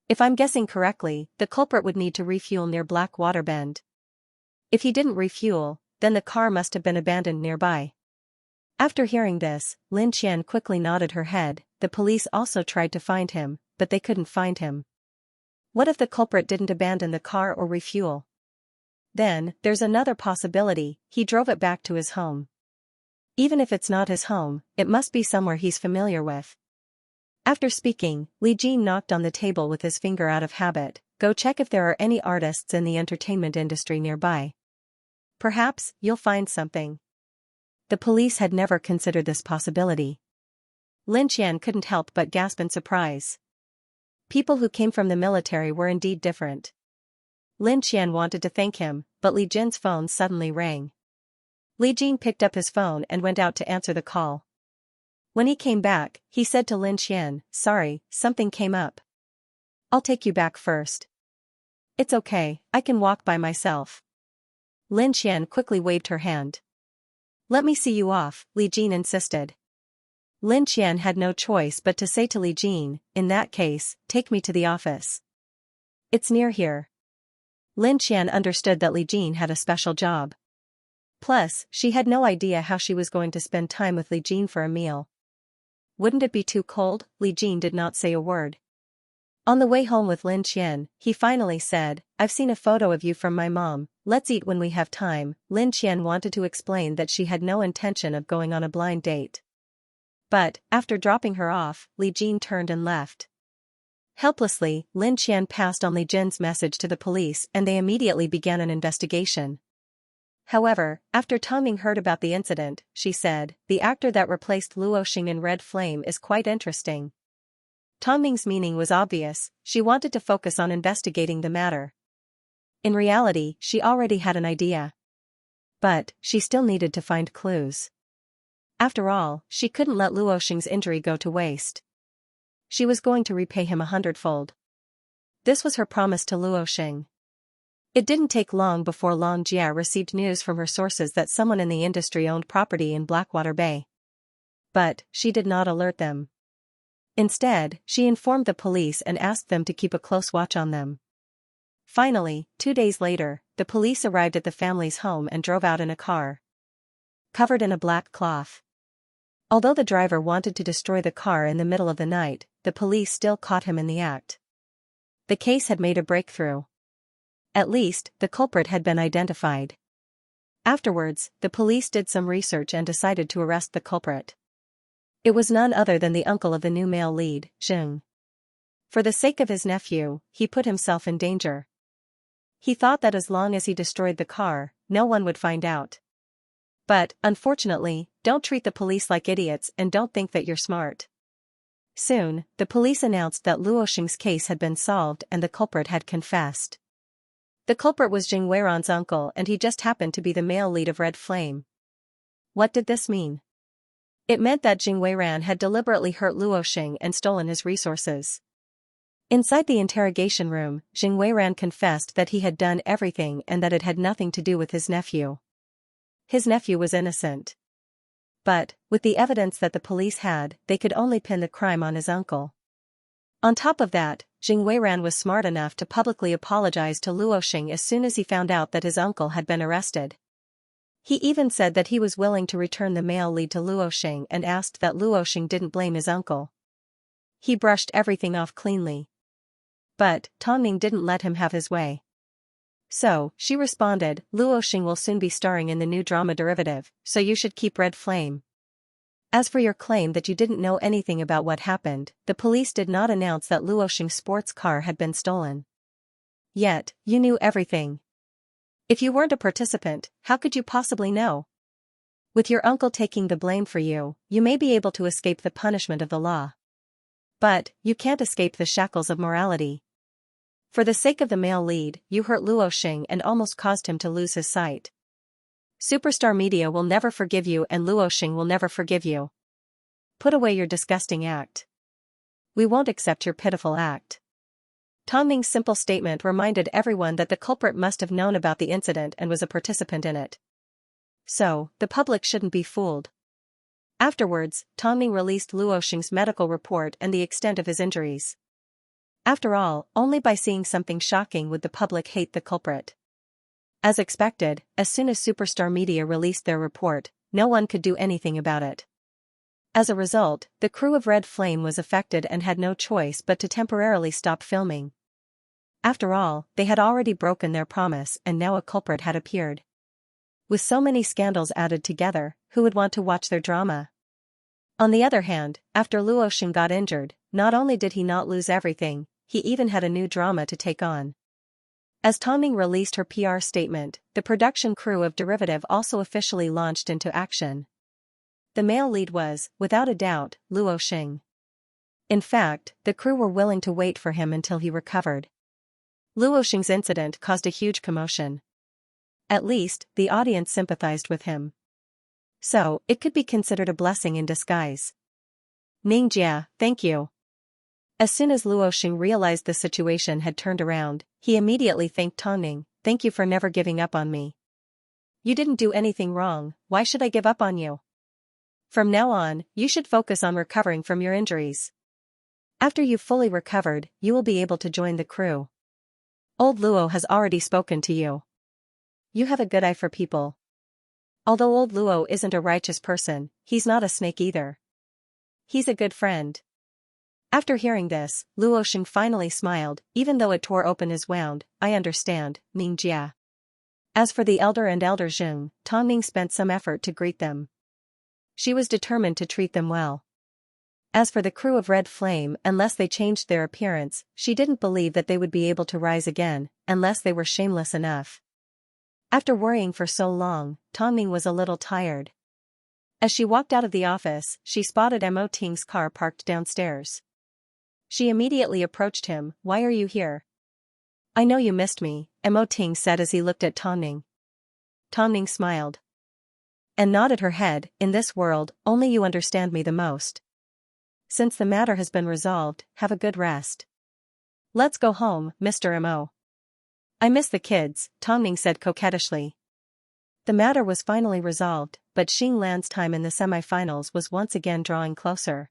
If I'm guessing correctly, the culprit would need to refuel near Black Water Bend. If he didn't refuel, then the car must have been abandoned nearby. After hearing this, Lin Qian quickly nodded her head. The police also tried to find him, but they couldn't find him. What if the culprit didn't abandon the car or refuel? Then, there's another possibility, he drove it back to his home. Even if it's not his home, it must be somewhere he's familiar with. After speaking, Li Jin knocked on the table with his finger out of habit. Go check if there are any artists in the entertainment industry nearby. Perhaps, you'll find something. The police had never considered this possibility. Lin Qian couldn't help but gasp in surprise. People who came from the military were indeed different. Lin Qian wanted to thank him, but Li Jin's phone suddenly rang. Li Jin picked up his phone and went out to answer the call. When he came back, he said to Lin Qian, "Sorry, something came up. I'll take you back first." "It's okay, I can walk by myself." Lin Qian quickly waved her hand. "Let me see you off," Li Jin insisted. Lin Qian had no choice but to say to Li Jin, "In that case, take me to the office. It's near here." Lin Qian understood that Li Jin had a special job. Plus, she had no idea how she was going to spend time with Li Jin for a meal. Wouldn't it be too cold? Li Jin did not say a word. On the way home with Lin Qian, he finally said, "I've seen a photo of you from my mom, let's eat when we have time." Lin Qian wanted to explain that she had no intention of going on a blind date. But, after dropping her off, Li Jin turned and left. Helplessly, Lin Qian passed on Li Jin's message to the police and they immediately began an investigation. However, after Tongming heard about the incident, she said, "The actor that replaced Luo Xing in Red Flame is quite interesting." Tongming's meaning was obvious, she wanted to focus on investigating the matter. In reality, she already had an idea. But, she still needed to find clues. After all, she couldn't let Luo Xing's injury go to waste. She was going to repay him 100-fold. This was her promise to Luo Xing. It didn't take long before Long Jia received news from her sources that someone in the industry owned property in Blackwater Bay. But, she did not alert them. Instead, she informed the police and asked them to keep a close watch on them. Finally, 2 days later, the police arrived at the family's home and drove out in a car covered in a black cloth. Although the driver wanted to destroy the car in the middle of the night, the police still caught him in the act. The case had made a breakthrough. At least, the culprit had been identified. Afterwards, the police did some research and decided to arrest the culprit. It was none other than the uncle of the new male lead, Zheng. For the sake of his nephew, he put himself in danger. He thought that as long as he destroyed the car, no one would find out. But, unfortunately, don't treat the police like idiots and don't think that you're smart. Soon, the police announced that Luo Xing's case had been solved and the culprit had confessed. The culprit was Jing Weiran's uncle and he just happened to be the male lead of Red Flame. What did this mean? It meant that Jing Weiran had deliberately hurt Luo Xing and stolen his resources. Inside the interrogation room, Jing Weiran confessed that he had done everything and that it had nothing to do with his nephew. His nephew was innocent. But, with the evidence that the police had, they could only pin the crime on his uncle. On top of that, Jing Weiran was smart enough to publicly apologize to Luo Xing as soon as he found out that his uncle had been arrested. He even said that he was willing to return the male lead to Luo Xing and asked that Luo Xing didn't blame his uncle. He brushed everything off cleanly. But, Tongming didn't let him have his way. So, she responded, "Luo Xing will soon be starring in the new drama derivative, so you should keep Red Flame. As for your claim that you didn't know anything about what happened, the police did not announce that Luo Xing's sports car had been stolen. Yet, you knew everything. If you weren't a participant, how could you possibly know? With your uncle taking the blame for you, you may be able to escape the punishment of the law. But, you can't escape the shackles of morality. For the sake of the male lead, you hurt Luo Xing and almost caused him to lose his sight. Superstar media will never forgive you and Luo Xing will never forgive you. Put away your disgusting act. We won't accept your pitiful act." Tongming's simple statement reminded everyone that the culprit must have known about the incident and was a participant in it. So, the public shouldn't be fooled. Afterwards, Tongming released Luo Xing's medical report and the extent of his injuries. After all, only by seeing something shocking would the public hate the culprit. As expected, as soon as Superstar Media released their report, no one could do anything about it. As a result, the crew of Red Flame was affected and had no choice but to temporarily stop filming. After all, they had already broken their promise and now a culprit had appeared. With so many scandals added together, who would want to watch their drama? On the other hand, after Luo Xing got injured, not only did he not lose everything, he even had a new drama to take on. As Tongming released her PR statement, the production crew of Derivative also officially launched into action. The male lead was, without a doubt, Luo Xing. In fact, the crew were willing to wait for him until he recovered. Luo Xing's incident caused a huge commotion. At least, the audience sympathized with him. So, it could be considered a blessing in disguise. Ningjia, thank you. As soon as Luo Xing realized the situation had turned around, he immediately thanked Tongming, "Thank you for never giving up on me. You didn't do anything wrong, why should I give up on you?" From now on, you should focus on recovering from your injuries. After you've fully recovered, you will be able to join the crew. Old Luo has already spoken to you. You have a good eye for people. Although old Luo isn't a righteous person, he's not a snake either. He's a good friend. After hearing this, Luo Sheng finally smiled, even though it tore open his wound. I understand, Ning Jia. As for the elder and elder Zheng, Tong Ning spent some effort to greet them. She was determined to treat them well. As for the crew of Red Flame, unless they changed their appearance, she didn't believe that they would be able to rise again, unless they were shameless enough. After worrying for so long, Tong Ning was a little tired. As she walked out of the office, she spotted Mo Ting's car parked downstairs. She immediately approached him. Why are you here? I know you missed me, Mo Ting said as he looked at Tong Ning. Tong Ning smiled and nodded her head. In this world, only you understand me the most. Since the matter has been resolved, have a good rest. Let's go home, Mr. Mo. I miss the kids, Tong Ning said coquettishly. The matter was finally resolved, but Xing Lan's time in the semi-finals was once again drawing closer.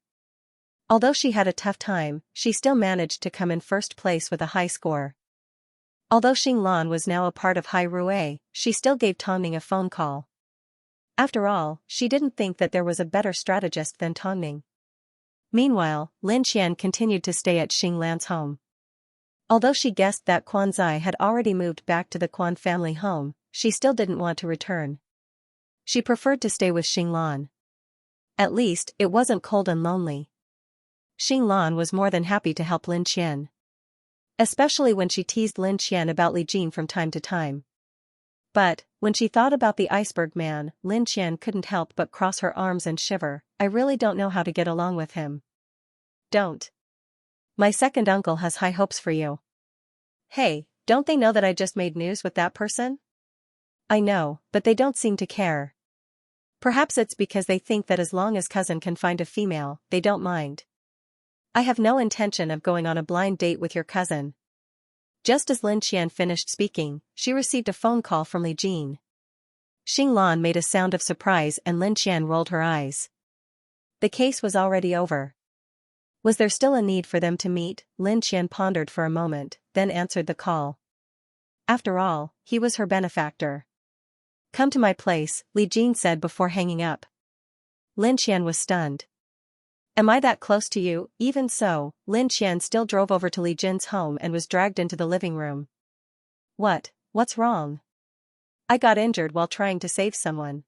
Although she had a tough time, she still managed to come in first place with a high score. Although Xing Lan was now a part of Hai Rue, she still gave Tong Ning a phone call. After all, she didn't think that there was a better strategist than Tong Ning. Meanwhile, Lin Qian continued to stay at Xing Lan's home. Although she guessed that Quan Zai had already moved back to the Quan family home, she still didn't want to return. She preferred to stay with Xing Lan. At least, it wasn't cold and lonely. Xing Lan was more than happy to help Lin Qian. Especially when she teased Lin Qian about Li Jin from time to time. But, when she thought about the iceberg man, Lin Qian couldn't help but cross her arms and shiver. I really don't know how to get along with him. Don't. My second uncle has high hopes for you. Hey, don't they know that I just made news with that person? I know, but they don't seem to care. Perhaps it's because they think that as long as cousin can find a female, they don't mind. I have no intention of going on a blind date with your cousin. Just as Lin Qian finished speaking, she received a phone call from Li Jin. Xing Lan made a sound of surprise and Lin Qian rolled her eyes. The case was already over. Was there still a need for them to meet? Lin Qian pondered for a moment, then answered the call. After all, he was her benefactor. Come to my place, Li Jin said before hanging up. Lin Qian was stunned. Am I that close to you? Even so, Lin Qian still drove over to Li Jin's home and was dragged into the living room. What's wrong? I got injured while trying to save someone.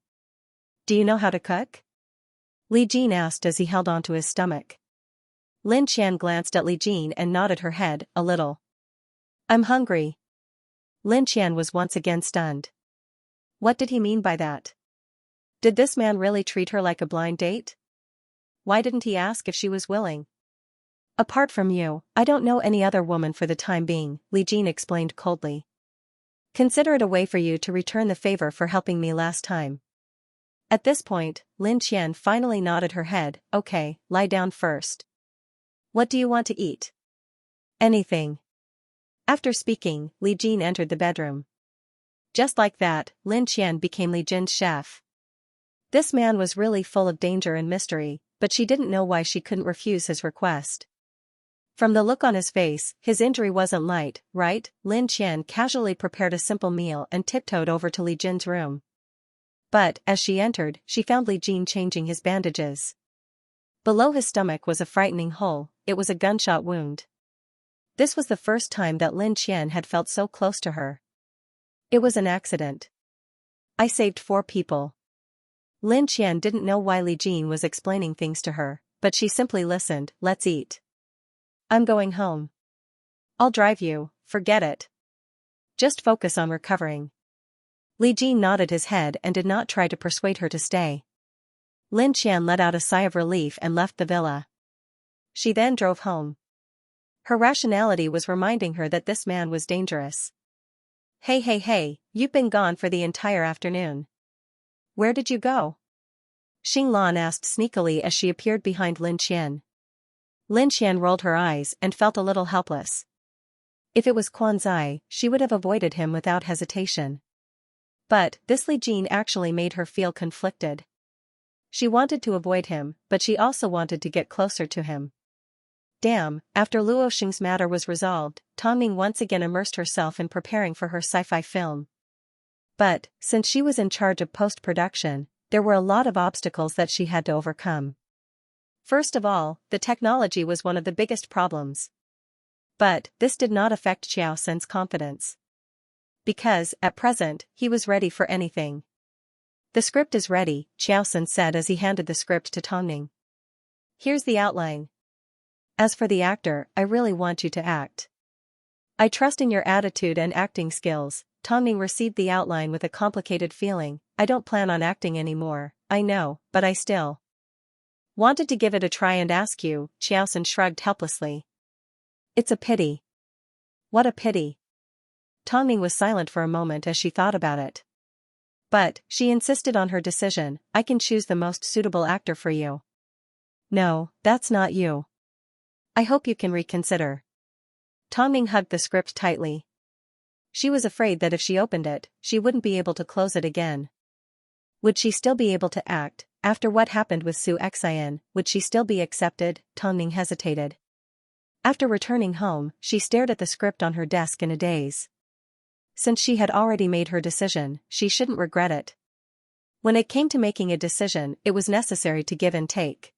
Do you know how to cook? Li Jin asked as he held onto his stomach. Lin Qian glanced at Li Jin and nodded her head, a little. I'm hungry. Lin Qian was once again stunned. What did he mean by that? Did this man really treat her like a blind date? Why didn't he ask if she was willing? Apart from you, I don't know any other woman for the time being, Li Jin explained coldly. Consider it a way for you to return the favor for helping me last time. At this point, Lin Qian finally nodded her head. Okay, lie down first. What do you want to eat? Anything. After speaking, Li Jin entered the bedroom. Just like that, Lin Qian became Li Jin's chef. This man was really full of danger and mystery, but she didn't know why she couldn't refuse his request. From the look on his face, his injury wasn't light, right? Lin Qian casually prepared a simple meal and tiptoed over to Li Jin's room. But, as she entered, she found Li Jin changing his bandages. Below his stomach was a frightening hole. It was a gunshot wound. This was the first time that Lin Qian had felt so close to her. It was an accident. I saved 4 people. Lin Qian didn't know why Li Jin was explaining things to her, but she simply listened. Let's eat. I'm going home. I'll drive you, forget it. Just focus on recovering. Li Jin nodded his head and did not try to persuade her to stay. Lin Qian let out a sigh of relief and left the villa. She then drove home. Her rationality was reminding her that this man was dangerous. Hey, you've been gone for the entire afternoon. Where did you go? Xing Lan asked sneakily as she appeared behind Lin Qian. Lin Qian rolled her eyes and felt a little helpless. If it was Quan Zai, she would have avoided him without hesitation. But, this Li Jin actually made her feel conflicted. She wanted to avoid him, but she also wanted to get closer to him. Damn, after Luo Xing's matter was resolved, Tongming once again immersed herself in preparing for her sci-fi film. But, since she was in charge of post-production, there were a lot of obstacles that she had to overcome. First of all, the technology was one of the biggest problems. But, this did not affect Xiao Sun's confidence. Because, at present, he was ready for anything. The script is ready, Xiao Sun said as he handed the script to Tongming. Here's the outline. As for the actor, I really want you to act. I trust in your attitude and acting skills. Tongming received the outline with a complicated feeling. I don't plan on acting anymore, I know, but I still wanted to give it a try and ask you. Xiao Sun shrugged helplessly. It's a pity. What a pity. Tongming was silent for a moment as she thought about it. But, she insisted on her decision. I can choose the most suitable actor for you. No, that's not you. I hope you can reconsider. Tongming hugged the script tightly. She was afraid that if she opened it, she wouldn't be able to close it again. Would she still be able to act? After what happened with Xianxia, would she still be accepted? Tongming hesitated. After returning home, she stared at the script on her desk in a daze. Since she had already made her decision, she shouldn't regret it. When it came to making a decision, it was necessary to give and take.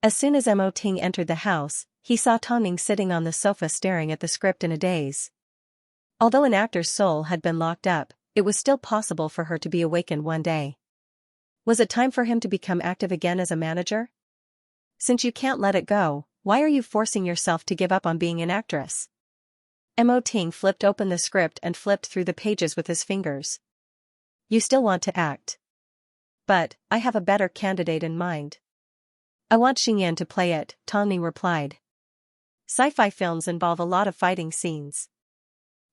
As soon as Mo Ting entered the house, he saw Tongming sitting on the sofa staring at the script in a daze. Although an actor's soul had been locked up, it was still possible for her to be awakened one day. Was it time for him to become active again as a manager? Since you can't let it go, why are you forcing yourself to give up on being an actress? Mo Ting flipped open the script and flipped through the pages with his fingers. You still want to act. But, I have a better candidate in mind. I want Xingyan to play it, Tongming replied. Sci-fi films involve a lot of fighting scenes.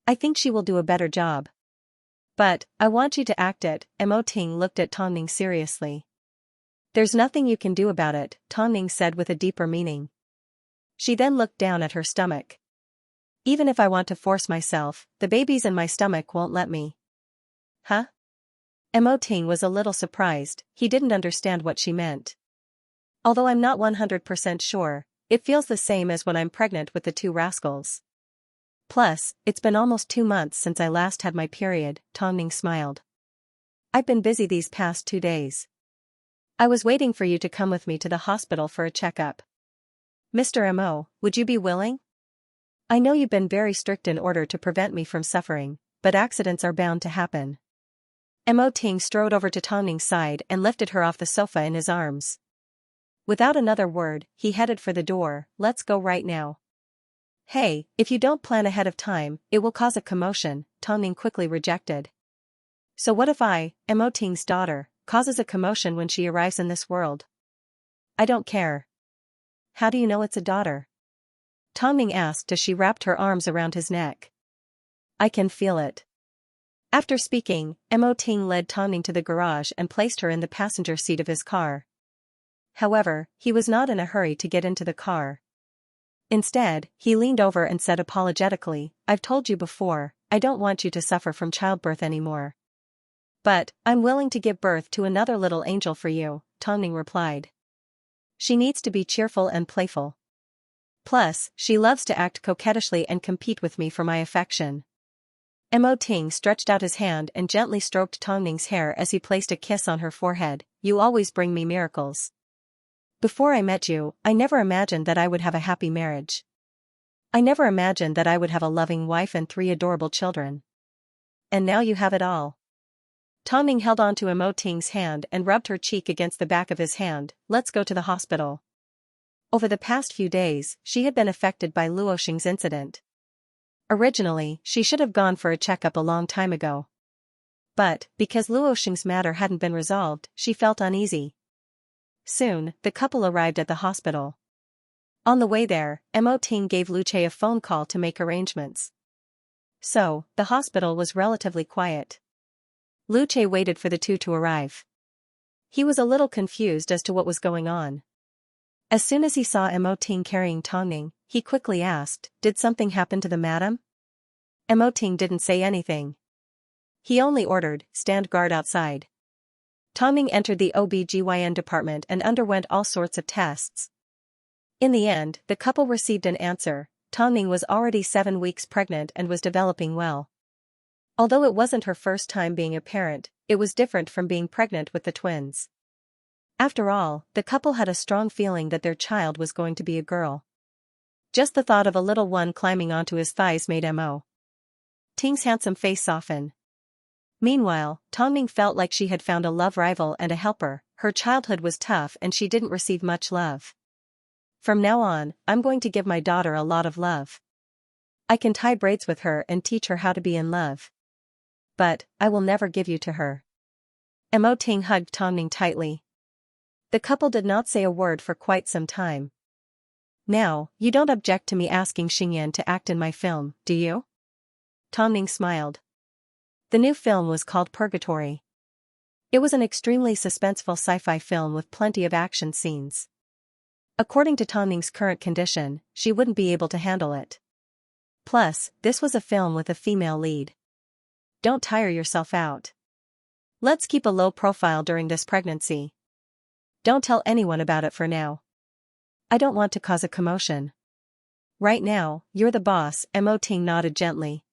I think she will do a better job. But, I want you to act it. Mo Ting looked at Tongming seriously. There's nothing you can do about it, Tongming said with a deeper meaning. She then looked down at her stomach. Even if I want to force myself, the babies in my stomach won't let me. Huh? Mo Ting was a little surprised. He didn't understand what she meant. Although I'm not 100% sure, it feels the same as when I'm pregnant with the two rascals. Plus, it's been almost 2 months since I last had my period, Tongming smiled. I've been busy these past 2 days. I was waiting for you to come with me to the hospital for a checkup. Mr. Mo, would you be willing? I know you've been very strict in order to prevent me from suffering, but accidents are bound to happen. Mo Ting strode over to Tongming's side and lifted her off the sofa in his arms. Without another word, he headed for the door. Let's go right now. Hey, if you don't plan ahead of time, it will cause a commotion, Tongming quickly rejected. So what if Mo Ting's daughter, causes a commotion when she arrives in this world? I don't care. How do you know it's a daughter? Tongming asked as she wrapped her arms around his neck. I can feel it. After speaking, Mo Ting led Tongming to the garage and placed her in the passenger seat of his car. However, he was not in a hurry to get into the car. Instead, he leaned over and said apologetically, I've told you before, I don't want you to suffer from childbirth anymore. But, I'm willing to give birth to another little angel for you, Tongming replied. She needs to be cheerful and playful. Plus, she loves to act coquettishly and compete with me for my affection. Mo Ting stretched out his hand and gently stroked Tongming's hair as he placed a kiss on her forehead. You always bring me miracles. Before I met you, I never imagined that I would have a happy marriage. I never imagined that I would have a loving wife and 3 adorable children. And now you have it all. Tongming held on to Mo Ting's hand and rubbed her cheek against the back of his hand. Let's go to the hospital. Over the past few days, she had been affected by Luo Xing's incident. Originally, she should have gone for a checkup a long time ago. But, because Luo Xing's matter hadn't been resolved, she felt uneasy. Soon, the couple arrived at the hospital. On the way there, Mo Ting gave Luce a phone call to make arrangements. So, the hospital was relatively quiet. Luce waited for the two to arrive. He was a little confused as to what was going on. As soon as he saw Mo Ting carrying Tongming, he quickly asked, Did something happen to the madam? Mo Ting didn't say anything. He only ordered, Stand guard outside. Tongming entered the OB/GYN department and underwent all sorts of tests. In the end, the couple received an answer. Tongming was already 7 weeks pregnant and was developing well. Although it wasn't her first time being a parent, it was different from being pregnant with the twins. After all, the couple had a strong feeling that their child was going to be a girl. Just the thought of a little one climbing onto his thighs made Mo. Ting's handsome face soften. Meanwhile, Tongming felt like she had found a love rival and a helper. Her childhood was tough and she didn't receive much love. From now on, I'm going to give my daughter a lot of love. I can tie braids with her and teach her how to be in love. But, I will never give you to her. Mo Ting hugged Tongming tightly. The couple did not say a word for quite some time. Now, you don't object to me asking Xianxia to act in my film, do you? Tongming smiled. The new film was called Purgatory. It was an extremely suspenseful sci-fi film with plenty of action scenes. According to Tongming's current condition, she wouldn't be able to handle it. Plus, this was a film with a female lead. Don't tire yourself out. Let's keep a low profile during this pregnancy. Don't tell anyone about it for now. I don't want to cause a commotion. Right now, you're the boss. Mo Ting nodded gently.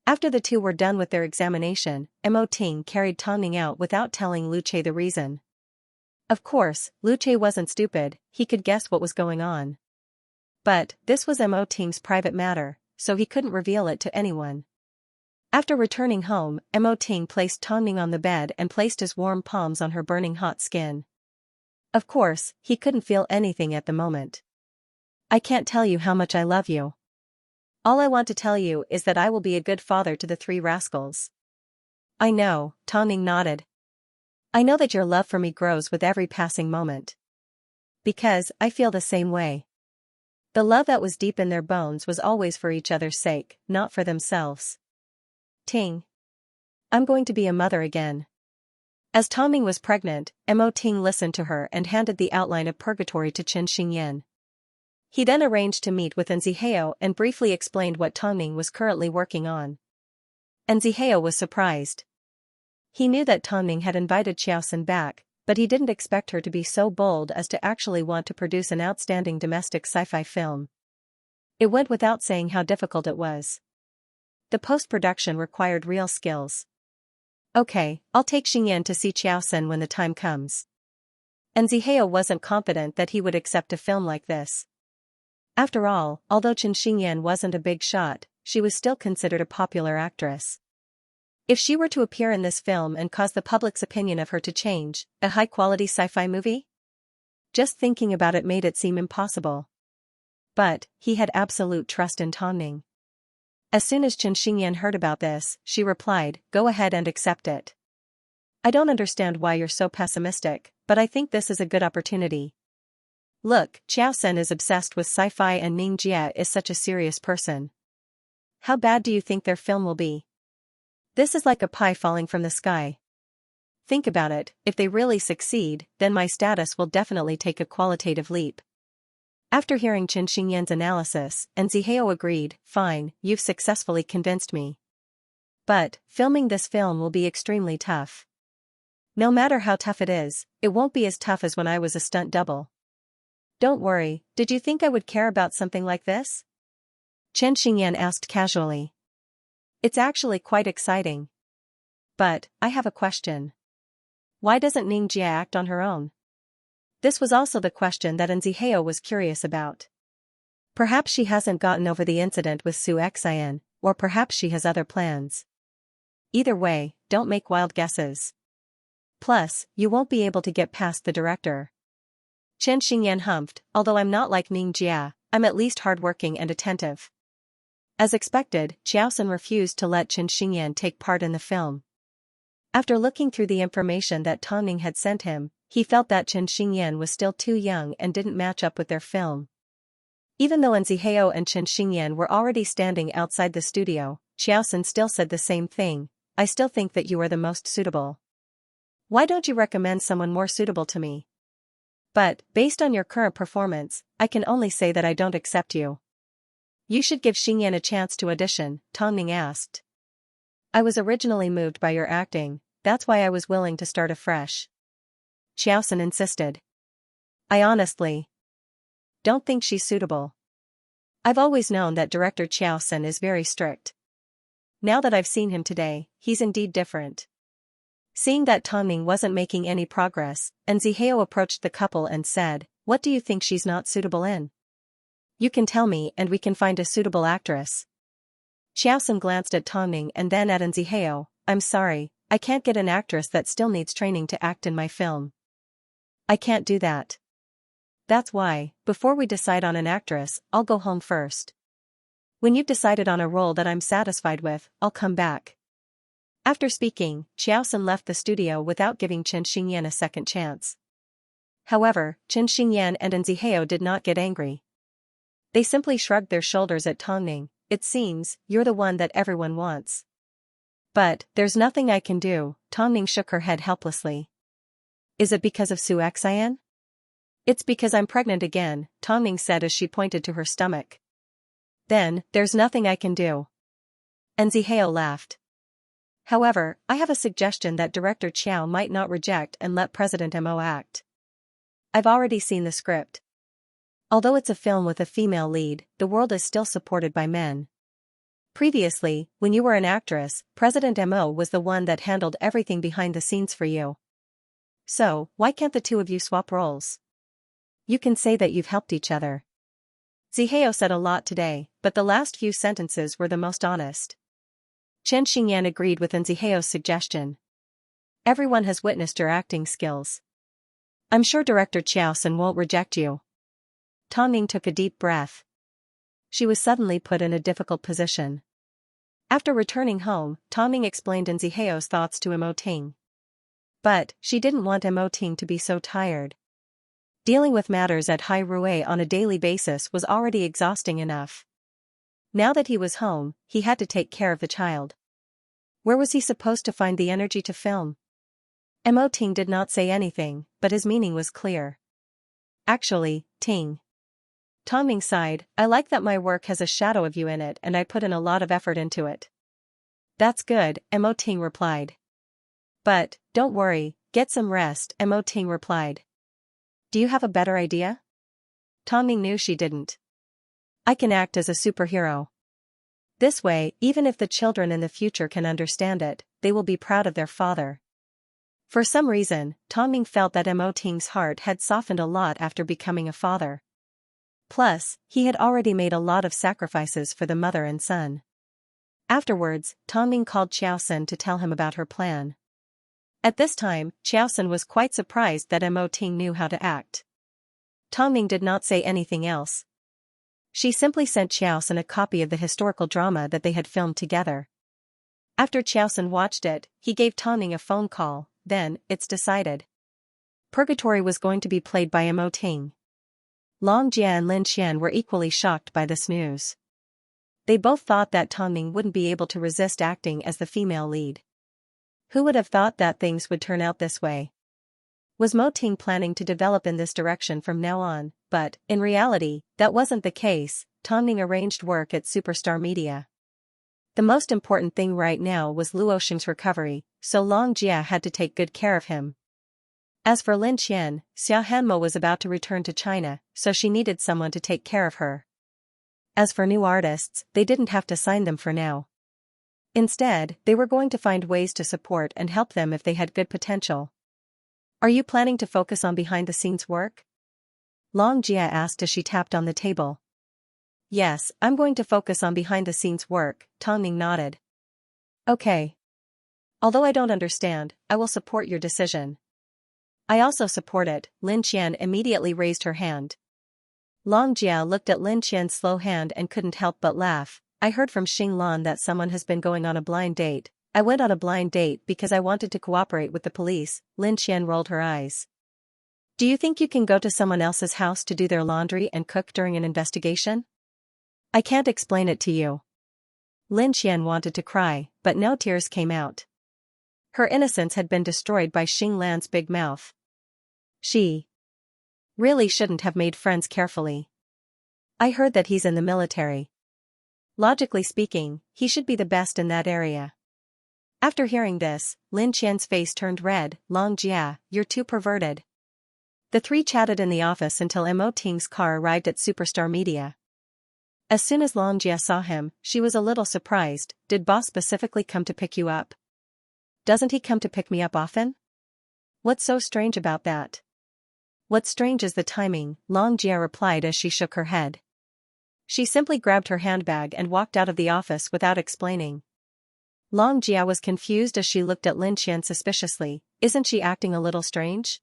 After the two were done with their examination, Mo Ting carried Tongming out without telling Luce the reason. Of course, Luce wasn't stupid, he could guess what was going on. But, this was Mo Ting's private matter, so he couldn't reveal it to anyone. After returning home, Mo Ting placed Tongming on the bed and placed his warm palms on her burning hot skin. Of course, he couldn't feel anything at the moment. I can't tell you how much I love you. All I want to tell you is that I will be a good father to the 3 rascals. I know, Tongming nodded. I know that your love for me grows with every passing moment. Because, I feel the same way. The love that was deep in their bones was always for each other's sake, not for themselves. Ting. I'm going to be a mother again. As Tongming was pregnant, Mo Ting listened to her and handed the outline of Purgatory to Xianxia. He then arranged to meet with Xianxia and briefly explained what Tongming was currently working on. Xianxia was surprised. He knew that Tongming had invited Xiaoxin back, but he didn't expect her to be so bold as to actually want to produce an outstanding domestic sci-fi film. It went without saying how difficult it was. The post-production required real skills. Okay, I'll take Xianxia to see Xiaoxin when the time comes. Xianxia wasn't confident that he would accept a film like this. After all, although Xianxia wasn't a big shot, she was still considered a popular actress. If she were to appear in this film and cause the public's opinion of her to change, a high-quality sci-fi movie? Just thinking about it made it seem impossible. But, he had absolute trust in Tongming. As soon as Xianxia heard about this, she replied, "Go ahead and accept it. I don't understand why you're so pessimistic, but I think this is a good opportunity. Look, Xiaoxin is obsessed with sci-fi and Ning Jie is such a serious person. How bad do you think their film will be? This is like a pie falling from the sky. Think about it, if they really succeed, then my status will definitely take a qualitative leap." After hearing Xianxia's analysis, Xianxia agreed, "Fine, you've successfully convinced me. But, filming this film will be extremely tough. No matter how tough it is, it won't be as tough as when I was a stunt double. Don't worry, did you think I would care about something like this?" Xianxia asked casually. "It's actually quite exciting. But, I have a question. Why doesn't Ning Jie act on her own?" This was also the question that Xianxia was curious about. Perhaps she hasn't gotten over the incident with Xianxia, or perhaps she has other plans. Either way, don't make wild guesses. Plus, you won't be able to get past the director. Xianxia humphed, "Although I'm not like Ning Jie, I'm at least hardworking and attentive." As expected, Xiaoxin refused to let Xianxia take part in the film. After looking through the information that Tongming had sent him, he felt that Xianxia was still too young and didn't match up with their film. Even though Xianxia and Xianxia were already standing outside the studio, Xiaoxin still said the same thing, "I still think that you are the most suitable. Why don't you recommend someone more suitable to me? But, based on your current performance, I can only say that I don't accept you." "You should give Xianxia a chance to audition," Tongming asked. "I was originally moved by your acting, that's why I was willing to start afresh. Xiaosan insisted. I honestly don't think she's suitable. I've always known that director Xiaosan is very strict. Now that I've seen him today, he's indeed different. Seeing that Tongning wasn't making any progress, and Zihao approached the couple and said, what do you think she's not suitable in? You can tell me and we can find a suitable actress. Xiaosan glanced at Tongning and then at Zihao. I'm sorry, I can't get an actress that still needs training to act in my film. I can't do that. That's why, before we decide on an actress, I'll go home first. When you've decided on a role that I'm satisfied with, I'll come back. After speaking, Xiaosan left the studio without giving Chen Xingyan a second chance. However, Chen Xingyan and Zihao did not get angry. They simply shrugged their shoulders at Tongning. It seems, you're the one that everyone wants. But, there's nothing I can do, Tongning shook her head helplessly. Is it because of Xianxia? It's because I'm pregnant again, Tongning said as she pointed to her stomach. Then, there's nothing I can do. And Zihao laughed. However, I have a suggestion that Director Chiao might not reject and let President Mo act. I've already seen the script. Although it's a film with a female lead, the world is still supported by men. Previously, when you were an actress, President Mo was the one that handled everything behind the scenes for you. So, why can't the two of you swap roles? You can say that you've helped each other. Zihao said a lot today, but the last few sentences were the most honest. Chen Xingyan agreed with Zihao's suggestion. Everyone has witnessed your acting skills. I'm sure Director Xiaosan won't reject you. Tongning took a deep breath. She was suddenly put in a difficult position. After returning home, Tongning explained Zihao's thoughts to Mo Ting. But, she didn't want Mo Ting to be so tired. Dealing with matters at Hai Rui on a daily basis was already exhausting enough. Now that he was home, he had to take care of the child. Where was he supposed to find the energy to film? Mo Ting did not say anything, but his meaning was clear. Actually, Ting. Tongning sighed, I like that my work has a shadow of you in it and I put in a lot of effort into it. That's good, Mo Ting replied. But, don't worry, get some rest, Mo Ting replied. Do you have a better idea? Tongning knew she didn't. I can act as a superhero. This way, even if the children in the future can understand it, they will be proud of their father. For some reason, Tongning felt that Mo Ting's heart had softened a lot after becoming a father. Plus, he had already made a lot of sacrifices for the mother and son. Afterwards, Tongning called Xiaosan to tell him about her plan. At this time, Xiaosan was quite surprised that Mo Ting knew how to act. Tongning did not say anything else. She simply sent Xiaosan a copy of the historical drama that they had filmed together. After Xiaosan watched it, he gave Tongning a phone call. Then, it's decided. Purgatory was going to be played by Mo Ting. Long Jia and Lin Xian were equally shocked by this news. They both thought that Tongning wouldn't be able to resist acting as the female lead. Who would have thought that things would turn out this way? Was Mo Ting planning to develop in this direction from now on? But, in reality, that wasn't the case. Tongning arranged work at Superstar Media. The most important thing right now was Luo Xing's recovery, so Long Jia had to take good care of him. As for Lin Qian, Xia Hanmo was about to return to China, so she needed someone to take care of her. As for new artists, they didn't have to sign them for now. Instead, they were going to find ways to support and help them if they had good potential. Are you planning to focus on behind-the-scenes work? Long Jia asked as she tapped on the table. Yes, I'm going to focus on behind-the-scenes work, Tongning nodded. Okay. Although I don't understand, I will support your decision. I also support it, Lin Qian immediately raised her hand. Long Jia looked at Lin Qian's slow hand and couldn't help but laugh. I heard from Xing Lan that someone has been going on a blind date. I went on a blind date because I wanted to cooperate with the police, Lin Qian rolled her eyes. Do you think you can go to someone else's house to do their laundry and cook during an investigation? I can't explain it to you. Lin Qian wanted to cry, but no tears came out. Her innocence had been destroyed by Xing Lan's big mouth. She really shouldn't have made friends carefully. I heard that he's in the military. Logically speaking, he should be the best in that area. After hearing this, Lin Qian's face turned red. Long Jia, you're too perverted. The three chatted in the office until Mo Ting's car arrived at Superstar Media. As soon as Long Jia saw him, she was a little surprised. Did boss specifically come to pick you up? Doesn't he come to pick me up often? What's so strange about that? What's strange is the timing, Long Jia replied as she shook her head. She simply grabbed her handbag and walked out of the office without explaining. Long Jia was confused as she looked at Lin Qian suspiciously. Isn't she acting a little strange?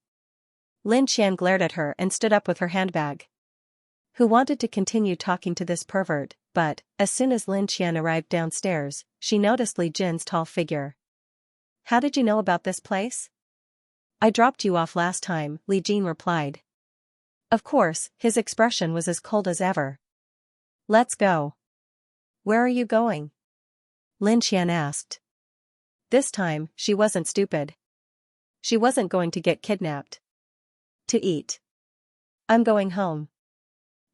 Lin Qian glared at her and stood up with her handbag. Who wanted to continue talking to this pervert, but, as soon as Lin Qian arrived downstairs, she noticed Li Jin's tall figure. How did you know about this place? I dropped you off last time, Li Jin replied. Of course, his expression was as cold as ever. Let's go. Where are you going? Lin Qian asked. This time, she wasn't stupid. She wasn't going to get kidnapped. To eat. I'm going home.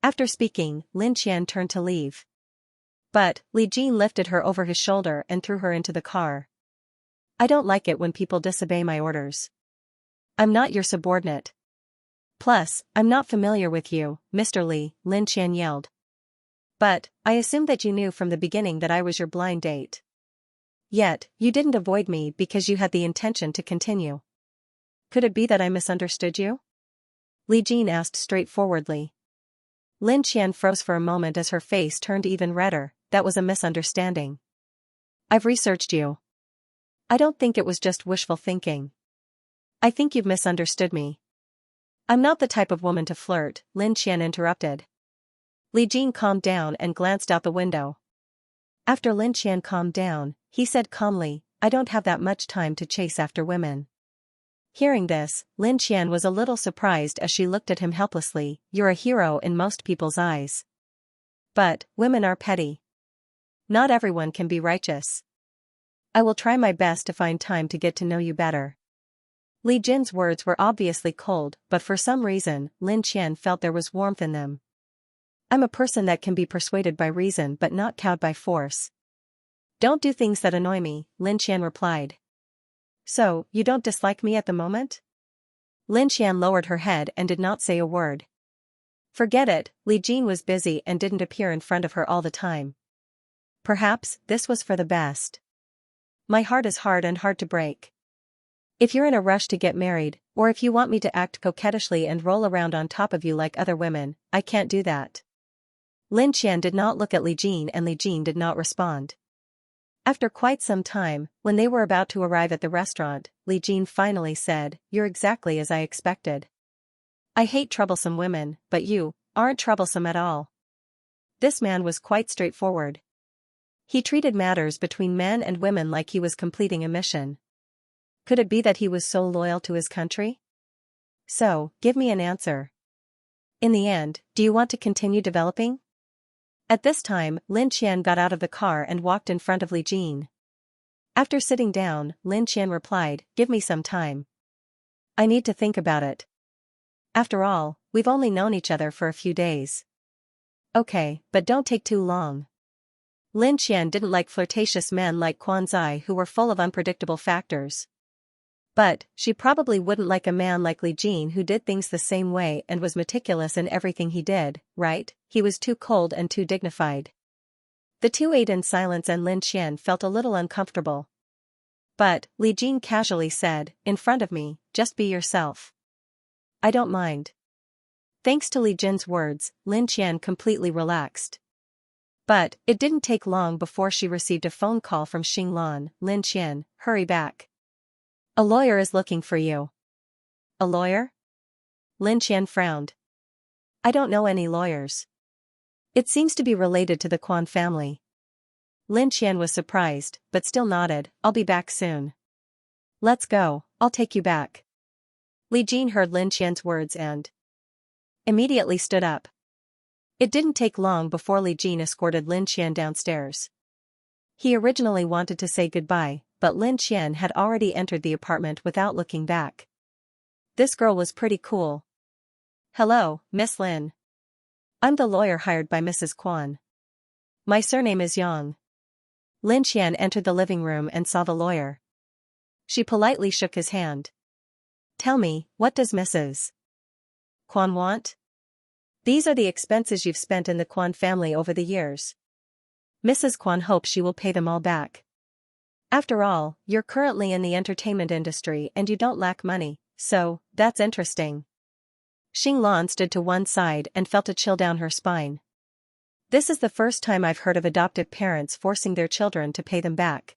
After speaking, Lin Qian turned to leave. But, Li Jin lifted her over his shoulder and threw her into the car. I don't like it when people disobey my orders. I'm not your subordinate. Plus, I'm not familiar with you, Mr. Li, Lin Qian yelled. But, I assumed that you knew from the beginning that I was your blind date. Yet, you didn't avoid me because you had the intention to continue. Could it be that I misunderstood you? Li Jin asked straightforwardly. Lin Qian froze for a moment as her face turned even redder. That was a misunderstanding. I've researched you. I don't think it was just wishful thinking. I think you've misunderstood me. I'm not the type of woman to flirt, Lin Qian interrupted. Li Jin calmed down and glanced out the window. After Lin Qian calmed down, he said calmly, I don't have that much time to chase after women. Hearing this, Lin Qian was a little surprised as she looked at him helplessly. You're a hero in most people's eyes. But, women are petty. Not everyone can be righteous. I will try my best to find time to get to know you better. Li Jin's words were obviously cold, but for some reason, Lin Qian felt there was warmth in them. I'm a person that can be persuaded by reason but not cowed by force. Don't do things that annoy me, Lin Qian replied. So, you don't dislike me at the moment? Lin Qian lowered her head and did not say a word. Forget it, Li Jin was busy and didn't appear in front of her all the time. Perhaps, this was for the best. My heart is hard and hard to break. If you're in a rush to get married, or if you want me to act coquettishly and roll around on top of you like other women, I can't do that. Lin Qian did not look at Li Jin and Li Jin did not respond. After quite some time, when they were about to arrive at the restaurant, Li Jin finally said, You're exactly as I expected. I hate troublesome women, but you aren't troublesome at all. This man was quite straightforward. He treated matters between men and women like he was completing a mission. Could it be that he was so loyal to his country? So, give me an answer. In the end, do you want to continue developing? At this time, Lin Qian got out of the car and walked in front of Li Jin. After sitting down, Lin Qian replied, Give me some time. I need to think about it. After all, we've only known each other for a few days. Okay, but don't take too long. Lin Qian didn't like flirtatious men like Quan Zai who were full of unpredictable factors. But, she probably wouldn't like a man like Li Jin who did things the same way and was meticulous in everything he did, right? He was too cold and too dignified. The two ate in silence and Lin Qian felt a little uncomfortable. But, Li Jin casually said, In front of me, just be yourself. I don't mind. Thanks to Li Jin's words, Lin Qian completely relaxed. But, it didn't take long before she received a phone call from Xinglan. Lin Qian, hurry back. A lawyer is looking for you. A lawyer? Lin Qian frowned. I don't know any lawyers. It seems to be related to the Quan family. Lin Qian was surprised, but still nodded, I'll be back soon. Let's go, I'll take you back. Li Jin heard Lin Qian's words and immediately stood up. It didn't take long before Li Jin escorted Lin Qian downstairs. He originally wanted to say goodbye, but Lin Qian had already entered the apartment without looking back. This girl was pretty cool. Hello, Miss Lin. I'm the lawyer hired by Mrs. Quan. My surname is Yang. Lin Qian entered the living room and saw the lawyer. She politely shook his hand. Tell me, what does Mrs. Quan want? These are the expenses you've spent in the Quan family over the years. Mrs. Quan hopes she will pay them all back. After all, you're currently in the entertainment industry and you don't lack money, so, that's interesting. Xinglan stood to one side and felt a chill down her spine. This is the first time I've heard of adoptive parents forcing their children to pay them back.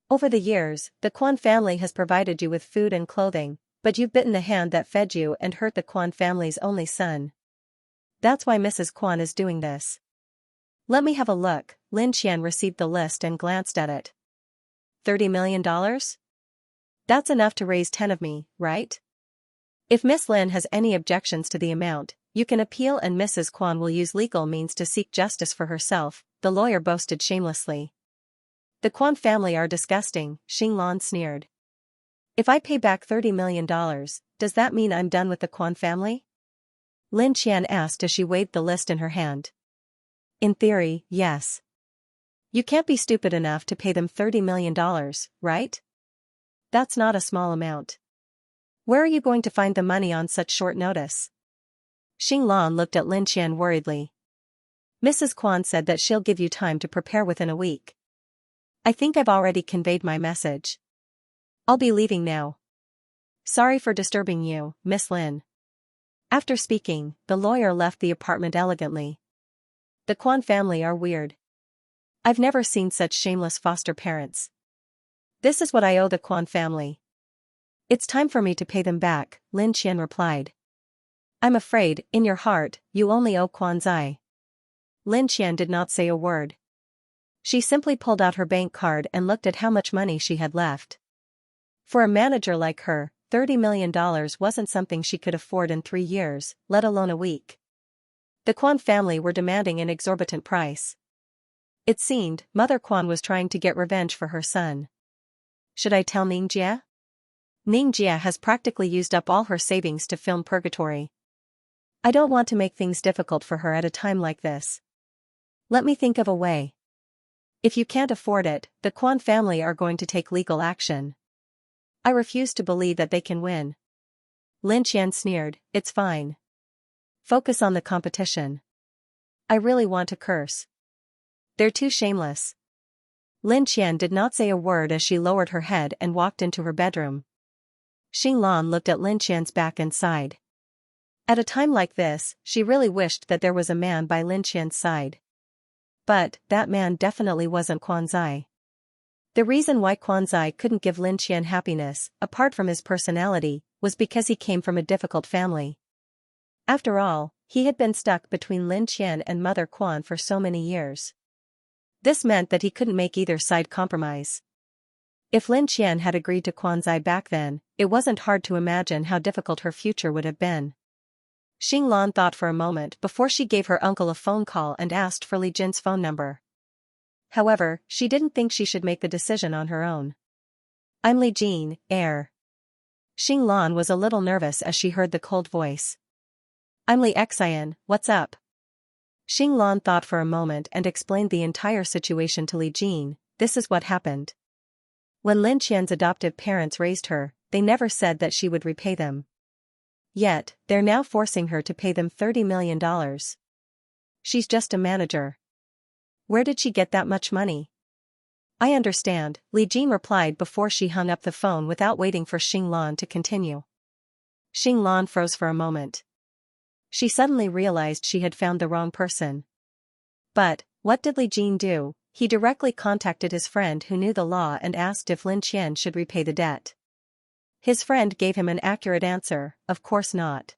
Over the years, the Quan family has provided you with food and clothing, but you've bitten the hand that fed you and hurt the Quan family's only son. That's why Mrs. Quan is doing this. Let me have a look. Lin Qian received the list and glanced at it. $30 million? That's enough to raise 10 of me, right? If Miss Lin has any objections to the amount, you can appeal and Mrs. Quan will use legal means to seek justice for herself, the lawyer boasted shamelessly. The Quan family are disgusting, Xinglan sneered. If I pay back $30 million, does that mean I'm done with the Quan family? Lin Qian asked as she waved the list in her hand. In theory, yes. You can't be stupid enough to pay them $30 million, right? That's not a small amount. Where are you going to find the money on such short notice? Xinglan looked at Lin Qian worriedly. Mrs. Quan said that she'll give you time to prepare within a week. I think I've already conveyed my message. I'll be leaving now. Sorry for disturbing you, Miss Lin. After speaking, the lawyer left the apartment elegantly. The Quan family are weird. I've never seen such shameless foster parents. This is what I owe the Quan family. It's time for me to pay them back, Lin Qian replied. I'm afraid, in your heart, you only owe Quan Zai. Lin Qian did not say a word. She simply pulled out her bank card and looked at how much money she had left. For a manager like her, $30 million wasn't something she could afford in 3 years, let alone a week. The Quan family were demanding an exorbitant price. It seemed, Mother Quan was trying to get revenge for her son. Should I tell Ningjia? Ningjia has practically used up all her savings to film Purgatory. I don't want to make things difficult for her at a time like this. Let me think of a way. If you can't afford it, the Quan family are going to take legal action. I refuse to believe that they can win. Lin Qian sneered, it's fine. Focus on the competition. I really want to curse. They're too shameless. Lin Qian did not say a word as she lowered her head and walked into her bedroom. Xinglan looked at Lin Qian's back and sighed. At a time like this, she really wished that there was a man by Lin Qian's side. But, that man definitely wasn't Quan Zai. The reason why Quan Zai couldn't give Lin Qian happiness, apart from his personality, was because he came from a difficult family. After all, he had been stuck between Lin Qian and Mother Quan for so many years. This meant that he couldn't make either side compromise. If Lin Qian had agreed to Quan Zai back then, it wasn't hard to imagine how difficult her future would have been. Xinglan thought for a moment before she gave her uncle a phone call and asked for Li Jin's phone number. However, she didn't think she should make the decision on her own. I'm Li Jin, heir. Xinglan was a little nervous as she heard the cold voice. I'm Li Xian, what's up? Xinglan thought for a moment and explained the entire situation to Li Jin. This is what happened. When Lin Qian's adoptive parents raised her, they never said that she would repay them. Yet, they're now forcing her to pay them $30 million. She's just a manager. Where did she get that much money? I understand, Li Jin replied before she hung up the phone without waiting for Xinglan to continue. Xinglan froze for a moment. She suddenly realized she had found the wrong person. But, what did Li Jin do? He directly contacted his friend who knew the law and asked if Lin Qian should repay the debt. His friend gave him an accurate answer, of course not.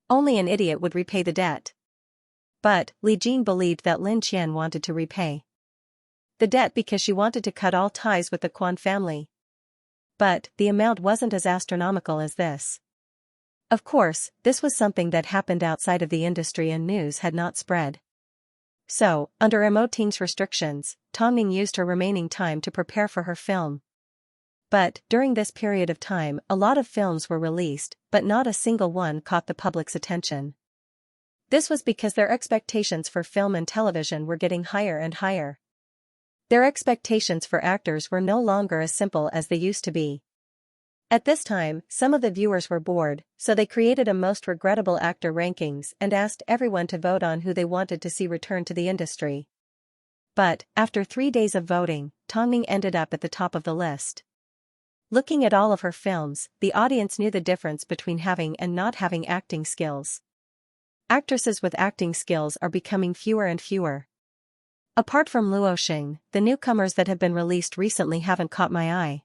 Only an idiot would repay the debt. But, Li Jin believed that Lin Qian wanted to repay the debt because she wanted to cut all ties with the Quan family. But, the amount wasn't as astronomical as this. Of course, this was something that happened outside of the industry and news had not spread. So, under Emoting's restrictions, Tongning used her remaining time to prepare for her film. But, during this period of time, a lot of films were released, but not a single one caught the public's attention. This was because their expectations for film and television were getting higher and higher. Their expectations for actors were no longer as simple as they used to be. At this time, some of the viewers were bored, so they created a most regrettable actor rankings and asked everyone to vote on who they wanted to see return to the industry. But, after 3 days of voting, Tongming ended up at the top of the list. Looking at all of her films, the audience knew the difference between having and not having acting skills. Actresses with acting skills are becoming fewer and fewer. Apart from Luo Xing, the newcomers that have been released recently haven't caught my eye.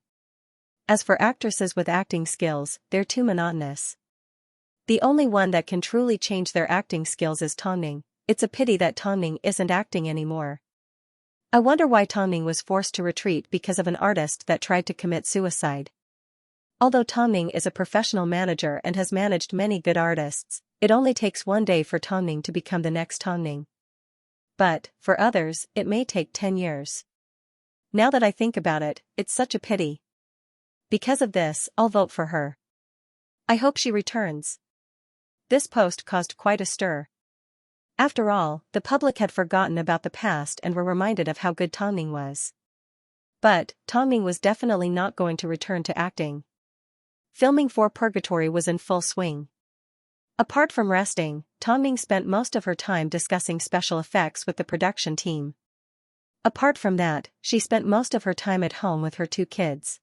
As for actresses with acting skills, they're too monotonous. The only one that can truly change their acting skills is Tongming. It's a pity that Tongming isn't acting anymore. I wonder why Tongming was forced to retreat because of an artist that tried to commit suicide. Although Tongming is a professional manager and has managed many good artists, it only takes one day for Tongming to become the next Tongming. But, for others, it may take 10 years. Now that I think about it, it's such a pity. Because of this, I'll vote for her. I hope she returns. This post caused quite a stir. After all, the public had forgotten about the past and were reminded of how good Tongming was. But, Tongming was definitely not going to return to acting. Filming for Purgatory was in full swing. Apart from resting, Tongming spent most of her time discussing special effects with the production team. Apart from that, she spent most of her time at home with her 2 kids.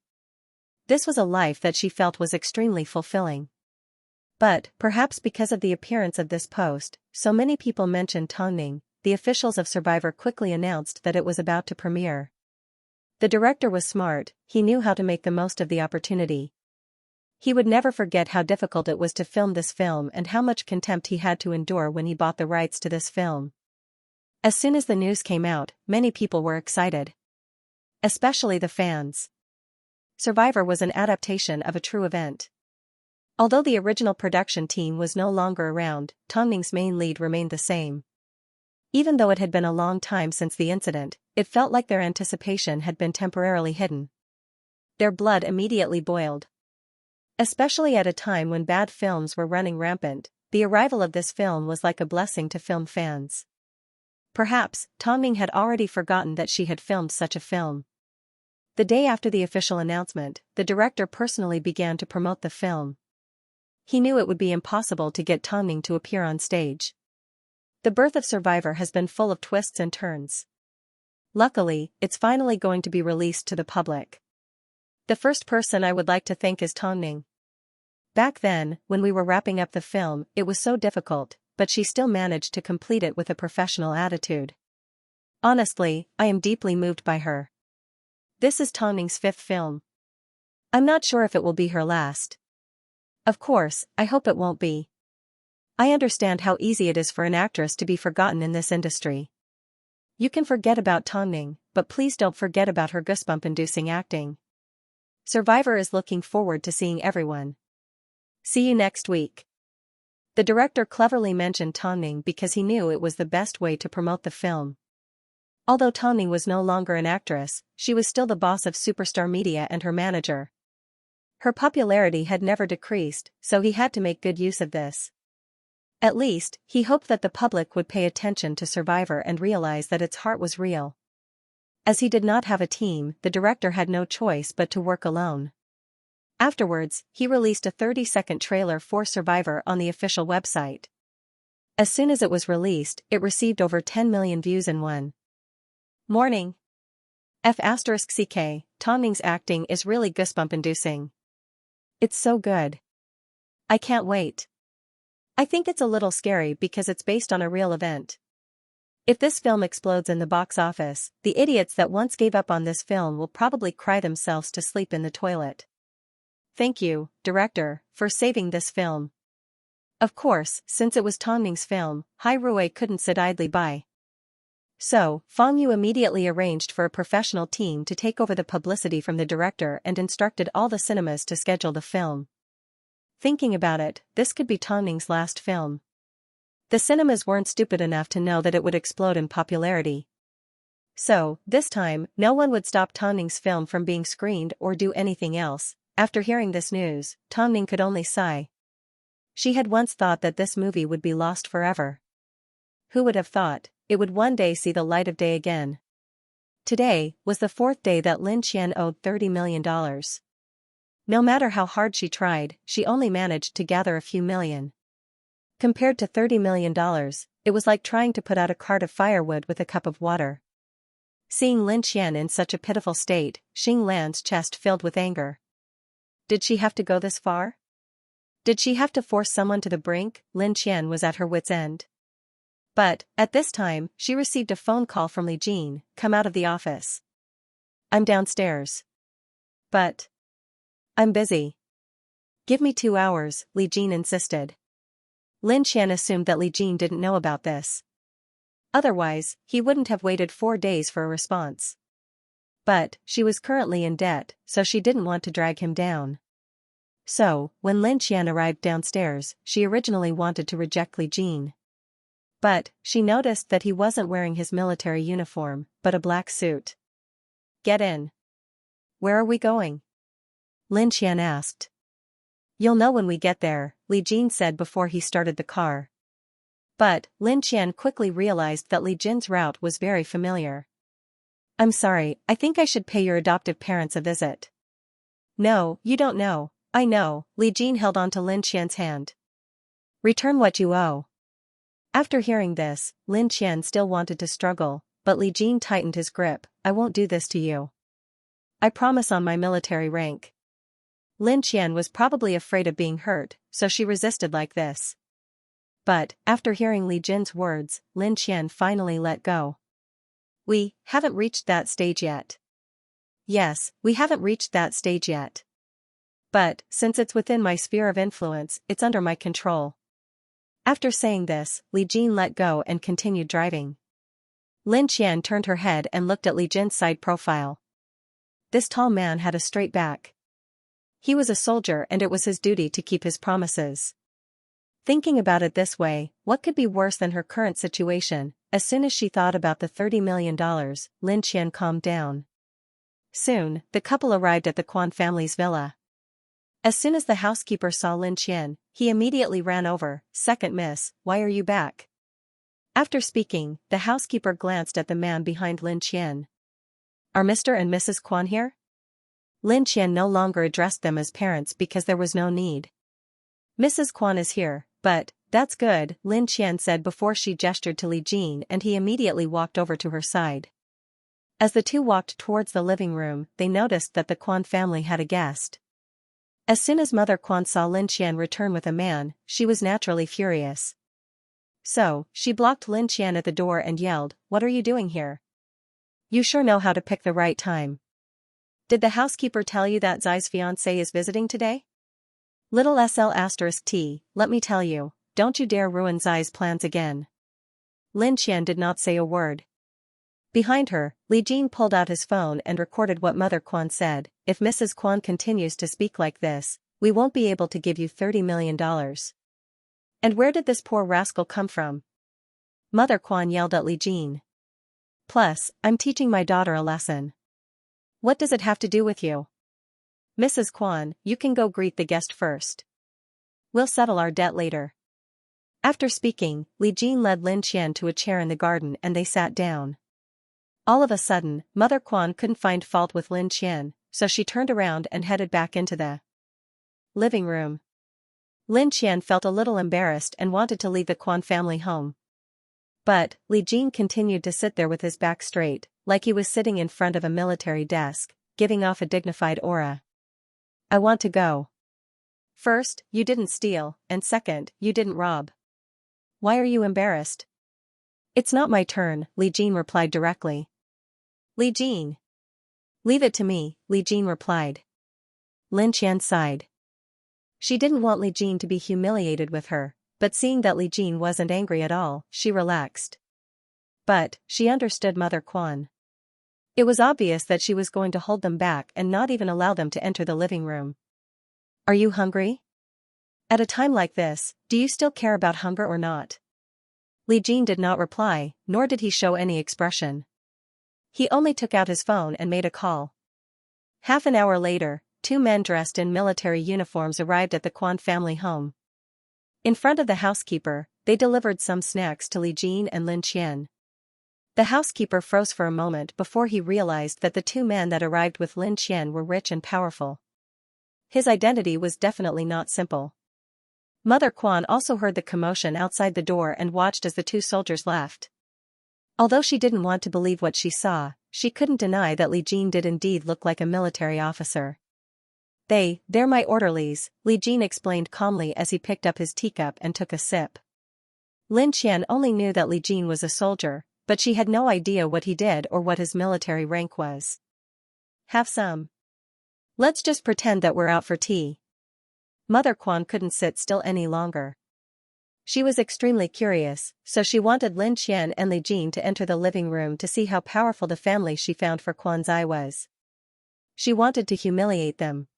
This was a life that she felt was extremely fulfilling. But, perhaps because of the appearance of this post, so many people mentioned Tongming, the officials of Survivor quickly announced that it was about to premiere. The director was smart, he knew how to make the most of the opportunity. He would never forget how difficult it was to film this film and how much contempt he had to endure when he bought the rights to this film. As soon as the news came out, many people were excited. Especially the fans. Survivor was an adaptation of a true event. Although the original production team was no longer around, Tongming's main lead remained the same. Even though it had been a long time since the incident, it felt like their anticipation had been temporarily hidden. Their blood immediately boiled. Especially at a time when bad films were running rampant, the arrival of this film was like a blessing to film fans. Perhaps, Tongming had already forgotten that she had filmed such a film. The day after the official announcement, the director personally began to promote the film. He knew it would be impossible to get Tongming to appear on stage. The birth of Survivor has been full of twists and turns. Luckily, it's finally going to be released to the public. The first person I would like to thank is Tongming. Back then, when we were wrapping up the film, it was so difficult, but she still managed to complete it with a professional attitude. Honestly, I am deeply moved by her. This is Tongming's 5th film. I'm not sure if it will be her last. Of course, I hope it won't be. I understand how easy it is for an actress to be forgotten in this industry. You can forget about Tongming, but please don't forget about her goosebump-inducing acting. Survivor is looking forward to seeing everyone. See you next week. The director cleverly mentioned Tongming because he knew it was the best way to promote the film. Although Tongming was no longer an actress, she was still the boss of Superstar Media and her manager. Her popularity had never decreased, so he had to make good use of this. At least, he hoped that the public would pay attention to Survivor and realize that its heart was real. As he did not have a team, the director had no choice but to work alone. Afterwards, he released a 30-second trailer for Survivor on the official website. As soon as it was released, it received over 10 million views in one morning. F***ck, Tongming's acting is really goosebump-inducing. It's so good. I can't wait. I think it's a little scary because it's based on a real event. If this film explodes in the box office, the idiots that once gave up on this film will probably cry themselves to sleep in the toilet. Thank you, director, for saving this film. Of course, since it was Tongming's film, Hai Rui couldn't sit idly by. So, Fang Yu immediately arranged for a professional team to take over the publicity from the director and instructed all the cinemas to schedule the film. Thinking about it, this could be Tongming's last film. The cinemas weren't stupid enough to know that it would explode in popularity. So, this time, no one would stop Tongming's film from being screened or do anything else. After hearing this news, Tongming could only sigh. She had once thought that this movie would be lost forever. Who would have thought it would one day see the light of day again? Today was the fourth day that Lin Qian owed $30 million. No matter how hard she tried, she only managed to gather a few million. Compared to $30 million, it was like trying to put out a cart of firewood with a cup of water. Seeing Lin Qian in such a pitiful state, Xing Lan's chest filled with anger. Did she have to go this far? Did she have to force someone to the brink? Lin Qian was at her wit's end. But, at this time, she received a phone call from Li Jin. Come out of the office. I'm downstairs. But I'm busy. Give me 2 hours, Li Jin insisted. Lin Qian assumed that Li Jin didn't know about this. Otherwise, he wouldn't have waited 4 days for a response. But, she was currently in debt, so she didn't want to drag him down. So, when Lin Qian arrived downstairs, she originally wanted to reject Li Jin. But, she noticed that he wasn't wearing his military uniform, but a black suit. Get in. Where are we going? Lin Qian asked. You'll know when we get there, Li Jin said before he started the car. But, Lin Qian quickly realized that Li Jin's route was very familiar. I'm sorry, I think I should pay your adoptive parents a visit. No, you don't know. I know, Li Jin held on to Lin Qian's hand. Return what you owe. After hearing this, Lin Qian still wanted to struggle, but Li Jin tightened his grip. I won't do this to you. I promise on my military rank. Lin Qian was probably afraid of being hurt, so she resisted like this. But, after hearing Li Jin's words, Lin Qian finally let go. We haven't reached that stage yet. Yes, we haven't reached that stage yet. But, since it's within my sphere of influence, it's under my control. After saying this, Li Jin let go and continued driving. Lin Qian turned her head and looked at Li Jin's side profile. This tall man had a straight back. He was a soldier and it was his duty to keep his promises. Thinking about it this way, what could be worse than her current situation? As soon as she thought about the $30 million, Lin Qian calmed down. Soon, the couple arrived at the Quan family's villa. As soon as the housekeeper saw Lin Qian, he immediately ran over. Second miss, why are you back? After speaking, the housekeeper glanced at the man behind Lin Qian. Are Mr. and Mrs. Quan here? Lin Qian no longer addressed them as parents because there was no need. Mrs. Quan is here, but, that's good, Lin Qian said before she gestured to Li Jin and he immediately walked over to her side. As the two walked towards the living room, they noticed that the Quan family had a guest. As soon as Mother Quan saw Lin Qian return with a man, she was naturally furious. So, she blocked Lin Qian at the door and yelled, "What are you doing here? You sure know how to pick the right time. Did the housekeeper tell you that Zai's fiancé is visiting today? Little SL*T, let me tell you, don't you dare ruin Zai's plans again." Lin Qian did not say a word. Behind her, Li Jin pulled out his phone and recorded what Mother Quan said. If Mrs. Quan continues to speak like this, we won't be able to give you $30 million. And where did this poor rascal come from? Mother Quan yelled at Li Jin. Plus, I'm teaching my daughter a lesson. What does it have to do with you? Mrs. Quan, you can go greet the guest first. We'll settle our debt later. After speaking, Li Jin led Lin Qian to a chair in the garden and they sat down. All of a sudden, Mother Quan couldn't find fault with Lin Qian, so she turned around and headed back into the living room. Lin Qian felt a little embarrassed and wanted to leave the Quan family home. But, Li Jin continued to sit there with his back straight, like he was sitting in front of a military desk, giving off a dignified aura. I want to go. First, you didn't steal, and second, you didn't rob. Why are you embarrassed? It's not my turn, Li Jin replied directly. Li Jin. Leave it to me, Li Jin replied. Lin Qian sighed. She didn't want Li Jin to be humiliated with her, but seeing that Li Jin wasn't angry at all, she relaxed. But, she understood Mother Quan. It was obvious that she was going to hold them back and not even allow them to enter the living room. Are you hungry? At a time like this, do you still care about hunger or not? Li Jin did not reply, nor did he show any expression. He only took out his phone and made a call. Half an hour later, 2 men dressed in military uniforms arrived at the Quan family home. In front of the housekeeper, they delivered some snacks to Li Jin and Lin Qian. The housekeeper froze for a moment before he realized that the two men that arrived with Lin Qian were rich and powerful. His identity was definitely not simple. Mother Quan also heard the commotion outside the door and watched as the two soldiers left. Although she didn't want to believe what she saw, she couldn't deny that Li Jin did indeed look like a military officer. They're my orderlies," Li Jin explained calmly as he picked up his teacup and took a sip. Lin Qian only knew that Li Jin was a soldier, but she had no idea what he did or what his military rank was. "Have some. Let's just pretend that we're out for tea." Mother Quan couldn't sit still any longer. She was extremely curious, so she wanted Lin Qian and Li Jin to enter the living room to see how powerful the family she found for Quanzai was. She wanted to humiliate them.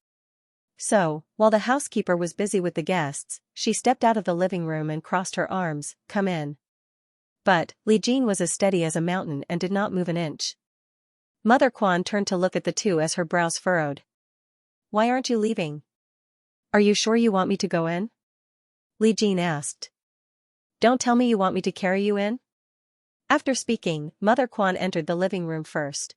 So, while the housekeeper was busy with the guests, she stepped out of the living room and crossed her arms, "Come in." But, Li Jin was as steady as a mountain and did not move an inch. Mother Quan turned to look at the two as her brows furrowed. "Why aren't you leaving? Are you sure you want me to go in?" Li Jin asked. "Don't tell me you want me to carry you in?" After speaking, Mother Quan entered the living room first.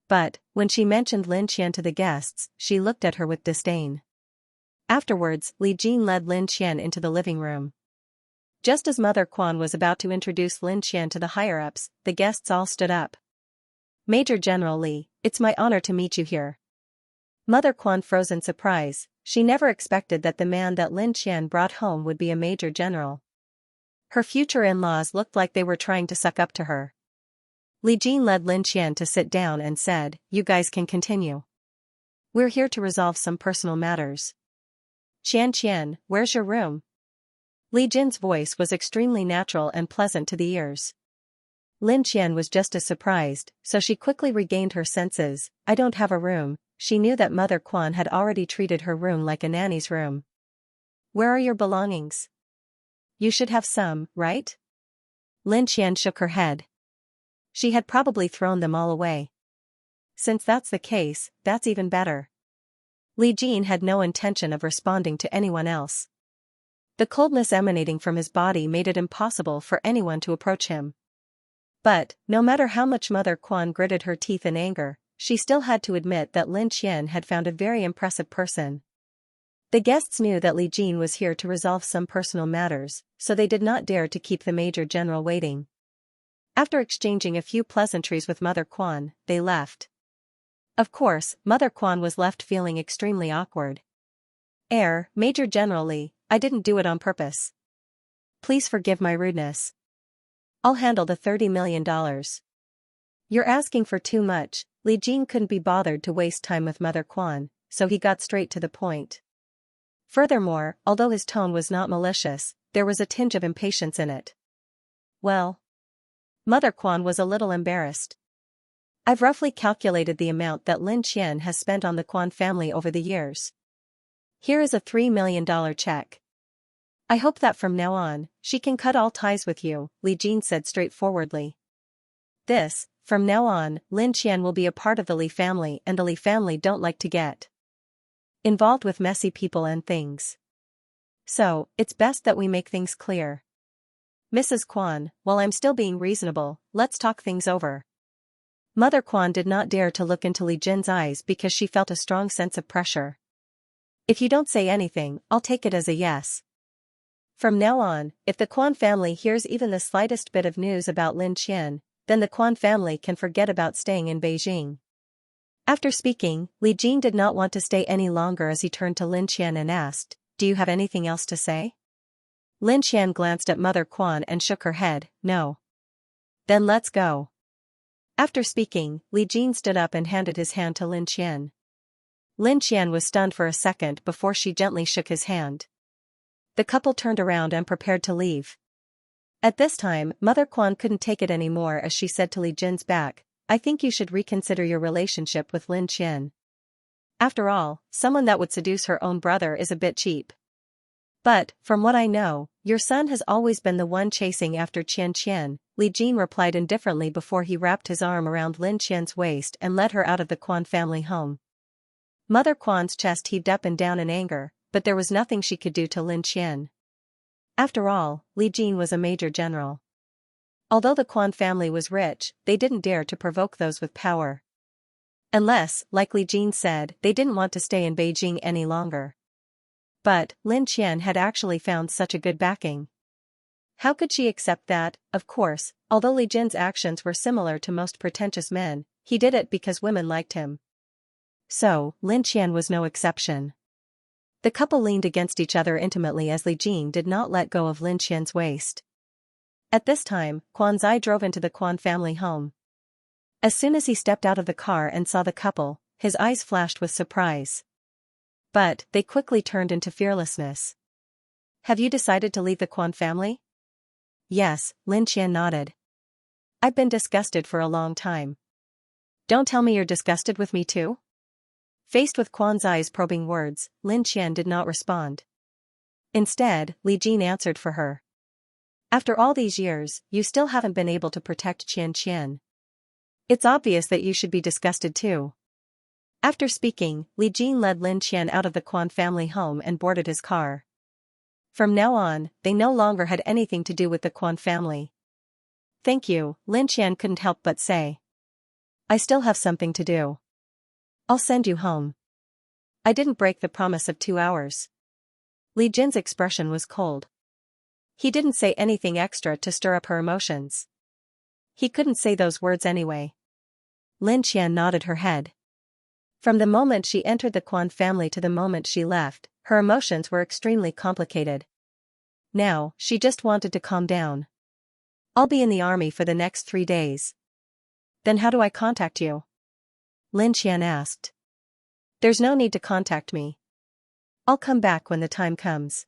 But, when she mentioned Lin Qian to the guests, she looked at her with disdain. Afterwards, Li Jin led Lin Qian into the living room. Just as Mother Quan was about to introduce Lin Qian to the higher-ups, the guests all stood up. "Major General Li, it's my honor to meet you here." Mother Quan froze in surprise. She never expected that the man that Lin Qian brought home would be a major general. Her future in-laws looked like they were trying to suck up to her. Li Jin led Lin Qian to sit down and said, "You guys can continue. We're here to resolve some personal matters." "Qian, where's your room?" Li Jin's voice was extremely natural and pleasant to the ears. Lin Qian was just as surprised, so she quickly regained her senses. "I don't have a room." She knew that Mother Quan had already treated her room like a nanny's room. "Where are your belongings? You should have some, right?" Lin Qian shook her head. She had probably thrown them all away. "Since that's the case, that's even better." Li Jin had no intention of responding to anyone else. The coldness emanating from his body made it impossible for anyone to approach him. But, no matter how much Mother Quan gritted her teeth in anger, she still had to admit that Lin Qian had found a very impressive person. The guests knew that Li Jin was here to resolve some personal matters, so they did not dare to keep the Major General waiting. After exchanging a few pleasantries with Mother Quan, they left. Of course, Mother Quan was left feeling extremely awkward. Major General Li, I didn't do it on purpose. Please forgive my rudeness. I'll handle the $30 million. You're asking for too much." Li Jin couldn't be bothered to waste time with Mother Quan, so he got straight to the point. Furthermore, although his tone was not malicious, there was a tinge of impatience in it. "Well." Mother Quan was a little embarrassed. "I've roughly calculated the amount that Lin Qian has spent on the Quan family over the years. Here is a $3 million check. I hope that from now on, she can cut all ties with you," Li Jin said straightforwardly. From now on, Lin Qian will be a part of the Li family, and the Li family don't like to get involved with messy people and things. So, it's best that we make things clear. Mrs. Quan, while I'm still being reasonable, let's talk things over." Mother Quan did not dare to look into Li Jin's eyes because she felt a strong sense of pressure. "If you don't say anything, I'll take it as a yes. From now on, if the Quan family hears even the slightest bit of news about Lin Qian, then the Quan family can forget about staying in Beijing." After speaking, Li Jin did not want to stay any longer as he turned to Lin Qian and asked, "Do you have anything else to say?" Lin Qian glanced at Mother Quan and shook her head, "No." "Then let's go." After speaking, Li Jin stood up and handed his hand to Lin Qian. Lin Qian was stunned for a second before she gently shook his hand. The couple turned around and prepared to leave. At this time, Mother Quan couldn't take it anymore as she said to Li Jin's back, "I think you should reconsider your relationship with Lin Qian. After all, someone that would seduce her own brother is a bit cheap. But, from what I know, your son has always been the one chasing after Qian," Li Jin replied indifferently before he wrapped his arm around Lin Qian's waist and led her out of the Quan family home. Mother Quan's chest heaved up and down in anger, but there was nothing she could do to Lin Qian. After all, Li Jin was a major general. Although the Quan family was rich, they didn't dare to provoke those with power. Unless, like Li Jin said, they didn't want to stay in Beijing any longer. But, Lin Qian had actually found such a good backing. How could she accept that? Of course, although Li Jin's actions were similar to most pretentious men, he did it because women liked him. So, Lin Qian was no exception. The couple leaned against each other intimately as Li Jin did not let go of Lin Qian's waist. At this time, Quan Zai drove into the Quan family home. As soon as he stepped out of the car and saw the couple, his eyes flashed with surprise. But, they quickly turned into fearlessness. Have you decided to leave the Quan family? Yes, Lin Qian nodded. I've been disgusted for a long time. Don't tell me you're disgusted with me too? Faced with Quan Zai's probing words, Lin Qian did not respond. Instead, Li Jin answered for her. After all these years, you still haven't been able to protect Xianxia. It's obvious that you should be disgusted too. After speaking, Li Jin led Lin Qian out of the Quan family home and boarded his car. From now on, they no longer had anything to do with the Quan family. Thank you, Lin Qian couldn't help but say. I still have something to do. I'll send you home. I didn't break the promise of 2 hours. Li Jin's expression was cold. He didn't say anything extra to stir up her emotions. He couldn't say those words anyway. Lin Qian nodded her head. From the moment she entered the Quan family to the moment she left, her emotions were extremely complicated. Now, she just wanted to calm down. I'll be in the army for the next 3 days. Then how do I contact you? Lin Qian asked. There's no need to contact me. I'll come back when the time comes.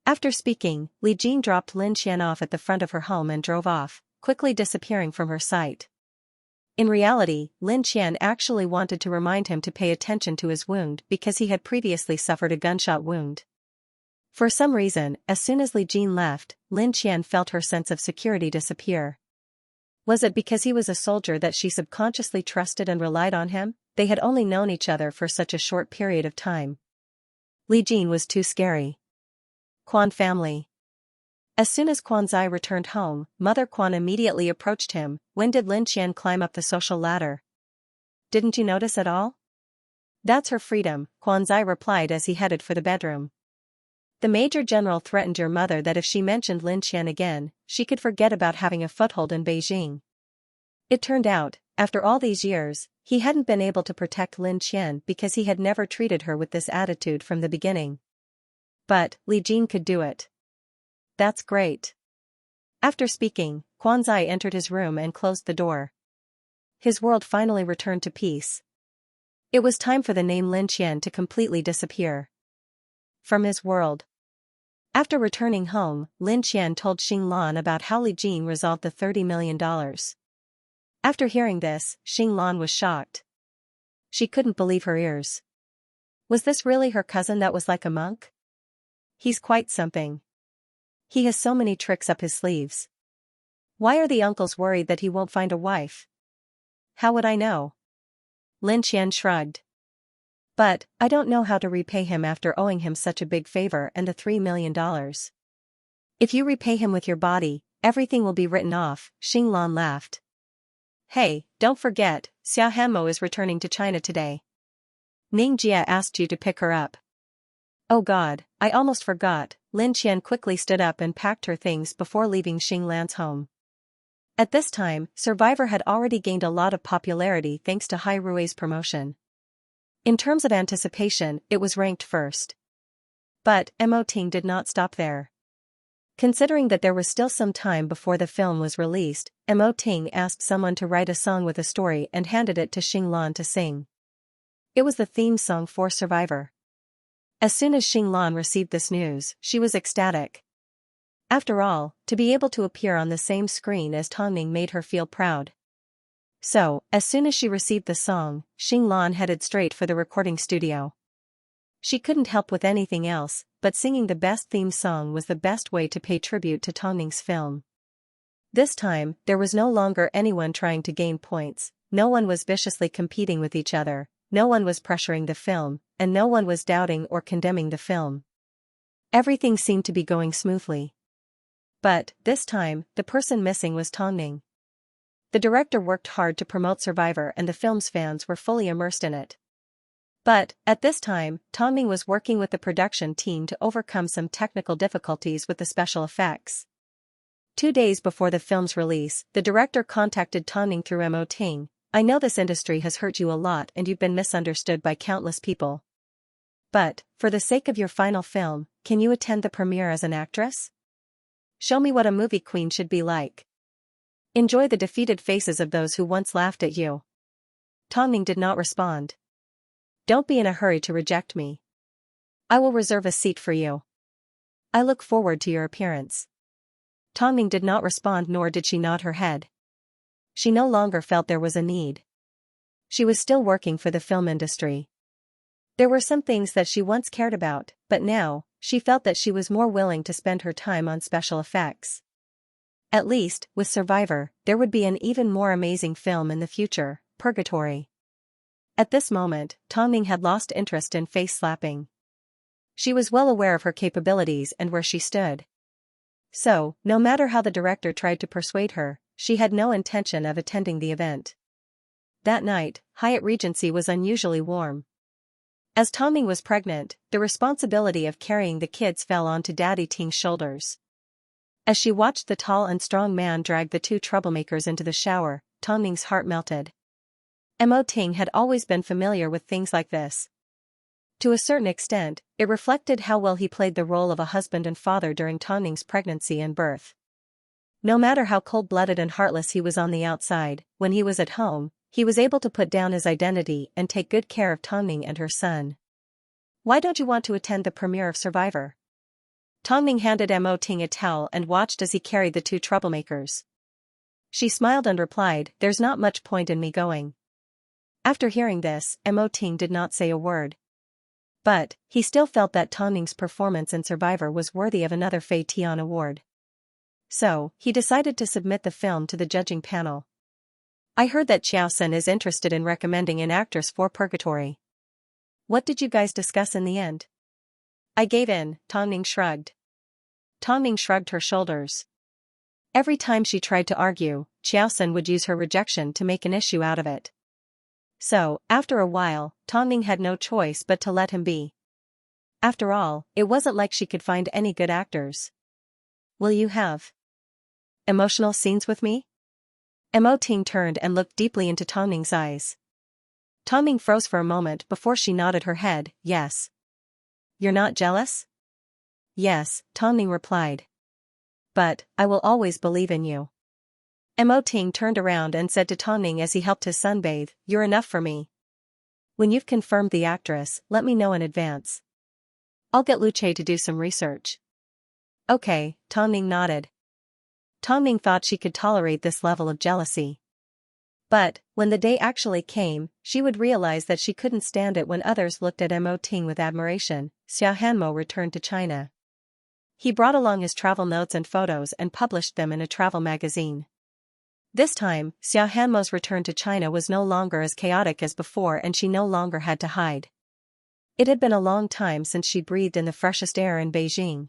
After speaking, Li Jin dropped Lin Qian off at the front of her home and drove off, quickly disappearing from her sight. In reality, Lin Qian actually wanted to remind him to pay attention to his wound because he had previously suffered a gunshot wound. For some reason, as soon as Li Jin left, Lin Qian felt her sense of security disappear. Was it because he was a soldier that she subconsciously trusted and relied on him? They had only known each other for such a short period of time. Li Jin was too scary. Quan family. As soon as Quan Zai returned home, Mother Quan immediately approached him. When did Lin Qian climb up the social ladder? Didn't you notice at all? That's her freedom, Quan Zai replied as he headed for the bedroom. The Major General threatened your mother that if she mentioned Lin Qian again, she could forget about having a foothold in Beijing. It turned out, after all these years, he hadn't been able to protect Lin Qian because he had never treated her with this attitude from the beginning. But, Li Jin could do it. That's great. After speaking, Quan Zai entered his room and closed the door. His world finally returned to peace. It was time for the name Lin Qian to completely disappear from his world. After returning home, Lin Qian told Xing Lan about how Li Jin resolved the $30 million. After hearing this, Xing Lan was shocked. She couldn't believe her ears. Was this really her cousin that was like a monk? He's quite something. He has so many tricks up his sleeves. Why are the uncles worried that he won't find a wife? How would I know? Lin Qian shrugged. But, I don't know how to repay him after owing him such a big favor and the $3 million. If you repay him with your body, everything will be written off, Xing Lan laughed. Hey, don't forget, Xia Hanmo is returning to China today. Ning Jia asked you to pick her up. Oh God, I almost forgot. Lin Qian quickly stood up and packed her things before leaving Xing Lan's home. At this time, Survivor had already gained a lot of popularity thanks to Hai Rui's promotion. In terms of anticipation, it was ranked first. But, Mo Ting did not stop there. Considering that there was still some time before the film was released, Mo Ting asked someone to write a song with a story and handed it to Xing Lan to sing. It was the theme song for Survivor. As soon as Xing Lan received this news, she was ecstatic. After all, to be able to appear on the same screen as Tongning made her feel proud. So, as soon as she received the song, Xing Lan headed straight for the recording studio. She couldn't help with anything else, but singing the best theme song was the best way to pay tribute to Tongning's film. This time, there was no longer anyone trying to gain points, no one was viciously competing with each other, no one was pressuring the film, and no one was doubting or condemning the film. Everything seemed to be going smoothly. But, this time, the person missing was Tongning. The director worked hard to promote Survivor and the film's fans were fully immersed in it. But, at this time, Tongning was working with the production team to overcome some technical difficulties with the special effects. 2 days before the film's release, the director contacted Tongning through Mo Ting. I know this industry has hurt you a lot and you've been misunderstood by countless people. But, for the sake of your final film, can you attend the premiere as an actress? Show me what a movie queen should be like. Enjoy the defeated faces of those who once laughed at you. Tongning did not respond. Don't be in a hurry to reject me. I will reserve a seat for you. I look forward to your appearance. Tongning did not respond, nor did she nod her head. She no longer felt there was a need. She was still working for the film industry. There were some things that she once cared about, but now, she felt that she was more willing to spend her time on special effects. At least, with Survivor, there would be an even more amazing film in the future, Purgatory. At this moment, Tongning had lost interest in face slapping. She was well aware of her capabilities and where she stood. So, no matter how the director tried to persuade her, she had no intention of attending the event. That night, Hyatt Regency was unusually warm. As Tongning was pregnant, the responsibility of carrying the kids fell onto Daddy Ting's shoulders. As she watched the tall and strong man drag the 2 troublemakers into the shower, Tongning's heart melted. Mo Ting had always been familiar with things like this. To a certain extent, it reflected how well he played the role of a husband and father during Tongning's pregnancy and birth. No matter how cold-blooded and heartless he was on the outside, when he was at home, he was able to put down his identity and take good care of Tongning and her son. Why don't you want to attend the premiere of Survivor? Tongning handed Mo Ting a towel and watched as he carried the 2 troublemakers. She smiled and replied, "There's not much point in me going." After hearing this, Mo Ting did not say a word. But, he still felt that Tongning's performance in Survivor was worthy of another Fei Tian award. So, he decided to submit the film to the judging panel. I heard that Xiaoxia is interested in recommending an actress for Purgatory. What did you guys discuss in the end? I gave in, Tongning shrugged. Tongning shrugged her shoulders. Every time she tried to argue, Xiaoxia would use her rejection to make an issue out of it. So, after a while, Tongning had no choice but to let him be. After all, it wasn't like she could find any good actors. Will you have emotional scenes with me? Mo Ting turned and looked deeply into Tongning's eyes. Tongning froze for a moment before she nodded her head, yes. You're not jealous? Yes, Tongning replied. But, I will always believe in you. Mo Ting turned around and said to Tongning as he helped his son bathe, "You're enough for me. When you've confirmed the actress, let me know in advance. I'll get Luce to do some research." Okay, Tongning nodded. Tongning thought she could tolerate this level of jealousy. But, when the day actually came, she would realize that she couldn't stand it when others looked at Mo Ting with admiration. Xianxia returned to China. He brought along his travel notes and photos and published them in a travel magazine. This time, Xiaohanmo's return to China was no longer as chaotic as before and she no longer had to hide. It had been a long time since she breathed in the freshest air in Beijing.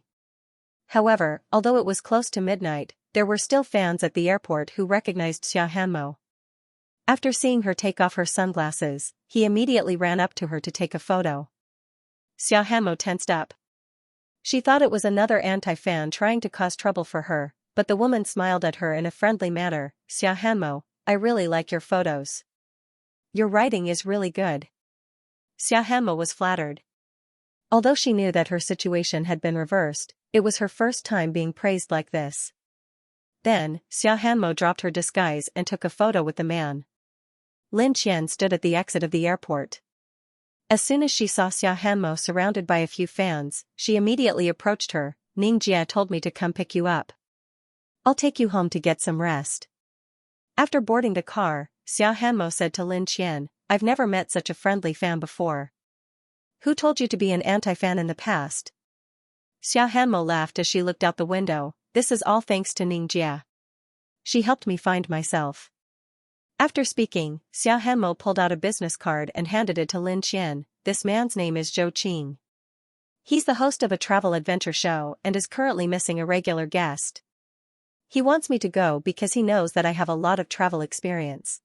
However, although it was close to midnight, there were still fans at the airport who recognized Xiaohanmo. After seeing her take off her sunglasses, he immediately ran up to her to take a photo. Xiaohanmo tensed up. She thought it was another anti-fan trying to cause trouble for her, but the woman smiled at her in a friendly manner. "Xiaohanmo, I really like your photos. Your writing is really good." Xiaohanmo was flattered. Although she knew that her situation had been reversed, it was her first time being praised like this. Then, Xiaohanmo dropped her disguise and took a photo with the man. Lin Qian stood at the exit of the airport. As soon as she saw Xiaohanmo surrounded by a few fans, she immediately approached her. "Ning Jia told me to come pick you up. I'll take you home to get some rest." After boarding the car, Xiaohanmo said to Lin Qian, "I've never met such a friendly fan before. Who told you to be an anti-fan in the past?" Xiaohanmo laughed as she looked out the window. "This is all thanks to Ning Jia. She helped me find myself." After speaking, Xiaohanmo pulled out a business card and handed it to Lin Qian. "This man's name is Zhou Qing. He's the host of a travel adventure show and is currently missing a regular guest. He wants me to go because he knows that I have a lot of travel experience.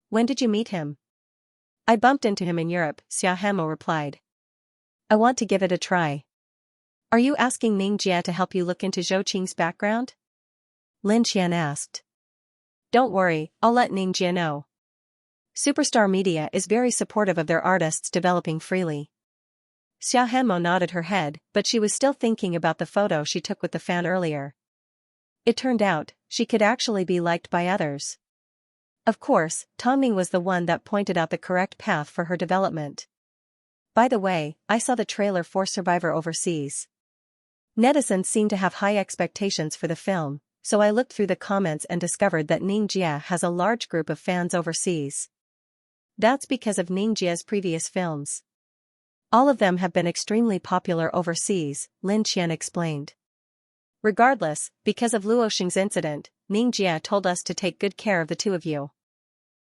When did you meet him? I bumped into him in Europe, Xianxia replied. I want to give it a try. Are you asking Xianxia to help you look into Zhou Qing's background? Lin Qian asked. Don't worry, I'll let Xianxia know. Superstar Media is very supportive of their artists developing freely. Xianxia nodded her head, but she was still thinking about the photo she took with the fan earlier. It turned out, she could actually be liked by others. Of course, Tongming was the one that pointed out the correct path for her development. By the way, I saw the trailer for Survivor overseas. Netizens seem to have high expectations for the film, so I looked through the comments and discovered that Xianxia has a large group of fans overseas. That's because of Xianxia's previous films. All of them have been extremely popular overseas, Lin Qian explained. Regardless, because of Luo Xing's incident, Xianxia told us to take good care of the two of you.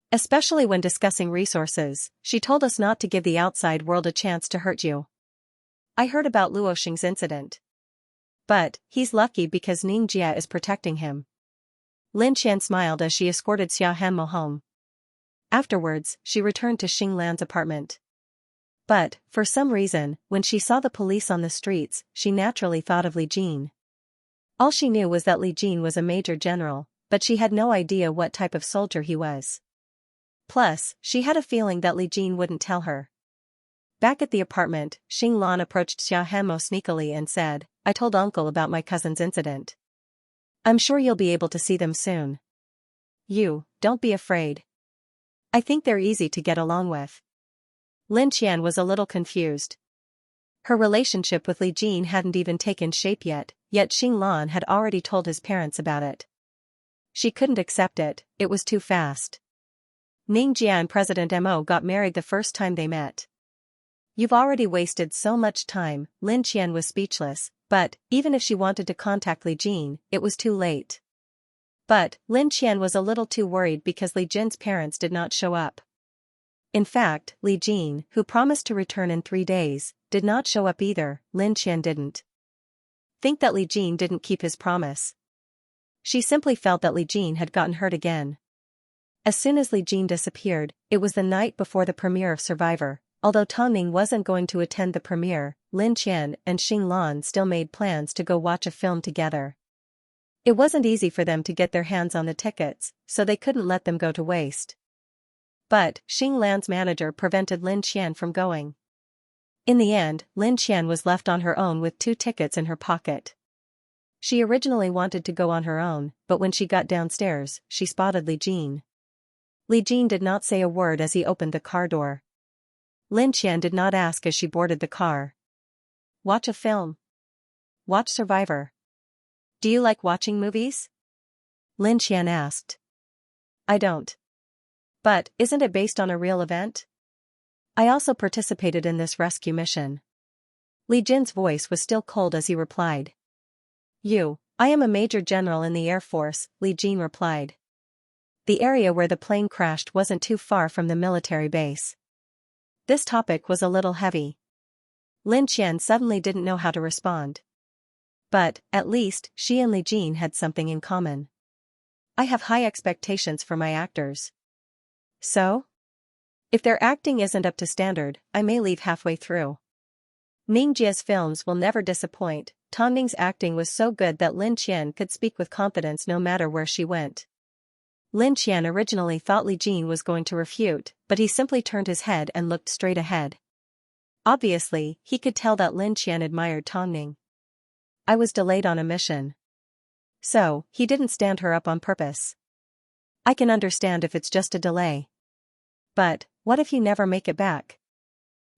Especially when discussing resources, she told us not to give the outside world a chance to hurt you. I heard about Luo Xing's incident. But, he's lucky because Xianxia is protecting him. Lin Qian smiled as she escorted Xiaohanmo home. Afterwards, she returned to Xing Lan's apartment. But, for some reason, when she saw the police on the streets, she naturally thought of Li Jin. All she knew was that Li Jin was a major general, but she had no idea what type of soldier he was. Plus, she had a feeling that Li Jin wouldn't tell her. Back at the apartment, Xing Lan approached Xiaohanmo sneakily and said, I told uncle about my cousin's incident. I'm sure you'll be able to see them soon. Don't be afraid. I think they're easy to get along with. Lin Qian was a little confused. Her relationship with Li Jin hadn't even taken shape yet Xing Lan had already told his parents about it. She couldn't accept it, it was too fast. Xianxia and President Mo got married the first time they met. You've already wasted so much time, Lin Qian was speechless, but, even if she wanted to contact Li Jin, it was too late. But, Lin Qian was a little too worried because Li Jin's parents did not show up. In fact, Li Jin, who promised to return in 3 days, did not show up either. Lin Qian didn't think that Li Jin didn't keep his promise. She simply felt that Li Jin had gotten hurt again. As soon as Li Jin disappeared, it was the night before the premiere of Survivor. Although Tongming wasn't going to attend the premiere, Lin Qian and Xing Lan still made plans to go watch a film together. It wasn't easy for them to get their hands on the tickets, so they couldn't let them go to waste. But, Xing Lan's manager prevented Lin Qian from going. In the end, Lin Qian was left on her own with 2 tickets in her pocket. She originally wanted to go on her own, but when she got downstairs, she spotted Li Jin. Li Jin did not say a word as he opened the car door. Lin Qian did not ask as she boarded the car. Watch a film. Watch Survivor. Do you like watching movies? Lin Qian asked. I don't. But, isn't it based on a real event? I also participated in this rescue mission. Li Jin's voice was still cold as he replied. I am a major general in the Air Force, Li Jin replied. The area where the plane crashed wasn't too far from the military base. This topic was a little heavy. Lin Qian suddenly didn't know how to respond. But, at least, she and Li Jin had something in common. I have high expectations for my actors. So? If their acting isn't up to standard, I may leave halfway through. Xianxia's films will never disappoint. Tongming's acting was so good that Lin Qian could speak with confidence no matter where she went. Lin Qian originally thought Li Jin was going to refute, but he simply turned his head and looked straight ahead. Obviously, he could tell that Lin Qian admired Tongming. I was delayed on a mission. So, he didn't stand her up on purpose. I can understand if it's just a delay. But, what if you never make it back?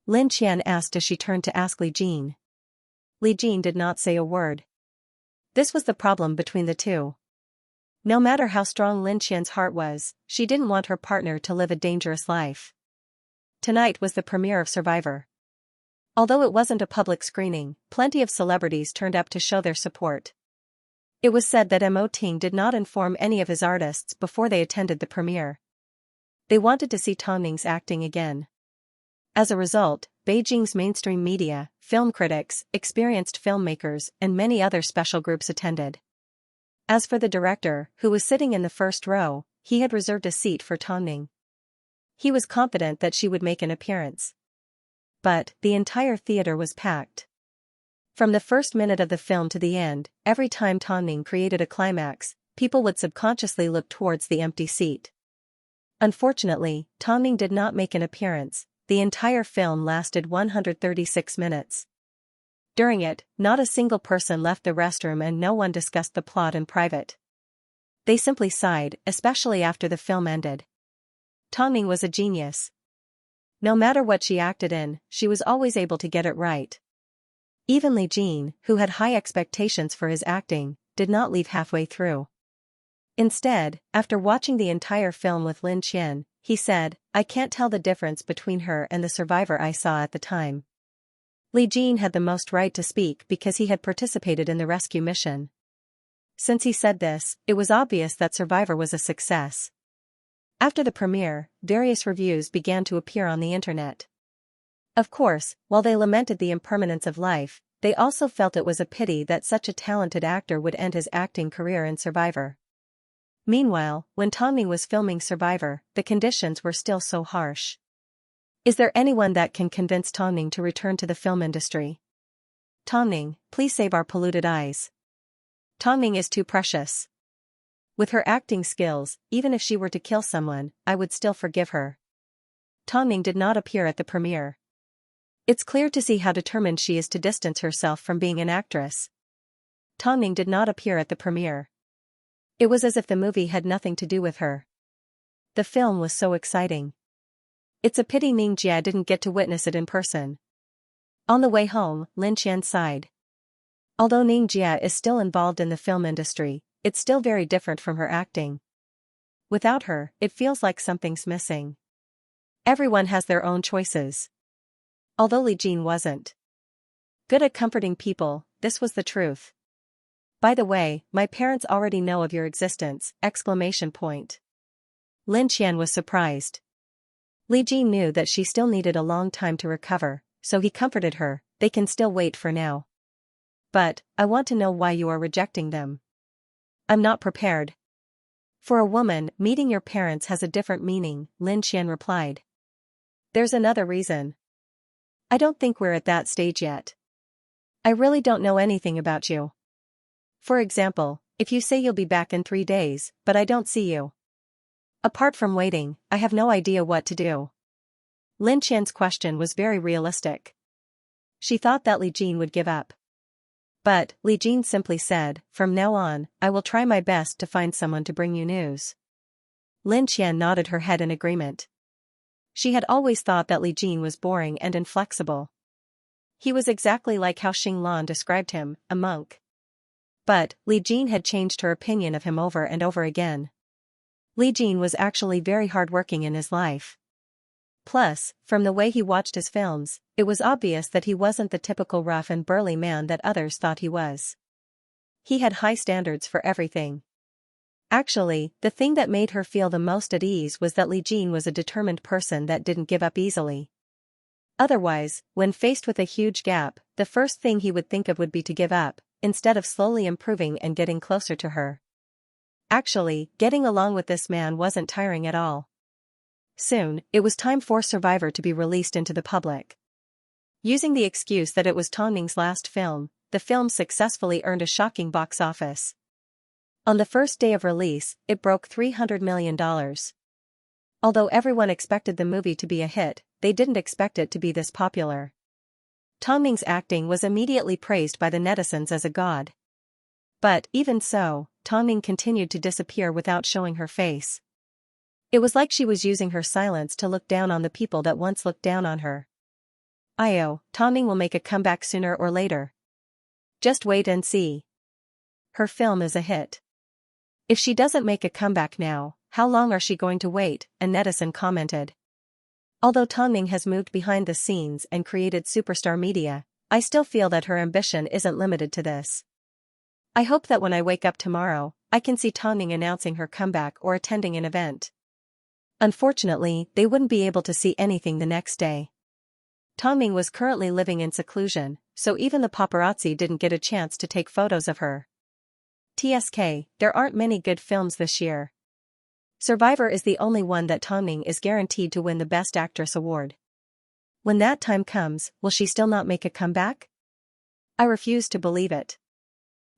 Lin Qian asked as she turned to ask Li Jin. Li Jin did not say a word. This was the problem between the two. No matter how strong Lin Qian's heart was, she didn't want her partner to live a dangerous life. Tonight was the premiere of Survivor. Although it wasn't a public screening, plenty of celebrities turned up to show their support. It was said that Mo Ting did not inform any of his artists before they attended the premiere. They wanted to see Tongming's acting again. As a result, Beijing's mainstream media, film critics, experienced filmmakers, and many other special groups attended. As for the director, who was sitting in the first row, he had reserved a seat for Tongning. He was confident that she would make an appearance. But the entire theater was packed. From the first minute of the film to the end, every time Tongning created a climax, people would subconsciously look towards the empty seat. Unfortunately, Tongning did not make an appearance. The entire film lasted 136 minutes. During it, not a single person left the restroom and no one discussed the plot in private. They simply sighed, especially after the film ended. Tongning was a genius. No matter what she acted in, she was always able to get it right. Even Li Jin, who had high expectations for his acting, did not leave halfway through. Instead, after watching the entire film with Lin Qian, he said, "I can't tell the difference between her and the survivor I saw at the time." Li Jin had the most right to speak because he had participated in the rescue mission. Since he said this, it was obvious that Survivor was a success. After the premiere, various reviews began to appear on the internet. Of course, while they lamented the impermanence of life, they also felt it was a pity that such a talented actor would end his acting career in Survivor. Meanwhile, when Tongning was filming Survivor, the conditions were still so harsh. Is there anyone that can convince Tongning to return to the film industry? Tongning, please save our polluted eyes. Tongning is too precious. With her acting skills, even if she were to kill someone, I would still forgive her. Tongning did not appear at the premiere. It's clear to see how determined she is to distance herself from being an actress. Tongning did not appear at the premiere. It was as if the movie had nothing to do with her. The film was so exciting. It's a pity Xianxia didn't get to witness it in person. On the way home, Lin Qian sighed. Although Xianxia is still involved in the film industry, it's still very different from her acting. Without her, it feels like something's missing. Everyone has their own choices. Although Li Jin wasn't good at comforting people, this was the truth. By the way, my parents already know of your existence! Lin Qian was surprised. Li Jin knew that she still needed a long time to recover, so he comforted her, "They can still wait for now. But, I want to know why you are rejecting them." "I'm not prepared." "For a woman, meeting your parents has a different meaning," Lin Qian replied. "There's another reason. I don't think we're at that stage yet. I really don't know anything about you. For example, if you say you'll be back in 3 days, but I don't see you. Apart from waiting, I have no idea what to do." Lin Qian's question was very realistic. She thought that Li Jin would give up. But, Li Jin simply said, "From now on, I will try my best to find someone to bring you news." Lin Qian nodded her head in agreement. She had always thought that Li Jin was boring and inflexible. He was exactly like how Xinglan described him, a monk. But, Li Jin had changed her opinion of him over and over again. Li Jin was actually very hardworking in his life. Plus, from the way he watched his films, it was obvious that he wasn't the typical rough and burly man that others thought he was. He had high standards for everything. Actually, the thing that made her feel the most at ease was that Li Jin was a determined person that didn't give up easily. Otherwise, when faced with a huge gap, the first thing he would think of would be to give up, instead of slowly improving and getting closer to her. Actually, getting along with this man wasn't tiring at all. Soon, it was time for Survivor to be released into the public. Using the excuse that it was Tongning's last film, the film successfully earned a shocking box office. On the first day of release, it broke $300 million. Although everyone expected the movie to be a hit, they didn't expect it to be this popular. Tongning's acting was immediately praised by the netizens as a god. But, even so, Tongning continued to disappear without showing her face. It was like she was using her silence to look down on the people that once looked down on her. Tongning will make a comeback sooner or later. Just wait and see. Her film is a hit. If she doesn't make a comeback now, how long are she going to wait? A netizen commented. Although Tongning has moved behind the scenes and created superstar media, I still feel that her ambition isn't limited to this. I hope that when I wake up tomorrow, I can see Tongning announcing her comeback or attending an event. Unfortunately, they wouldn't be able to see anything the next day. Tongning was currently living in seclusion, so even the paparazzi didn't get a chance to take photos of her. TSK, there aren't many good films this year. Survivor is the only one that Tongning is guaranteed to win the Best Actress award. When that time comes, will she still not make a comeback? I refuse to believe it.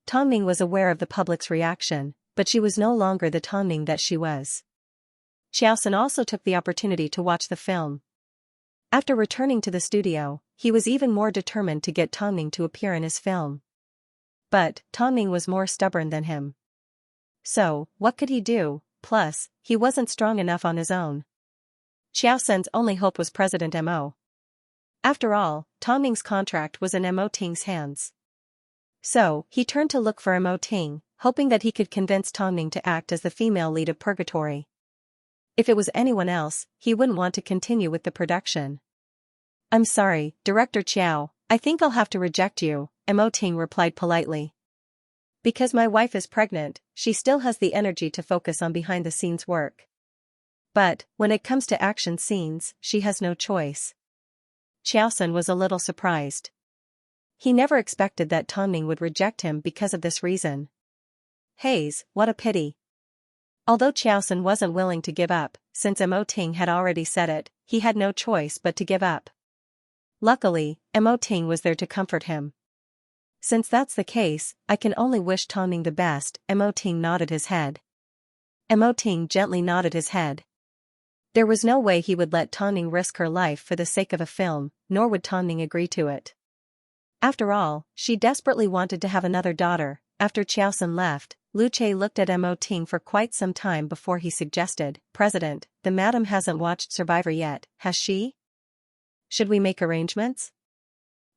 Tongning was aware of the public's reaction, but she was no longer the Tongning that she was. Xiaoxin also took the opportunity to watch the film. After returning to the studio, he was even more determined to get Tongning to appear in his film. But Tongning was more stubborn than him. So, what could he do? Plus, he wasn't strong enough on his own. Xiaoxin's only hope was President Mo. After all, Tongning's contract was in Mo Ting's hands. So, he turned to look for Mo Ting, hoping that he could convince Tongning to act as the female lead of Purgatory. If it was anyone else, he wouldn't want to continue with the production. I'm sorry, Director Chiao, I think I'll have to reject you, Mo Ting replied politely. Because my wife is pregnant, she still has the energy to focus on behind-the-scenes work. But, when it comes to action scenes, she has no choice. Xiaoxin was a little surprised. He never expected that Tongning would reject him because of this reason. Haze, what a pity. Although Xiaoxin wasn't willing to give up, since Mo Ting had already said it, he had no choice but to give up. Luckily, Mo Ting was there to comfort him. Since that's the case, I can only wish Tongning the best. Mo Ting nodded his head. Mo Ting gently nodded his head. There was no way he would let Tongning risk her life for the sake of a film, nor would Tongning agree to it. After all, she desperately wanted to have another daughter. After Xiaoxin left, Lu Che looked at Mo Ting for quite some time before he suggested, President, the madam hasn't watched Survivor yet, has she? Should we make arrangements?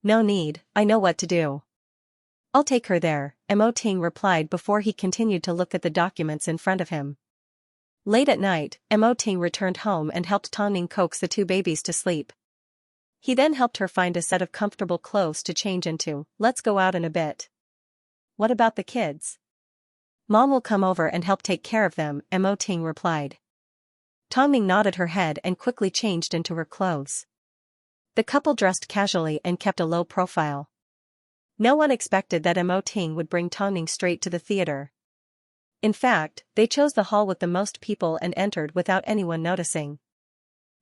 No need, I know what to do. I'll take her there, Mo Ting replied before he continued to look at the documents in front of him. Late at night, Mo Ting returned home and helped Tongning coax the two babies to sleep. He then helped her find a set of comfortable clothes to change into. Let's go out in a bit. What about the kids? Mom will come over and help take care of them, Mo Ting replied. Tongning nodded her head and quickly changed into her clothes. The couple dressed casually and kept a low profile. No one expected that Mo Ting would bring Tongning straight to the theater. In fact, they chose the hall with the most people and entered without anyone noticing.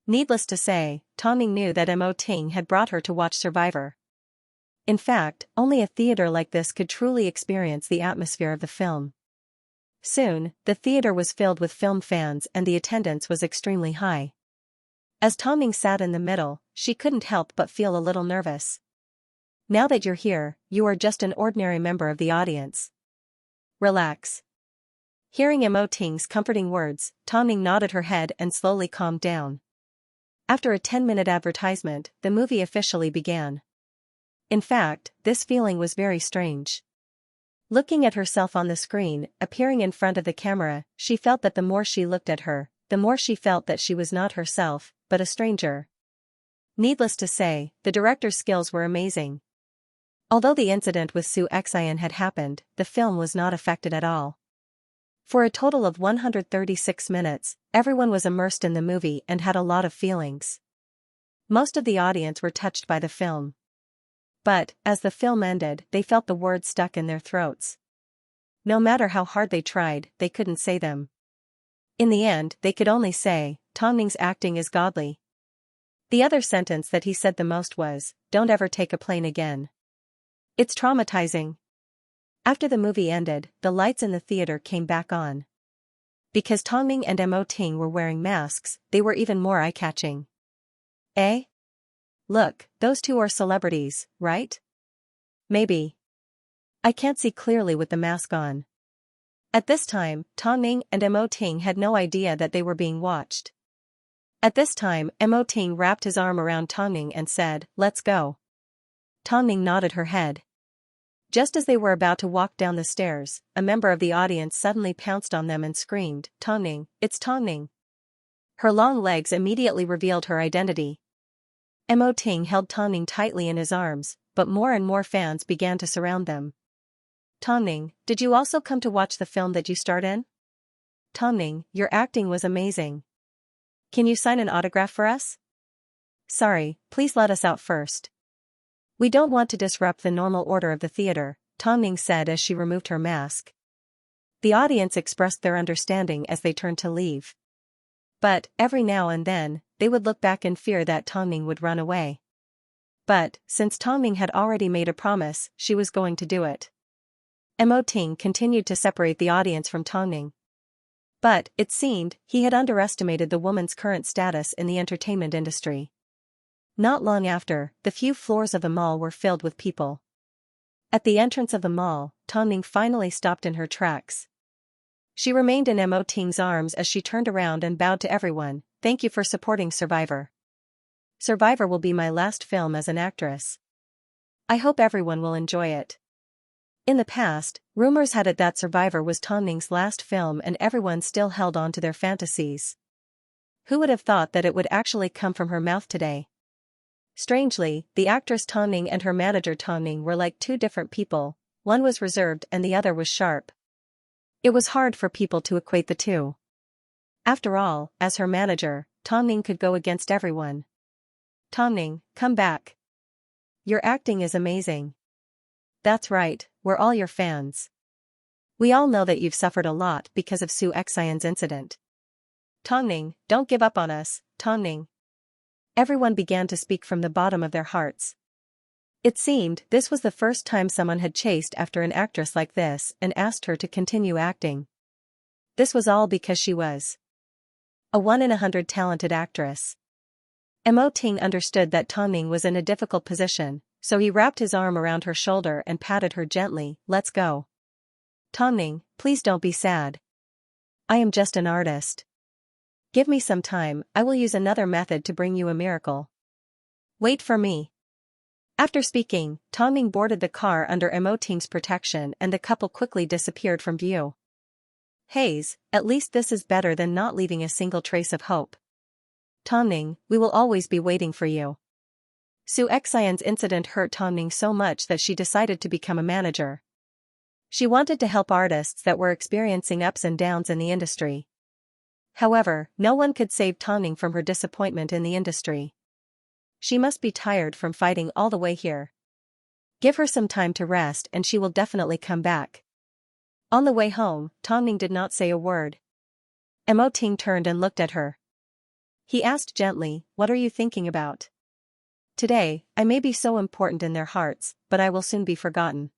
Needless to say, Tongning knew that Mo Ting had brought her to watch Survivor. In fact, only a theater like this could truly experience the atmosphere of the film. Soon, the theater was filled with film fans and the attendance was extremely high. As Tongning sat in the middle, she couldn't help but feel a little nervous. Now that you're here, you are just an ordinary member of the audience. Relax. Hearing Mo Ting's comforting words, Tongning nodded her head and slowly calmed down. After a 10-minute advertisement, the movie officially began. In fact, this feeling was very strange. Looking at herself on the screen, appearing in front of the camera, she felt that the more she looked at her, the more she felt that she was not herself, but a stranger. Needless to say, the director's skills were amazing. Although the incident with Xianxia had happened, the film was not affected at all. For a total of 136 minutes, everyone was immersed in the movie and had a lot of feelings. Most of the audience were touched by the film. But, as the film ended, they felt the words stuck in their throats. No matter how hard they tried, they couldn't say them. In the end, they could only say, Tongning's acting is godly. The other sentence that he said the most was, don't ever take a plane again. It's traumatizing. After the movie ended, the lights in the theater came back on. Because Tongning and Mo Ting were wearing masks, they were even more eye-catching. Eh? Look, those two are celebrities, right? Maybe. I can't see clearly with the mask on. At this time, Tongning and Mo Ting had no idea that they were being watched. At this time, Mo Ting wrapped his arm around Tongning and said, let's go. Tongning nodded her head. Just as they were about to walk down the stairs, a member of the audience suddenly pounced on them and screamed, Tongning, it's Tongning. Her long legs immediately revealed her identity. Mo Ting held Tongning tightly in his arms, but more and more fans began to surround them. Tongning, did you also come to watch the film that you starred in? Tongning, your acting was amazing. Can you sign an autograph for us? Sorry, please let us out first. We don't want to disrupt the normal order of the theater, Tongning said as she removed her mask. The audience expressed their understanding as they turned to leave. But, every now and then, they would look back in fear that Tongning would run away. But, since Tongning had already made a promise, she was going to do it. Mo Ting continued to separate the audience from Tongning. But, it seemed, he had underestimated the woman's current status in the entertainment industry. Not long after, the few floors of the mall were filled with people. At the entrance of the mall, Tongning finally stopped in her tracks. She remained in Mo Ting's arms as she turned around and bowed to everyone. "Thank you for supporting Survivor. Survivor will be my last film as an actress. I hope everyone will enjoy it." In the past, rumors had it that Survivor was Tongning's last film and everyone still held on to their fantasies. Who would have thought that it would actually come from her mouth today? Strangely, the actress Tongning and her manager Tongning were like two different people, one was reserved and the other was sharp. It was hard for people to equate the two. After all, as her manager, Tongning could go against everyone. "Tongning, come back. Your acting is amazing. That's right, we're all your fans. We all know that you've suffered a lot because of Xianxia's incident. Tongning, don't give up on us, Tongning." Everyone began to speak from the bottom of their hearts. It seemed this was the first time someone had chased after an actress like this and asked her to continue acting. This was all because she was a 1 in 100 talented actress. Mo Ting understood that Tongning was in a difficult position, so he wrapped his arm around her shoulder and patted her gently. "Let's go. Tongning, please don't be sad. I am just an artist. Give me some time, I will use another method to bring you a miracle. Wait for me." After speaking, Tongning boarded the car under Mo Ting's protection and the couple quickly disappeared from view. "Haze, at least this is better than not leaving a single trace of hope. Tongning, we will always be waiting for you." Xianxia's incident hurt Tongning so much that she decided to become a manager. She wanted to help artists that were experiencing ups and downs in the industry. However, no one could save Tongning from her disappointment in the industry. She must be tired from fighting all the way here. Give her some time to rest and she will definitely come back. On the way home, Tongning did not say a word. Mo Ting turned and looked at her. He asked gently, "What are you thinking about?" "Today, I may be so important in their hearts, but I will soon be forgotten."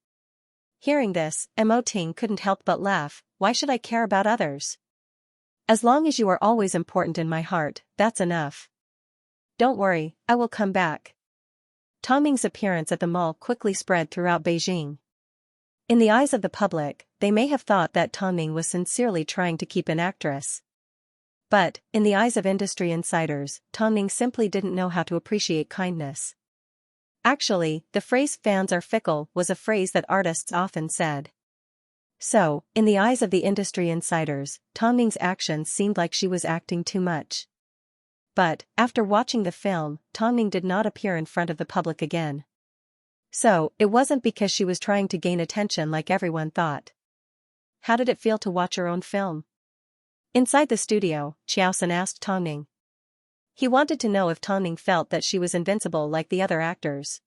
Hearing this, Mo Ting couldn't help but laugh. "Why should I care about others? As long as you are always important in my heart, that's enough. Don't worry, I will come back." Tongning's appearance at the mall quickly spread throughout Beijing. In the eyes of the public, they may have thought that Tongning was sincerely trying to keep an actress. But, in the eyes of industry insiders, Tongning simply didn't know how to appreciate kindness. Actually, the phrase "fans are fickle" was a phrase that artists often said. So, in the eyes of the industry insiders, Tongning's actions seemed like she was acting too much. But, after watching the film, Tongning did not appear in front of the public again. So, it wasn't because she was trying to gain attention like everyone thought. How did it feel to watch her own film? Inside the studio, Xiaoxia asked Tongning. He wanted to know if Tongning felt that she was invincible like the other actors.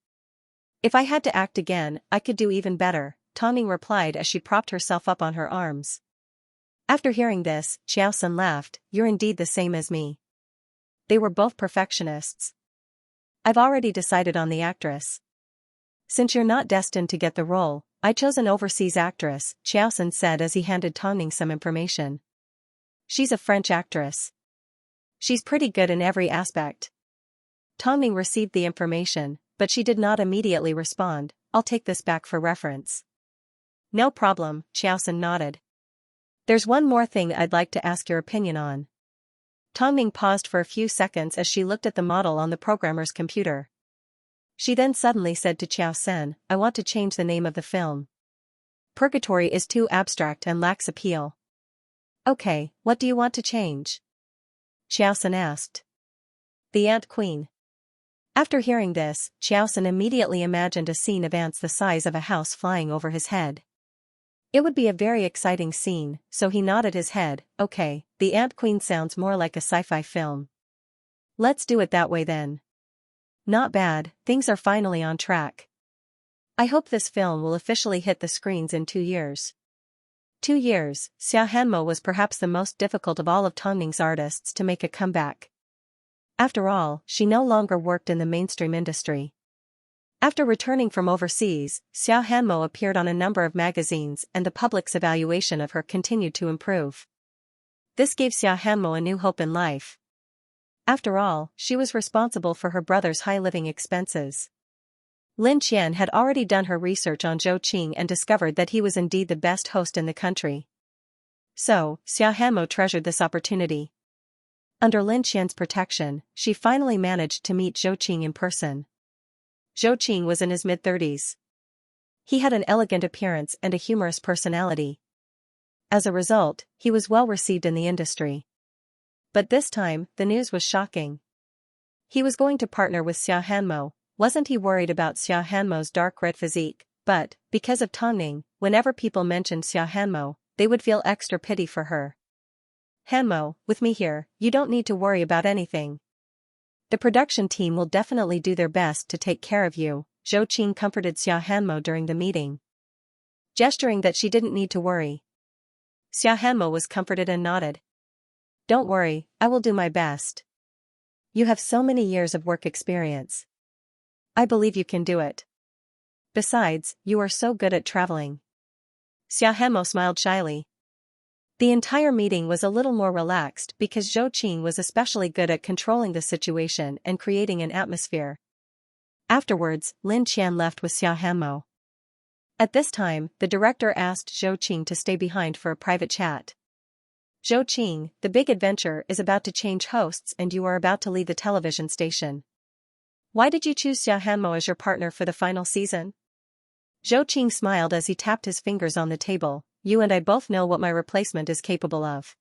"If I had to act again, I could do even better," Tongning replied as she propped herself up on her arms. After hearing this, Xiaoxia laughed. "You're indeed the same as me." They were both perfectionists. "I've already decided on the actress. Since you're not destined to get the role, I chose an overseas actress," Xiaoxia said as he handed Tongning some information. "She's a French actress. She's pretty good in every aspect." Tongning received the information, but she did not immediately respond. "I'll take this back for reference." "No problem," Xiaoxia nodded. "There's one more thing I'd like to ask your opinion on." Tongning paused for a few seconds as she looked at the model on the programmer's computer. She then suddenly said to Xiaoxia, "I want to change the name of the film. Purgatory is too abstract and lacks appeal." "Okay, what do you want to change?" Xiaoxia asked. "The Ant Queen." After hearing this, Xiaoxia immediately imagined a scene of ants the size of a house flying over his head. It would be a very exciting scene, so he nodded his head. "Okay, the Ant Queen sounds more like a sci-fi film. Let's do it that way then." "Not bad, things are finally on track. I hope this film will officially hit the screens in 2 years." 2 years, Xia Hanmo was perhaps the most difficult of all of Tongning's artists to make a comeback. After all, she no longer worked in the mainstream industry. After returning from overseas, Xia Hanmo appeared on a number of magazines and the public's evaluation of her continued to improve. This gave Xia Hanmo a new hope in life. After all, she was responsible for her brother's high living expenses. Lin Qian had already done her research on Zhou Qing and discovered that he was indeed the best host in the country. So, Xia Hanmo treasured this opportunity. Under Lin Qian's protection, she finally managed to meet Zhou Qing in person. Zhou Qing was in his mid-30s. He had an elegant appearance and a humorous personality. As a result, he was well received in the industry. But this time, the news was shocking. He was going to partner with Xia Hanmo. Wasn't he worried about Xia Hanmo's dark red physique? But, because of Tongning, whenever people mentioned Xia Hanmo, they would feel extra pity for her. Hanmo, with me here, you don't need to worry about anything. The production team will definitely do their best to take care of you, Zhou Qing comforted Xia Hanmo during the meeting, gesturing that she didn't need to worry. Xia Hanmo was comforted and nodded. Don't worry, I will do my best. You have so many years of work experience. I believe you can do it. Besides, you are so good at traveling. Xia Hanmo smiled shyly. The entire meeting was a little more relaxed because Zhou Qing was especially good at controlling the situation and creating an atmosphere. Afterwards, Lin Qian left with Xia Hanmo. At this time, the director asked Zhou Qing to stay behind for a private chat. Zhou Qing, the big adventure is about to change hosts and you are about to leave the television station. Why did you choose Xia Hanmo as your partner for the final season? Zhou Qing smiled as he tapped his fingers on the table. You and I both know what my replacement is capable of.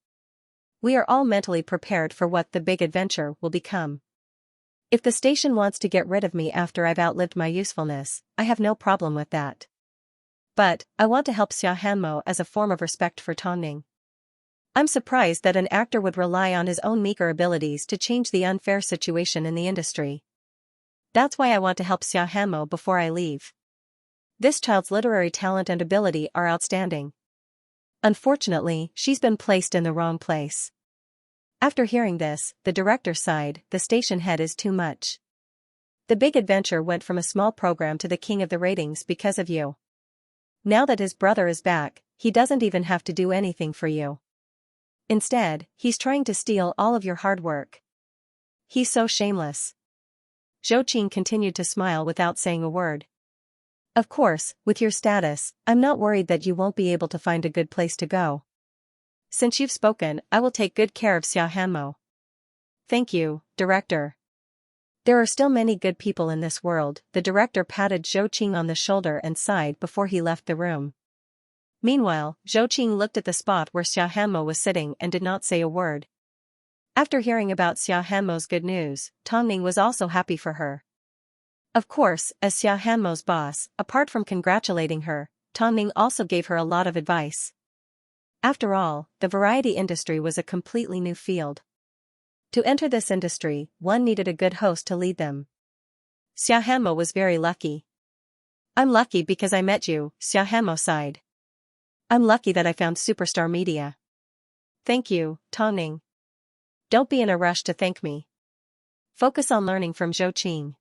We are all mentally prepared for what the big adventure will become. If the station wants to get rid of me after I've outlived my usefulness, I have no problem with that. But, I want to help Xia Hanmo as a form of respect for Tongning. I'm surprised that an actor would rely on his own meager abilities to change the unfair situation in the industry. That's why I want to help Xia Hanmo before I leave. This child's literary talent and ability are outstanding. Unfortunately, she's been placed in the wrong place. After hearing this, the director sighed, the station head is too much. The big adventure went from a small program to the king of the ratings because of you. Now that his brother is back, he doesn't even have to do anything for you. Instead, he's trying to steal all of your hard work. He's so shameless. Zhou Qing continued to smile without saying a word. Of course, with your status, I'm not worried that you won't be able to find a good place to go. Since you've spoken, I will take good care of Xia Hanmo. Thank you, director. There are still many good people in this world. The director patted Zhou Qing on the shoulder and sighed before he left the room. Meanwhile, Zhou Qing looked at the spot where Xia Hanmo was sitting and did not say a word. After hearing about Xia Hanmo's good news, Tongning was also happy for her. Of course, as Xia Hanmo's boss, apart from congratulating her, Tongning also gave her a lot of advice. After all, the variety industry was a completely new field. To enter this industry, one needed a good host to lead them. Xia Hanmo was very lucky. I'm lucky because I met you, Xia Hanmo sighed. I'm lucky that I found Superstar Media. Thank you, Tongning. Don't be in a rush to thank me. Focus on learning from Zhou Qing.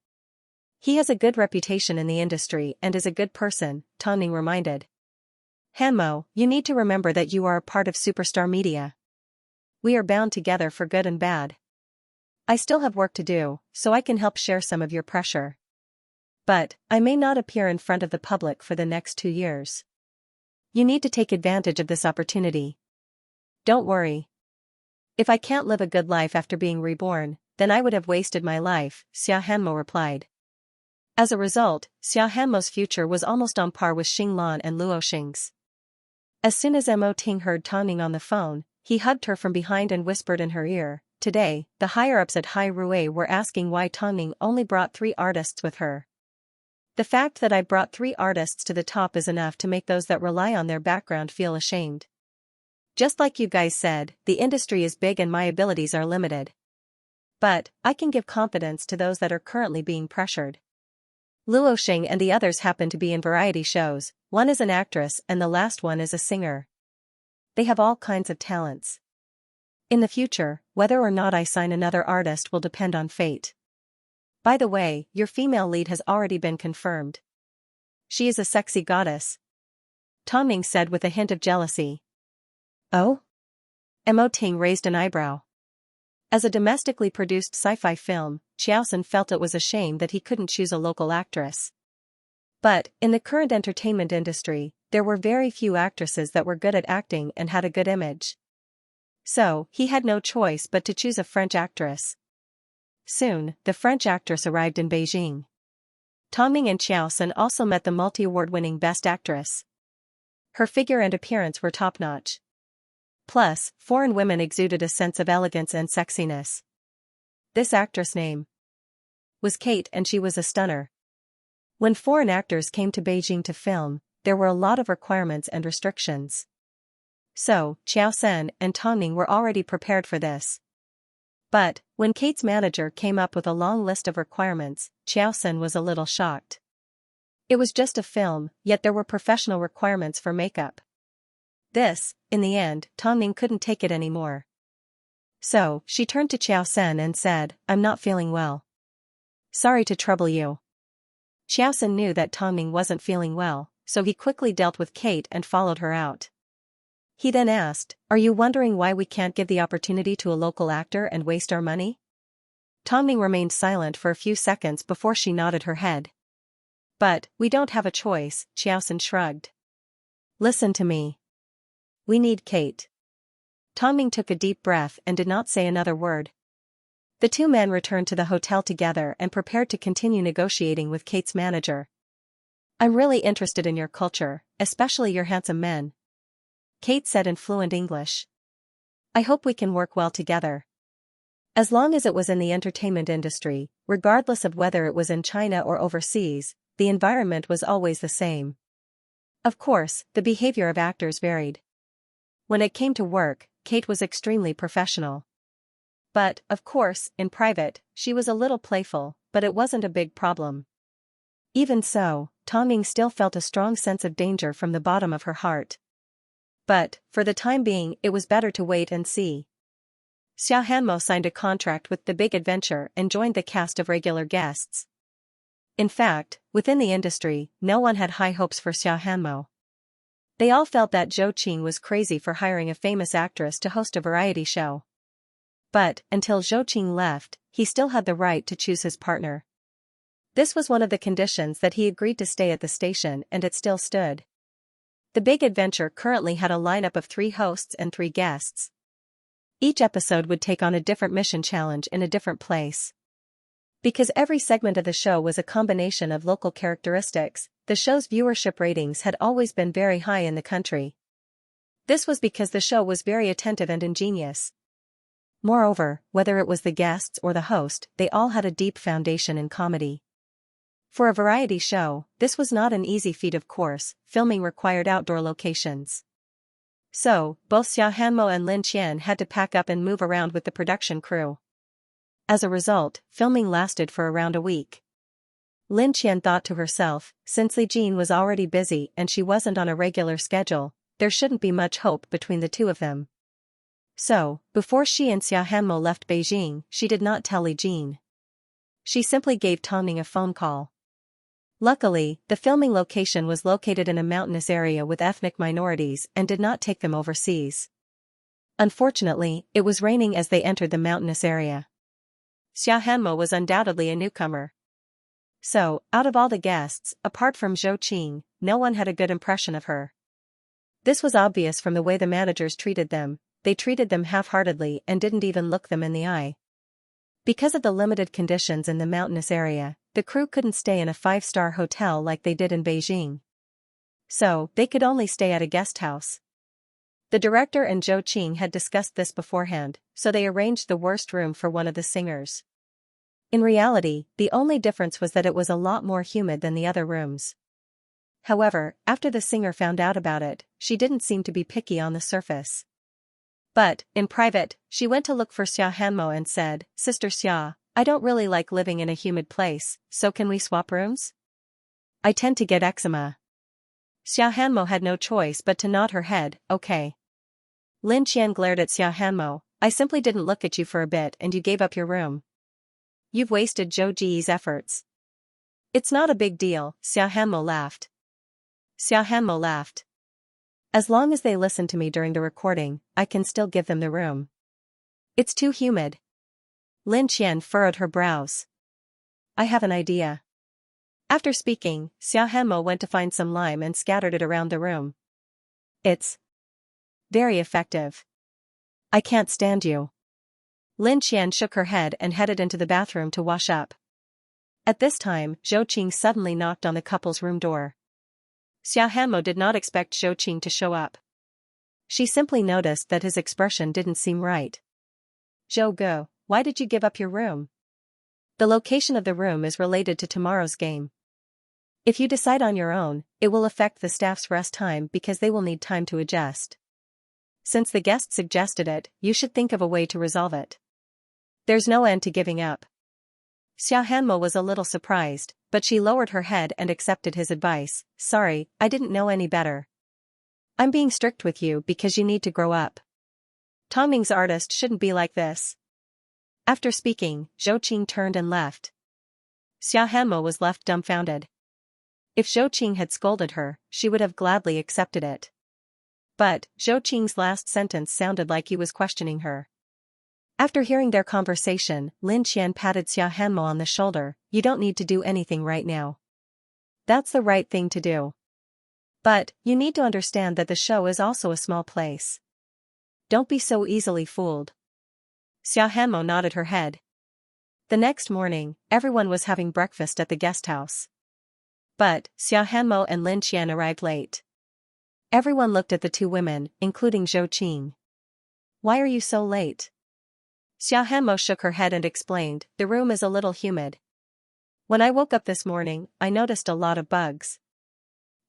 He has a good reputation in the industry and is a good person, Tongning reminded. Hanmo, you need to remember that you are a part of Superstar Media. We are bound together for good and bad. I still have work to do, so I can help share some of your pressure. But, I may not appear in front of the public for the next 2 years. You need to take advantage of this opportunity. Don't worry. If I can't live a good life after being reborn, then I would have wasted my life, Xia Hanmo replied. As a result, Xia Hanmo's future was almost on par with Xing Lan and Luo Xing's. As soon as Mo Ting heard Tongning on the phone, he hugged her from behind and whispered in her ear. Today, the higher-ups at Hai Rui were asking why Tongning only brought 3 artists with her. The fact that I brought 3 artists to the top is enough to make those that rely on their background feel ashamed. Just like you guys said, the industry is big and my abilities are limited. But, I can give confidence to those that are currently being pressured. Luo Xing and the others happen to be in variety shows, one is an actress and the last one is a singer. they have all kinds of talents. In the future, whether or not I sign another artist will depend on fate. By the way, your female lead has already been confirmed. She is a sexy goddess. Tongning said with a hint of jealousy. Oh? Mo Ting raised an eyebrow. As a domestically produced sci-fi film, Xiaosan felt it was a shame that he couldn't choose a local actress. But, in the current entertainment industry, there were very few actresses that were good at acting and had a good image. So, he had no choice but to choose a French actress. Soon, the French actress arrived in Beijing. Tongning and Xiaosan also met the multi-award-winning Best Actress. Her figure and appearance were top-notch. Plus, foreign women exuded a sense of elegance and sexiness. This actress' name was Kate, and she was a stunner. When foreign actors came to Beijing to film, there were a lot of requirements and restrictions. So, Xiaosan and Tongning were already prepared for this. But, when Kate's manager came up with a long list of requirements, Xiaosan was a little shocked. It was just a film, yet there were professional requirements for makeup. This, in the end, Tongning couldn't take it anymore. So, she turned to Xiaosan and said, "I'm not feeling well. Sorry to trouble you." Xiaosan knew that Tongning wasn't feeling well, so he quickly dealt with Kate and followed her out. He then asked, "Are you wondering why we can't give the opportunity to a local actor and waste our money?" Tongning remained silent for a few seconds before she nodded her head. "But, we don't have a choice," Xiaosan shrugged. "Listen to me. We need Kate." Tongning took a deep breath and did not say another word. The two men returned to the hotel together and prepared to continue negotiating with Kate's manager. "I'm really interested in your culture, especially your handsome men," Kate said in fluent English. "I hope we can work well together." As long as it was in the entertainment industry, regardless of whether it was in China or overseas, the environment was always the same. Of course, the behavior of actors varied. When it came to work, Kate was extremely professional. But, of course, in private, she was a little playful, but it wasn't a big problem. Even so, Tongning still felt a strong sense of danger from the bottom of her heart. But, for the time being, it was better to wait and see. Xiaohanmo signed a contract with The Big Adventure and joined the cast of regular guests. In fact, within the industry, no one had high hopes for Xiaohanmo. They all felt that Zhou Qing was crazy for hiring a famous actress to host a variety show. But, until Zhou Qing left, he still had the right to choose his partner. This was one of the conditions that he agreed to stay at the station, and it still stood. The Big Adventure currently had a lineup of 3 hosts and 3 guests. Each episode would take on a different mission challenge in a different place. Because every segment of the show was a combination of local characteristics, the show's viewership ratings had always been very high in the country. This was because the show was very attentive and ingenious. Moreover, whether it was the guests or the host, they all had a deep foundation in comedy. For a variety show, this was not an easy feat, of course. Filming required outdoor locations. So, both Xiaohanmo and Lin Qian had to pack up and move around with the production crew. As a result, filming lasted for around a week. Lin Qian thought to herself, since Li Jin was already busy and she wasn't on a regular schedule, there shouldn't be much hope between the two of them. So, before she and Xiaohanmo left Beijing, she did not tell Li Jin. She simply gave Tongning a phone call. Luckily, the filming location was located in a mountainous area with ethnic minorities and did not take them overseas. Unfortunately, it was raining as they entered the mountainous area. Xiaohanmo was undoubtedly a newcomer. So, out of all the guests, apart from Zhou Qing, no one had a good impression of her. This was obvious from the way the managers treated them. They treated them half-heartedly and didn't even look them in the eye. Because of the limited conditions in the mountainous area, the crew couldn't stay in a 5-star hotel like they did in Beijing. So, they could only stay at a guest house. The director and Zhou Qing had discussed this beforehand, so they arranged the worst room for one of the singers. In reality, the only difference was that it was a lot more humid than the other rooms. However, after the singer found out about it, she didn't seem to be picky on the surface. But, in private, she went to look for Xiaohanmo and said, "Sister Xia, I don't really like living in a humid place, so can we swap rooms? I tend to get eczema." Xiaohanmo had no choice but to nod her head, "Okay." Lin Qian glared at Xiao Hanmo. I simply didn't look at you for a bit and you gave up your room. You've wasted Zhou Ji's efforts. It's not a big deal, Xiao Hanmo laughed. Xiao Hanmo laughed. As long as they listen to me during the recording, I can still give them the room. It's too humid. Lin Qian furrowed her brows. I have an idea. After speaking, Xiao Hanmo went to find some lime and scattered it around the room. It's very effective. I can't stand you. Lin Qian shook her head and headed into the bathroom to wash up. At this time, Zhou Qing suddenly knocked on the couple's room door. Xiao Hanmo did not expect Zhou Qing to show up. She simply noticed that his expression didn't seem right. Zhou Ge, why did you give up your room? The location of the room is related to tomorrow's game. If you decide on your own, it will affect the staff's rest time because they will need time to adjust. Since the guest suggested it, you should think of a way to resolve it. There's no end to giving up. Xiao Hanmo was a little surprised, but she lowered her head and accepted his advice. Sorry, I didn't know any better. I'm being strict with you because you need to grow up. Tongming's artist shouldn't be like this. After speaking, Zhou Qing turned and left. Xiao Hanmo was left dumbfounded. If Zhou Qing had scolded her, she would have gladly accepted it. But, Zhou Qing's last sentence sounded like he was questioning her. After hearing their conversation, Lin Qian patted Xiao Hanmo on the shoulder. You don't need to do anything right now. That's the right thing to do. But, you need to understand that the show is also a small place. Don't be so easily fooled. Xiao Hanmo nodded her head. The next morning, everyone was having breakfast at the guest house. But, Xiao Hanmo and Lin Qian arrived late. Everyone looked at the two women, including Zhou Qing. Why are you so late? Xiao Hanmo shook her head and explained, the room is a little humid. When I woke up this morning, I noticed a lot of bugs.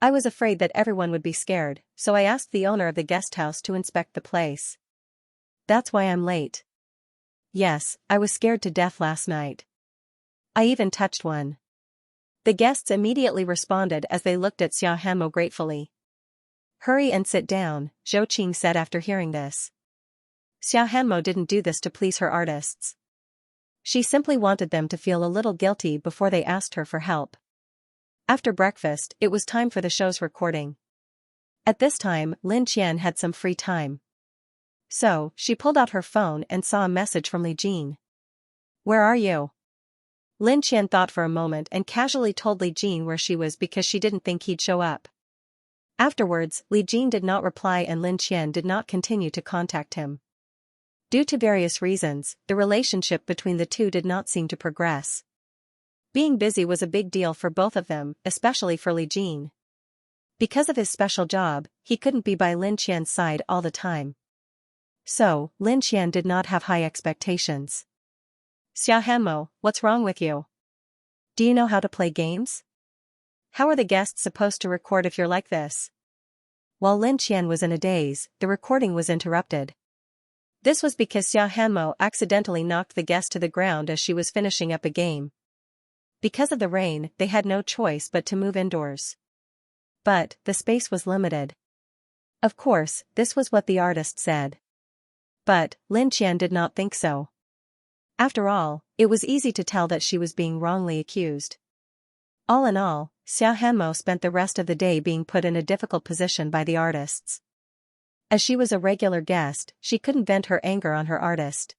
I was afraid that everyone would be scared, so I asked the owner of the guest house to inspect the place. That's why I'm late. Yes, I was scared to death last night. I even touched one. The guests immediately responded as they looked at Xiao Hanmo gratefully. Hurry and sit down, Zhou Qing said after hearing this. Xiao Hanmo didn't do this to please her artists. She simply wanted them to feel a little guilty before they asked her for help. After breakfast, it was time for the show's recording. At this time, Lin Qian had some free time. So, she pulled out her phone and saw a message from Li Jin. Where are you? Lin Qian thought for a moment and casually told Li Jin where she was because she didn't think he'd show up. Afterwards, Li Jin did not reply and Lin Qian did not continue to contact him. Due to various reasons, the relationship between the two did not seem to progress. Being busy was a big deal for both of them, especially for Li Jin. Because of his special job, he couldn't be by Lin Qian's side all the time. So, Lin Qian did not have high expectations. Xiao Hanmo, what's wrong with you? Do you know how to play games? How are the guests supposed to record if you're like this? While Lin Qian was in a daze, the recording was interrupted. This was because Xiao Hanmo accidentally knocked the guest to the ground as she was finishing up a game. Because of the rain, they had no choice but to move indoors. But, the space was limited. Of course, this was what the artist said. But, Lin Qian did not think so. After all, it was easy to tell that she was being wrongly accused. All in all, Xiao Hanmo spent the rest of the day being put in a difficult position by the artists. As she was a regular guest, she couldn't vent her anger on her artist.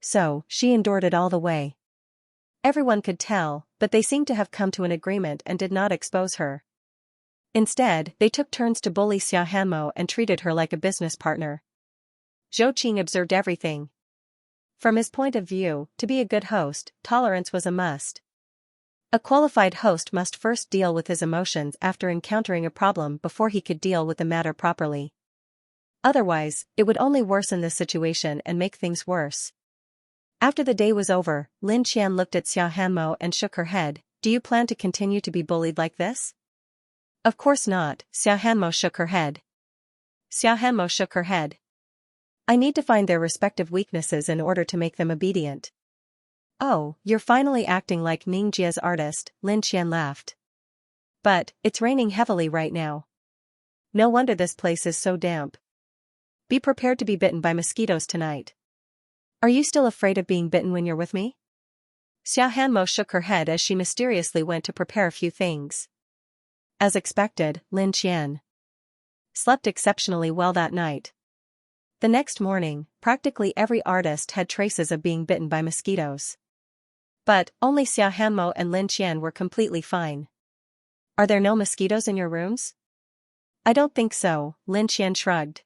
So, she endured it all the way. Everyone could tell, but they seemed to have come to an agreement and did not expose her. Instead, they took turns to bully Xiao Hanmo and treated her like a business partner. Zhou Qing observed everything. From his point of view, to be a good host, tolerance was a must. A qualified host must first deal with his emotions after encountering a problem before he could deal with the matter properly. Otherwise, it would only worsen the situation and make things worse. After the day was over, Lin Qian looked at Xiao Hanmo and shook her head. Do you plan to continue to be bullied like this? Of course not, Xiao Hanmo shook her head. Xiao Hanmo shook her head. I need to find their respective weaknesses in order to make them obedient. Oh, you're finally acting like Ningjia's artist, Lin Qian laughed. But, it's raining heavily right now. No wonder this place is so damp. Be prepared to be bitten by mosquitoes tonight. Are you still afraid of being bitten when you're with me? Xiaohanmo shook her head as she mysteriously went to prepare a few things. As expected, Lin Qian slept exceptionally well that night. The next morning, practically every artist had traces of being bitten by mosquitoes. But only Xiaohanmo and Lin Qian were completely fine. Are there no mosquitoes in your rooms? I don't think so, Lin Qian shrugged.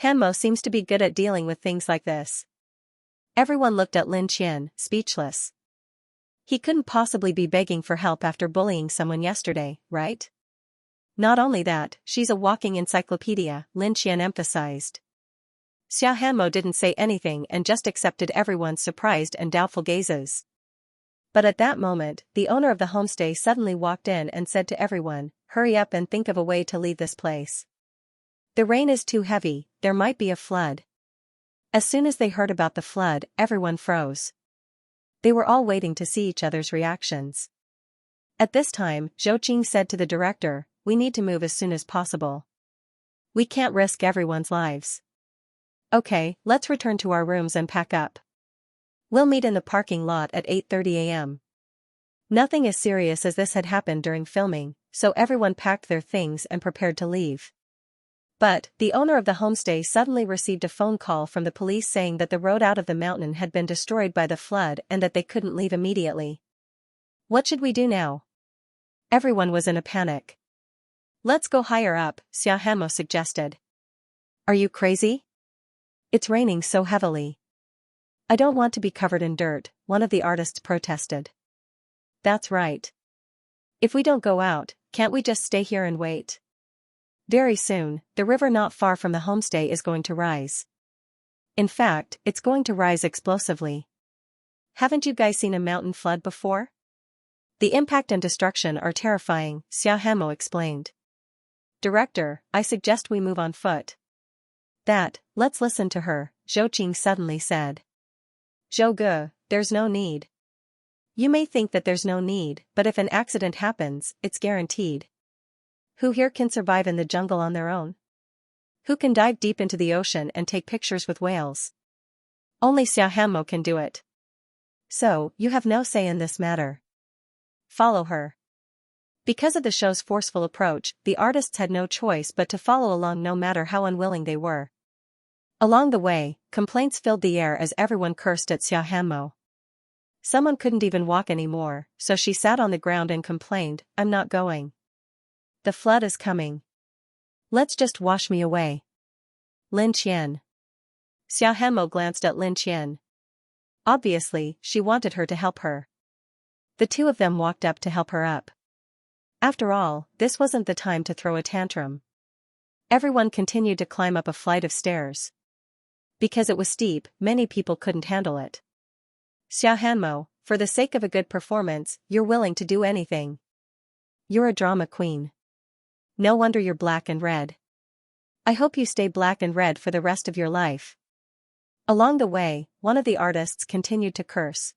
Hanmo seems to be good at dealing with things like this. Everyone looked at Lin Qian, speechless. He couldn't possibly be begging for help after bullying someone yesterday, right? Not only that, she's a walking encyclopedia, Lin Qian emphasized. Xiaohanmo didn't say anything and just accepted everyone's surprised and doubtful gazes. But at that moment, the owner of the homestay suddenly walked in and said to everyone, "Hurry up and think of a way to leave this place. The rain is too heavy, there might be a flood." As soon as they heard about the flood, everyone froze. They were all waiting to see each other's reactions. At this time, Zhou Qing said to the director, "We need to move as soon as possible. We can't risk everyone's lives. Okay, let's return to our rooms and pack up. We'll meet in the parking lot at 8:30 a.m. Nothing as serious as this had happened during filming, so everyone packed their things and prepared to leave. But the owner of the homestay suddenly received a phone call from the police saying that the road out of the mountain had been destroyed by the flood and that they couldn't leave immediately. What should we do now? Everyone was in a panic. Let's go higher up, Xiaohanmo suggested. Are you crazy? It's raining so heavily. I don't want to be covered in dirt, one of the artists protested. That's right. If we don't go out, can't we just stay here and wait? Very soon, the river not far from the homestay is going to rise. In fact, it's going to rise explosively. Haven't you guys seen a mountain flood before? The impact and destruction are terrifying, Xiaohanmo explained. Director, I suggest we move on foot. Let's listen to her, Zhou Qing suddenly said. Zhou Ge, there's no need. You may think that there's no need, but if an accident happens, it's guaranteed. Who here can survive in the jungle on their own? Who can dive deep into the ocean and take pictures with whales? Only Xiaohanmo can do it. So, you have no say in this matter. Follow her. Because of the show's forceful approach, the artists had no choice but to follow along no matter how unwilling they were. Along the way, complaints filled the air as everyone cursed at Xiaohanmo. Someone couldn't even walk anymore, so she sat on the ground and complained, "I'm not going. The flood is coming. Let's just wash me away." Lin Qian. Xiaohanmo glanced at Lin Qian. Obviously, she wanted her to help her. The two of them walked up to help her up. After all, this wasn't the time to throw a tantrum. Everyone continued to climb up a flight of stairs. Because it was steep, many people couldn't handle it. Xiaohanmo, for the sake of a good performance, you're willing to do anything. You're a drama queen. No wonder you're black and red. I hope you stay black and red for the rest of your life. Along the way, one of the artists continued to curse.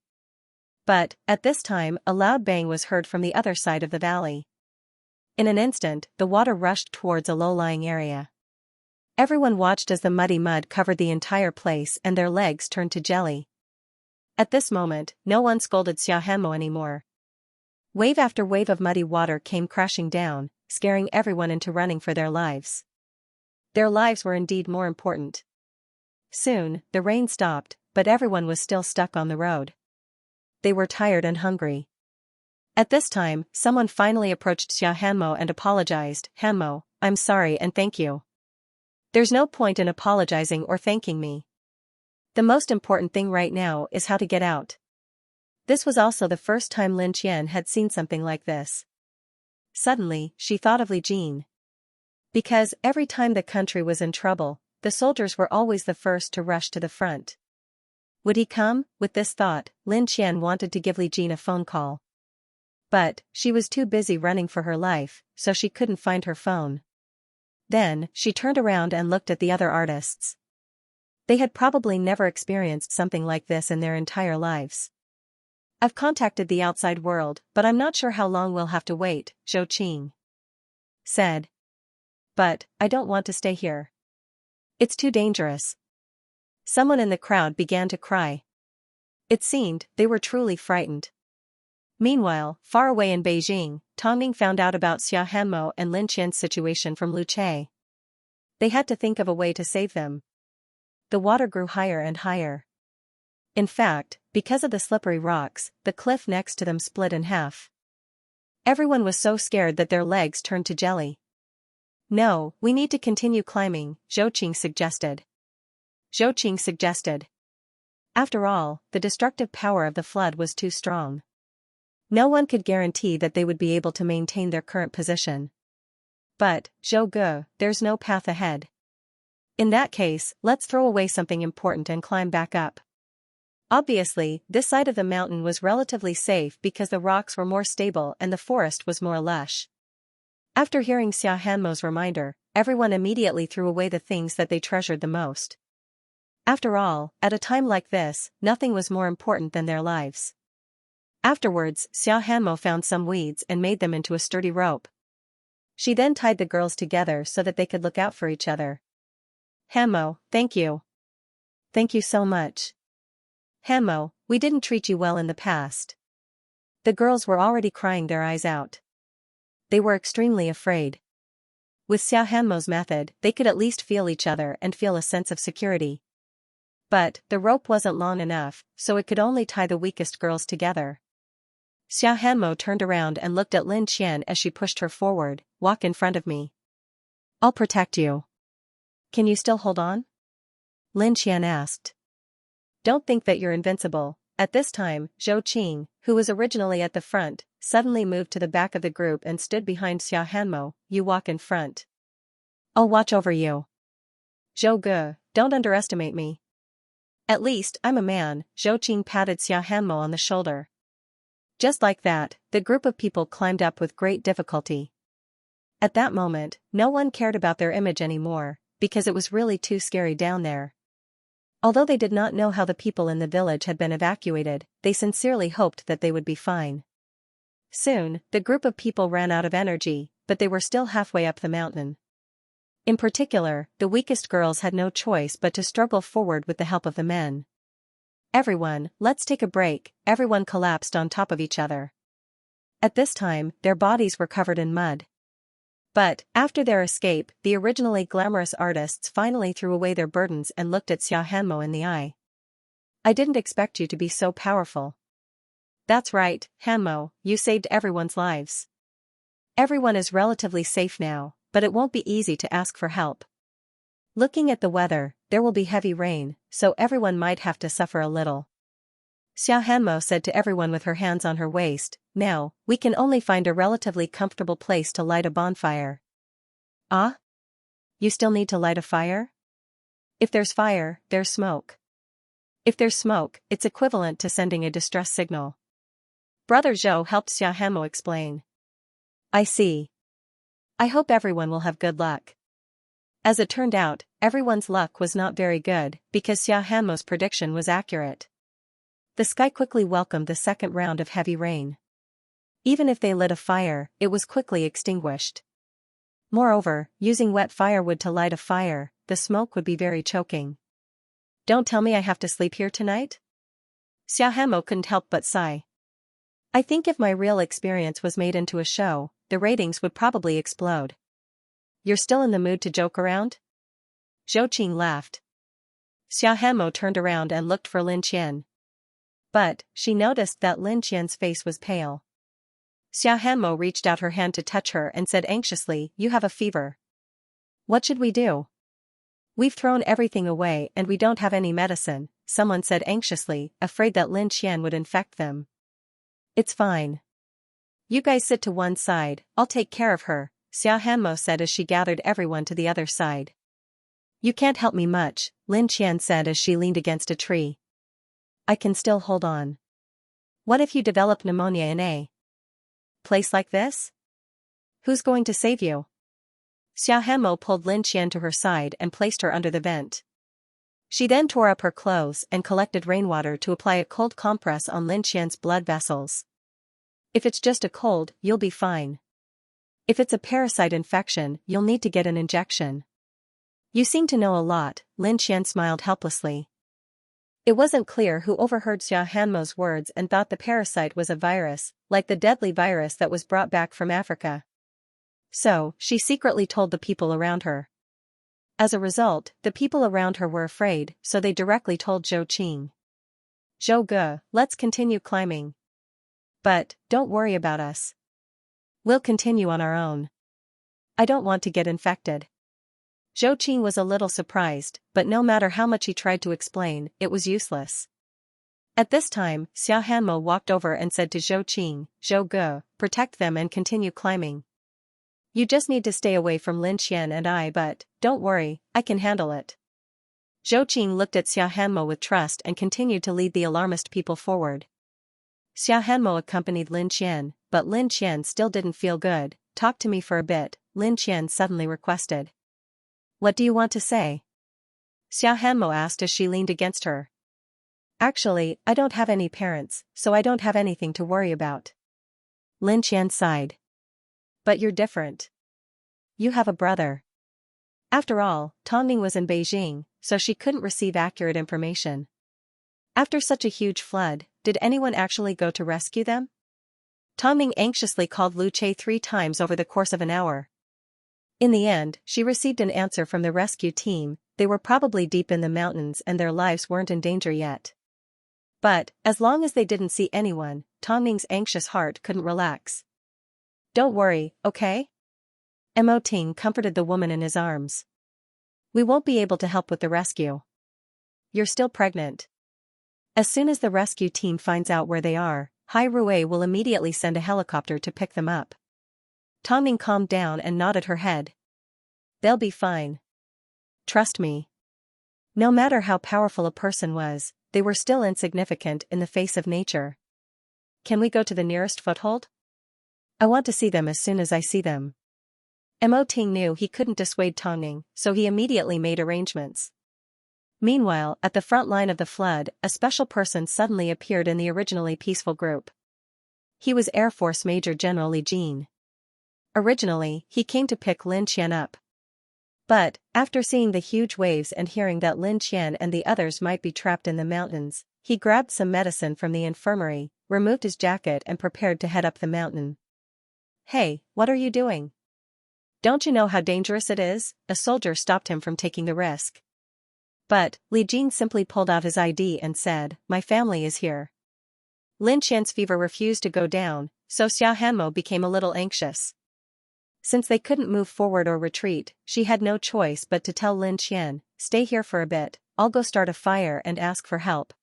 But, at this time, a loud bang was heard from the other side of the valley. In an instant, the water rushed towards a low-lying area. Everyone watched as the muddy mud covered the entire place and their legs turned to jelly. At this moment, no one scolded Xiaohanmo anymore. Wave after wave of muddy water came crashing down, scaring everyone into running for their lives. Their lives were indeed more important. Soon, the rain stopped, but everyone was still stuck on the road. They were tired and hungry. At this time, someone finally approached Xiaohanmo and apologized. "Hanmo, I'm sorry and thank you. There's no point in apologizing or thanking me. The most important thing right now is how to get out." This was also the first time Lin Qian had seen something like this. Suddenly, she thought of Li Jin. Because every time the country was in trouble, the soldiers were always the first to rush to the front. Would he come? With this thought, Lin Qian wanted to give Li Jin a phone call. But, she was too busy running for her life, so she couldn't find her phone. Then, she turned around and looked at the other artists. They had probably never experienced something like this in their entire lives. "I've contacted the outside world, but I'm not sure how long we'll have to wait," Zhou Qing said. "But, I don't want to stay here. It's too dangerous. Someone in the crowd began to cry. It seemed they were truly frightened. Meanwhile, far away in Beijing, Tongning found out about Xia Hanmo and Lin Qian's situation from Lu Che. They had to think of a way to save them. The water grew higher and higher. In fact, because of the slippery rocks, the cliff next to them split in half. Everyone was so scared that their legs turned to jelly. No, we need to continue climbing, Zhou Qing suggested. After all, the destructive power of the flood was too strong. No one could guarantee that they would be able to maintain their current position. But, Zhou Ge, there's no path ahead. In that case, let's throw away something important and climb back up. Obviously, this side of the mountain was relatively safe because the rocks were more stable and the forest was more lush. After hearing Xia Hanmo's reminder, everyone immediately threw away the things that they treasured the most. After all, at a time like this, nothing was more important than their lives. Afterwards, Xia Hanmo found some weeds and made them into a sturdy rope. She then tied the girls together so that they could look out for each other. Hanmo, thank you. Thank you so much. Hanmo, we didn't treat you well in the past. The girls were already crying their eyes out. They were extremely afraid. With Xia Hanmo's method, they could at least feel each other and feel a sense of security. But, the rope wasn't long enough, so it could only tie the weakest girls together. Xia Hanmo turned around and looked at Lin Qian as she pushed her forward. Walk in front of me. I'll protect you. Can you still hold on? Lin Qian asked. Don't think that you're invincible. At this time, Zhou Qing, who was originally at the front, suddenly moved to the back of the group and stood behind Xia Hanmo. You walk in front. I'll watch over you. Zhou Ge, don't underestimate me. At least, I'm a man, Zhou Qing patted Xia Hanmo on the shoulder. Just like that, the group of people climbed up with great difficulty. At that moment, no one cared about their image anymore, because it was really too scary down there. Although they did not know how the people in the village had been evacuated, they sincerely hoped that they would be fine. Soon, the group of people ran out of energy, but they were still halfway up the mountain. In particular, the weakest girls had no choice but to struggle forward with the help of the men. Everyone, let's take a break, everyone collapsed on top of each other. At this time, their bodies were covered in mud. But, after their escape, the originally glamorous artists finally threw away their burdens and looked at Xia Hanmo in the eye. I didn't expect you to be so powerful. That's right, Hanmo, you saved everyone's lives. Everyone is relatively safe now, but it won't be easy to ask for help. Looking at the weather, there will be heavy rain, so everyone might have to suffer a little. Xia Hanmo said to everyone with her hands on her waist, now, we can only find a relatively comfortable place to light a bonfire. Ah? You still need to light a fire? If there's fire, there's smoke. If there's smoke, it's equivalent to sending a distress signal. Brother Zhou helped Xia Hanmo explain. I see. I hope everyone will have good luck. As it turned out, everyone's luck was not very good, because Xia Hanmo's prediction was accurate. The sky quickly welcomed the second round of heavy rain. Even if they lit a fire, it was quickly extinguished. Moreover, using wet firewood to light a fire, the smoke would be very choking. Don't tell me I have to sleep here tonight? Xia Hanmo couldn't help but sigh. I think if my real experience was made into a show, the ratings would probably explode. You're still in the mood to joke around? Zhou Qing laughed. Xia Hanmo turned around and looked for Lin Qian. But, she noticed that Lin Qian's face was pale. Xia Hanmo reached out her hand to touch her and said anxiously, you have a fever. What should we do? We've thrown everything away and we don't have any medicine, someone said anxiously, afraid that Lin Qian would infect them. It's fine. You guys sit to one side, I'll take care of her, Xia Hanmo said as she gathered everyone to the other side. You can't help me much, Lin Qian said as she leaned against a tree. I can still hold on. What if you develop pneumonia in a place like this? Who's going to save you? Xia Hanmo pulled Lin Qian to her side and placed her under the vent. She then tore up her clothes and collected rainwater to apply a cold compress on Lin Qian's blood vessels. If it's just a cold, you'll be fine. If it's a parasite infection, you'll need to get an injection. You seem to know a lot, Lin Xian smiled helplessly. It wasn't clear who overheard Xia Hanmo's words and thought the parasite was a virus, like the deadly virus that was brought back from Africa. So, she secretly told the people around her. As a result, the people around her were afraid, so they directly told Zhou Qing. Zhou Ge, let's continue climbing. But, don't worry about us. We'll continue on our own. I don't want to get infected. Zhou Qing was a little surprised, but no matter how much he tried to explain, it was useless. At this time, Xia Hanmo walked over and said to Zhou Qing, Zhou Ge, protect them and continue climbing. You just need to stay away from Lin Xian and I, but, don't worry, I can handle it. Zhou Qing looked at Xia Hanmo with trust and continued to lead the alarmist people forward. Xia Hanmo accompanied Lin Xian, but Lin Xian still didn't feel good. Talk to me for a bit, Lin Xian suddenly requested. What do you want to say? Xia Hanmo asked as she leaned against her. Actually, I don't have any parents, so I don't have anything to worry about. Lin Xian sighed. But you're different. You have a brother. After all, Tongning was in Beijing, so she couldn't receive accurate information. After such a huge flood, did anyone actually go to rescue them? Tongning anxiously called Lu Che 3 times over the course of an hour. In the end, she received an answer from the rescue team. They were probably deep in the mountains and their lives weren't in danger yet. But, as long as they didn't see anyone, Tongning's anxious heart couldn't relax. Don't worry, okay? Mo Ting comforted the woman in his arms. We won't be able to help with the rescue. You're still pregnant. As soon as the rescue team finds out where they are, Hai Rui will immediately send a helicopter to pick them up. Tongning calmed down and nodded her head. They'll be fine. Trust me. No matter how powerful a person was, they were still insignificant in the face of nature. Can we go to the nearest foothold? I want to see them as soon as I see them. Mo Ting knew he couldn't dissuade Tongning, so he immediately made arrangements. Meanwhile, at the front line of the flood, a special person suddenly appeared in the originally peaceful group. He was Air Force Major General Li Jin. Originally, he came to pick Lin Xian up. But, after seeing the huge waves and hearing that Lin Xian and the others might be trapped in the mountains, he grabbed some medicine from the infirmary, removed his jacket and prepared to head up the mountain. Hey, what are you doing? Don't you know how dangerous it is? A soldier stopped him from taking the risk. But, Li Jin simply pulled out his ID and said, my family is here. Lin Xian's fever refused to go down, so Xia Hanmo became a little anxious. Since they couldn't move forward or retreat, she had no choice but to tell Lin Xian, stay here for a bit, I'll go start a fire and ask for help.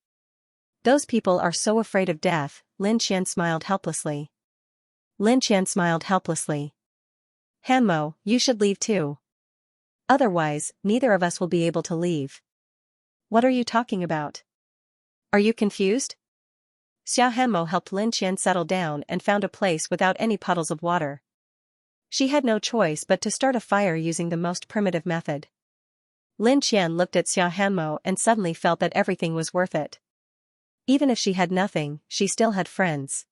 Those people are so afraid of death, Lin Xian smiled helplessly. Hanmo, you should leave too. Otherwise, neither of us will be able to leave. What are you talking about? Are you confused? Xia Hanmo helped Lin Xian settle down and found a place without any puddles of water. She had no choice but to start a fire using the most primitive method. Lin Xian looked at Xia Hanmo and suddenly felt that everything was worth it. Even if she had nothing, she still had friends.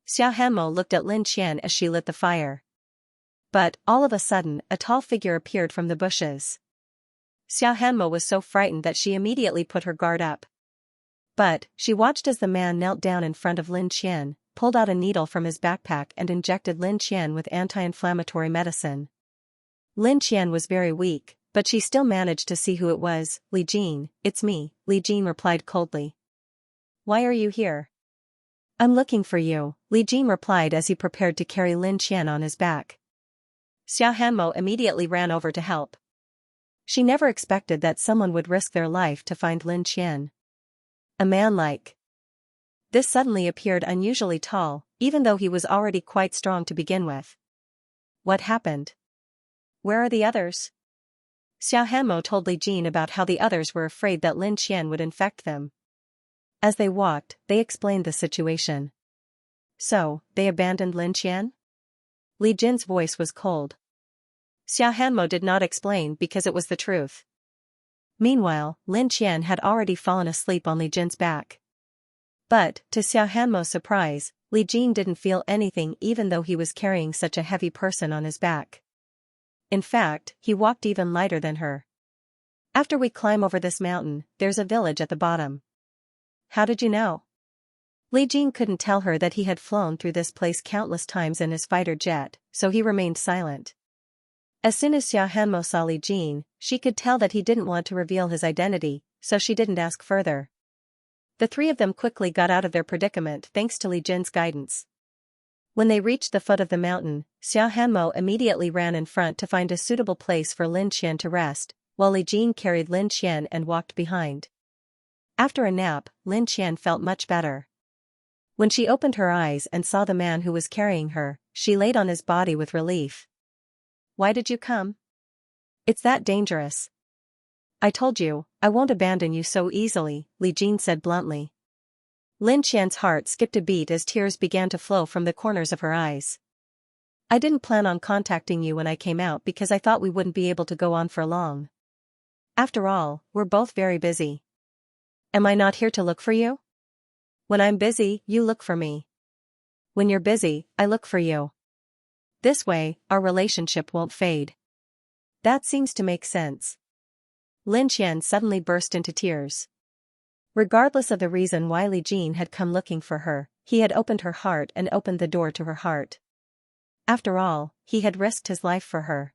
Xia Hanmo looked at Lin Xian as she lit the fire. But, all of a sudden, a tall figure appeared from the bushes. Xia Hanmo was so frightened that she immediately put her guard up. But, she watched as the man knelt down in front of Lin Xian, pulled out a needle from his backpack and injected Lin Xian with anti-inflammatory medicine. Lin Xian was very weak, but she still managed to see who it was. Li Jin, it's me, Li Jin replied coldly. Why are you here? I'm looking for you, Li Jin replied as he prepared to carry Lin Xian on his back. Xia Hanmo immediately ran over to help. She never expected that someone would risk their life to find Lin Xian. A man like this suddenly appeared unusually tall, even though he was already quite strong to begin with. What happened? Where are the others? Xia Hanmo told Li Jin about how the others were afraid that Lin Xian would infect them. As they walked, they explained the situation. So, they abandoned Lin Xian? Li Jin's voice was cold. Xia Hanmo did not explain because it was the truth. Meanwhile, Lin Xian had already fallen asleep on Li Jin's back. But, to Xia Hanmo's surprise, Li Jin didn't feel anything even though he was carrying such a heavy person on his back. In fact, he walked even lighter than her. After we climb over this mountain, there's a village at the bottom. How did you know? Li Jin couldn't tell her that he had flown through this place countless times in his fighter jet, so he remained silent. As soon as Xia Hanmo saw Li Jin, she could tell that he didn't want to reveal his identity, so she didn't ask further. The three of them quickly got out of their predicament thanks to Li Jin's guidance. When they reached the foot of the mountain, Xia Hanmo immediately ran in front to find a suitable place for Lin Qian to rest, while Li Jin carried Lin Qian and walked behind. After a nap, Lin Qian felt much better. When she opened her eyes and saw the man who was carrying her, she laid on his body with relief. Why did you come? It's that dangerous. I told you, I won't abandon you so easily, Li Jin said bluntly. Lin Qian's heart skipped a beat as tears began to flow from the corners of her eyes. I didn't plan on contacting you when I came out because I thought we wouldn't be able to go on for long. After all, we're both very busy. Am I not here to look for you? When I'm busy, you look for me. When you're busy, I look for you. This way, our relationship won't fade. That seems to make sense. Lin Qian suddenly burst into tears. Regardless of the reason why Li Jin had come looking for her, he had opened her heart and opened the door to her heart. After all, he had risked his life for her.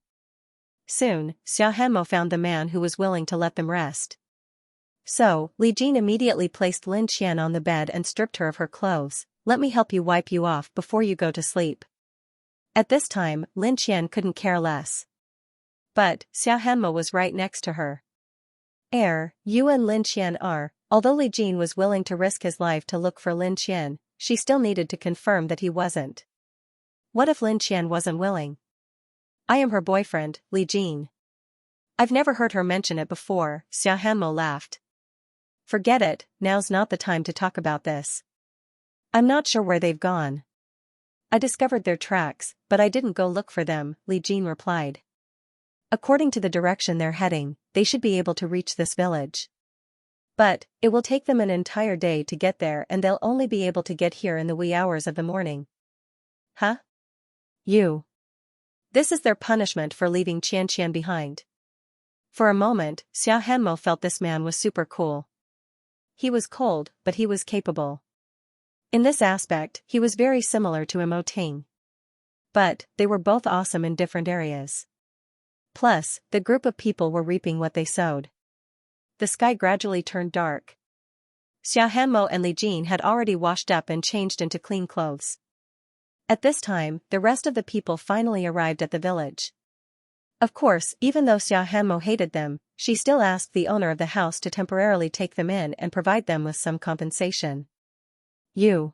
Soon, Xia Hanmo found the man who was willing to let them rest. So, Li Jin immediately placed Lin Qian on the bed and stripped her of her clothes. Let me help you wipe you off before you go to sleep. At this time, Lin Qian couldn't care less. But, Xia Hanmo was right next to her. You and Lin Qian are. Although Li Jin was willing to risk his life to look for Lin Qian, she still needed to confirm that he wasn't. What if Lin Qian wasn't willing? I am her boyfriend, Li Jin. I've never heard her mention it before, Xia Hanmo laughed. Forget it, now's not the time to talk about this. I'm not sure where they've gone. I discovered their tracks, but I didn't go look for them, Li Jin replied. According to the direction they're heading, they should be able to reach this village. But, it will take them an entire day to get there and they'll only be able to get here in the wee hours of the morning. Huh? You. This is their punishment for leaving Xianxia behind. For a moment, Xia Hanmo felt this man was super cool. He was cold, but he was capable. In this aspect, he was very similar to Mo Ting. But, they were both awesome in different areas. Plus, the group of people were reaping what they sowed. The sky gradually turned dark. Xia Hanmo and Li Jin had already washed up and changed into clean clothes. At this time, the rest of the people finally arrived at the village. Of course, even though Xia Hanmo hated them, she still asked the owner of the house to temporarily take them in and provide them with some compensation. You.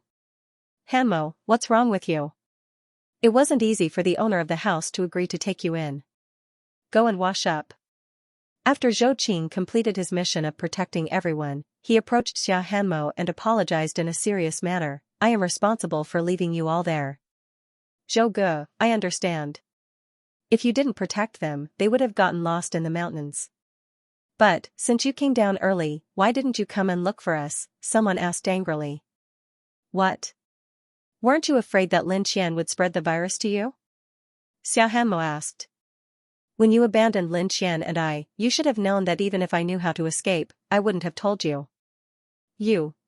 Hanmo, what's wrong with you? It wasn't easy for the owner of the house to agree to take you in. Go and wash up. After Zhou Qing completed his mission of protecting everyone, he approached Xia Hanmo and apologized in a serious manner. I am responsible for leaving you all there. Zhou Ge, I understand. If you didn't protect them, they would have gotten lost in the mountains. But, since you came down early, why didn't you come and look for us? Someone asked angrily. What? Weren't you afraid that Lin Qian would spread the virus to you? Xia Hanmo asked. When you abandoned Lin Qian and I, you should have known that even if I knew how to escape, I wouldn't have told you.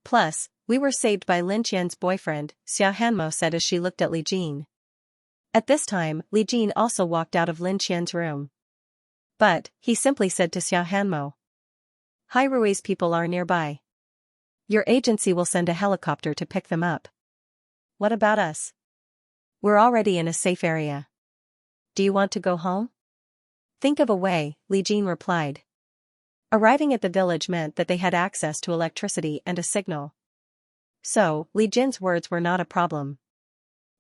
Plus, we were saved by Lin Qian's boyfriend, Xia Hanmo said as she looked at Li Jin. At this time, Li Jin also walked out of Lin Qian's room. But, he simply said to Xia Hanmo. Hai Rui's people are nearby. Your agency will send a helicopter to pick them up. What about us? We're already in a safe area. Do you want to go home? Think of a way, Li Jin replied. Arriving at the village meant that they had access to electricity and a signal. So, Li Jin's words were not a problem.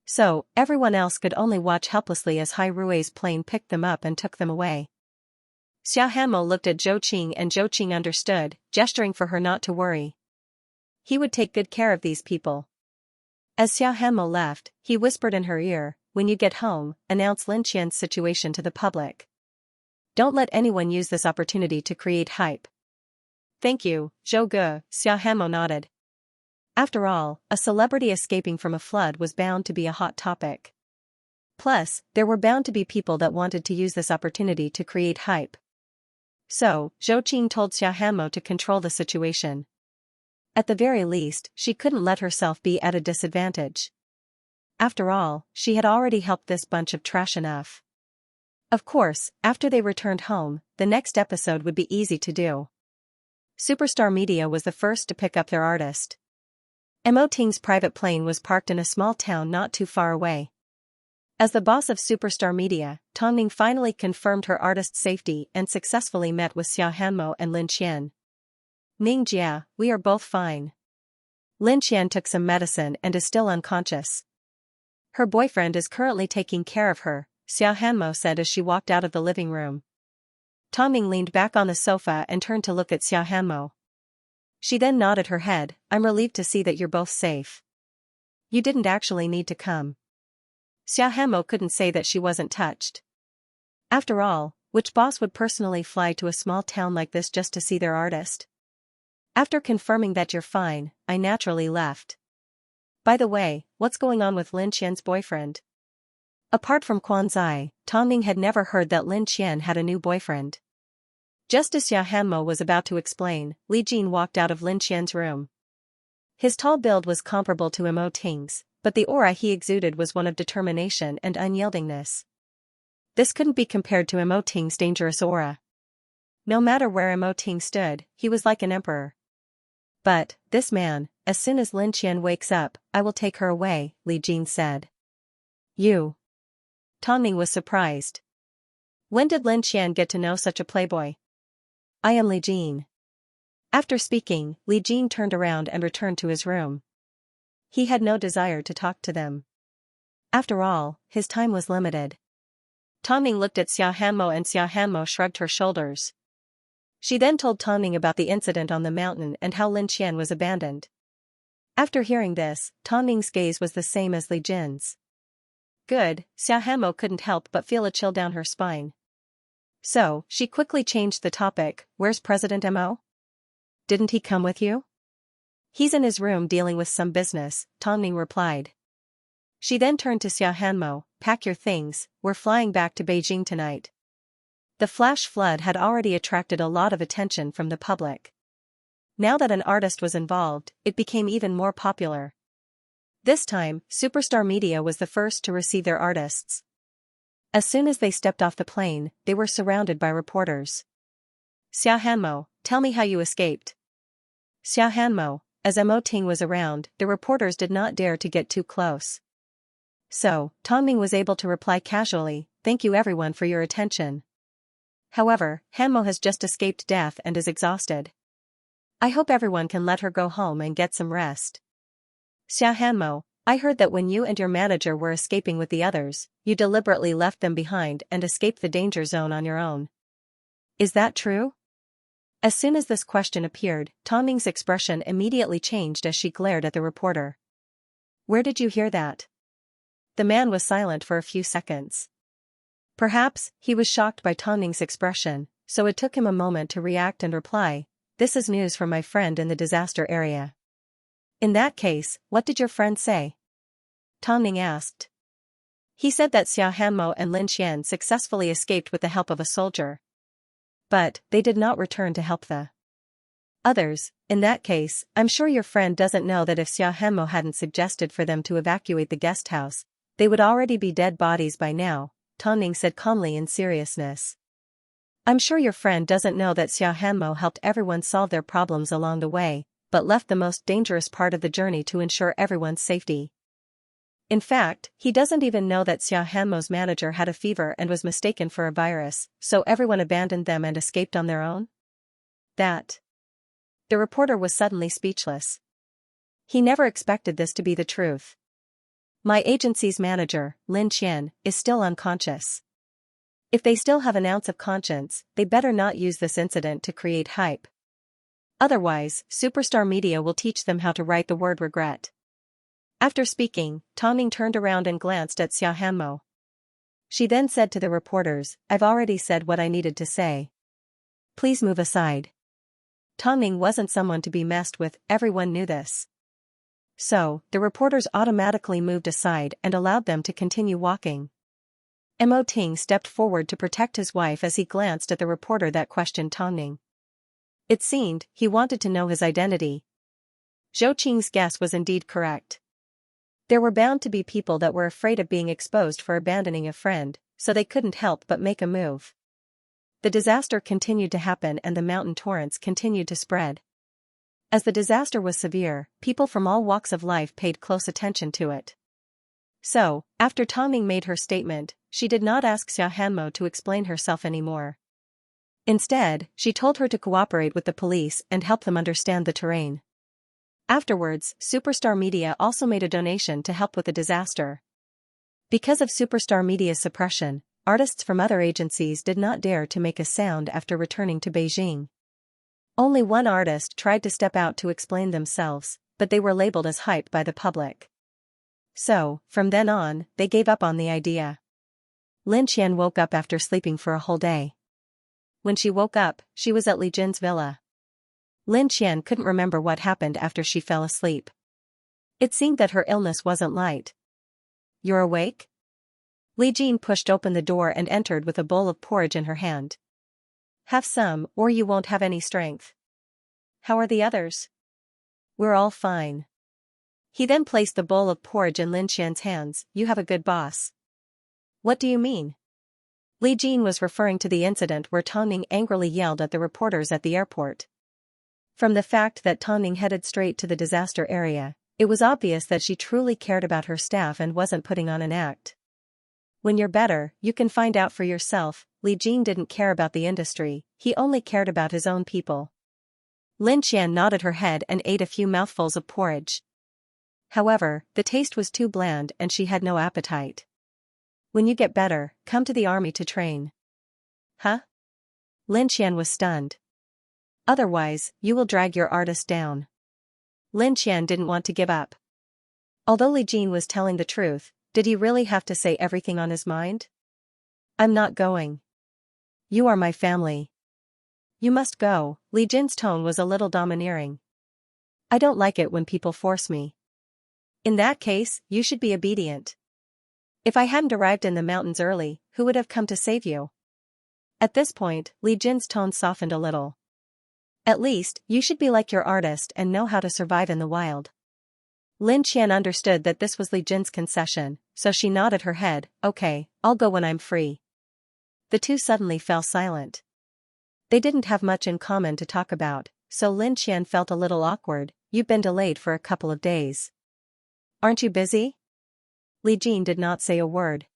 So, everyone else could only watch helplessly as Hai Rui's plane picked them up and took them away. Xia Hanmo looked at Zhou Qing and Zhou Qing understood, gesturing for her not to worry. He would take good care of these people. As Xia Hanmo left, he whispered in her ear, when you get home, announce Lin Qian's situation to the public. Don't let anyone use this opportunity to create hype. Thank you, Zhou Ge, Xia Hanmo nodded. After all, a celebrity escaping from a flood was bound to be a hot topic. Plus, there were bound to be people that wanted to use this opportunity to create hype. So, Zhou Qing told Xia Hanmo to control the situation. At the very least, she couldn't let herself be at a disadvantage. After all, she had already helped this bunch of trash enough. Of course, after they returned home, the next episode would be easy to do. Superstar Media was the first to pick up their artist. Mo Ting's private plane was parked in a small town not too far away. As the boss of Superstar Media, Tong Ning finally confirmed her artist's safety and successfully met with Xia Hanmo and Lin Qian. Ning Jia, we are both fine. Lin Qian took some medicine and is still unconscious. Her boyfriend is currently taking care of her, Xia Hanmo said as she walked out of the living room. Tong Ning leaned back on the sofa and turned to look at Xia Hanmo. She then nodded her head. I'm relieved to see that you're both safe. You didn't actually need to come. Xia Hanmo couldn't say that she wasn't touched. After all, which boss would personally fly to a small town like this just to see their artist? After confirming that you're fine, I naturally left. By the way, what's going on with Lin Qian's boyfriend? Apart from Quan Zai, Tong Ning had never heard that Lin Qian had a new boyfriend. Just as Xia Hanmo was about to explain, Li Jin walked out of Lin Qian's room. His tall build was comparable to Mo Ting's, but the aura he exuded was one of determination and unyieldingness. This couldn't be compared to Mo Ting's dangerous aura. No matter where Mo Ting stood, he was like an emperor. But, this man, as soon as Lin Qian wakes up, I will take her away, Li Jin said. You. Tong Ning was surprised. When did Lin Qian get to know such a playboy? I am Li Jin. After speaking, Li Jin turned around and returned to his room. He had no desire to talk to them. After all, his time was limited. Tong Ning looked at Xia Hanmo and Xia Hanmo shrugged her shoulders. She then told Tong Ning about the incident on the mountain and how Lin Qian was abandoned. After hearing this, Tong Ning's gaze was the same as Li Jin's. Good, Xia Hanmo couldn't help but feel a chill down her spine. So, she quickly changed the topic. Where's President Mo? Didn't he come with you? He's in his room dealing with some business, Tong Ning replied. She then turned to Xia Hanmo, pack your things, we're flying back to Beijing tonight. The flash flood had already attracted a lot of attention from the public. Now that an artist was involved, it became even more popular. This time, Superstar Media was the first to receive their artists. As soon as they stepped off the plane, they were surrounded by reporters. Xia Hanmo, tell me how you escaped. Xia Hanmo, as Mo Ting was around, the reporters did not dare to get too close. So, Tong Ning was able to reply casually, thank you everyone for your attention. However, Hanmo has just escaped death and is exhausted. I hope everyone can let her go home and get some rest. Xia Hanmo, I heard that when you and your manager were escaping with the others, you deliberately left them behind and escaped the danger zone on your own. Is that true? As soon as this question appeared, Tong Ning's expression immediately changed as she glared at the reporter. Where did you hear that? The man was silent for a few seconds. Perhaps, he was shocked by Tong Ning's expression, so it took him a moment to react and reply, this is news from my friend in the disaster area. In that case, what did your friend say? Tong Ning asked. He said that Xia Hanmo and Lin Qian successfully escaped with the help of a soldier. But, they did not return to help the others. In that case, I'm sure your friend doesn't know that if Xia Hanmo hadn't suggested for them to evacuate the guest house, they would already be dead bodies by now, Tong Ning said calmly in seriousness. I'm sure your friend doesn't know that Xia Hanmo helped everyone solve their problems along the way, but left the most dangerous part of the journey to ensure everyone's safety. In fact, he doesn't even know that Xia Hanmo's manager had a fever and was mistaken for a virus, so everyone abandoned them and escaped on their own? That. The reporter was suddenly speechless. He never expected this to be the truth. My agency's manager, Lin Qian, is still unconscious. If they still have an ounce of conscience, they better not use this incident to create hype. Otherwise, Superstar Media will teach them how to write the word regret. After speaking, Tong Ning turned around and glanced at Xia Hanmo. She then said to the reporters, I've already said what I needed to say. Please move aside. Tong Ning wasn't someone to be messed with, everyone knew this. So, the reporters automatically moved aside and allowed them to continue walking. Mo Ting stepped forward to protect his wife as he glanced at the reporter that questioned Tong Ning. It seemed he wanted to know his identity. Zhou Qing's guess was indeed correct. There were bound to be people that were afraid of being exposed for abandoning a friend, so they couldn't help but make a move. The disaster continued to happen and the mountain torrents continued to spread. As the disaster was severe, people from all walks of life paid close attention to it. So, after Tong Ning made her statement, she did not ask Xia Hanmo to explain herself anymore. Instead, she told her to cooperate with the police and help them understand the terrain. Afterwards, Superstar Media also made a donation to help with the disaster. Because of Superstar Media's suppression, artists from other agencies did not dare to make a sound after returning to Beijing. Only one artist tried to step out to explain themselves, but they were labeled as hype by the public. So, from then on, they gave up on the idea. Lin Qian woke up after sleeping for a whole day. When she woke up, she was at Li Jin's villa. Lin Qian couldn't remember what happened after she fell asleep. It seemed that her illness wasn't light. "You're awake?" Li Jin pushed open the door and entered with a bowl of porridge in her hand. "Have some, or you won't have any strength." "How are the others?" "We're all fine." He then placed the bowl of porridge in Lin Qian's hands. "You have a good boss." "What do you mean?" Li Jin was referring to the incident where Tong Ning angrily yelled at the reporters at the airport. From the fact that Tong Ning headed straight to the disaster area, it was obvious that she truly cared about her staff and wasn't putting on an act. "When you're better, you can find out for yourself." Li Jin didn't care about the industry, he only cared about his own people. Lin Qian nodded her head and ate a few mouthfuls of porridge. However, the taste was too bland and she had no appetite. "When you get better, come to the army to train." "Huh?" Lin Qian was stunned. "Otherwise, you will drag your artist down." Lin Qian didn't want to give up. Although Li Jin was telling the truth, did he really have to say everything on his mind? "I'm not going. You are my family. You must go." Li Jin's tone was a little domineering. "I don't like it when people force me." "In that case, you should be obedient. If I hadn't arrived in the mountains early, who would have come to save you?" At this point, Li Jin's tone softened a little. "At least, you should be like your artist and know how to survive in the wild." Lin Qian understood that this was Li Jin's concession, so she nodded her head. "Okay, I'll go when I'm free." The two suddenly fell silent. They didn't have much in common to talk about, so Lin Qian felt a little awkward. "You've been delayed for a couple of days. Aren't you busy?" Li Jin did not say a word.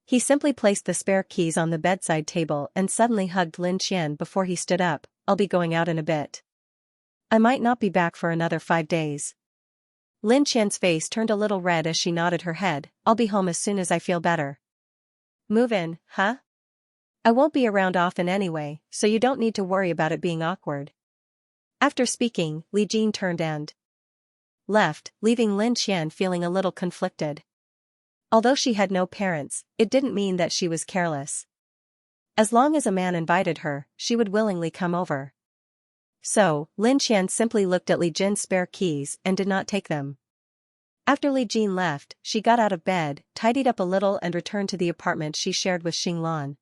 He simply placed the spare keys on the bedside table and suddenly hugged Lin Qian before he stood up. "I'll be going out in a bit. I might not be back for another 5 days. Lin Qian's face turned a little red as she nodded her head. "I'll be home as soon as I feel better." "Move in, huh?" "I won't be around often anyway, so you don't need to worry about it being awkward." After speaking, Li Jin turned and left, leaving Lin Qian feeling a little conflicted. Although she had no parents, it didn't mean that she was careless. As long as a man invited her, she would willingly come over. So, Lin Qian simply looked at Li Jin's spare keys and did not take them. After Li Jin left, she got out of bed, tidied up a little and returned to the apartment she shared with Xing Lan.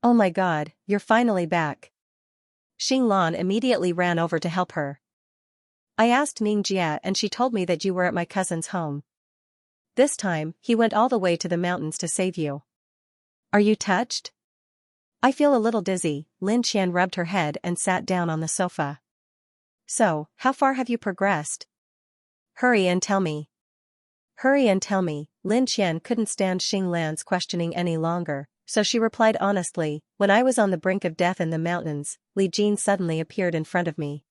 "Oh my god, you're finally back." Xing Lan immediately ran over to help her. "I asked Ning Jia and she told me that you were at my cousin's home. This time, he went all the way to the mountains to save you. Are you touched?" "I feel a little dizzy." Lin Qian rubbed her head and sat down on the sofa. "So, how far have you progressed? Hurry and tell me." "Hurry and tell me." Lin Qian couldn't stand Xing Lan's questioning any longer, so she replied honestly. "When I was on the brink of death in the mountains, Li Jin suddenly appeared in front of me.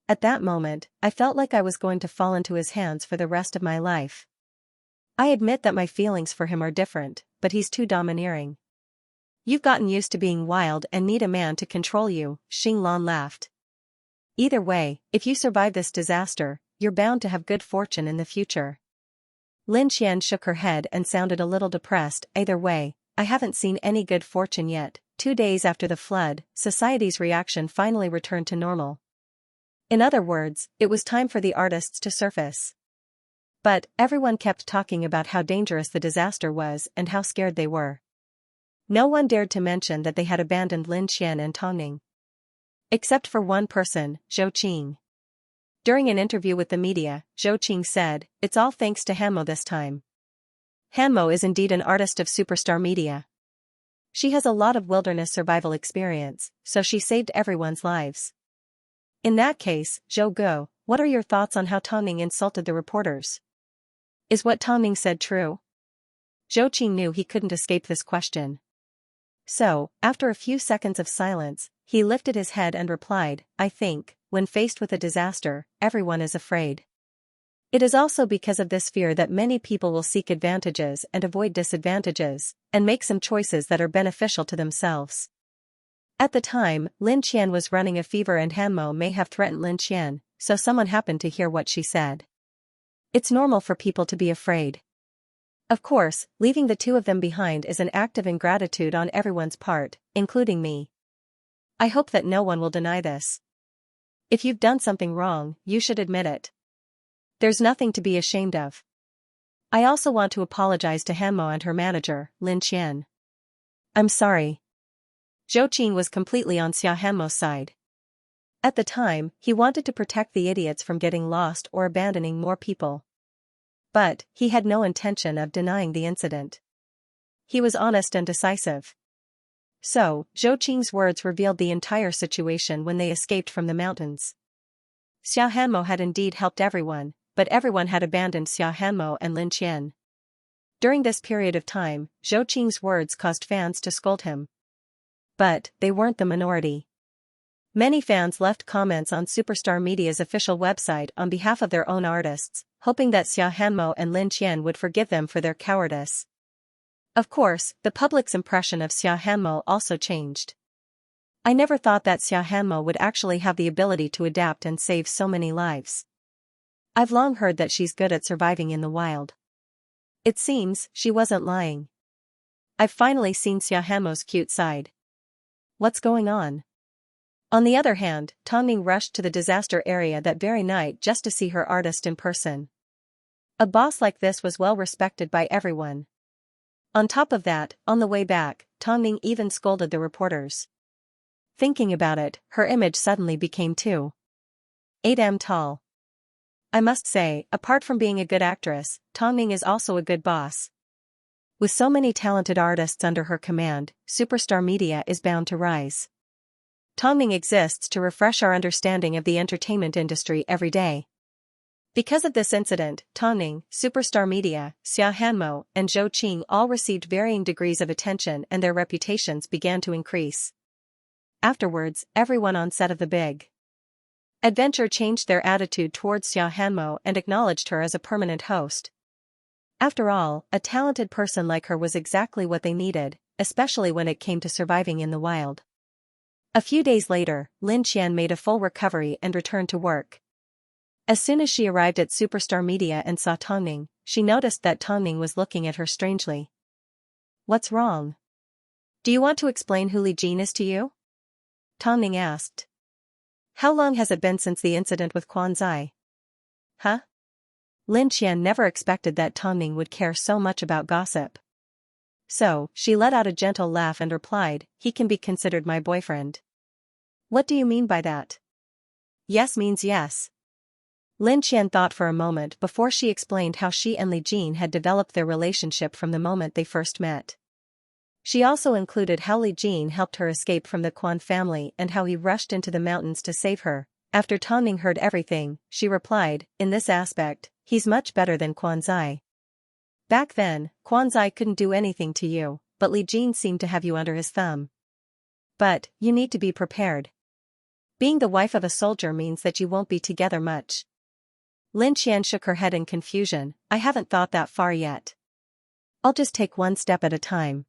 At that moment, I felt like I was going to fall into his hands for the rest of my life. I admit that my feelings for him are different, but he's too domineering." "You've gotten used to being wild and need a man to control you," Xing Lan laughed. "Either way, if you survive this disaster, you're bound to have good fortune in the future." Lin Qian shook her head and sounded a little depressed. "Either way, I haven't seen any good fortune yet." 2 days after the flood, society's reaction finally returned to normal. In other words, it was time for the artists to surface. But everyone kept talking about how dangerous the disaster was and how scared they were. No one dared to mention that they had abandoned Lin Qian and Tongning. Except for one person, Zhou Qing. During an interview with the media, Zhou Qing said, "It's all thanks to Hanmo this time. Hanmo is indeed an artist of superstar media. She has a lot of wilderness survival experience, so she saved everyone's lives." In that case, Zhou Guo, what are your thoughts on how Tongning insulted the reporters? Is what Tongning said true? Zhou Qing knew he couldn't escape this question. So, after a few seconds of silence, he lifted his head and replied, "I think, when faced with a disaster, everyone is afraid. It is also because of this fear that many people will seek advantages and avoid disadvantages, and make some choices that are beneficial to themselves." At the time, Lin Qian was running a fever and Hanmo may have threatened Lin Qian, so someone happened to hear what she said. It's normal for people to be afraid. Of course, leaving the two of them behind is an act of ingratitude on everyone's part, including me. I hope that no one will deny this. If you've done something wrong, you should admit it. There's nothing to be ashamed of. I also want to apologize to Hanmo and her manager, Lin Qian. I'm sorry. Zhou Qing was completely on Hanmo's side. At the time, he wanted to protect the idiots from getting lost or abandoning more people. But, he had no intention of denying the incident. He was honest and decisive. So, Zhou Qing's words revealed the entire situation when they escaped from the mountains. Hanmo had indeed helped everyone, but everyone had abandoned Hanmo and Lin Qian. During this period of time, Zhou Qing's words caused fans to scold him. But, they weren't the minority. Many fans left comments on Superstar Media's official website on behalf of their own artists, hoping that Hanmo and Lin Qian would forgive them for their cowardice. Of course, the public's impression of Hanmo also changed. I never thought that Hanmo would actually have the ability to adapt and save so many lives. I've long heard that she's good at surviving in the wild. It seems she wasn't lying. I've finally seen Hanmo's cute side. What's going on? On the other hand, Tongning rushed to the disaster area that very night just to see her artist in person. A boss like this was well respected by everyone. On top of that, on the way back, Tongning even scolded the reporters. Thinking about it, her image suddenly became 2.8 tall. I must say, apart from being a good actress, Tongning is also a good boss. With so many talented artists under her command, Superstar Media is bound to rise. Tongning exists to refresh our understanding of the entertainment industry every day. Because of this incident, Tongning, Superstar Media, Hanmo, and Zhou Qing all received varying degrees of attention and their reputations began to increase. Afterwards, everyone on set of The Big Adventure changed their attitude towards Hanmo and acknowledged her as a permanent host. After all, a talented person like her was exactly what they needed, especially when it came to surviving in the wild. A few days later, Lin Qian made a full recovery and returned to work. As soon as she arrived at Superstar Media and saw Tongning, she noticed that Tongning was looking at her strangely. What's wrong? Do you want to explain who Li Jin is to you? Tongning asked. How long has it been since the incident with Quan Zai? Huh? Lin Qian never expected that Tongning would care so much about gossip. So, she let out a gentle laugh and replied, he can be considered my boyfriend. What do you mean by that? Yes means yes. Lin Qian thought for a moment before she explained how she and Li Jin had developed their relationship from the moment they first met. She also included how Li Jin helped her escape from the Quan family and how he rushed into the mountains to save her. After Tongning heard everything, she replied, in this aspect, he's much better than Quan Zai. Back then, Quan Zai couldn't do anything to you, but Li Jin seemed to have you under his thumb. But, you need to be prepared. Being the wife of a soldier means that you won't be together much. Lin Qian shook her head in confusion, I haven't thought that far yet. I'll just take one step at a time.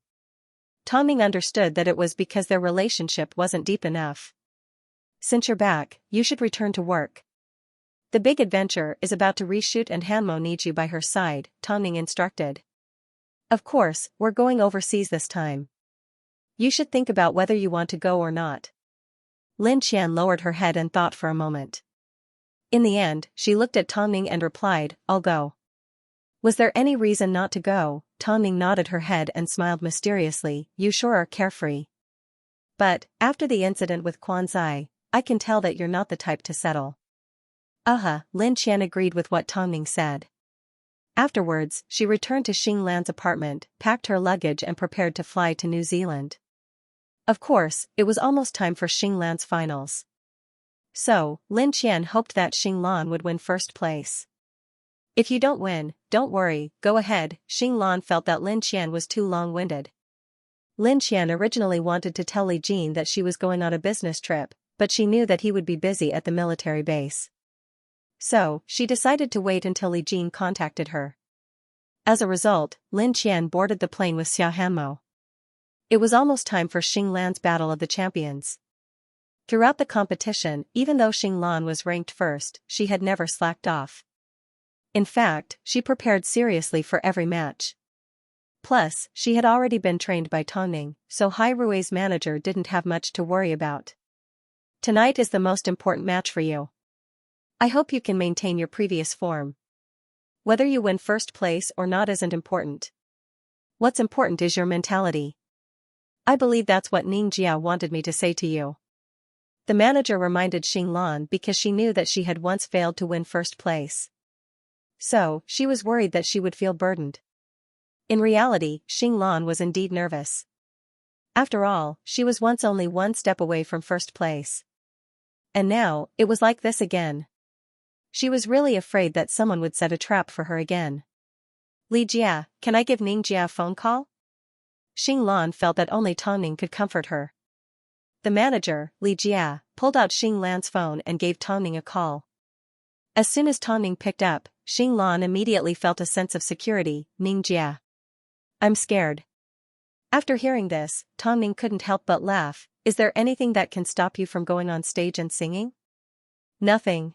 Tongning understood that it was because their relationship wasn't deep enough. Since you're back, you should return to work. The Big Adventure is about to reshoot and Hanmo needs you by her side, Tongning instructed. Of course, we're going overseas this time. You should think about whether you want to go or not. Lin Qian lowered her head and thought for a moment. In the end, she looked at Tongning and replied, I'll go. Was there any reason not to go? Tongning nodded her head and smiled mysteriously. You sure are carefree. But, after the incident with Quanzai, I can tell that you're not the type to settle. Lin Qian agreed with what Tongning said. Afterwards, she returned to Xing Lan's apartment, packed her luggage and prepared to fly to New Zealand. Of course, it was almost time for Xing Lan's finals. So, Lin Qian hoped that Xing Lan would win first place. If you don't win, don't worry, go ahead. Xing Lan felt that Lin Qian was too long-winded. Lin Qian originally wanted to tell Li Jin that she was going on a business trip, but she knew that he would be busy at the military base. So, she decided to wait until Li Jin contacted her. As a result, Lin Qian boarded the plane with Xia Hanmo. It was almost time for Xing Lan's Battle of the Champions. Throughout the competition, even though Xing Lan was ranked first, she had never slacked off. In fact, she prepared seriously for every match. Plus, she had already been trained by Tongning, so Hai Rui's manager didn't have much to worry about. Tonight is the most important match for you. I hope you can maintain your previous form. Whether you win first place or not isn't important. What's important is your mentality. I believe that's what Ning Jia wanted me to say to you. The manager reminded Xing Lan because she knew that she had once failed to win first place. So, she was worried that she would feel burdened. In reality, Xing Lan was indeed nervous. After all, she was once only one step away from first place. And now, it was like this again. She was really afraid that someone would set a trap for her again. Li Jia, can I give Ning Jia a phone call? Xing Lan felt that only Tongning could comfort her. The manager, Li Jia, pulled out Xing Lan's phone and gave Tongning a call. As soon as Tongning picked up, Xing Lan immediately felt a sense of security. Ning Jia. I'm scared. After hearing this, Tongning couldn't help but laugh. Is there anything that can stop you from going on stage and singing? Nothing.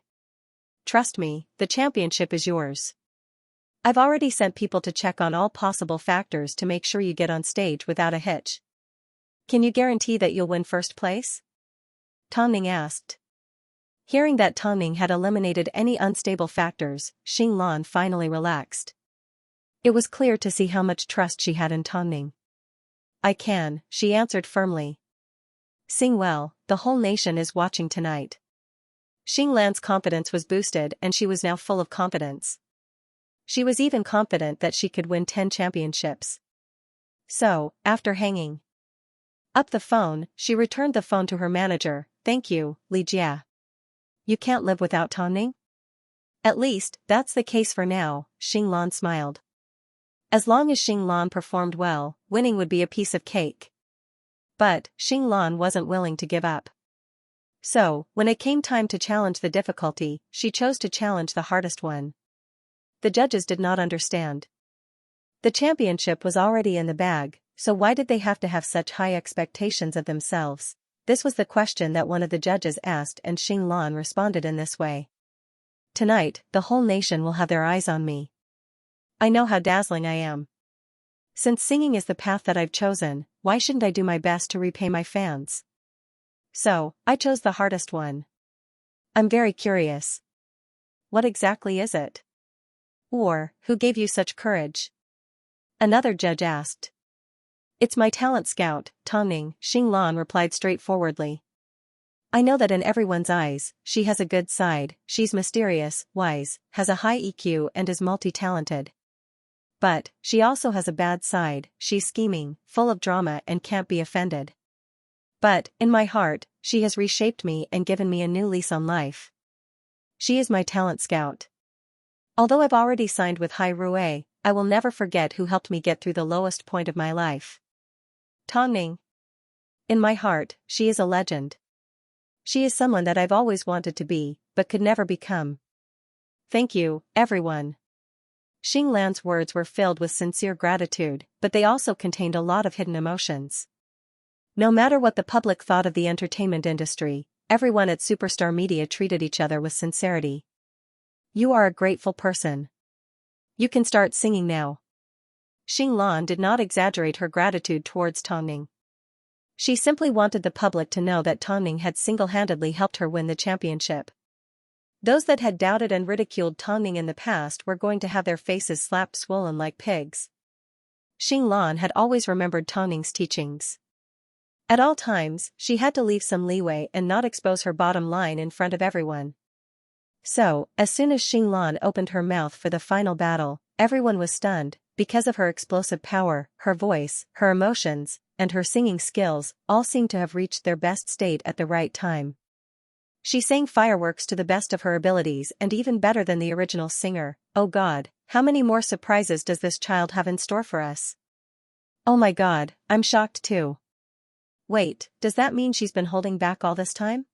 Trust me, the championship is yours. I've already sent people to check on all possible factors to make sure you get on stage without a hitch. Can you guarantee that you'll win first place? Tongning asked. Hearing that Tongning had eliminated any unstable factors, Xing Lan finally relaxed. It was clear to see how much trust she had in Tongning. I can, she answered firmly. Sing well, the whole nation is watching tonight. Xing Lan's confidence was boosted and she was now full of confidence. She was even confident that she could win 10 championships. So, after hanging up the phone, she returned the phone to her manager. Thank you, Li Jia. You can't live without Tongning? At least, that's the case for now, Xing Lan smiled. As long as Xing Lan performed well, winning would be a piece of cake. But, Xing Lan wasn't willing to give up. So, when it came time to challenge the difficulty, she chose to challenge the hardest one. The judges did not understand. The championship was already in the bag, so why did they have to have such high expectations of themselves? This was the question that one of the judges asked and Xing Lan responded in this way. Tonight, the whole nation will have their eyes on me. I know how dazzling I am. Since singing is the path that I've chosen, why shouldn't I do my best to repay my fans? So, I chose the hardest one. I'm very curious. What exactly is it? Or, who gave you such courage? Another judge asked. It's my talent scout, Tongning, Xing Lan replied straightforwardly. I know that in everyone's eyes, she has a good side, she's mysterious, wise, has a high EQ and is multi-talented. But, she also has a bad side, she's scheming, full of drama and can't be offended. But, in my heart, she has reshaped me and given me a new lease on life. She is my talent scout. Although I've already signed with Hai Rui, I will never forget who helped me get through the lowest point of my life. Tongning. In my heart, she is a legend. She is someone that I've always wanted to be, but could never become. Thank you, everyone. Xing Lan's words were filled with sincere gratitude, but they also contained a lot of hidden emotions. No matter what the public thought of the entertainment industry, everyone at Superstar Media treated each other with sincerity. You are a grateful person. You can start singing now. Xing Lan did not exaggerate her gratitude towards Tongning. She simply wanted the public to know that Tongning had single-handedly helped her win the championship. Those that had doubted and ridiculed Tongning in the past were going to have their faces slapped swollen like pigs. Xinglan had always remembered Tongning's teachings. At all times, she had to leave some leeway and not expose her bottom line in front of everyone. So, as soon as Xinglan opened her mouth for the final battle, everyone was stunned, because of her explosive power, her voice, her emotions, and her singing skills, all seemed to have reached their best state at the right time. She sang fireworks to the best of her abilities and even better than the original singer. Oh God, how many more surprises does this child have in store for us? Oh my God, I'm shocked too. Wait, does that mean she's been holding back all this time?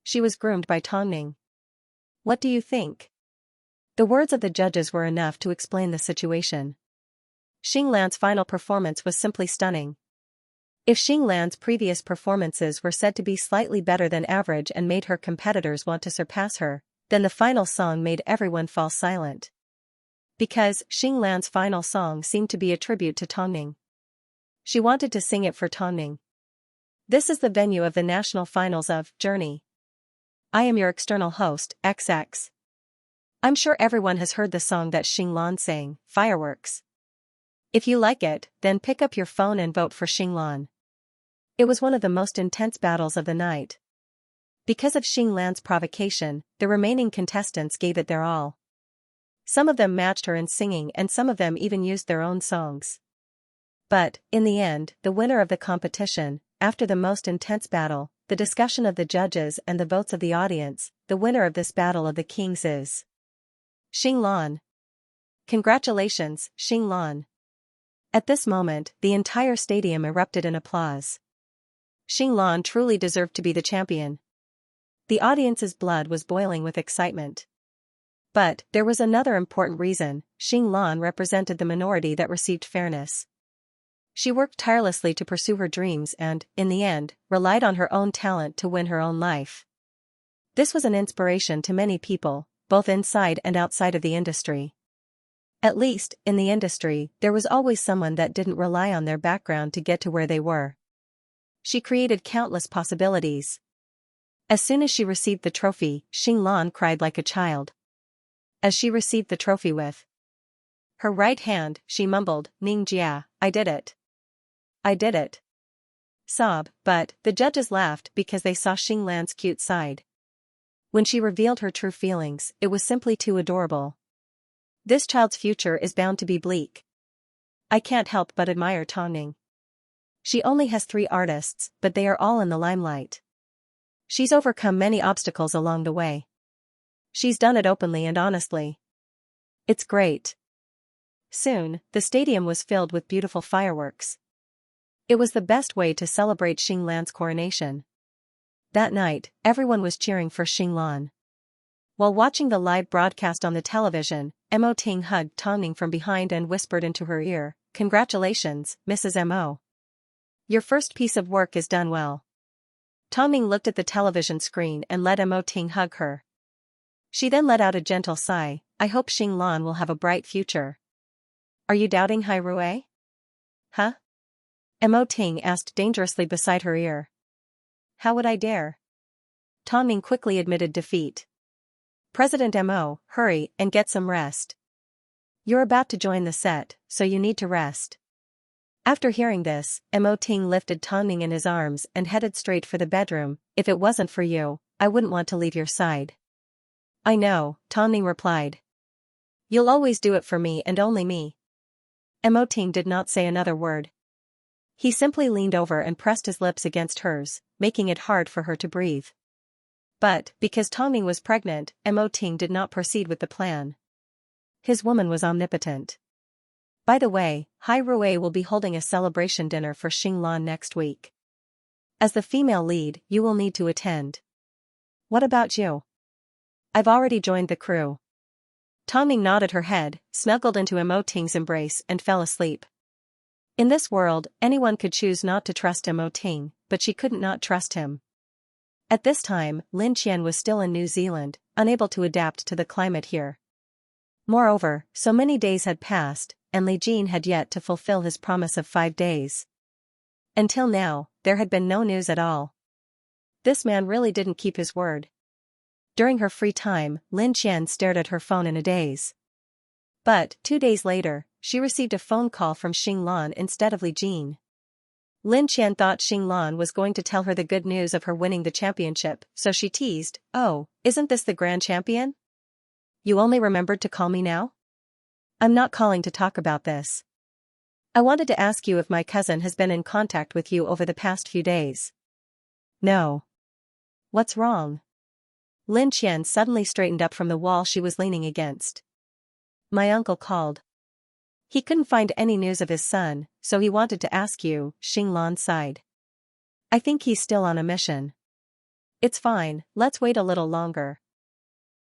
She was groomed by Tongning. What do you think? The words of the judges were enough to explain the situation. Xinglan's final performance was simply stunning. If Xinglan's previous performances were said to be slightly better than average and made her competitors want to surpass her, then the final song made everyone fall silent. Because Xinglan's final song seemed to be a tribute to Tongning. She wanted to sing it for Tongning. This is the venue of the national finals of Journey. I am your external host, XX. I'm sure everyone has heard the song that Xinglan sang, Fireworks. If you like it, then pick up your phone and vote for Xinglan. It was one of the most intense battles of the night. Because of Xinglan's provocation, the remaining contestants gave it their all. Some of them matched her in singing and some of them even used their own songs. But, in the end, the winner of the competition, after the most intense battle, the discussion of the judges and the votes of the audience, the winner of this battle of the kings is Xinglan. Congratulations, Xinglan. At this moment, the entire stadium erupted in applause. Xinglan truly deserved to be the champion. The audience's blood was boiling with excitement. But, there was another important reason: Xinglan represented the minority that received fairness. She worked tirelessly to pursue her dreams and, in the end, relied on her own talent to win her own life. This was an inspiration to many people, both inside and outside of the industry. At least, in the industry, there was always someone that didn't rely on their background to get to where they were. She created countless possibilities. As soon as she received the trophy, Xinglan cried like a child. As she received the trophy with her right hand, she mumbled, "Ningjia, I did it. I did it." Sob, but the judges laughed because they saw Xinglan's cute side. When she revealed her true feelings, it was simply too adorable. This child's future is bound to be bleak. I can't help but admire Tongning. She only has 3 artists, but they are all in the limelight. She's overcome many obstacles along the way. She's done it openly and honestly. It's great. Soon, the stadium was filled with beautiful fireworks. It was the best way to celebrate Xinglan's coronation. That night, everyone was cheering for Xinglan. While watching the live broadcast on the television, Mo Ting hugged Tongning from behind and whispered into her ear, "Congratulations, Mrs. Mo. Your first piece of work is done well." Tongning looked at the television screen and let Mo Ting hug her. She then let out a gentle sigh. "I hope Xinglan will have a bright future." "Are you doubting Hai Rui?" "Huh?" Mo Ting asked dangerously beside her ear. "How would I dare?" Tongning quickly admitted defeat. "President Mo, hurry and get some rest. You're about to join the set, so you need to rest." After hearing this, Mo Ting lifted Tongning in his arms and headed straight for the bedroom. "If it wasn't for you, I wouldn't want to leave your side." "I know," Tongning replied. "You'll always do it for me and only me." Mo Ting did not say another word. He simply leaned over and pressed his lips against hers, making it hard for her to breathe. But, because Tongning was pregnant, Mo Ting did not proceed with the plan. His woman was omnipotent. By the way, Hai Rui will be holding a celebration dinner for Xinglan next week. As the female lead, you will need to attend. What about you? I've already joined the crew. Tongning nodded her head, snuggled into Mo Ting's embrace and fell asleep. In this world, anyone could choose not to trust Mo Ting, but she couldn't not trust him. At this time, Lin Qian was still in New Zealand, unable to adapt to the climate here. Moreover, so many days had passed, and Li Jin had yet to fulfill his promise of 5 days. Until now, there had been no news at all. This man really didn't keep his word. During her free time, Lin Qian stared at her phone in a daze. But, 2 days later, she received a phone call from Xing Lan instead of Li Jin. Lin Qian thought Xing Lan was going to tell her the good news of her winning the championship, so she teased, "Oh, isn't this the grand champion? You only remembered to call me now? I'm not calling to talk about this. I wanted to ask you if my cousin has been in contact with you over the past few days." "No." "What's wrong?" Lin Qian suddenly straightened up from the wall she was leaning against. "My uncle called. He couldn't find any news of his son, so he wanted to ask you," Xing Lan sighed. "I think he's still on a mission." "It's fine, let's wait a little longer."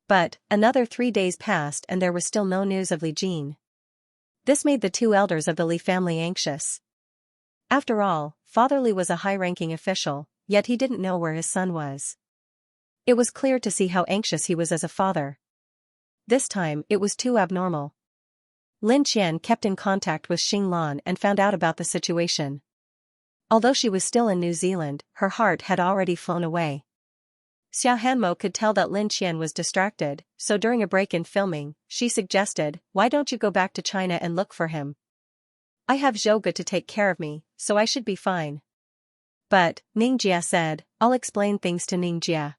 But, another 3 days passed and there was still no news of Li Jin. This made the 2 elders of the Li family anxious. After all, Father Li was a high-ranking official, yet he didn't know where his son was. It was clear to see how anxious he was as a father. This time, it was too abnormal. Lin Qian kept in contact with Xing Lan and found out about the situation. Although she was still in New Zealand, her heart had already flown away. Xiaohanmo could tell that Lin Qian was distracted, so during a break in filming, she suggested, "Why don't you go back to China and look for him? I have Zhouge to take care of me, so I should be fine." But, Ningjia said, "I'll explain things to Ningjia.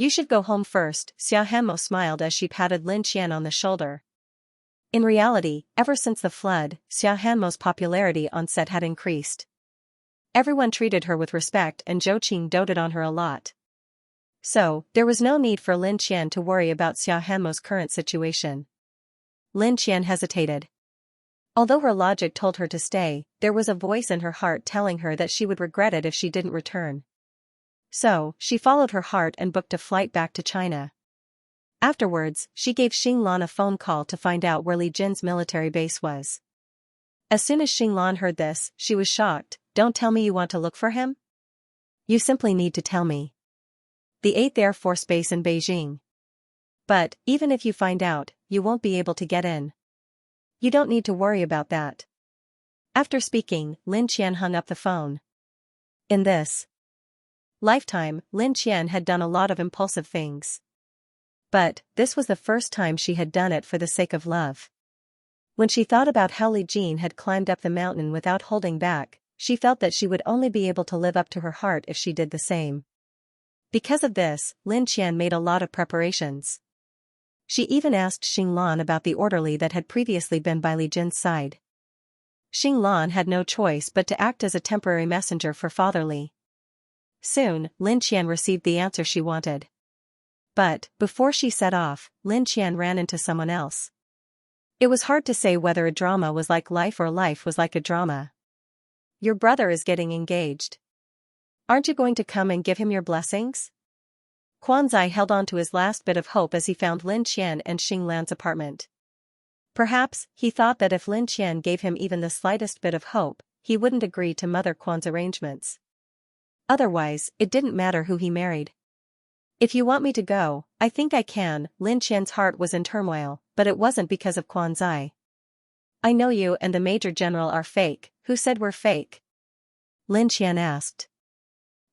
You should go home first." Xiaohanmo smiled as she patted Lin Qian on the shoulder. In reality, ever since the flood, Xiaohanmo's popularity on set had increased. Everyone treated her with respect and Zhou Qing doted on her a lot. So, there was no need for Lin Qian to worry about Xiaohanmo's current situation. Lin Qian hesitated. Although her logic told her to stay, there was a voice in her heart telling her that she would regret it if she didn't return. So, she followed her heart and booked a flight back to China. Afterwards, she gave Xing Lan a phone call to find out where Li Jin's military base was. As soon as Xing Lan heard this, she was shocked. "Don't tell me you want to look for him? You simply need to tell me." "The 8th Air Force Base in Beijing." "But, even if you find out, you won't be able to get in." "You don't need to worry about that." After speaking, Lin Qian hung up the phone. In this lifetime, Lin Qian had done a lot of impulsive things. But, this was the first time she had done it for the sake of love. When she thought about how Li Jin had climbed up the mountain without holding back, she felt that she would only be able to live up to her heart if she did the same. Because of this, Lin Qian made a lot of preparations. She even asked Xing Lan about the orderly that had previously been by Li Jin's side. Xing Lan had no choice but to act as a temporary messenger for Father Li. Soon, Lin Qian received the answer she wanted. But, before she set off, Lin Qian ran into someone else. It was hard to say whether a drama was like life or life was like a drama. "Your brother is getting engaged. Aren't you going to come and give him your blessings?" Quanzai held on to his last bit of hope as he found Lin Qian and Xing Lan's apartment. Perhaps, he thought that if Lin Qian gave him even the slightest bit of hope, he wouldn't agree to Mother Quan's arrangements. Otherwise, it didn't matter who he married. "If you want me to go, I think I can." Lin Qian's heart was in turmoil, but it wasn't because of Quanzai. "I know you and the Major General are fake." "Who said we're fake?" Lin Qian asked.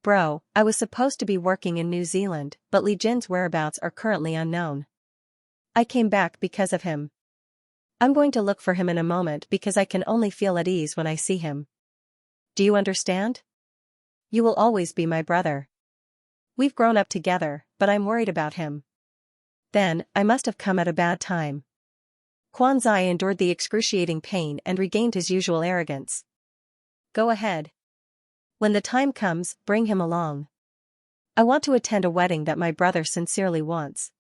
"Bro, I was supposed to be working in New Zealand, but Li Jin's whereabouts are currently unknown. I came back because of him. I'm going to look for him in a moment because I can only feel at ease when I see him. Do you understand? You will always be my brother. We've grown up together, but I'm worried about him." Then, I must have come at a bad time. Quanzai endured the excruciating pain and regained his usual arrogance. "Go ahead. When the time comes, bring him along. I want to attend a wedding that my brother sincerely wants.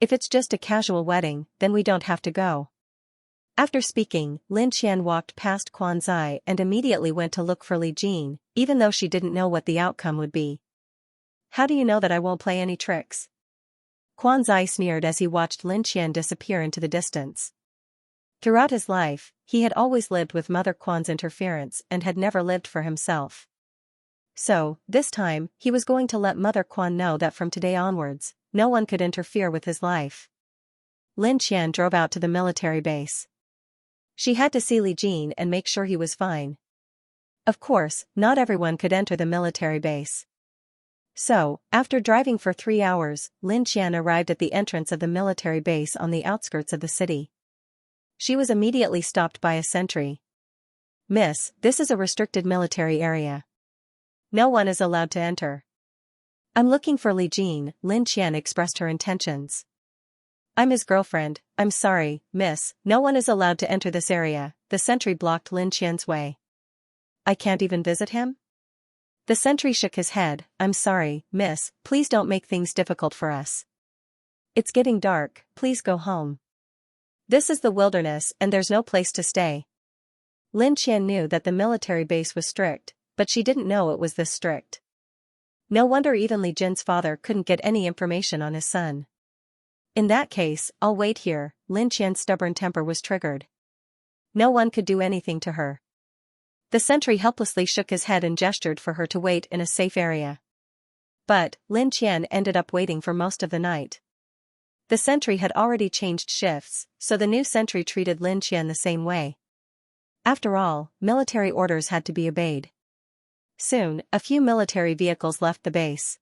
If it's just a casual wedding, then we don't have to go." After speaking, Lin Qian walked past Quanzai and immediately went to look for Li Jin, even though she didn't know what the outcome would be. "How do you know that I won't play any tricks?" Quanzai sneered as he watched Lin Qian disappear into the distance. Throughout his life, he had always lived with Mother Quan's interference and had never lived for himself. So, this time, he was going to let Mother Quan know that from today onwards, no one could interfere with his life. Lin Qian drove out to the military base. She had to see Li Jin and make sure he was fine. Of course, not everyone could enter the military base. So, after driving for 3 hours, Lin Qian arrived at the entrance of the military base on the outskirts of the city. She was immediately stopped by a sentry. "Miss, this is a restricted military area. No one is allowed to enter." "I'm looking for Li Jin," Lin Qian expressed her intentions. "I'm his girlfriend. I'm sorry, miss, no one is allowed to enter this area." The sentry blocked Lin Qian's way. "I can't even visit him?" The sentry shook his head. "I'm sorry, miss, please don't make things difficult for us. It's getting dark, please go home. This is the wilderness and there's no place to stay." Lin Qian knew that the military base was strict, but she didn't know it was this strict. No wonder even Li Jin's father couldn't get any information on his son. "In that case, I'll wait here." Lin Qian's stubborn temper was triggered. No one could do anything to her. The sentry helplessly shook his head and gestured for her to wait in a safe area. But Lin Qian ended up waiting for most of the night. The sentry had already changed shifts, so the new sentry treated Lin Qian the same way. After all, military orders had to be obeyed. Soon, a few military vehicles left the base.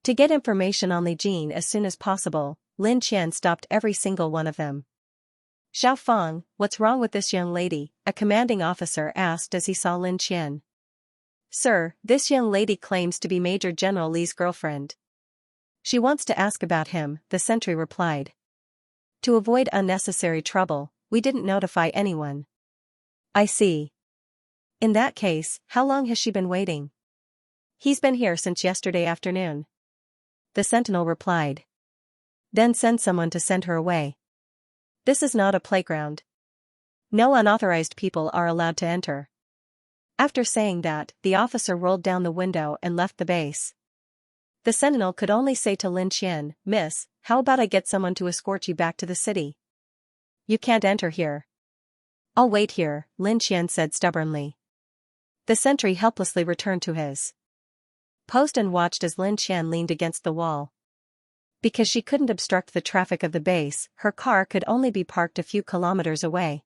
To get information on Li Jin as soon as possible, Lin Qian stopped every single one of them. "Xiao Feng, what's wrong with this young lady?" a commanding officer asked as he saw Lin Qian. "Sir, this young lady claims to be Major General Li's girlfriend. She wants to ask about him," the sentry replied. "To avoid unnecessary trouble, we didn't notify anyone." "I see. In that case, how long has she been waiting?" "He's been here since yesterday afternoon," the sentinel replied. "Then send someone to send her away. This is not a playground. No unauthorized people are allowed to enter." After saying that, the officer rolled down the window and left the base. The sentinel could only say to Lin Qian, "Miss, how about I get someone to escort you back to the city? You can't enter here." "I'll wait here," Lin Qian said stubbornly. The sentry helplessly returned to his post and watched as Lin Qian leaned against the wall. Because she couldn't obstruct the traffic of the base, her car could only be parked a few kilometers away.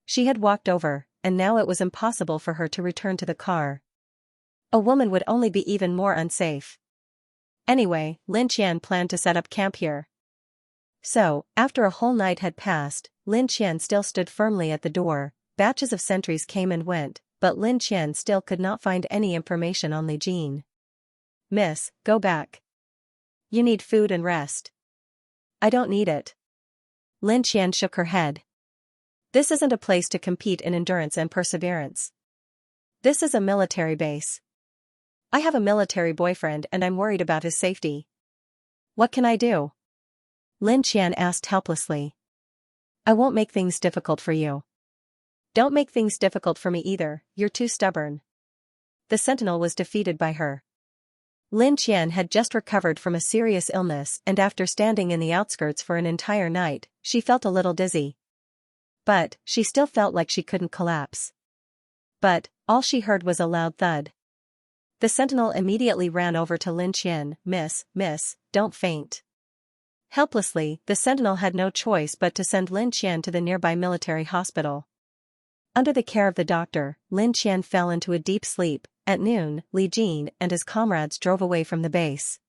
She had walked over, and now it was impossible for her to return to the car. A woman would only be even more unsafe. Anyway, Lin Qian planned to set up camp here. So, after a whole night had passed, Lin Qian still stood firmly at the door. Batches of sentries came and went, but Lin Qian still could not find any information on Li Jin. "Miss, go back. You need food and rest." "I don't need it." Lin Qian shook her head. "This isn't a place to compete in endurance and perseverance. This is a military base. I have a military boyfriend and I'm worried about his safety." "What can I do?" Lin Qian asked helplessly. "I won't make things difficult for you." "Don't make things difficult for me either, you're too stubborn." The sentinel was defeated by her. Lin Qian had just recovered from a serious illness and after standing in the outskirts for an entire night, she felt a little dizzy. But, she still felt like she couldn't collapse. But, all she heard was a loud thud. The sentinel immediately ran over to Lin Qian. Miss, don't faint." Helplessly, the sentinel had no choice but to send Lin Qian to the nearby military hospital. Under the care of the doctor, Lin Qian fell into a deep sleep. At noon, Li Jin and his comrades drove away from the base.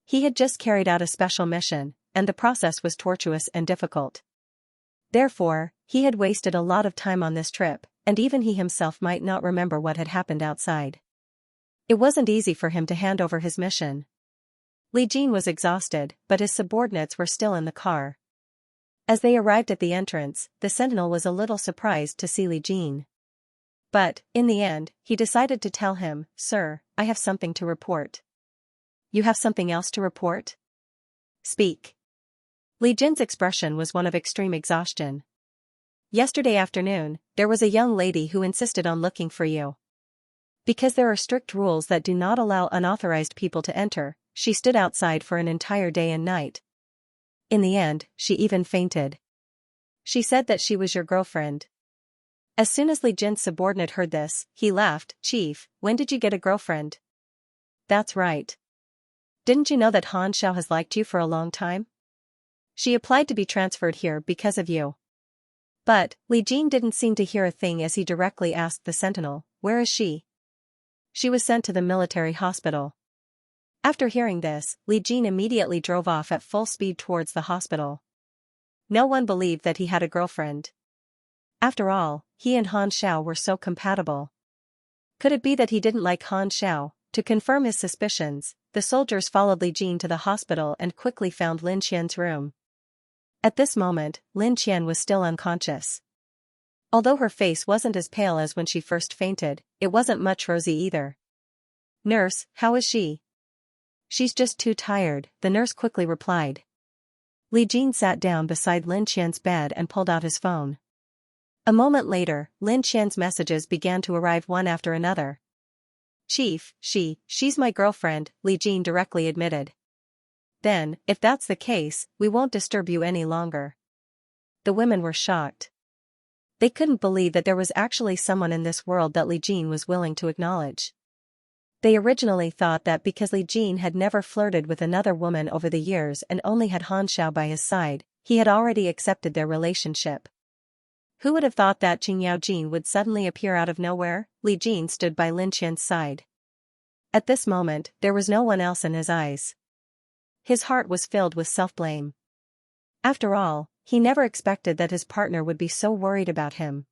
He had just carried out a special mission, and the process was tortuous and difficult. Therefore, he had wasted a lot of time on this trip, and even he himself might not remember what had happened outside. It wasn't easy for him to hand over his mission. Li Jin was exhausted, but his subordinates were still in the car. As they arrived at the entrance, the sentinel was a little surprised to see Li Jin. But, in the end, he decided to tell him, "Sir, I have something to report." "You have something else to report? Speak." Li Jin's expression was one of extreme exhaustion. "Yesterday afternoon, there was a young lady who insisted on looking for you. Because there are strict rules that do not allow unauthorized people to enter, she stood outside for an entire day and night. In the end, she even fainted. She said that she was your girlfriend." As soon as Li Jin's subordinate heard this, he laughed. "Chief, when did you get a girlfriend?" "That's right. Didn't you know that Han Xiao has liked you for a long time? She applied to be transferred here because of you." But, Li Jin didn't seem to hear a thing as he directly asked the sentinel, "Where is she?" "She was sent to the military hospital." After hearing this, Li Jin immediately drove off at full speed towards the hospital. No one believed that he had a girlfriend. After all, he and Han Xiao were so compatible. Could it be that he didn't like Han Xiao? To confirm his suspicions, the soldiers followed Li Jin to the hospital and quickly found Lin Qian's room. At this moment, Lin Qian was still unconscious. Although her face wasn't as pale as when she first fainted, it wasn't much rosy either. "Nurse, how is she?" "She's just too tired," the nurse quickly replied. Li Jin sat down beside Lin Qian's bed and pulled out his phone. A moment later, Lin Qian's messages began to arrive one after another. "Chief, she's my girlfriend," Li Jin directly admitted. "Then, if that's the case, we won't disturb you any longer." The women were shocked. They couldn't believe that there was actually someone in this world that Li Jin was willing to acknowledge. They originally thought that because Li Jin had never flirted with another woman over the years and only had Han Xiao by his side, he had already accepted their relationship. Who would have thought that Qingyao Jin would suddenly appear out of nowhere? Li Jin stood by Lin Qian's side. At this moment, there was no one else in his eyes. His heart was filled with self-blame. After all, he never expected that his partner would be so worried about him.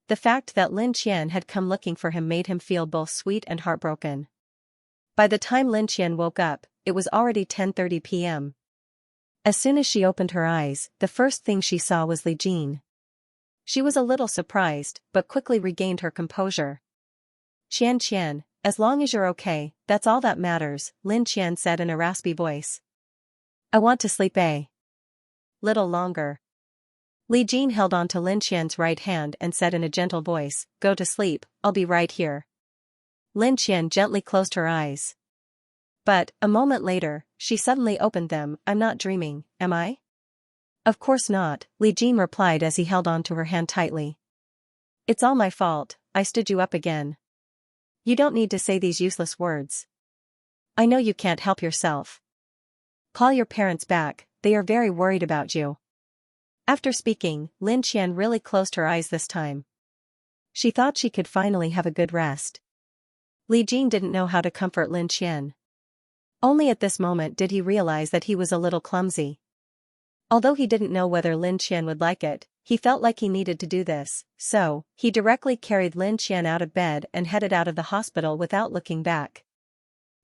The fact that Lin Qian had come looking for him made him feel both sweet and heartbroken. By the time Lin Qian woke up, it was already 10:30 p.m. As soon as she opened her eyes, the first thing she saw was Li Jin. She was a little surprised, but quickly regained her composure. "Qian, as long as you're okay, that's all that matters," Lin Qian said in a raspy voice. "I want to sleep a little longer." Li Jin held on to Lin Qian's right hand and said in a gentle voice, "Go to sleep, I'll be right here." Lin Qian gently closed her eyes. But, a moment later, she suddenly opened them. "I'm not dreaming, am I?" "Of course not," Li Jin replied as he held on to her hand tightly. "It's all my fault, I stood you up again." "You don't need to say these useless words. I know you can't help yourself. Call your parents back, they are very worried about you." After speaking, Lin Qian really closed her eyes this time. She thought she could finally have a good rest. Li Jin didn't know how to comfort Lin Qian. Only at this moment did he realize that he was a little clumsy. Although he didn't know whether Lin Qian would like it, he felt like he needed to do this, so, he directly carried Lin Qian out of bed and headed out of the hospital without looking back.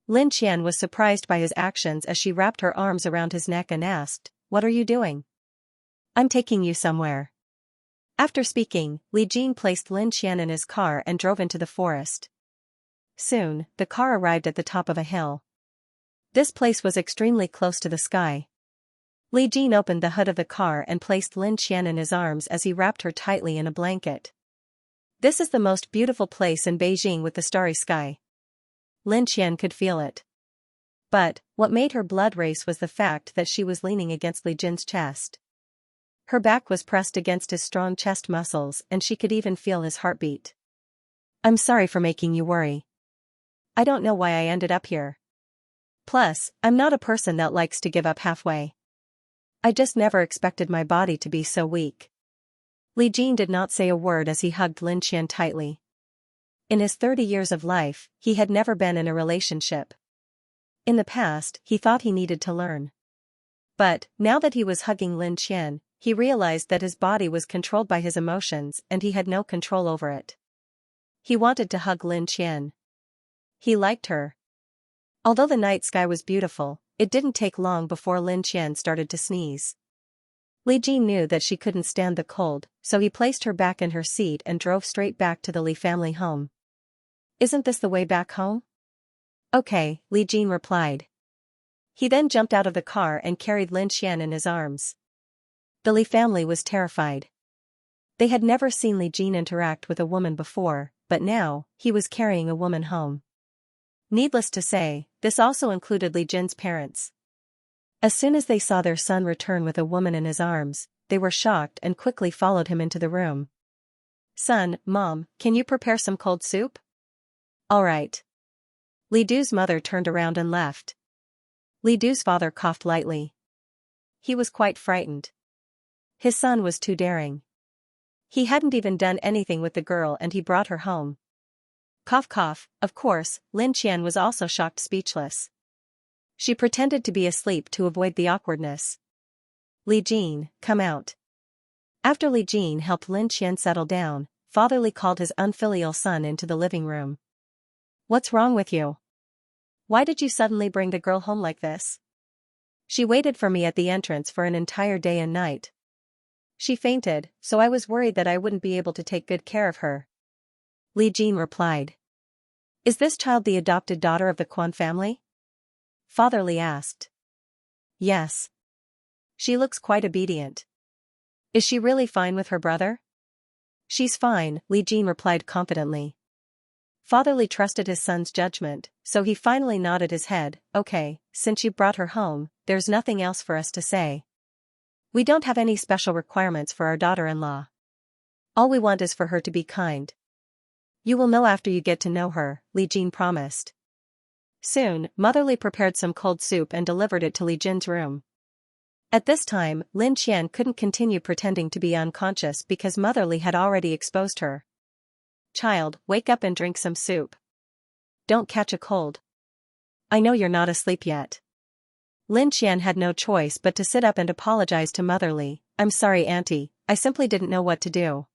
Lin Qian was surprised by his actions as she wrapped her arms around his neck and asked, "What are you doing?" "I'm taking you somewhere." After speaking, Li Jin placed Lin Qian in his car and drove into the forest. Soon, the car arrived at the top of a hill. This place was extremely close to the sky. Li Jin opened the hood of the car and placed Lin Qian in his arms as he wrapped her tightly in a blanket. "This is the most beautiful place in Beijing with the starry sky." Lin Qian could feel it. But, what made her blood race was the fact that she was leaning against Li Jin's chest. Her back was pressed against his strong chest muscles and she could even feel his heartbeat. "I'm sorry for making you worry. I don't know why I ended up here. Plus, I'm not a person that likes to give up halfway. I just never expected my body to be so weak." Li Jin did not say a word as he hugged Lin Qian tightly. In his 30 years of life, he had never been in a relationship. In the past, he thought he needed to learn. But, now that he was hugging Lin Qian, he realized that his body was controlled by his emotions and he had no control over it. He wanted to hug Lin Qian. He liked her. Although the night sky was beautiful, it didn't take long before Lin Qian started to sneeze. Li Jin knew that she couldn't stand the cold, so he placed her back in her seat and drove straight back to the Li family home. "Isn't this the way back home?" "Okay," Li Jin replied. He then jumped out of the car and carried Lin Qian in his arms. The Li family was terrified. They had never seen Li Jin interact with a woman before, but now, he was carrying a woman home. Needless to say, this also included Li Jin's parents. As soon as they saw their son return with a woman in his arms, they were shocked and quickly followed him into the room. "Son, Mom, can you prepare some cold soup?" "All right." Li Du's mother turned around and left. Li Du's father coughed lightly. He was quite frightened. His son was too daring. He hadn't even done anything with the girl and he brought her home. Cough cough, of course, Lin Qian was also shocked speechless. She pretended to be asleep to avoid the awkwardness. Li Jin, come out. After Li Jin helped Lin Qian settle down, Father Li called his unfilial son into the living room. What's wrong with you? Why did you suddenly bring the girl home like this? She waited for me at the entrance for an entire day and night. She fainted, so I was worried that I wouldn't be able to take good care of her. Li Jin replied. Is this child the adopted daughter of the Quan family? Father Li asked. Yes. She looks quite obedient. Is she really fine with her brother? She's fine, Li Jin replied confidently. Father Li trusted his son's judgment, so he finally nodded his head. Okay, since you brought her home, there's nothing else for us to say. We don't have any special requirements for our daughter-in-law. All we want is for her to be kind. You will know after you get to know her, Li Jin promised. Soon, Mother Li prepared some cold soup and delivered it to Li Jin's room. At this time, Lin Qian couldn't continue pretending to be unconscious because Mother Li had already exposed her. Child, wake up and drink some soup. Don't catch a cold. I know you're not asleep yet. Lin Qian had no choice but to sit up and apologize to Mother Li. I'm sorry, Auntie, I simply didn't know what to do.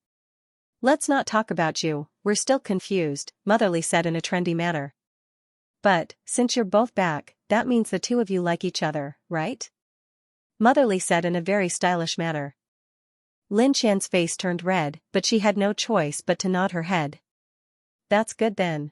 Let's not talk about you, we're still confused, Mother Li said in a trendy manner. But, since you're both back, that means the two of you like each other, right? Mother Li said in a very stylish manner. Lin Qian's face turned red, but she had no choice but to nod her head. That's good then.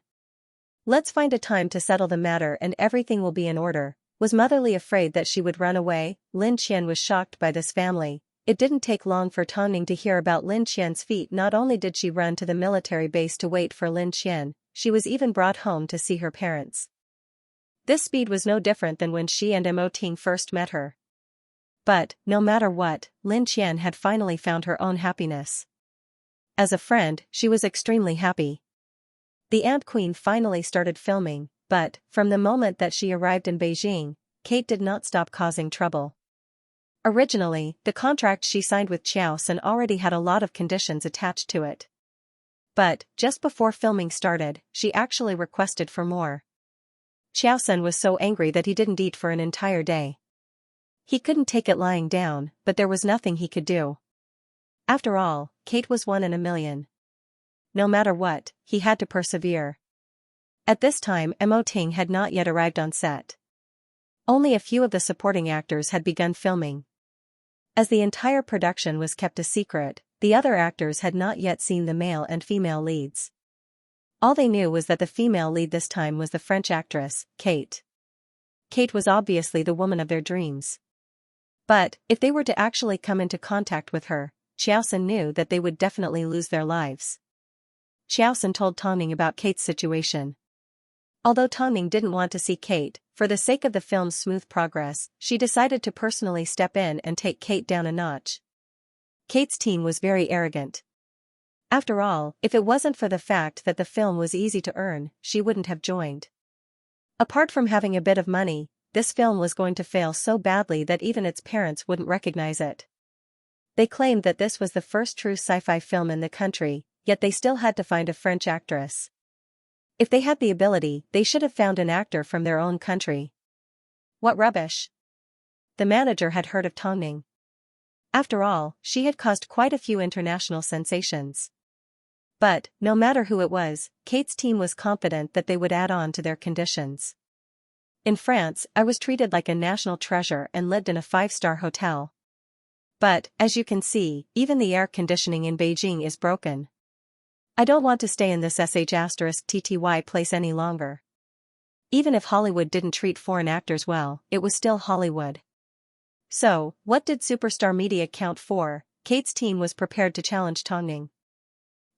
Let's find a time to settle the matter and everything will be in order. Was Mother Li afraid that she would run away? Lin Qian was shocked by this family. It didn't take long for Tongning to hear about Lin Qian's feat. Not only did she run to the military base to wait for Lin Qian, she was even brought home to see her parents. This speed was no different than when she and Mo Ting first met her. But, no matter what, Lin Qian had finally found her own happiness. As a friend, she was extremely happy. The Ant Queen finally started filming, but, from the moment that she arrived in Beijing, Kate did not stop causing trouble. Originally, the contract she signed with Xiaoxia already had a lot of conditions attached to it. But, just before filming started, she actually requested for more. Xiaoxia was so angry that he didn't eat for an entire day. He couldn't take it lying down, but there was nothing he could do. After all, Kate was 1 in a million. No matter what, he had to persevere. At this time, Mo Ting had not yet arrived on set. Only a few of the supporting actors had begun filming. As the entire production was kept a secret, the other actors had not yet seen the male and female leads. All they knew was that the female lead this time was the French actress, Kate. Kate was obviously the woman of their dreams. But, if they were to actually come into contact with her, Xiaoxia knew that they would definitely lose their lives. Xiaoxia told Tongning about Kate's situation. Although Tongning didn't want to see Kate, for the sake of the film's smooth progress, she decided to personally step in and take Kate down a notch. Kate's team was very arrogant. After all, if it wasn't for the fact that the film was easy to earn, she wouldn't have joined. Apart from having a bit of money, this film was going to fail so badly that even its parents wouldn't recognize it. They claimed that this was the first true sci-fi film in the country, yet they still had to find a French actress. If they had the ability, they should have found an actor from their own country. What rubbish! The manager had heard of Tongning. After all, she had caused quite a few international sensations. But, no matter who it was, Kate's team was confident that they would add on to their conditions. In France, I was treated like a national treasure and lived in a 5-star hotel. But, as you can see, even the air conditioning in Beijing is broken. I don't want to stay in this *TTY place any longer. Even if Hollywood didn't treat foreign actors well, it was still Hollywood. So, what did superstar media count for? Kate's team was prepared to challenge Tongning.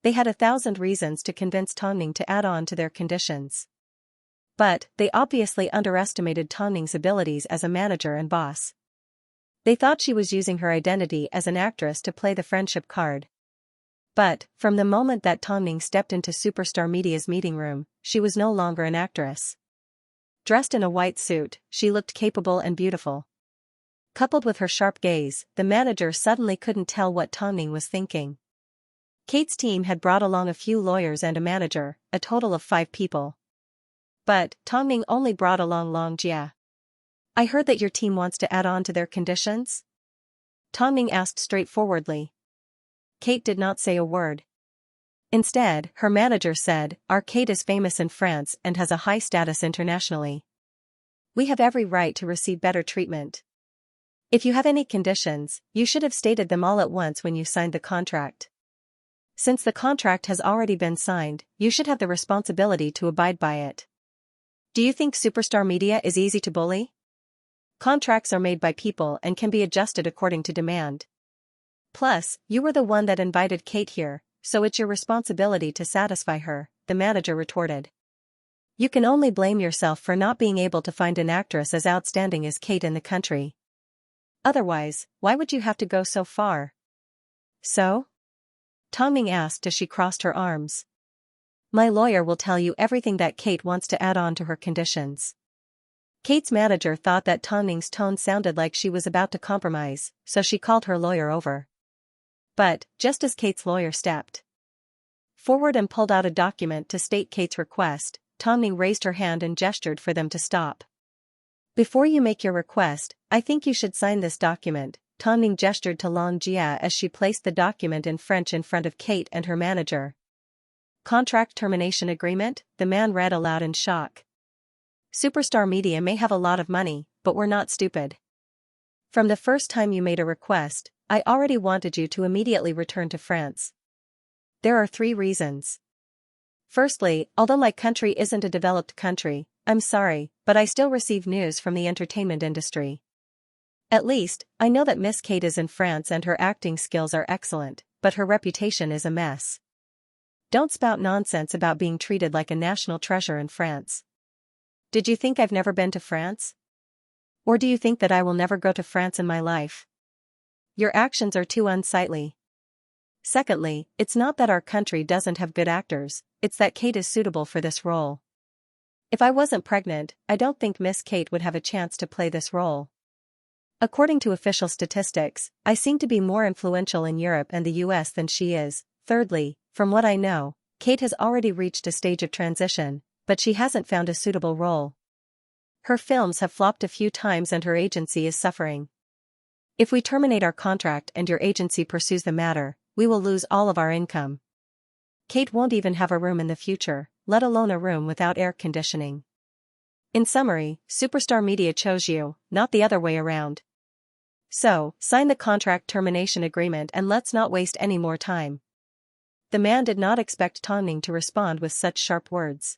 They had 1,000 reasons to convince Tongning to add on to their conditions. But, they obviously underestimated Tongning's abilities as a manager and boss. They thought she was using her identity as an actress to play the friendship card. But, from the moment that Tongning stepped into Superstar Media's meeting room, she was no longer an actress. Dressed in a white suit, she looked capable and beautiful. Coupled with her sharp gaze, the manager suddenly couldn't tell what Tongning was thinking. Kate's team had brought along a few lawyers and a manager, a total of 5 people. But, Tongning only brought along Long Jia. I heard that your team wants to add on to their conditions? Tongning asked straightforwardly. Kate did not say a word. Instead, her manager said, Kate is famous in France and has a high status internationally. We have every right to receive better treatment. If you have any conditions, you should have stated them all at once when you signed the contract. Since the contract has already been signed, you should have the responsibility to abide by it. Do you think superstar media is easy to bully? Contracts are made by people and can be adjusted according to demand. Plus, you were the one that invited Kate here, so it's your responsibility to satisfy her, the manager retorted. You can only blame yourself for not being able to find an actress as outstanding as Kate in the country. Otherwise, why would you have to go so far? So? Tongning asked as she crossed her arms. My lawyer will tell you everything that Kate wants to add on to her conditions. Kate's manager thought that Tongning's tone sounded like she was about to compromise, so she called her lawyer over. But, just as Kate's lawyer stepped forward and pulled out a document to state Kate's request, Tongning raised her hand and gestured for them to stop. Before you make your request, I think you should sign this document. Tongning gestured to Xianxia as she placed the document in French in front of Kate and her manager. Contract termination agreement, the man read aloud in shock. Superstar media may have a lot of money, but we're not stupid. From the first time you made a request, I already wanted you to immediately return to France. There are 3 reasons. Firstly, although my country isn't a developed country, I'm sorry, but I still receive news from the entertainment industry. At least, I know that Miss Kate is in France and her acting skills are excellent, but her reputation is a mess. Don't spout nonsense about being treated like a national treasure in France. Did you think I've never been to France? Or do you think that I will never go to France in my life? Your actions are too unsightly. Secondly, it's not that our country doesn't have good actors, it's that Kate is suitable for this role. If I wasn't pregnant, I don't think Miss Kate would have a chance to play this role. According to official statistics, I seem to be more influential in Europe and the US than she is. Thirdly, from what I know, Kate has already reached a stage of transition, but she hasn't found a suitable role. Her films have flopped a few times and her agency is suffering. If we terminate our contract and your agency pursues the matter, we will lose all of our income. Kate won't even have a room in the future, let alone a room without air conditioning. In summary, superstar media chose you, not the other way around. So, sign the contract termination agreement and let's not waste any more time. The man did not expect Tongning to respond with such sharp words.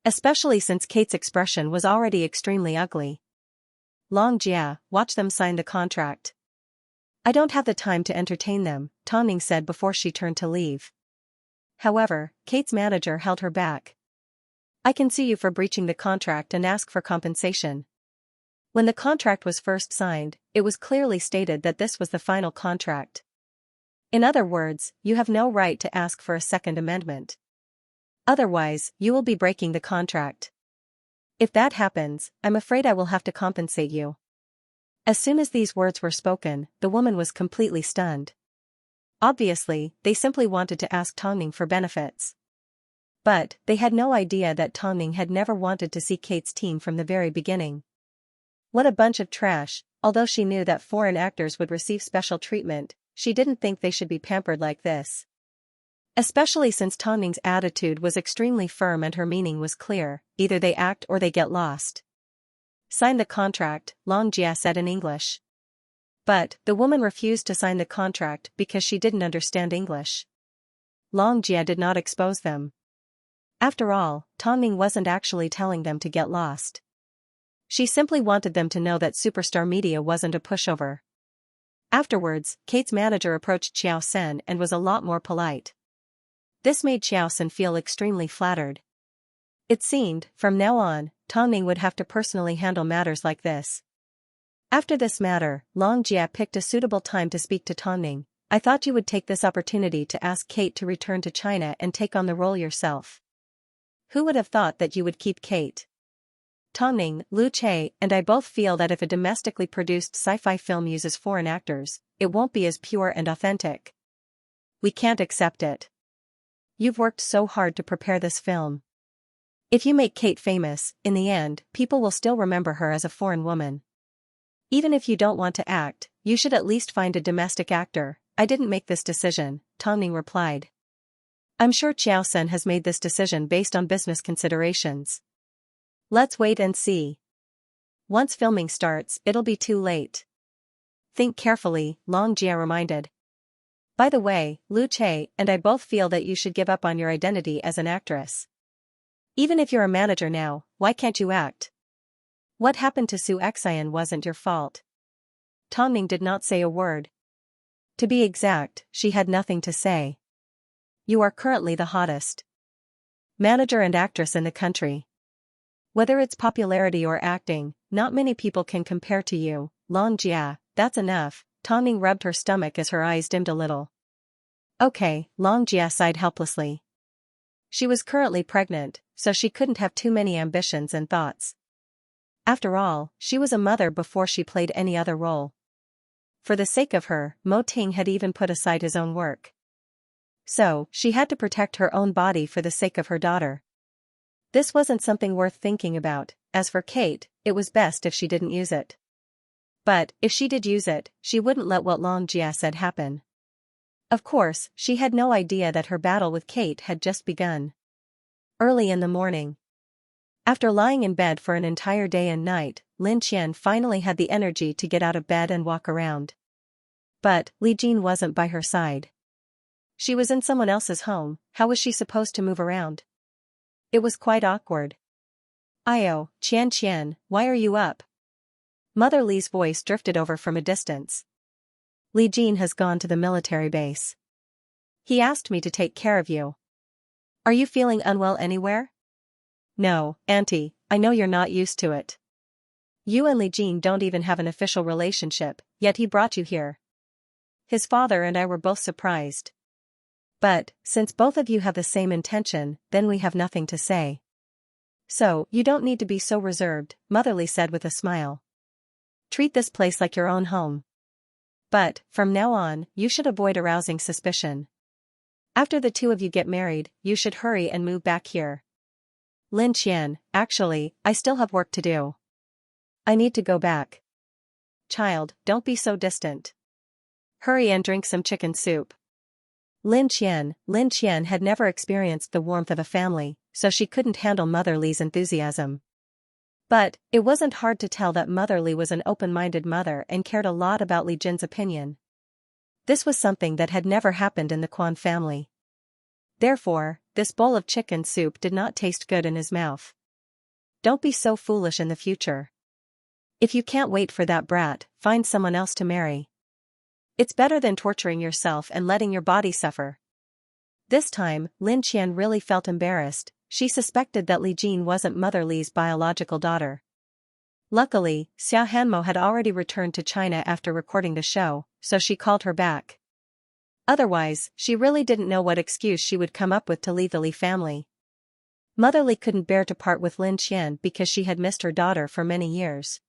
Especially since Kate's expression was already extremely ugly. Xianxia, watch them sign the contract. I don't have the time to entertain them, Tongning said before she turned to leave. However, Kate's manager held her back. I can sue you for breaching the contract and ask for compensation. When the contract was first signed, it was clearly stated that this was the final contract. In other words, you have no right to ask for a second amendment. Otherwise, you will be breaking the contract. If that happens, I'm afraid I will have to compensate you. As soon as these words were spoken, the woman was completely stunned. Obviously, they simply wanted to ask Tongning for benefits. But, they had no idea that Tongning had never wanted to see Kate's team from the very beginning. What a bunch of trash. Although she knew that foreign actors would receive special treatment, she didn't think they should be pampered like this. Especially since Tongning's attitude was extremely firm and her meaning was clear, either they act or they get lost. Sign the contract, Xianxia said in English. But, the woman refused to sign the contract because she didn't understand English. Xianxia did not expose them. After all, Tongning wasn't actually telling them to get lost. She simply wanted them to know that superstar media wasn't a pushover. Afterwards, Kate's manager approached Xiao Sen and was a lot more polite. This made Xiao Sen feel extremely flattered. It seemed, from now on, Tongning would have to personally handle matters like this. After this matter, Xianxia picked a suitable time to speak to Tongning. I thought you would take this opportunity to ask Kate to return to China and take on the role yourself. Who would have thought that you would keep Kate? Tongning, Lu Che, and I both feel that if a domestically produced sci-fi film uses foreign actors, it won't be as pure and authentic. We can't accept it. You've worked so hard to prepare this film. If you make Kate famous, in the end, people will still remember her as a foreign woman. Even if you don't want to act, you should at least find a domestic actor. I didn't make this decision, Tongning replied. I'm sure Xiaosen has made this decision based on business considerations. Let's wait and see. Once filming starts, it'll be too late. Think carefully, Long Jia reminded. By the way, Lu Che and I both feel that you should give up on your identity as an actress. Even if you're a manager now, why can't you act? What happened to Xianxia wasn't your fault. Tongning did not say a word. To be exact, she had nothing to say. You are currently the hottest manager and actress in the country. Whether it's popularity or acting, not many people can compare to you, Long Jia. That's enough. Tongning rubbed her stomach as her eyes dimmed a little. Okay, Long Jia sighed helplessly. She was currently pregnant, so she couldn't have too many ambitions and thoughts. After all, she was a mother before she played any other role. For the sake of her, Mo Ting had even put aside his own work. So, she had to protect her own body for the sake of her daughter. This wasn't something worth thinking about. As for Kate, it was best if she didn't use it. But, if she did use it, she wouldn't let what Long Jia said happen. Of course, she had no idea that her battle with Kate had just begun. Early in the morning. After lying in bed for an entire day and night, Lin Qian finally had the energy to get out of bed and walk around. But, Li Jin wasn't by her side. She was in someone else's home. How was she supposed to move around? It was quite awkward. Io, Qian, why are you up? Mother Li's voice drifted over from a distance. Li Jin has gone to the military base. He asked me to take care of you. Are you feeling unwell anywhere? No, Auntie, I know you're not used to it. You and Li Jin don't even have an official relationship, yet he brought you here. His father and I were both surprised. But, since both of you have the same intention, then we have nothing to say. So, you don't need to be so reserved, Mother Li said with a smile. Treat this place like your own home. But, from now on, you should avoid arousing suspicion. After the two of you get married, you should hurry and move back here. Lin Qian, actually, I still have work to do. I need to go back. Child, don't be so distant. Hurry and drink some chicken soup. Lin Qian had never experienced the warmth of a family, so she couldn't handle Mother Li's enthusiasm. But, it wasn't hard to tell that Mother Li was an open-minded mother and cared a lot about Li Jin's opinion. This was something that had never happened in the Quan family. Therefore, this bowl of chicken soup did not taste good in his mouth. Don't be so foolish in the future. If you can't wait for that brat, find someone else to marry. It's better than torturing yourself and letting your body suffer. This time, Lin Qian really felt embarrassed. She suspected that Li Jin wasn't Mother Li's biological daughter. Luckily, Xia Hanmo had already returned to China after recording the show, so she called her back. Otherwise, she really didn't know what excuse she would come up with to leave the Li family. Mother Li couldn't bear to part with Lin Qian because she had missed her daughter for many years.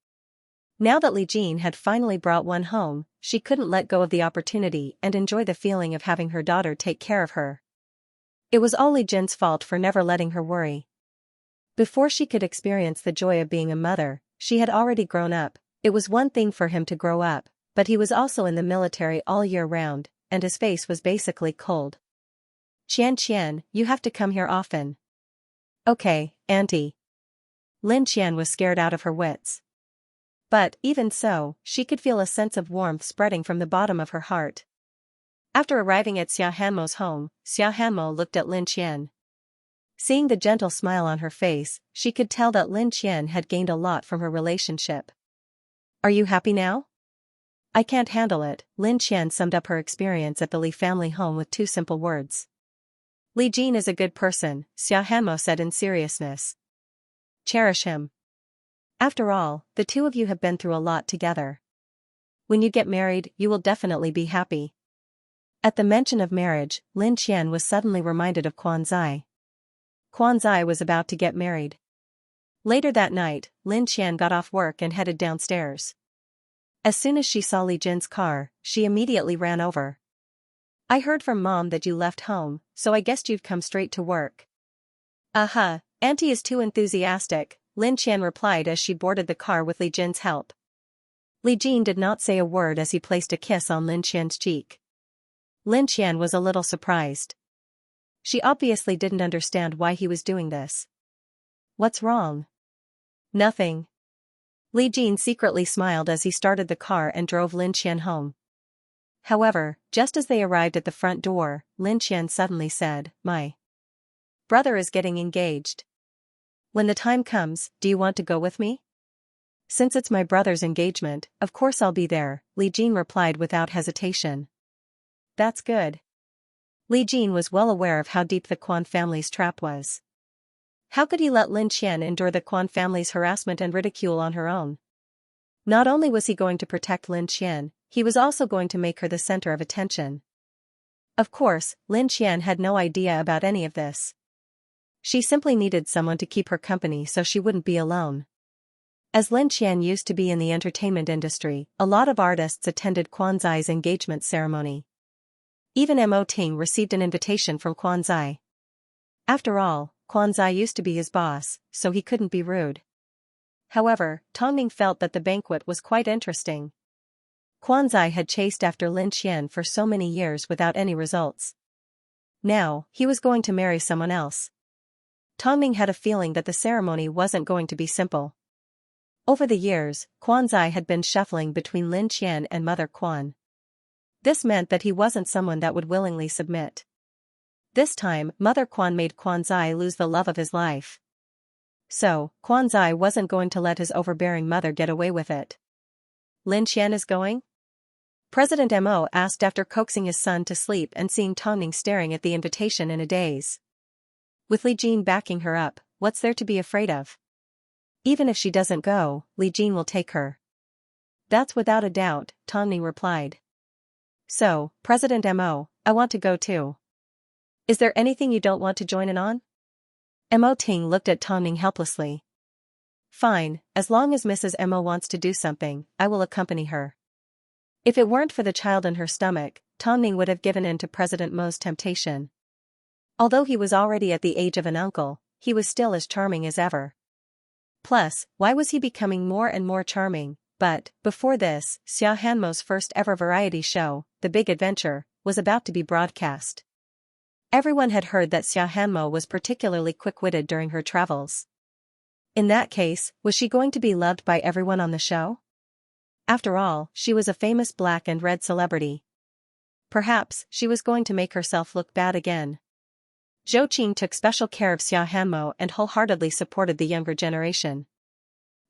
Now that Li Jin had finally brought one home, she couldn't let go of the opportunity and enjoy the feeling of having her daughter take care of her. It was all Li Jin's fault for never letting her worry. Before she could experience the joy of being a mother, she had already grown up. It was one thing for him to grow up, but he was also in the military all year round, and his face was basically cold. Qian, you have to come here often. Okay, Auntie. Lin Qian was scared out of her wits. But, even so, she could feel a sense of warmth spreading from the bottom of her heart. After arriving at Xia Hanmo's home, Xia Hanmo looked at Lin Qian. Seeing the gentle smile on her face, she could tell that Lin Qian had gained a lot from her relationship. Are you happy now? I can't handle it, Lin Qian summed up her experience at the Li family home with two simple words. Li Jin is a good person, Xia Hanmo said in seriousness. Cherish him. After all, the two of you have been through a lot together. When you get married, you will definitely be happy. At the mention of marriage, Lin Qian was suddenly reminded of Quan Zai. Quan Zai was about to get married. Later that night, Lin Qian got off work and headed downstairs. As soon as she saw Li Jin's car, she immediately ran over. I heard from Mom that you left home, so I guessed you'd come straight to work. Auntie is too enthusiastic, Lin Qian replied as she boarded the car with Li Jin's help. Li Jin did not say a word as he placed a kiss on Lin Qian's cheek. Lin Qian was a little surprised. She obviously didn't understand why he was doing this. What's wrong? Nothing. Li Jin secretly smiled as he started the car and drove Lin Qian home. However, just as they arrived at the front door, Lin Qian suddenly said, "My brother is getting engaged. When the time comes, do you want to go with me?" "Since it's my brother's engagement, of course I'll be there," Li Jin replied without hesitation. "That's good." Li Jin was well aware of how deep the Quan family's trap was. How could he let Lin Qian endure the Quan family's harassment and ridicule on her own? Not only was he going to protect Lin Qian, he was also going to make her the center of attention. Of course, Lin Qian had no idea about any of this. She simply needed someone to keep her company so she wouldn't be alone. As Lin Qian used to be in the entertainment industry, a lot of artists attended Quan Zai's engagement ceremony. Even Mo Ting received an invitation from Quan Zai. After all, Quan Zai used to be his boss, so he couldn't be rude. However, Tongming felt that the banquet was quite interesting. Quan Zai had chased after Lin Qian for so many years without any results. Now, he was going to marry someone else. Tongming had a feeling that the ceremony wasn't going to be simple. Over the years, Quan Zai had been shuffling between Lin Qian and Mother Quan. This meant that he wasn't someone that would willingly submit. This time, Mother Quan made Quan Zai lose the love of his life. So, Quan Zai wasn't going to let his overbearing mother get away with it. "Lin Qian is going?" President Mo asked after coaxing his son to sleep and seeing Tongming staring at the invitation in a daze. With Li Jin backing her up, what's there to be afraid of? Even if she doesn't go, Li Jin will take her. "That's without a doubt," Tongming replied. "So, President Mo, I want to go too. Is there anything you don't want to join in on?" Mo Ting looked at Tongming helplessly. "Fine, as long as Mrs. Mo wants to do something, I will accompany her." If it weren't for the child in her stomach, Tongming would have given in to President Mo's temptation. Although he was already at the age of an uncle, he was still as charming as ever. Plus, why was he becoming more and more charming? But, before this, Xianxia's first ever variety show, The Big Adventure, was about to be broadcast. Everyone had heard that Xianxia was particularly quick-witted during her travels. In that case, was she going to be loved by everyone on the show? After all, she was a famous black and red celebrity. Perhaps, she was going to make herself look bad again. Zhou Qing took special care of Xianxia and wholeheartedly supported the younger generation.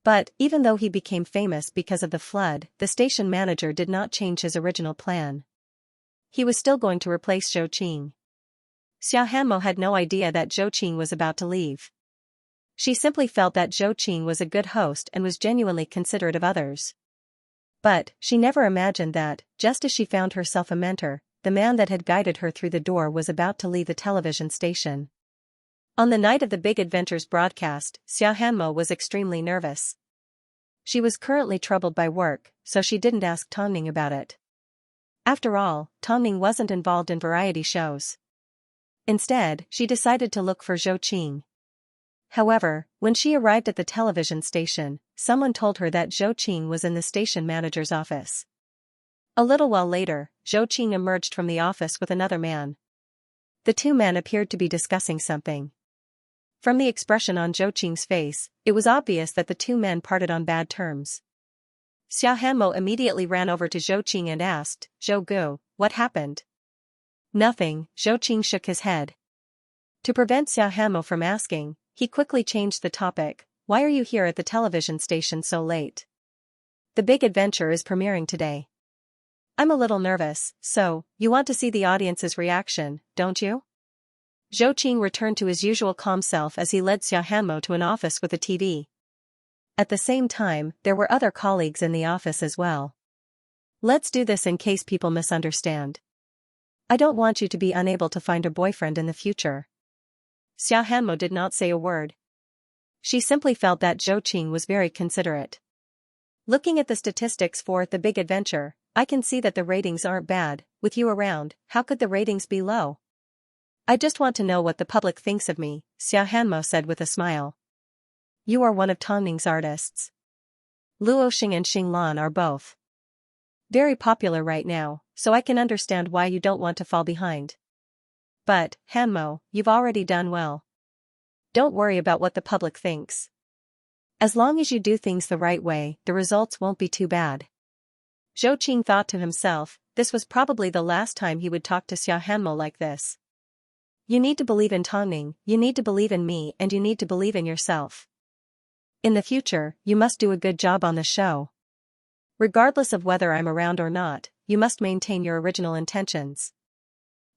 But, even though he became famous because of the flood, the station manager did not change his original plan. He was still going to replace Zhou Qing. Xianxia had no idea that Zhou Qing was about to leave. She simply felt that Zhou Qing was a good host and was genuinely considerate of others. But, she never imagined that, just as she found herself a mentor, the man that had guided her through the door was about to leave the television station. On the night of the Big Adventures broadcast, Xianxia was extremely nervous. She was currently troubled by work, so she didn't ask Tongming about it. After all, Tongming wasn't involved in variety shows. Instead, she decided to look for Zhou Qing. However, when she arrived at the television station, someone told her that Zhou Qing was in the station manager's office. A little while later, Zhou Qing emerged from the office with another man. The two men appeared to be discussing something. From the expression on Zhou Qing's face, it was obvious that the two men parted on bad terms. Xianxia immediately ran over to Zhou Qing and asked, "Zhou Gu, what happened?" "Nothing," Zhou Qing shook his head. To prevent Xianxia from asking, he quickly changed the topic. "Why are you here at the television station so late? The Big Adventure is premiering today." "I'm a little nervous, so, you want to see the audience's reaction, don't you?" Zhou Qing returned to his usual calm self as he led Xianxia to an office with a TV. At the same time, there were other colleagues in the office as well. "Let's do this in case people misunderstand. I don't want you to be unable to find a boyfriend in the future." Xianxia did not say a word. She simply felt that Zhou Qing was very considerate. "Looking at the statistics for The Big Adventure, I can see that the ratings aren't bad. With you around, how could the ratings be low?" I just want to know what the public thinks of me, Xiaohanmo said with a smile. You are one of Tongning's artists. Luo Xing and Xing Lan are both very popular right now, so I can understand why you don't want to fall behind. But, Hanmo, you've already done well. Don't worry about what the public thinks. As long as you do things the right way, the results won't be too bad. Zhou Qing thought to himself, this was probably the last time he would talk to Xiaohanmo like this. You need to believe in Tongning, you need to believe in me, and you need to believe in yourself. In the future, you must do a good job on the show. Regardless of whether I'm around or not, you must maintain your original intentions.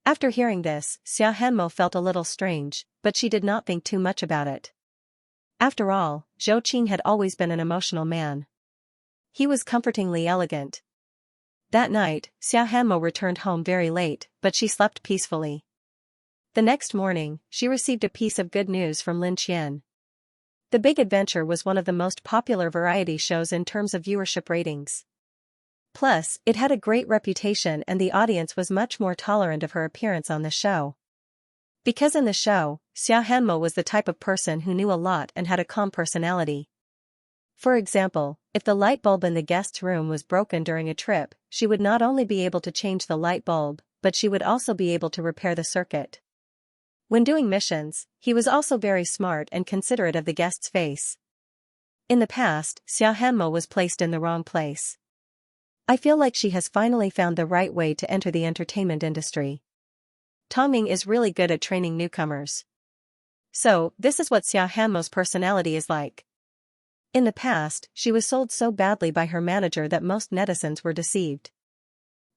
After hearing this, Xiaohanmo felt a little strange, but she did not think too much about it. After all, Zhou Qing had always been an emotional man. He was comfortingly elegant. That night, Xiaohanmo returned home very late, but she slept peacefully. The next morning, she received a piece of good news from Lin Qian. The Big Adventure was one of the most popular variety shows in terms of viewership ratings. Plus, it had a great reputation and the audience was much more tolerant of her appearance on the show. Because in the show, Xiaohanmo was the type of person who knew a lot and had a calm personality. For example, if the light bulb in the guest's room was broken during a trip, she would not only be able to change the light bulb, but she would also be able to repair the circuit. When doing missions, he was also very smart and considerate of the guest's face. In the past, Xiaohanmo was placed in the wrong place. I feel like she has finally found the right way to enter the entertainment industry. Tongning is really good at training newcomers. So, this is what Xiaohanmo's personality is like. In the past, she was sold so badly by her manager that most netizens were deceived.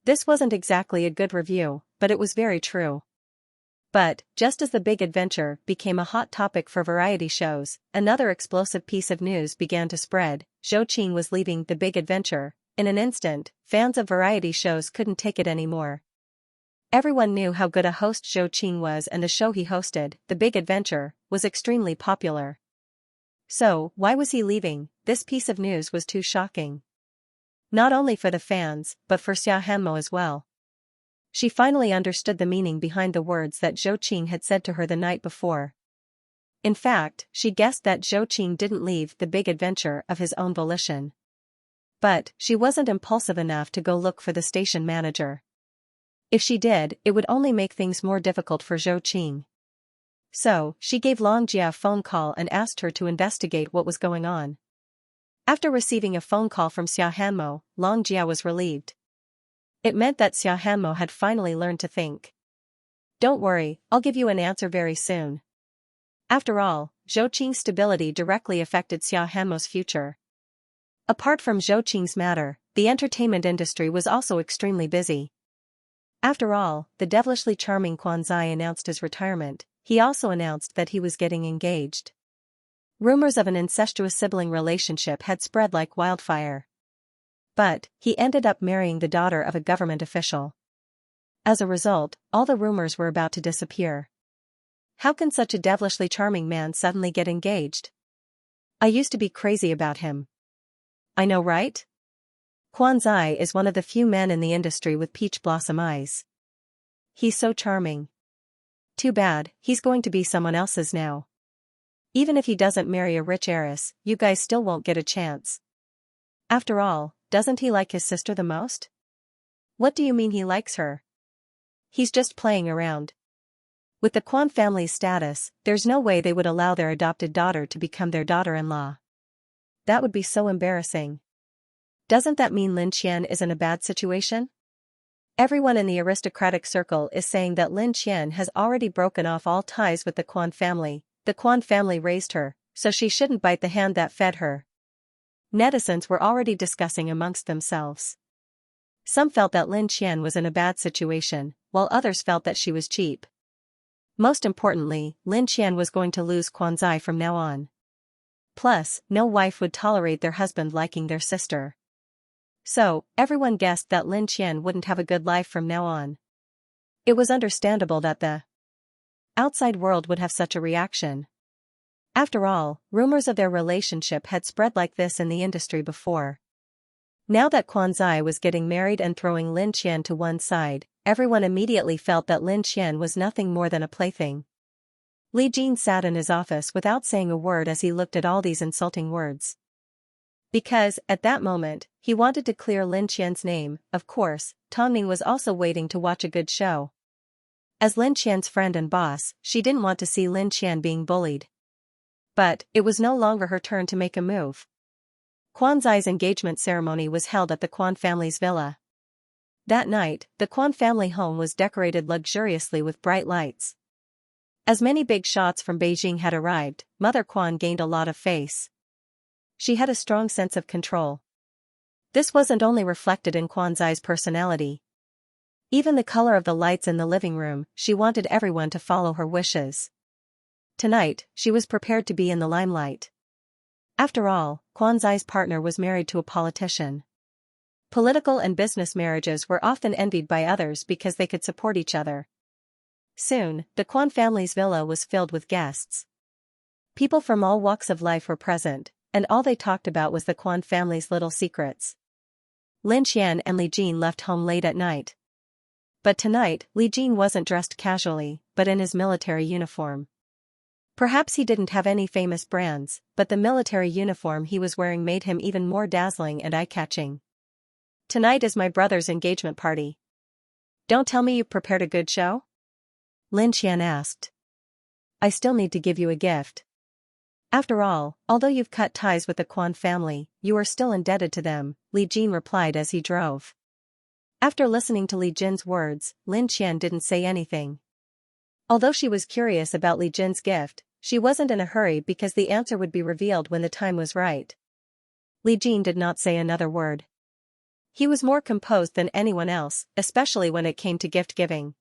This wasn't exactly a good review, but it was very true. But, just as The Big Adventure became a hot topic for variety shows, another explosive piece of news began to spread. Zhou Qing was leaving The Big Adventure. In an instant, fans of variety shows couldn't take it anymore. Everyone knew how good a host Zhou Qing was and the show he hosted, The Big Adventure, was extremely popular. So, why was he leaving? This piece of news was too shocking. Not only for the fans, but for Xiaohanmo as well. She finally understood the meaning behind the words that Zhou Qing had said to her the night before. In fact, she guessed that Zhou Qing didn't leave The Big Adventure of his own volition. But, she wasn't impulsive enough to go look for the station manager. If she did, it would only make things more difficult for Zhou Qing. So, she gave Long Jia a phone call and asked her to investigate what was going on. After receiving a phone call from Xiaohanmo, Long Jia was relieved. It meant that Xiaohanmo had finally learned to think. Don't worry, I'll give you an answer very soon. After all, Zhou Qing's stability directly affected Xiaohanmo's future. Apart from Zhou Qing's matter, the entertainment industry was also extremely busy. After all, the devilishly charming Quan Zai announced his retirement. He also announced that he was getting engaged. Rumors of an incestuous sibling relationship had spread like wildfire. But, he ended up marrying the daughter of a government official. As a result, all the rumors were about to disappear. How can such a devilishly charming man suddenly get engaged? I used to be crazy about him. I know, right? Quan Zai is one of the few men in the industry with peach blossom eyes. He's so charming. Too bad, he's going to be someone else's now. Even if he doesn't marry a rich heiress, you guys still won't get a chance. After all, doesn't he like his sister the most? What do you mean he likes her? He's just playing around. With the Quan family's status, there's no way they would allow their adopted daughter to become their daughter-in-law. That would be so embarrassing. Doesn't that mean Lin Qian is in a bad situation? Everyone in the aristocratic circle is saying that Lin Qian has already broken off all ties with the Quan family. The Quan family raised her, so she shouldn't bite the hand that fed her. Netizens were already discussing amongst themselves. Some felt that Lin Qian was in a bad situation, while others felt that she was cheap. Most importantly, Lin Qian was going to lose Quan Zai from now on. Plus, no wife would tolerate their husband liking their sister. So, everyone guessed that Lin Qian wouldn't have a good life from now on. It was understandable that the outside world would have such a reaction. After all, rumors of their relationship had spread like this in the industry before. Now that Quan Zai was getting married and throwing Lin Qian to one side, everyone immediately felt that Lin Qian was nothing more than a plaything. Li Jin sat in his office without saying a word as he looked at all these insulting words. Because, at that moment, he wanted to clear Lin Qian's name. Of course, Tongning was also waiting to watch a good show. As Lin Qian's friend and boss, she didn't want to see Lin Qian being bullied. But, it was no longer her turn to make a move. Quan Zai's engagement ceremony was held at the Quan family's villa. That night, the Quan family home was decorated luxuriously with bright lights. As many big shots from Beijing had arrived, Mother Quan gained a lot of face. She had a strong sense of control. This wasn't only reflected in Quan Zai's personality. Even the color of the lights in the living room, she wanted everyone to follow her wishes. Tonight, she was prepared to be in the limelight. After all, Quan Zai's partner was married to a politician. Political and business marriages were often envied by others because they could support each other. Soon, the Quan family's villa was filled with guests. People from all walks of life were present, and all they talked about was the Quan family's little secrets. Lin Qian and Li Jin left home late at night. But tonight, Li Jin wasn't dressed casually, but in his military uniform. Perhaps he didn't have any famous brands, but the military uniform he was wearing made him even more dazzling and eye-catching. Tonight is my brother's engagement party. Don't tell me you prepared a good show? Lin Qian asked. I still need to give you a gift. After all, although you've cut ties with the Quan family, you are still indebted to them, Li Jin replied as he drove. After listening to Li Jin's words, Lin Qian didn't say anything. Although she was curious about Li Jin's gift, she wasn't in a hurry because the answer would be revealed when the time was right. Li Jin did not say another word. He was more composed than anyone else, especially when it came to gift-giving.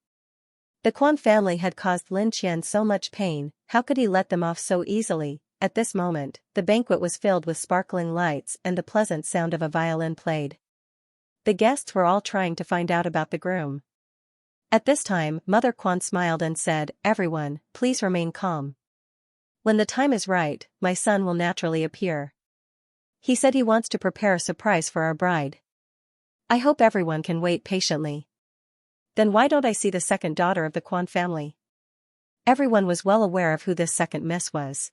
The Quan family had caused Lin Qian so much pain, how could he let them off so easily? At this moment, the banquet was filled with sparkling lights and the pleasant sound of a violin played. The guests were all trying to find out about the groom. At this time, Mother Quan smiled and said, "Everyone, please remain calm. When the time is right, my son will naturally appear. He said he wants to prepare a surprise for our bride. I hope everyone can wait patiently." Then why don't I see the second daughter of the Quan family? Everyone was well aware of who this second miss was.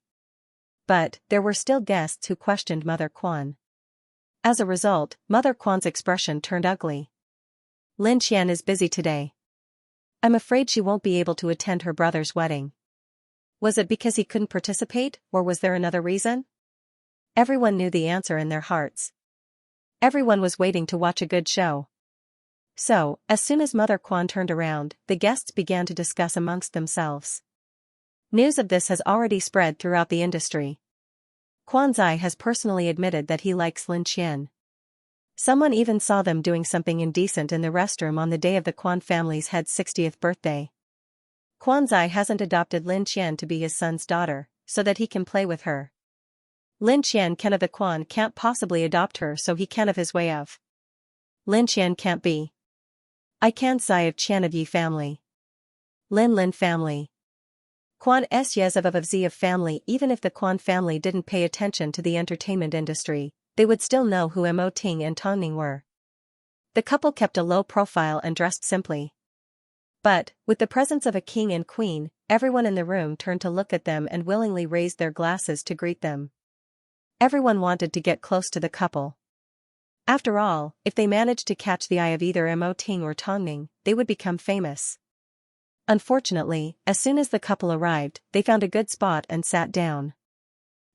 But, there were still guests who questioned Mother Quan. As a result, Mother Quan's expression turned ugly. Lin Qian is busy today. I'm afraid she won't be able to attend her brother's wedding. Was it because he couldn't participate, or was there another reason? Everyone knew the answer in their hearts. Everyone was waiting to watch a good show. So, as soon as Mother Quan turned around, the guests began to discuss amongst themselves. News of this has already spread throughout the industry. Quan Zai has personally admitted that he likes Lin Qian. Someone even saw them doing something indecent in the restroom on the day of the Quan family's head's 60th birthday. Quan Zai hasn't adopted Lin Qian to be his son's daughter, so that he can play with her. Lin Qian of the Quan can't possibly adopt her, so he can of his way of. Lin Qian can't be. I can Zai of Qian of Yi family. Lin family. Quan S of Z of family. Even if the Quan family didn't pay attention to the entertainment industry, they would still know who Mo Ting and Tongning were. The couple kept a low profile and dressed simply. But, with the presence of a king and queen, everyone in the room turned to look at them and willingly raised their glasses to greet them. Everyone wanted to get close to the couple. After all, if they managed to catch the eye of either Mo Ting or Tongning, they would become famous. Unfortunately, as soon as the couple arrived, they found a good spot and sat down.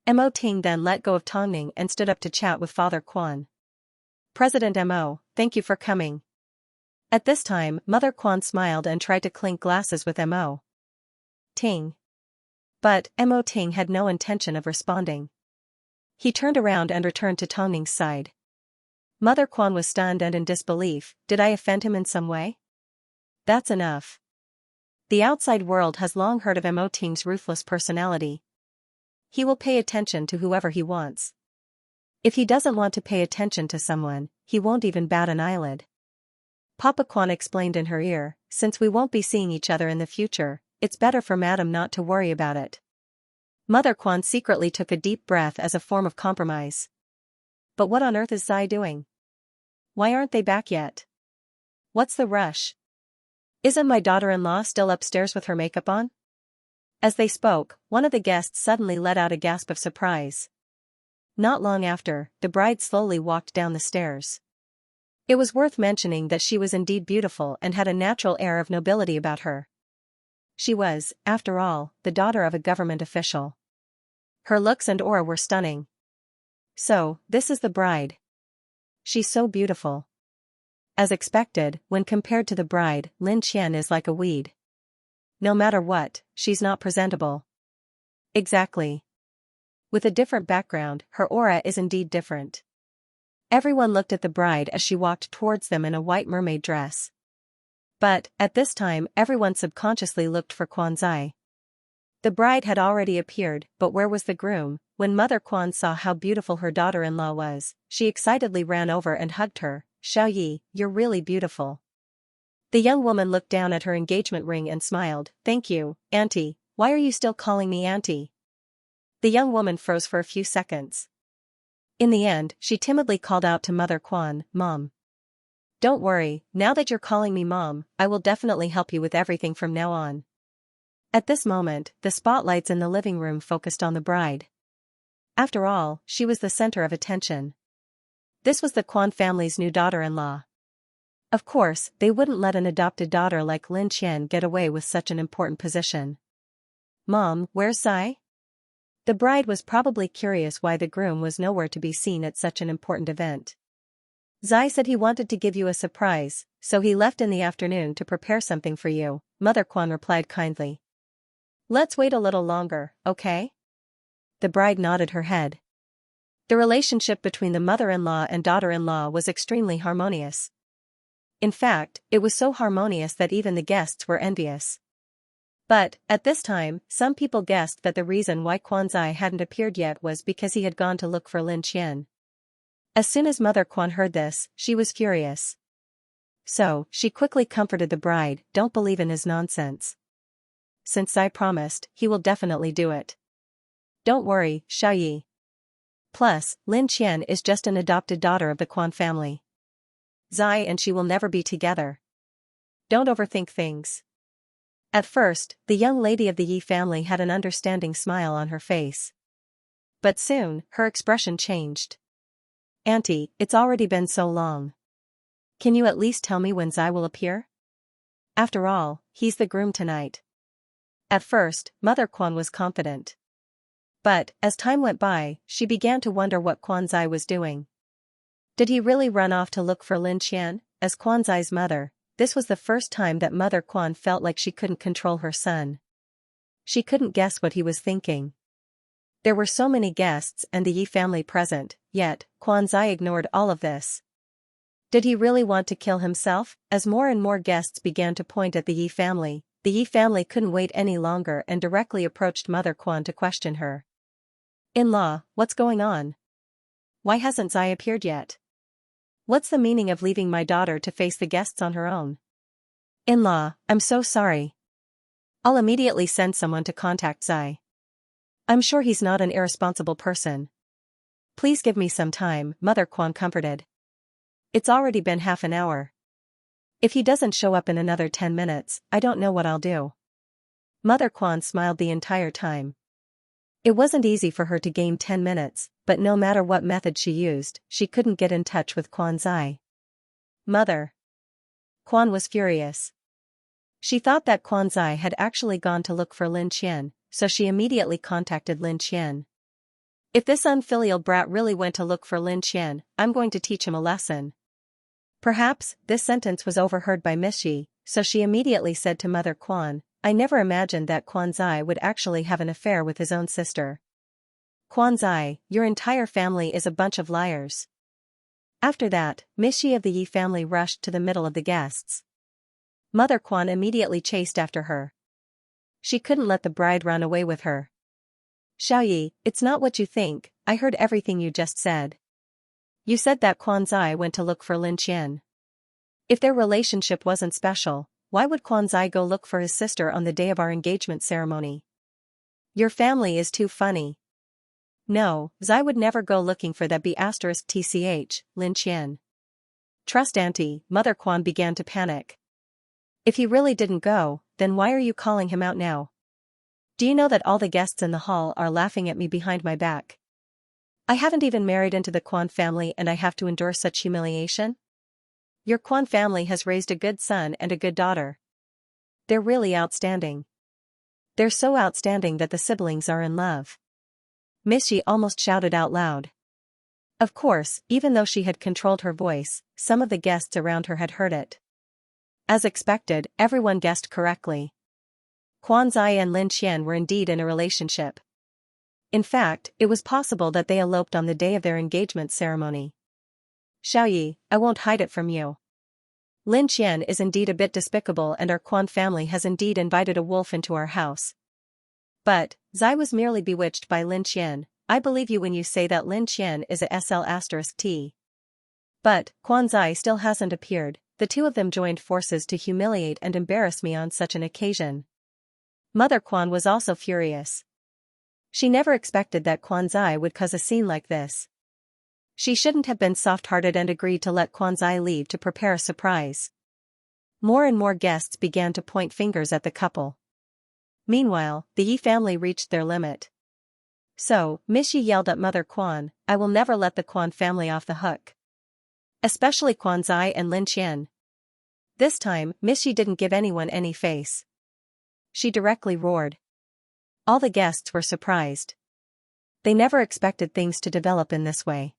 Mo Ting then let go of Tongning and stood up to chat with Father Quan. President Mo, thank you for coming. At this time, Mother Quan smiled and tried to clink glasses with Mo Ting. But, Mo Ting had no intention of responding. He turned around and returned to Tongning's side. Mother Quan was stunned and in disbelief. Did I offend him in some way? That's enough. The outside world has long heard of Mo Ting's ruthless personality. He will pay attention to whoever he wants. If he doesn't want to pay attention to someone, he won't even bat an eyelid. Papa Quan explained in her ear, since we won't be seeing each other in the future, it's better for Madam not to worry about it. Mother Quan secretly took a deep breath as a form of compromise. But what on earth is Zai doing? Why aren't they back yet? What's the rush? Isn't my daughter-in-law still upstairs with her makeup on? As they spoke, one of the guests suddenly let out a gasp of surprise. Not long after, the bride slowly walked down the stairs. It was worth mentioning that she was indeed beautiful and had a natural air of nobility about her. She was, after all, the daughter of a government official. Her looks and aura were stunning. So, this is the bride. She's so beautiful. As expected, when compared to the bride, Lin Qian is like a weed. No matter what, she's not presentable. Exactly. With a different background, her aura is indeed different. Everyone looked at the bride as she walked towards them in a white mermaid dress. But, at this time, everyone subconsciously looked for Quan Zai. The bride had already appeared, but where was the groom? When Mother Quan saw how beautiful her daughter-in-law was, she excitedly ran over and hugged her. Xiaoyi, you're really beautiful. The young woman looked down at her engagement ring and smiled. Thank you, Auntie. Why are you still calling me Auntie? The young woman froze for a few seconds. In the end, she timidly called out to Mother Quan, Mom. Don't worry, now that you're calling me Mom, I will definitely help you with everything from now on. At this moment, the spotlights in the living room focused on the bride. After all, she was the center of attention. This was the Quan family's new daughter-in-law. Of course, they wouldn't let an adopted daughter like Lin Qian get away with such an important position. Mom, where's Zai? The bride was probably curious why the groom was nowhere to be seen at such an important event. Zai said he wanted to give you a surprise, so he left in the afternoon to prepare something for you, Mother Quan replied kindly. Let's wait a little longer, okay? The bride nodded her head. The relationship between the mother-in-law and daughter-in-law was extremely harmonious. In fact, it was so harmonious that even the guests were envious. But, at this time, some people guessed that the reason why Quan Zai hadn't appeared yet was because he had gone to look for Lin Qian. As soon as Mother Quan heard this, she was furious. So, she quickly comforted the bride, don't believe in his nonsense. Since Zai promised, he will definitely do it. Don't worry, Xiaoyi. Plus, Lin Qian is just an adopted daughter of the Quan family. Zai and she will never be together. Don't overthink things. At first, the young lady of the Yi family had an understanding smile on her face. But soon, her expression changed. Auntie, it's already been so long. Can you at least tell me when Zai will appear? After all, he's the groom tonight. At first, Mother Quan was confident. But, as time went by, she began to wonder what Quan Zai was doing. Did he really run off to look for Lin Qian? As Quan Zai's mother, this was the first time that Mother Quan felt like she couldn't control her son. She couldn't guess what he was thinking. There were so many guests and the Yi family present, yet, Quan Zai ignored all of this. Did he really want to kill himself? As more and more guests began to point at the Yi family couldn't wait any longer and directly approached Mother Quan to question her. In-law, what's going on? Why hasn't Zai appeared yet? What's the meaning of leaving my daughter to face the guests on her own? In-law, I'm so sorry. I'll immediately send someone to contact Zai. I'm sure he's not an irresponsible person. Please give me some time, Mother Quan comforted. It's already been half an hour. If he doesn't show up in another 10 minutes, I don't know what I'll do. Mother Quan smiled the entire time. It wasn't easy for her to gain 10 minutes, but no matter what method she used, she couldn't get in touch with Quan Zai. Mother. Quan was furious. She thought that Quan Zai had actually gone to look for Lin Qian, so she immediately contacted Lin Qian. If this unfilial brat really went to look for Lin Qian, I'm going to teach him a lesson. Perhaps, this sentence was overheard by Miss Yi, so she immediately said to Mother Quan, I never imagined that Quan Zai would actually have an affair with his own sister. Quan Zai, your entire family is a bunch of liars. After that, Miss Yi of the Yi family rushed to the middle of the guests. Mother Quan immediately chased after her. She couldn't let the bride run away with her. Xiaoyi, it's not what you think, I heard everything you just said. You said that Quan Zai went to look for Lin Qian. If their relationship wasn't special, why would Quan Zai go look for his sister on the day of our engagement ceremony? Your family is too funny. No, Zai would never go looking for that *tch, Lin Qian. Trust Auntie, Mother Quan began to panic. If he really didn't go, then why are you calling him out now? Do you know that all the guests in the hall are laughing at me behind my back? I haven't even married into the Quan family and I have to endure such humiliation? Your Quan family has raised a good son and a good daughter. They're really outstanding. They're so outstanding that the siblings are in love. Missy almost shouted out loud. Of course, even though she had controlled her voice, some of the guests around her had heard it. As expected, everyone guessed correctly. Quan Zai and Lin Qian were indeed in a relationship. In fact, it was possible that they eloped on the day of their engagement ceremony. Xiaoyi, I won't hide it from you. Lin Qian is indeed a bit despicable and our Quan family has indeed invited a wolf into our house. But, Zai was merely bewitched by Lin Qian. I believe you when you say that Lin Qian is a SL*T. But, Quan Zai still hasn't appeared. The two of them joined forces to humiliate and embarrass me on such an occasion. Mother Quan was also furious. She never expected that Quan Zai would cause a scene like this. She shouldn't have been soft-hearted and agreed to let Quan Zai leave to prepare a surprise. More and more guests began to point fingers at the couple. Meanwhile, the Yi family reached their limit. So, Miss Yi yelled at Mother Quan, I will never let the Quan family off the hook. Especially Quan Zai and Lin Qian. This time, Miss Yi didn't give anyone any face. She directly roared. All the guests were surprised. They never expected things to develop in this way.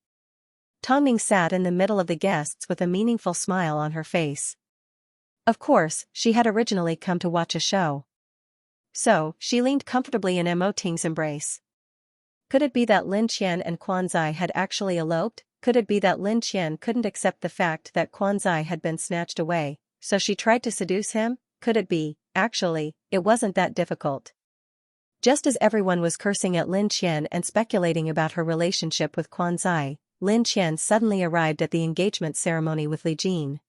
Tongming sat in the middle of the guests with a meaningful smile on her face. Of course, she had originally come to watch a show. So, she leaned comfortably in Mo Ting's embrace. Could it be that Lin Qian and Quan Zai had actually eloped? Could it be that Lin Qian couldn't accept the fact that Quan Zai had been snatched away, so she tried to seduce him? Could it be? Actually, it wasn't that difficult. Just as everyone was cursing at Lin Qian and speculating about her relationship with Quan Zai, Lin Qian suddenly arrived at the engagement ceremony with Li Jin.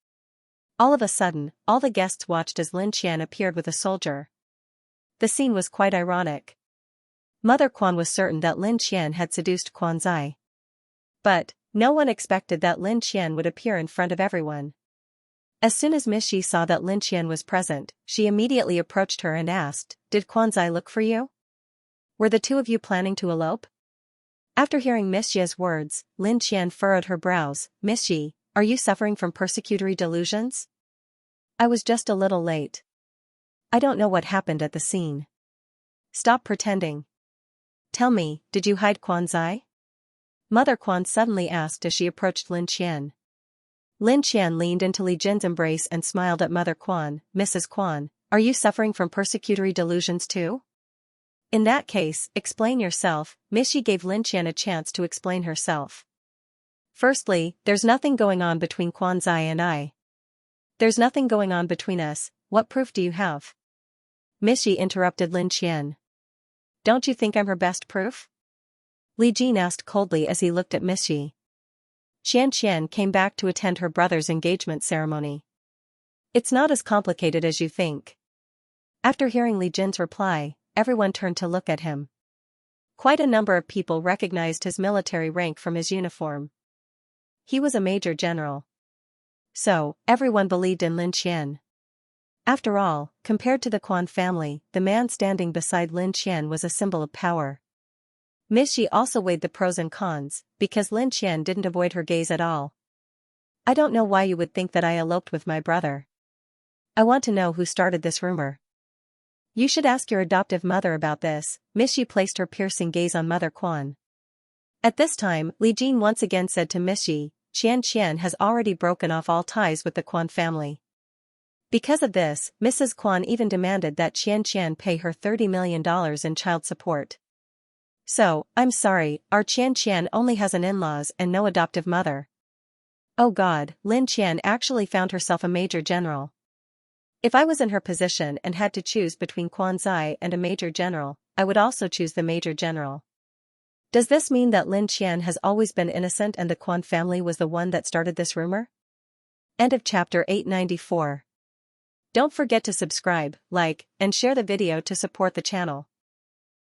All of a sudden, all the guests watched as Lin Qian appeared with a soldier. The scene was quite ironic. Mother Quan was certain that Lin Qian had seduced Quan Zai. But, no one expected that Lin Qian would appear in front of everyone. As soon as Miss Yi saw that Lin Qian was present, she immediately approached her and asked, Did Quan Zai look for you? Were the two of you planning to elope? After hearing Miss Yi's words, Lin Qian furrowed her brows. Miss Yi, are you suffering from persecutory delusions? I was just a little late. I don't know what happened at the scene. Stop pretending. Tell me, did you hide Quan Zai? Mother Quan suddenly asked as she approached Lin Qian. Lin Qian leaned into Li Jin's embrace and smiled at Mother Quan. Mrs. Quan, are you suffering from persecutory delusions too? In that case, explain yourself. Miss Yi gave Lin Qian a chance to explain herself. Firstly, there's nothing going on between Quan Zai and I. There's nothing going on between us. What proof do you have? Miss Yi interrupted Lin Qian. Don't you think I'm her best proof? Li Jin asked coldly as he looked at Miss Yi. Xianxia came back to attend her brother's engagement ceremony. It's not as complicated as you think. After hearing Li Jin's reply, everyone turned to look at him. Quite a number of people recognized his military rank from his uniform. He was a major general. So, everyone believed in Lin Qian. After all, compared to the Quan family, the man standing beside Lin Qian was a symbol of power. Miss Yi also weighed the pros and cons, because Lin Qian didn't avoid her gaze at all. I don't know why you would think that I eloped with my brother. I want to know who started this rumor. You should ask your adoptive mother about this. Miss Yi placed her piercing gaze on Mother Quan. At this time, Li Jin once again said to Miss Yi, Xianxia has already broken off all ties with the Quan family. Because of this, Mrs. Quan even demanded that Xianxia pay her $30 million in child support. So, I'm sorry, our Xianxia only has an in-laws and no adoptive mother. Oh God, Lin Qian actually found herself a major general. If I was in her position and had to choose between Quan Zai and a major general, I would also choose the major general. Does this mean that Lin Qian has always been innocent and the Quan family was the one that started this rumor? End of chapter 894. Don't forget to subscribe, like, and share the video to support the channel.